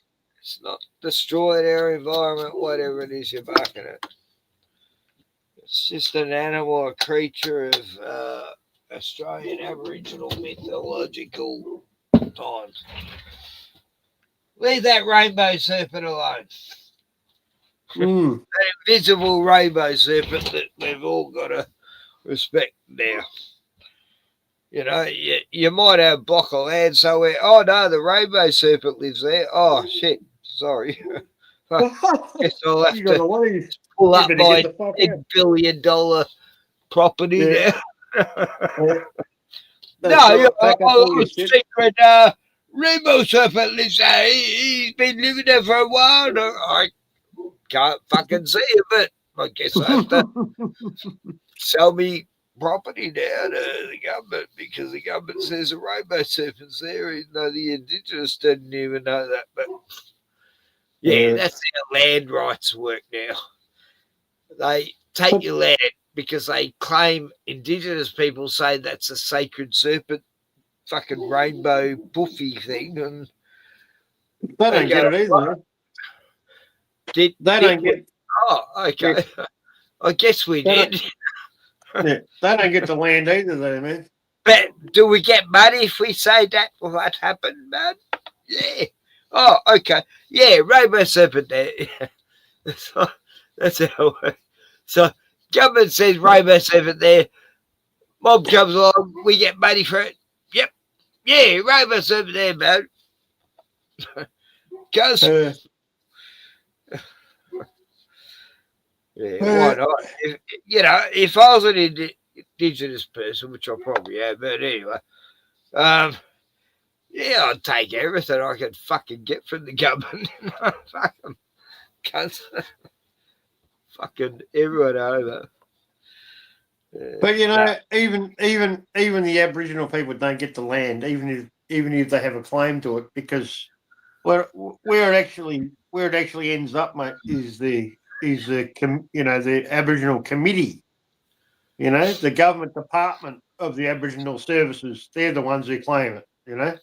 Speaker 6: It's not destroying our environment, whatever it is you're backing it. It's just an animal, a creature of Australian Aboriginal mythological times. Leave that rainbow serpent alone. That invisible rainbow serpent that we've all got to respect now. You know, you might have a block of land somewhere. Oh, no, the rainbow serpent lives there. Oh, shit. Sorry. Guess I'll have to pull up my $10 billion property there. No, secret rainbow serpent lives there. He's been living there for a while. I can't fucking see it, but I guess I have to sell me property now to the government because the government says a rainbow serpent's there, even though the Indigenous didn't even know that. But yeah, that's how land rights work now. They take your land because they claim Indigenous people say that's a sacred serpent, fucking rainbow buffy thing, and
Speaker 14: they don't get it either. They don't get.
Speaker 6: Oh, okay. I guess we did.
Speaker 14: Yeah, they don't get the land either, though, man.
Speaker 6: But do we get money if we say that will that happen, man? Yeah. Oh, okay. Yeah, rainbow serpent there. So, that's how it works. So government says rainbow serpent there. Mob comes along, we get money for it. Yep. Yeah, rainbow serpent there, man. Because yeah, why not? If I was an Indigenous person, which I probably am, but anyway, yeah, I'd take everything I could fucking get from the government. Fucking cunts. Fucking everyone over.
Speaker 14: But even the Aboriginal people don't get the land, even if they have a claim to it, because where it actually ends up, mate, is the Aboriginal committee. You know, the government department of the Aboriginal services. They're the ones who claim it. You know.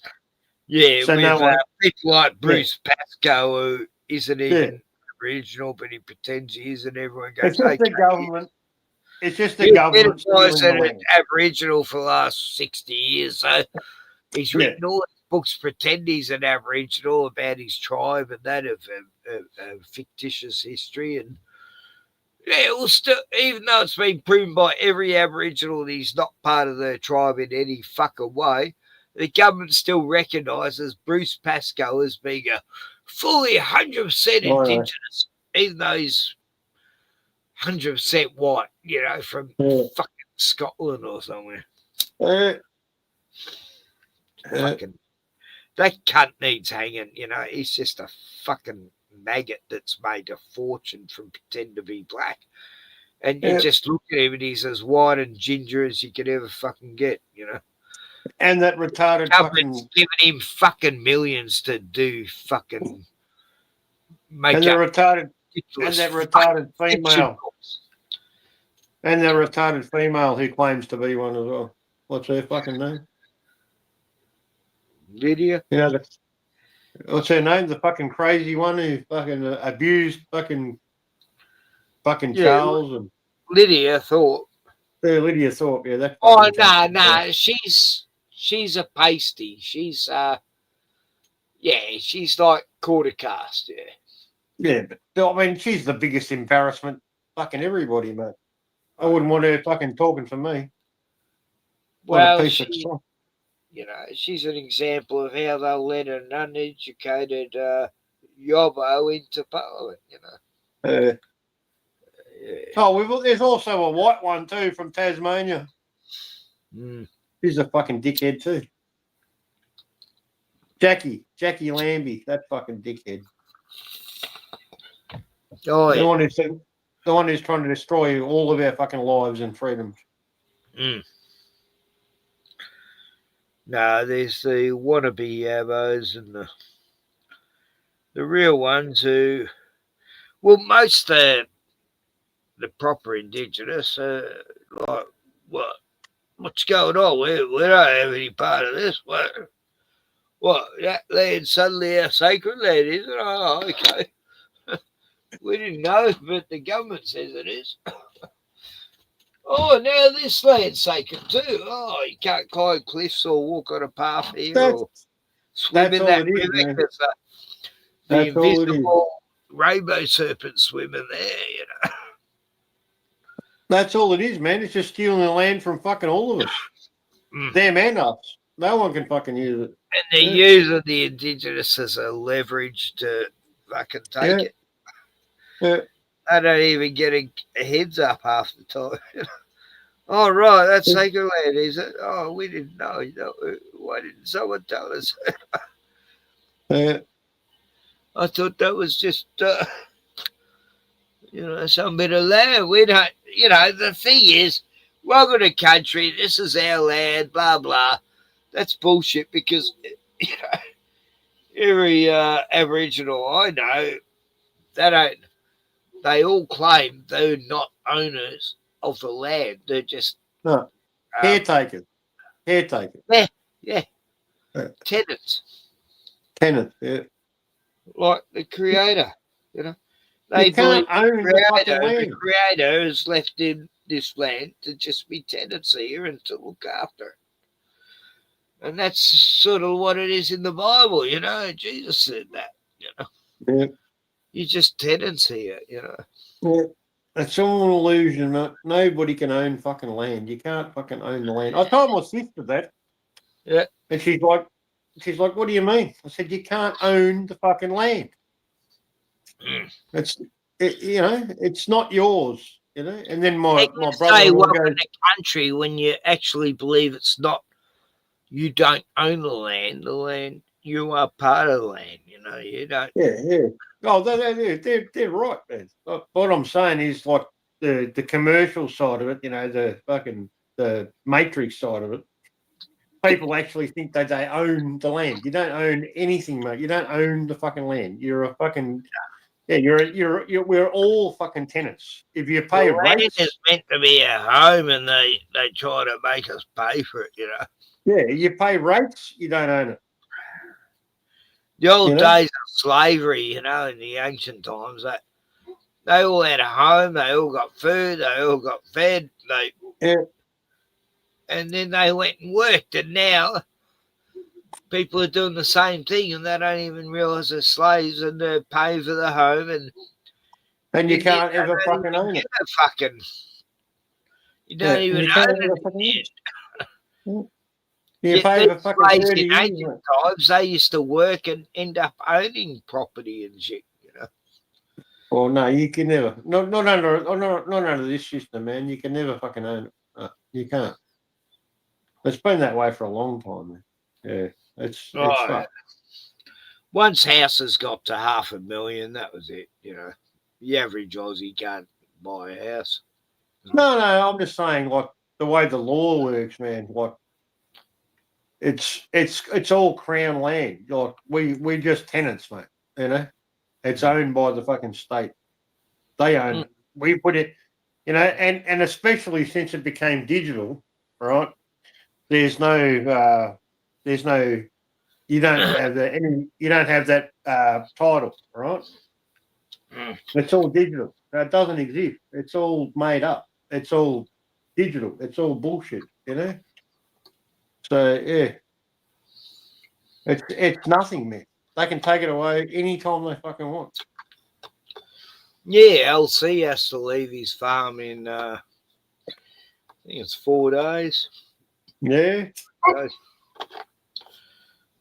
Speaker 6: Yeah,
Speaker 14: so
Speaker 6: with people like Bruce Pascoe, who isn't even Aboriginal, but he pretends he is, and everyone goes,
Speaker 14: it's just the government. It's just the government.
Speaker 6: He's been Aboriginal for the last 60 years, so he's written all his books pretend he's an Aboriginal about his tribe and that of fictitious history. And yeah, well, still, even though it's been proven by every Aboriginal that he's not part of their tribe in any fucking way, the government still recognises Bruce Pascoe as being a fully 100% Indigenous, even though he's 100% white, from fucking Scotland or somewhere. Fucking, that cunt needs hanging, he's just a fucking maggot that's made a fortune from pretending to be black. And you just look at him and he's as white and ginger as you could ever fucking get,
Speaker 14: And that retarded
Speaker 6: government's giving him fucking millions to do fucking make
Speaker 14: and that retarded female. And the retarded female who claims to be one as well. What's her fucking name?
Speaker 6: Lydia.
Speaker 14: What's her name? The fucking crazy one who fucking abused fucking Charles and
Speaker 6: Lydia Thorpe.
Speaker 14: Yeah, Lydia Thorpe. Yeah, that.
Speaker 6: Oh no, she's a pasty. She's she's like quarter caste. Yeah.
Speaker 14: Yeah, but I mean, she's the biggest embarrassment. Fucking everybody, mate. I wouldn't want her fucking talking for me. What
Speaker 6: Well,
Speaker 14: a piece of
Speaker 6: she,
Speaker 14: stuff.
Speaker 6: you know, she's an example of how they'll let an uneducated yobbo into Parliament, you know.
Speaker 14: Oh, there's also a white one too from Tasmania.
Speaker 6: Mm.
Speaker 14: She's a fucking dickhead too. Jackie Lambie, that fucking dickhead.
Speaker 6: Oh,
Speaker 14: the
Speaker 6: yeah.
Speaker 14: one who's trying to destroy all of our fucking lives and freedoms.
Speaker 6: Mm. No, there's the wannabe yabos and the real ones who, well, most the proper Indigenous are like, what's going on? We don't have any part of this. What that land suddenly our sacred land, is it? Oh, okay. We didn't know, but the government says it is. Oh, now this land's sacred too. Oh, you can't climb cliffs or walk on a path here or swim in that river because the invisible rainbow serpents swim in there, you know.
Speaker 14: That's all it is, man. It's just stealing the land from fucking all of us. Them and us. No one can fucking use it.
Speaker 6: And they're using the Indigenous as a leverage to fucking take it.
Speaker 14: Yeah.
Speaker 6: They don't even get a heads up half the time. Oh, right, that's sacred land, is it? Oh, we didn't know. Why didn't someone tell us? I thought that was just, some bit of land. We don't, the thing is, welcome to country. This is our land, blah, blah. That's bullshit because, every Aboriginal I know, they all claim they're not owners of the land. They're just
Speaker 14: no. Caretakers.
Speaker 6: Yeah. Tenants.
Speaker 14: Yeah.
Speaker 6: Like the creator, They
Speaker 14: you can't own the fucking
Speaker 6: the
Speaker 14: land.
Speaker 6: creator has left in this land to just be tenants here and to look after it. And that's sort of what it is in the Bible, Jesus said that,
Speaker 14: Yeah.
Speaker 6: You're just tenants here,
Speaker 14: Yeah. It's all an illusion, mate. Nobody can own fucking land. You can't fucking own the land. I told my sister that.
Speaker 6: Yeah.
Speaker 14: And she's like, what do you mean? I said, you can't own the fucking land. It's not yours, And then my brother
Speaker 6: say
Speaker 14: goes,
Speaker 6: welcome to country when you actually believe it's not. You don't own the land. You are part of the land. You don't.
Speaker 14: Yeah. Oh, they're right, man. What I'm saying is like the commercial side of it, the matrix side of it. People actually think that they own the land. You don't own anything, mate. You don't own the fucking land. You're a fucking we're all fucking tenants. If you pay
Speaker 6: land
Speaker 14: rates,
Speaker 6: is meant to be a home, and they try to make us pay for it.
Speaker 14: Yeah, you pay rates, you don't own it.
Speaker 6: The old days of slavery, in the ancient times, they all had a home, they all got food, they all got fed, and then they went and worked. And now people are doing the same thing, and they don't even realise they're slaves, and they're paying for the home,
Speaker 14: and you can't ever fucking own it.
Speaker 6: You don't even own it.
Speaker 14: You pay for fucking 30
Speaker 6: in ancient times, they used to work and end up owning property and shit,
Speaker 14: Well, no, you can never. Not under this system, man. You can never fucking own it. You can't. It's been that way for a long time, man. Yeah, it's fucked.
Speaker 6: Once houses got to $500,000, that was it. The average Aussie can't buy a house.
Speaker 14: No, I'm just saying, like the way the law works, man. Like it's all Crown land. Like we just tenants, mate. It's owned by the fucking state. They own it. We put it, and especially since it became digital, right? There's no, you don't have that title, right? It's all digital. It doesn't exist. It's all made up. It's all digital. It's all bullshit, So yeah, it's nothing, man. They can take it away anytime they fucking want.
Speaker 6: Yeah, LC has to leave his farm in, I think it's 4 days.
Speaker 14: Yeah.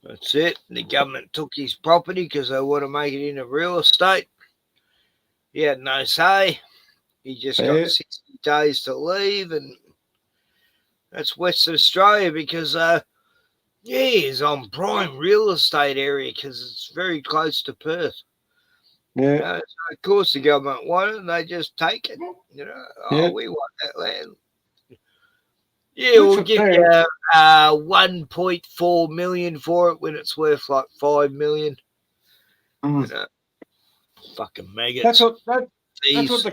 Speaker 6: That's it. The government took his property because they want to make it into real estate. He had no say. He just got 60 days to leave, and that's Western Australia because, he's on prime real estate area because it's very close to Perth.
Speaker 14: Yeah.
Speaker 6: So of course the government want it, and they just take it.
Speaker 14: Yeah.
Speaker 6: We want that land. Yeah, we'll give you 1.4 million for it when it's worth like 5 million. Fucking maggots.
Speaker 14: That's what
Speaker 6: Thieves.
Speaker 14: the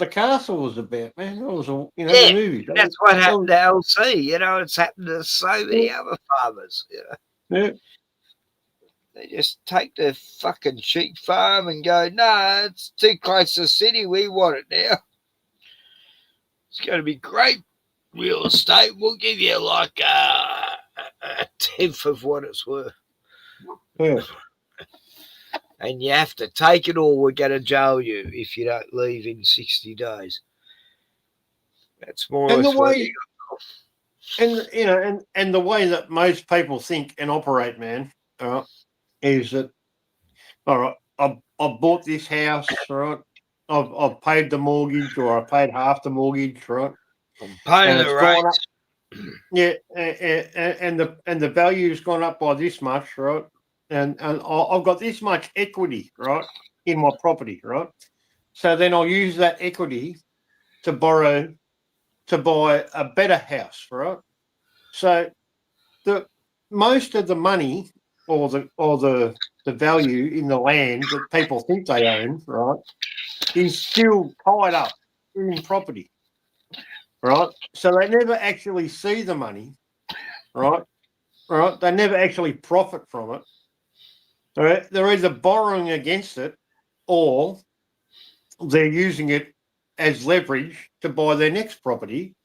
Speaker 14: castle was about, man. That was the
Speaker 6: Yeah,
Speaker 14: movie.
Speaker 6: that's what happened to LC. It's happened to so many other farmers.
Speaker 14: Yeah.
Speaker 6: They just take their fucking sheep farm and go, no, it's too close to the city. We want it now. It's going to be great real estate. We'll give you like a tenth of what it's worth.
Speaker 14: Yeah.
Speaker 6: And you have to take it, or we're going to jail you if you don't leave in 60 days. That's more or
Speaker 14: And the
Speaker 6: less what
Speaker 14: way, and the way that most people think and operate, man, is that, all right, I've bought this house, right? I've paid the mortgage, or I paid half the mortgage, right?
Speaker 6: Paying
Speaker 14: And
Speaker 6: the
Speaker 14: it's gone up.
Speaker 6: rates.
Speaker 14: Yeah, and the value's gone up by this much, right? And I've got this much equity, right, in my property, right? So then I'll use that equity to borrow to buy a better house, right? So the most of the money or the value in the land that people think they own, right, is still tied up in property, right? So they never actually see the money, right? Right? They never actually profit from it. Right? They're either borrowing against it, or they're using it as leverage to buy their next property,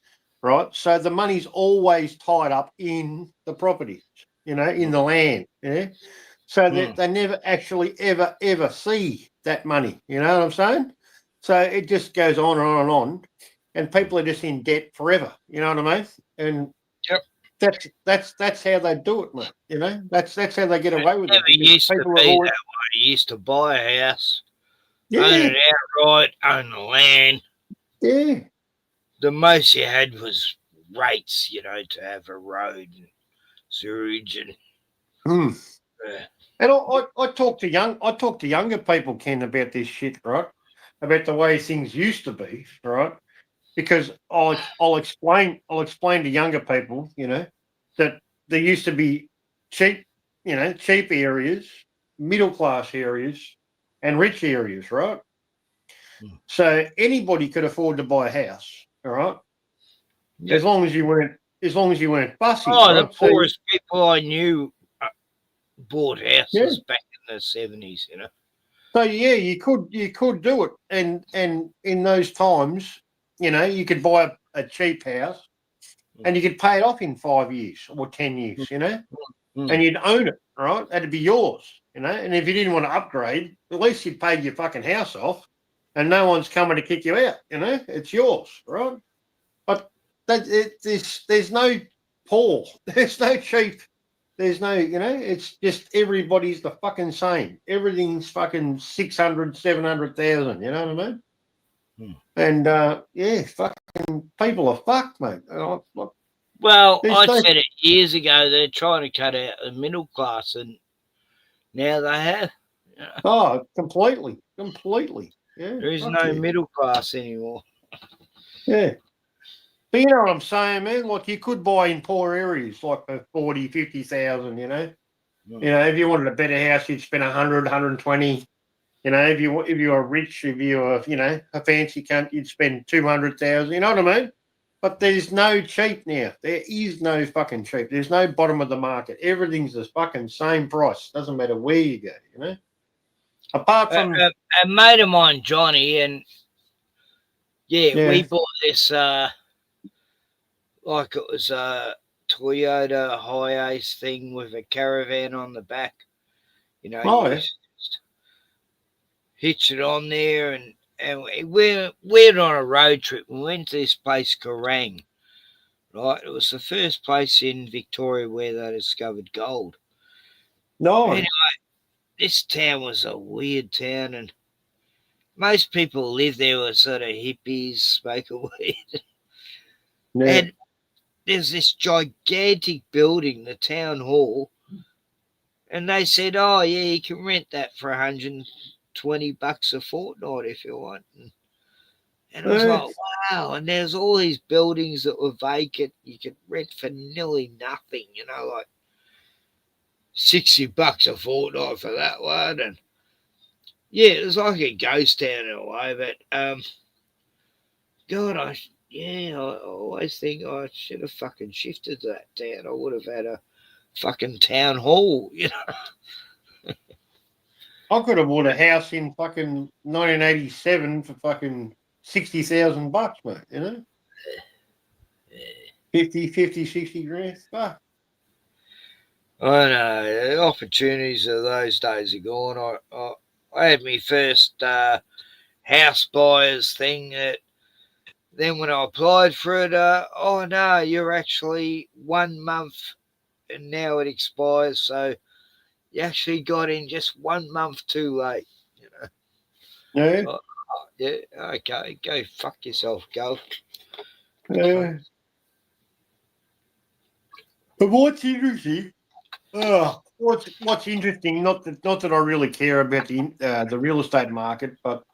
Speaker 14: right? So the money's always tied up in the property, in the land. Yeah. So that they never actually ever see that money. You know what I'm saying? So it just goes on and on and on, and people are just in debt forever. You know what I mean? And that's how they do it, mate. That's how they get away with it.
Speaker 6: It never used to
Speaker 14: People
Speaker 6: be
Speaker 14: have
Speaker 6: that
Speaker 14: always,
Speaker 6: way. You used to buy a house,
Speaker 14: Yeah.
Speaker 6: own it outright, own the land.
Speaker 14: Yeah.
Speaker 6: The most you had was rates, to have a road and sewage and
Speaker 14: And I talk to younger people, Ken, about this shit, right? About the way things used to be, right? Because I'll explain to younger people, that there used to be cheap areas, middle class areas, and rich areas, right? So anybody could afford to buy a house, all right?
Speaker 6: Yep.
Speaker 14: As long as you weren't fussy.
Speaker 6: the
Speaker 14: right? So
Speaker 6: poorest people I knew bought houses
Speaker 14: Yeah.
Speaker 6: back in the 70s,
Speaker 14: So yeah, you could do it, and in those times, you could buy a cheap house, and you could pay it off in 5 years or 10 years, and you'd own it, right? That'd be yours, And if you didn't want to upgrade, at least you'd paid your fucking house off, and no one's coming to kick you out, It's yours, right? But there's no poor, there's no cheap. There's no, it's just everybody's the fucking same. Everything's fucking 600, 700,000, you know what I mean? And, fucking people are fucked, mate.
Speaker 6: Well,
Speaker 14: There's
Speaker 6: I
Speaker 14: no-
Speaker 6: said it years ago. They're trying to cut out the middle class, and now they have.
Speaker 14: Oh, completely. Yeah.
Speaker 6: There is
Speaker 14: fuck
Speaker 6: no
Speaker 14: yeah.
Speaker 6: middle class anymore.
Speaker 14: Yeah. But you know what I'm saying, man? Like, you could buy in poor areas, like for 40, 50,000, if you wanted a better house, you'd spend 100, 120. If you were rich, if you were, a fancy cunt, you'd spend 200,000. You know what I mean? But there's no cheap now. There is no fucking cheap. There's no bottom of the market. Everything's the fucking same price. Doesn't matter where you go. Apart from
Speaker 6: a mate of mine, Johnny, and
Speaker 14: Yeah.
Speaker 6: we bought this like it was a Toyota Hi-Ace thing with a caravan on the back.
Speaker 14: Oh, yeah.
Speaker 6: hitched it on there, and we went on a road trip. We went to this place, Kerrang, right? It was the first place in Victoria where they discovered gold.
Speaker 14: No.
Speaker 6: Anyway, this town was a weird town, and most people who lived there were sort of hippies, smoking weed.
Speaker 14: Yeah.
Speaker 6: And there's this gigantic building, the town hall, and they said, "Oh yeah, you can rent that for $120 a fortnight if you want." And I was like, wow. And there's all these buildings that were vacant. You could rent for nearly nothing, like $60 a fortnight for that one. And yeah, it was like a ghost town in a way. But God, I always think I should have fucking shifted to that town. I would have had a fucking town hall,
Speaker 14: I could have bought a house in fucking 1987 for fucking $60,000, mate, 50, 60 grand. Fuck.
Speaker 6: I know. The opportunities of those days are gone. I had my first house buyers thing. Then when I applied for it, oh no, you're actually 1 month, and now it expires. So you actually got in just 1 month too late.
Speaker 14: Yeah.
Speaker 6: Yeah. Okay. Go fuck yourself. Go.
Speaker 14: Yeah. But what's interesting? What's interesting? Not that I really care about the real estate market, but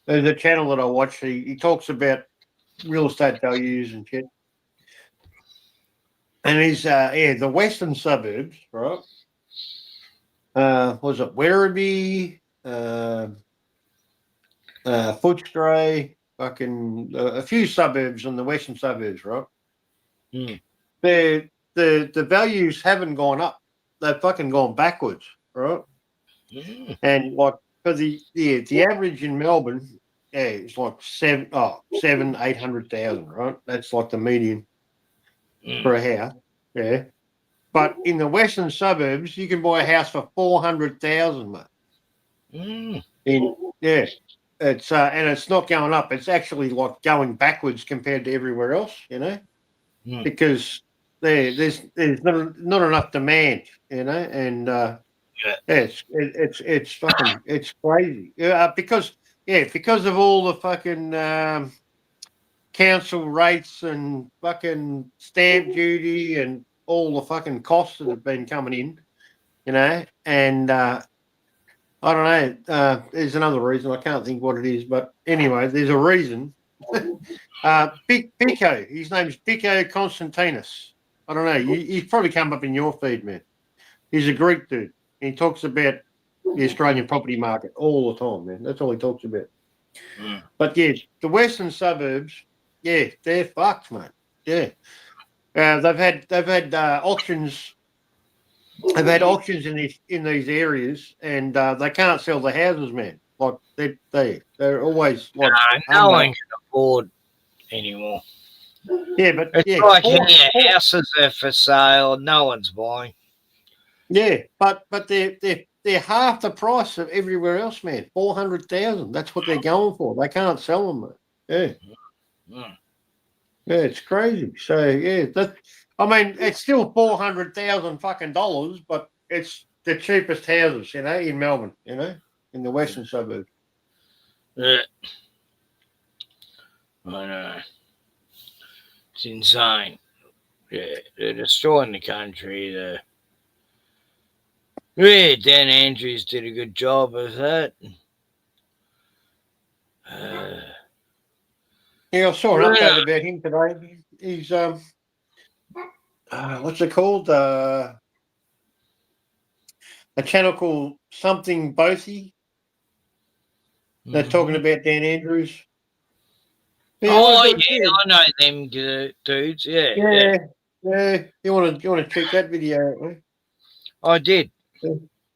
Speaker 14: there's a channel that I watch. He talks about real estate values and shit. And he's the western suburbs, right? Was it Werribee, Footscray, fucking a few suburbs in the western suburbs, right? The values haven't gone up; they've fucking gone backwards, right? And like for the average in Melbourne, it's like 800,000, right? That's like the median for a house, yeah. But in the western suburbs, you can buy a house for 400,000, mate. It's and it's not going up. It's actually like going backwards compared to everywhere else, because there's not enough demand, and it's fucking it's crazy. Because of all the fucking council rates and fucking stamp duty and all the fucking costs that have been coming in, and I don't know. There's another reason. I can't think what it is, but anyway, there's a reason. Pico, his name's Pico Constantinos. I don't know. He's probably come up in your feed, man. He's a Greek dude. He talks about the Australian property market all the time, man. That's all he talks about. But yeah, the western suburbs, yeah, they're fucked, mate. Yeah, they've had auctions. They've had auctions in these areas, and they can't sell the houses, man. Like they're always like
Speaker 6: no one can afford anymore.
Speaker 14: Yeah, but
Speaker 6: it's like here, houses are for sale. No one's buying.
Speaker 14: Yeah, but they're half the price of everywhere else, man. 400,000. That's what they're going for. They can't sell them, mate. Yeah. Yeah, it's crazy. So yeah, it's still 400,000 fucking dollars, but it's the cheapest houses, in Melbourne, in the western suburbs.
Speaker 6: Yeah. I know. It's insane. Yeah, they're destroying the country. Dan Andrews did a good job of that.
Speaker 14: Yeah, I saw an update about him today. He's what's it called? A channel called Something Bothie. They're talking about Dan Andrews.
Speaker 6: Yeah, I know them dudes. Yeah.
Speaker 14: You want to check that video out, mate?
Speaker 6: I did.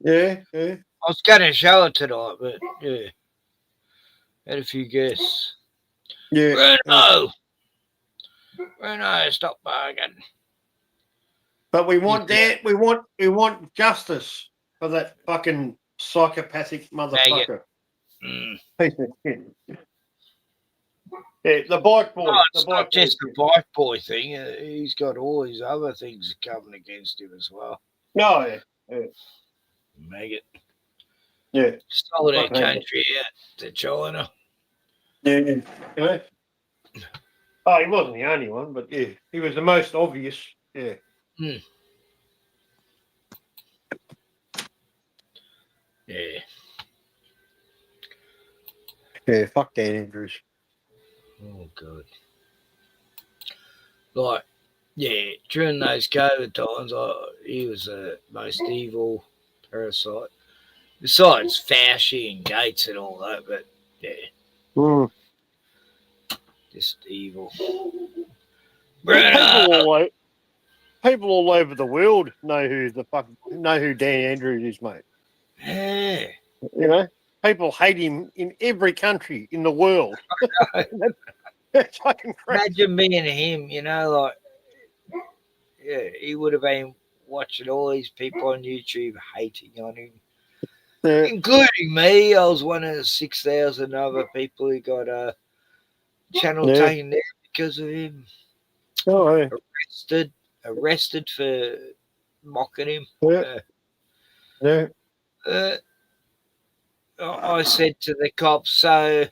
Speaker 14: Yeah.
Speaker 6: I was going to show it tonight, but yeah, had a few guests.
Speaker 14: Yeah.
Speaker 6: Bruno, stop bargaining.
Speaker 14: But we want that. We want justice for that fucking psychopathic motherfucker. Piece of shit. Yeah, the bike boy.
Speaker 6: Oh,
Speaker 14: the
Speaker 6: it's
Speaker 14: bike
Speaker 6: not just
Speaker 14: boy.
Speaker 6: the bike boy thing. He's got all these other things coming against him as well.
Speaker 14: No, yeah.
Speaker 6: Maggot.
Speaker 14: Yeah.
Speaker 6: Sold our
Speaker 14: Fucking hell.
Speaker 6: country out to China.
Speaker 14: Yeah. Yeah. Oh, he wasn't the only one, but yeah, he was the most obvious. Yeah.
Speaker 6: Yeah.
Speaker 14: Yeah, fuck Dan Andrews.
Speaker 6: Oh, God. Like, yeah, during those COVID times, he was the most evil parasite. Besides Fauci and Gates and all that, but yeah, just evil.
Speaker 14: People all over the world know who Dan Andrews is, mate.
Speaker 6: Yeah.
Speaker 14: You know, people hate him in every country in the world. That's fucking crazy.
Speaker 6: Imagine being him, you know, like, yeah, he would have been watching all these people on YouTube hating on him, including me. I was one of the 6,000 other people who got a channel taken down because of him.
Speaker 14: Oh, yeah.
Speaker 6: Arrested for mocking him.
Speaker 14: Yeah.
Speaker 6: I said to the cops, so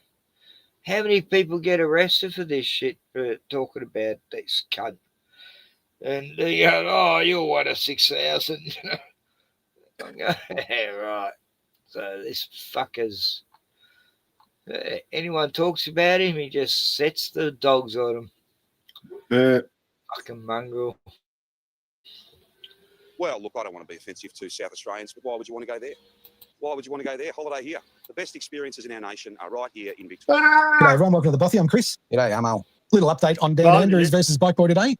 Speaker 6: how many people get arrested for this shit for talking about this cunt? And they go, oh, you're one of 6,000. I go, yeah, right. So this fucker's, anyone talks about him, he just sets the dogs on him.
Speaker 14: Yeah.
Speaker 6: Fucking mongrel.
Speaker 17: Well, look, I don't want to be offensive to South Australians, but why would you want to go there? Why would you want to go there? Holiday here. The best experiences in our nation are right here in Victoria.
Speaker 18: G'day everyone, welcome to the Bothy. I'm Chris.
Speaker 17: G'day, I'm Al.
Speaker 18: Little update on Dan Andrews versus Bike Boy today,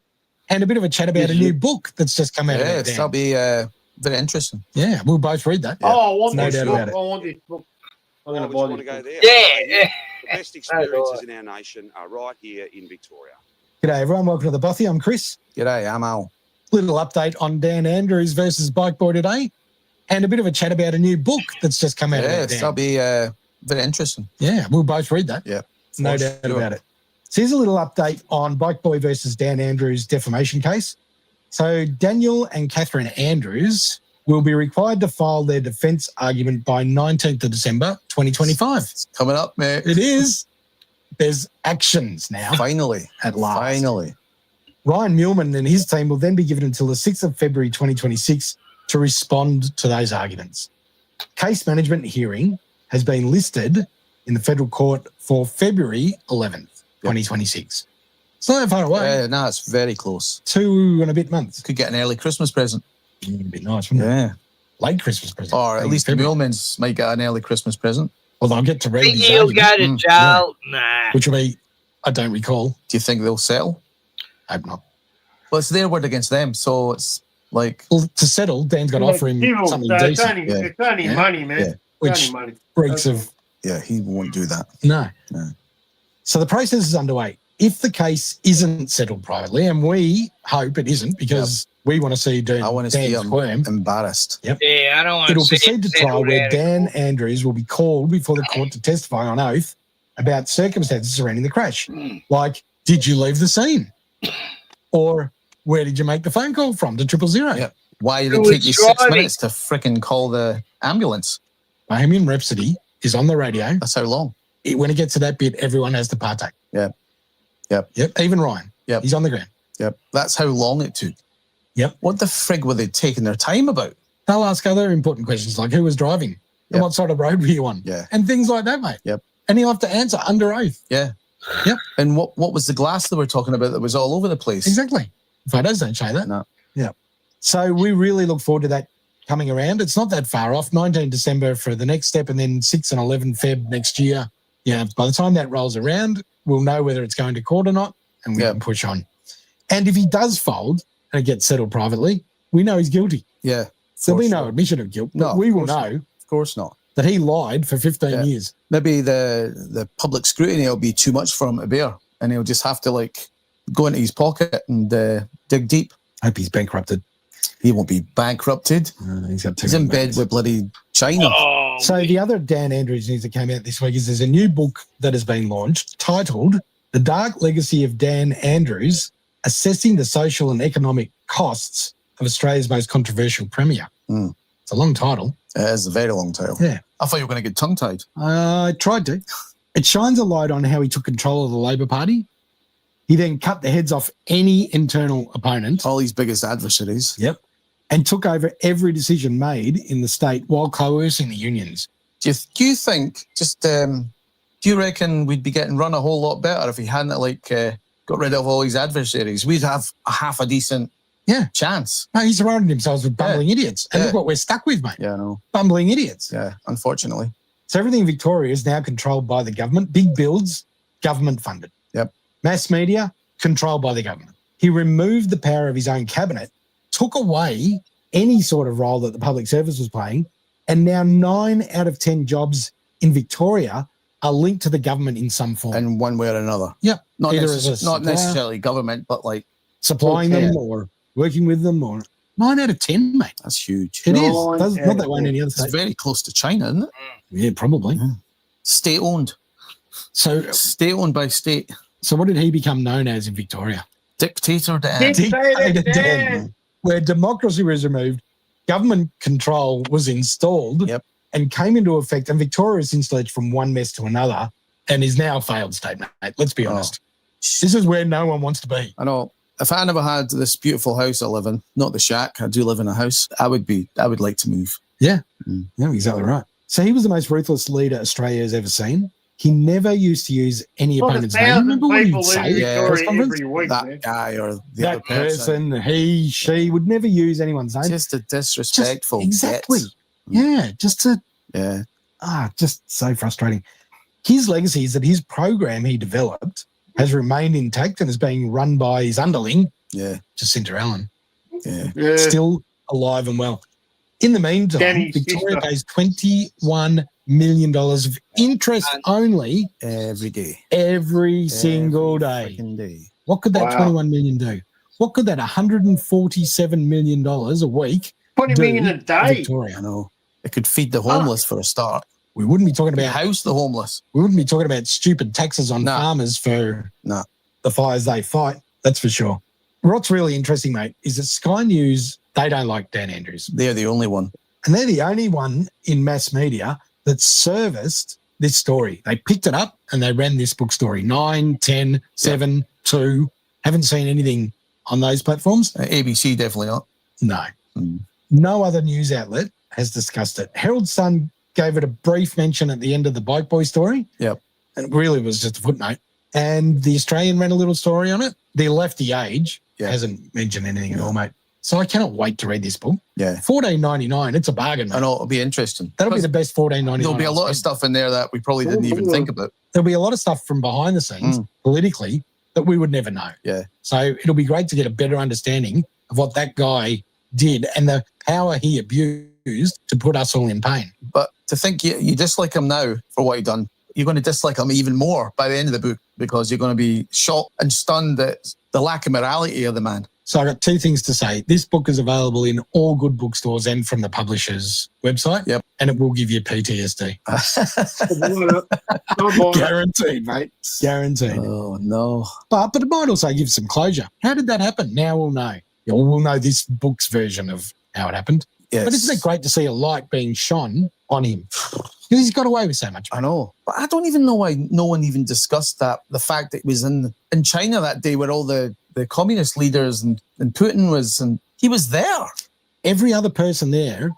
Speaker 18: and a bit of a chat about a new book that's just come out.
Speaker 17: Yes, that'll be very interesting.
Speaker 18: Yeah, we'll both read that.
Speaker 14: Oh, I want
Speaker 18: no
Speaker 14: this
Speaker 18: doubt
Speaker 14: book.
Speaker 18: about it.
Speaker 14: I want this book. I'm going to
Speaker 17: Why
Speaker 14: buy
Speaker 17: would you want
Speaker 14: this
Speaker 17: to
Speaker 14: book.
Speaker 17: go there? The best experiences in our nation are right here in Victoria.
Speaker 18: G'day everyone, welcome to the Bothy. I'm Chris.
Speaker 17: G'day, I'm Al.
Speaker 18: Little update on Dan Andrews versus Bike Boy today, and a bit of a chat about a new book that's just come out.
Speaker 17: Yes, that'll be very interesting.
Speaker 18: Yeah, we'll both read that.
Speaker 17: Yeah,
Speaker 18: no doubt about it. So here's a little update on Bike Boy versus Dan Andrews defamation case. So Daniel and Catherine Andrews will be required to file their defence argument by 19th of December 2025.
Speaker 17: It's coming up, mate.
Speaker 18: It is. There's actions now.
Speaker 17: Finally.
Speaker 18: At last.
Speaker 17: Finally.
Speaker 18: Ryan Muleman and his team will then be given until the 6th of February 2026 to respond to those arguments. Case management hearing has been listed in the federal court for February 11th, 2026. It's not that far away.
Speaker 17: No, it's very close.
Speaker 18: 2 and a bit months.
Speaker 17: Could get an early Christmas present.
Speaker 18: It'd be nice, wouldn't it? Late Christmas present.
Speaker 17: Or at least the Mulemans might get an early Christmas present.
Speaker 18: Well, they'll get to read these
Speaker 6: He'll go
Speaker 18: arguments.
Speaker 6: to jail. Nah.
Speaker 18: Which will be, I don't recall.
Speaker 17: Do you think they'll settle?
Speaker 18: I hope not.
Speaker 17: Well, it's their word against them, so it's like...
Speaker 18: Well, to settle, Dan's got to offer him something decent.
Speaker 14: It's only money, man.
Speaker 18: Yeah. Which reeks of...
Speaker 17: Yeah, he won't do that.
Speaker 18: No. So the process is underway. If the case isn't settled privately, and we hope it isn't because we want to see Dan squirm.
Speaker 17: Embarrassed.
Speaker 18: Yep.
Speaker 6: Yeah, I don't want
Speaker 18: It'll
Speaker 6: to see
Speaker 18: proceed to
Speaker 6: it
Speaker 18: trial
Speaker 6: settled
Speaker 18: where
Speaker 6: out.
Speaker 18: Dan Andrews will be called before the court to testify on oath about circumstances surrounding the crash. Like, did you leave the scene? Or where did you make the phone call from to 000?
Speaker 17: Yeah. Why did it take you 6 minutes to frickin' call the ambulance?
Speaker 18: Bohemian Rhapsody is on the radio.
Speaker 17: That's how long.
Speaker 18: When it gets to that bit, everyone has to partake.
Speaker 17: Yeah. Yep.
Speaker 18: Even Ryan.
Speaker 17: Yep.
Speaker 18: He's on the ground.
Speaker 17: Yep. That's how long it took.
Speaker 18: Yep.
Speaker 17: What the frig were they taking their time about?
Speaker 18: They'll ask other important questions like who was driving and what side of road were you on?
Speaker 17: Yeah.
Speaker 18: And things like that, mate.
Speaker 17: Yep.
Speaker 18: And he'll have to answer under oath.
Speaker 17: Yeah.
Speaker 18: Yep.
Speaker 17: And what was the glass they were talking about that was all over the place?
Speaker 18: Exactly. Photos don't show that.
Speaker 17: No.
Speaker 18: Yeah. So we really look forward to that coming around. It's not that far off. 19 December for the next step and then 6 and 11 Feb next year. Yeah. By the time that rolls around, we'll know whether it's going to court or not and we can push on. And if he does fold and it gets settled privately, we know he's guilty.
Speaker 17: Yeah.
Speaker 18: There'll be no admission of guilt. But we will know.
Speaker 17: Of course not.
Speaker 18: That he lied for 15 years.
Speaker 17: Maybe the public scrutiny will be too much for him to bear, and he'll just have to like go into his pocket and dig deep.
Speaker 18: Hope he's bankrupted.
Speaker 17: He won't be bankrupted.
Speaker 18: He's got
Speaker 17: He's in bed with bloody China.
Speaker 6: Oh,
Speaker 18: So the other Dan Andrews news that came out this week is there's a new book that has been launched titled The Dark Legacy of Dan Andrews, Assessing the Social and Economic Costs of Australia's Most Controversial Premier. It's a long title.
Speaker 4: It is a very long title.
Speaker 18: Yeah.
Speaker 4: I thought you were going to get tongue-tied.
Speaker 18: I tried to. It shines a light on how he took control of the Labor Party. He then cut the heads off any internal opponent.
Speaker 4: All his biggest adversaries.
Speaker 18: Yep. And took over every decision made in the state while coercing the unions.
Speaker 4: Do you think, do you reckon we'd be getting run a whole lot better if he hadn't got rid of all his adversaries? We'd have a half a decent chance.
Speaker 18: No, he surrounded himself with bumbling idiots. And look what we're stuck with, mate.
Speaker 4: Yeah, I know.
Speaker 18: Bumbling idiots.
Speaker 4: Yeah, unfortunately.
Speaker 18: So everything in Victoria is now controlled by the government. Big builds, government funded.
Speaker 4: Yep.
Speaker 18: Mass media, controlled by the government. He removed the power of his own cabinet, took away any sort of role that the public service was playing, and now 9 out of 10 jobs in Victoria are linked to the government in some form.
Speaker 4: In one way or another.
Speaker 18: Yep.
Speaker 4: Not
Speaker 18: Either as a
Speaker 4: not
Speaker 18: supplier,
Speaker 4: necessarily government, but like
Speaker 18: supplying them or working with them, or 9 out of 10, mate.
Speaker 4: That's huge.
Speaker 18: It is. Not that way in any other state.
Speaker 4: It's very close to China, isn't it?
Speaker 18: Yeah, probably.
Speaker 4: State-owned.
Speaker 18: So
Speaker 4: state-owned by state.
Speaker 18: So what did he become known as in Victoria?
Speaker 4: Dictator Dan.
Speaker 18: Dictator Dan. Where democracy was removed, government control was installed and came into effect, and Victoria is installed from one mess to another and is now a failed state, mate. Let's be honest. This is where no one wants to be.
Speaker 4: I know. If I never had this beautiful house I live in, not the shack, I do live in a house, I would like to move.
Speaker 18: Yeah. Yeah, exactly right. So he was the most ruthless leader Australia has ever seen. He never used to use any opponent's name. Remember what he'd say?
Speaker 4: That guy or the other
Speaker 18: person, he, she would never use anyone's name.
Speaker 4: Just a disrespectful.
Speaker 18: Exactly. Yeah, just so frustrating. His legacy is that his program he developed has remained intact and is being run by his underling, Jacinta Allen.
Speaker 4: Yeah.
Speaker 18: Still alive and well. In the meantime, Victoria pays $21 million of interest only
Speaker 4: every day.
Speaker 18: Every single day. What could that $21 million do? What could that $147 million a week
Speaker 14: 20 million a day.
Speaker 18: Victoria?
Speaker 4: I know. It could feed the homeless for a start.
Speaker 18: We wouldn't be talking about
Speaker 4: house the homeless.
Speaker 18: We wouldn't be talking about stupid taxes on farmers for the fires they fight. That's for sure. What's really interesting, mate, is that Sky News, they don't like Dan Andrews.
Speaker 4: They're the only one.
Speaker 18: And they're the only one in mass media that serviced this story. They picked it up and they ran this book story. 9, 10, 7, 2. Haven't seen anything on those platforms.
Speaker 4: ABC definitely not.
Speaker 18: No. No other news outlet has discussed it. Herald Sun gave it a brief mention at the end of the Bike Boy story.
Speaker 4: Yep.
Speaker 18: And it really was just a footnote. And the Australian ran a little story on it. The Lefty Age hasn't mentioned anything at all, mate. So I cannot wait to read this book.
Speaker 4: Yeah.
Speaker 18: $14.99. It's a bargain, mate.
Speaker 4: I know, it'll be interesting.
Speaker 18: That'll be the best $14.99.
Speaker 4: There'll be a lot of stuff in there that we probably didn't even think about.
Speaker 18: There'll be a lot of stuff from behind the scenes, politically, that we would never know.
Speaker 4: Yeah.
Speaker 18: So it'll be great to get a better understanding of what that guy did and the power he abused to put us all in pain.
Speaker 4: But to think you dislike him now for what he done, you're going to dislike him even more by the end of the book because you're going to be shocked and stunned at the lack of morality of the man.
Speaker 18: So I got 2 things to say. This book is available in all good bookstores and from the publisher's website.
Speaker 4: Yep.
Speaker 18: And it will give you PTSD. Guaranteed, mate. Guaranteed.
Speaker 4: Oh, no.
Speaker 18: But it might also give some closure. How did that happen? Now we'll know. We'll know this book's version of how it happened.
Speaker 4: Yes.
Speaker 18: But isn't it great to see a light being shone on him? Because he's got away with so much.
Speaker 4: I know. But I don't even know why no one even discussed that. The fact that it was in China that day where all the communist leaders and Putin was, and he was there.
Speaker 18: Every other person there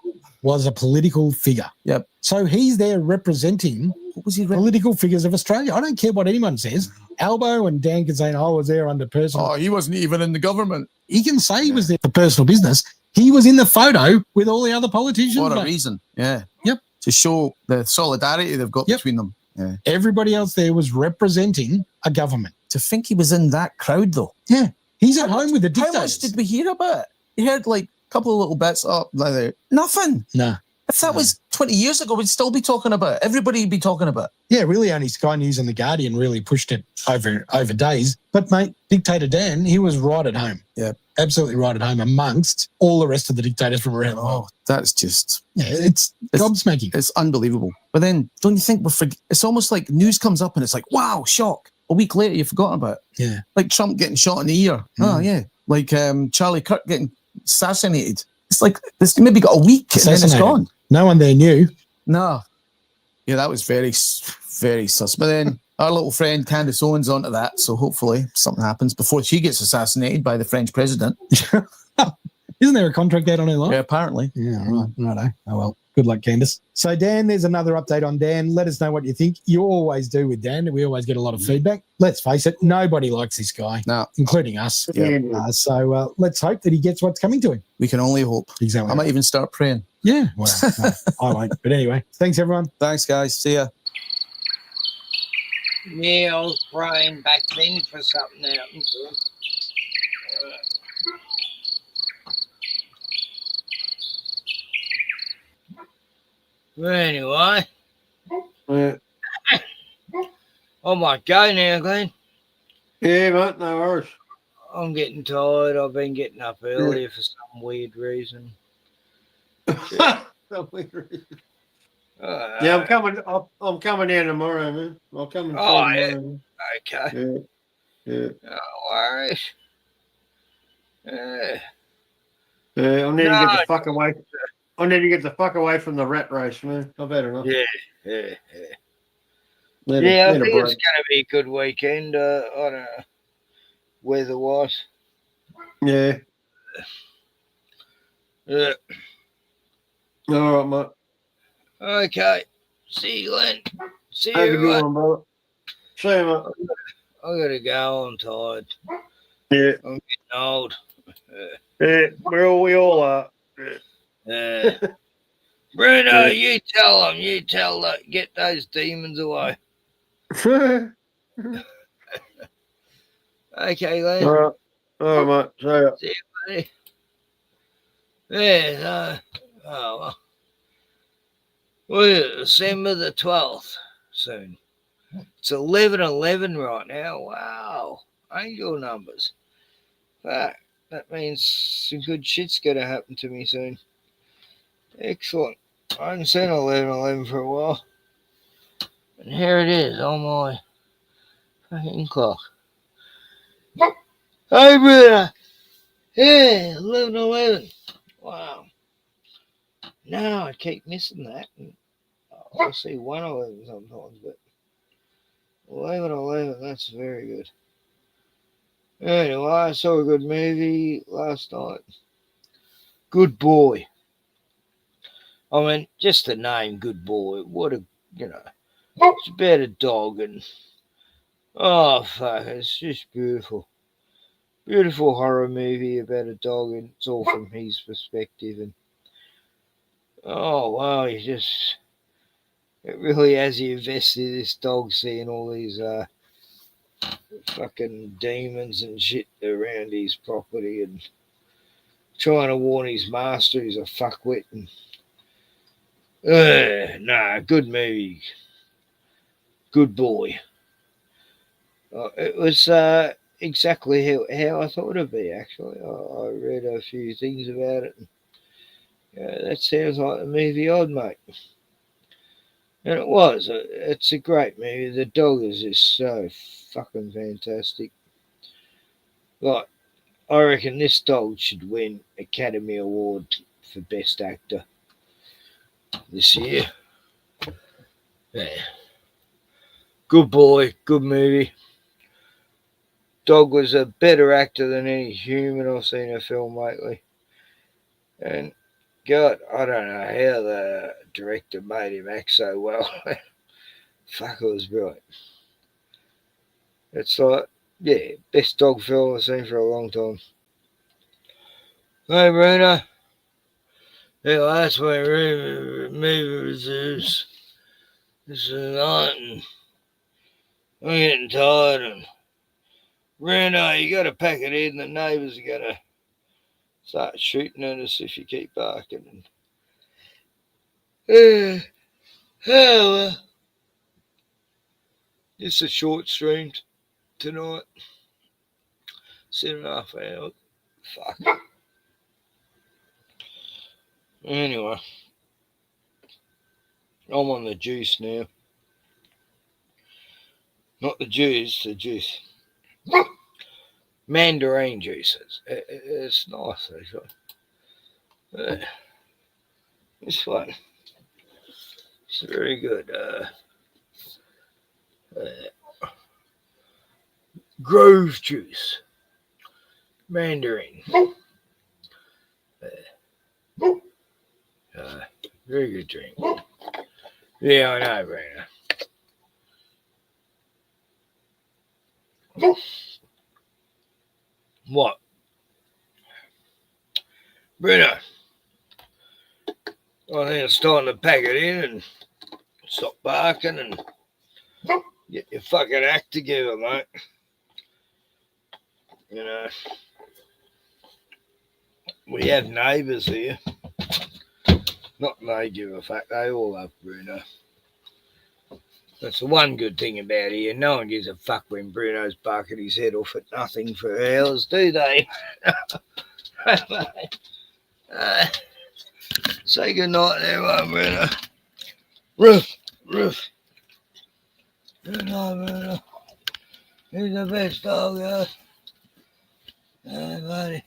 Speaker 18: was a political figure.
Speaker 4: Yep.
Speaker 18: So he's there representing political figures of Australia. I don't care what anyone says. Albo and Dan can say, I was there under personal.
Speaker 4: Oh, he wasn't even in the government.
Speaker 18: He can say he was there for personal business. He was in the photo with all the other politicians.
Speaker 4: What a reason. Yeah.
Speaker 18: Yep.
Speaker 4: To show the solidarity they've got between them. Yeah.
Speaker 18: Everybody else there was representing a government.
Speaker 4: To think he was in that crowd, though.
Speaker 18: Yeah. He's at home with the dictators.
Speaker 4: How much did we hear about it? You heard like a couple of little bits up like nothing.
Speaker 18: No.
Speaker 4: If that was 20 years ago, we'd still be talking about it. Everybody would be talking about it.
Speaker 18: Yeah, really only Sky News and The Guardian really pushed it over days. But, mate, Dictator Dan, he was right at home.
Speaker 4: Yeah.
Speaker 18: absolutely right at home amongst all the rest of the dictators from around the world.
Speaker 4: That's just
Speaker 18: it's gobsmacking.
Speaker 4: It's unbelievable. But then, don't you think it's almost like news comes up and it's like, wow, shock. A week later, you've forgotten about it.
Speaker 18: Yeah.
Speaker 4: Like Trump getting shot in the ear. Oh, yeah. Like Charlie Kirk getting assassinated. It's like this maybe got a week and then it's gone.
Speaker 18: No one there knew.
Speaker 4: No. Yeah, that was very, very sus. But then our little friend Candace Owens onto that, so hopefully something happens before she gets assassinated by the French president.
Speaker 18: Isn't there a contract out on her life?
Speaker 4: Yeah, apparently.
Speaker 18: Yeah, right. Oh, well. Good luck, Candace. So, Dan, there's another update on Dan. Let us know what you think. You always do with Dan. We always get a lot of feedback. Let's face it, nobody likes this guy, including us.
Speaker 4: Yeah.
Speaker 18: So let's hope that he gets what's coming to him.
Speaker 4: We can only hope.
Speaker 18: Exactly.
Speaker 4: I might even start praying.
Speaker 18: Yeah. Well, no, I won't. But anyway, thanks, everyone.
Speaker 4: Thanks, guys. See ya.
Speaker 6: Yeah, I was praying back then for something to happen to him. But anyway, I might go now, Glenn.
Speaker 14: Yeah, mate, no worries.
Speaker 6: I'm getting tired. I've been getting up earlier for some weird reason.
Speaker 14: Yeah, I'm coming. I'm coming down tomorrow, man. I'll come and see you tomorrow.
Speaker 6: Okay.
Speaker 14: Yeah.
Speaker 6: No worries. Yeah.
Speaker 14: Yeah, I need to get the fuck away. I need to get the fuck away from the rat race, man. I've had enough.
Speaker 6: Yeah. I think it's going to be a good weekend. I don't know, weather-wise.
Speaker 14: Yeah.
Speaker 6: Yeah.
Speaker 14: All right, mate.
Speaker 6: Okay. See you, Glenn. See
Speaker 14: Have a
Speaker 6: you,
Speaker 14: good one, brother. See you, mate.
Speaker 6: I got to go. I'm tired.
Speaker 14: Yeah.
Speaker 6: I'm getting old.
Speaker 14: Yeah, we all are.
Speaker 6: Bruno, you tell them. You tell them. Get those demons away. Okay, Glenn.
Speaker 14: All right, mate. See ya.
Speaker 6: See you, buddy. Yeah, well. We're December the 12th soon. It's 11:11 right now. Wow. Angel numbers. That means some good shit's going to happen to me soon. Excellent. I haven't seen 11:11 for a while. And here it is on my fucking clock. Hey, brother. Yeah, 11:11. Wow. No, I keep missing that. I'll see 1:11 sometimes, but 11:11, that's very good. Anyway, I saw a good movie last night. Good Boy. I mean, just the name, Good Boy. What a, it's about a dog and, oh, fuck, it's just beautiful. Beautiful horror movie about a dog, and it's all from his perspective. And, oh, wow, it really has you invested in this dog, seeing all these fucking demons and shit around his property and trying to warn his master he's a fuckwit. And good movie. Good Boy. It was exactly how I thought it'd be, actually. I read a few things about it. And, that sounds like the movie I'd make. And it was. It's a great movie. The dog is just so fucking fantastic. Like, I reckon this dog should win Academy Award for Best Actor this year. Yeah. Good Boy, good movie. Dog was a better actor than any human I've seen in a film lately. And God, I don't know how the director made him act so well. Fuck, it was brilliant. It's like, yeah, best dog film I've seen for a long time. Hey, Bruno. Yeah, that's my movie reviews. This is night, and I'm getting tired. And Bruno, you got to pack it in. The neighbours are going to start shooting at us if you keep barking. And, well, it's a short stream tonight. 7.5 hours. Fuck. Anyway, I'm on the juice now. Not the juice, the juice. Mandarin juices. It's nice, actually. It's fun. It's very good. Grove juice. Mandarin. Very good drink. Yeah, I know, Brandon. What? Bruno, I think it's time to pack it in and stop barking and get your fucking act together, mate. You know, we have neighbours here. Not they give a fuck, they all love Bruno. That's the one good thing about here. No one gives a fuck when Bruno's barking his head off at nothing for hours, do they? Say good night, everyone, Bruno. Roof, roof. Good night, Bruno. He's the best dog, guys. Hey, buddy.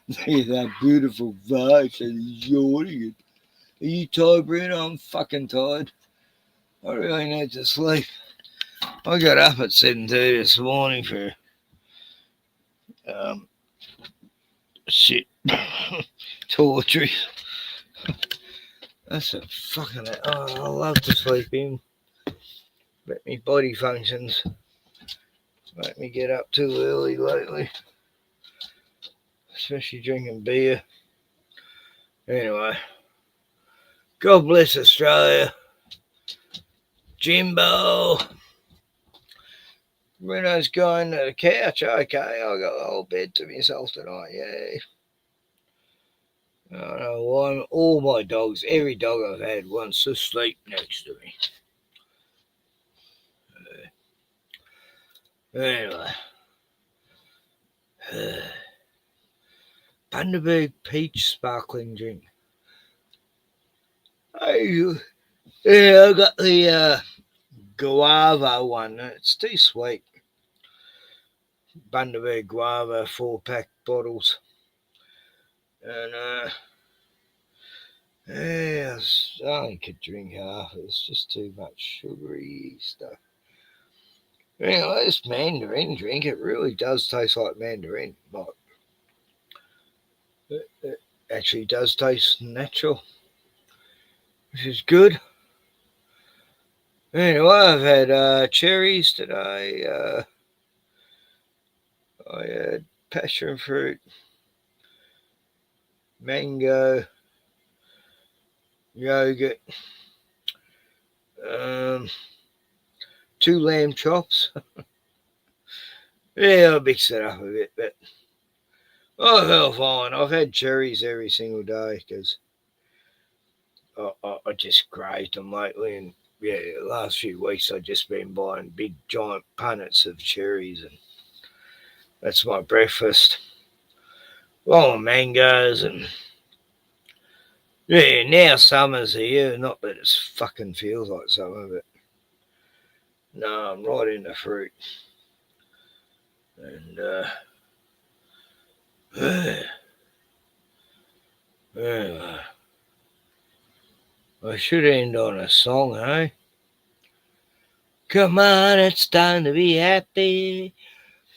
Speaker 6: Look at that beautiful face and he's yawning. Are you tired, Bruno? I'm fucking tired. I really need to sleep. I got up at 7:30 this morning for shit torture. That's a fucking. Oh, I love to sleep in. But my body functions make me get up too early lately, especially drinking beer. Anyway, God bless Australia. Jimbo. Bruno's going to the couch. Okay, I got the whole bed to myself tonight. Yay. I don't know why. All my dogs, every dog I've had wants to sleep next to me. Anyway. Bundaberg peach sparkling drink. Yeah, I got the guava one. It's too sweet. Bundaberg guava 4-pack bottles. And yeah, I only could drink half. It's just too much sugary stuff. Anyway, this mandarin drink, it really does taste like mandarin. Like, it actually does taste natural, which is good. Anyway, I've had cherries today. I had passion fruit, mango, yogurt, 2 lamb chops. Yeah, I'll mix it up a bit, but I felt fine. I've had cherries every single day because I just craved them lately. And yeah, the last few weeks I've just been buying big giant punnets of cherries, and that's my breakfast. Well, mangoes and yeah, now summer's here. Not that it fucking feels like summer, but no, I'm right into fruit. And I should end on a song, eh? Come on, it's time to be happy,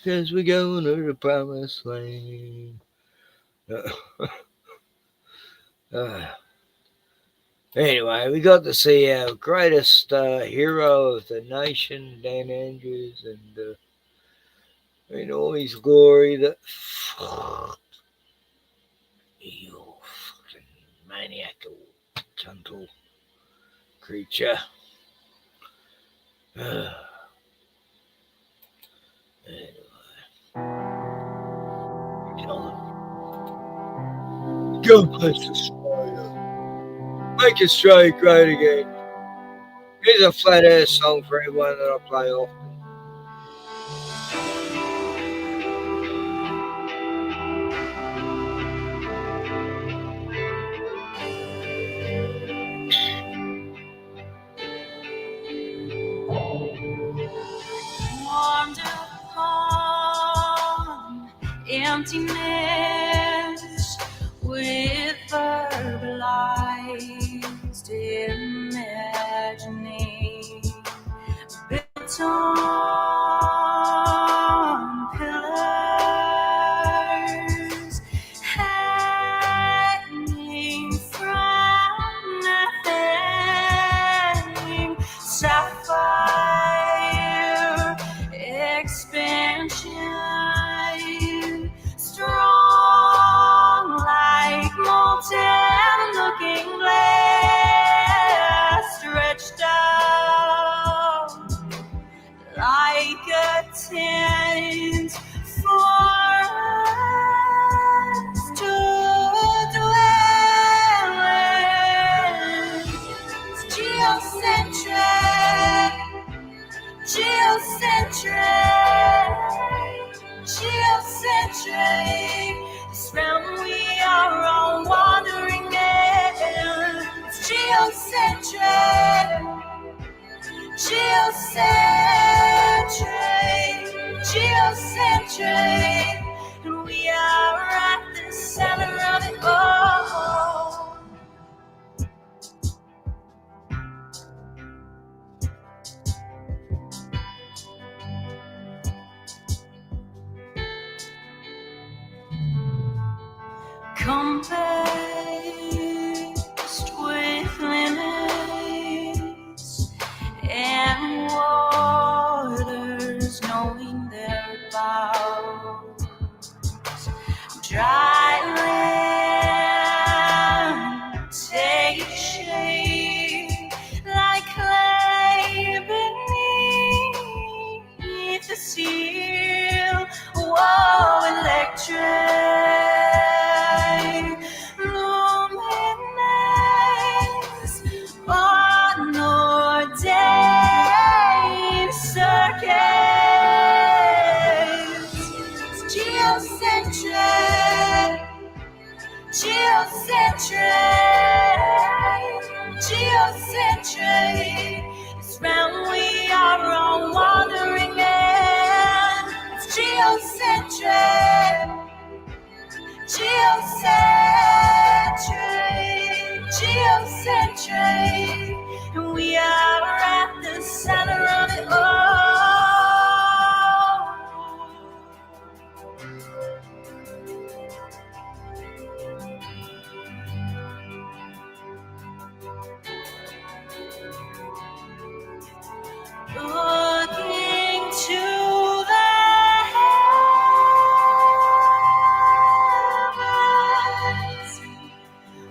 Speaker 6: 'cause we're going to the promised land. Anyway, we got to see our greatest hero of the nation, Dan Andrews, and in all his glory, that you fucking maniacal, gentle creature. God bless Australia. Make Australia great again. Here's a flat earth song for everyone that I play off.
Speaker 19: Warmed upon emptiness with verbalized imagining, built on pillars hanging from nothing, sapphire expansion, strong like molten looking glass, stretched out like a tent for us to dwell in. It's geocentric, geocentric, geocentric. This realm we are all wandering in. It's geocentric, geocentric, geocentric, and we are at the center of it all. Compassed with limits and waters knowing their bounds, dry land take shape like clay beneath the seal. Whoa, electric luminous unordained circuits. It's geocentric, geocentric, geocentric. This round we are all wandering in. It's geocentric, geocentric, geocentric, and we are at the center of it all. Looking to the heavens,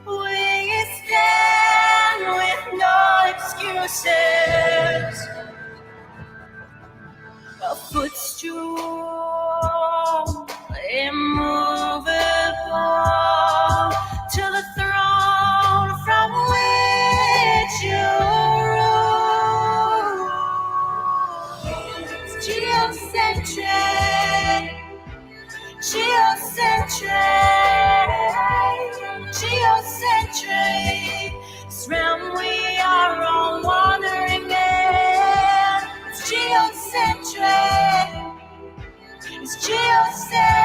Speaker 19: we stand with no excuses. A footstool immovable to the throne from which you rule. It's geocentric, geocentric, geocentric. This realm we are all wandering in. It's geocentric, it's geocentric.